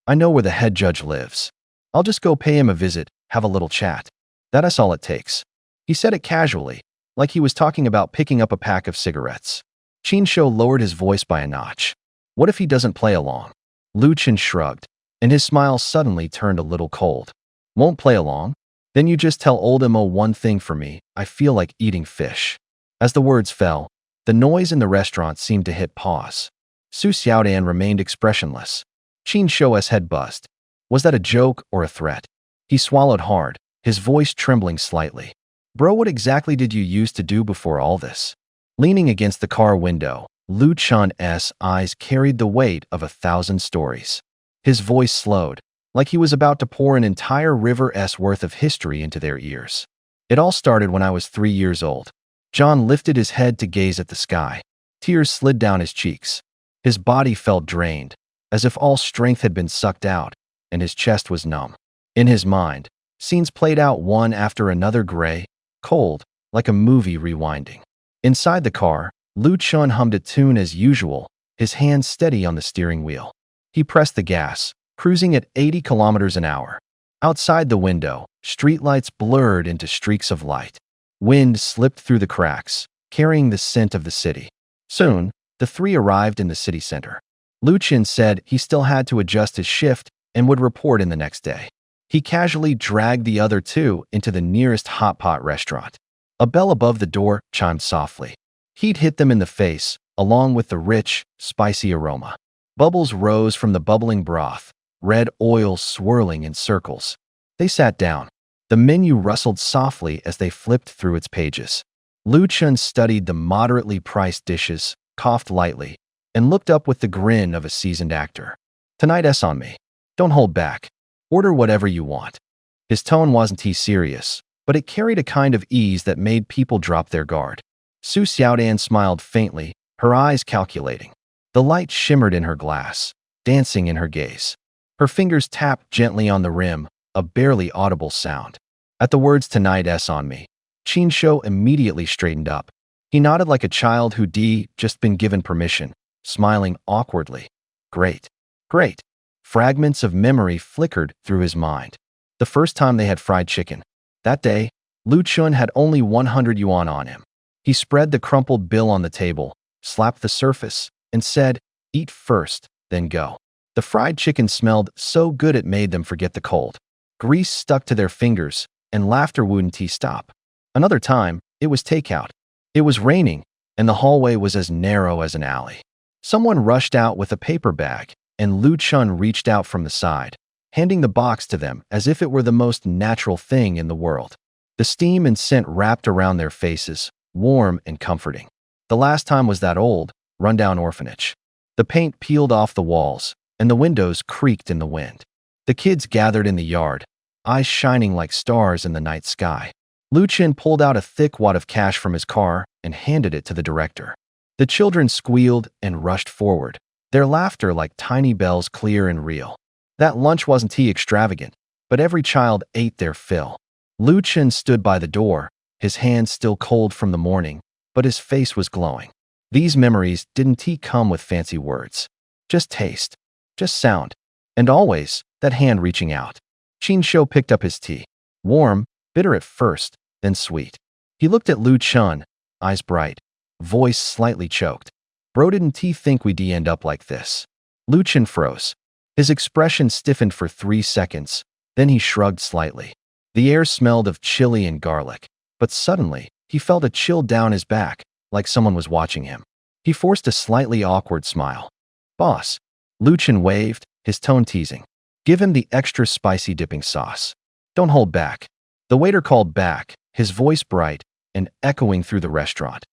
I know where the head judge lives. I'll just go pay him a visit, have a little chat. That's all it takes. He said it casually, like he was talking about picking up a pack of cigarettes. Qin Shou lowered his voice by a notch. What if he doesn't play along? Lu Chun shrugged, and his smile suddenly turned a little cold. Won't play along? Then you just tell old Mo one thing for me: I feel like eating fish. As the words fell, the noise in the restaurant seemed to hit pause. Su Xiaodan remained expressionless. Qin Shou's head buzzed. Was that a joke or a threat? He swallowed hard, his voice trembling slightly. Bro, what exactly did you use to do before all this? Leaning against the car window, Lu Chun's eyes carried the weight of 1,000 stories. His voice slowed, like he was about to pour an entire river's worth of history into their ears. It all started when I was 3 years old. John lifted his head to gaze at the sky. Tears slid down his cheeks. His body felt drained, as if all strength had been sucked out, and his chest was numb. In his mind, scenes played out one after another, gray, cold, like a movie rewinding. Inside the car, Lu Chun hummed a tune as usual, his hands steady on the steering wheel. He pressed the gas, cruising at 80 kilometers an hour. Outside the window, streetlights blurred into streaks of light. Wind slipped through the cracks, carrying the scent of the city. Soon, the three arrived in the city center. Lu Chun said he still had to adjust his shift and would report in the next day. He casually dragged the other two into the nearest hot pot restaurant. A bell above the door chimed softly. Heat hit them in the face, along with the rich, spicy aroma. Bubbles rose from the bubbling broth, red oil swirling in circles. They sat down. The menu rustled softly as they flipped through its pages. Lu Chun studied the moderately priced dishes, coughed lightly, and looked up with the grin of a seasoned actor. Tonight's on me. Don't hold back. Order whatever you want. His tone wasn't serious, but it carried a kind of ease that made people drop their guard. Su Xiaodan smiled faintly, her eyes calculating. The light shimmered in her glass, dancing in her gaze. Her fingers tapped gently on the rim, a barely audible sound. At the words "tonight's on me," Qin Shou immediately straightened up. He nodded like a child who'd just been given permission, smiling awkwardly. Great. Great. Fragments of memory flickered through his mind. The first time they had fried chicken. That day, Lu Chun had only 100 yuan on him. He spread the crumpled bill on the table, slapped the surface, and said, "Eat first, then go." The fried chicken smelled so good it made them forget the cold. Grease stuck to their fingers, and laughter wouldn't stop. Another time, it was takeout. It was raining, and the hallway was as narrow as an alley. Someone rushed out with a paper bag, and Lu Chun reached out from the side, handing the box to them as if it were the most natural thing in the world. The steam and scent wrapped around their faces, warm and comforting. The last time was that old, rundown orphanage. The paint peeled off the walls, and the windows creaked in the wind. The kids gathered in the yard, eyes shining like stars in the night sky. Lu Chen pulled out a thick wad of cash from his car and handed it to the director. The children squealed and rushed forward, their laughter like tiny bells clear and real. That lunch wasn't too extravagant, but every child ate their fill. Lu Chen stood by the door, his hands still cold from the morning, but his face was glowing. These memories didn't come with fancy words. Just taste, just sound, and always that hand reaching out. Qin Shou picked up his tea. Warm, bitter at first, then sweet. He looked at Lu Chen, eyes bright, voice slightly choked. Bro, didn't think we'd end up like this? Lu Chen froze. His expression stiffened for 3 seconds, then he shrugged slightly. The air smelled of chili and garlic, but suddenly, he felt a chill down his back, like someone was watching him. He forced a slightly awkward smile. Boss. Lu Chen waved, his tone teasing. Give him the extra spicy dipping sauce. Don't hold back. The waiter called back, his voice bright and echoing through the restaurant.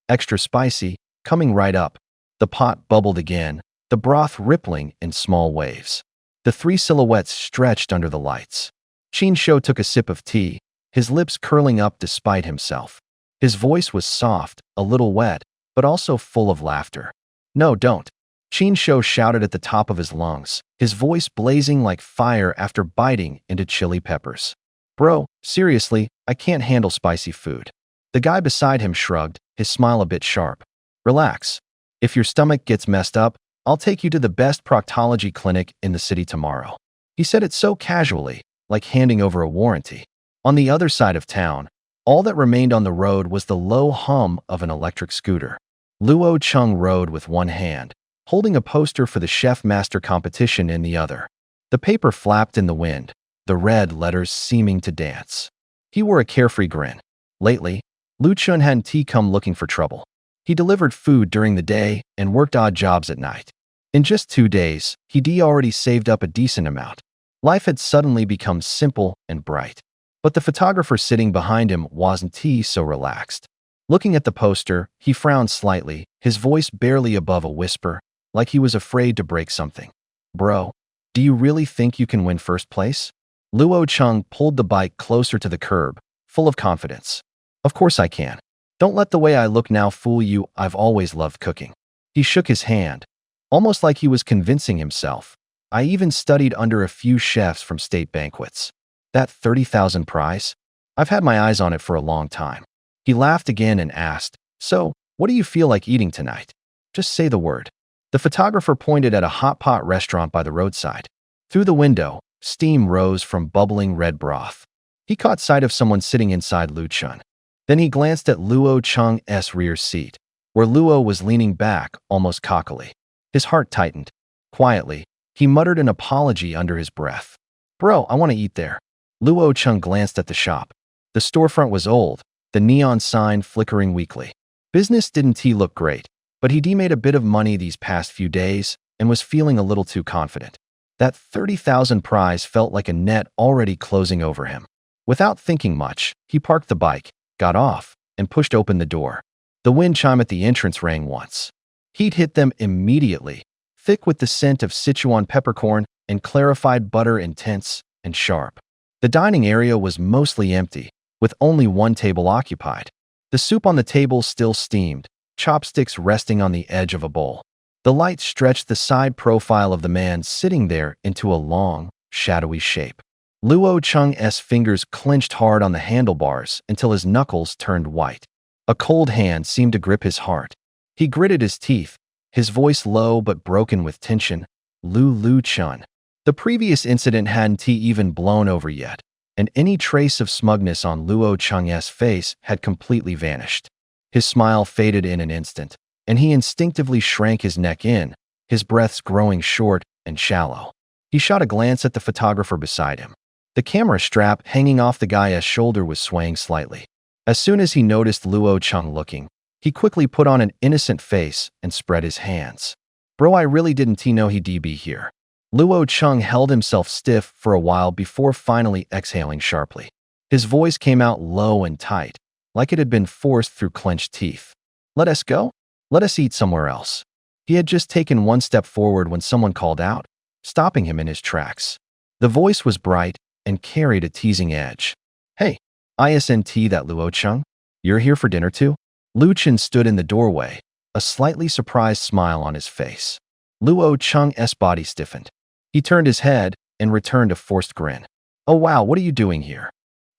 Extra spicy, coming right up. The pot bubbled again, the broth rippling in small waves. The 3 silhouettes stretched under the lights. Qin Shou took a sip of tea, his lips curling up despite himself. His voice was soft, a little wet, but also full of laughter. No, don't. Qin Shou shouted at the top of his lungs, his voice blazing like fire after biting into chili peppers. Bro, seriously, I can't handle spicy food. The guy beside him shrugged, his smile a bit sharp. Relax. If your stomach gets messed up, I'll take you to the best proctology clinic in the city tomorrow. He said it so casually, like handing over a warranty. On the other side of town, all that remained on the road was the low hum of an electric scooter. Luo Chung rode with one hand, holding a poster for the Chef Master competition in the other. The paper flapped in the wind, the red letters seeming to dance. He wore a carefree grin. Lately, Lu Chen hadn't come looking for trouble. He delivered food during the day and worked odd jobs at night. In just 2 days, he'd already saved up a decent amount. Life had suddenly become simple and bright. But the photographer sitting behind him wasn't so relaxed. Looking at the poster, he frowned slightly, his voice barely above a whisper, like he was afraid to break something. Bro, do you really think you can win first place? Luo Chung pulled the bike closer to the curb, full of confidence. Of course I can. Don't let the way I look now fool you, I've always loved cooking. He shook his hand, almost like he was convincing himself. I even studied under a few chefs from state banquets. That 30,000 prize? I've had my eyes on it for a long time. He laughed again and asked, so, what do you feel like eating tonight? Just say the word. The photographer pointed at a hot pot restaurant by the roadside. Through the window, steam rose from bubbling red broth. He caught sight of someone sitting inside Lu Chen. Then he glanced at Luo Cheng's rear seat, where Luo was leaning back, almost cockily. His heart tightened. Quietly, he muttered an apology under his breath. Bro, I want to eat there. Luo Cheng glanced at the shop. The storefront was old, the neon sign flickering weakly. Business didn't look great, but he'd made a bit of money these past few days and was feeling a little too confident. That 30,000 prize felt like a net already closing over him. Without thinking much, he parked the bike, got off, and pushed open the door. The wind chime at the entrance rang once. Heat hit them immediately, thick with the scent of Sichuan peppercorn and clarified butter, intense and sharp. The dining area was mostly empty, with only one table occupied. The soup on the table still steamed, chopsticks resting on the edge of a bowl. The light stretched the side profile of the man sitting there into a long, shadowy shape. Luo Cheng's fingers clenched hard on the handlebars until his knuckles turned white. A cold hand seemed to grip his heart. He gritted his teeth, his voice low but broken with tension. Lu Chen. The previous incident hadn't even blown over yet, and any trace of smugness on Luo Cheng's face had completely vanished. His smile faded in an instant, and he instinctively shrank his neck in, his breaths growing short and shallow. He shot a glance at the photographer beside him. The camera strap hanging off the guy's shoulder was swaying slightly. As soon as he noticed Luo Cheng looking, he quickly put on an innocent face and spread his hands. Bro, I really didn't know he'd be here. Luo Cheng held himself stiff for a while before finally exhaling sharply. His voice came out low and tight, like it had been forced through clenched teeth. Let us go? Let us eat somewhere else. He had just taken one step forward when someone called out, stopping him in his tracks. The voice was bright and carried a teasing edge. Hey, isn't that Luo Cheng? You're here for dinner too? Lu Chen stood in the doorway, a slightly surprised smile on his face. Luo Cheng's body stiffened. He turned his head and returned a forced grin. Oh wow, what are you doing here?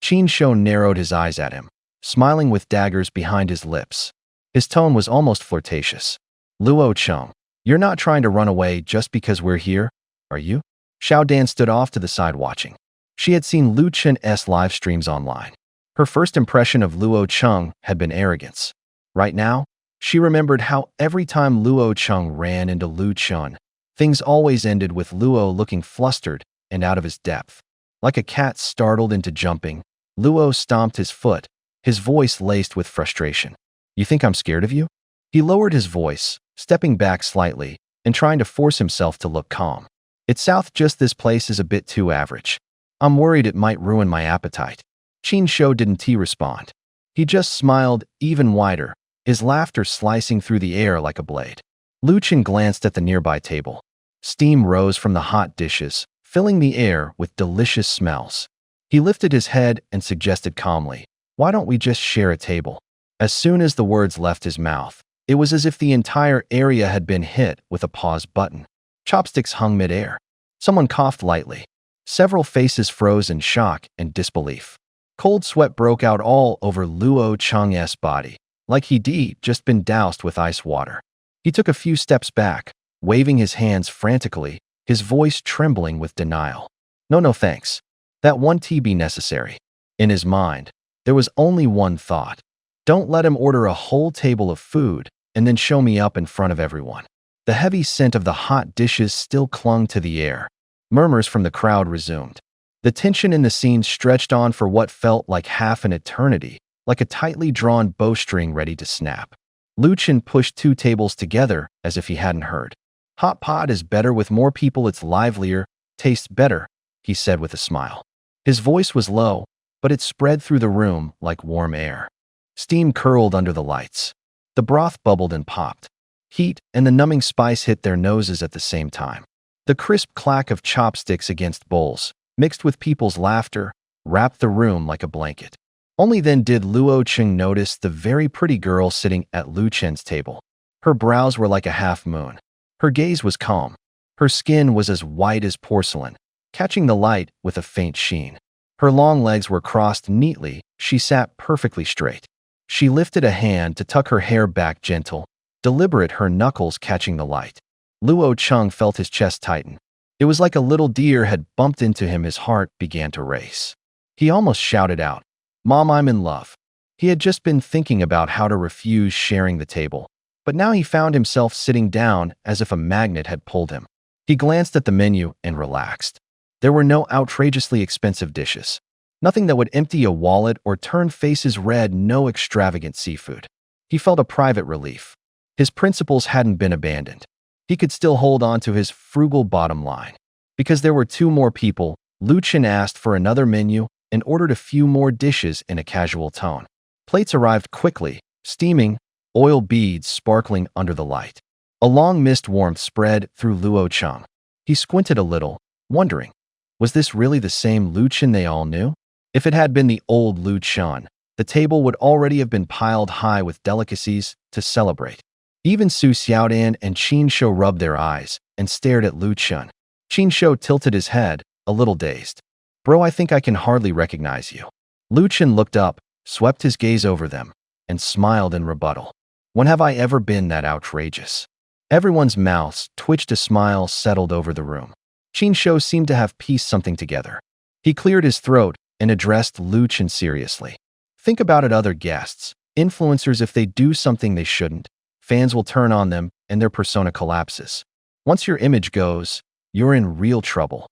Qin Shou narrowed his eyes at him, smiling with daggers behind his lips. His tone was almost flirtatious. Luo Cheng, you're not trying to run away just because we're here, are you? Xiao Dan stood off to the side watching. She had seen Lu Chen's live streams online. Her first impression of Luo Cheng had been arrogance. Right now, she remembered how every time Luo Cheng ran into Lu Chen, things always ended with Luo looking flustered and out of his depth. Like a cat startled into jumping, Luo stomped his foot, his voice laced with frustration. You think I'm scared of you? He lowered his voice, stepping back slightly and trying to force himself to look calm. It's south, just this place is a bit too average. I'm worried it might ruin my appetite. Qin Shou didn't respond. He just smiled even wider, his laughter slicing through the air like a blade. Lu Chen glanced at the nearby table. Steam rose from the hot dishes, filling the air with delicious smells. He lifted his head and suggested calmly, why don't we just share a table? As soon as the words left his mouth, it was as if the entire area had been hit with a pause button. Chopsticks hung mid-air. Someone coughed lightly. Several faces froze in shock and disbelief. Cold sweat broke out all over Luo Cheng's body, like he'd just been doused with ice water. He took a few steps back, waving his hands frantically, his voice trembling with denial. No thanks. That won't be necessary. In his mind, there was only one thought. Don't let him order a whole table of food and then show me up in front of everyone. The heavy scent of the hot dishes still clung to the air. Murmurs from the crowd resumed. The tension in the scene stretched on for what felt like half an eternity, like a tightly drawn bowstring ready to snap. Lu Chen pushed two tables together as if he hadn't heard. Hot pot is better with more people, it's livelier, tastes better, he said with a smile. His voice was low, but it spread through the room like warm air. Steam curled under the lights. The broth bubbled and popped. Heat and the numbing spice hit their noses at the same time. The crisp clack of chopsticks against bowls, mixed with people's laughter, wrapped the room like a blanket. Only then did Luo Cheng notice the very pretty girl sitting at Lu Chen's table. Her brows were like a half moon. Her gaze was calm. Her skin was as white as porcelain, catching the light with a faint sheen. Her long legs were crossed neatly. She sat perfectly straight. She lifted a hand to tuck her hair back, gentle, deliberate, her knuckles catching the light. Luo Cheng felt his chest tighten. It was like a little deer had bumped into him. His heart began to race. He almost shouted out, "Mom, I'm in love." He had just been thinking about how to refuse sharing the table, but now he found himself sitting down as if a magnet had pulled him. He glanced at the menu and relaxed. There were no outrageously expensive dishes. Nothing that would empty a wallet or turn faces red, no extravagant seafood. He felt a private relief. His principles hadn't been abandoned. He could still hold on to his frugal bottom line. Because there were two more people, Lu Chen asked for another menu and ordered a few more dishes in a casual tone. Plates arrived quickly, steaming, oil beads sparkling under the light. A long mist warmth spread through Luo Cheng. He squinted a little, wondering, was this really the same Lu Chen they all knew? If it had been the old Lu Chen, the table would already have been piled high with delicacies to celebrate. Even Su Xiaodan and Qin Shou rubbed their eyes and stared at Lu Chen. Qin Shou tilted his head, a little dazed. Bro, I think I can hardly recognize you. Lu Chen looked up, swept his gaze over them, and smiled in rebuttal. When have I ever been that outrageous? Everyone's mouths twitched, a smile settled over the room. Qin Shou seemed to have pieced something together. He cleared his throat and addressed Lu Chen seriously. Think about it, other guests. Influencers, if they do something they shouldn't, fans will turn on them and their persona collapses. Once your image goes, you're in real trouble.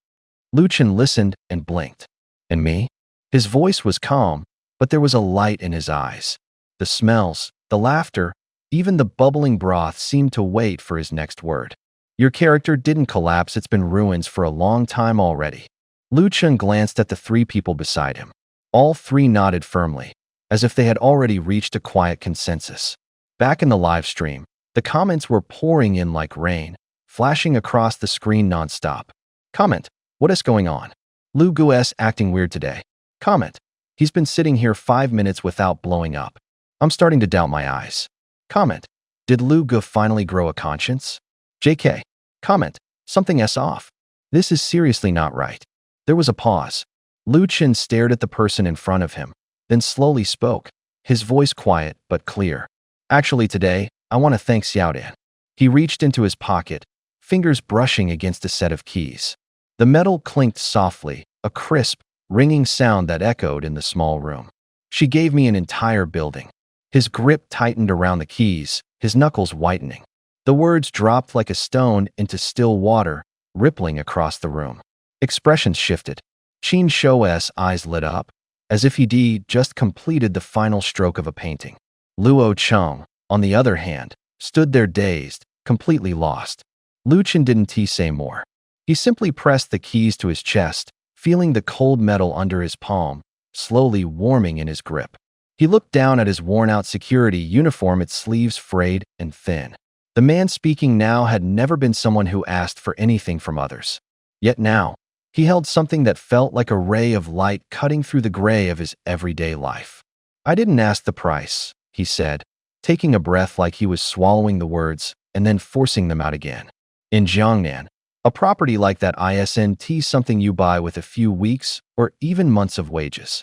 Lu Chen listened and blinked. And me? His voice was calm, but there was a light in his eyes. The smells, the laughter, even the bubbling broth seemed to wait for his next word. Your character didn't collapse, it's been ruins for a long time already. Lu Chen glanced at the three people beside him. All three nodded firmly, as if they had already reached a quiet consensus. Back in the live stream, The comments were pouring in like rain, flashing across the screen nonstop. Comment: what is going on? Lu Gu's acting weird today. Comment: he's been sitting here 5 minutes without blowing up. I'm starting to doubt my eyes. Comment: did Lu Gu finally grow a conscience? JK. Comment: something's off. This is seriously not right. There was a pause. Lu Chen stared at the person in front of him, then slowly spoke, his voice quiet but clear. Actually today, I want to thank Xiaodian. He reached into his pocket, fingers brushing against a set of keys. The metal clinked softly, a crisp, ringing sound that echoed in the small room. She gave me an entire building. His grip tightened around the keys, his knuckles whitening. The words dropped like a stone into still water, rippling across the room. Expressions shifted. Qin Shou's eyes lit up, as if he'd just completed the final stroke of a painting. Luo Cheng, on the other hand, stood there dazed, completely lost. Lu Chen didn't say more. He simply pressed the keys to his chest, feeling the cold metal under his palm, slowly warming in his grip. He looked down at his worn-out security uniform, its sleeves frayed and thin. The man speaking now had never been someone who asked for anything from others. Yet now, he held something that felt like a ray of light cutting through the gray of his everyday life. I didn't ask the price, he said, taking a breath like he was swallowing the words and then forcing them out again. In Jiangnan, a property like that isn't something you buy with a few weeks or even months of wages.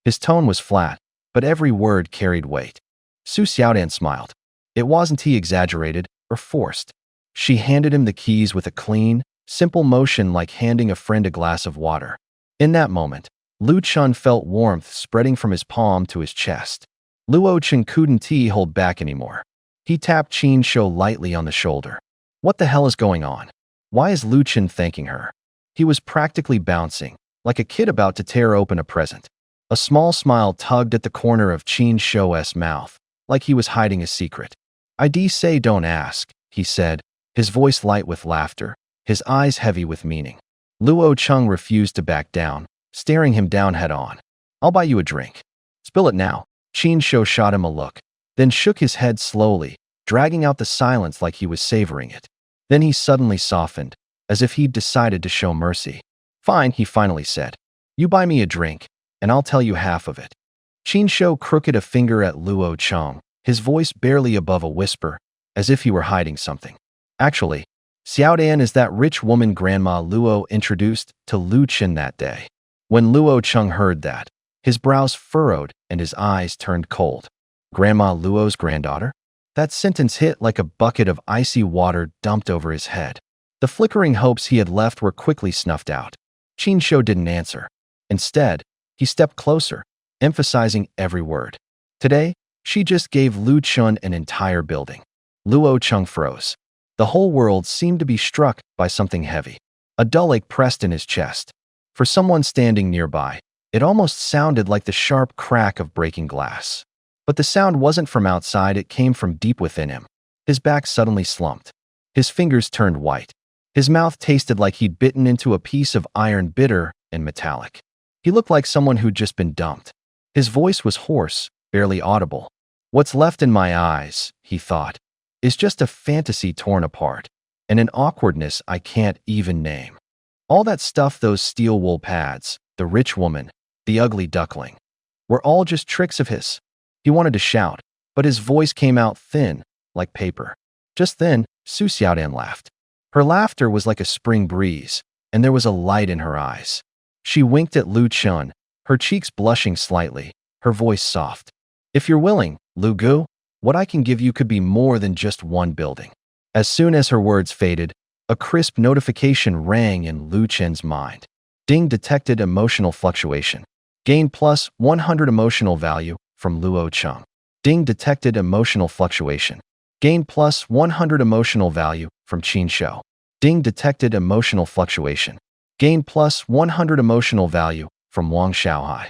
His tone was flat, but every word carried weight. Su Xiaodian smiled. It wasn't exaggerated or forced. She handed him the keys with a clean, simple motion like handing a friend a glass of water. In that moment, Lu Chen felt warmth spreading from his palm to his chest. Luo Chen couldn't hold back anymore. He tapped Qin Shou lightly on the shoulder. What the hell is going on? Why is Lu Chen thanking her? He was practically bouncing, like a kid about to tear open a present. A small smile tugged at the corner of Qin Shou's mouth, like he was hiding a secret. I'd say don't ask, he said, his voice light with laughter, his eyes heavy with meaning. Luo Cheng refused to back down, staring him down head-on. I'll buy you a drink. Spill it now. Qin Shou shot him a look, then shook his head slowly, dragging out the silence like he was savoring it. Then he suddenly softened, as if he'd decided to show mercy. Fine, he finally said. You buy me a drink, and I'll tell you half of it. Qin Shou crooked a finger at Luo Cheng, his voice barely above a whisper, as if he were hiding something. Actually, Xiaodian is that rich woman Grandma Luo introduced to Lu Chen that day. When Luo Cheng heard that, his brows furrowed and his eyes turned cold. Grandma Luo's granddaughter? That sentence hit like a bucket of icy water dumped over his head. The flickering hopes he had left were quickly snuffed out. Qin Shou didn't answer. Instead, he stepped closer, emphasizing every word. Today, she just gave Lu Chen an entire building. Luo Cheng froze. The whole world seemed to be struck by something heavy. A dull ache pressed in his chest. For someone standing nearby, it almost sounded like the sharp crack of breaking glass. But the sound wasn't from outside, it came from deep within him. His back suddenly slumped. His fingers turned white. His mouth tasted like he'd bitten into a piece of iron, bitter and metallic. He looked like someone who'd just been dumped. His voice was hoarse, barely audible. What's left in my eyes, he thought, is just a fantasy torn apart, and an awkwardness I can't even name. All that stuff, those steel wool pads, the rich woman, the ugly duckling, were all just tricks of his. He wanted to shout, but his voice came out thin, like paper. Just then, Su Xiaodian laughed. Her laughter was like a spring breeze, and there was a light in her eyes. She winked at Lu Chen, her cheeks blushing slightly, her voice soft. If you're willing, Lu Gu, what I can give you could be more than just one building. As soon as her words faded, a crisp notification rang in Lu Chen's mind. Ding, detected emotional fluctuation. Gain plus 100 emotional value from Luo Cheng. Ding, detected emotional fluctuation. Gain plus 100 emotional value from Qin Shou. Ding, detected emotional fluctuation. Gain plus 100 emotional value from Wang Xiaohai.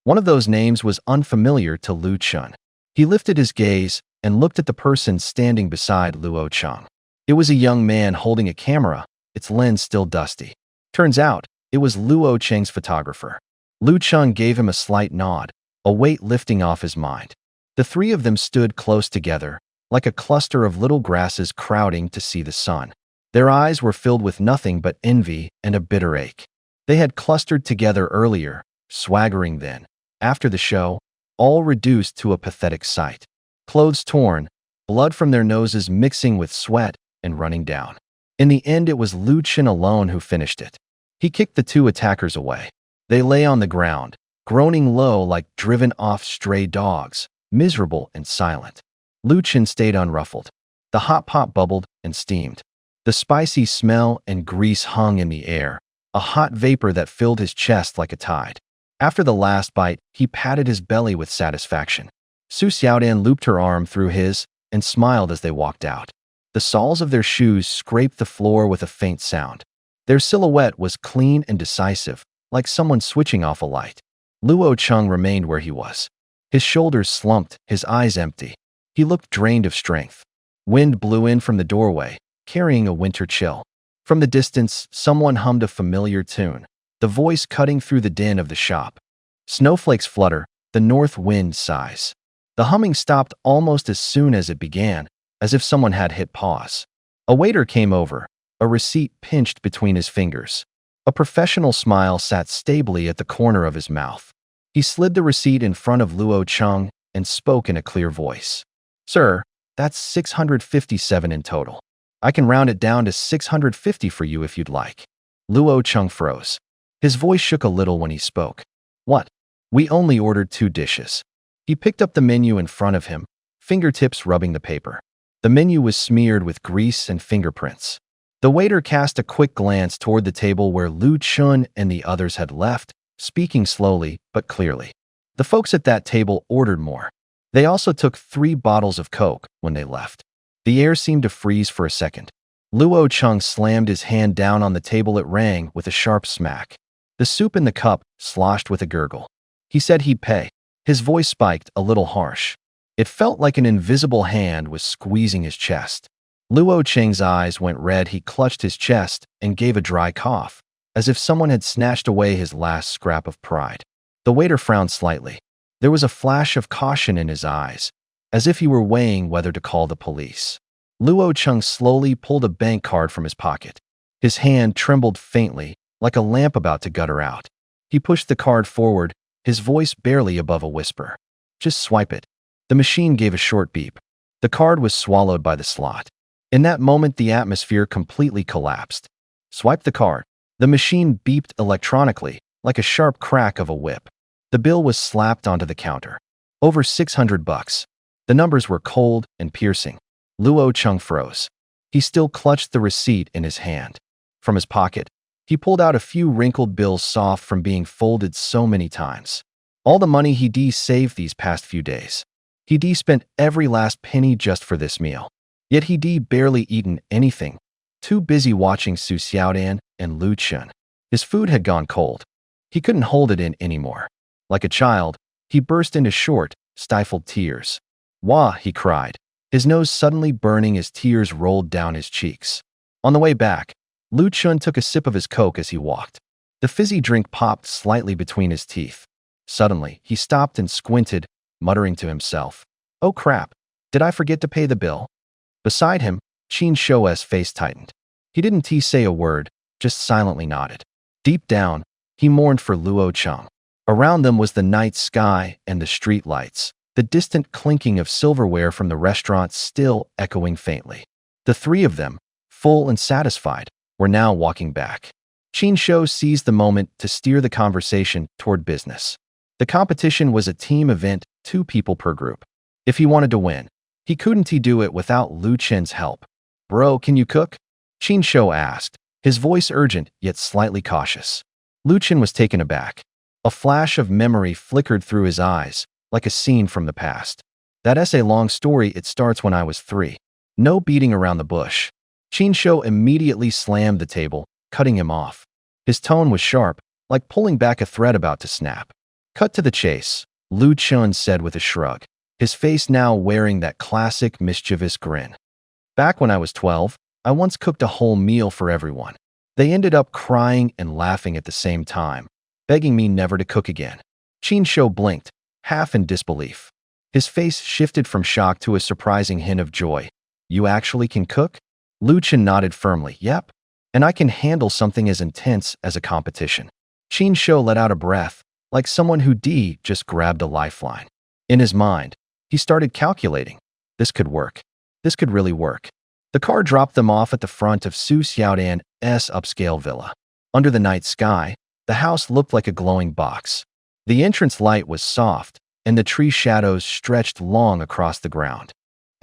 One of those names was unfamiliar to Lu Chen. He lifted his gaze and looked at the person standing beside Luo Cheng. It was a young man holding a camera, its lens still dusty. Turns out, it was Luo Cheng's photographer. Lu Chen gave him a slight nod, a weight lifting off his mind. The three of them stood close together, like a cluster of little grasses crowding to see the sun. Their eyes were filled with nothing but envy and a bitter ache. They had clustered together earlier, swaggering then. After the show, all reduced to a pathetic sight. Clothes torn, blood from their noses mixing with sweat and running down. In the end, it was Lu Chen alone who finished it. He kicked the two attackers away. They lay on the ground, groaning low like driven-off stray dogs, miserable and silent. Lu Chen stayed unruffled. The hot pot bubbled and steamed. The spicy smell and grease hung in the air, a hot vapor that filled his chest like a tide. After the last bite, he patted his belly with satisfaction. Su Xiaodan looped her arm through his and smiled as they walked out. The soles of their shoes scraped the floor with a faint sound. Their silhouette was clean and decisive, like someone switching off a light. Luo Cheng remained where he was. His shoulders slumped, his eyes empty. He looked drained of strength. Wind blew in from the doorway, carrying a winter chill. From the distance, someone hummed a familiar tune, the voice cutting through the din of the shop. Snowflakes flutter, the north wind sighs. The humming stopped almost as soon as it began, as if someone had hit pause. A waiter came over, a receipt pinched between his fingers. A professional smile sat stably at the corner of his mouth. He slid the receipt in front of Luo Cheng and spoke in a clear voice. "Sir, that's 657 in total. I can round it down to 650 for you if you'd like." Luo Cheng froze. His voice shook a little when he spoke. "What? We only ordered 2 dishes." He picked up the menu in front of him, fingertips rubbing the paper. The menu was smeared with grease and fingerprints. The waiter cast a quick glance toward the table where Lu Chun and the others had left, speaking slowly but clearly. The folks at that table ordered more. They also took 3 bottles of Coke when they left. The air seemed to freeze for a second. Luo Cheng slammed his hand down on the table. It rang with a sharp smack. The soup in the cup sloshed with a gurgle. He said he'd pay. His voice spiked, a little harsh. It felt like an invisible hand was squeezing his chest. Luo Cheng's eyes went red. He clutched his chest and gave a dry cough, as if someone had snatched away his last scrap of pride. The waiter frowned slightly. There was a flash of caution in his eyes, as if he were weighing whether to call the police. Luo Cheng slowly pulled a bank card from his pocket. His hand trembled faintly, like a lamp about to gutter out. He pushed the card forward, his voice barely above a whisper. "Just swipe it." The machine gave a short beep. The card was swallowed by the slot. In that moment, the atmosphere completely collapsed. "Swipe the card." The machine beeped electronically, like a sharp crack of a whip. The bill was slapped onto the counter. Over $600. The numbers were cold and piercing. Luo Cheng froze. He still clutched the receipt in his hand. From his pocket, he pulled out a few wrinkled bills soft from being folded so many times. All the money he'd saved these past few days. He'd spent every last penny just for this meal. Yet he'd barely eaten anything, too busy watching Su Xiaodan and Lu Chen. His food had gone cold. He couldn't hold it in anymore. Like a child, he burst into short, stifled tears. "Wah!" he cried, his nose suddenly burning as tears rolled down his cheeks. On the way back, Lu Chen took a sip of his Coke as he walked. The fizzy drink popped slightly between his teeth. Suddenly, he stopped and squinted, muttering to himself, "Oh crap, did I forget to pay the bill?" Beside him, Qin Shou's face tightened. He didn't say a word, just silently nodded. Deep down, he mourned for Luo Cheng. Around them was the night sky and the street lights, the distant clinking of silverware from the restaurant still echoing faintly. The 3 of them, full and satisfied, were now walking back. Qin Shou seized the moment to steer the conversation toward business. The competition was a team event, 2 people per group. If he wanted to win, he couldn't do it without Lu Chen's help. "Bro, can you cook?" Qin Shou asked, his voice urgent yet slightly cautious. Lu Chen was taken aback. A flash of memory flickered through his eyes, like a scene from the past. "That essay-long story, it starts when I was 3. No beating around the bush." Qin Shou immediately slammed the table, cutting him off. His tone was sharp, like pulling back a thread about to snap. "Cut to the chase," Lu Chen said with a shrug, his face now wearing that classic mischievous grin. "Back when I was 12, I once cooked a whole meal for everyone. They ended up crying and laughing at the same time, begging me never to cook again." Qin Shou blinked, half in disbelief. His face shifted from shock to a surprising hint of joy. You actually can cook? Lu Chen nodded firmly. Yep. And I can handle something as intense as a competition. Qin Shou let out a breath, like someone who just grabbed a lifeline. In his mind, he started calculating. This could work. This could really work. The car dropped them off at the front of Su Xiaodan's upscale villa. Under the night sky, the house looked like a glowing box. The entrance light was soft, and the tree shadows stretched long across the ground.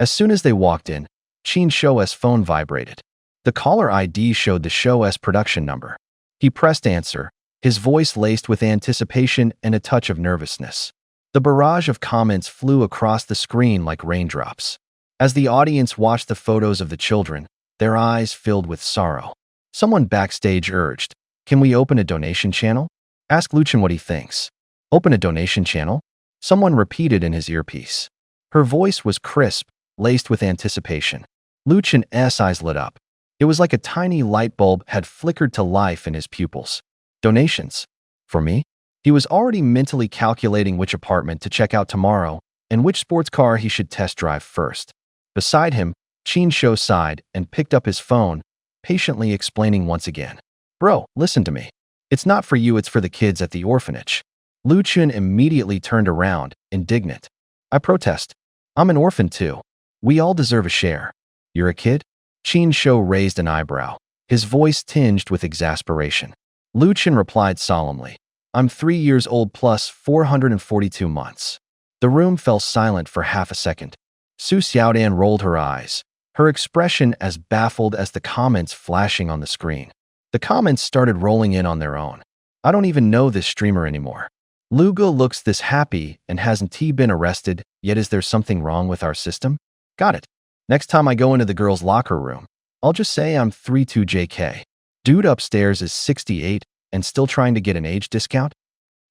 As soon as they walked in, Qin Shou's phone vibrated. The caller ID showed the Shou's production number. He pressed answer, his voice laced with anticipation and a touch of nervousness. The barrage of comments flew across the screen like raindrops. As the audience watched the photos of the children, their eyes filled with sorrow. Someone backstage urged, "Can we open a donation channel?" Ask Lu Chen what he thinks. Open a donation channel? Someone repeated in his earpiece. Her voice was crisp, laced with anticipation. Lu Chen's eyes lit up. It was like a tiny light bulb had flickered to life in his pupils. Donations? For me? He was already mentally calculating which apartment to check out tomorrow and which sports car he should test drive first. Beside him, Qin Shou sighed and picked up his phone, patiently explaining once again. Bro, listen to me. It's not for you, it's for the kids at the orphanage. Lu Chen immediately turned around, indignant. I protest. I'm an orphan too. We all deserve a share. You're a kid? Qin Shou raised an eyebrow, his voice tinged with exasperation. Lu Chen replied solemnly. I'm 3 years old plus 442 months. The room fell silent for half a second. Su Xiaodan rolled her eyes, her expression as baffled as the comments flashing on the screen. The comments started rolling in on their own. I don't even know this streamer anymore. Lu Ge looks this happy and hasn't he been arrested, yet is there something wrong with our system? Got it. Next time I go into the girls' locker room, I'll just say I'm 32JK. Dude upstairs is 68 and still trying to get an age discount?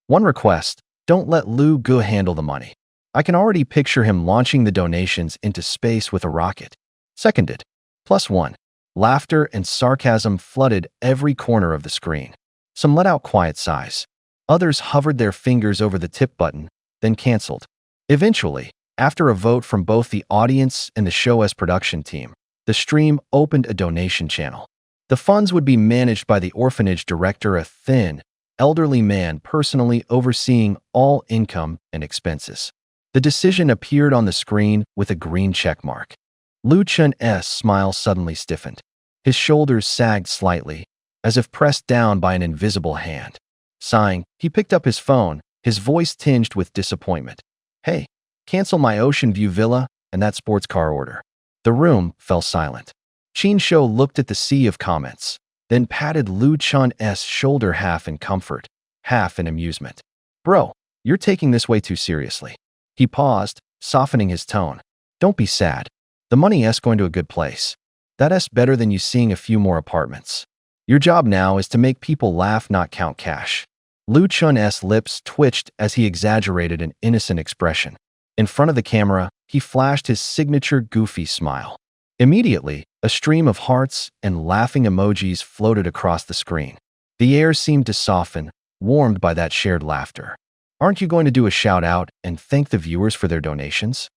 One request, don't let Lu Ge handle the money. I can already picture him launching the donations into space with a rocket. Seconded. +1. Laughter and sarcasm flooded every corner of the screen. Some let out quiet sighs. Others hovered their fingers over the tip button, then canceled. Eventually, after a vote from both the audience and the show's production team, the stream opened a donation channel. The funds would be managed by the orphanage director, a thin, elderly man personally overseeing all income and expenses. The decision appeared on the screen with a green check mark. Lu Chen's smile suddenly stiffened. His shoulders sagged slightly, as if pressed down by an invisible hand. Sighing, he picked up his phone, his voice tinged with disappointment. Hey, cancel my Ocean View villa and that sports car order. The room fell silent. Qin Shou looked at the sea of comments, then patted Lu Chen's shoulder half in comfort, half in amusement. Bro, you're taking this way too seriously. He paused, softening his tone. Don't be sad. The money's going to a good place. That's better than you seeing a few more apartments. Your job now is to make people laugh, not count cash. Lu Chen's lips twitched as he exaggerated an innocent expression. In front of the camera, he flashed his signature goofy smile. Immediately, a stream of hearts and laughing emojis floated across the screen. The air seemed to soften, warmed by that shared laughter. Aren't you going to do a shout-out and thank the viewers for their donations?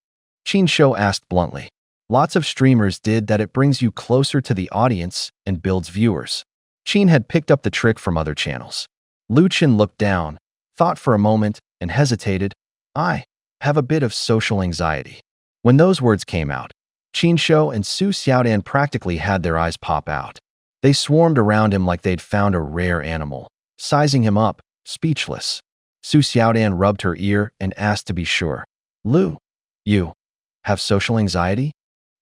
Qin Shou asked bluntly. Lots of streamers did that. It brings you closer to the audience and builds viewers. Qin had picked up the trick from other channels. Lu Chen looked down, thought for a moment, and hesitated. I have a bit of social anxiety. When those words came out, Qin Shou and Su Xiaodan practically had their eyes pop out. They swarmed around him like they'd found a rare animal, sizing him up, speechless. Su Xiaodan rubbed her ear and asked to be sure. Lu, you have social anxiety?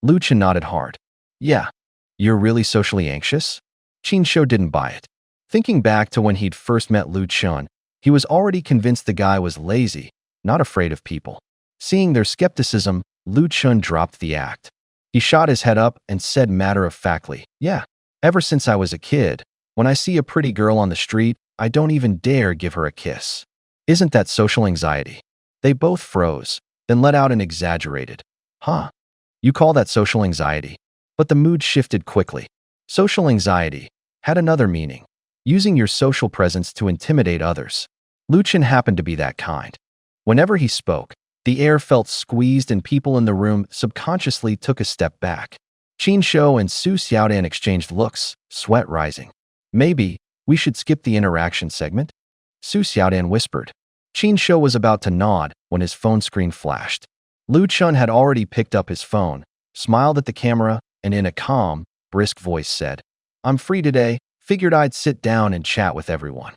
Lu Chen nodded hard. Yeah. You're really socially anxious? Qin Shou didn't buy it. Thinking back to when he'd first met Lu Chen, he was already convinced the guy was lazy, not afraid of people. Seeing their skepticism, Lu Chen dropped the act. He shot his head up and said matter-of-factly, yeah, ever since I was a kid, when I see a pretty girl on the street, I don't even dare give her a kiss. Isn't that social anxiety? They both froze, then let out an exaggerated, huh? You call that social anxiety? But the mood shifted quickly. Social anxiety had another meaning, using your social presence to intimidate others. Lu Chen happened to be that kind. Whenever he spoke, The air felt squeezed and people in the room subconsciously took a step back. Qin Shou and Su Xiaodan exchanged looks, sweat rising. Maybe we should skip the interaction segment? Su Xiaodan whispered. Qin Shou was about to nod when his phone screen flashed. Lu Chun had already picked up his phone, smiled at the camera, and in a calm, brisk voice said, "I'm free today, figured I'd sit down and chat with everyone."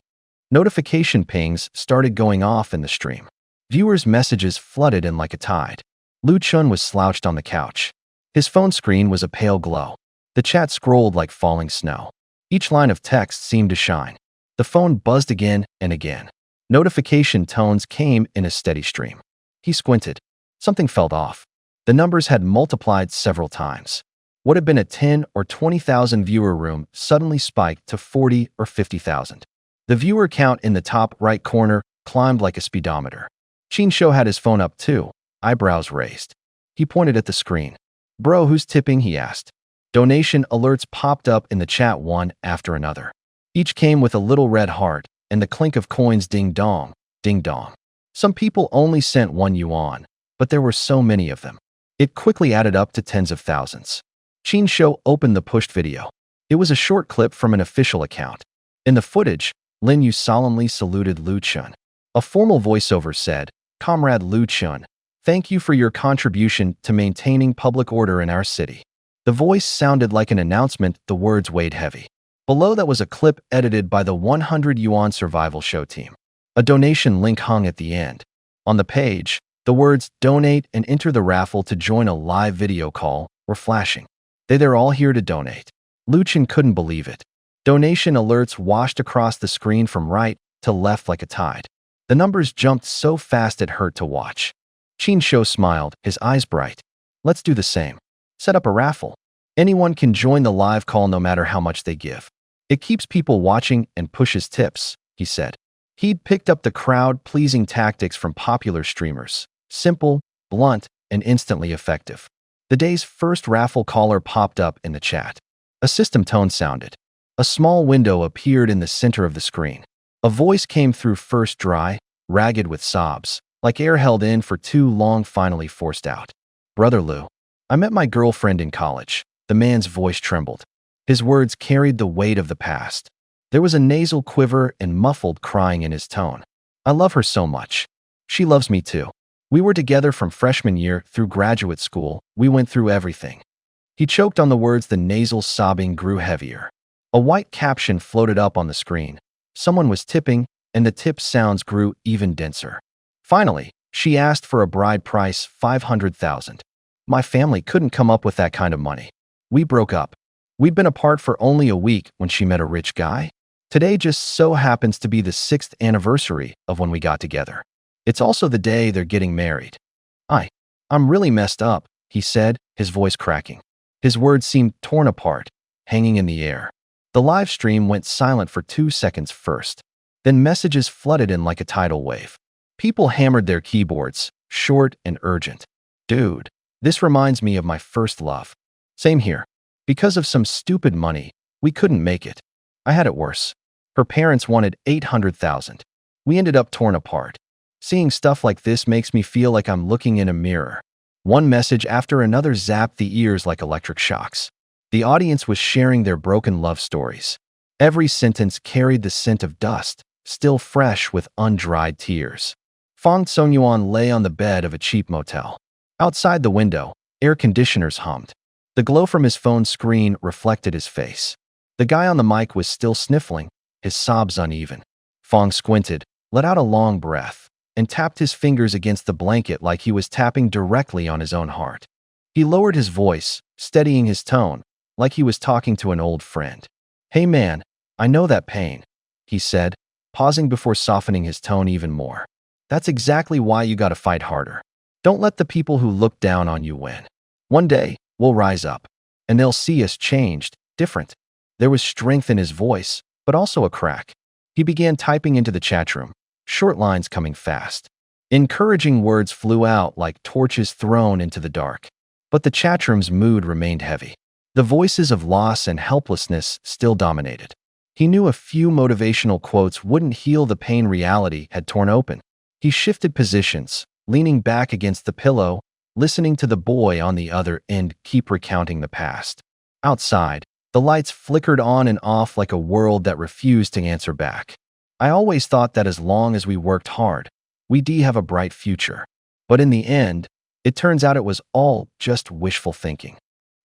Notification pings started going off in the stream. Viewers' messages flooded in like a tide. Lu Chun was slouched on the couch. His phone screen was a pale glow. The chat scrolled like falling snow. Each line of text seemed to shine. The phone buzzed again and again. Notification tones came in a steady stream. He squinted. Something felt off. The numbers had multiplied several times. What had been a 10 or 20,000 viewer room suddenly spiked to 40 or 50,000. The viewer count in the top right corner climbed like a speedometer. Qin Shou had his phone up too, eyebrows raised. He pointed at the screen. "Bro, who's tipping?" he asked. Donation alerts popped up in the chat one after another. Each came with a little red heart and the clink of coins ding dong, ding dong. Some people only sent 1 yuan, but there were so many of them. It quickly added up to tens of thousands. Qin Shou opened the pushed video. It was a short clip from an official account. In the footage, Lin Yu solemnly saluted Lu Chun. A formal voiceover said, "Comrade Lu Chun, thank you for your contribution to maintaining public order in our city." The voice sounded like an announcement, the words weighed heavy. Below that was a clip edited by the 100 yuan survival show team. A donation link hung at the end. On the page, the words "donate and enter the raffle to join a live video call" were flashing. They're all here to donate. Lu Chun couldn't believe it. Donation alerts washed across the screen from right to left like a tide. The numbers jumped so fast it hurt to watch. Qin Shou smiled, his eyes bright. "Let's do the same. Set up a raffle. Anyone can join the live call no matter how much they give. It keeps people watching and pushes tips," he said. He'd picked up the crowd-pleasing tactics from popular streamers. Simple, blunt, and instantly effective. The day's first raffle caller popped up in the chat. A system tone sounded. A small window appeared in the center of the screen. A voice came through first dry, ragged with sobs, like air held in for too long finally forced out. "Brother Lu, I met my girlfriend in college." The man's voice trembled. His words carried the weight of the past. There was a nasal quiver and muffled crying in his tone. "I love her so much. She loves me too. We were together from freshman year through graduate school. We went through everything." He choked on the words. The nasal sobbing grew heavier. A white caption floated up on the screen. Someone was tipping, and the tip sounds grew even denser. Finally, she asked for a bride price 500,000. "My family couldn't come up with that kind of money. We broke up. We'd been apart for only a week when she met a rich guy. Today just so happens to be the 6th anniversary of when we got together. It's also the day they're getting married." I'm really messed up," he said, his voice cracking. His words seemed torn apart, hanging in the air. The live stream went silent for 2 seconds first. Then messages flooded in like a tidal wave. People hammered their keyboards, short and urgent. "Dude, this reminds me of my first love. Same here. Because of some stupid money, we couldn't make it. I had it worse. Her parents wanted 800,000. We ended up torn apart. Seeing stuff like this makes me feel like I'm looking in a mirror." One message after another zapped the ears like electric shocks. The audience was sharing their broken love stories. Every sentence carried the scent of dust, still fresh with undried tears. Fong Songyuan lay on the bed of a cheap motel. Outside the window, air conditioners hummed. The glow from his phone screen reflected his face. The guy on the mic was still sniffling, his sobs uneven. Fong squinted, let out a long breath, and tapped his fingers against the blanket like he was tapping directly on his own heart. He lowered his voice, steadying his tone, like he was talking to an old friend. "Hey man, I know that pain," he said, pausing before softening his tone even more. "That's exactly why you gotta fight harder. Don't let the people who look down on you win. One day, we'll rise up, and they'll see us changed, different." There was strength in his voice, but also a crack. He began typing into the chat room, short lines coming fast. Encouraging words flew out like torches thrown into the dark. But the chat room's mood remained heavy. The voices of loss and helplessness still dominated. He knew a few motivational quotes wouldn't heal the pain reality had torn open. He shifted positions, leaning back against the pillow, listening to the boy on the other end keep recounting the past. Outside, the lights flickered on and off like a world that refused to answer back. I always thought that as long as we worked hard, we'd have a bright future. But in the end, it turns out it was all just wishful thinking.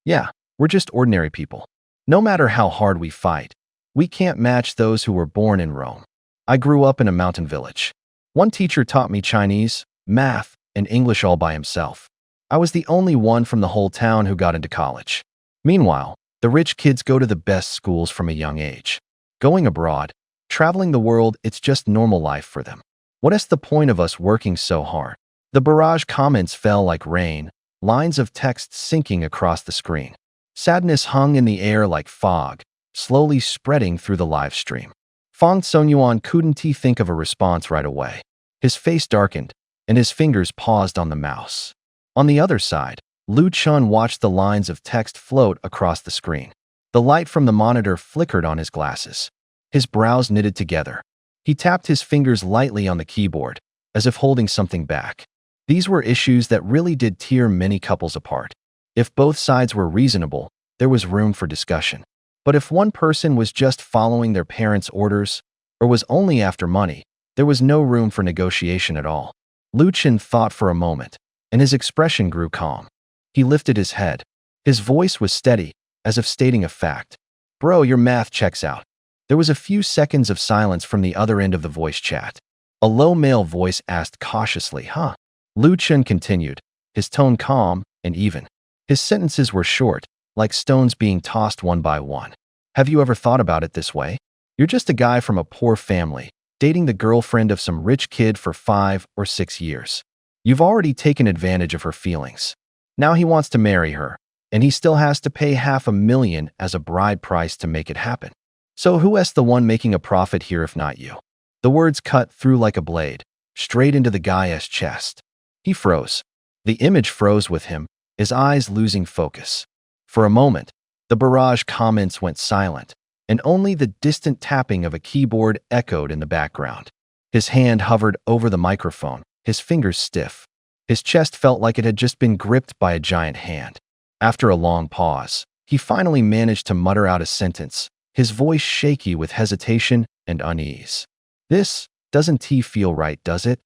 Yeah, we're just ordinary people. No matter how hard we fight, we can't match those who were born in Rome. I grew up in a mountain village. One teacher taught me Chinese, math, and English all by himself. I was the only one from the whole town who got into college. Meanwhile, the rich kids go to the best schools from a young age. Going abroad, traveling the world, it's just normal life for them. What is the point of us working so hard? The barrage comments fell like rain, lines of text sinking across the screen. Sadness hung in the air like fog, slowly spreading through the live stream. Fong Songyuan couldn't think of a response right away. His face darkened, and his fingers paused on the mouse. On the other side, Lu Chun watched the lines of text float across the screen. The light from the monitor flickered on his glasses. His brows knitted together. He tapped his fingers lightly on the keyboard, as if holding something back. These were issues that really did tear many couples apart. If both sides were reasonable, there was room for discussion. But if one person was just following their parents' orders, or was only after money, there was no room for negotiation at all. Lu Chun thought for a moment, and his expression grew calm. He lifted his head. His voice was steady, as if stating a fact. "Bro, your math checks out." There was a few seconds of silence from the other end of the voice chat. A low male voice asked cautiously, "Huh?" Lu Chun continued, his tone calm and even. His sentences were short, like stones being tossed one by one. "Have you ever thought about it this way? You're just a guy from a poor family, dating the girlfriend of some rich kid for 5 or 6 years. You've already taken advantage of her feelings. Now he wants to marry her, and he still has to pay $500,000 as a bride price to make it happen. So who is the one making a profit here if not you?" The words cut through like a blade, straight into the guy's chest. He froze. The image froze with him, his eyes losing focus. For a moment, the barrage comments went silent, and only the distant tapping of a keyboard echoed in the background. His hand hovered over the microphone, his fingers stiff. His chest felt like it had just been gripped by a giant hand. After a long pause, he finally managed to mutter out a sentence, his voice shaky with hesitation and unease. "This doesn't feel right, does it?"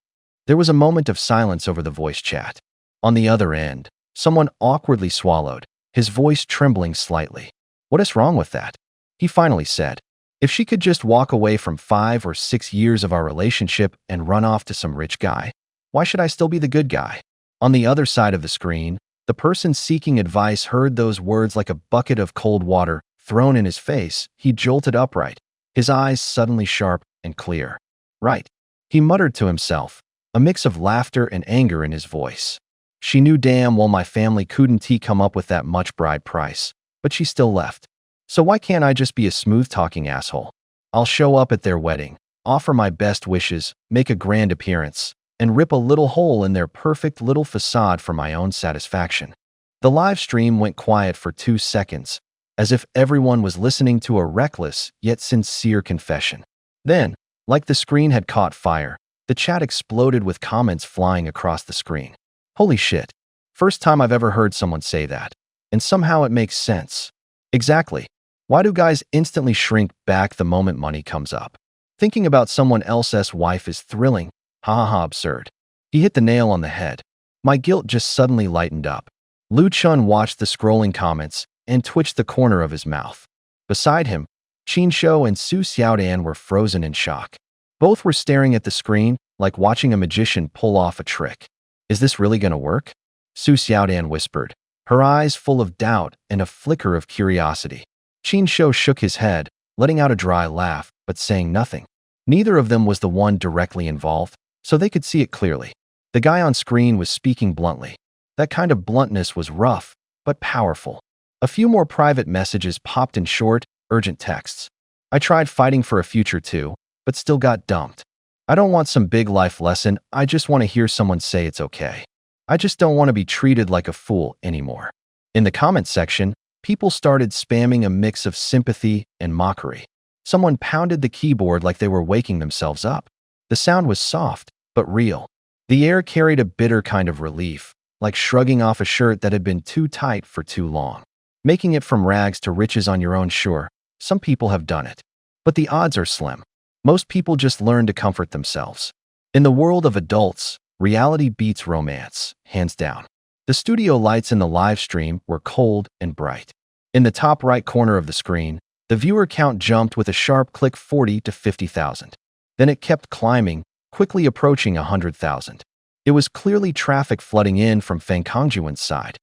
There was a moment of silence over the voice chat. On the other end, someone awkwardly swallowed, his voice trembling slightly. "What is wrong with that?" He finally said. "If she could just walk away from 5 or 6 years of our relationship and run off to some rich guy, why should I still be the good guy?" On the other side of the screen, the person seeking advice heard those words like a bucket of cold water thrown in his face. He jolted upright, his eyes suddenly sharp and clear. "Right," he muttered to himself, a mix of laughter and anger in his voice. "She knew damn well my family couldn't come up with that much bride price, but she still left. So why can't I just be a smooth-talking asshole? I'll show up at their wedding, offer my best wishes, make a grand appearance, and rip a little hole in their perfect little facade for my own satisfaction." The live stream went quiet for 2 seconds, as if everyone was listening to a reckless yet sincere confession. Then, like the screen had caught fire, the chat exploded with comments flying across the screen. "Holy shit. First time I've ever heard someone say that. And somehow it makes sense. Exactly. Why do guys instantly shrink back the moment money comes up? Thinking about someone else's wife is thrilling. Ha ha ha, absurd." He hit the nail on the head. My guilt just suddenly lightened up. Lu Chun watched the scrolling comments and twitched the corner of his mouth. Beside him, Qin Shou and Su Xiaodan were frozen in shock. Both were staring at the screen, like watching a magician pull off a trick. "Is this really gonna work?" Su Xiaodan whispered, her eyes full of doubt and a flicker of curiosity. Qin Shou shook his head, letting out a dry laugh, but saying nothing. Neither of them was the one directly involved, so they could see it clearly. The guy on screen was speaking bluntly. That kind of bluntness was rough, but powerful. A few more private messages popped in short, urgent texts. "I tried fighting for a future too, but still got dumped. I don't want some big life lesson, I just want to hear someone say it's okay. I just don't want to be treated like a fool anymore." In the comments section, people started spamming a mix of sympathy and mockery. Someone pounded the keyboard like they were waking themselves up. The sound was soft, but real. The air carried a bitter kind of relief, like shrugging off a shirt that had been too tight for too long. Making it from rags to riches on your own, sure, some people have done it. But the odds are slim. Most people just learn to comfort themselves. In the world of adults, reality beats romance, hands down. The studio lights in the live stream were cold and bright. In the top right corner of the screen, the viewer count jumped with a sharp click 40 to 50,000. Then it kept climbing, quickly approaching 100,000. It was clearly traffic flooding in from Feng Kangjuan's side.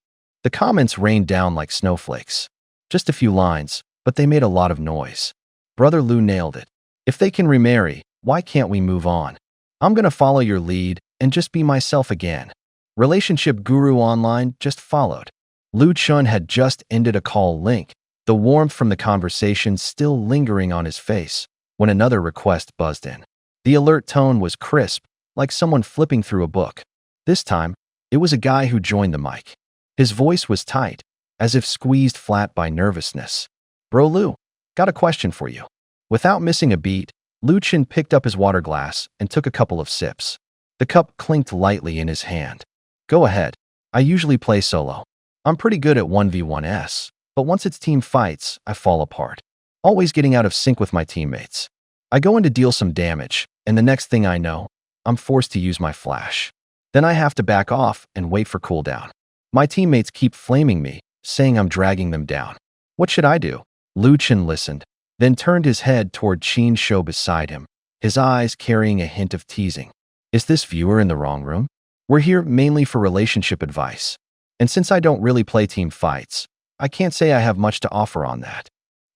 The comments rained down like snowflakes. Just a few lines, but they made a lot of noise. Brother Lu nailed it. If they can remarry, why can't we move on? I'm gonna follow your lead and just be myself again. Relationship Guru Online just followed. Lu Chun had just ended a call link, the warmth from the conversation still lingering on his face, when another request buzzed in. The alert tone was crisp, like someone flipping through a book. This time, it was a guy who joined the mic. His voice was tight, as if squeezed flat by nervousness. Bro Lu, got a question for you. Without missing a beat, Lu Chun picked up his water glass and took a couple of sips. The cup clinked lightly in his hand. Go ahead. I usually play solo. I'm pretty good at 1v1s, but once it's team fights, I fall apart. Always getting out of sync with my teammates. I go in to deal some damage, and the next thing I know, I'm forced to use my flash. Then I have to back off and wait for cooldown. My teammates keep flaming me, saying I'm dragging them down. What should I do? Lu Chun listened, then turned his head toward Qin Shou beside him, his eyes carrying a hint of teasing. Is this viewer in the wrong room? We're here mainly for relationship advice. And since I don't really play team fights, I can't say I have much to offer on that.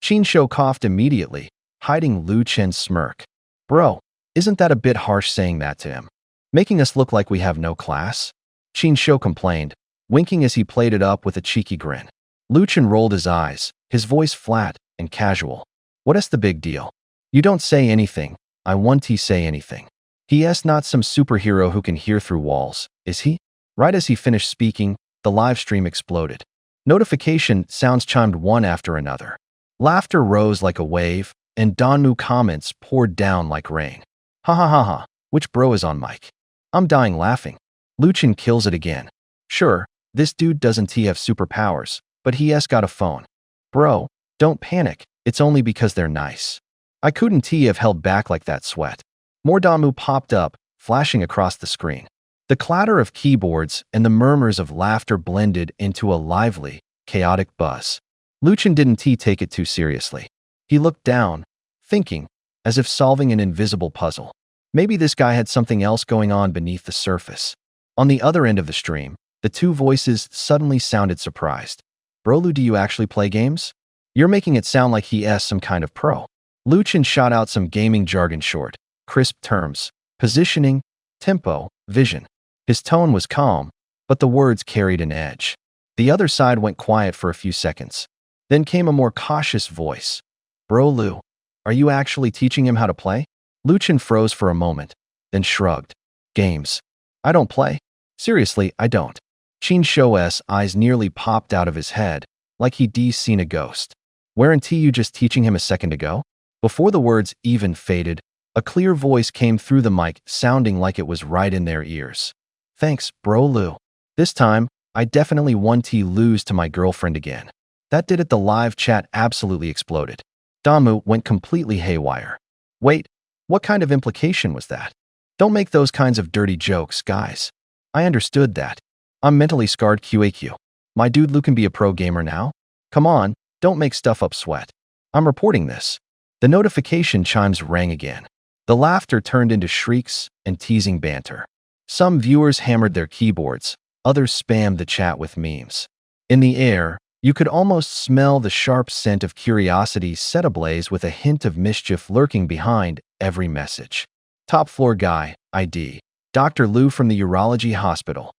Qin Shou coughed immediately, hiding Lu Chun's smirk. Bro, isn't that a bit harsh saying that to him? Making us look like we have no class? Qin Shou complained, winking as he played it up with a cheeky grin. Lu Chun rolled his eyes, his voice flat and casual. What is the big deal? You don't say anything. I want to say anything. He is not some superhero who can hear through walls, is he? Right as he finished speaking, the live stream exploded. Notification sounds chimed one after another. Laughter rose like a wave, and Danmu comments poured down like rain. Ha ha ha ha, which bro is on mic? I'm dying laughing. Lu Chun kills it again. Sure, this dude doesn't have superpowers, but he has got a phone. Bro, don't panic, it's only because they're nice. I couldn't have held back like that sweat. More Danmu popped up, flashing across the screen. The clatter of keyboards and the murmurs of laughter blended into a lively, chaotic buzz. Lu Chun didn't take it too seriously. He looked down, thinking, as if solving an invisible puzzle. Maybe this guy had something else going on beneath the surface. On the other end of the stream, the two voices suddenly sounded surprised. Bro Lu, do you actually play games? You're making it sound like he is some kind of pro. Lu Chun shot out some gaming jargon short, crisp terms, positioning, tempo, vision. His tone was calm, but the words carried an edge. The other side went quiet for a few seconds. Then came a more cautious voice. Bro Lu, are you actually teaching him how to play? Lu Chun froze for a moment, then shrugged. Games. I don't play. Seriously, I don't. Qin Shou's eyes nearly popped out of his head, like he'd seen a ghost. Weren't you just teaching him a second ago? Before the words even faded, a clear voice came through the mic, sounding like it was right in their ears. Thanks, Bro Lu. This time, I definitely want to lose to my girlfriend again. That did it. The live chat absolutely exploded. Danmu went completely haywire. Wait, what kind of implication was that? Don't make those kinds of dirty jokes, guys. I understood that. I'm mentally scarred. QAQ. My dude Lu can be a pro gamer now? Come on, don't make stuff up, sweat. I'm reporting this. The notification chimes rang again. The laughter turned into shrieks and teasing banter. Some viewers hammered their keyboards, others spammed the chat with memes. In the air, you could almost smell the sharp scent of curiosity set ablaze with a hint of mischief lurking behind every message. Top floor guy, ID. Dr. Lu from the urology hospital.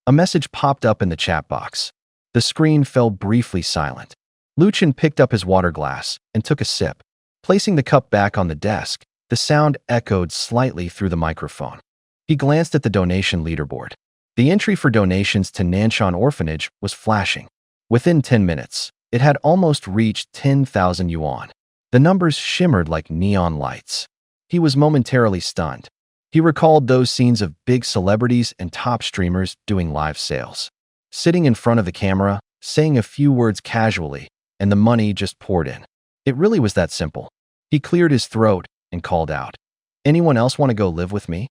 A message popped up in the chat box. The screen fell briefly silent. Lu Chun picked up his water glass and took a sip. Placing the cup back on the desk, the sound echoed slightly through the microphone. He glanced at the donation leaderboard. The entry for donations to Nanshan Orphanage was flashing. Within 10 minutes, it had almost reached 10,000 yuan. The numbers shimmered like neon lights. He was momentarily stunned. He recalled those scenes of big celebrities and top streamers doing live sales, sitting in front of the camera, saying a few words casually, and the money just poured in. It really was that simple. He cleared his throat and called out, "Anyone else want to go live with me?"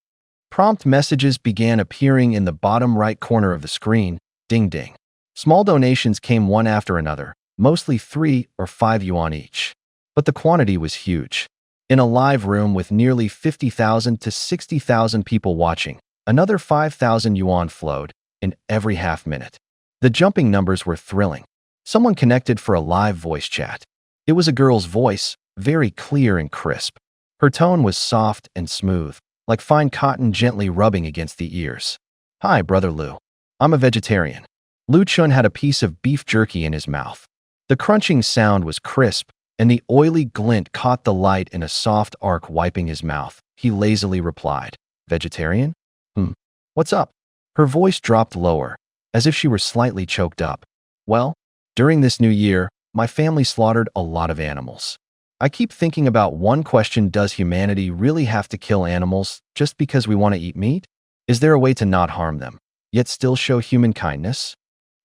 Prompt messages began appearing in the bottom right corner of the screen. Ding ding. Small donations came one after another, mostly 3 or 5 yuan each. But the quantity was huge. In a live room with nearly 50,000 to 60,000 people watching, another 5,000 yuan flowed in every half minute. The jumping numbers were thrilling. Someone connected for a live voice chat. It was a girl's voice, very clear and crisp. Her tone was soft and smooth, like fine cotton gently rubbing against the ears. "Hi, Brother Lu. I'm a vegetarian." Lu Chun had a piece of beef jerky in his mouth. The crunching sound was crisp, and the oily glint caught the light in a soft arc wiping his mouth. He lazily replied, "Vegetarian? What's up?" Her voice dropped lower, as if she were slightly choked up. "Well, during this new year, my family slaughtered a lot of animals. I keep thinking about one question: does humanity really have to kill animals just because we want to eat meat? Is there a way to not harm them, yet still show human kindness?"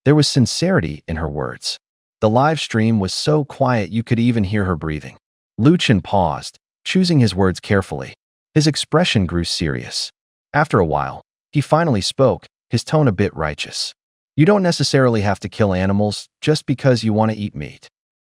There was sincerity in her words. The live stream was so quiet you could even hear her breathing. Lu Chen paused, choosing his words carefully. His expression grew serious. After a while, he finally spoke, his tone a bit righteous. "You don't necessarily have to kill animals just because you want to eat meat."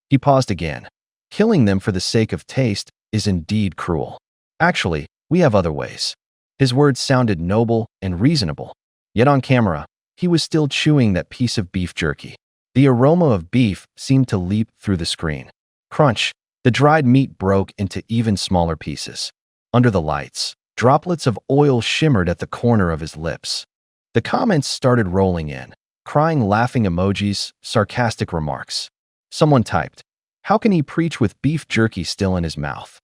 He paused again. "Killing them for the sake of taste is indeed cruel. Actually, we have other ways." His words sounded noble and reasonable. Yet on camera, he was still chewing that piece of beef jerky. The aroma of beef seemed to leap through the screen. Crunch! The dried meat broke into even smaller pieces. Under the lights, droplets of oil shimmered at the corner of his lips. The comments started rolling in, crying laughing emojis, sarcastic remarks. Someone typed, "How can he preach with beef jerky still in his mouth?"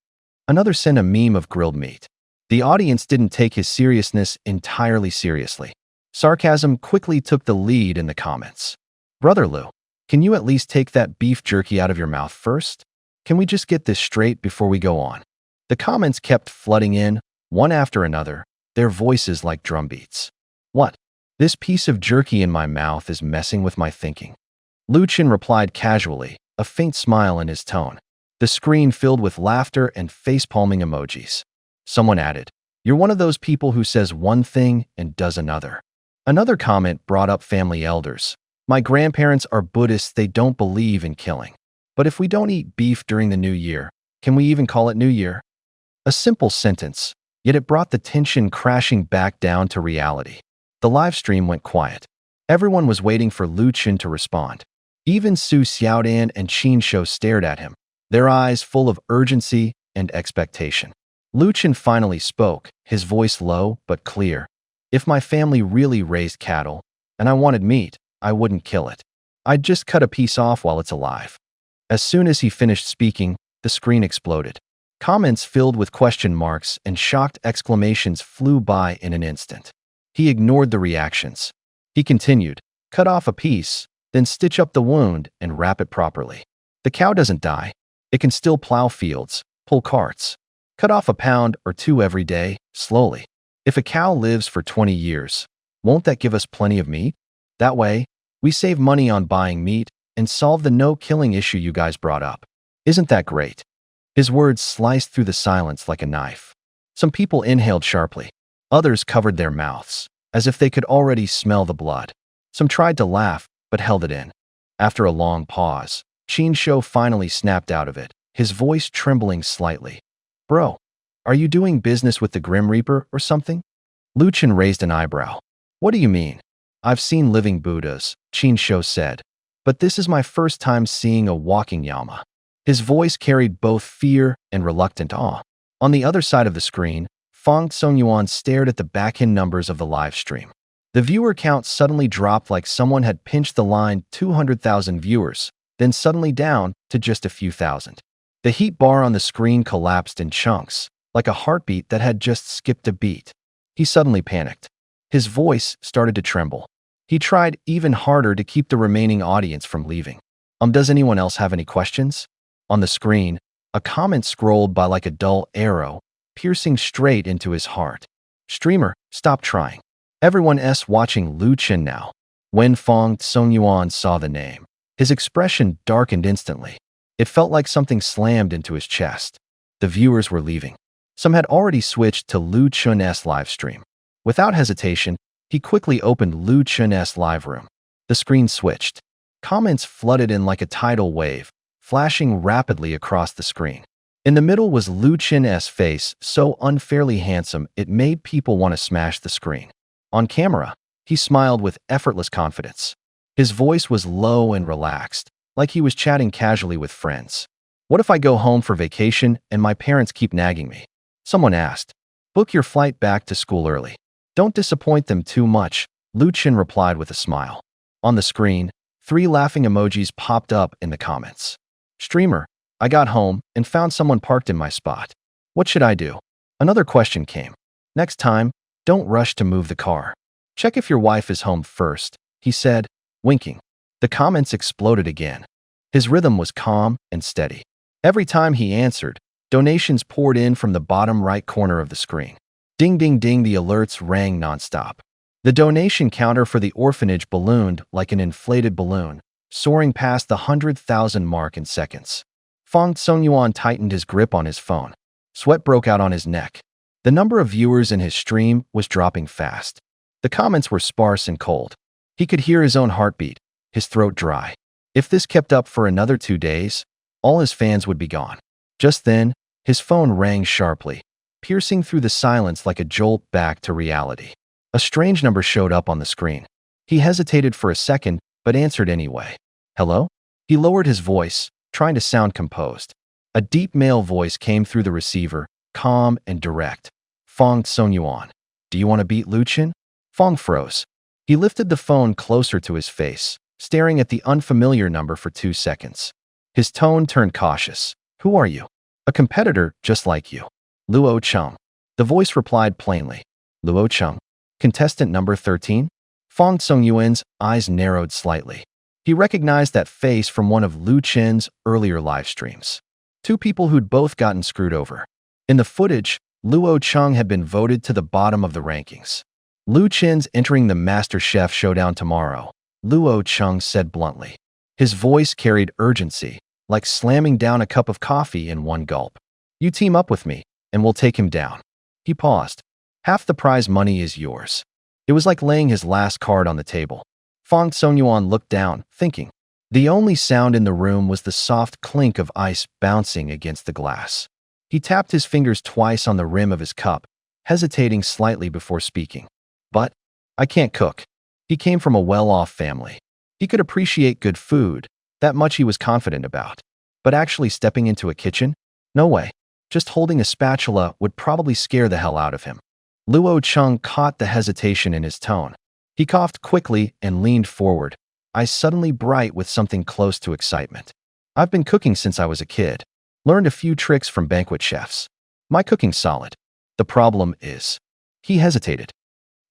Another sent a meme of grilled meat. The audience didn't take his seriousness entirely seriously. Sarcasm quickly took the lead in the comments. "Brother Lu, can you at least take that beef jerky out of your mouth first? Can we just get this straight before we go on?" The comments kept flooding in, one after another, their voices like drumbeats. "What? This piece of jerky in my mouth is messing with my thinking." Lu Chen replied casually, a faint smile in his tone. The screen filled with laughter and face-palming emojis. Someone added, "You're one of those people who says one thing and does another." Another comment brought up family elders. "My grandparents are Buddhists, they don't believe in killing. But if we don't eat beef during the new year, can we even call it New Year?" A simple sentence, yet it brought the tension crashing back down to reality. The live stream went quiet. Everyone was waiting for Lu Chen to respond. Even Su Xiaodan and Qin Shou stared at him, their eyes full of urgency and expectation. Lu Chen finally spoke, his voice low but clear. "If my family really raised cattle, and I wanted meat, I wouldn't kill it. I'd just cut a piece off while it's alive." As soon as he finished speaking, the screen exploded. Comments filled with question marks and shocked exclamations flew by in an instant. He ignored the reactions. He continued, "Cut off a piece, then stitch up the wound and wrap it properly. The cow doesn't die. It can still plow fields, pull carts. Cut off a pound or 2 every day, slowly. If a cow lives for 20 years, won't that give us plenty of meat? That way, we save money on buying meat and solve the no-killing issue you guys brought up. Isn't that great?" His words sliced through the silence like a knife. Some people inhaled sharply. Others covered their mouths, as if they could already smell the blood. Some tried to laugh, but held it in. After a long pause, Qin Shou finally snapped out of it, his voice trembling slightly. "Bro, are you doing business with the Grim Reaper or something?" Lu Chen raised an eyebrow. "What do you mean?" "I've seen living Buddhas," Qin Shou said, "but this is my first time seeing a walking Yama." His voice carried both fear and reluctant awe. On the other side of the screen, Fang Songyuan stared at the back-end numbers of the live stream. The viewer count suddenly dropped like someone had pinched the line 200,000 viewers, then suddenly down to just a few thousand. The heat bar on the screen collapsed in chunks, like a heartbeat that had just skipped a beat. He suddenly panicked. His voice started to tremble. He tried even harder to keep the remaining audience from leaving. Does anyone else have any questions?" On the screen, a comment scrolled by like a dull arrow, piercing straight into his heart. Streamer, stop trying. Everyone's watching Lu Chen now. When Fong Songyuan saw the name, his expression darkened instantly. It felt like something slammed into his chest. The viewers were leaving. Some had already switched to Lu Chen's live stream. Without hesitation, he quickly opened Lu Chen's live room. The screen switched. Comments flooded in like a tidal wave, flashing rapidly across the screen. In the middle was Lu Chen's face, so unfairly handsome it made people want to smash the screen. On camera, he smiled with effortless confidence. His voice was low and relaxed, like he was chatting casually with friends. What if I go home for vacation and my parents keep nagging me? Someone asked. Book your flight back to school early. Don't disappoint them too much, Lu Chen replied with a smile. On the screen, 3 laughing emojis popped up in the comments. Streamer, I got home and found someone parked in my spot. What should I do? Another question came. Next time, don't rush to move the car. Check if your wife is home first, he said, winking. The comments exploded again. His rhythm was calm and steady. Every time he answered, donations poured in from the bottom right corner of the screen. Ding ding ding, the alerts rang nonstop. The donation counter for the orphanage ballooned like an inflated balloon, soaring past the 100,000 mark in seconds. Fong Songyuan tightened his grip on his phone. Sweat broke out on his neck. The number of viewers in his stream was dropping fast. The comments were sparse and cold. He could hear his own heartbeat, his throat dry. If this kept up for another 2 days, all his fans would be gone. Just then, his phone rang sharply, piercing through the silence like a jolt back to reality. A strange number showed up on the screen. He hesitated for a second, but answered anyway. Hello? He lowered his voice, trying to sound composed. A deep male voice came through the receiver, calm and direct. Fong Songyuan. Do you want to beat Lu Chen? Fong froze. He lifted the phone closer to his face, staring at the unfamiliar number for 2 seconds. His tone turned cautious. Who are you? A competitor just like you. Luo Cheng. The voice replied plainly. Luo Cheng. Contestant number 13? Fong Songyuan's eyes narrowed slightly. He recognized that face from one of Lu Chen's earlier live streams. 2 people who'd both gotten screwed over. In the footage, Luo Cheng had been voted to the bottom of the rankings. Lu Chen's entering the MasterChef showdown tomorrow, Luo Cheng said bluntly. His voice carried urgency, like slamming down a cup of coffee in one gulp. You team up with me, and we'll take him down. He paused. Half the prize money is yours. It was like laying his last card on the table. Fong Songyuan looked down, thinking. The only sound in the room was the soft clink of ice bouncing against the glass. He tapped his fingers twice on the rim of his cup, hesitating slightly before speaking. But I can't cook. He came from a well-off family. He could appreciate good food, that much he was confident about. But actually stepping into a kitchen? No way. Just holding a spatula would probably scare the hell out of him. Luo Cheng caught the hesitation in his tone. He coughed quickly and leaned forward, eyes suddenly bright with something close to excitement. I've been cooking since I was a kid. Learned a few tricks from banquet chefs. My cooking's solid. The problem is. He hesitated.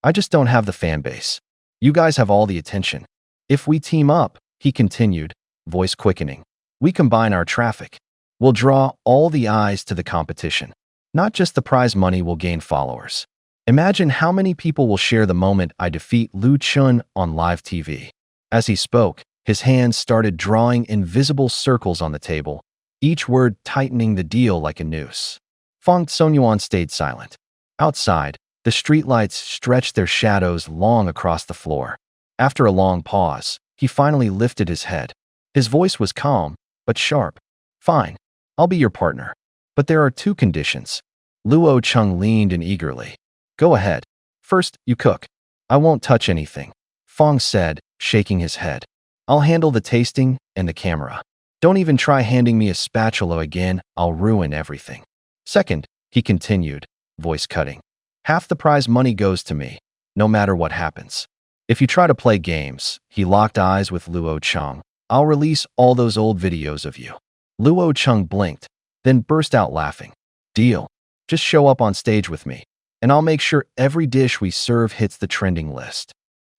I just don't have the fan base. You guys have all the attention. If we team up, he continued, voice quickening, we combine our traffic. We'll draw all the eyes to the competition. Not just the prize money will gain followers. Imagine how many people will share the moment I defeat Lu Chen on live TV. As he spoke, his hands started drawing invisible circles on the table, each word tightening the deal like a noose. Fong Songyuan stayed silent. Outside, the streetlights stretched their shadows long across the floor. After a long pause, he finally lifted his head. His voice was calm, but sharp. Fine, I'll be your partner. But there are 2 conditions. Luo Cheng leaned in eagerly. Go ahead. First, you cook. I won't touch anything. Fong said, shaking his head. I'll handle the tasting and the camera. Don't even try handing me a spatula again, I'll ruin everything. Second, he continued, voice cutting. Half the prize money goes to me, no matter what happens. If you try to play games, he locked eyes with Luo Cheng, I'll release all those old videos of you. Luo Cheng blinked, then burst out laughing. Deal. Just show up on stage with me, and I'll make sure every dish we serve hits the trending list.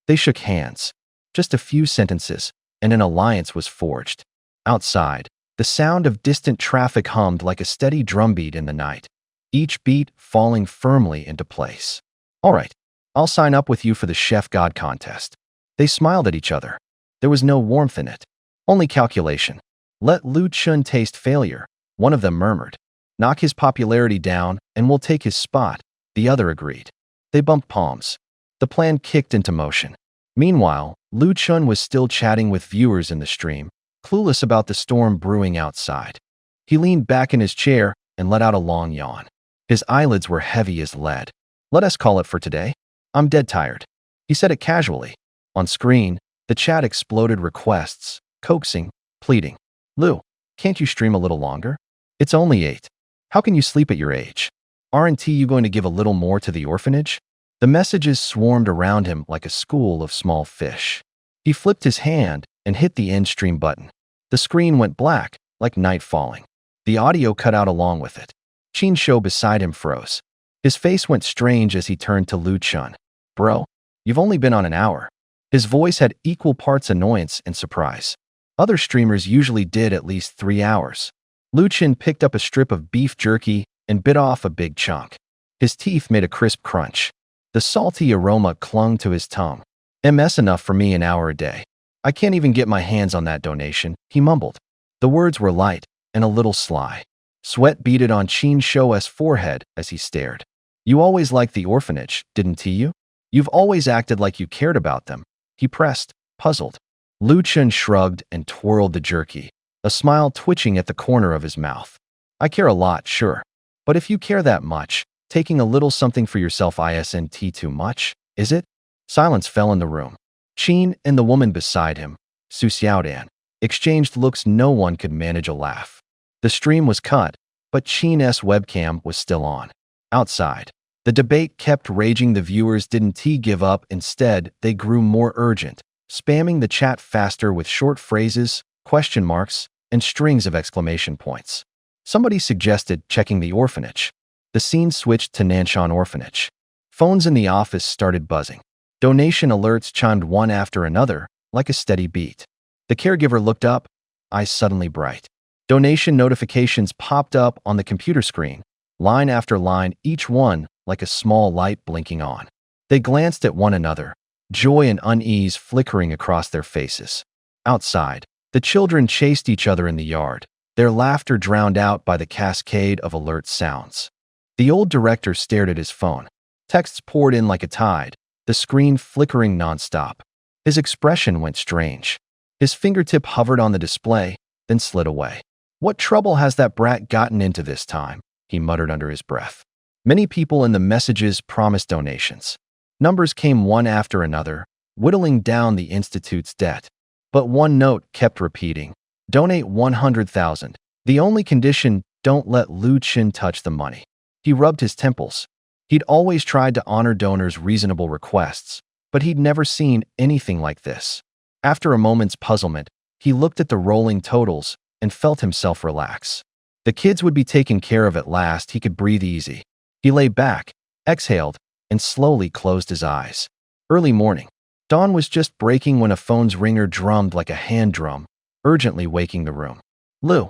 They shook hands. Just a few sentences, and an alliance was forged. Outside, the sound of distant traffic hummed like a steady drumbeat in the night, each beat falling firmly into place. All right, I'll sign up with you for the Chef God contest. They smiled at each other. There was no warmth in it, only calculation. Let Lu Chun taste failure, one of them murmured. Knock his popularity down and we'll take his spot, the other agreed. They bumped palms. The plan kicked into motion. Meanwhile, Lu Chun was still chatting with viewers in the stream, clueless about the storm brewing outside. He leaned back in his chair and let out a long yawn. His eyelids were heavy as lead. Let us call it for today. I'm dead tired. He said it casually. On screen, the chat exploded requests, coaxing, pleading. Lu, can't you stream a little longer? It's only 8. How can you sleep at your age? Aren't you going to give a little more to the orphanage? The messages swarmed around him like a school of small fish. He flipped his hand and hit the end stream button. The screen went black, like night falling. The audio cut out along with it. Qin Shou beside him froze. His face went strange as he turned to Lu Chun. Bro, you've only been on an hour. His voice had equal parts annoyance and surprise. Other streamers usually did at least 3 hours. Lu Chun picked up a strip of beef jerky and bit off a big chunk. His teeth made a crisp crunch. The salty aroma clung to his tongue. MS enough for me an hour a day. I can't even get my hands on that donation, he mumbled. The words were light and a little sly. Sweat beaded on Qin Shou's forehead as he stared. You always liked the orphanage, didn't you? You've always acted like you cared about them. He pressed, puzzled. Lu Chun shrugged and twirled the jerky, a smile twitching at the corner of his mouth. I care a lot, sure. But if you care that much, taking a little something for yourself isn't too much, is it? Silence fell in the room. Qin and the woman beside him, Su Xiaodan, exchanged looks. No one could manage a laugh. The stream was cut, but Qin's webcam was still on. Outside, the debate kept raging. The viewers didn't give up. Instead, they grew more urgent, spamming the chat faster with short phrases, question marks, and strings of exclamation points. Somebody suggested checking the orphanage. The scene switched to Nanshan Orphanage. Phones in the office started buzzing. Donation alerts chimed one after another, like a steady beat. The caregiver looked up, eyes suddenly bright. Donation notifications popped up on the computer screen, line after line, each one like a small light blinking on. They glanced at one another, joy and unease flickering across their faces. Outside, the children chased each other in the yard, their laughter drowned out by the cascade of alert sounds. The old director stared at his phone. Texts poured in like a tide, the screen flickering nonstop. His expression went strange. His fingertip hovered on the display, then slid away. What trouble has that brat gotten into this time? He muttered under his breath. Many people in the messages promised donations. Numbers came one after another, whittling down the institute's debt. But one note kept repeating. Donate 100,000. The only condition, don't let Lu Chun touch the money. He rubbed his temples. He'd always tried to honor donors' reasonable requests, but he'd never seen anything like this. After a moment's puzzlement, he looked at the rolling totals and felt himself relax. The kids would be taken care of at last. He could breathe easy. He lay back, exhaled, and slowly closed his eyes. Early morning. Dawn was just breaking when a phone's ringer drummed like a hand drum, urgently waking the room. Lu,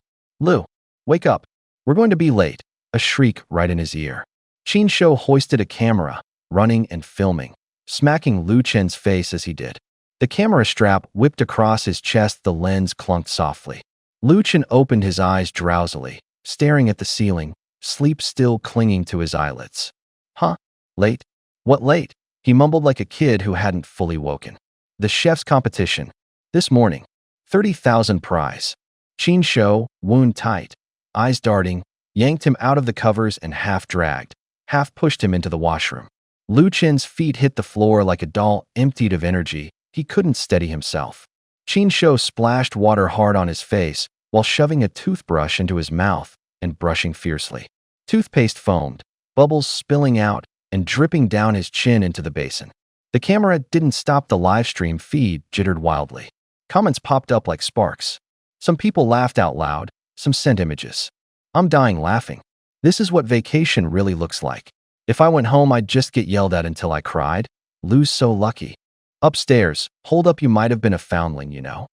wake up. We're going to be late. A shriek right in his ear. Qin Shou hoisted a camera, running and filming, smacking Lu Chun's face as he did. The camera strap whipped across his chest. The lens clunked softly. Lu Chun opened his eyes drowsily, staring at the ceiling, sleep still clinging to his eyelids. Huh? Late? What late? He mumbled like a kid who hadn't fully woken. The chef's competition. This morning. 30,000 prize. Qin Shou, wound tight, eyes darting, yanked him out of the covers and half dragged, half pushed him into the washroom. Lu Chun's feet hit the floor like a doll emptied of energy. He couldn't steady himself. Qin Shou splashed water hard on his face while shoving a toothbrush into his mouth and brushing fiercely. Toothpaste foamed, bubbles spilling out and dripping down his chin into the basin. The camera didn't stop. The live stream feed jittered wildly. Comments popped up like sparks. Some people laughed out loud, some sent images. I'm dying laughing. This is what vacation really looks like. If I went home, I'd just get yelled at until I cried. Lu's so lucky. Upstairs, hold up, you might have been a foundling, you know.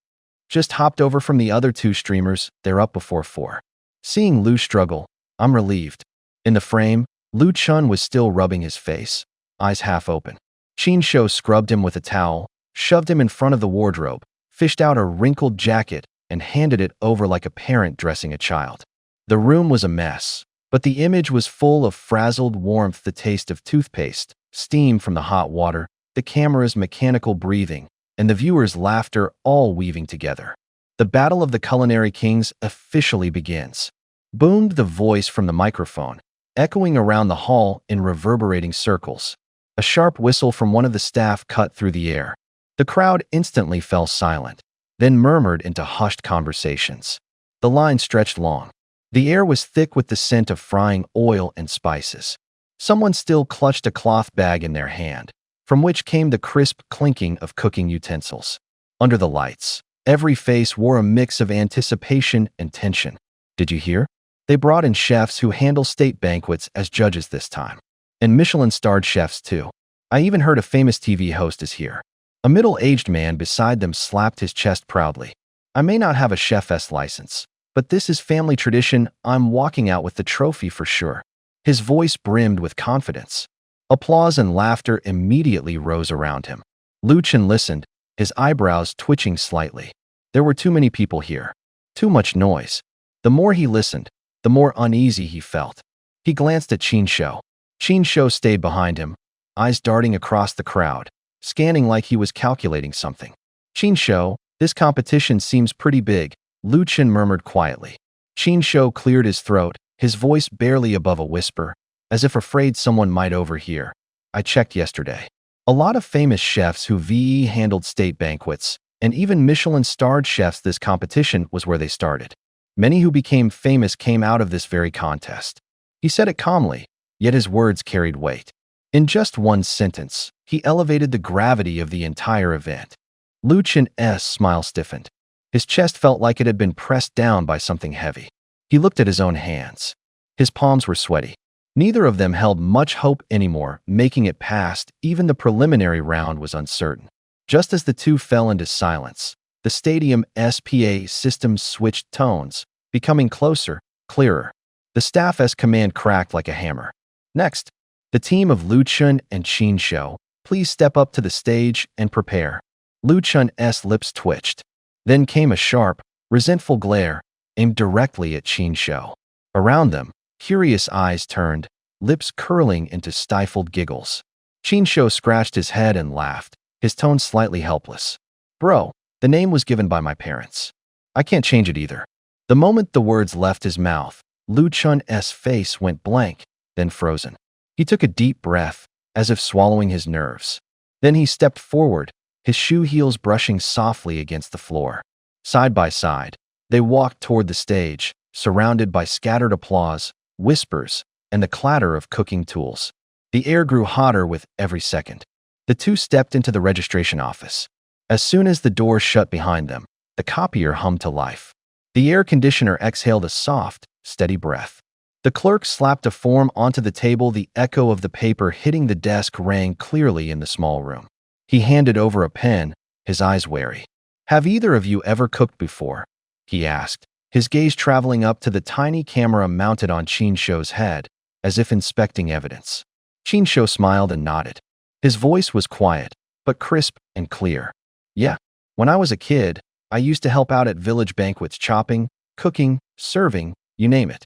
Just hopped over from the other 2 streamers, they're up before 4. Seeing Lu struggle, I'm relieved. In the frame, Lu Chun was still rubbing his face. eyes half open. Qin Shou scrubbed him with a towel, shoved him in front of the wardrobe, fished out a wrinkled jacket, and handed it over like a parent dressing a child. The room was a mess, but the image was full of frazzled warmth, the taste of toothpaste, steam from the hot water, the camera's mechanical breathing, and the viewer's laughter all weaving together. The Battle of the Culinary Kings officially begins, boomed the voice from the microphone, echoing around the hall in reverberating circles. A sharp whistle from one of the staff cut through the air. The crowd instantly fell silent, then murmured into hushed conversations. The line stretched long. The air was thick with the scent of frying oil and spices. Someone still clutched a cloth bag in their hand, from which came the crisp clinking of cooking utensils. Under the lights, every face wore a mix of anticipation and tension. Did you hear? They brought in chefs who handle state banquets as judges this time. And Michelin-starred chefs, too. I even heard a famous TV host is here. A middle-aged man beside them slapped his chest proudly. I may not have a chef's license, but this is family tradition. I'm walking out with the trophy for sure. His voice brimmed with confidence. Applause and laughter immediately rose around him. Lu Chen listened, his eyebrows twitching slightly. There were too many people here. Too much noise. The more he listened, the more uneasy he felt. He glanced at Qin Shou. Qin Shou stayed behind him, eyes darting across the crowd, scanning like he was calculating something. Qin Shou, this competition seems pretty big, Lu Chen murmured quietly. Qin Shou cleared his throat, his voice barely above a whisper, as if afraid someone might overhear. I checked yesterday. A lot of famous chefs who handled state banquets, and even Michelin-starred chefs, this competition was where they started. Many who became famous came out of this very contest. He said it calmly, yet his words carried weight. In just one sentence, he elevated the gravity of the entire event. Lu Chen's smile stiffened. His chest felt like it had been pressed down by something heavy. He looked at his own hands. His palms were sweaty. Neither of them held much hope anymore. Making it past even the preliminary round was uncertain. Just as the two fell into silence, the stadium's PA system switched tones, becoming closer, clearer. The staff's command cracked like a hammer. Next, the team of Lu Chen and Qin Shou, please step up to the stage and prepare. Lu Chen's lips twitched. Then came a sharp, resentful glare, aimed directly at Qin Shou. Around them, curious eyes turned, lips curling into stifled giggles. Qin Shou scratched his head and laughed, his tone slightly helpless. Bro, the name was given by my parents. I can't change it either. The moment the words left his mouth, Lu Chen's face went blank, then frozen. He took a deep breath, as if swallowing his nerves. Then he stepped forward, his shoe heels brushing softly against the floor. Side by side, they walked toward the stage, surrounded by scattered applause, whispers, and the clatter of cooking tools. The air grew hotter with every second. The two stepped into the registration office. As soon as the door shut behind them, the copier hummed to life. The air conditioner exhaled a soft, steady breath. The clerk slapped a form onto the table. The echo of the paper hitting the desk rang clearly in the small room. He handed over a pen, his eyes wary. Have either of you ever cooked before? He asked, his gaze traveling up to the tiny camera mounted on Qin Shou's head, as if inspecting evidence. Qin Shou smiled and nodded. His voice was quiet, but crisp and clear. Yeah, when I was a kid, I used to help out at village banquets, chopping, cooking, serving, you name it.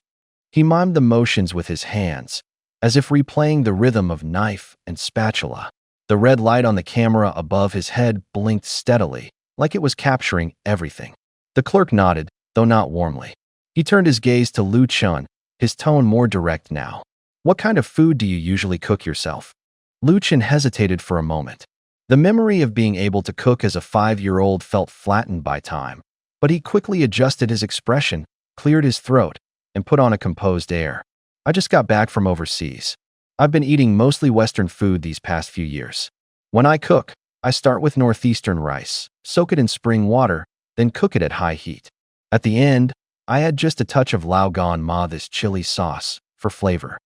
He mimed the motions with his hands, as if replaying the rhythm of knife and spatula. The red light on the camera above his head blinked steadily, like it was capturing everything. The clerk nodded, though not warmly. He turned his gaze to Lu Chen, his tone more direct now. What kind of food do you usually cook yourself? Lu Chen hesitated for a moment. The memory of being able to cook as a 5-year-old felt flattened by time, but he quickly adjusted his expression, cleared his throat, and put on a composed air. I just got back from overseas. I've been eating mostly Western food these past few years. When I cook, I start with northeastern rice, soak it in spring water, then cook it at high heat. At the end, I add just a touch of Lao Gan Ma, this chili sauce, for flavor.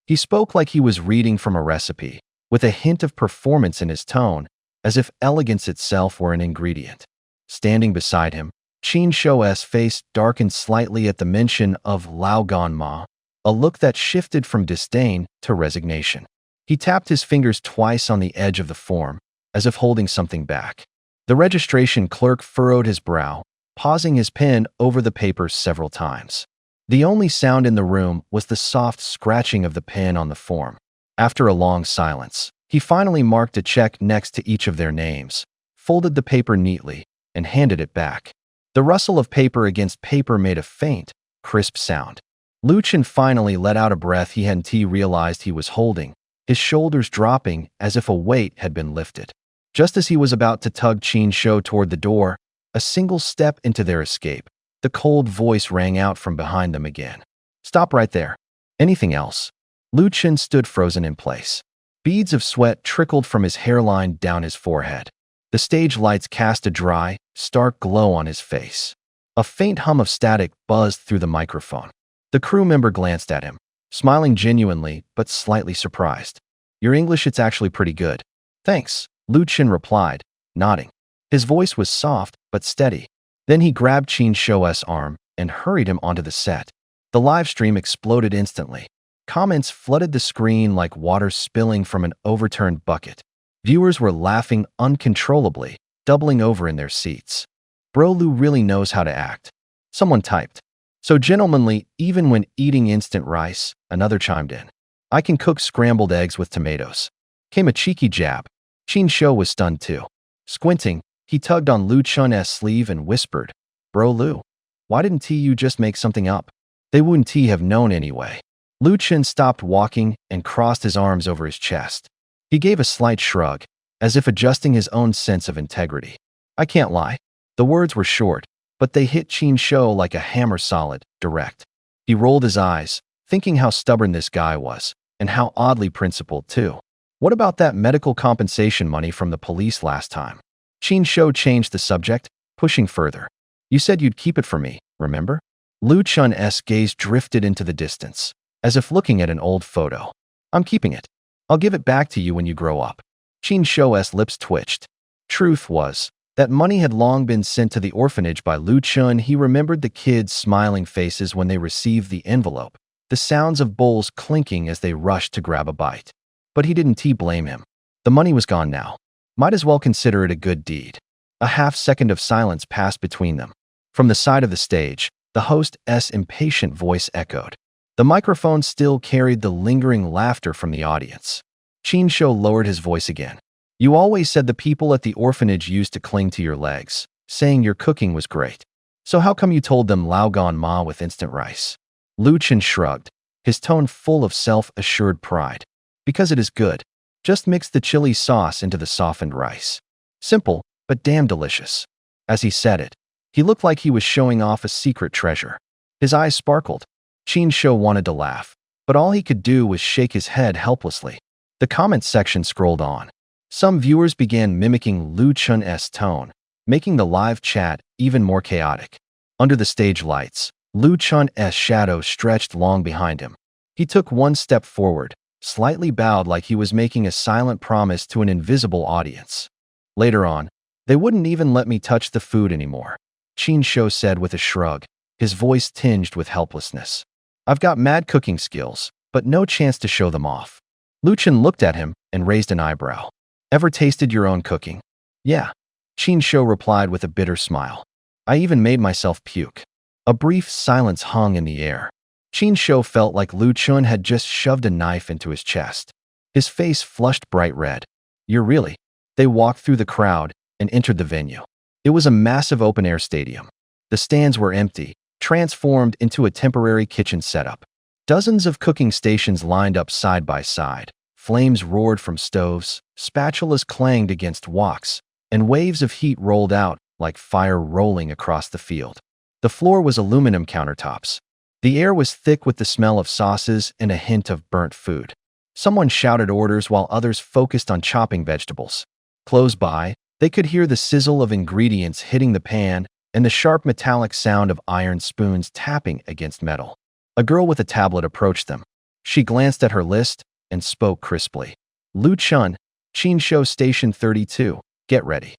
He spoke like he was reading from a recipe, with a hint of performance in his tone, as if elegance itself were an ingredient. Standing beside him, Qin Shou's face darkened slightly at the mention of Lao Gan Ma, a look that shifted from disdain to resignation. He tapped his fingers twice on the edge of the form, as if holding something back. The registration clerk furrowed his brow, pausing his pen over the papers several times. The only sound in the room was the soft scratching of the pen on the form. After a long silence, he finally marked a check next to each of their names, folded the paper neatly, and handed it back. The rustle of paper against paper made a faint, crisp sound. Lu Chen finally let out a breath he hadn't realized he was holding, his shoulders dropping as if a weight had been lifted. Just as he was about to tug Qin Shou toward the door, a single step into their escape, the cold voice rang out from behind them again. "Stop right there. Anything else?" Lu Chen stood frozen in place. Beads of sweat trickled from his hairline down his forehead. The stage lights cast a dry, stark glow on his face. A faint hum of static buzzed through the microphone. The crew member glanced at him, smiling genuinely but slightly surprised. "Your English, it's actually pretty good." "Thanks," Lu Chen replied, nodding. His voice was soft but steady. Then he grabbed Qin Shou's arm and hurried him onto the set. The live stream exploded instantly. Comments flooded the screen like water spilling from an overturned bucket. Viewers were laughing uncontrollably, doubling over in their seats. "Bro Lu really knows how to act." Someone typed. "So gentlemanly even when eating instant rice," another chimed in. "I can cook scrambled eggs with tomatoes." Came a cheeky jab. Qin Shou was stunned too. Squinting, he tugged on Lu Chen's sleeve and whispered, "Bro Lu, why didn't you just make something up? They wouldn't have known anyway." Lu Chen stopped walking and crossed his arms over his chest. He gave a slight shrug, as if adjusting his own sense of integrity. "I can't lie." The words were short, but they hit Qin Shou like a hammer, solid, direct. He rolled his eyes, thinking how stubborn this guy was, and how oddly principled too. "What about that medical compensation money from the police last time?" Qin Shou changed the subject, pushing further. "You said you'd keep it for me, remember?" Lu Chen's gaze drifted into the distance, as if looking at an old photo. "I'm keeping it. I'll give it back to you when you grow up." Qin Shou's lips twitched. Truth was, that money had long been sent to the orphanage by Lu Chen. He remembered the kids' smiling faces when they received the envelope, the sounds of bowls clinking as they rushed to grab a bite. But he didn't blame him. The money was gone now. Might as well consider it a good deed. A half-second of silence passed between them. From the side of the stage, the host's impatient voice echoed. The microphone still carried the lingering laughter from the audience. Qin Shou lowered his voice again. "You always said the people at the orphanage used to cling to your legs, saying your cooking was great. So how come you told them Lao Gan Ma with instant rice?" Lu Chen shrugged, his tone full of self-assured pride. "Because it is good. Just mix the chili sauce into the softened rice. Simple, but damn delicious." As he said it, he looked like he was showing off a secret treasure. His eyes sparkled. Qin Shou wanted to laugh, but all he could do was shake his head helplessly. The comments section scrolled on. Some viewers began mimicking Lu Chen's tone, making the live chat even more chaotic. Under the stage lights, Lu Chen's shadow stretched long behind him. He took one step forward, slightly bowed like he was making a silent promise to an invisible audience. "Later on, they wouldn't even let me touch the food anymore," Qin Shou said with a shrug, his voice tinged with helplessness. "I've got mad cooking skills, but no chance to show them off." Lu Chen looked at him and raised an eyebrow. "Ever tasted your own cooking?" "Yeah," Qin Shou replied with a bitter smile. "I even made myself puke." A brief silence hung in the air. Qin Shou felt like Lu Chen had just shoved a knife into his chest. His face flushed bright red. "You're really?" They walked through the crowd and entered the venue. It was a massive open-air stadium. The stands were empty, transformed into a temporary kitchen setup. Dozens of cooking stations lined up side by side. Flames roared from stoves, spatulas clanged against woks, and waves of heat rolled out like fire rolling across the field. The floor was aluminum countertops. The air was thick with the smell of sauces and a hint of burnt food. Someone shouted orders while others focused on chopping vegetables. Close by, they could hear the sizzle of ingredients hitting the pan and the sharp metallic sound of iron spoons tapping against metal. A girl with a tablet approached them. She glanced at her list and spoke crisply. "Lu Chen, Qin Shou Station 32, get ready."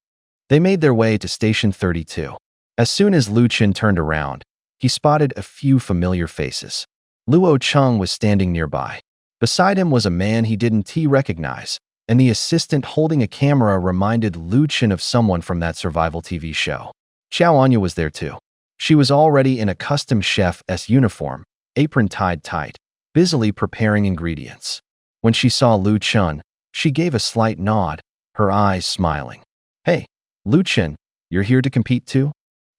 They made their way to Station 32. As soon as Lu Chen turned around, he spotted a few familiar faces. Luo Cheng was standing nearby. Beside him was a man he didn't recognize, and the assistant holding a camera reminded Lu Chen of someone from that survival TV show. Xiao Anya was there too. She was already in a custom chef's uniform, apron tied tight, busily preparing ingredients. When she saw Lu Chen, she gave a slight nod, her eyes smiling. "Hey, Lu Chen, you're here to compete too?"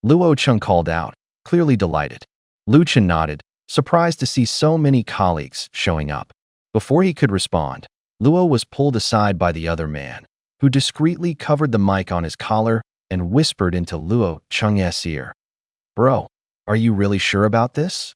Luo Chen called out, clearly delighted. Lu Chen nodded, surprised to see so many colleagues showing up. Before he could respond, Luo was pulled aside by the other man, who discreetly covered the mic on his collar and whispered into Luo Cheng's ear. "Bro, are you really sure about this?"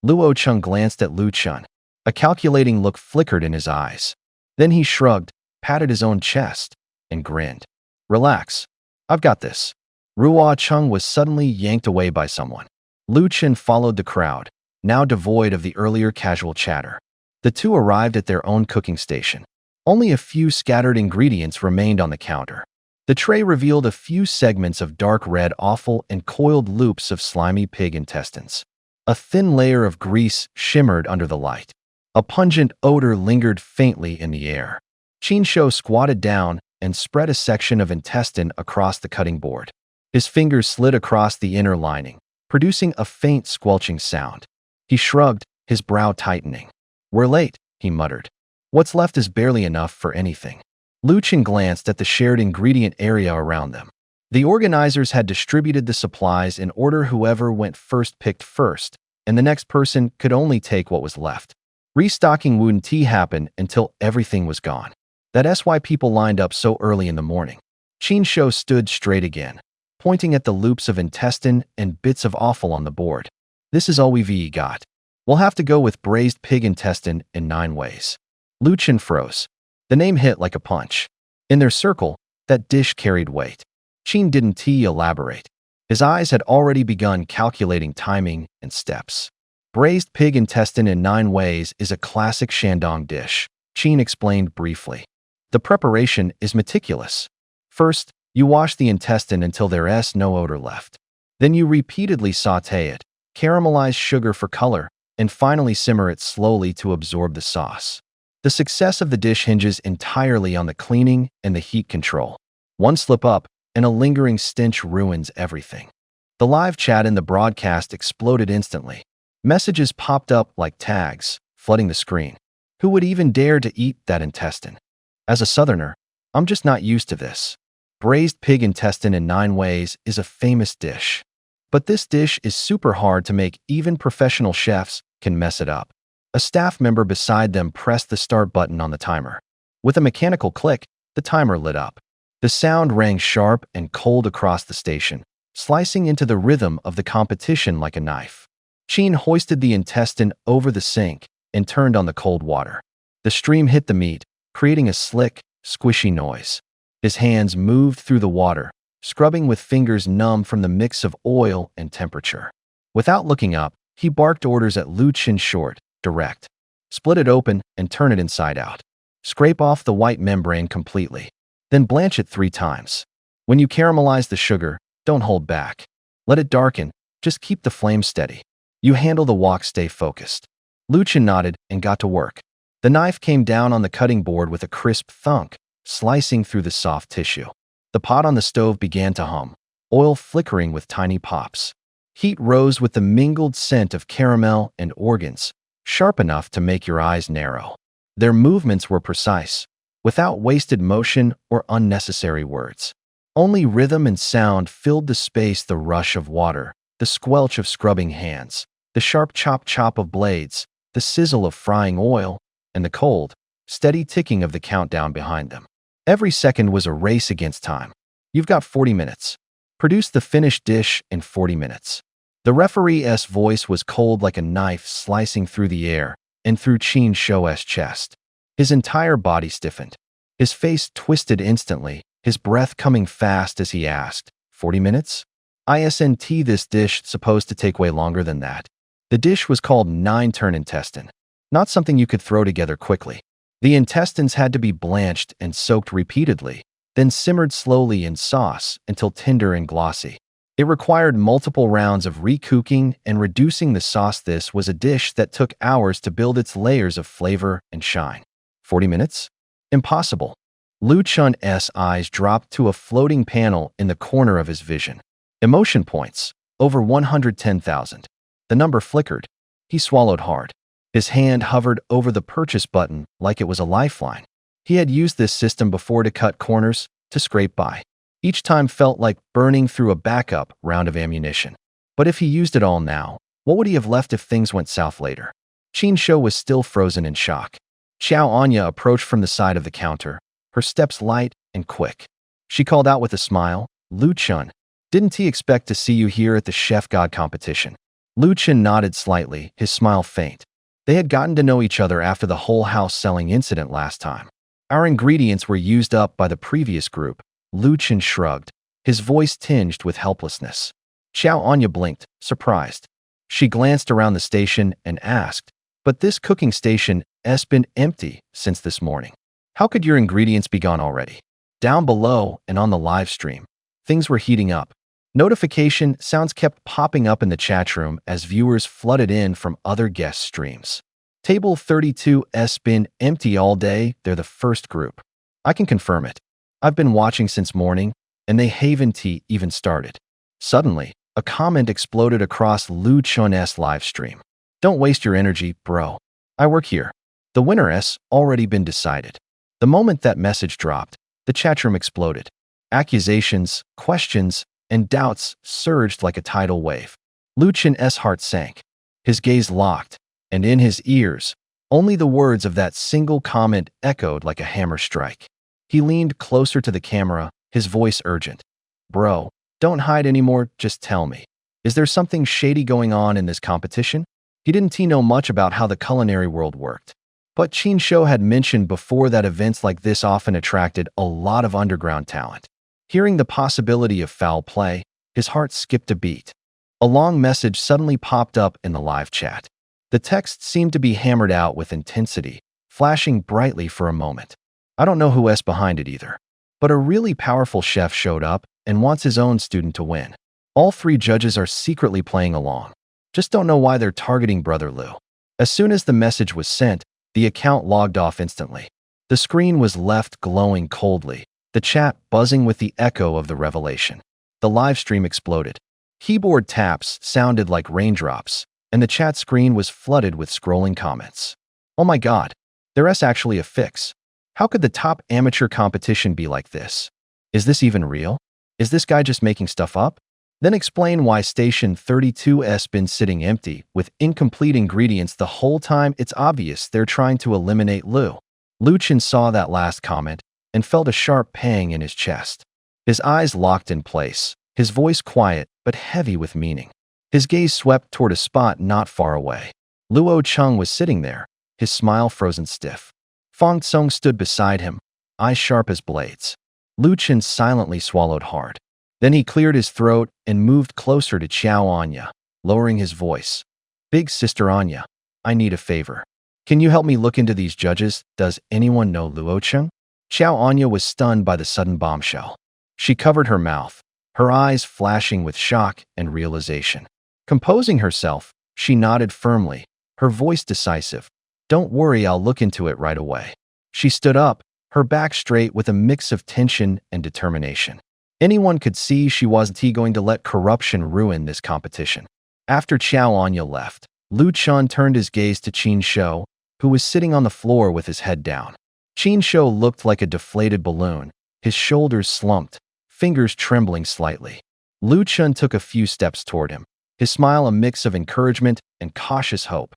Luo Cheng glanced at Lu Chen. A calculating look flickered in his eyes. Then he shrugged, patted his own chest, and grinned. "Relax. I've got this." Ruo Cheng was suddenly yanked away by someone. Lu Chen followed the crowd, now devoid of the earlier casual chatter. The two arrived at their own cooking station. Only a few scattered ingredients remained on the counter. The tray revealed a few segments of dark red offal and coiled loops of slimy pig intestines. A thin layer of grease shimmered under the light. A pungent odor lingered faintly in the air. Qin Shou squatted down and spread a section of intestine across the cutting board. His fingers slid across the inner lining, producing a faint squelching sound. He shrugged, his brow tightening. "We're late," he muttered. "What's left is barely enough for anything." Lu Chen glanced at the shared ingredient area around them. The organizers had distributed the supplies in order whoever went first picked first, and the next person could only take what was left. Restocking wouldn't happen until everything was gone. That's why people lined up so early in the morning. Qin Shou stood straight again, pointing at the loops of intestine and bits of offal on the board. "This is all we've got. We'll have to go with braised pig intestine in 9 ways." Lu Chen froze. The name hit like a punch. In their circle, that dish carried weight. Qin didn't elaborate. His eyes had already begun calculating timing and steps. Braised pig intestine in 9 ways is a classic Shandong dish, Qin explained briefly. The preparation is meticulous. First, you wash the intestine until there's no odor left. Then you repeatedly saute it, caramelize sugar for color, and finally simmer it slowly to absorb the sauce. The success of the dish hinges entirely on the cleaning and the heat control. One slip up, and a lingering stench ruins everything. The live chat in the broadcast exploded instantly. Messages popped up like tags, flooding the screen. Who would even dare to eat that intestine? As a Southerner, I'm just not used to this. Braised pig intestine in 9 ways is a famous dish. But this dish is super hard to make. Even professional chefs can mess it up. A staff member beside them pressed the start button on the timer. With a mechanical click, the timer lit up. The sound rang sharp and cold across the station, slicing into the rhythm of the competition like a knife. Qin hoisted the intestine over the sink and turned on the cold water. The stream hit the meat, creating a slick, squishy noise. His hands moved through the water, scrubbing with fingers numb from the mix of oil and temperature. Without looking up, he barked orders at Lu Chen short, direct. Split it open and turn it inside out. Scrape off the white membrane completely. Then blanch it 3 times. When you caramelize the sugar, don't hold back. Let it darken, just keep the flame steady. You handle the wok, stay focused. Lu Chen nodded and got to work. The knife came down on the cutting board with a crisp thunk, slicing through the soft tissue. The pot on the stove began to hum, oil flickering with tiny pops. Heat rose with the mingled scent of caramel and organs, sharp enough to make your eyes narrow. Their movements were precise, without wasted motion or unnecessary words. Only rhythm and sound filled the space: the rush of water, the squelch of scrubbing hands, the sharp chop-chop of blades, the sizzle of frying oil, and the cold, steady ticking of the countdown behind them. Every second was a race against time. You've got 40 minutes. Produce the finished dish in 40 minutes. The referee's voice was cold like a knife slicing through the air and through Qin Shou's chest. His entire body stiffened. His face twisted instantly, his breath coming fast as he asked, 40 minutes? Isn't this dish supposed to take way longer than that? The dish was called 9-turn intestine, not something you could throw together quickly. The intestines had to be blanched and soaked repeatedly, then simmered slowly in sauce until tender and glossy. It required multiple rounds of recooking and reducing the sauce. This was a dish that took hours to build its layers of flavor and shine. 40 minutes? Impossible. Lu Chun's eyes dropped to a floating panel in the corner of his vision. Emotion points. Over 110,000. The number flickered. He swallowed hard. His hand hovered over the purchase button like it was a lifeline. He had used this system before to cut corners, to scrape by. Each time felt like burning through a backup round of ammunition. But if he used it all now, what would he have left if things went south later? Qin Shou was still frozen in shock. Xiao Anya approached from the side of the counter, her steps light and quick. She called out with a smile, "Lu Chun, didn't he expect to see you here at the Chef God competition?" Lu Chun nodded slightly, his smile faint. They had gotten to know each other after the whole house selling incident last time. Our ingredients were used up by the previous group. Lu Chun shrugged, his voice tinged with helplessness. Xiao Anya blinked, surprised. She glanced around the station and asked, "But this cooking station has been empty since this morning. How could your ingredients be gone already?" Down below and on the live stream, things were heating up. Notification sounds kept popping up in the chat room as viewers flooded in from other guest streams. Table 32's been empty all day. They're the first group. I can confirm it. I've been watching since morning, and they haven't even started. Suddenly, a comment exploded across Lu Chun's live stream. "Don't waste your energy, bro. I work here." The winner has already been decided. The moment that message dropped, the chatroom exploded. Accusations, questions, and doubts surged like a tidal wave. Lu Chun's heart sank. His gaze locked, and in his ears, only the words of that single comment echoed like a hammer strike. He leaned closer to the camera, his voice urgent. "Bro, don't hide anymore, just tell me. Is there something shady going on in this competition?" He didn't know much about how the culinary world worked. But Qin Shou had mentioned before that events like this often attracted a lot of underground talent. Hearing the possibility of foul play, his heart skipped a beat. A long message suddenly popped up in the live chat. The text seemed to be hammered out with intensity, flashing brightly for a moment. "I don't know who's behind it either. But a really powerful chef showed up and wants his own student to win. All 3 judges are secretly playing along. Just don't know why they're targeting Brother Lu." As soon as the message was sent, the account logged off instantly. The screen was left glowing coldly, the chat buzzing with the echo of the revelation. The live stream exploded. Keyboard taps sounded like raindrops, and the chat screen was flooded with scrolling comments. "Oh my god, there's actually a fix. How could the top amateur competition be like this? Is this even real? Is this guy just making stuff up? Then explain why Station 32's been sitting empty with incomplete ingredients the whole time. It's obvious they're trying to eliminate Lu." Lu Chun saw that last comment and felt a sharp pang in his chest. His eyes locked in place, his voice quiet but heavy with meaning. His gaze swept toward a spot not far away. Luo Chung was sitting there, his smile frozen stiff. Fong Tsung stood beside him, eyes sharp as blades. Lu Chun silently swallowed hard. Then he cleared his throat and moved closer to Xiao Anya, lowering his voice. "Big Sister Anya, I need a favor. Can you help me look into these judges? Does anyone know Luo Chung?" Xiao Anya was stunned by the sudden bombshell. She covered her mouth, her eyes flashing with shock and realization. Composing herself, she nodded firmly, her voice decisive. "Don't worry, I'll look into it right away." She stood up, her back straight with a mix of tension and determination. Anyone could see she wasn't going to let corruption ruin this competition. After Xiao Anya left, Lu Chun turned his gaze to Qin Shou, who was sitting on the floor with his head down. Qin Shou looked like a deflated balloon, his shoulders slumped, fingers trembling slightly. Lu Chun took a few steps toward him, his smile a mix of encouragement and cautious hope.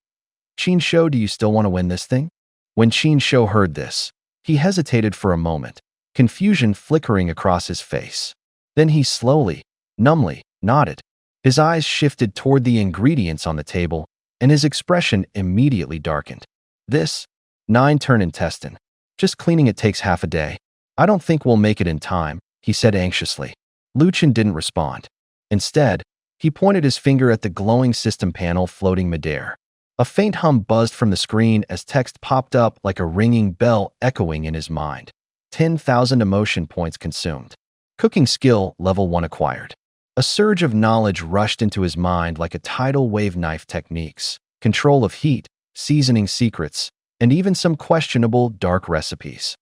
"Qin Shou, do you still want to win this thing?" When Qin Shou heard this, he hesitated for a moment, confusion flickering across his face. Then he slowly, numbly, nodded. His eyes shifted toward the ingredients on the table, and his expression immediately darkened. "This 9-turn intestine. Just cleaning it takes half a day. I don't think we'll make it in time," he said anxiously. Lu Chun didn't respond. Instead, he pointed his finger at the glowing system panel floating midair. A faint hum buzzed from the screen as text popped up like a ringing bell echoing in his mind. 10,000 emotion points consumed. Cooking skill level 1 acquired. A surge of knowledge rushed into his mind like a tidal wave. Knife techniques, control of heat, seasoning secrets, and even some questionable dark recipes.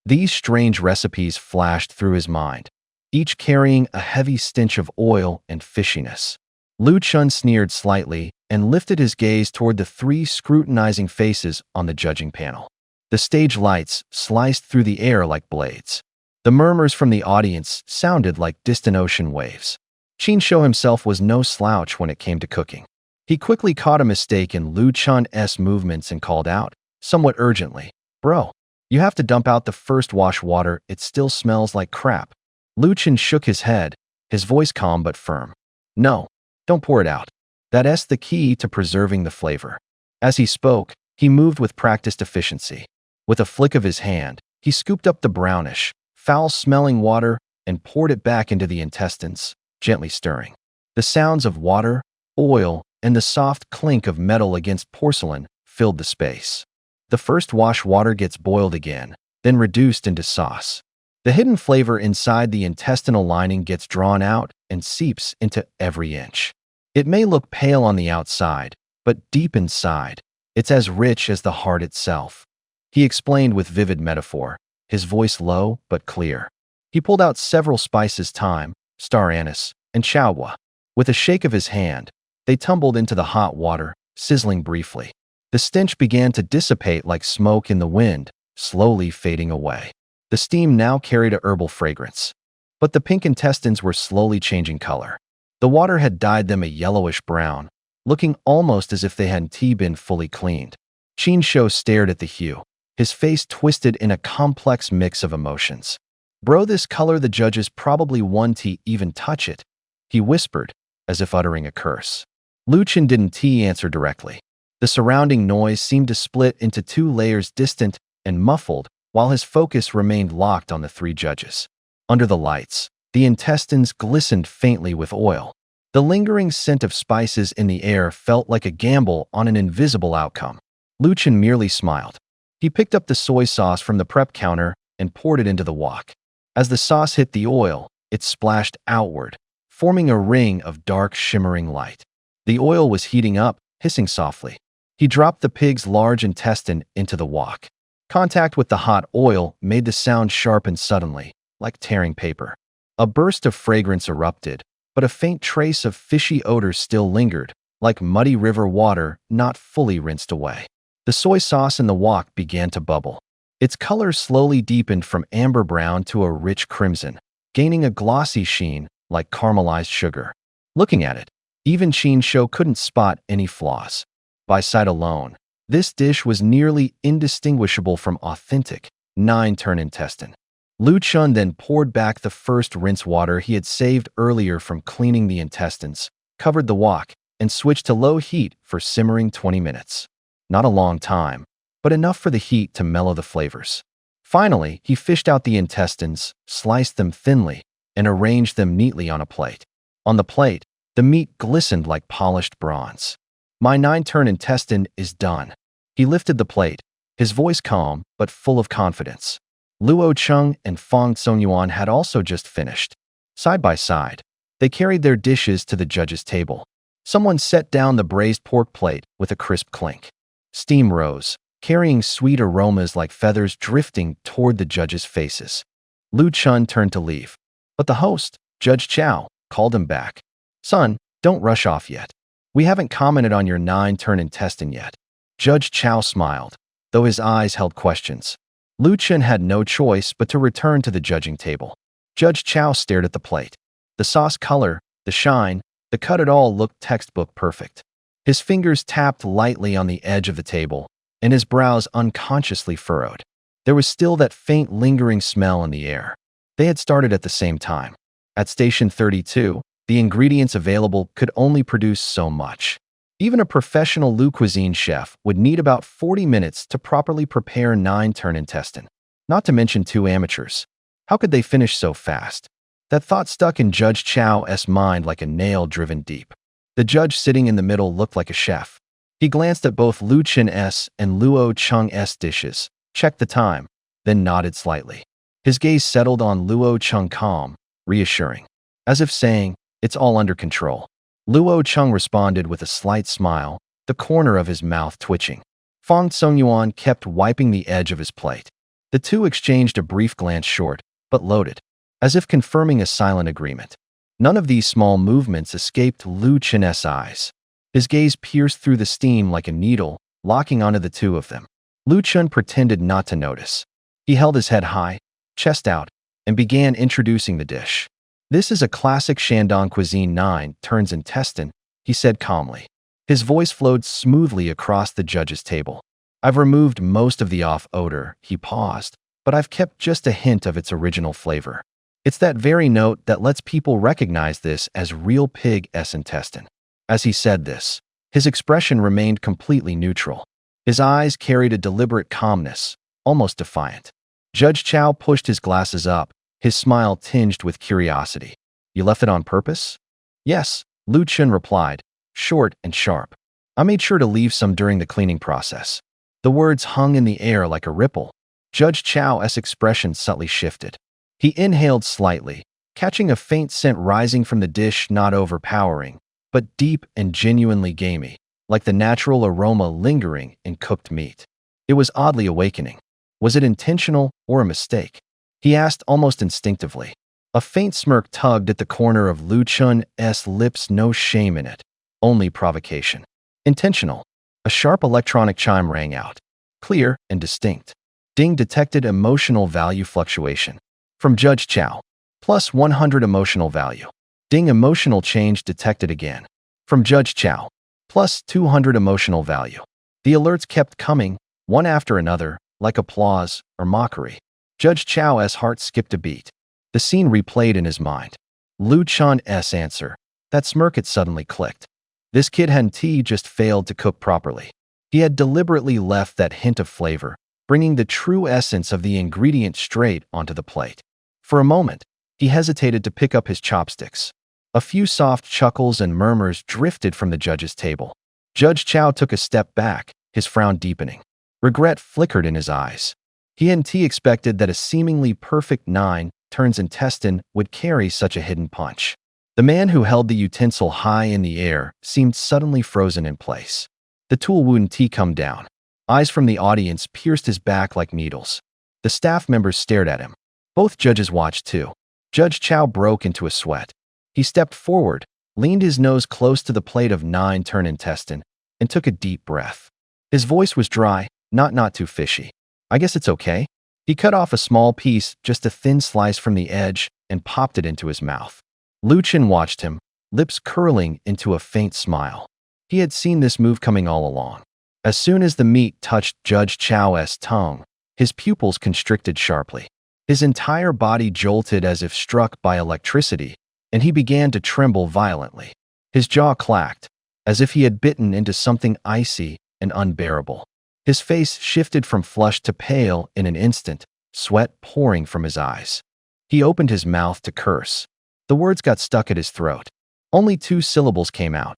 These strange recipes flashed through his mind, each carrying a heavy stench of oil and fishiness. Lu Chun sneered slightly and lifted his gaze toward the three scrutinizing faces on the judging panel. The stage lights sliced through the air like blades. The murmurs from the audience sounded like distant ocean waves. Qin Shou himself was no slouch when it came to cooking. He quickly caught a mistake in Lu Chun's movements and called out, somewhat urgently, "Bro, you have to dump out the first wash water, it still smells like crap." Lu Chun shook his head, his voice calm but firm. "No, don't pour it out. That's the key to preserving the flavor." As he spoke, he moved with practiced efficiency. With a flick of his hand, he scooped up the brownish, foul-smelling water and poured it back into the intestines, gently stirring. The sounds of water, oil, and the soft clink of metal against porcelain filled the space. The first wash water gets boiled again, then reduced into sauce. The hidden flavor inside the intestinal lining gets drawn out and seeps into every inch. It may look pale on the outside, but deep inside, it's as rich as the heart itself. He explained with vivid metaphor, his voice low but clear. He pulled out several spices: thyme, star anise, and chaohua. With a shake of his hand, they tumbled into the hot water, sizzling briefly. The stench began to dissipate like smoke in the wind, slowly fading away. The steam now carried a herbal fragrance. But the pink intestines were slowly changing color. The water had dyed them a yellowish brown, looking almost as if they hadn't been fully cleaned. Qin Shou stared at the hue, his face twisted in a complex mix of emotions. "Bro, this color, the judges probably won't even touch it," he whispered, as if uttering a curse. Lu Chun didn't answer directly. The surrounding noise seemed to split into two layers, distant and muffled, while his focus remained locked on the three judges. Under the lights, the intestines glistened faintly with oil. The lingering scent of spices in the air felt like a gamble on an invisible outcome. Lu Chun merely smiled. He picked up the soy sauce from the prep counter and poured it into the wok. As the sauce hit the oil, it splashed outward, forming a ring of dark, shimmering light. The oil was heating up, hissing softly. He dropped the pig's large intestine into the wok. Contact with the hot oil made the sound sharpen suddenly, like tearing paper. A burst of fragrance erupted, but a faint trace of fishy odor still lingered, like muddy river water not fully rinsed away. The soy sauce in the wok began to bubble. Its color slowly deepened from amber brown to a rich crimson, gaining a glossy sheen like caramelized sugar. Looking at it, even Qin Shou couldn't spot any flaws. By sight alone, this dish was nearly indistinguishable from authentic, nine-turn intestine. Lu Chun then poured back the first rinse water he had saved earlier from cleaning the intestines, covered the wok, and switched to low heat for simmering 20 minutes. Not a long time, but enough for the heat to mellow the flavors. Finally, he fished out the intestines, sliced them thinly, and arranged them neatly on a plate. On the plate, the meat glistened like polished bronze. "My nine-turn intestine is done." He lifted the plate, his voice calm but full of confidence. Luo Cheng and Fong Songyuan had also just finished. Side by side, they carried their dishes to the judge's table. Someone set down the braised pork plate with a crisp clink. Steam rose, carrying sweet aromas like feathers drifting toward the judges' faces. Lu Chun turned to leave, but the host, Judge Chow, called him back. "Son, don't rush off yet. We haven't commented on your nine-turn intestine yet." Judge Chow smiled, though his eyes held questions. Lu Chun had no choice but to return to the judging table. Judge Chow stared at the plate. The sauce color, the shine, the cut, it all looked textbook perfect. His fingers tapped lightly on the edge of the table, and his brows unconsciously furrowed. There was still that faint lingering smell in the air. They had started at the same time. At Station 32, the ingredients available could only produce so much. Even a professional Lu Cuisine chef would need about 40 minutes to properly prepare nine-turn intestine. Not to mention two amateurs. How could they finish so fast? That thought stuck in Judge Chow's mind like a nail driven deep. The judge sitting in the middle looked like a chef. He glanced at both Lu Chun's and Luo Cheng's dishes, checked the time, then nodded slightly. His gaze settled on Luo Cheng, calm, reassuring, as if saying, It's all under control. Luo Cheng responded with a slight smile, the corner of his mouth twitching. Fang Songyuan kept wiping the edge of his plate. The two exchanged a brief glance short, but loaded, as if confirming a silent agreement. None of these small movements escaped Lu Chen's eyes. His gaze pierced through the steam like a needle, locking onto the two of them. Lu Chen pretended not to notice. He held his head high, chest out, and began introducing the dish. "This is a classic Shandong cuisine 9 turns intestine," he said calmly. His voice flowed smoothly across the judge's table. "I've removed most of the off odor," he paused, "but I've kept just a hint of its original flavor. It's that very note that lets people recognize this as real pig's intestine." As he said this, his expression remained completely neutral. His eyes carried a deliberate calmness, almost defiant. Judge Chow pushed his glasses up, his smile tinged with curiosity. "You left it on purpose?" "Yes," Lu Chen replied, short and sharp. "I made sure to leave some during the cleaning process." The words hung in the air like a ripple. Judge Chow's expression subtly shifted. He inhaled slightly, catching a faint scent rising from the dish, not overpowering, but deep and genuinely gamey, like the natural aroma lingering in cooked meat. It was oddly awakening. Was it intentional or a mistake? He asked almost instinctively. A faint smirk tugged at the corner of Lu Chen's lips, no shame in it, only provocation. Intentional. A sharp electronic chime rang out, clear and distinct. Ding detected emotional value fluctuation. From Judge Chow. Plus 100 emotional value. Ding emotional change detected again. From Judge Chow. Plus 200 emotional value. The alerts kept coming, one after another, like applause or mockery. Judge Chow's heart skipped a beat. The scene replayed in his mind. Lu Chen's answer. That smirk had suddenly clicked. This kid hadn't just failed to cook properly. He had deliberately left that hint of flavor, bringing the true essence of the ingredient straight onto the plate. For a moment, he hesitated to pick up his chopsticks. A few soft chuckles and murmurs drifted from the judge's table. Judge Chow took a step back, his frown deepening. Regret flickered in his eyes. He hadn't expected that a seemingly perfect 9 turns intestine would carry such a hidden punch. The man who held the utensil high in the air seemed suddenly frozen in place. The tool wouldn't come down. Eyes from the audience pierced his back like needles. The staff members stared at him. Both judges watched too. Judge Chow broke into a sweat. He stepped forward, leaned his nose close to the plate of 9 turn intestine, and took a deep breath. His voice was dry, not too fishy. "I guess it's okay." He cut off a small piece, just a thin slice from the edge, and popped it into his mouth. Lu Chen watched him, lips curling into a faint smile. He had seen this move coming all along. As soon as the meat touched Judge Chow's tongue, his pupils constricted sharply. His entire body jolted as if struck by electricity, and he began to tremble violently. His jaw clacked, as if he had bitten into something icy and unbearable. His face shifted from flushed to pale in an instant, sweat pouring from his eyes. He opened his mouth to curse. The words got stuck at his throat. Only 2 syllables came out.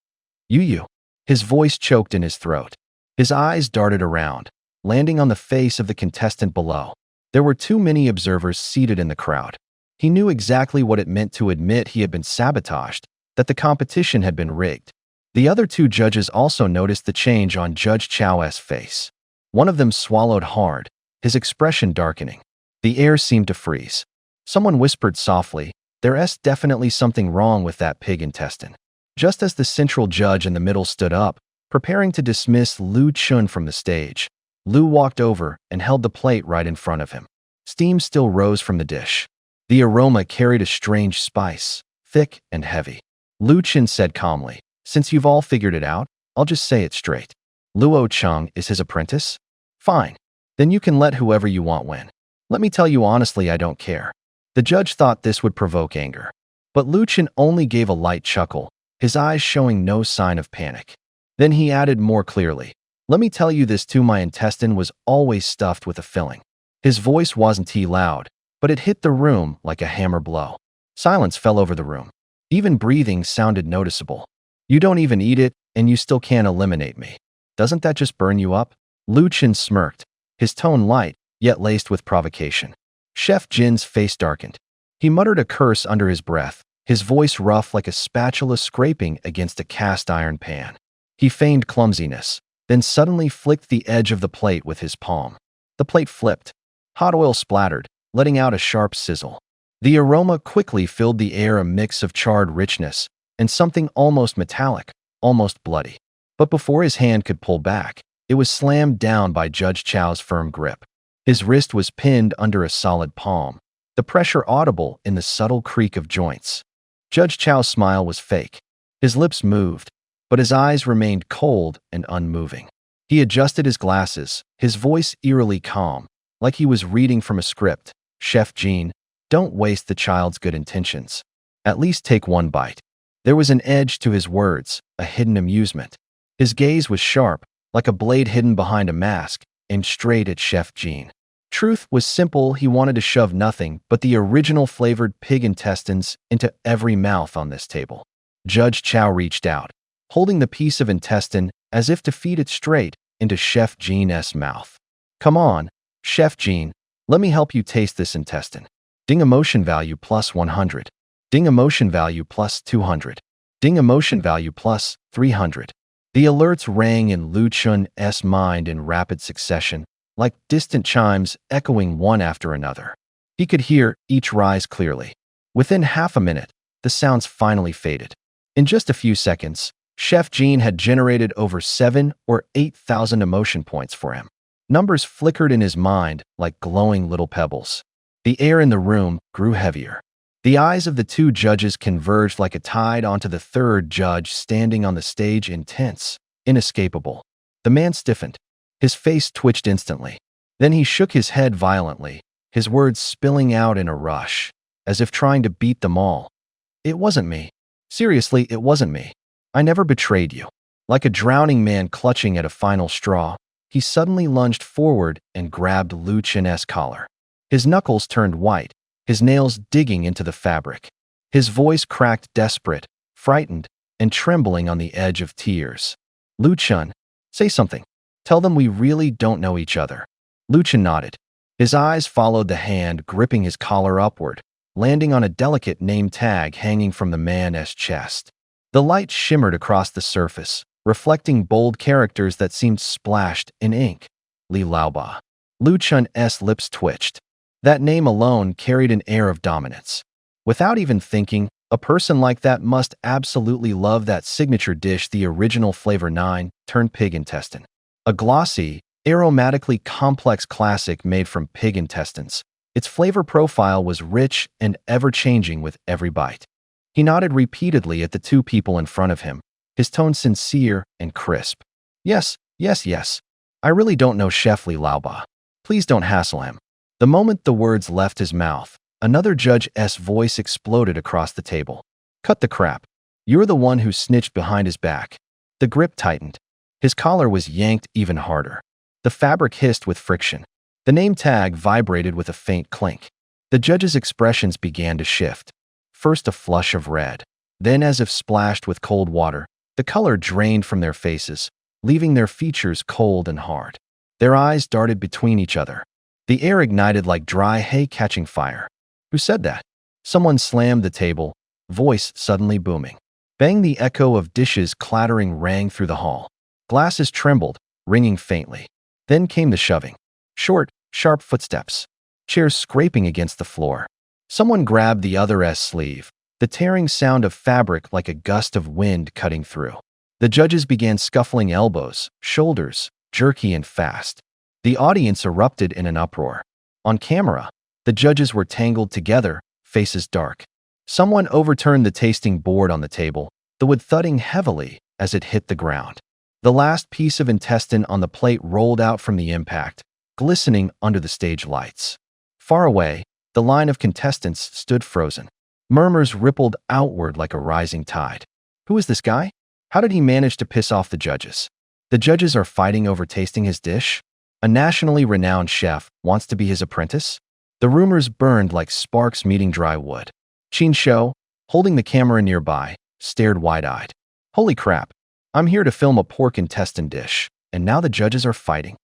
"You." His voice choked in his throat. His eyes darted around, landing on the face of the contestant below. There were too many observers seated in the crowd. He knew exactly what it meant to admit he had been sabotaged, that the competition had been rigged. The other 2 judges also noticed the change on Judge Chow's face. One of them swallowed hard, his expression darkening. The air seemed to freeze. Someone whispered softly, "There's definitely something wrong with that pig intestine." Just as the central judge in the middle stood up, preparing to dismiss Lu Chen from the stage, Lu walked over and held the plate right in front of him. Steam still rose from the dish. The aroma carried a strange spice, thick and heavy. Lu Chen said calmly, "Since you've all figured it out, I'll just say it straight. Luo Cheng is his apprentice? Fine. Then you can let whoever you want win. Let me tell you honestly, I don't care." The judge thought this would provoke anger. But Lu Chen only gave a light chuckle, his eyes showing no sign of panic. Then he added more clearly, "Let me tell you this too, my intestine was always stuffed with a filling." His voice wasn't loud, but it hit the room like a hammer blow. Silence fell over the room. Even breathing sounded noticeable. "You don't even eat it, and you still can't eliminate me. Doesn't that just burn you up?" Lu Chen smirked, his tone light, yet laced with provocation. Chef Jin's face darkened. He muttered a curse under his breath, his voice rough like a spatula scraping against a cast iron pan. He feigned clumsiness, then suddenly flicked the edge of the plate with his palm. The plate flipped. Hot oil splattered, letting out a sharp sizzle. The aroma quickly filled the air, a mix of charred richness and something almost metallic, almost bloody. But before his hand could pull back, it was slammed down by Judge Chow's firm grip. His wrist was pinned under a solid palm, the pressure audible in the subtle creak of joints. Judge Chow's smile was fake. His lips moved, but his eyes remained cold and unmoving. He adjusted his glasses, his voice eerily calm, like he was reading from a script. "Chef Jean, don't waste the child's good intentions. At least take one bite." There was an edge to his words, a hidden amusement. His gaze was sharp, like a blade hidden behind a mask, aimed straight at Chef Jean. Truth was simple. He wanted to shove nothing but the original flavored pig intestines into every mouth on this table. Judge Chow reached out, holding the piece of intestine as if to feed it straight into Chef Jean's mouth. "Come on, Chef Jean, let me help you taste this intestine." Ding emotion value plus 100. Ding emotion value plus 200. Ding emotion value plus 300. The alerts rang in Lu Chun's mind in rapid succession, like distant chimes echoing one after another. He could hear each rise clearly. Within half a minute, the sounds finally faded. In just a few seconds, Chef Jean had generated over 7,000 or 8,000 emotion points for him. Numbers flickered in his mind like glowing little pebbles. The air in the room grew heavier. The eyes of the two judges converged like a tide onto the third judge standing on the stage, intense, inescapable. The man stiffened. His face twitched instantly. Then he shook his head violently, his words spilling out in a rush, as if trying to beat them all. "It wasn't me. Seriously, it wasn't me. I never betrayed you." Like a drowning man clutching at a final straw, he suddenly lunged forward and grabbed Lu Chun's collar. His knuckles turned white, his nails digging into the fabric. His voice cracked, desperate, frightened, and trembling on the edge of tears. "Lu Chun, say something. Tell them we really don't know each other." Lu Chun nodded. His eyes followed the hand gripping his collar upward, landing on a delicate name tag hanging from the man's chest. The light shimmered across the surface, reflecting bold characters that seemed splashed in ink. Li Laoba. Lu Chun's lips twitched. That name alone carried an air of dominance. Without even thinking, a person like that must absolutely love that signature dish, the original flavor 9 turned pig intestine. A glossy, aromatically complex classic made from pig intestines. Its flavor profile was rich and ever-changing with every bite. He nodded repeatedly at the two people in front of him, his tone sincere and crisp. "Yes, yes, yes. I really don't know Chef Li Laoba. Please don't hassle him." The moment the words left his mouth, another judge's voice exploded across the table. "Cut the crap. You're the one who snitched behind his back." The grip tightened. His collar was yanked even harder. The fabric hissed with friction. The name tag vibrated with a faint clink. The judges' expressions began to shift. First a flush of red. Then, as if splashed with cold water, the color drained from their faces, leaving their features cold and hard. Their eyes darted between each other. The air ignited like dry hay catching fire. "Who said that?" Someone slammed the table, voice suddenly booming. Bang! The echo of dishes clattering rang through the hall. Glasses trembled, ringing faintly. Then came the shoving. Short, sharp footsteps. Chairs scraping against the floor. Someone grabbed the other's sleeve, the tearing sound of fabric like a gust of wind cutting through. The judges began scuffling, elbows, shoulders, jerky and fast. The audience erupted in an uproar. On camera, the judges were tangled together, faces dark. Someone overturned the tasting board on the table, the wood thudding heavily as it hit the ground. The last piece of intestine on the plate rolled out from the impact, glistening under the stage lights. Far away, the line of contestants stood frozen. Murmurs rippled outward like a rising tide. "Who is this guy? How did he manage to piss off the judges? The judges are fighting over tasting his dish? A nationally renowned chef wants to be his apprentice?" The rumors burned like sparks meeting dry wood. Qin Shou, holding the camera nearby, stared wide-eyed. "Holy crap. I'm here to film a pork intestine dish, and now the judges are fighting."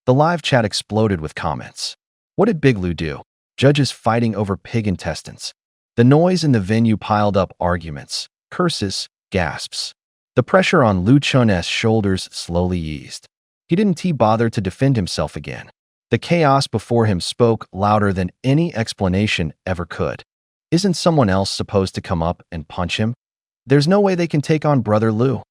The live chat exploded with comments. What did Big Lou do? Judges fighting over pig intestines. The noise in the venue piled up arguments, curses, gasps. The pressure on Lu Chun's shoulders slowly eased. He didn't bother to defend himself again. The chaos before him spoke louder than any explanation ever could. Isn't someone else supposed to come up and punch him? There's no way they can take on Brother Lu.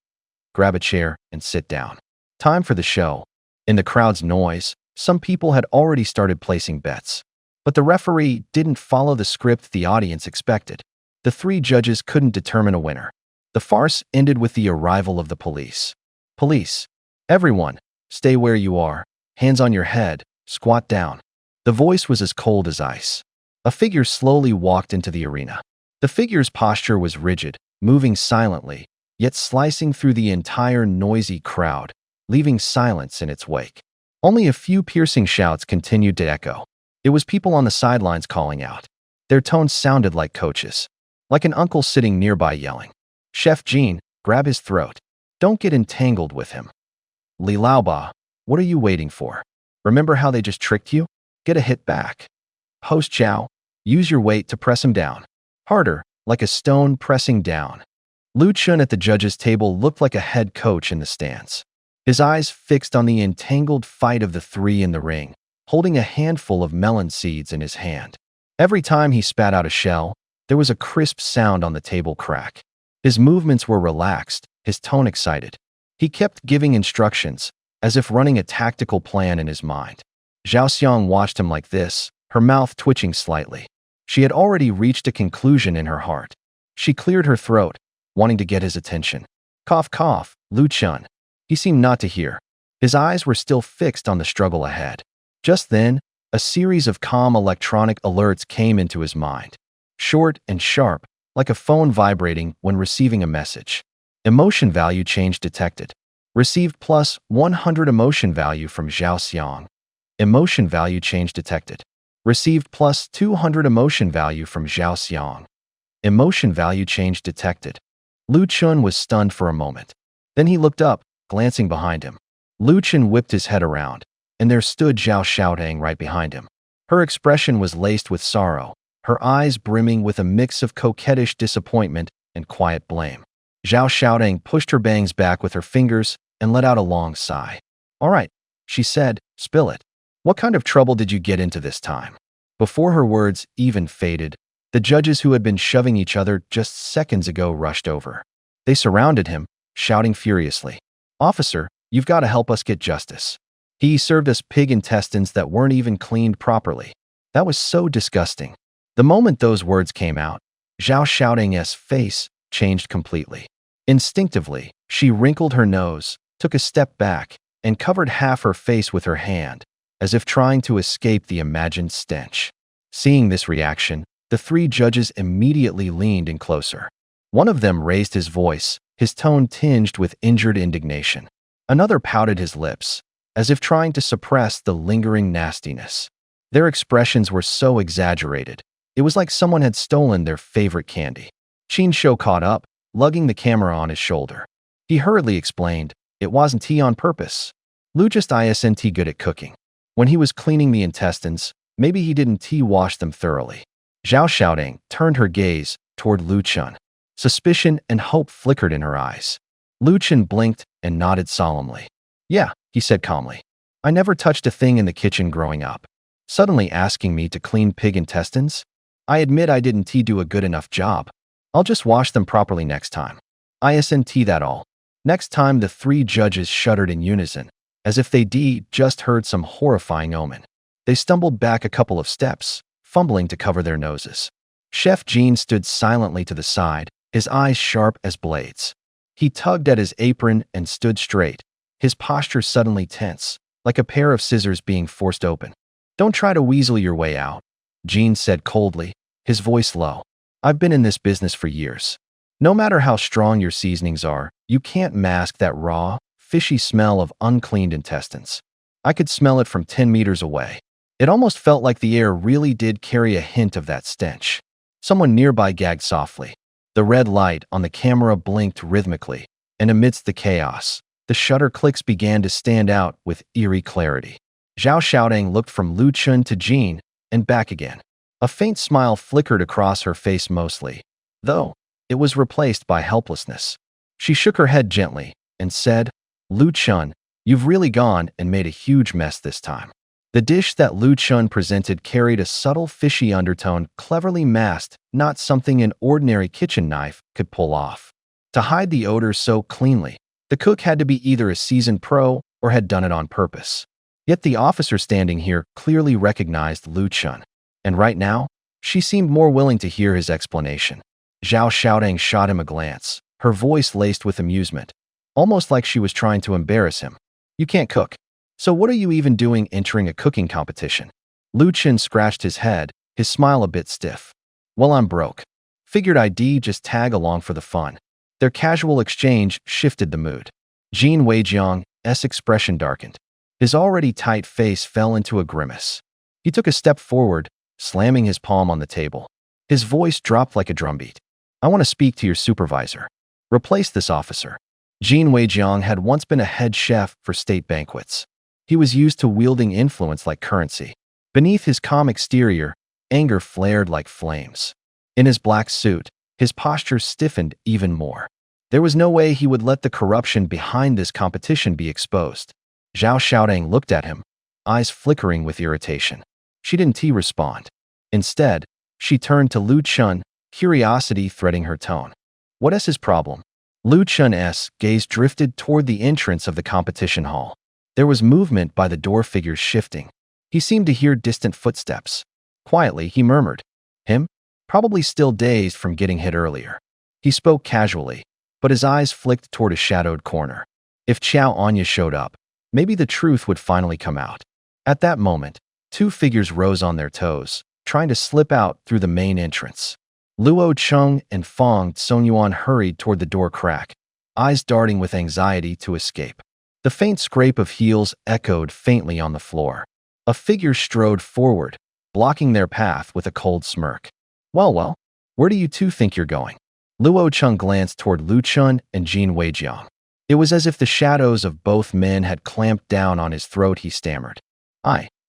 Grab a chair and sit down. Time for the show. In the crowd's noise, some people had already started placing bets. But the referee didn't follow the script the audience expected. The three judges couldn't determine a winner. The farce ended with the arrival of the police. Police. Everyone, stay where you are. Hands on your head. Squat down. The voice was as cold as ice. A figure slowly walked into the arena. The figure's posture was rigid, moving silently, yet slicing through the entire noisy crowd, leaving silence in its wake. Only a few piercing shouts continued to echo. It was people on the sidelines calling out. Their tones sounded like coaches, like an uncle sitting nearby yelling, "Chef Jean, grab his throat. Don't get entangled with him. Li Laoba, what are you waiting for? Remember how they just tricked you? Get a hit back. Host Zhao, use your weight to press him down. Harder, like a stone pressing down." Lu Chun at the judges' table looked like a head coach in the stands. His eyes fixed on the entangled fight of the three in the ring, holding a handful of melon seeds in his hand. Every time he spat out a shell, there was a crisp sound on the table crack. His movements were relaxed, his tone excited. He kept giving instructions, as if running a tactical plan in his mind. Zhao Xiang watched him like this, her mouth twitching slightly. She had already reached a conclusion in her heart. She cleared her throat, wanting to get his attention. Cough, cough, Lu Chun. He seemed not to hear. His eyes were still fixed on the struggle ahead. Just then, a series of calm electronic alerts came into his mind. Short and sharp, like a phone vibrating when receiving a message. Emotion value change detected. Received plus 100 emotion value from Zhao Xiang. Emotion value change detected. Received plus 200 emotion value from Zhao Xiang. Emotion value change detected. Lu Chun was stunned for a moment. Then he looked up, glancing behind him. Lu Chun whipped his head around, and there stood Zhao Xiaotang right behind him. Her expression was laced with sorrow, her eyes brimming with a mix of coquettish disappointment and quiet blame. Zhao Xiaotang pushed her bangs back with her fingers and let out a long sigh. "All right," she said, "spill it. What kind of trouble did you get into this time?" Before her words even faded, the judges who had been shoving each other just seconds ago rushed over. They surrounded him, shouting furiously, "Officer, you've got to help us get justice. He served us pig intestines that weren't even cleaned properly. That was so disgusting." The moment those words came out, Zhao Xiaotang's face changed completely. Instinctively, she wrinkled her nose, took a step back, and covered half her face with her hand, as if trying to escape the imagined stench. Seeing this reaction, the three judges immediately leaned in closer. One of them raised his voice, his tone tinged with injured indignation. Another pouted his lips, as if trying to suppress the lingering nastiness. Their expressions were so exaggerated, it was like someone had stolen their favorite candy. Qin Shou caught up, lugging the camera on his shoulder. He hurriedly explained, "It wasn't he on purpose. Lu just isn't good at cooking. When he was cleaning the intestines, maybe he didn't wash them thoroughly." Zhao Xiaotang turned her gaze toward Lu Chun. Suspicion and hope flickered in her eyes. Lu Chun blinked and nodded solemnly. "Yeah," he said calmly. "I never touched a thing in the kitchen growing up. Suddenly asking me to clean pig intestines? I admit I didn't do a good enough job. I'll just wash them properly next time. Isn't that all?" Next time the three judges shuddered in unison, as if they just heard some horrifying omen. They stumbled back a couple of steps, fumbling to cover their noses. Chef Jean stood silently to the side, his eyes sharp as blades. He tugged at his apron and stood straight, his posture suddenly tense, like a pair of scissors being forced open. "Don't try to weasel your way out," Jean said coldly, his voice low. "I've been in this business for years. No matter how strong your seasonings are, you can't mask that raw, fishy smell of uncleaned intestines. I could smell it from 10 meters away. It almost felt like the air really did carry a hint of that stench." Someone nearby gagged softly. The red light on the camera blinked rhythmically, and amidst the chaos, the shutter clicks began to stand out with eerie clarity. Zhao Xiaotang looked from Lu Chun to Jean and back again. A faint smile flickered across her face mostly, though it was replaced by helplessness. She shook her head gently and said, Lu Chun, you've really gone and made a huge mess this time. The dish that Lu Chun presented carried a subtle fishy undertone, cleverly masked, not something an ordinary kitchen knife could pull off. To hide the odor so cleanly, the cook had to be either a seasoned pro or had done it on purpose. Yet the officer standing here clearly recognized Lu Chun, and right now, she seemed more willing to hear his explanation. Zhao Xiaodang shot him a glance, her voice laced with amusement, almost like she was trying to embarrass him. You can't cook. So what are you even doing entering a cooking competition? Lu Chun scratched his head, his smile a bit stiff. Well, I'm broke. Figured I'd just tag along for the fun. Their casual exchange shifted the mood. Jin Weijiang's expression darkened. His already tight face fell into a grimace. He took a step forward, slamming his palm on the table. His voice dropped like a drumbeat. I want to speak to your supervisor. Replace this officer. Jin Weijiang had once been a head chef for state banquets. He was used to wielding influence like currency. Beneath his calm exterior, anger flared like flames. In his black suit, his posture stiffened even more. There was no way he would let the corruption behind this competition be exposed. Zhao Xiaodang looked at him, eyes flickering with irritation. She didn't respond. Instead, she turned to Lu Chun, curiosity threading her tone. What's his problem? Lu Chun's gaze drifted toward the entrance of the competition hall. There was movement by the door figures shifting. He seemed to hear distant footsteps. Quietly, he murmured, Him? Probably still dazed from getting hit earlier. He spoke casually, but his eyes flicked toward a shadowed corner. If Qiao Anya showed up, maybe the truth would finally come out. At that moment, two figures rose on their toes, trying to slip out through the main entrance. Luo Cheng and Fong Songyuan hurried toward the door crack, eyes darting with anxiety to escape. The faint scrape of heels echoed faintly on the floor. A figure strode forward, blocking their path with a cold smirk. Well, where do you two think you're going? Luo Cheng glanced toward Lu Chun and Jin Weijiang. It was as if the shadows of both men had clamped down on his throat. He stammered.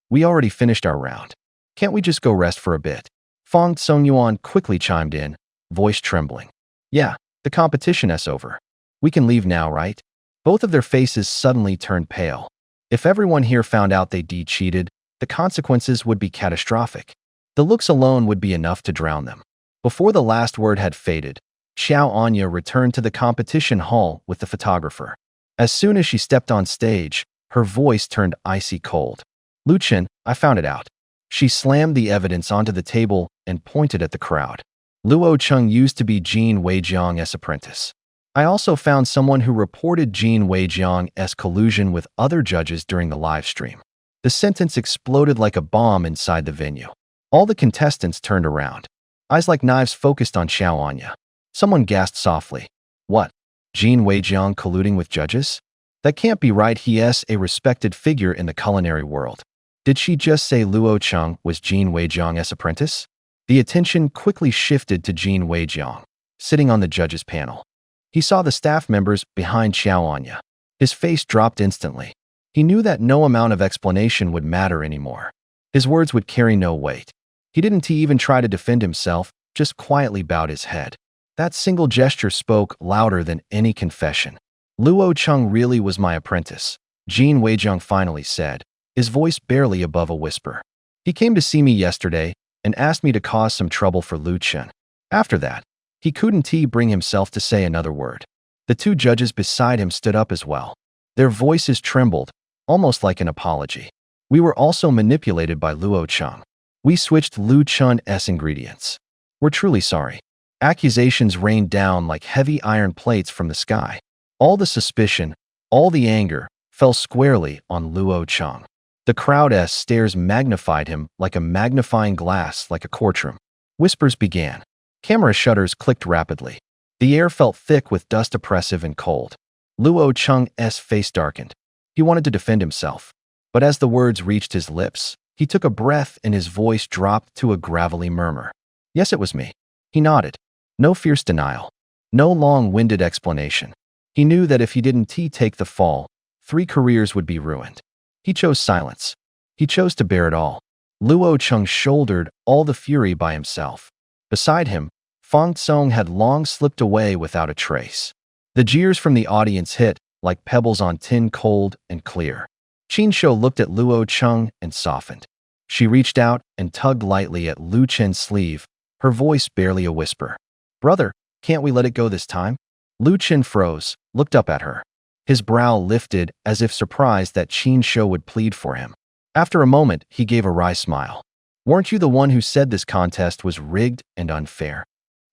We already finished our round. Can't we just go rest for a bit? Fong Songyuan quickly chimed in, voice trembling. Yeah, the competition's over. We can leave now, right? Both of their faces suddenly turned pale. If everyone here found out they cheated, the consequences would be catastrophic. The looks alone would be enough to drown them. Before the last word had faded, Qiao Anya returned to the competition hall with the photographer. As soon as she stepped on stage, her voice turned icy cold. Lu Chun, I found it out. She slammed the evidence onto the table and pointed at the crowd. Luo Cheng used to be Jin Weijiang's apprentice. I also found someone who reported Jin Weijiang's collusion with other judges during the live stream. The sentence exploded like a bomb inside the venue. All the contestants turned around. Eyes like knives focused on Qiao Anya. Someone gasped softly. What? Jin Weijiang colluding with judges? That can't be right. He's a respected figure in the culinary world. Did she just say Luo Cheng was Jin Weijiang's apprentice? The attention quickly shifted to Jin Weijiang, sitting on the judges' panel. He saw the staff members behind Qiao Anya. His face dropped instantly. He knew that no amount of explanation would matter anymore. His words would carry no weight. He didn't even try to defend himself, just quietly bowed his head. That single gesture spoke louder than any confession. Luo Cheng really was my apprentice, Jin Weijiang finally said, his voice barely above a whisper. He came to see me yesterday and asked me to cause some trouble for Lu Chun. After that, he couldn't bring himself to say another word. The two judges beside him stood up as well. Their voices trembled, almost like an apology. We were also manipulated by Luo Cheng. We switched Lu Chun's ingredients. We're truly sorry. Accusations rained down like heavy iron plates from the sky. All the suspicion, all the anger, fell squarely on Luo Cheng. The crowd's stares magnified him like a magnifying glass, like a courtroom. Whispers began. Camera shutters clicked rapidly. The air felt thick with dust, oppressive and cold. Luo Cheng's face darkened. He wanted to defend himself. But as the words reached his lips, he took a breath and his voice dropped to a gravelly murmur. Yes, it was me. He nodded. No fierce denial. No long-winded explanation. He knew that if he didn't take the fall, 3 careers would be ruined. He chose silence. He chose to bear it all. Luo Cheng shouldered all the fury by himself. Beside him, Fang Tsong had long slipped away without a trace. The jeers from the audience hit like pebbles on tin, cold and clear. Qin Shou looked at Luo Cheng and softened. She reached out and tugged lightly at Lu Chen's sleeve, her voice barely a whisper. "Brother, can't we let it go this time?" Lu Chen froze, looked up at her. His brow lifted as if surprised that Qin Shou would plead for him. After a moment, he gave a wry smile. "Weren't you the one who said this contest was rigged and unfair?"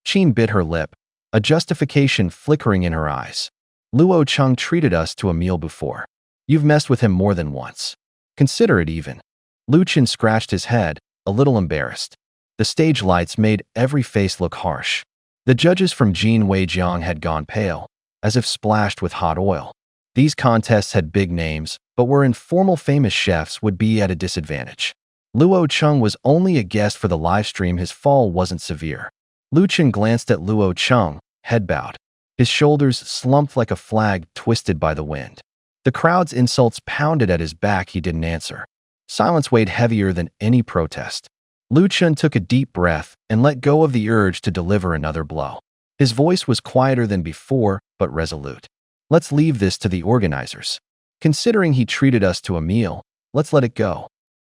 Qin bit her lip, a justification flickering in her eyes. "Luo Cheng treated us to a meal before. You've messed with him more than once. Consider it even." Lu Chen scratched his head, a little embarrassed. The stage lights made every face look harsh. The judges from Jin Weijiang had gone pale, as if splashed with hot oil. These contests had big names, but were informal famous chefs would be at a disadvantage. Luo Cheng was only a guest for the livestream. His fall wasn't severe. Lu Chen glanced at Luo Cheng, head bowed. His shoulders slumped like a flag twisted by the wind. The crowd's insults pounded at his back. He didn't answer. Silence weighed heavier than any protest. Lu Chen took a deep breath and let go of the urge to deliver another blow. His voice was quieter than before, but resolute. "Let's leave this to the organizers. Considering he treated us to a meal, let's let it go."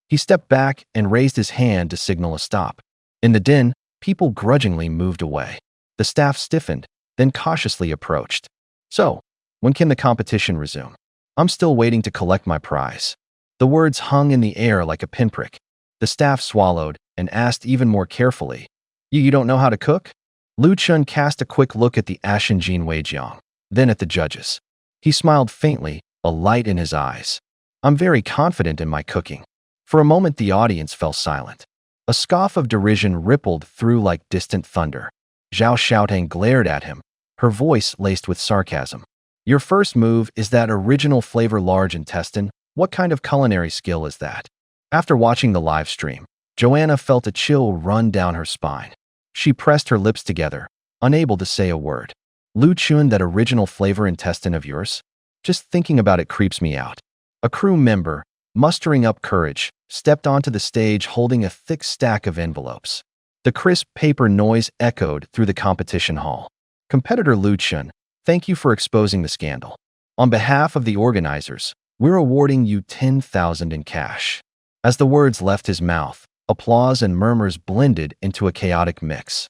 He stepped back and raised his hand to signal a stop. In the din, people grudgingly moved away. The staff stiffened, then cautiously approached. "So, when can the competition resume? I'm still waiting to collect my prize." The words hung in the air like a pinprick. The staff swallowed and asked even more carefully, You don't know how to cook?" Lu Chen cast a quick look at the ashen Jin Weijiang, then at the judges. He smiled faintly, a light in his eyes. "I'm very confident in my cooking." For a moment the audience fell silent. A scoff of derision rippled through like distant thunder. Zhao Xiaotang glared at him, her voice laced with sarcasm. "Your first move is that original flavor large intestine? What kind of culinary skill is that?" After watching the live stream, Joanna felt a chill run down her spine. She pressed her lips together, unable to say a word. "Lu Chun, that original flavor intestine of yours? Just thinking about it creeps me out." A crew member, mustering up courage, stepped onto the stage holding a thick stack of envelopes. The crisp paper noise echoed through the competition hall. "Competitor Lu Chun, thank you for exposing the scandal. On behalf of the organizers, we're awarding you 10,000 in cash." As the words left his mouth, applause and murmurs blended into a chaotic mix.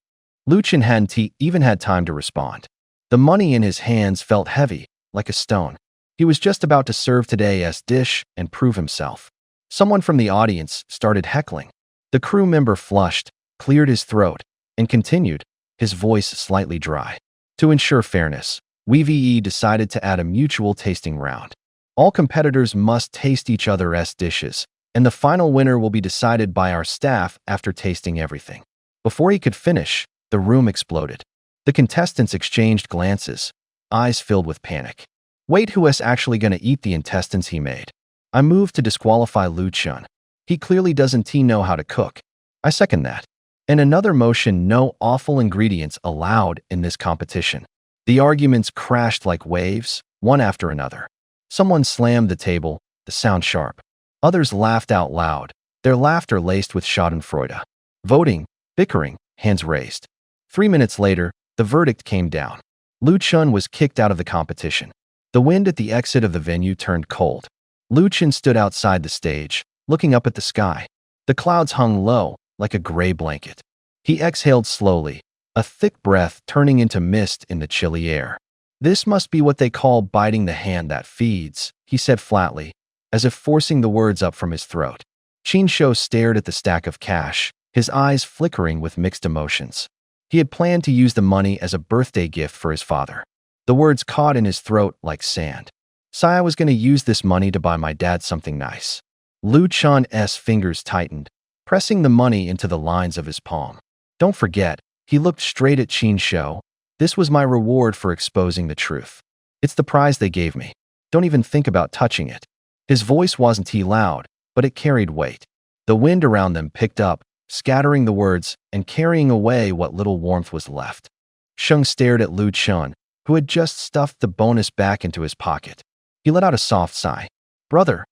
Lu Chen hadn't even had time to respond. The money in his hands felt heavy, like a stone. He was just about to serve today's dish and prove himself. Someone from the audience started heckling. The crew member flushed, cleared his throat, and continued, his voice slightly dry. To ensure fairness, WeVE decided to add a mutual tasting round. All competitors must taste each other's dishes, and the final winner will be decided by our staff after tasting everything. Before he could finish, the room exploded. The contestants exchanged glances, eyes filled with panic. "Wait, who is actually going to eat the intestines he made?" "I move to disqualify Lu Chun. He clearly doesn't know how to cook." "I second that." And another motion, no awful ingredients allowed in this competition. The arguments crashed like waves, one after another. Someone slammed the table, the sound sharp. Others laughed out loud, their laughter laced with schadenfreude. Voting, bickering, hands raised. 3 minutes later, the verdict came down. Lu Chun was kicked out of the competition. The wind at the exit of the venue turned cold. Lu Chen stood outside the stage, looking up at the sky. The clouds hung low, like a gray blanket. He exhaled slowly, a thick breath turning into mist in the chilly air. "This must be what they call biting the hand that feeds," he said flatly, as if forcing the words up from his throat. Qin Shou stared at the stack of cash, his eyes flickering with mixed emotions. He had planned to use the money as a birthday gift for his father. The words caught in his throat like sand. "Saya was going to use this money to buy my dad something nice." Lu Chun's fingers tightened, pressing the money into the lines of his palm. "Don't forget," he looked straight at Qin Shou, "this was my reward for exposing the truth. It's the prize they gave me. Don't even think about touching it." His voice wasn't loud, but it carried weight. The wind around them picked up, scattering the words and carrying away what little warmth was left. Sheng stared at Lu Chun, who had just stuffed the bonus back into his pocket. He let out a soft sigh. "Brother,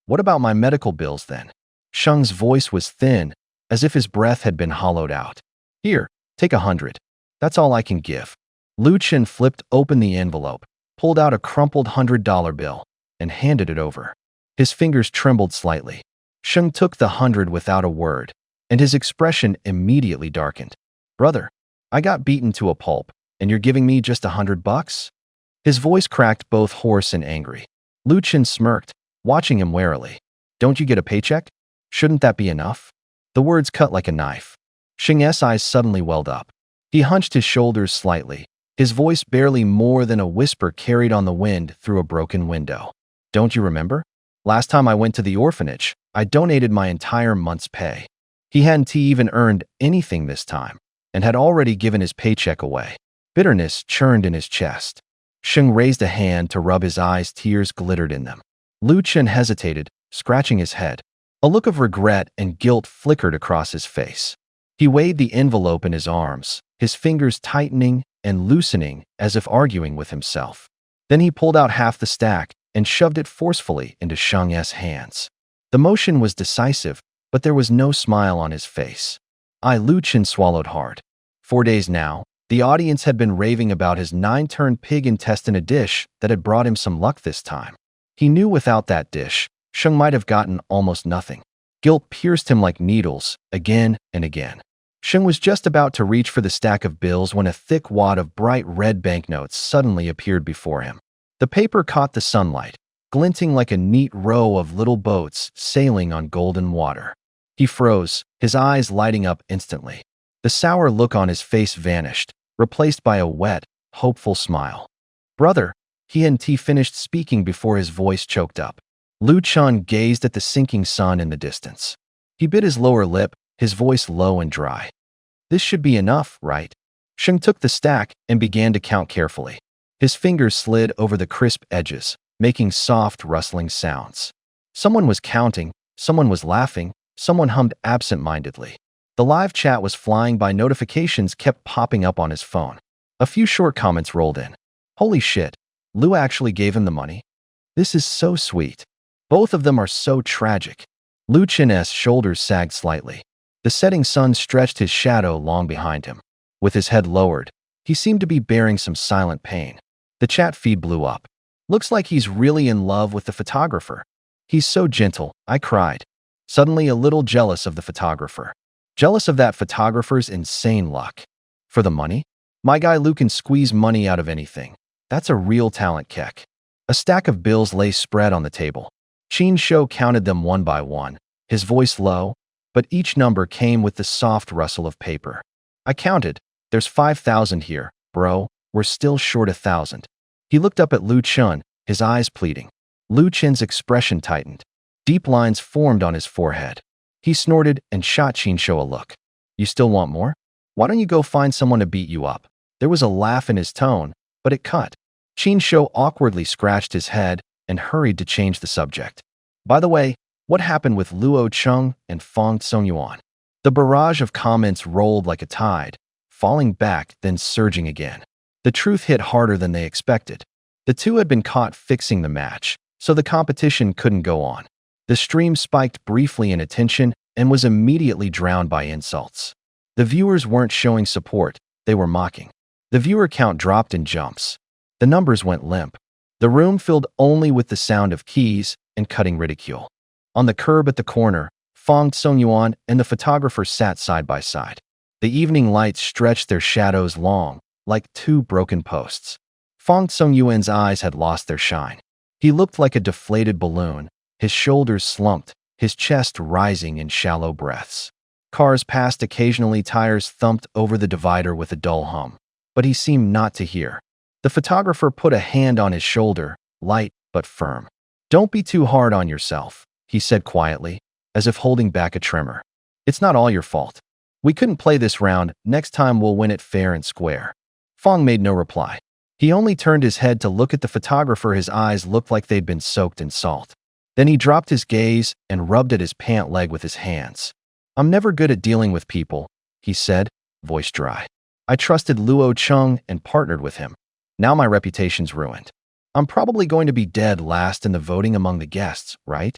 what about my medical bills then?" Sheng's voice was thin, as if his breath had been hollowed out. Here, take 100. That's all I can give. Lu Chen flipped open the envelope, pulled out a crumpled $100 bill, and handed it over. His fingers trembled slightly. Sheng took the 100 without a word, and his expression immediately darkened. Brother, I got beaten to a pulp, and you're giving me just $100? His voice cracked, both hoarse and angry. Lu Chen smirked, watching him warily. Don't you get a paycheck? Shouldn't that be enough? The words cut like a knife. Sheng's eyes suddenly welled up. He hunched his shoulders slightly, his voice barely more than a whisper carried on the wind through a broken window. Don't you remember? Last time I went to the orphanage, I donated my entire month's pay. He hadn't even earned anything this time, and had already given his paycheck away. Bitterness churned in his chest. Sheng raised a hand to rub his eyes, tears glittered in them. Lu Chen hesitated, scratching his head. A look of regret and guilt flickered across his face. He weighed the envelope in his arms, his fingers tightening and loosening as if arguing with himself. Then he pulled out half the stack and shoved it forcefully into Sheng's hands. The motion was decisive, but there was no smile on his face. Lu Chen swallowed hard. 4 days now, the audience had been raving about his 9-turned pig intestine, a dish that had brought him some luck this time. He knew without that dish, Sheng might have gotten almost nothing. Guilt pierced him like needles, again and again. Sheng was just about to reach for the stack of bills when a thick wad of bright red banknotes suddenly appeared before him. The paper caught the sunlight, glinting like a neat row of little boats sailing on golden water. He froze, his eyes lighting up instantly. The sour look on his face vanished, replaced by a wet, hopeful smile. Brother, he hadn't finished speaking before his voice choked up. Lu Chen gazed at the sinking sun in the distance. He bit his lower lip, his voice low and dry. This should be enough, right? Sheng took the stack and began to count carefully. His fingers slid over the crisp edges, making soft, rustling sounds. Someone was counting, someone was laughing, someone hummed absent-mindedly. The live chat was flying by, notifications kept popping up on his phone. A few short comments rolled in. Holy shit, Lu actually gave him the money? This is so sweet. Both of them are so tragic. Lu Chen's shoulders sagged slightly. The setting sun stretched his shadow long behind him. With his head lowered, he seemed to be bearing some silent pain. The chat feed blew up. Looks like he's really in love with the photographer. He's so gentle, I cried. Suddenly a little jealous of the photographer. Jealous of that photographer's insane luck. For the money? My guy Lu can squeeze money out of anything. That's a real talent, Keck. A stack of bills lay spread on the table. Qin Shou counted them one by one, his voice low, but each number came with the soft rustle of paper. I counted. There's 5,000 here, bro. We're still short 1,000. He looked up at Lu Chen, his eyes pleading. Lu Chen's expression tightened. Deep lines formed on his forehead. He snorted and shot Qin Shou a look. You still want more? Why don't you go find someone to beat you up? There was a laugh in his tone, but it cut. Qin Shou awkwardly scratched his head and hurried to change the subject. By the way, what happened with Luo Cheng and Fong Songyuan? The barrage of comments rolled like a tide, falling back then surging again. The truth hit harder than they expected. The two had been caught fixing the match, so the competition couldn't go on. The stream spiked briefly in attention and was immediately drowned by insults. The viewers weren't showing support, they were mocking. The viewer count dropped in jumps. The numbers went limp. The room filled only with the sound of keys and cutting ridicule. On the curb at the corner, Fong Songyuan and the photographer sat side by side. The evening lights stretched their shadows long, like two broken posts. Fong Songyuan's eyes had lost their shine. He looked like a deflated balloon, his shoulders slumped, his chest rising in shallow breaths. Cars passed occasionally, tires thumped over the divider with a dull hum, but he seemed not to hear. The photographer put a hand on his shoulder, light but firm. Don't be too hard on yourself, he said quietly, as if holding back a tremor. It's not all your fault. We couldn't play this round, next time we'll win it fair and square. Fong made no reply. He only turned his head to look at the photographer. His eyes looked like they'd been soaked in salt. Then he dropped his gaze and rubbed at his pant leg with his hands. I'm never good at dealing with people, he said, voice dry. I trusted Luo Cheng and partnered with him. Now my reputation's ruined. I'm probably going to be dead last in the voting among the guests, right?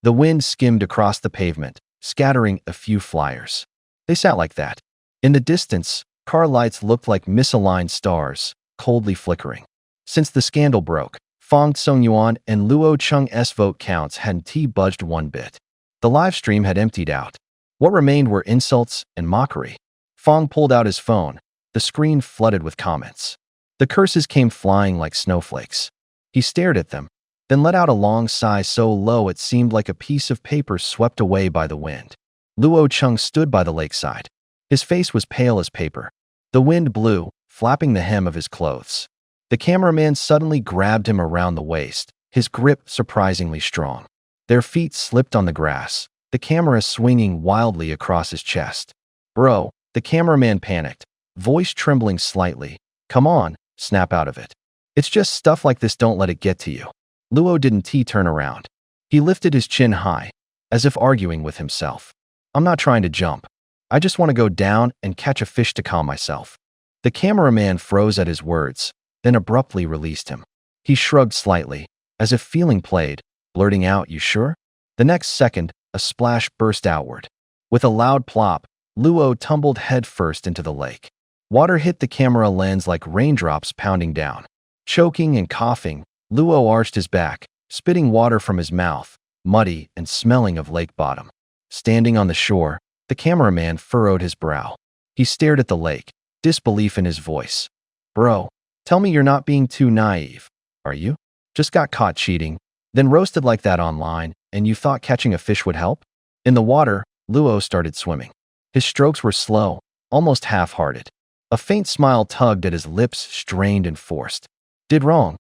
The wind skimmed across the pavement, scattering a few flyers. They sat like that. In the distance, car lights looked like misaligned stars, coldly flickering. Since the scandal broke, Fong Songyuan and Luo Cheng's vote counts hadn't budged one bit. The live stream had emptied out. What remained were insults and mockery. Fong pulled out his phone. The screen flooded with comments. The curses came flying like snowflakes. He stared at them, then let out a long sigh so low it seemed like a piece of paper swept away by the wind. Luo Cheng stood by the lakeside. His face was pale as paper. The wind blew, flapping the hem of his clothes. The cameraman suddenly grabbed him around the waist, his grip surprisingly strong. Their feet slipped on the grass, the camera swinging wildly across his chest. "Bro," the cameraman panicked, voice trembling slightly. "Come on, snap out of it. It's just stuff like this, don't let it get to you." Luo didn't turn around. He lifted his chin high, as if arguing with himself. "I'm not trying to jump. I just want to go down and catch a fish to calm myself." The cameraman froze at his words, then abruptly released him. He shrugged slightly, as if feeling played, blurting out, "You sure?" The next second, a splash burst outward. With a loud plop, Luo tumbled headfirst into the lake. Water hit the camera lens like raindrops pounding down. Choking and coughing, Luo arched his back, spitting water from his mouth, muddy and smelling of lake bottom. Standing on the shore, the cameraman furrowed his brow. He stared at the lake, disbelief in his voice. "Bro, tell me you're not being too naive, are you? Just got caught cheating, then roasted like that online, and you thought catching a fish would help?" In the water, Luo started swimming. His strokes were slow, almost half-hearted. A faint smile tugged at his lips, strained and forced. Did wrong.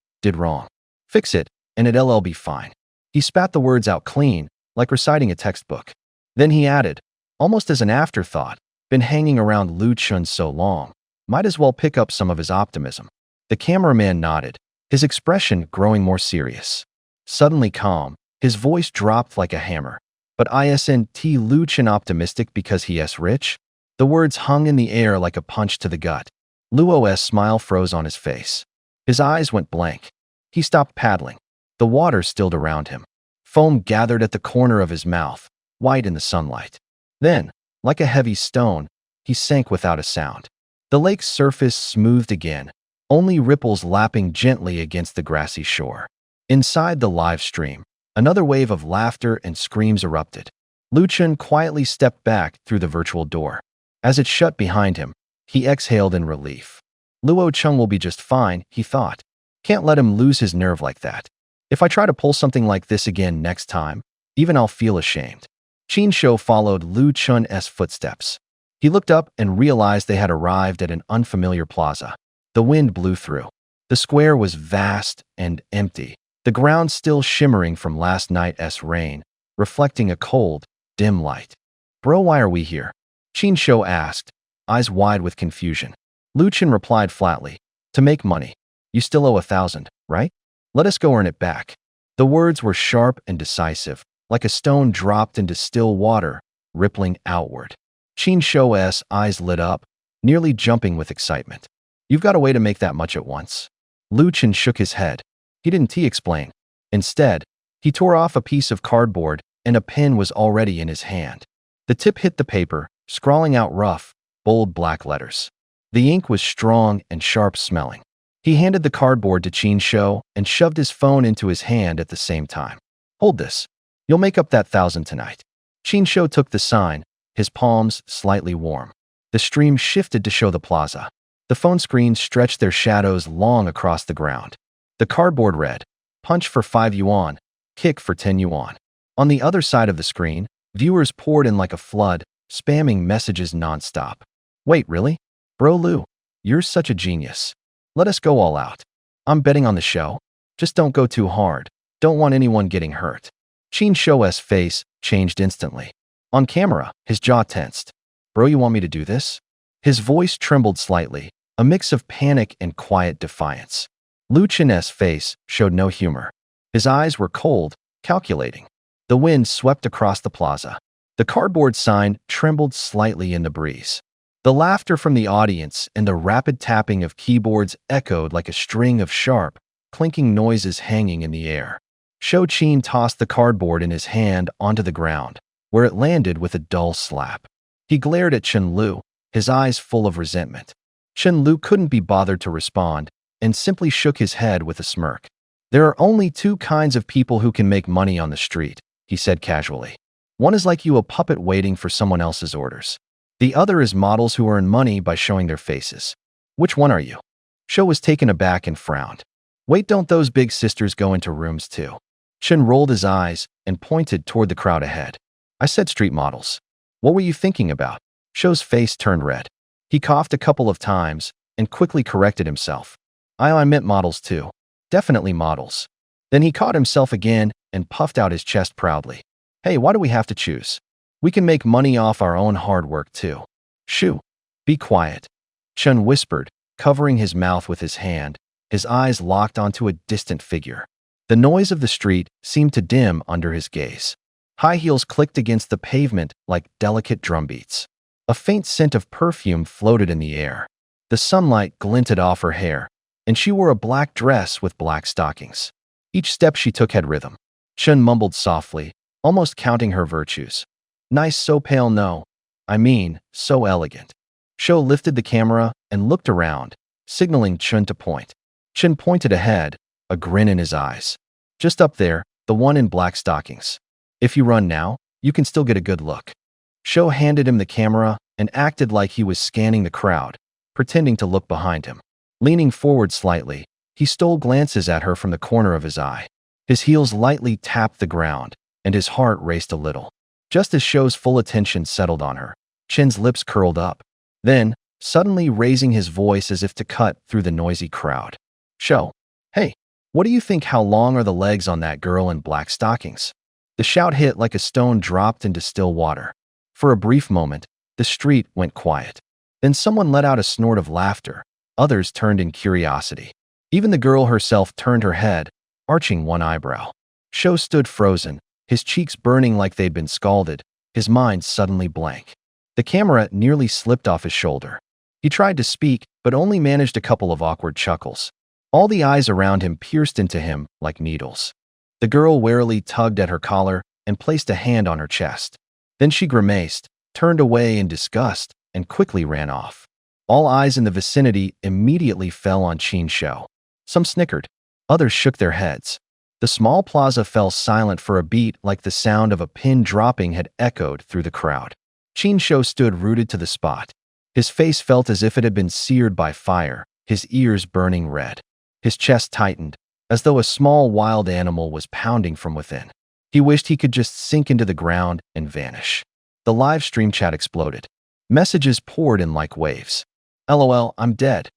Fix it, and it'll be fine." He spat the words out clean, like reciting a textbook. Then he added, almost as an afterthought, "Been hanging around Lu Chun so long, might as well pick up some of his optimism." The cameraman nodded, his expression growing more serious. Suddenly calm, his voice dropped like a hammer. "But isn't Lu Chun optimistic because he's rich?" The words hung in the air like a punch to the gut. Luo's smile froze on his face. His eyes went blank. He stopped paddling. The water stilled around him. Foam gathered at the corner of his mouth, white in the sunlight. Then, like a heavy stone, he sank without a sound. The lake's surface smoothed again, only ripples lapping gently against the grassy shore. Inside the live stream, another wave of laughter and screams erupted. Lu Chun quietly stepped back through the virtual door. As it shut behind him, he exhaled in relief. Luo Cheng will be just fine, he thought. Can't let him lose his nerve like that. If I try to pull something like this again next time, even I'll feel ashamed. Qin Shou followed Lu Chun's footsteps. He looked up and realized they had arrived at an unfamiliar plaza. The wind blew through. The square was vast and empty, the ground still shimmering from last night's rain, reflecting a cold, dim light. "Bro, why are we here?" Qin Shou asked, eyes wide with confusion. Lu Chun replied flatly, "To make money. You still owe 1,000, right? Let us go earn it back." The words were sharp and decisive, like a stone dropped into still water, rippling outward. Qin Shou's eyes lit up, nearly jumping with excitement. "You've got a way to make that much at once." Lu Chun shook his head. He didn't explain. Instead, he tore off a piece of cardboard, and a pen was already in his hand. The tip hit the paper, scrawling out rough, bold black letters. The ink was strong and sharp-smelling. He handed the cardboard to Qin Shou and shoved his phone into his hand at the same time. "Hold this. You'll make up that 1,000 tonight." Qin Shou took the sign, his palms slightly warm. The stream shifted to show the plaza. The phone screens stretched their shadows long across the ground. The cardboard read, "Punch for 5 yuan, kick for 10 yuan." On the other side of the screen, viewers poured in like a flood, spamming messages nonstop. "Wait, really? Bro Lu, you're such a genius. Let us go all out. I'm betting on the show. Just don't go too hard. Don't want anyone getting hurt." Qin Shou's face changed instantly. On camera, his jaw tensed. "Bro, you want me to do this?" His voice trembled slightly, a mix of panic and quiet defiance. Lu Chun's face showed no humor. His eyes were cold, calculating. The wind swept across the plaza. The cardboard sign trembled slightly in the breeze. The laughter from the audience and the rapid tapping of keyboards echoed like a string of sharp, clinking noises hanging in the air. Shou Qin tossed the cardboard in his hand onto the ground, where it landed with a dull slap. He glared at Chen Lu, his eyes full of resentment. Chen Lu couldn't be bothered to respond and simply shook his head with a smirk. There are only two kinds of people who can make money on the street, he said casually. One is like you, a puppet waiting for someone else's orders. The other is models who earn money by showing their faces. Which one are you? Shou was taken aback and frowned. Wait, don't those big sisters go into rooms too? Chen rolled his eyes and pointed toward the crowd ahead. I said street models. What were you thinking about? Shou's face turned red. He coughed a couple of times and quickly corrected himself. I meant models too. Definitely models. Then he caught himself again and puffed out his chest proudly. Hey, why do we have to choose? We can make money off our own hard work too. Shoo. Be quiet. Chen whispered, covering his mouth with his hand, his eyes locked onto a distant figure. The noise of the street seemed to dim under his gaze. High heels clicked against the pavement like delicate drumbeats. A faint scent of perfume floated in the air. The sunlight glinted off her hair, and she wore a black dress with black stockings. Each step she took had rhythm. Chen mumbled softly, almost counting her virtues. Nice, so pale, no. I mean, so elegant. Shou lifted the camera and looked around, signaling Chen to point. Chen pointed ahead, a grin in his eyes. Just up there, the one in black stockings. If you run now, you can still get a good look. Shou handed him the camera and acted like he was scanning the crowd, pretending to look behind him. Leaning forward slightly, he stole glances at her from the corner of his eye. His heels lightly tapped the ground, and his heart raced a little. Just as Shou's full attention settled on her, Chen's lips curled up. Then, suddenly raising his voice as if to cut through the noisy crowd. Shou, hey, what do you think? How long are the legs on that girl in black stockings? The shout hit like a stone dropped into still water. For a brief moment, the street went quiet. Then someone let out a snort of laughter. Others turned in curiosity. Even the girl herself turned her head, arching one eyebrow. Shou stood frozen, his cheeks burning like they'd been scalded, his mind suddenly blank. The camera nearly slipped off his shoulder. He tried to speak, but only managed a couple of awkward chuckles. All the eyes around him pierced into him like needles. The girl warily tugged at her collar and placed a hand on her chest. Then she grimaced, turned away in disgust, and quickly ran off. All eyes in the vicinity immediately fell on Qin Shou. Some snickered. Others shook their heads. The small plaza fell silent for a beat, like the sound of a pin dropping had echoed through the crowd. Qin Shou stood rooted to the spot. His face felt as if it had been seared by fire, his ears burning red. His chest tightened, as though a small wild animal was pounding from within. He wished he could just sink into the ground and vanish. The live stream chat exploded. Messages poured in like waves. LOL, I'm dead.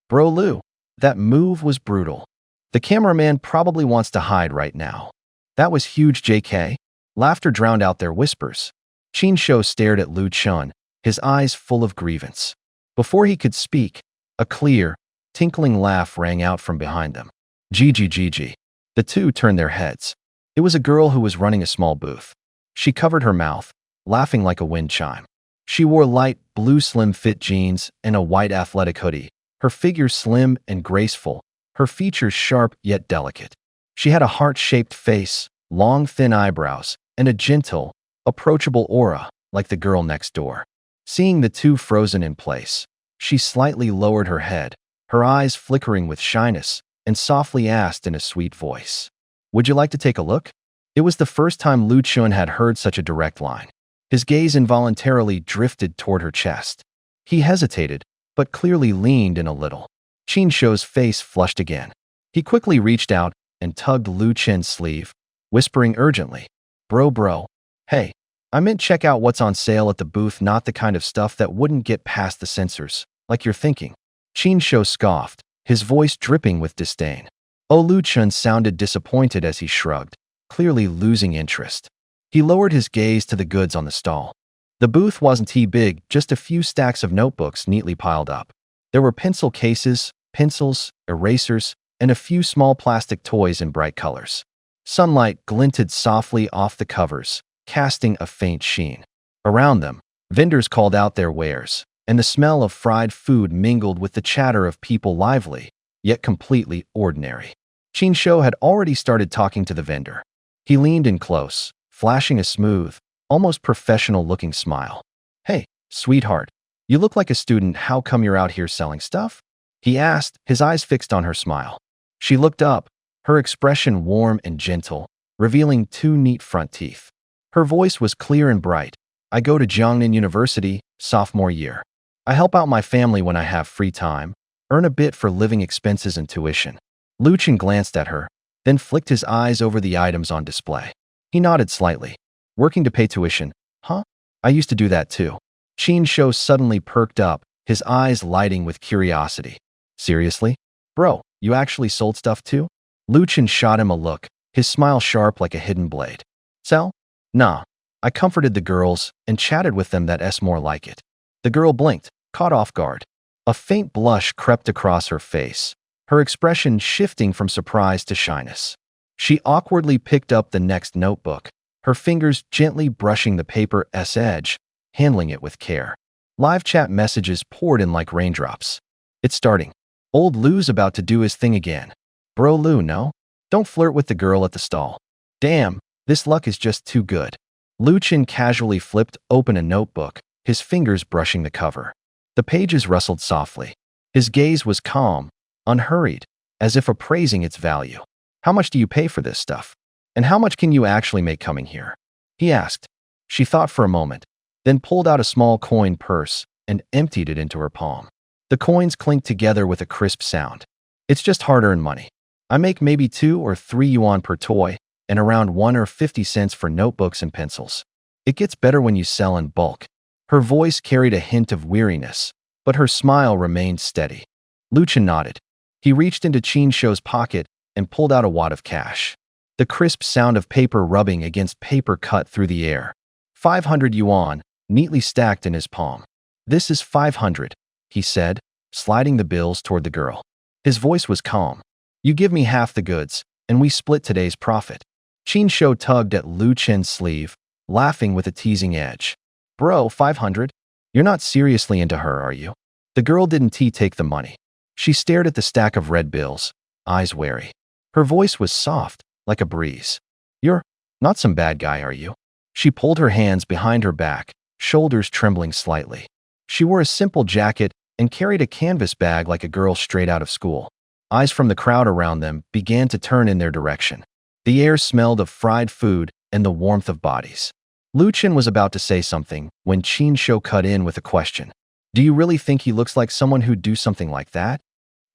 Bro Lu, that move was brutal. The cameraman probably wants to hide right now. That was huge, JK. Laughter drowned out their whispers. Qin Shou stared at Lu Chun, his eyes full of grievance. Before he could speak, a clear, tinkling laugh rang out from behind them. GG. The two turned their heads. It was a girl who was running a small booth. She covered her mouth, laughing like a wind chime. She wore light blue slim-fit jeans and a white athletic hoodie, her figure slim and graceful, her features sharp yet delicate. She had a heart-shaped face, long thin eyebrows, and a gentle, approachable aura, like the girl next door. Seeing the two frozen in place, she slightly lowered her head, her eyes flickering with shyness, and softly asked in a sweet voice, "Would you like to take a look?" It was the first time Lu Chun had heard such a direct line. His gaze involuntarily drifted toward her chest. He hesitated, but clearly leaned in a little. Qin Shou's face flushed again. He quickly reached out and tugged Lu Chen's sleeve, whispering urgently, Bro, hey, I meant check out what's on sale at the booth, not the kind of stuff that wouldn't get past the censors, like you're thinking." Qin Shou scoffed, his voice dripping with disdain. Lu Chun sounded disappointed as he shrugged, clearly losing interest. He lowered his gaze to the goods on the stall. The booth wasn't too big, just a few stacks of notebooks neatly piled up. There were pencil cases, pencils, erasers, and a few small plastic toys in bright colors. Sunlight glinted softly off the covers, casting a faint sheen. Around them, vendors called out their wares, and the smell of fried food mingled with the chatter of people lively, yet completely ordinary. Qin Shou had already started talking to the vendor. He leaned in close, flashing a smooth, almost professional-looking smile. "Hey, sweetheart, you look like a student. How come you're out here selling stuff?" he asked, his eyes fixed on her smile. She looked up, her expression warm and gentle, revealing 2 neat front teeth. Her voice was clear and bright. "I go to Jiangnan University, sophomore year. I help out my family when I have free time, earn a bit for living expenses and tuition." Lu Chen glanced at her, then flicked his eyes over the items on display. He nodded slightly. "Working to pay tuition, huh? I used to do that too." Qin Shou suddenly perked up, his eyes lighting with curiosity. "Seriously? Bro, you actually sold stuff too?" Lu Chen shot him a look, his smile sharp like a hidden blade. "Sell? Nah. I comforted the girls and chatted with them. That's more like it." The girl blinked, caught off guard. A faint blush crept across her face, her expression shifting from surprise to shyness. She awkwardly picked up the next notebook, her fingers gently brushing the paper's edge, handling it with care. Live chat messages poured in like raindrops. "It's starting. Old Lou's about to do his thing again. Bro Lou, no? Don't flirt with the girl at the stall. Damn, this luck is just too good." Lu Chen casually flipped open a notebook, his fingers brushing the cover. The pages rustled softly. His gaze was calm, unhurried, as if appraising its value. "How much do you pay for this stuff? And how much can you actually make coming here?" he asked. She thought for a moment, then pulled out a small coin purse and emptied it into her palm. The coins clinked together with a crisp sound. "It's just hard-earned money. I make maybe 2 or 3 yuan per toy, and around 1 or 50 cents for notebooks and pencils. It gets better when you sell in bulk." Her voice carried a hint of weariness, but her smile remained steady. Lu Chen nodded. He reached into Qin Shou's pocket and pulled out a wad of cash. The crisp sound of paper rubbing against paper cut through the air. 500 yuan, neatly stacked in his palm. "This is 500, he said, sliding the bills toward the girl. His voice was calm. "You give me half the goods, and we split today's profit." Qin Shou tugged at Lu Chen's sleeve, laughing with a teasing edge. "Bro, 500? You're not seriously into her, are you?" The girl didn't take the money. She stared at the stack of red bills, eyes wary. Her voice was soft, like a breeze. "You're not some bad guy, are you?" She pulled her hands behind her back, shoulders trembling slightly. She wore a simple jacket and carried a canvas bag like a girl straight out of school. Eyes from the crowd around them began to turn in their direction. The air smelled of fried food and the warmth of bodies. Lu Chen was about to say something when Qin Shou cut in with a question. "Do you really think he looks like someone who'd do something like that?"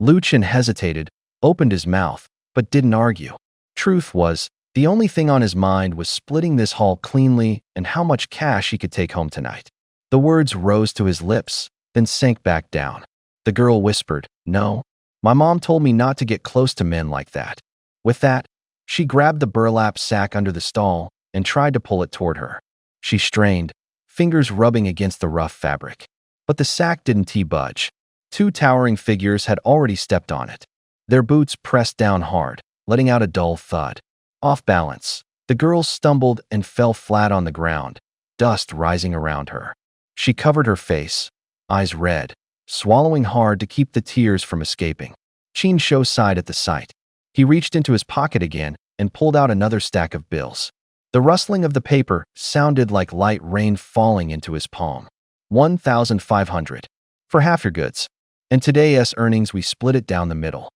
Lu Chen hesitated, opened his mouth, but didn't argue. Truth was, the only thing on his mind was splitting this haul cleanly and how much cash he could take home tonight. The words rose to his lips, then sank back down. The girl whispered, "No, my mom told me not to get close to men like that." With that, she grabbed the burlap sack under the stall and tried to pull it toward her. She strained, fingers rubbing against the rough fabric. But the sack didn't budge. 2 towering figures had already stepped on it. Their boots pressed down hard, letting out a dull thud. Off balance, the girl stumbled and fell flat on the ground, dust rising around her. She covered her face, eyes red, swallowing hard to keep the tears from escaping. Qin Shou sighed at the sight. He reached into his pocket again and pulled out another stack of bills. The rustling of the paper sounded like light rain falling into his palm. 1,500. For half your goods. And today's earnings we split it down the middle.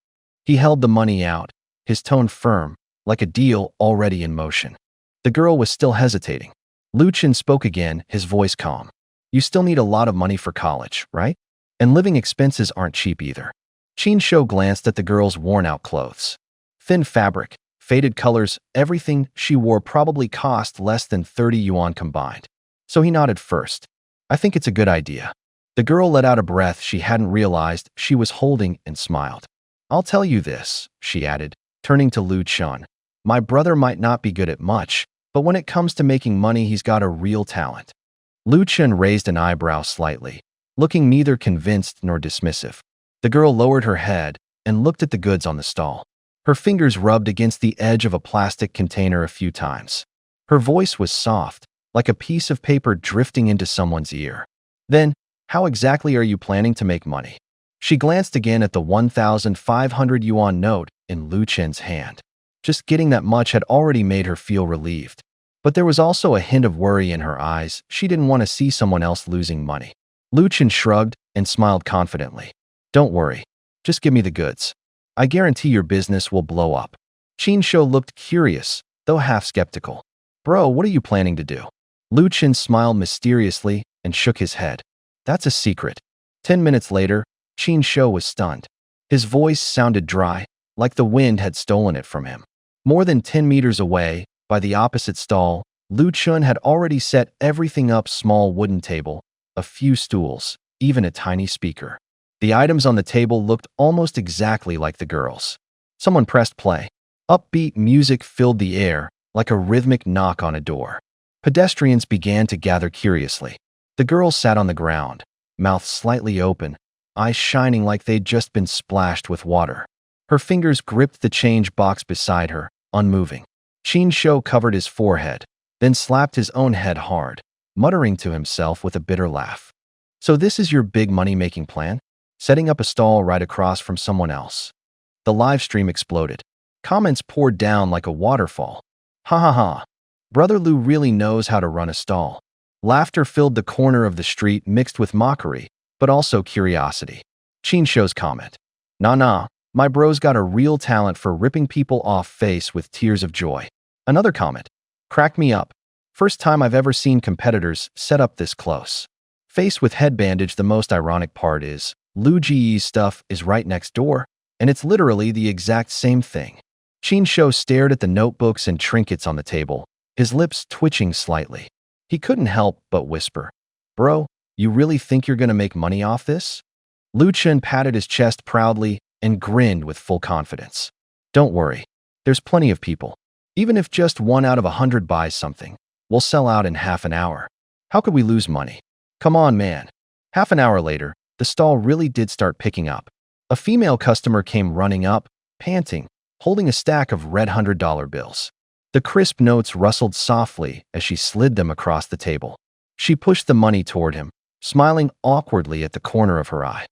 He held the money out, his tone firm, like a deal already in motion. The girl was still hesitating. Lu Chen spoke again, his voice calm. "You still need a lot of money for college, right? And living expenses aren't cheap either." Qin Shou glanced at the girl's worn-out clothes. Thin fabric, faded colors, everything she wore probably cost less than 30 yuan combined. So he nodded first. "I think it's a good idea." The girl let out a breath she hadn't realized she was holding and smiled. "I'll tell you this," she added, turning to Lu Chen. "My brother might not be good at much, but when it comes to making money, he's got a real talent." Lu Chen raised an eyebrow slightly, looking neither convinced nor dismissive. The girl lowered her head and looked at the goods on the stall. Her fingers rubbed against the edge of a plastic container a few times. Her voice was soft, like a piece of paper drifting into someone's ear. "Then, how exactly are you planning to make money?" She glanced again at the 1,500 yuan note in Lu Chen's hand. Just getting that much had already made her feel relieved. But there was also a hint of worry in her eyes. She didn't want to see someone else losing money. Lu Chen shrugged and smiled confidently. Don't worry. Just give me the goods. I guarantee your business will blow up. Qin Shou looked curious, though half skeptical. Bro, what are you planning to do? Lu Chen smiled mysteriously and shook his head. That's a secret. 10 minutes later, Qin Shou was stunned. His voice sounded dry, like the wind had stolen it from him. More than 10 meters away, by the opposite stall, Lu Chun had already set everything up: small wooden table, a few stools, even a tiny speaker. The items on the table looked almost exactly like the girls. Someone pressed play. Upbeat music filled the air, like a rhythmic knock on a door. Pedestrians began to gather curiously. The girl sat on the ground, mouth slightly open, eyes shining like they'd just been splashed with water. Her fingers gripped the change box beside her, unmoving. Qin Shou covered his forehead, then slapped his own head hard, muttering to himself with a bitter laugh. So this is your big money-making plan? Setting up a stall right across from someone else. The live stream exploded. Comments poured down like a waterfall. Ha ha ha. Brother Lu really knows how to run a stall. Laughter filled the corner of the street, mixed with mockery, but also curiosity. Qin Shou's comment. Nah, my bro's got a real talent for ripping people off face with tears of joy. Another comment. Cracked me up. First time I've ever seen competitors set up this close. Face with head bandage. The most ironic part is, Lu Ji's stuff is right next door, and it's literally the exact same thing. Qin Shou stared at the notebooks and trinkets on the table, his lips twitching slightly. He couldn't help but whisper, Bro, you really think you're gonna make money off this? Lu Chen patted his chest proudly and grinned with full confidence. Don't worry. There's plenty of people. Even if just 1 out of 100 buys something, we'll sell out in half an hour. How could we lose money? Come on, man. Half an hour later, the stall really did start picking up. A female customer came running up, panting, holding a stack of red $100 bills. The crisp notes rustled softly as she slid them across the table. She pushed the money toward him, smiling awkwardly at the corner of her eye.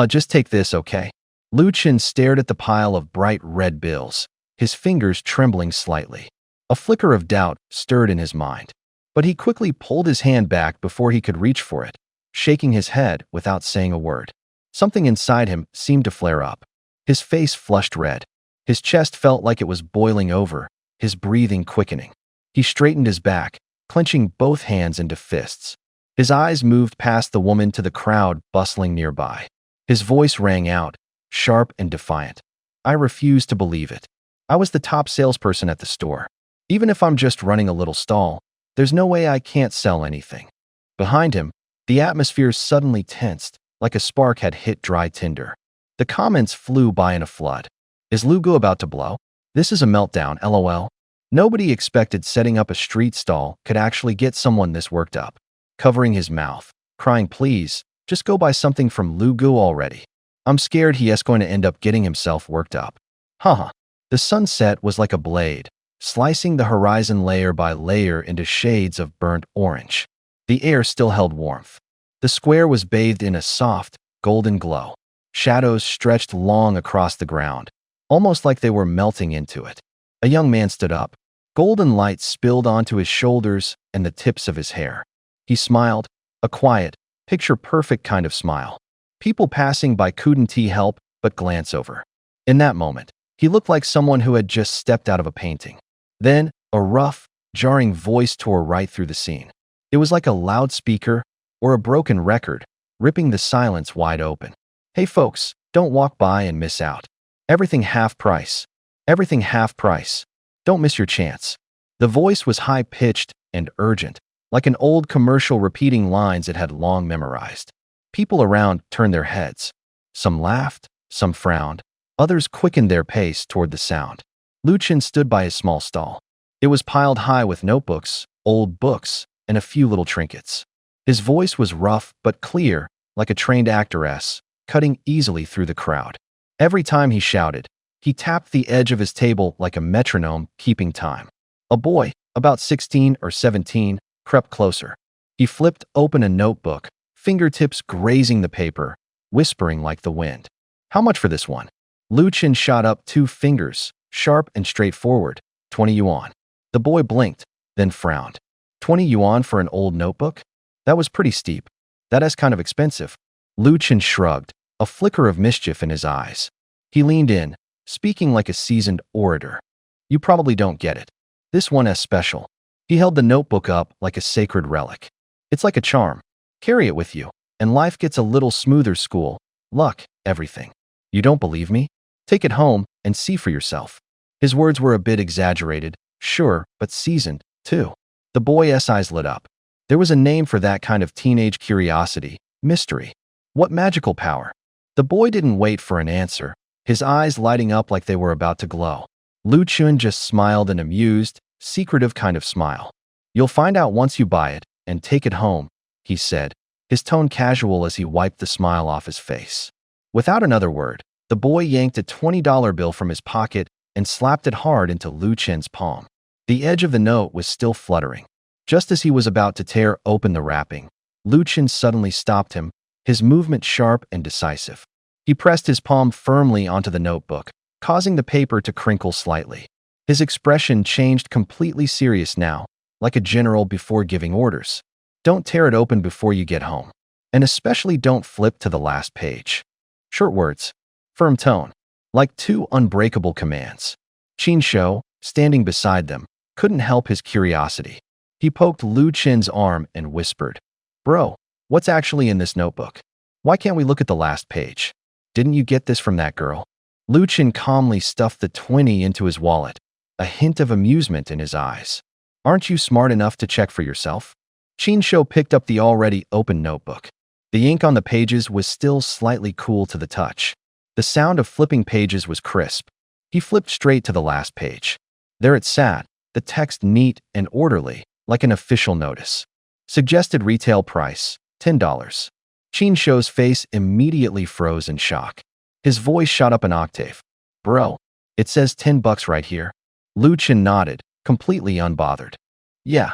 Just take this, okay? Lu Chen stared at the pile of bright red bills, his fingers trembling slightly. A flicker of doubt stirred in his mind, but he quickly pulled his hand back before he could reach for it, shaking his head without saying a word. Something inside him seemed to flare up. His face flushed red. His chest felt like it was boiling over, his breathing quickening. He straightened his back, clenching both hands into fists. His eyes moved past the woman to the crowd bustling nearby. His voice rang out, sharp and defiant. I refuse to believe it. I was the top salesperson at the store. Even if I'm just running a little stall, there's no way I can't sell anything. Behind him, the atmosphere suddenly tensed, like a spark had hit dry tinder. The comments flew by in a flood. Is Lu Gu about to blow? This is a meltdown, lol. Nobody expected setting up a street stall could actually get someone this worked up. Covering his mouth, crying, please, just go buy something from Lu Gu already. I'm scared he is going to end up getting himself worked up. Haha. The sunset was like a blade, slicing the horizon layer by layer into shades of burnt orange. The air still held warmth. The square was bathed in a soft, golden glow. Shadows stretched long across the ground, almost like they were melting into it. A young man stood up. Golden light spilled onto his shoulders and the tips of his hair. He smiled, a quiet, picture-perfect kind of smile. People passing by couldn't help but glance over. In that moment, he looked like someone who had just stepped out of a painting. Then, a rough, jarring voice tore right through the scene. It was like a loudspeaker or a broken record, ripping the silence wide open. Hey folks, don't walk by and miss out. Everything half price. Everything half price. Don't miss your chance. The voice was high-pitched and urgent, like an old commercial repeating lines it had long memorized. People around turned their heads. Some laughed, some frowned. Others quickened their pace toward the sound. Lu Chen stood by his small stall. It was piled high with notebooks, old books, and a few little trinkets. His voice was rough but clear, like a trained actress, cutting easily through the crowd. Every time he shouted, he tapped the edge of his table like a metronome, keeping time. A boy, about 16 or 17, crept closer. He flipped open a notebook, fingertips grazing the paper, whispering like the wind. How much for this one? Lu Chen shot up 2 fingers, sharp and straightforward. 20 yuan. The boy blinked, then frowned. 20 yuan for an old notebook? That was pretty steep. That is kind of expensive. Lu Chen shrugged, a flicker of mischief in his eyes. He leaned in, speaking like a seasoned orator. You probably don't get it. This one is special. He held the notebook up like a sacred relic. It's like a charm. Carry it with you, and life gets a little smoother. School, luck, everything. You don't believe me? Take it home and see for yourself. His words were a bit exaggerated, sure, but seasoned, too. The boy's eyes lit up. There was a name for that kind of teenage curiosity, mystery. What magical power? The boy didn't wait for an answer, his eyes lighting up like they were about to glow. Lu Chen just smiled an amused, secretive kind of smile. You'll find out once you buy it and take it home, he said, his tone casual as he wiped the smile off his face. Without another word, the boy yanked a $20 bill from his pocket and slapped it hard into Lu Chen's palm. The edge of the note was still fluttering. Just as he was about to tear open the wrapping, Lu Chen suddenly stopped him, his movement sharp and decisive. He pressed his palm firmly onto the notebook, causing the paper to crinkle slightly. His expression changed, completely serious now, like a general before giving orders. Don't tear it open before you get home. And especially don't flip to the last page. Short words. Firm tone. Like 2 unbreakable commands. Qin Shou, standing beside them, couldn't help his curiosity. He poked Lu Chen's arm and whispered, Bro, what's actually in this notebook? Why can't we look at the last page? Didn't you get this from that girl? Lu Chen calmly stuffed the 20 into his wallet, a hint of amusement in his eyes. Aren't you smart enough to check for yourself? Qin Shou picked up the already open notebook. The ink on the pages was still slightly cool to the touch. The sound of flipping pages was crisp. He flipped straight to the last page. There it sat, the text neat and orderly, like an official notice. Suggested retail price, $10. Qin Shou's face immediately froze in shock. His voice shot up an octave. Bro, it says $10 right here. Lu Chen nodded, completely unbothered. Yeah.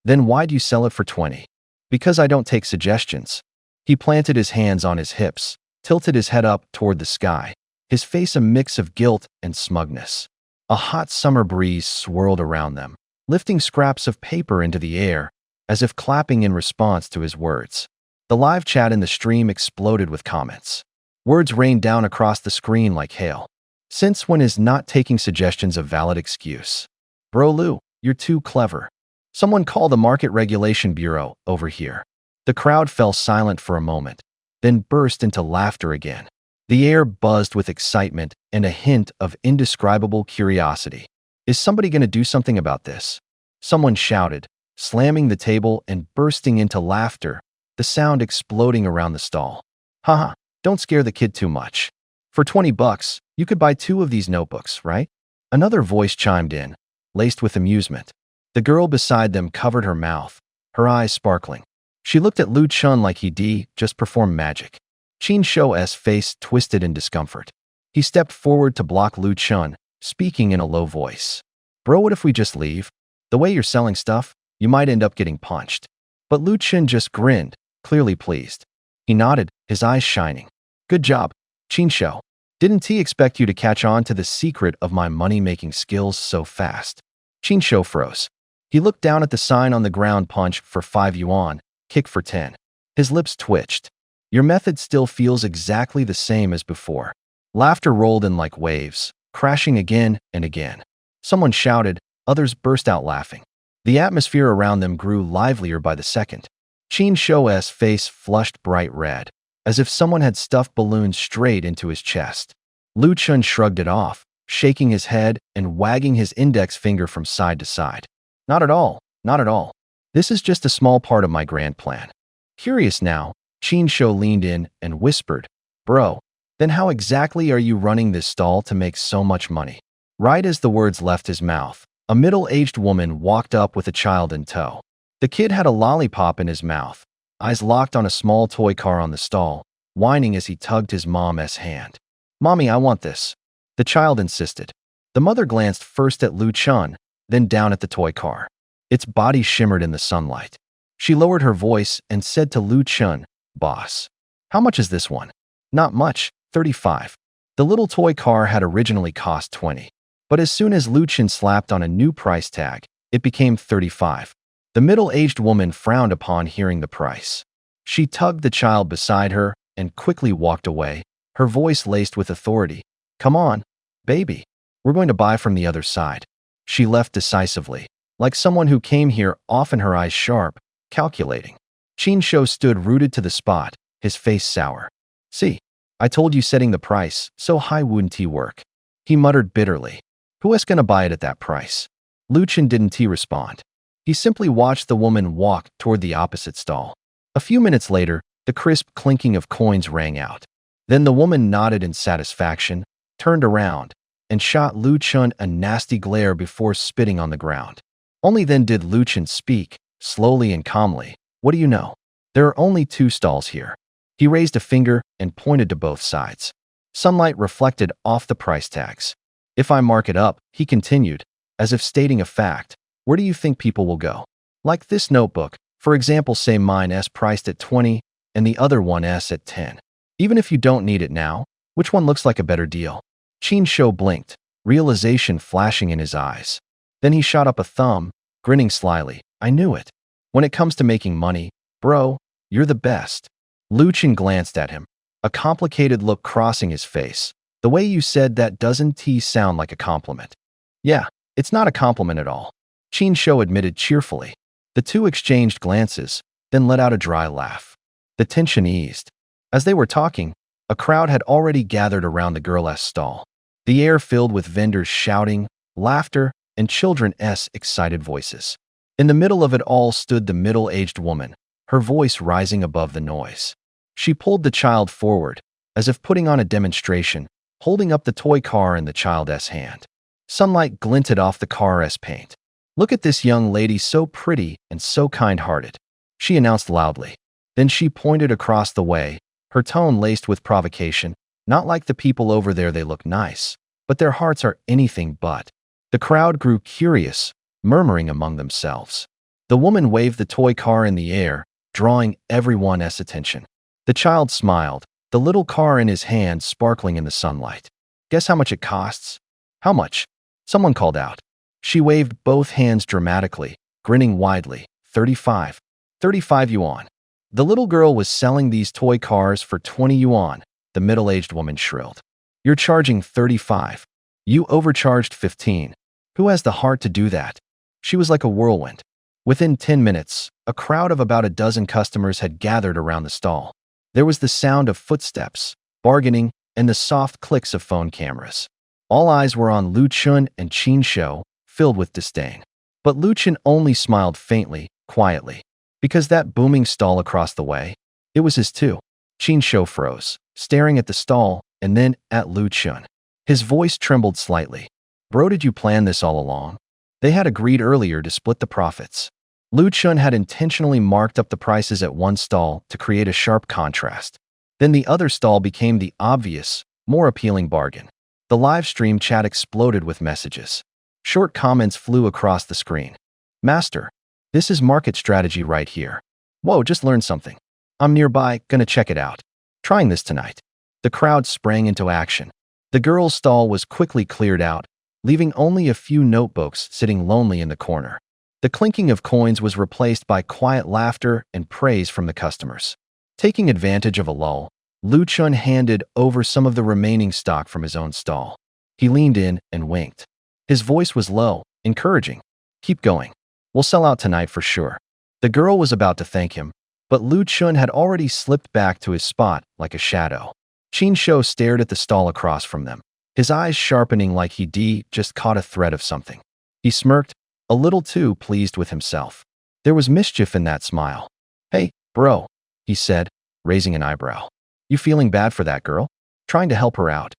Then why'd you sell it for 20? Because I don't take suggestions. He planted his hands on his hips, tilted his head up toward the sky, his face a mix of guilt and smugness. A hot summer breeze swirled around them, lifting scraps of paper into the air, as if clapping in response to his words. The live chat in the stream exploded with comments. Words rained down across the screen like hail. Since when is not taking suggestions a valid excuse? Bro Lu, you're too clever. Someone call the Market Regulation Bureau over here. The crowd fell silent for a moment, then burst into laughter again. The air buzzed with excitement and a hint of indescribable curiosity. Is somebody going to do something about this? Someone shouted, slamming the table and bursting into laughter, the sound exploding around the stall. Haha, don't scare the kid too much. For $20, you could buy 2 of these notebooks, right? Another voice chimed in, laced with amusement. The girl beside them covered her mouth, her eyes sparkling. She looked at Lu Chen like he'd just performed magic. Qin Shou's face twisted in discomfort. He stepped forward to block Lu Chen, speaking in a low voice. Bro, what if we just leave? The way you're selling stuff, you might end up getting punched. But Lu Chen just grinned, clearly pleased. He nodded, his eyes shining. Good job, Qin Shou. Didn't he expect you to catch on to the secret of my money-making skills so fast? Qin Shou froze. He looked down at the sign on the ground, punch for 5 yuan, kick for 10. His lips twitched. Your method still feels exactly the same as before. Laughter rolled in like waves, crashing again and again. Someone shouted, others burst out laughing. The atmosphere around them grew livelier by the second. Qin Shou's face flushed bright red, as if someone had stuffed balloons straight into his chest. Lu Chen shrugged it off, shaking his head and wagging his index finger from side to side. Not at all, not at all. This is just a small part of my grand plan. Curious now, Qin Shou leaned in and whispered, Bro, then how exactly are you running this stall to make so much money? Right as the words left his mouth, a middle-aged woman walked up with a child in tow. The kid had a lollipop in his mouth, eyes locked on a small toy car on the stall, whining as he tugged his mom's hand. Mommy, I want this. The child insisted. The mother glanced first at Lu Chen, then down at the toy car. Its body shimmered in the sunlight. She lowered her voice and said to Lu Chen, Boss, how much is this one? Not much, 35. The little toy car had originally cost 20. But as soon as Lu Chen slapped on a new price tag, it became 35. The middle-aged woman frowned upon hearing the price. She tugged the child beside her and quickly walked away, her voice laced with authority. Come on, baby. We're going to buy from the other side. She left decisively, like someone who came here, often her eyes sharp, calculating. Qin Shou stood rooted to the spot, his face sour. See, I told you setting the price so high wouldn't work. He muttered bitterly. Who is gonna buy it at that price? Lu Chen didn't respond. He simply watched the woman walk toward the opposite stall. A few minutes later, the crisp clinking of coins rang out. Then the woman nodded in satisfaction, turned around, and shot Lu Chen a nasty glare before spitting on the ground. Only then did Lu Chen speak, slowly and calmly. What do you know? There are only 2 stalls here. He raised a finger and pointed to both sides. Sunlight reflected off the price tags. If I mark it up, he continued, as if stating a fact, where do you think people will go? Like this notebook, for example, say mine's priced at 20 and the other one's at 10. Even if you don't need it now, which one looks like a better deal? Qin Shou blinked, realization flashing in his eyes. Then he shot up a thumb, grinning slyly. I knew it. When it comes to making money, bro, you're the best. Lu Chen glanced at him, a complicated look crossing his face. The way you said that doesn't sound like a compliment. Yeah, it's not a compliment at all. Qin Shou admitted cheerfully. The two exchanged glances, then let out a dry laugh. The tension eased. As they were talking, a crowd had already gathered around the girl's stall. The air filled with vendors shouting, laughter, and children's excited voices. In the middle of it all stood the middle-aged woman, her voice rising above the noise. She pulled the child forward, as if putting on a demonstration, holding up the toy car in the child's hand. Sunlight glinted off the car's paint. Look at this young lady, so pretty and so kind-hearted, she announced loudly. Then she pointed across the way, her tone laced with provocation. Not like the people over there, they look nice, but their hearts are anything but. The crowd grew curious, murmuring among themselves. The woman waved the toy car in the air, drawing everyone's attention. The child smiled, the little car in his hand sparkling in the sunlight. Guess how much it costs? How much? Someone called out. She waved both hands dramatically, grinning widely. 35. 35 yuan. The little girl was selling these toy cars for 20 yuan, the middle-aged woman shrilled. You're charging 35. You overcharged 15. Who has the heart to do that? She was like a whirlwind. Within 10 minutes, a crowd of about a dozen customers had gathered around the stall. There was the sound of footsteps, bargaining, and the soft clicks of phone cameras. All eyes were on Lu Chen and Qin Shou, filled with disdain. But Lu Chen only smiled faintly, quietly. Because that booming stall across the way, it was his too. Qin Shou froze, staring at the stall and then at Lu Chen. His voice trembled slightly. Bro, did you plan this all along? They had agreed earlier to split the profits. Lu Chen had intentionally marked up the prices at one stall to create a sharp contrast. Then the other stall became the obvious, more appealing bargain. The live stream chat exploded with messages. Short comments flew across the screen. Master, this is market strategy right here. Whoa, just learned something. I'm nearby, gonna check it out. Trying this tonight. The crowd sprang into action. The girl's stall was quickly cleared out, leaving only a few notebooks sitting lonely in the corner. The clinking of coins was replaced by quiet laughter and praise from the customers. Taking advantage of a lull, Lu Chen handed over some of the remaining stock from his own stall. He leaned in and winked. His voice was low, encouraging. Keep going. We'll sell out tonight for sure. The girl was about to thank him, but Lu Chen had already slipped back to his spot like a shadow. Qin Shou stared at the stall across from them, his eyes sharpening like he'd just caught a thread of something. He smirked, a little too pleased with himself. There was mischief in that smile. Hey, bro, he said, raising an eyebrow. You feeling bad for that girl? Trying to help her out.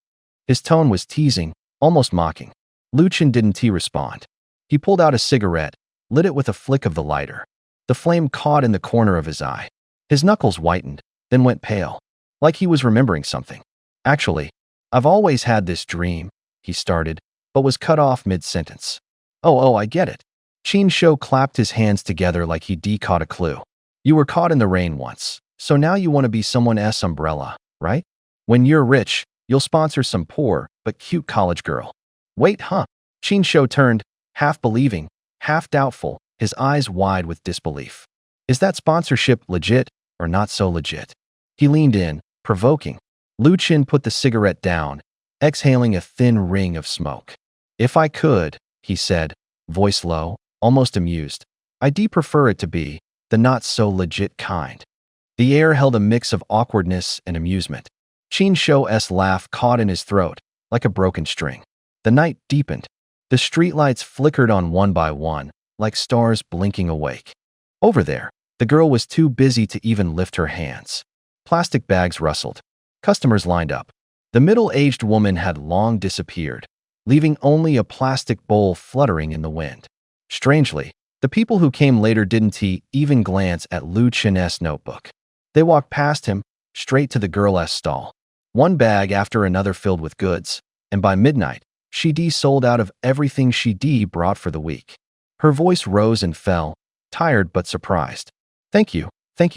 His tone was teasing, almost mocking. Lu Chen didn't respond. He pulled out a cigarette, lit it with a flick of the lighter. The flame caught in the corner of his eye. His knuckles whitened, then went pale, like he was remembering something. Actually, I've always had this dream, he started, but was cut off mid-sentence. Oh, I get it. Qin Shou clapped his hands together like he'd caught a clue. You were caught in the rain once, so now you want to be someone else's umbrella, right? When you're rich, you'll You'll sponsor some poor but cute college girl. Wait, huh? Qin Shou turned, half believing, half doubtful, his eyes wide with disbelief. Is that sponsorship legit or not so legit? He leaned in, provoking. Lu Qin put the cigarette down, exhaling a thin ring of smoke. If I could, he said, voice low, almost amused, I'd prefer it to be the not-so-legit kind. The air held a mix of awkwardness and amusement. Qin Shou's laugh caught in his throat, like a broken string. The night deepened. The streetlights flickered on one by one, like stars blinking awake. Over there, the girl was too busy to even lift her hands. Plastic bags rustled. Customers lined up. The middle-aged woman had long disappeared, leaving only a plastic bowl fluttering in the wind. Strangely, the people who came later didn't even glance at Lu Qin's notebook. They walked past him, straight to the girl's stall. One bag after another filled with goods, and by midnight, she sold out of everything she brought for the week. Her voice rose and fell, tired but surprised. Thank you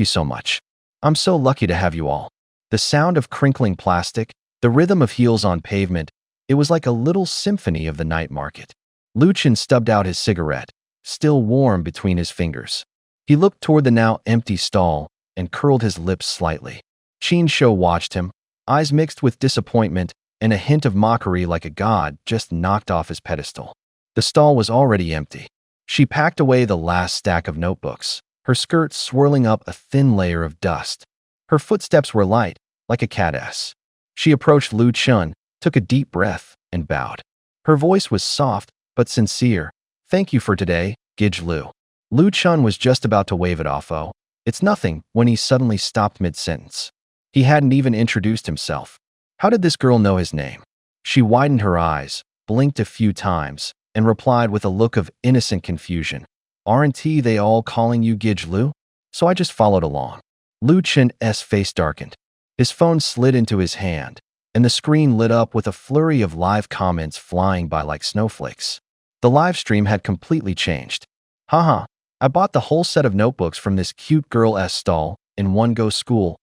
so much. I'm so lucky to have you all. The sound of crinkling plastic, the rhythm of heels on pavement, it was like a little symphony of the night market. Lu Qin stubbed out his cigarette, still warm between his fingers. He looked toward the now empty stall and curled his lips slightly. Qin Shou watched him, eyes mixed with disappointment and a hint of mockery like a god just knocked off his pedestal. The stall was already empty. She packed away the last stack of notebooks, her skirt swirling up a thin layer of dust. Her footsteps were light, like a cat's. She approached Lu Qin, took a deep breath, and bowed. Her voice was soft but sincere. Thank you for today, Gij Lu. Lu Qin was just about to wave it off. Oh, it's nothing, when he suddenly stopped mid-sentence. He hadn't even introduced himself. How did this girl know his name? She widened her eyes, blinked a few times, and replied with a look of innocent confusion. Aren't they all calling you Gij Lu? So I just followed along. Lu Qin's face darkened. His phone slid into his hand, and the screen lit up with a flurry of live comments flying by like snowflakes. The live stream had completely changed. Haha, I bought the whole set of notebooks from this cute girl's stall in one go school's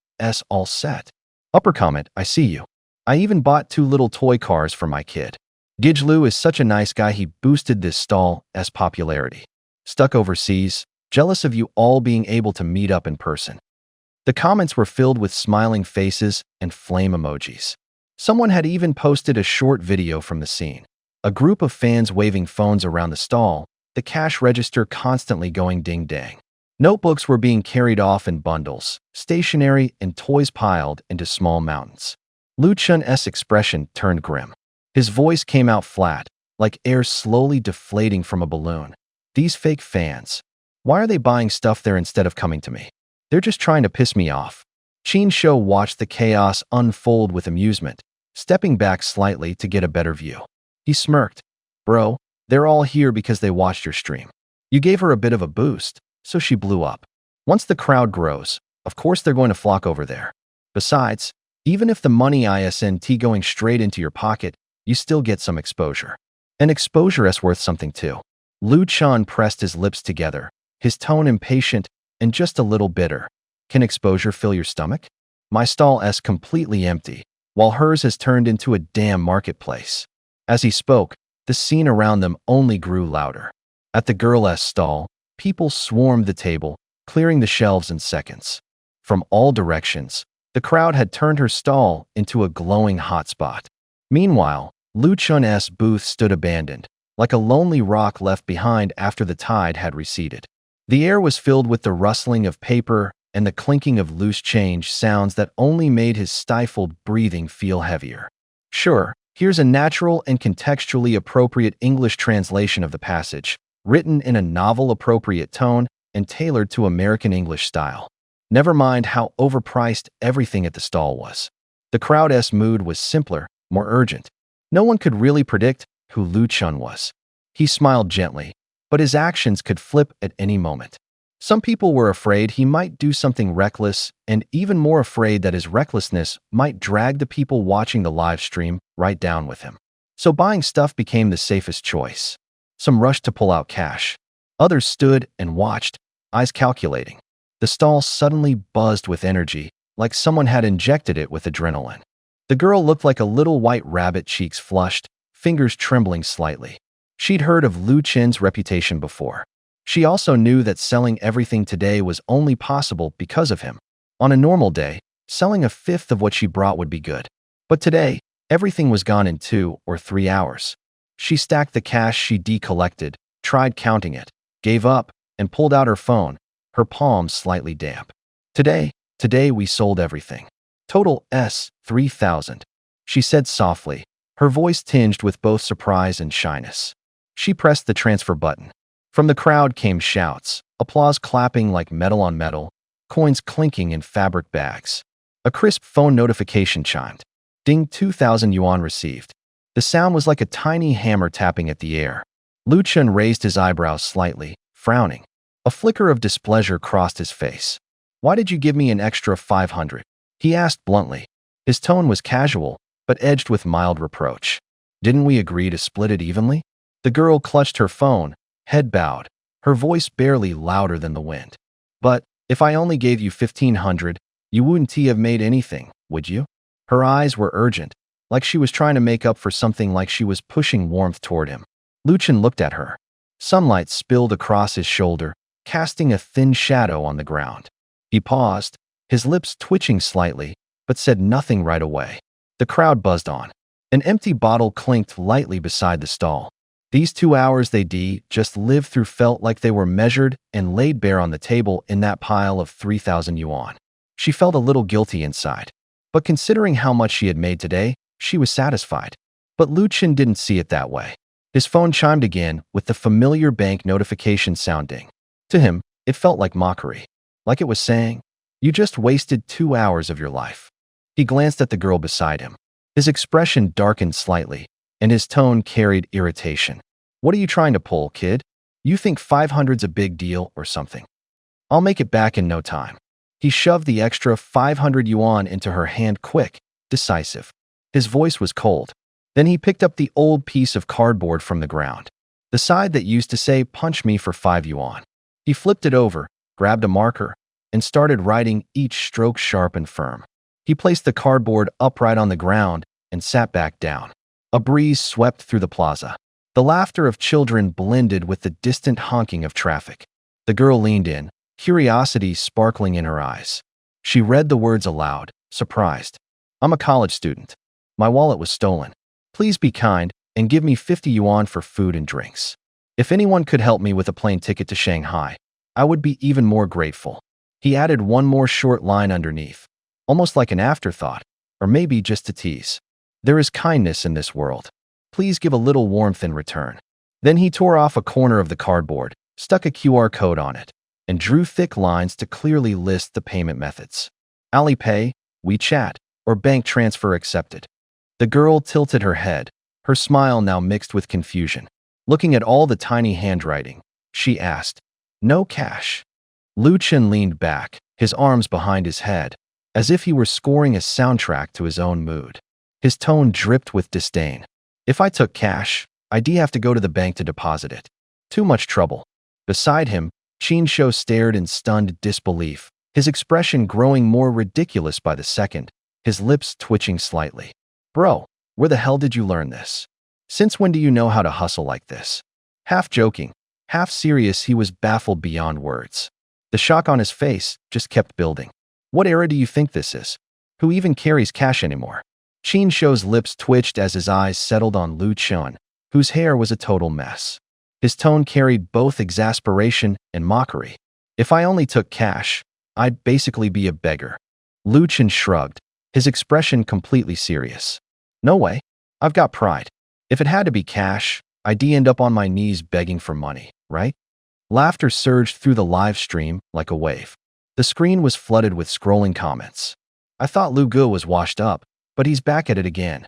all set. Upper comment, I see you. I even bought 2 little toy cars for my kid. Gij Lu is such a nice guy, he boosted this stall's popularity. Stuck overseas, jealous of you all being able to meet up in person. The comments were filled with smiling faces and flame emojis. Someone had even posted a short video from the scene. A group of fans waving phones around the stall, the cash register constantly going ding-dang. Notebooks were being carried off in bundles, stationery and toys piled into small mountains. Lu Qin's expression turned grim. His voice came out flat, like air slowly deflating from a balloon. These fake fans. Why are they buying stuff there instead of coming to me? They're just trying to piss me off. Qin Shou watched the chaos unfold with amusement, stepping back slightly to get a better view. He smirked. Bro, they're all here because they watched your stream. You gave her a bit of a boost, so she blew up. Once the crowd grows, of course they're going to flock over there. Besides, even if the money isn't going straight into your pocket, you still get some exposure. And exposure is worth something too. Lu Qin pressed his lips together, his tone impatient and just a little bitter. Can exposure fill your stomach? My stall is completely empty, while hers has turned into a damn marketplace. As he spoke, the scene around them only grew louder. At the girl's stall, people swarmed the table, clearing the shelves in seconds. From all directions, the crowd had turned her stall into a glowing hotspot. Meanwhile, Lu Qin's booth stood abandoned, like a lonely rock left behind after the tide had receded. The air was filled with the rustling of paper and the clinking of loose change, sounds that only made his stifled breathing feel heavier. Sure, here's a natural and contextually appropriate English translation of the passage, written in a novel-appropriate tone and tailored to American English style. Never mind how overpriced everything at the stall was. The crowd's mood was simpler, more urgent. No one could really predict who Lu Qin was. He smiled gently, but his actions could flip at any moment. Some people were afraid he might do something reckless, and even more afraid that his recklessness might drag the people watching the live stream right down with him. So buying stuff became the safest choice. Some rushed to pull out cash. Others stood and watched, eyes calculating. The stall suddenly buzzed with energy, like someone had injected it with adrenaline. The girl looked like a little white rabbit, cheeks flushed, fingers trembling slightly. She'd heard of Lu Chen's reputation before. She also knew that selling everything today was only possible because of him. On a normal day, selling a fifth of what she brought would be good. But today, everything was gone in 2 or 3 hours. She stacked the cash she decollected, tried counting it, gave up, and pulled out her phone, her palms slightly damp. Today we sold everything. Total $3,000. She said softly, her voice tinged with both surprise and shyness. She pressed the transfer button. From the crowd came shouts, applause clapping like metal on metal, coins clinking in fabric bags. A crisp phone notification chimed. Ding, 2,000 yuan received. The sound was like a tiny hammer tapping at the air. Lu Chen raised his eyebrows slightly, frowning. A flicker of displeasure crossed his face. Why did you give me an extra 500? He asked bluntly. His tone was casual, but edged with mild reproach. Didn't we agree to split it evenly? The girl clutched her phone, head bowed, her voice barely louder than the wind. But if I only gave you 1,500, you wouldn't have made anything, would you? Her eyes were urgent, like she was trying to make up for something, like she was pushing warmth toward him. Lu Chen looked at her. Sunlight spilled across his shoulder, casting a thin shadow on the ground. He paused, his lips twitching slightly, but said nothing right away. The crowd buzzed on. An empty bottle clinked lightly beside the stall. These 2 hours they just lived through felt like they were measured and laid bare on the table in that pile of 3,000 yuan. She felt a little guilty inside. But considering how much she had made today, she was satisfied. But Lu Chen didn't see it that way. His phone chimed again with the familiar bank notification sounding. To him, it felt like mockery. Like it was saying, you just wasted 2 hours of your life. He glanced at the girl beside him. His expression darkened slightly, and his tone carried irritation. What are you trying to pull, kid? You think 500's a big deal or something? I'll make it back in no time. He shoved the extra 500 yuan into her hand, quick, decisive. His voice was cold. Then he picked up the old piece of cardboard from the ground, the side that used to say, punch me for 5 yuan. He flipped it over, grabbed a marker, and started writing, each stroke sharp and firm. He placed the cardboard upright on the ground and sat back down. A breeze swept through the plaza. The laughter of children blended with the distant honking of traffic. The girl leaned in, curiosity sparkling in her eyes. She read the words aloud, surprised. I'm a college student. My wallet was stolen. Please be kind and give me 50 yuan for food and drinks. If anyone could help me with a plane ticket to Shanghai, I would be even more grateful. He added one more short line underneath, almost like an afterthought, or maybe just to tease. There is kindness in this world. Please give a little warmth in return. Then he tore off a corner of the cardboard, stuck a QR code on it, and drew thick lines to clearly list the payment methods. Alipay, WeChat, or bank transfer accepted. The girl tilted her head, her smile now mixed with confusion. Looking at all the tiny handwriting, she asked, no cash. Lu Chen leaned back, his arms behind his head, as if he were scoring a soundtrack to his own mood. His tone dripped with disdain. If I took cash, I'd have to go to the bank to deposit it. Too much trouble. Beside him, Qin Shou stared in stunned disbelief, his expression growing more ridiculous by the second, his lips twitching slightly. Bro, where the hell did you learn this? Since when do you know how to hustle like this? Half joking, half serious, he was baffled beyond words. The shock on his face just kept building. What era do you think this is? Who even carries cash anymore? Qin Shou's lips twitched as his eyes settled on Lu Chen, whose hair was a total mess. His tone carried both exasperation and mockery. If I only took cash, I'd basically be a beggar. Lu Chen shrugged, his expression completely serious. No way. I've got pride. If it had to be cash, I'd end up on my knees begging for money, right? Laughter surged through the live stream like a wave. The screen was flooded with scrolling comments. I thought Lu Gu was washed up, but he's back at it again.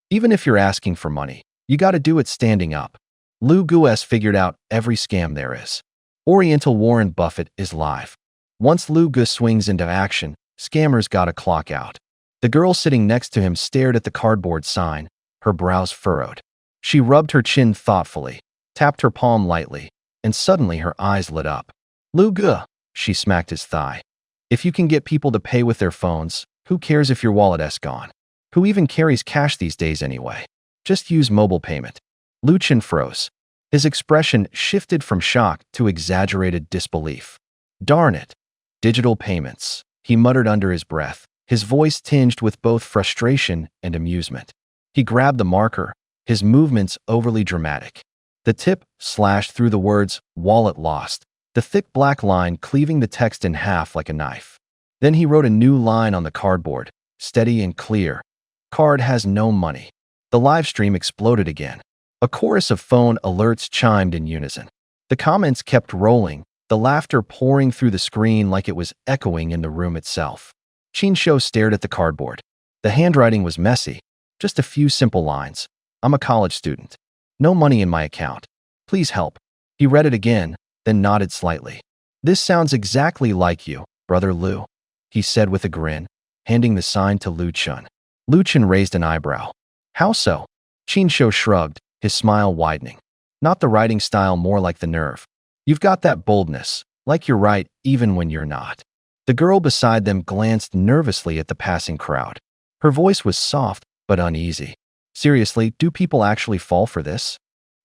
Even if you're asking for money, you gotta do it standing up. Lu Gu has figured out every scam there is. Oriental Warren Buffett is live. Once Lu Gu swings into action, scammers gotta clock out. The girl sitting next to him stared at the cardboard sign, her brows furrowed. She rubbed her chin thoughtfully, tapped her palm lightly, and suddenly her eyes lit up. Lu Gu, she smacked his thigh. If you can get people to pay with their phones, who cares if your wallet is gone? Who even carries cash these days anyway? Just use mobile payment. Lu Chen froze. His expression shifted from shock to exaggerated disbelief. Darn it. Digital payments, he muttered under his breath, his voice tinged with both frustration and amusement. He grabbed the marker, his movements overly dramatic. The tip slashed through the words, "wallet lost," the thick black line cleaving the text in half like a knife. Then he wrote a new line on the cardboard, steady and clear. "Card has no money." The live stream exploded again. A chorus of phone alerts chimed in unison. The comments kept rolling, the laughter pouring through the screen like it was echoing in the room itself. Qinshu stared at the cardboard. The handwriting was messy, just a few simple lines. "I'm a college student. No money in my account. Please help." He read it again, then nodded slightly. "This sounds exactly like you, Brother Lu," he said with a grin, handing the sign to Lu Chen. Lu Chen raised an eyebrow. "How so?" Qinshu shrugged, his smile widening. "Not the writing style, more like the nerve. You've got that boldness, like you're right even when you're not." The girl beside them glanced nervously at the passing crowd. Her voice was soft but uneasy. "Seriously, do people actually fall for this?"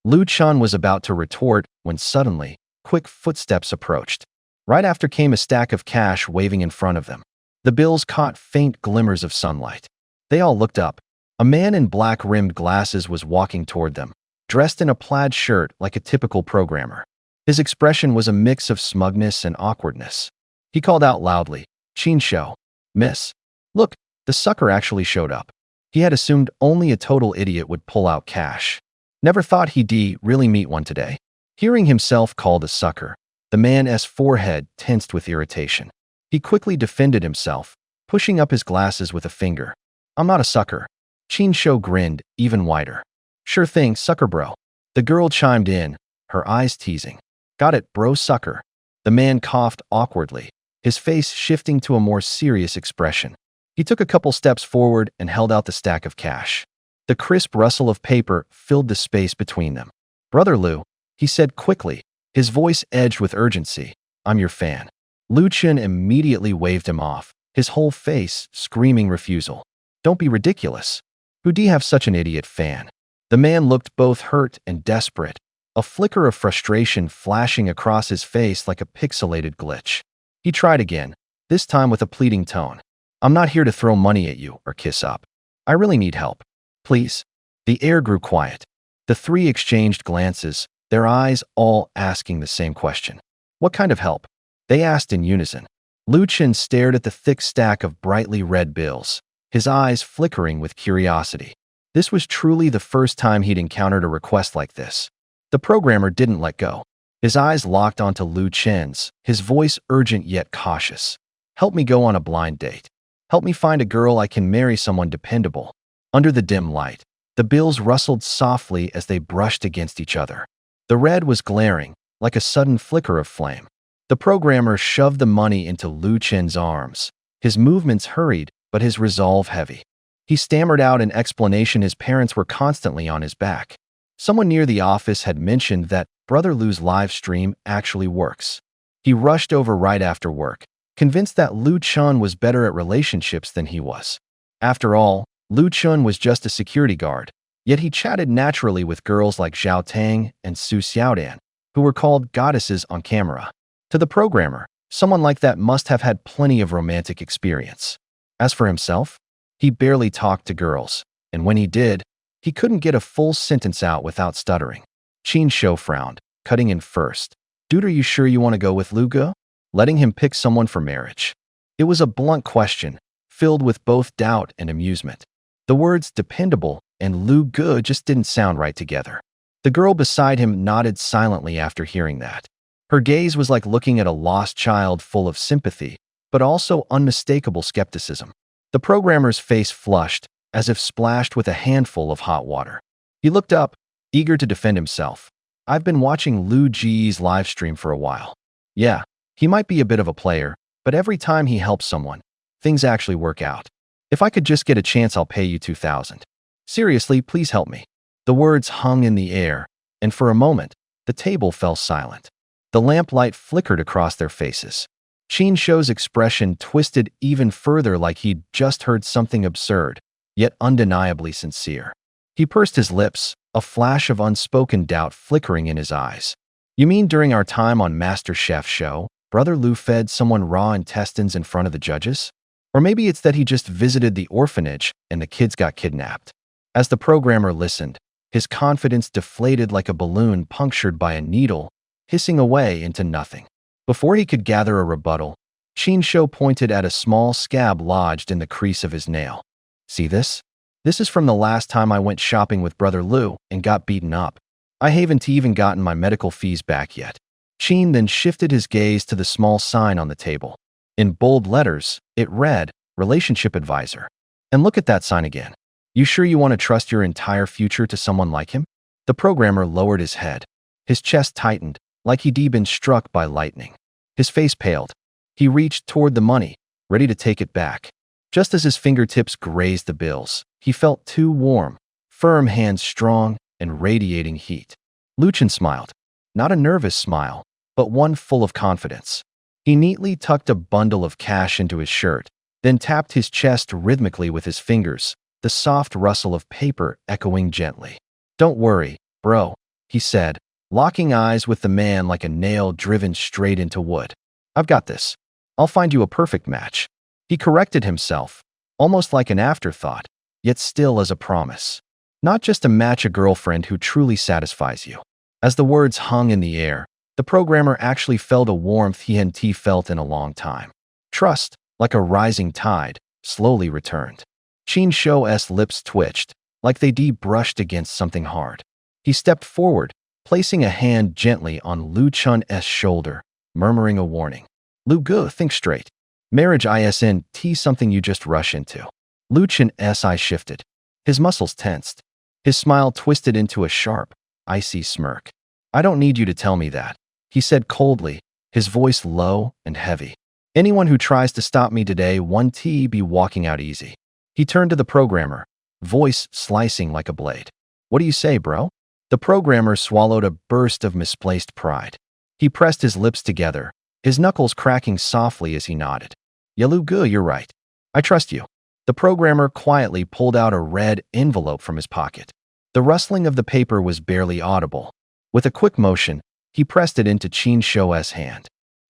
Lu Chen was about to retort when suddenly, quick footsteps approached. Right after came a stack of cash waving in front of them. The bills caught faint glimmers of sunlight. They all looked up. A man in black-rimmed glasses was walking toward them, dressed in a plaid shirt like a typical programmer. His expression was a mix of smugness and awkwardness. He called out loudly, "Qinshu, miss. Look, the sucker actually showed up." He had assumed only a total idiot would pull out cash. Never thought he'd really meet one today. Hearing himself called a sucker, the man's forehead tensed with irritation. He quickly defended himself, pushing up his glasses with a finger. "I'm not a sucker." Qinshu grinned, even wider. "Sure thing, sucker bro." The girl chimed in, her eyes teasing. "Got it, bro sucker." The man coughed awkwardly, his face shifting to a more serious expression. He took a couple steps forward and held out the stack of cash. The crisp rustle of paper filled the space between them. "Brother Lu," he said quickly, his voice edged with urgency, "I'm your fan." Lu Chen immediately waved him off, his whole face screaming refusal. "Don't be ridiculous. Who do you have such an idiot fan?" The man looked both hurt and desperate, a flicker of frustration flashing across his face like a pixelated glitch. He tried again, this time with a pleading tone. "I'm not here to throw money at you or kiss up. I really need help. Please." The air grew quiet. The three exchanged glances, their eyes all asking the same question. "What kind of help?" they asked in unison. Lu Chen stared at the thick stack of brightly red bills, his eyes flickering with curiosity. This was truly the first time he'd encountered a request like this. The programmer didn't let go. His eyes locked onto Lu Chen's, his voice urgent yet cautious. "Help me go on a blind date. Help me find a girl I can marry, someone dependable." Under the dim light, the bills rustled softly as they brushed against each other. The red was glaring, like a sudden flicker of flame. The programmer shoved the money into Lu Chen's arms, his movements hurried, but his resolve heavy. He stammered out an explanation his parents were constantly on his back. Someone near the office had mentioned that Brother Lu's live stream actually works. He rushed over right after work, convinced that Lu Chen was better at relationships than he was. After all, Lu Chen was just a security guard, yet he chatted naturally with girls like Zhao Tang and Su Xiaodan, who were called goddesses on camera. To the programmer, someone like that must have had plenty of romantic experience. As for himself, he barely talked to girls, and when he did, he couldn't get a full sentence out without stuttering. Qinshu frowned, cutting in first. "Dude, are you sure you want to go with Lu Ge? Letting him pick someone for marriage?" It was a blunt question, filled with both doubt and amusement. The words dependable and Lu Ge just didn't sound right together. The girl beside him nodded silently after hearing that. Her gaze was like looking at a lost child, full of sympathy, but also unmistakable skepticism. The programmer's face flushed, as if splashed with a handful of hot water. He looked up, eager to defend himself. "I've been watching Lu Ge's live stream for a while. Yeah, he might be a bit of a player, but every time he helps someone, things actually work out. If I could just get a chance, I'll pay you 2,000. Seriously, please help me." The words hung in the air, and for a moment, the table fell silent. The lamplight flickered across their faces. Qinshu's expression twisted even further, like he'd just heard something absurd, yet undeniably sincere. He pursed his lips, a flash of unspoken doubt flickering in his eyes. You mean during our time on MasterChef show, Brother Lou fed someone raw intestines in front of the judges? Or maybe it's that he just visited the orphanage and the kids got kidnapped. As the programmer listened, his confidence deflated like a balloon punctured by a needle, hissing away into nothing. Before he could gather a rebuttal, Chinsho pointed at a small scab lodged in the crease of his nail. See this? This is from the last time I went shopping with Brother Lou and got beaten up. I haven't even gotten my medical fees back yet. Chin then shifted his gaze to the small sign on the table. In bold letters, it read, Relationship Advisor. And look at that sign again. You sure you want to trust your entire future to someone like him? The programmer lowered his head. His chest tightened, like he'd been struck by lightning. His face paled. He reached toward the money, ready to take it back. Just as his fingertips grazed the bills, he felt two warm, firm hands strong and radiating heat. Luchin smiled. Not a nervous smile, but one full of confidence. He neatly tucked a bundle of cash into his shirt, then tapped his chest rhythmically with his fingers, the soft rustle of paper echoing gently. Don't worry, bro, he said, locking eyes with the man like a nail driven straight into wood. I've got this. I'll find you a perfect match. He corrected himself, almost like an afterthought, yet still as a promise. Not just to match a girlfriend who truly satisfies you. As the words hung in the air, the programmer actually felt a warmth he hadn't felt in a long time. Trust, like a rising tide, slowly returned. Chinsho's lips twitched, like they'd brushed against something hard. He stepped forward, placing a hand gently on Lu Chun's shoulder, murmuring a warning. Lu Gu, think straight. Marriage isn't something you just rush into. Lu Chun's eyes shifted. His muscles tensed. His smile twisted into a sharp, icy smirk. I don't need you to tell me that, he said coldly, his voice low and heavy. Anyone who tries to stop me today won't be walking out easy. He turned to the programmer, voice slicing like a blade. What do you say, bro? The programmer swallowed a burst of misplaced pride. He pressed his lips together, his knuckles cracking softly as he nodded. Lu Gu, you're right. I trust you. The programmer quietly pulled out a red envelope from his pocket. The rustling of the paper was barely audible. With a quick motion, he pressed it into Chinsho's hand.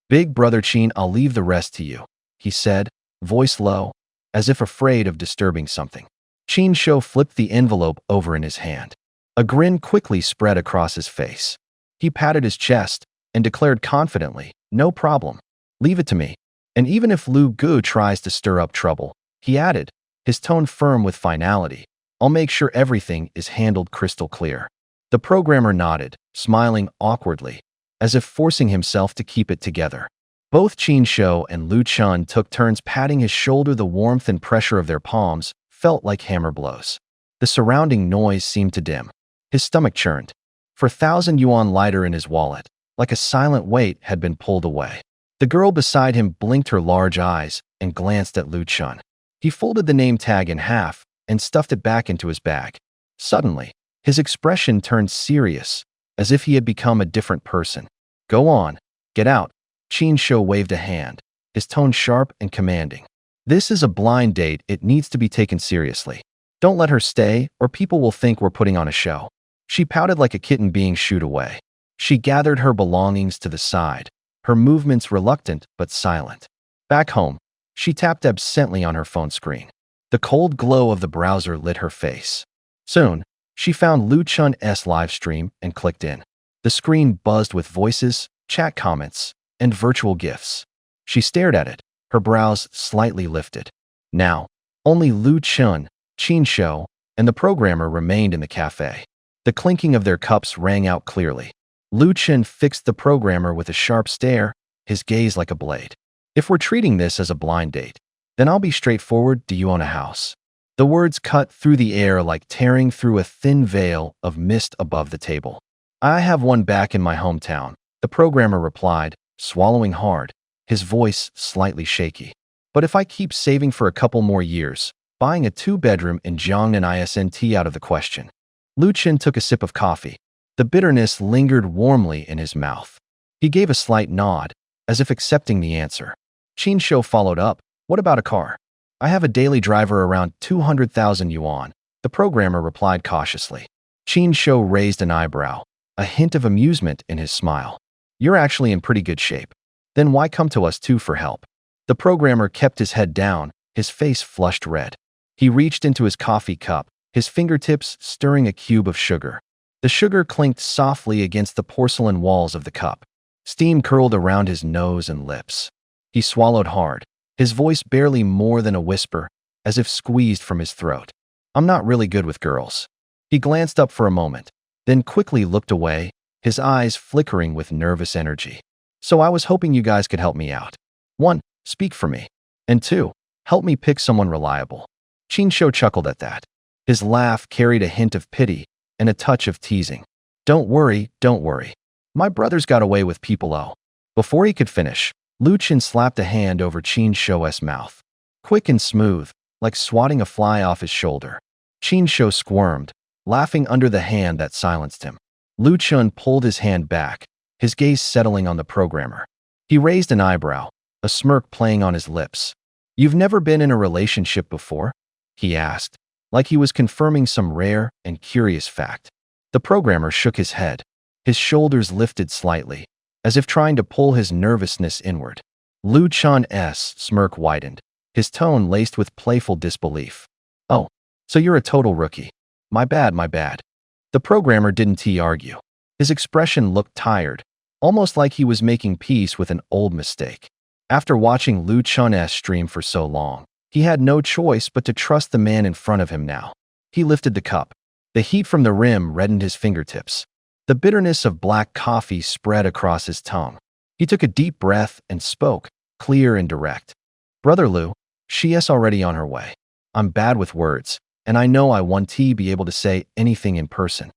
Big brother Chin, I'll leave the rest to you, he said, voice low, as if afraid of disturbing something. Chinsho flipped the envelope over in his hand. A grin quickly spread across his face. He patted his chest and declared confidently, no problem. Leave it to me. And even if Lu Gu tries to stir up trouble, he added, his tone firm with finality, I'll make sure everything is handled crystal clear. The programmer nodded, smiling awkwardly, as if forcing himself to keep it together. Both Chinsho and Lu Chun took turns patting his shoulder. The warmth and pressure of their palms felt like hammer blows. The surrounding noise seemed to dim. His stomach churned. For 1,000 yuan lighter in his wallet, like a silent weight had been pulled away. The girl beside him blinked her large eyes and glanced at Lu Chun. He folded the name tag in half and stuffed it back into his bag. Suddenly, his expression turned serious, as if he had become a different person. Go on, get out. Chinsho waved a hand, his tone sharp and commanding. This is a blind date, it needs to be taken seriously. Don't let her stay, or people will think we're putting on a show. She pouted like a kitten being shooed away. She gathered her belongings to the side, her movements reluctant but silent. Back home, she tapped absently on her phone screen. The cold glow of the browser lit her face. Soon, she found Lu Chun's live stream and clicked in. The screen buzzed with voices, chat comments, and virtual gifs. She stared at it, her brows slightly lifted. Now, only Lu Chun, Chinsho, and the programmer remained in the cafe. The clinking of their cups rang out clearly. Lu Chun fixed the programmer with a sharp stare, his gaze like a blade. If we're treating this as a blind date, then I'll be straightforward. Do you own a house? The words cut through the air like tearing through a thin veil of mist above the table. I have one back in my hometown, the programmer replied, swallowing hard, his voice slightly shaky. But if I keep saving for a couple more years, buying a 2-bedroom in Jiangnan isn't out of the question. Lu Chun took a sip of coffee. The bitterness lingered warmly in his mouth. He gave a slight nod, as if accepting the answer. Chinsho followed up, what about a car? I have a daily driver around 200,000 yuan, the programmer replied cautiously. Qin Shou raised an eyebrow, a hint of amusement in his smile. You're actually in pretty good shape. Then why come to us too for help? The programmer kept his head down, his face flushed red. He reached into his coffee cup, his fingertips stirring a cube of sugar. The sugar clinked softly against the porcelain walls of the cup. Steam curled around his nose and lips. He swallowed hard, his voice barely more than a whisper, as if squeezed from his throat. I'm not really good with girls. He glanced up for a moment, then quickly looked away, his eyes flickering with nervous energy. So I was hoping you guys could help me out. 1. Speak for me. And 2. Help me pick someone reliable. Qin Shou chuckled at that. His laugh carried a hint of pity and a touch of teasing. Don't worry. My brother's got away with people. Oh. Before he could finish, Lu Qin slapped a hand over Qin Shou's mouth. Quick and smooth, like swatting a fly off his shoulder. Qin Shou squirmed, laughing under the hand that silenced him. Lu Qin pulled his hand back, his gaze settling on the programmer. He raised an eyebrow, a smirk playing on his lips. You've never been in a relationship before? He asked, like he was confirming some rare and curious fact. The programmer shook his head. His shoulders lifted slightly, as if trying to pull his nervousness inward. Lu Qin's smirk widened, his tone laced with playful disbelief. Oh, so you're a total rookie. My bad. The programmer didn't argue. His expression looked tired, almost like he was making peace with an old mistake. After watching Lu Qin's stream for so long, he had no choice but to trust the man in front of him now. He lifted the cup. The heat from the rim reddened his fingertips. The bitterness of black coffee spread across his tongue. He took a deep breath and spoke, clear and direct. Brother Lu, she's already on her way. I'm bad with words, and I know I won't be able to say anything in person.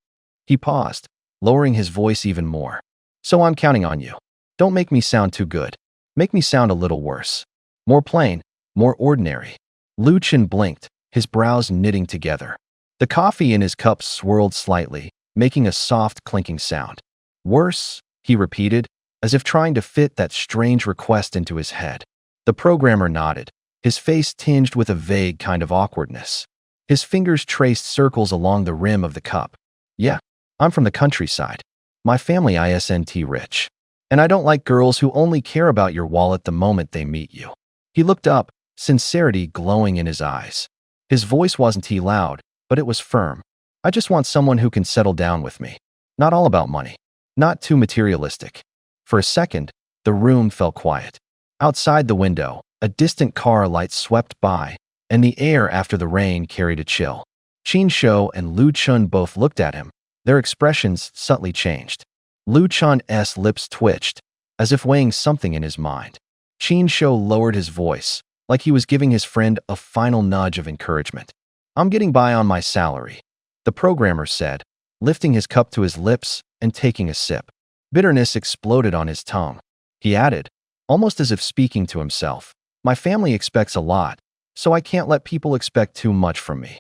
He paused, lowering his voice even more. So I'm counting on you. Don't make me sound too good. Make me sound a little worse. More plain, more ordinary. Lu Qin blinked, his brows knitting together. The coffee in his cup swirled slightly, making a soft clinking sound. Worse, he repeated, as if trying to fit that strange request into his head. The programmer nodded, his face tinged with a vague kind of awkwardness. His fingers traced circles along the rim of the cup. Yeah, I'm from the countryside. My family isn't rich. And I don't like girls who only care about your wallet the moment they meet you. He looked up, sincerity glowing in his eyes. His voice wasn't loud, but it was firm. I just want someone who can settle down with me. Not all about money. Not too materialistic. For a second, the room fell quiet. Outside the window, a distant car light swept by, and the air after the rain carried a chill. Qin Shou and Lu Qin both looked at him. Their expressions subtly changed. Lu Qin's lips twitched, as if weighing something in his mind. Qin Shou lowered his voice, like he was giving his friend a final nudge of encouragement. I'm getting by on my salary, the programmer said, lifting his cup to his lips and taking a sip. Bitterness exploded on his tongue. He added, almost as if speaking to himself, my family expects a lot, so I can't let people expect too much from me.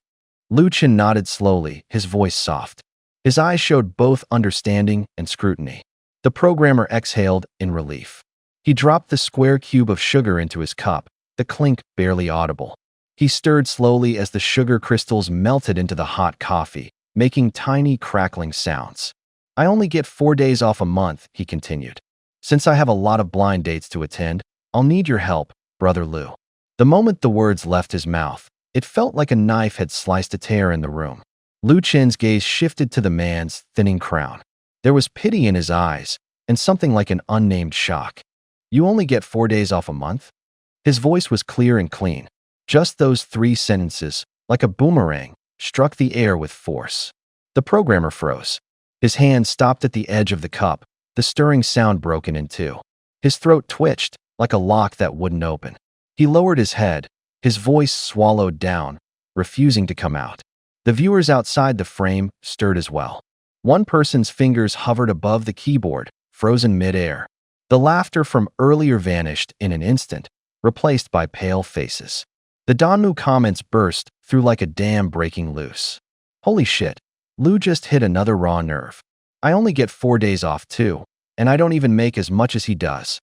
Lu Qin nodded slowly, his voice soft. His eyes showed both understanding and scrutiny. The programmer exhaled in relief. He dropped the square cube of sugar into his cup, the clink barely audible. He stirred slowly as the sugar crystals melted into the hot coffee, making tiny crackling sounds. I only get 4 days off a month, he continued. Since I have a lot of blind dates to attend, I'll need your help, Brother Lu. The moment the words left his mouth, it felt like a knife had sliced a tear in the room. Lu Qin's gaze shifted to the man's thinning crown. There was pity in his eyes, and something like an unnamed shock. You only get 4 days off a month? His voice was clear and clean. Just those 3 sentences, like a boomerang, struck the air with force. The programmer froze. His hand stopped at the edge of the cup, the stirring sound broken in two. His throat twitched, like a lock that wouldn't open. He lowered his head, his voice swallowed down, refusing to come out. The viewers outside the frame stirred as well. One person's fingers hovered above the keyboard, frozen mid-air. The laughter from earlier vanished in an instant, replaced by pale faces. The Danmu comments burst through like a dam breaking loose. Holy shit, Lu just hit another raw nerve. I only get 4 days off too, and I don't even make as much as he does.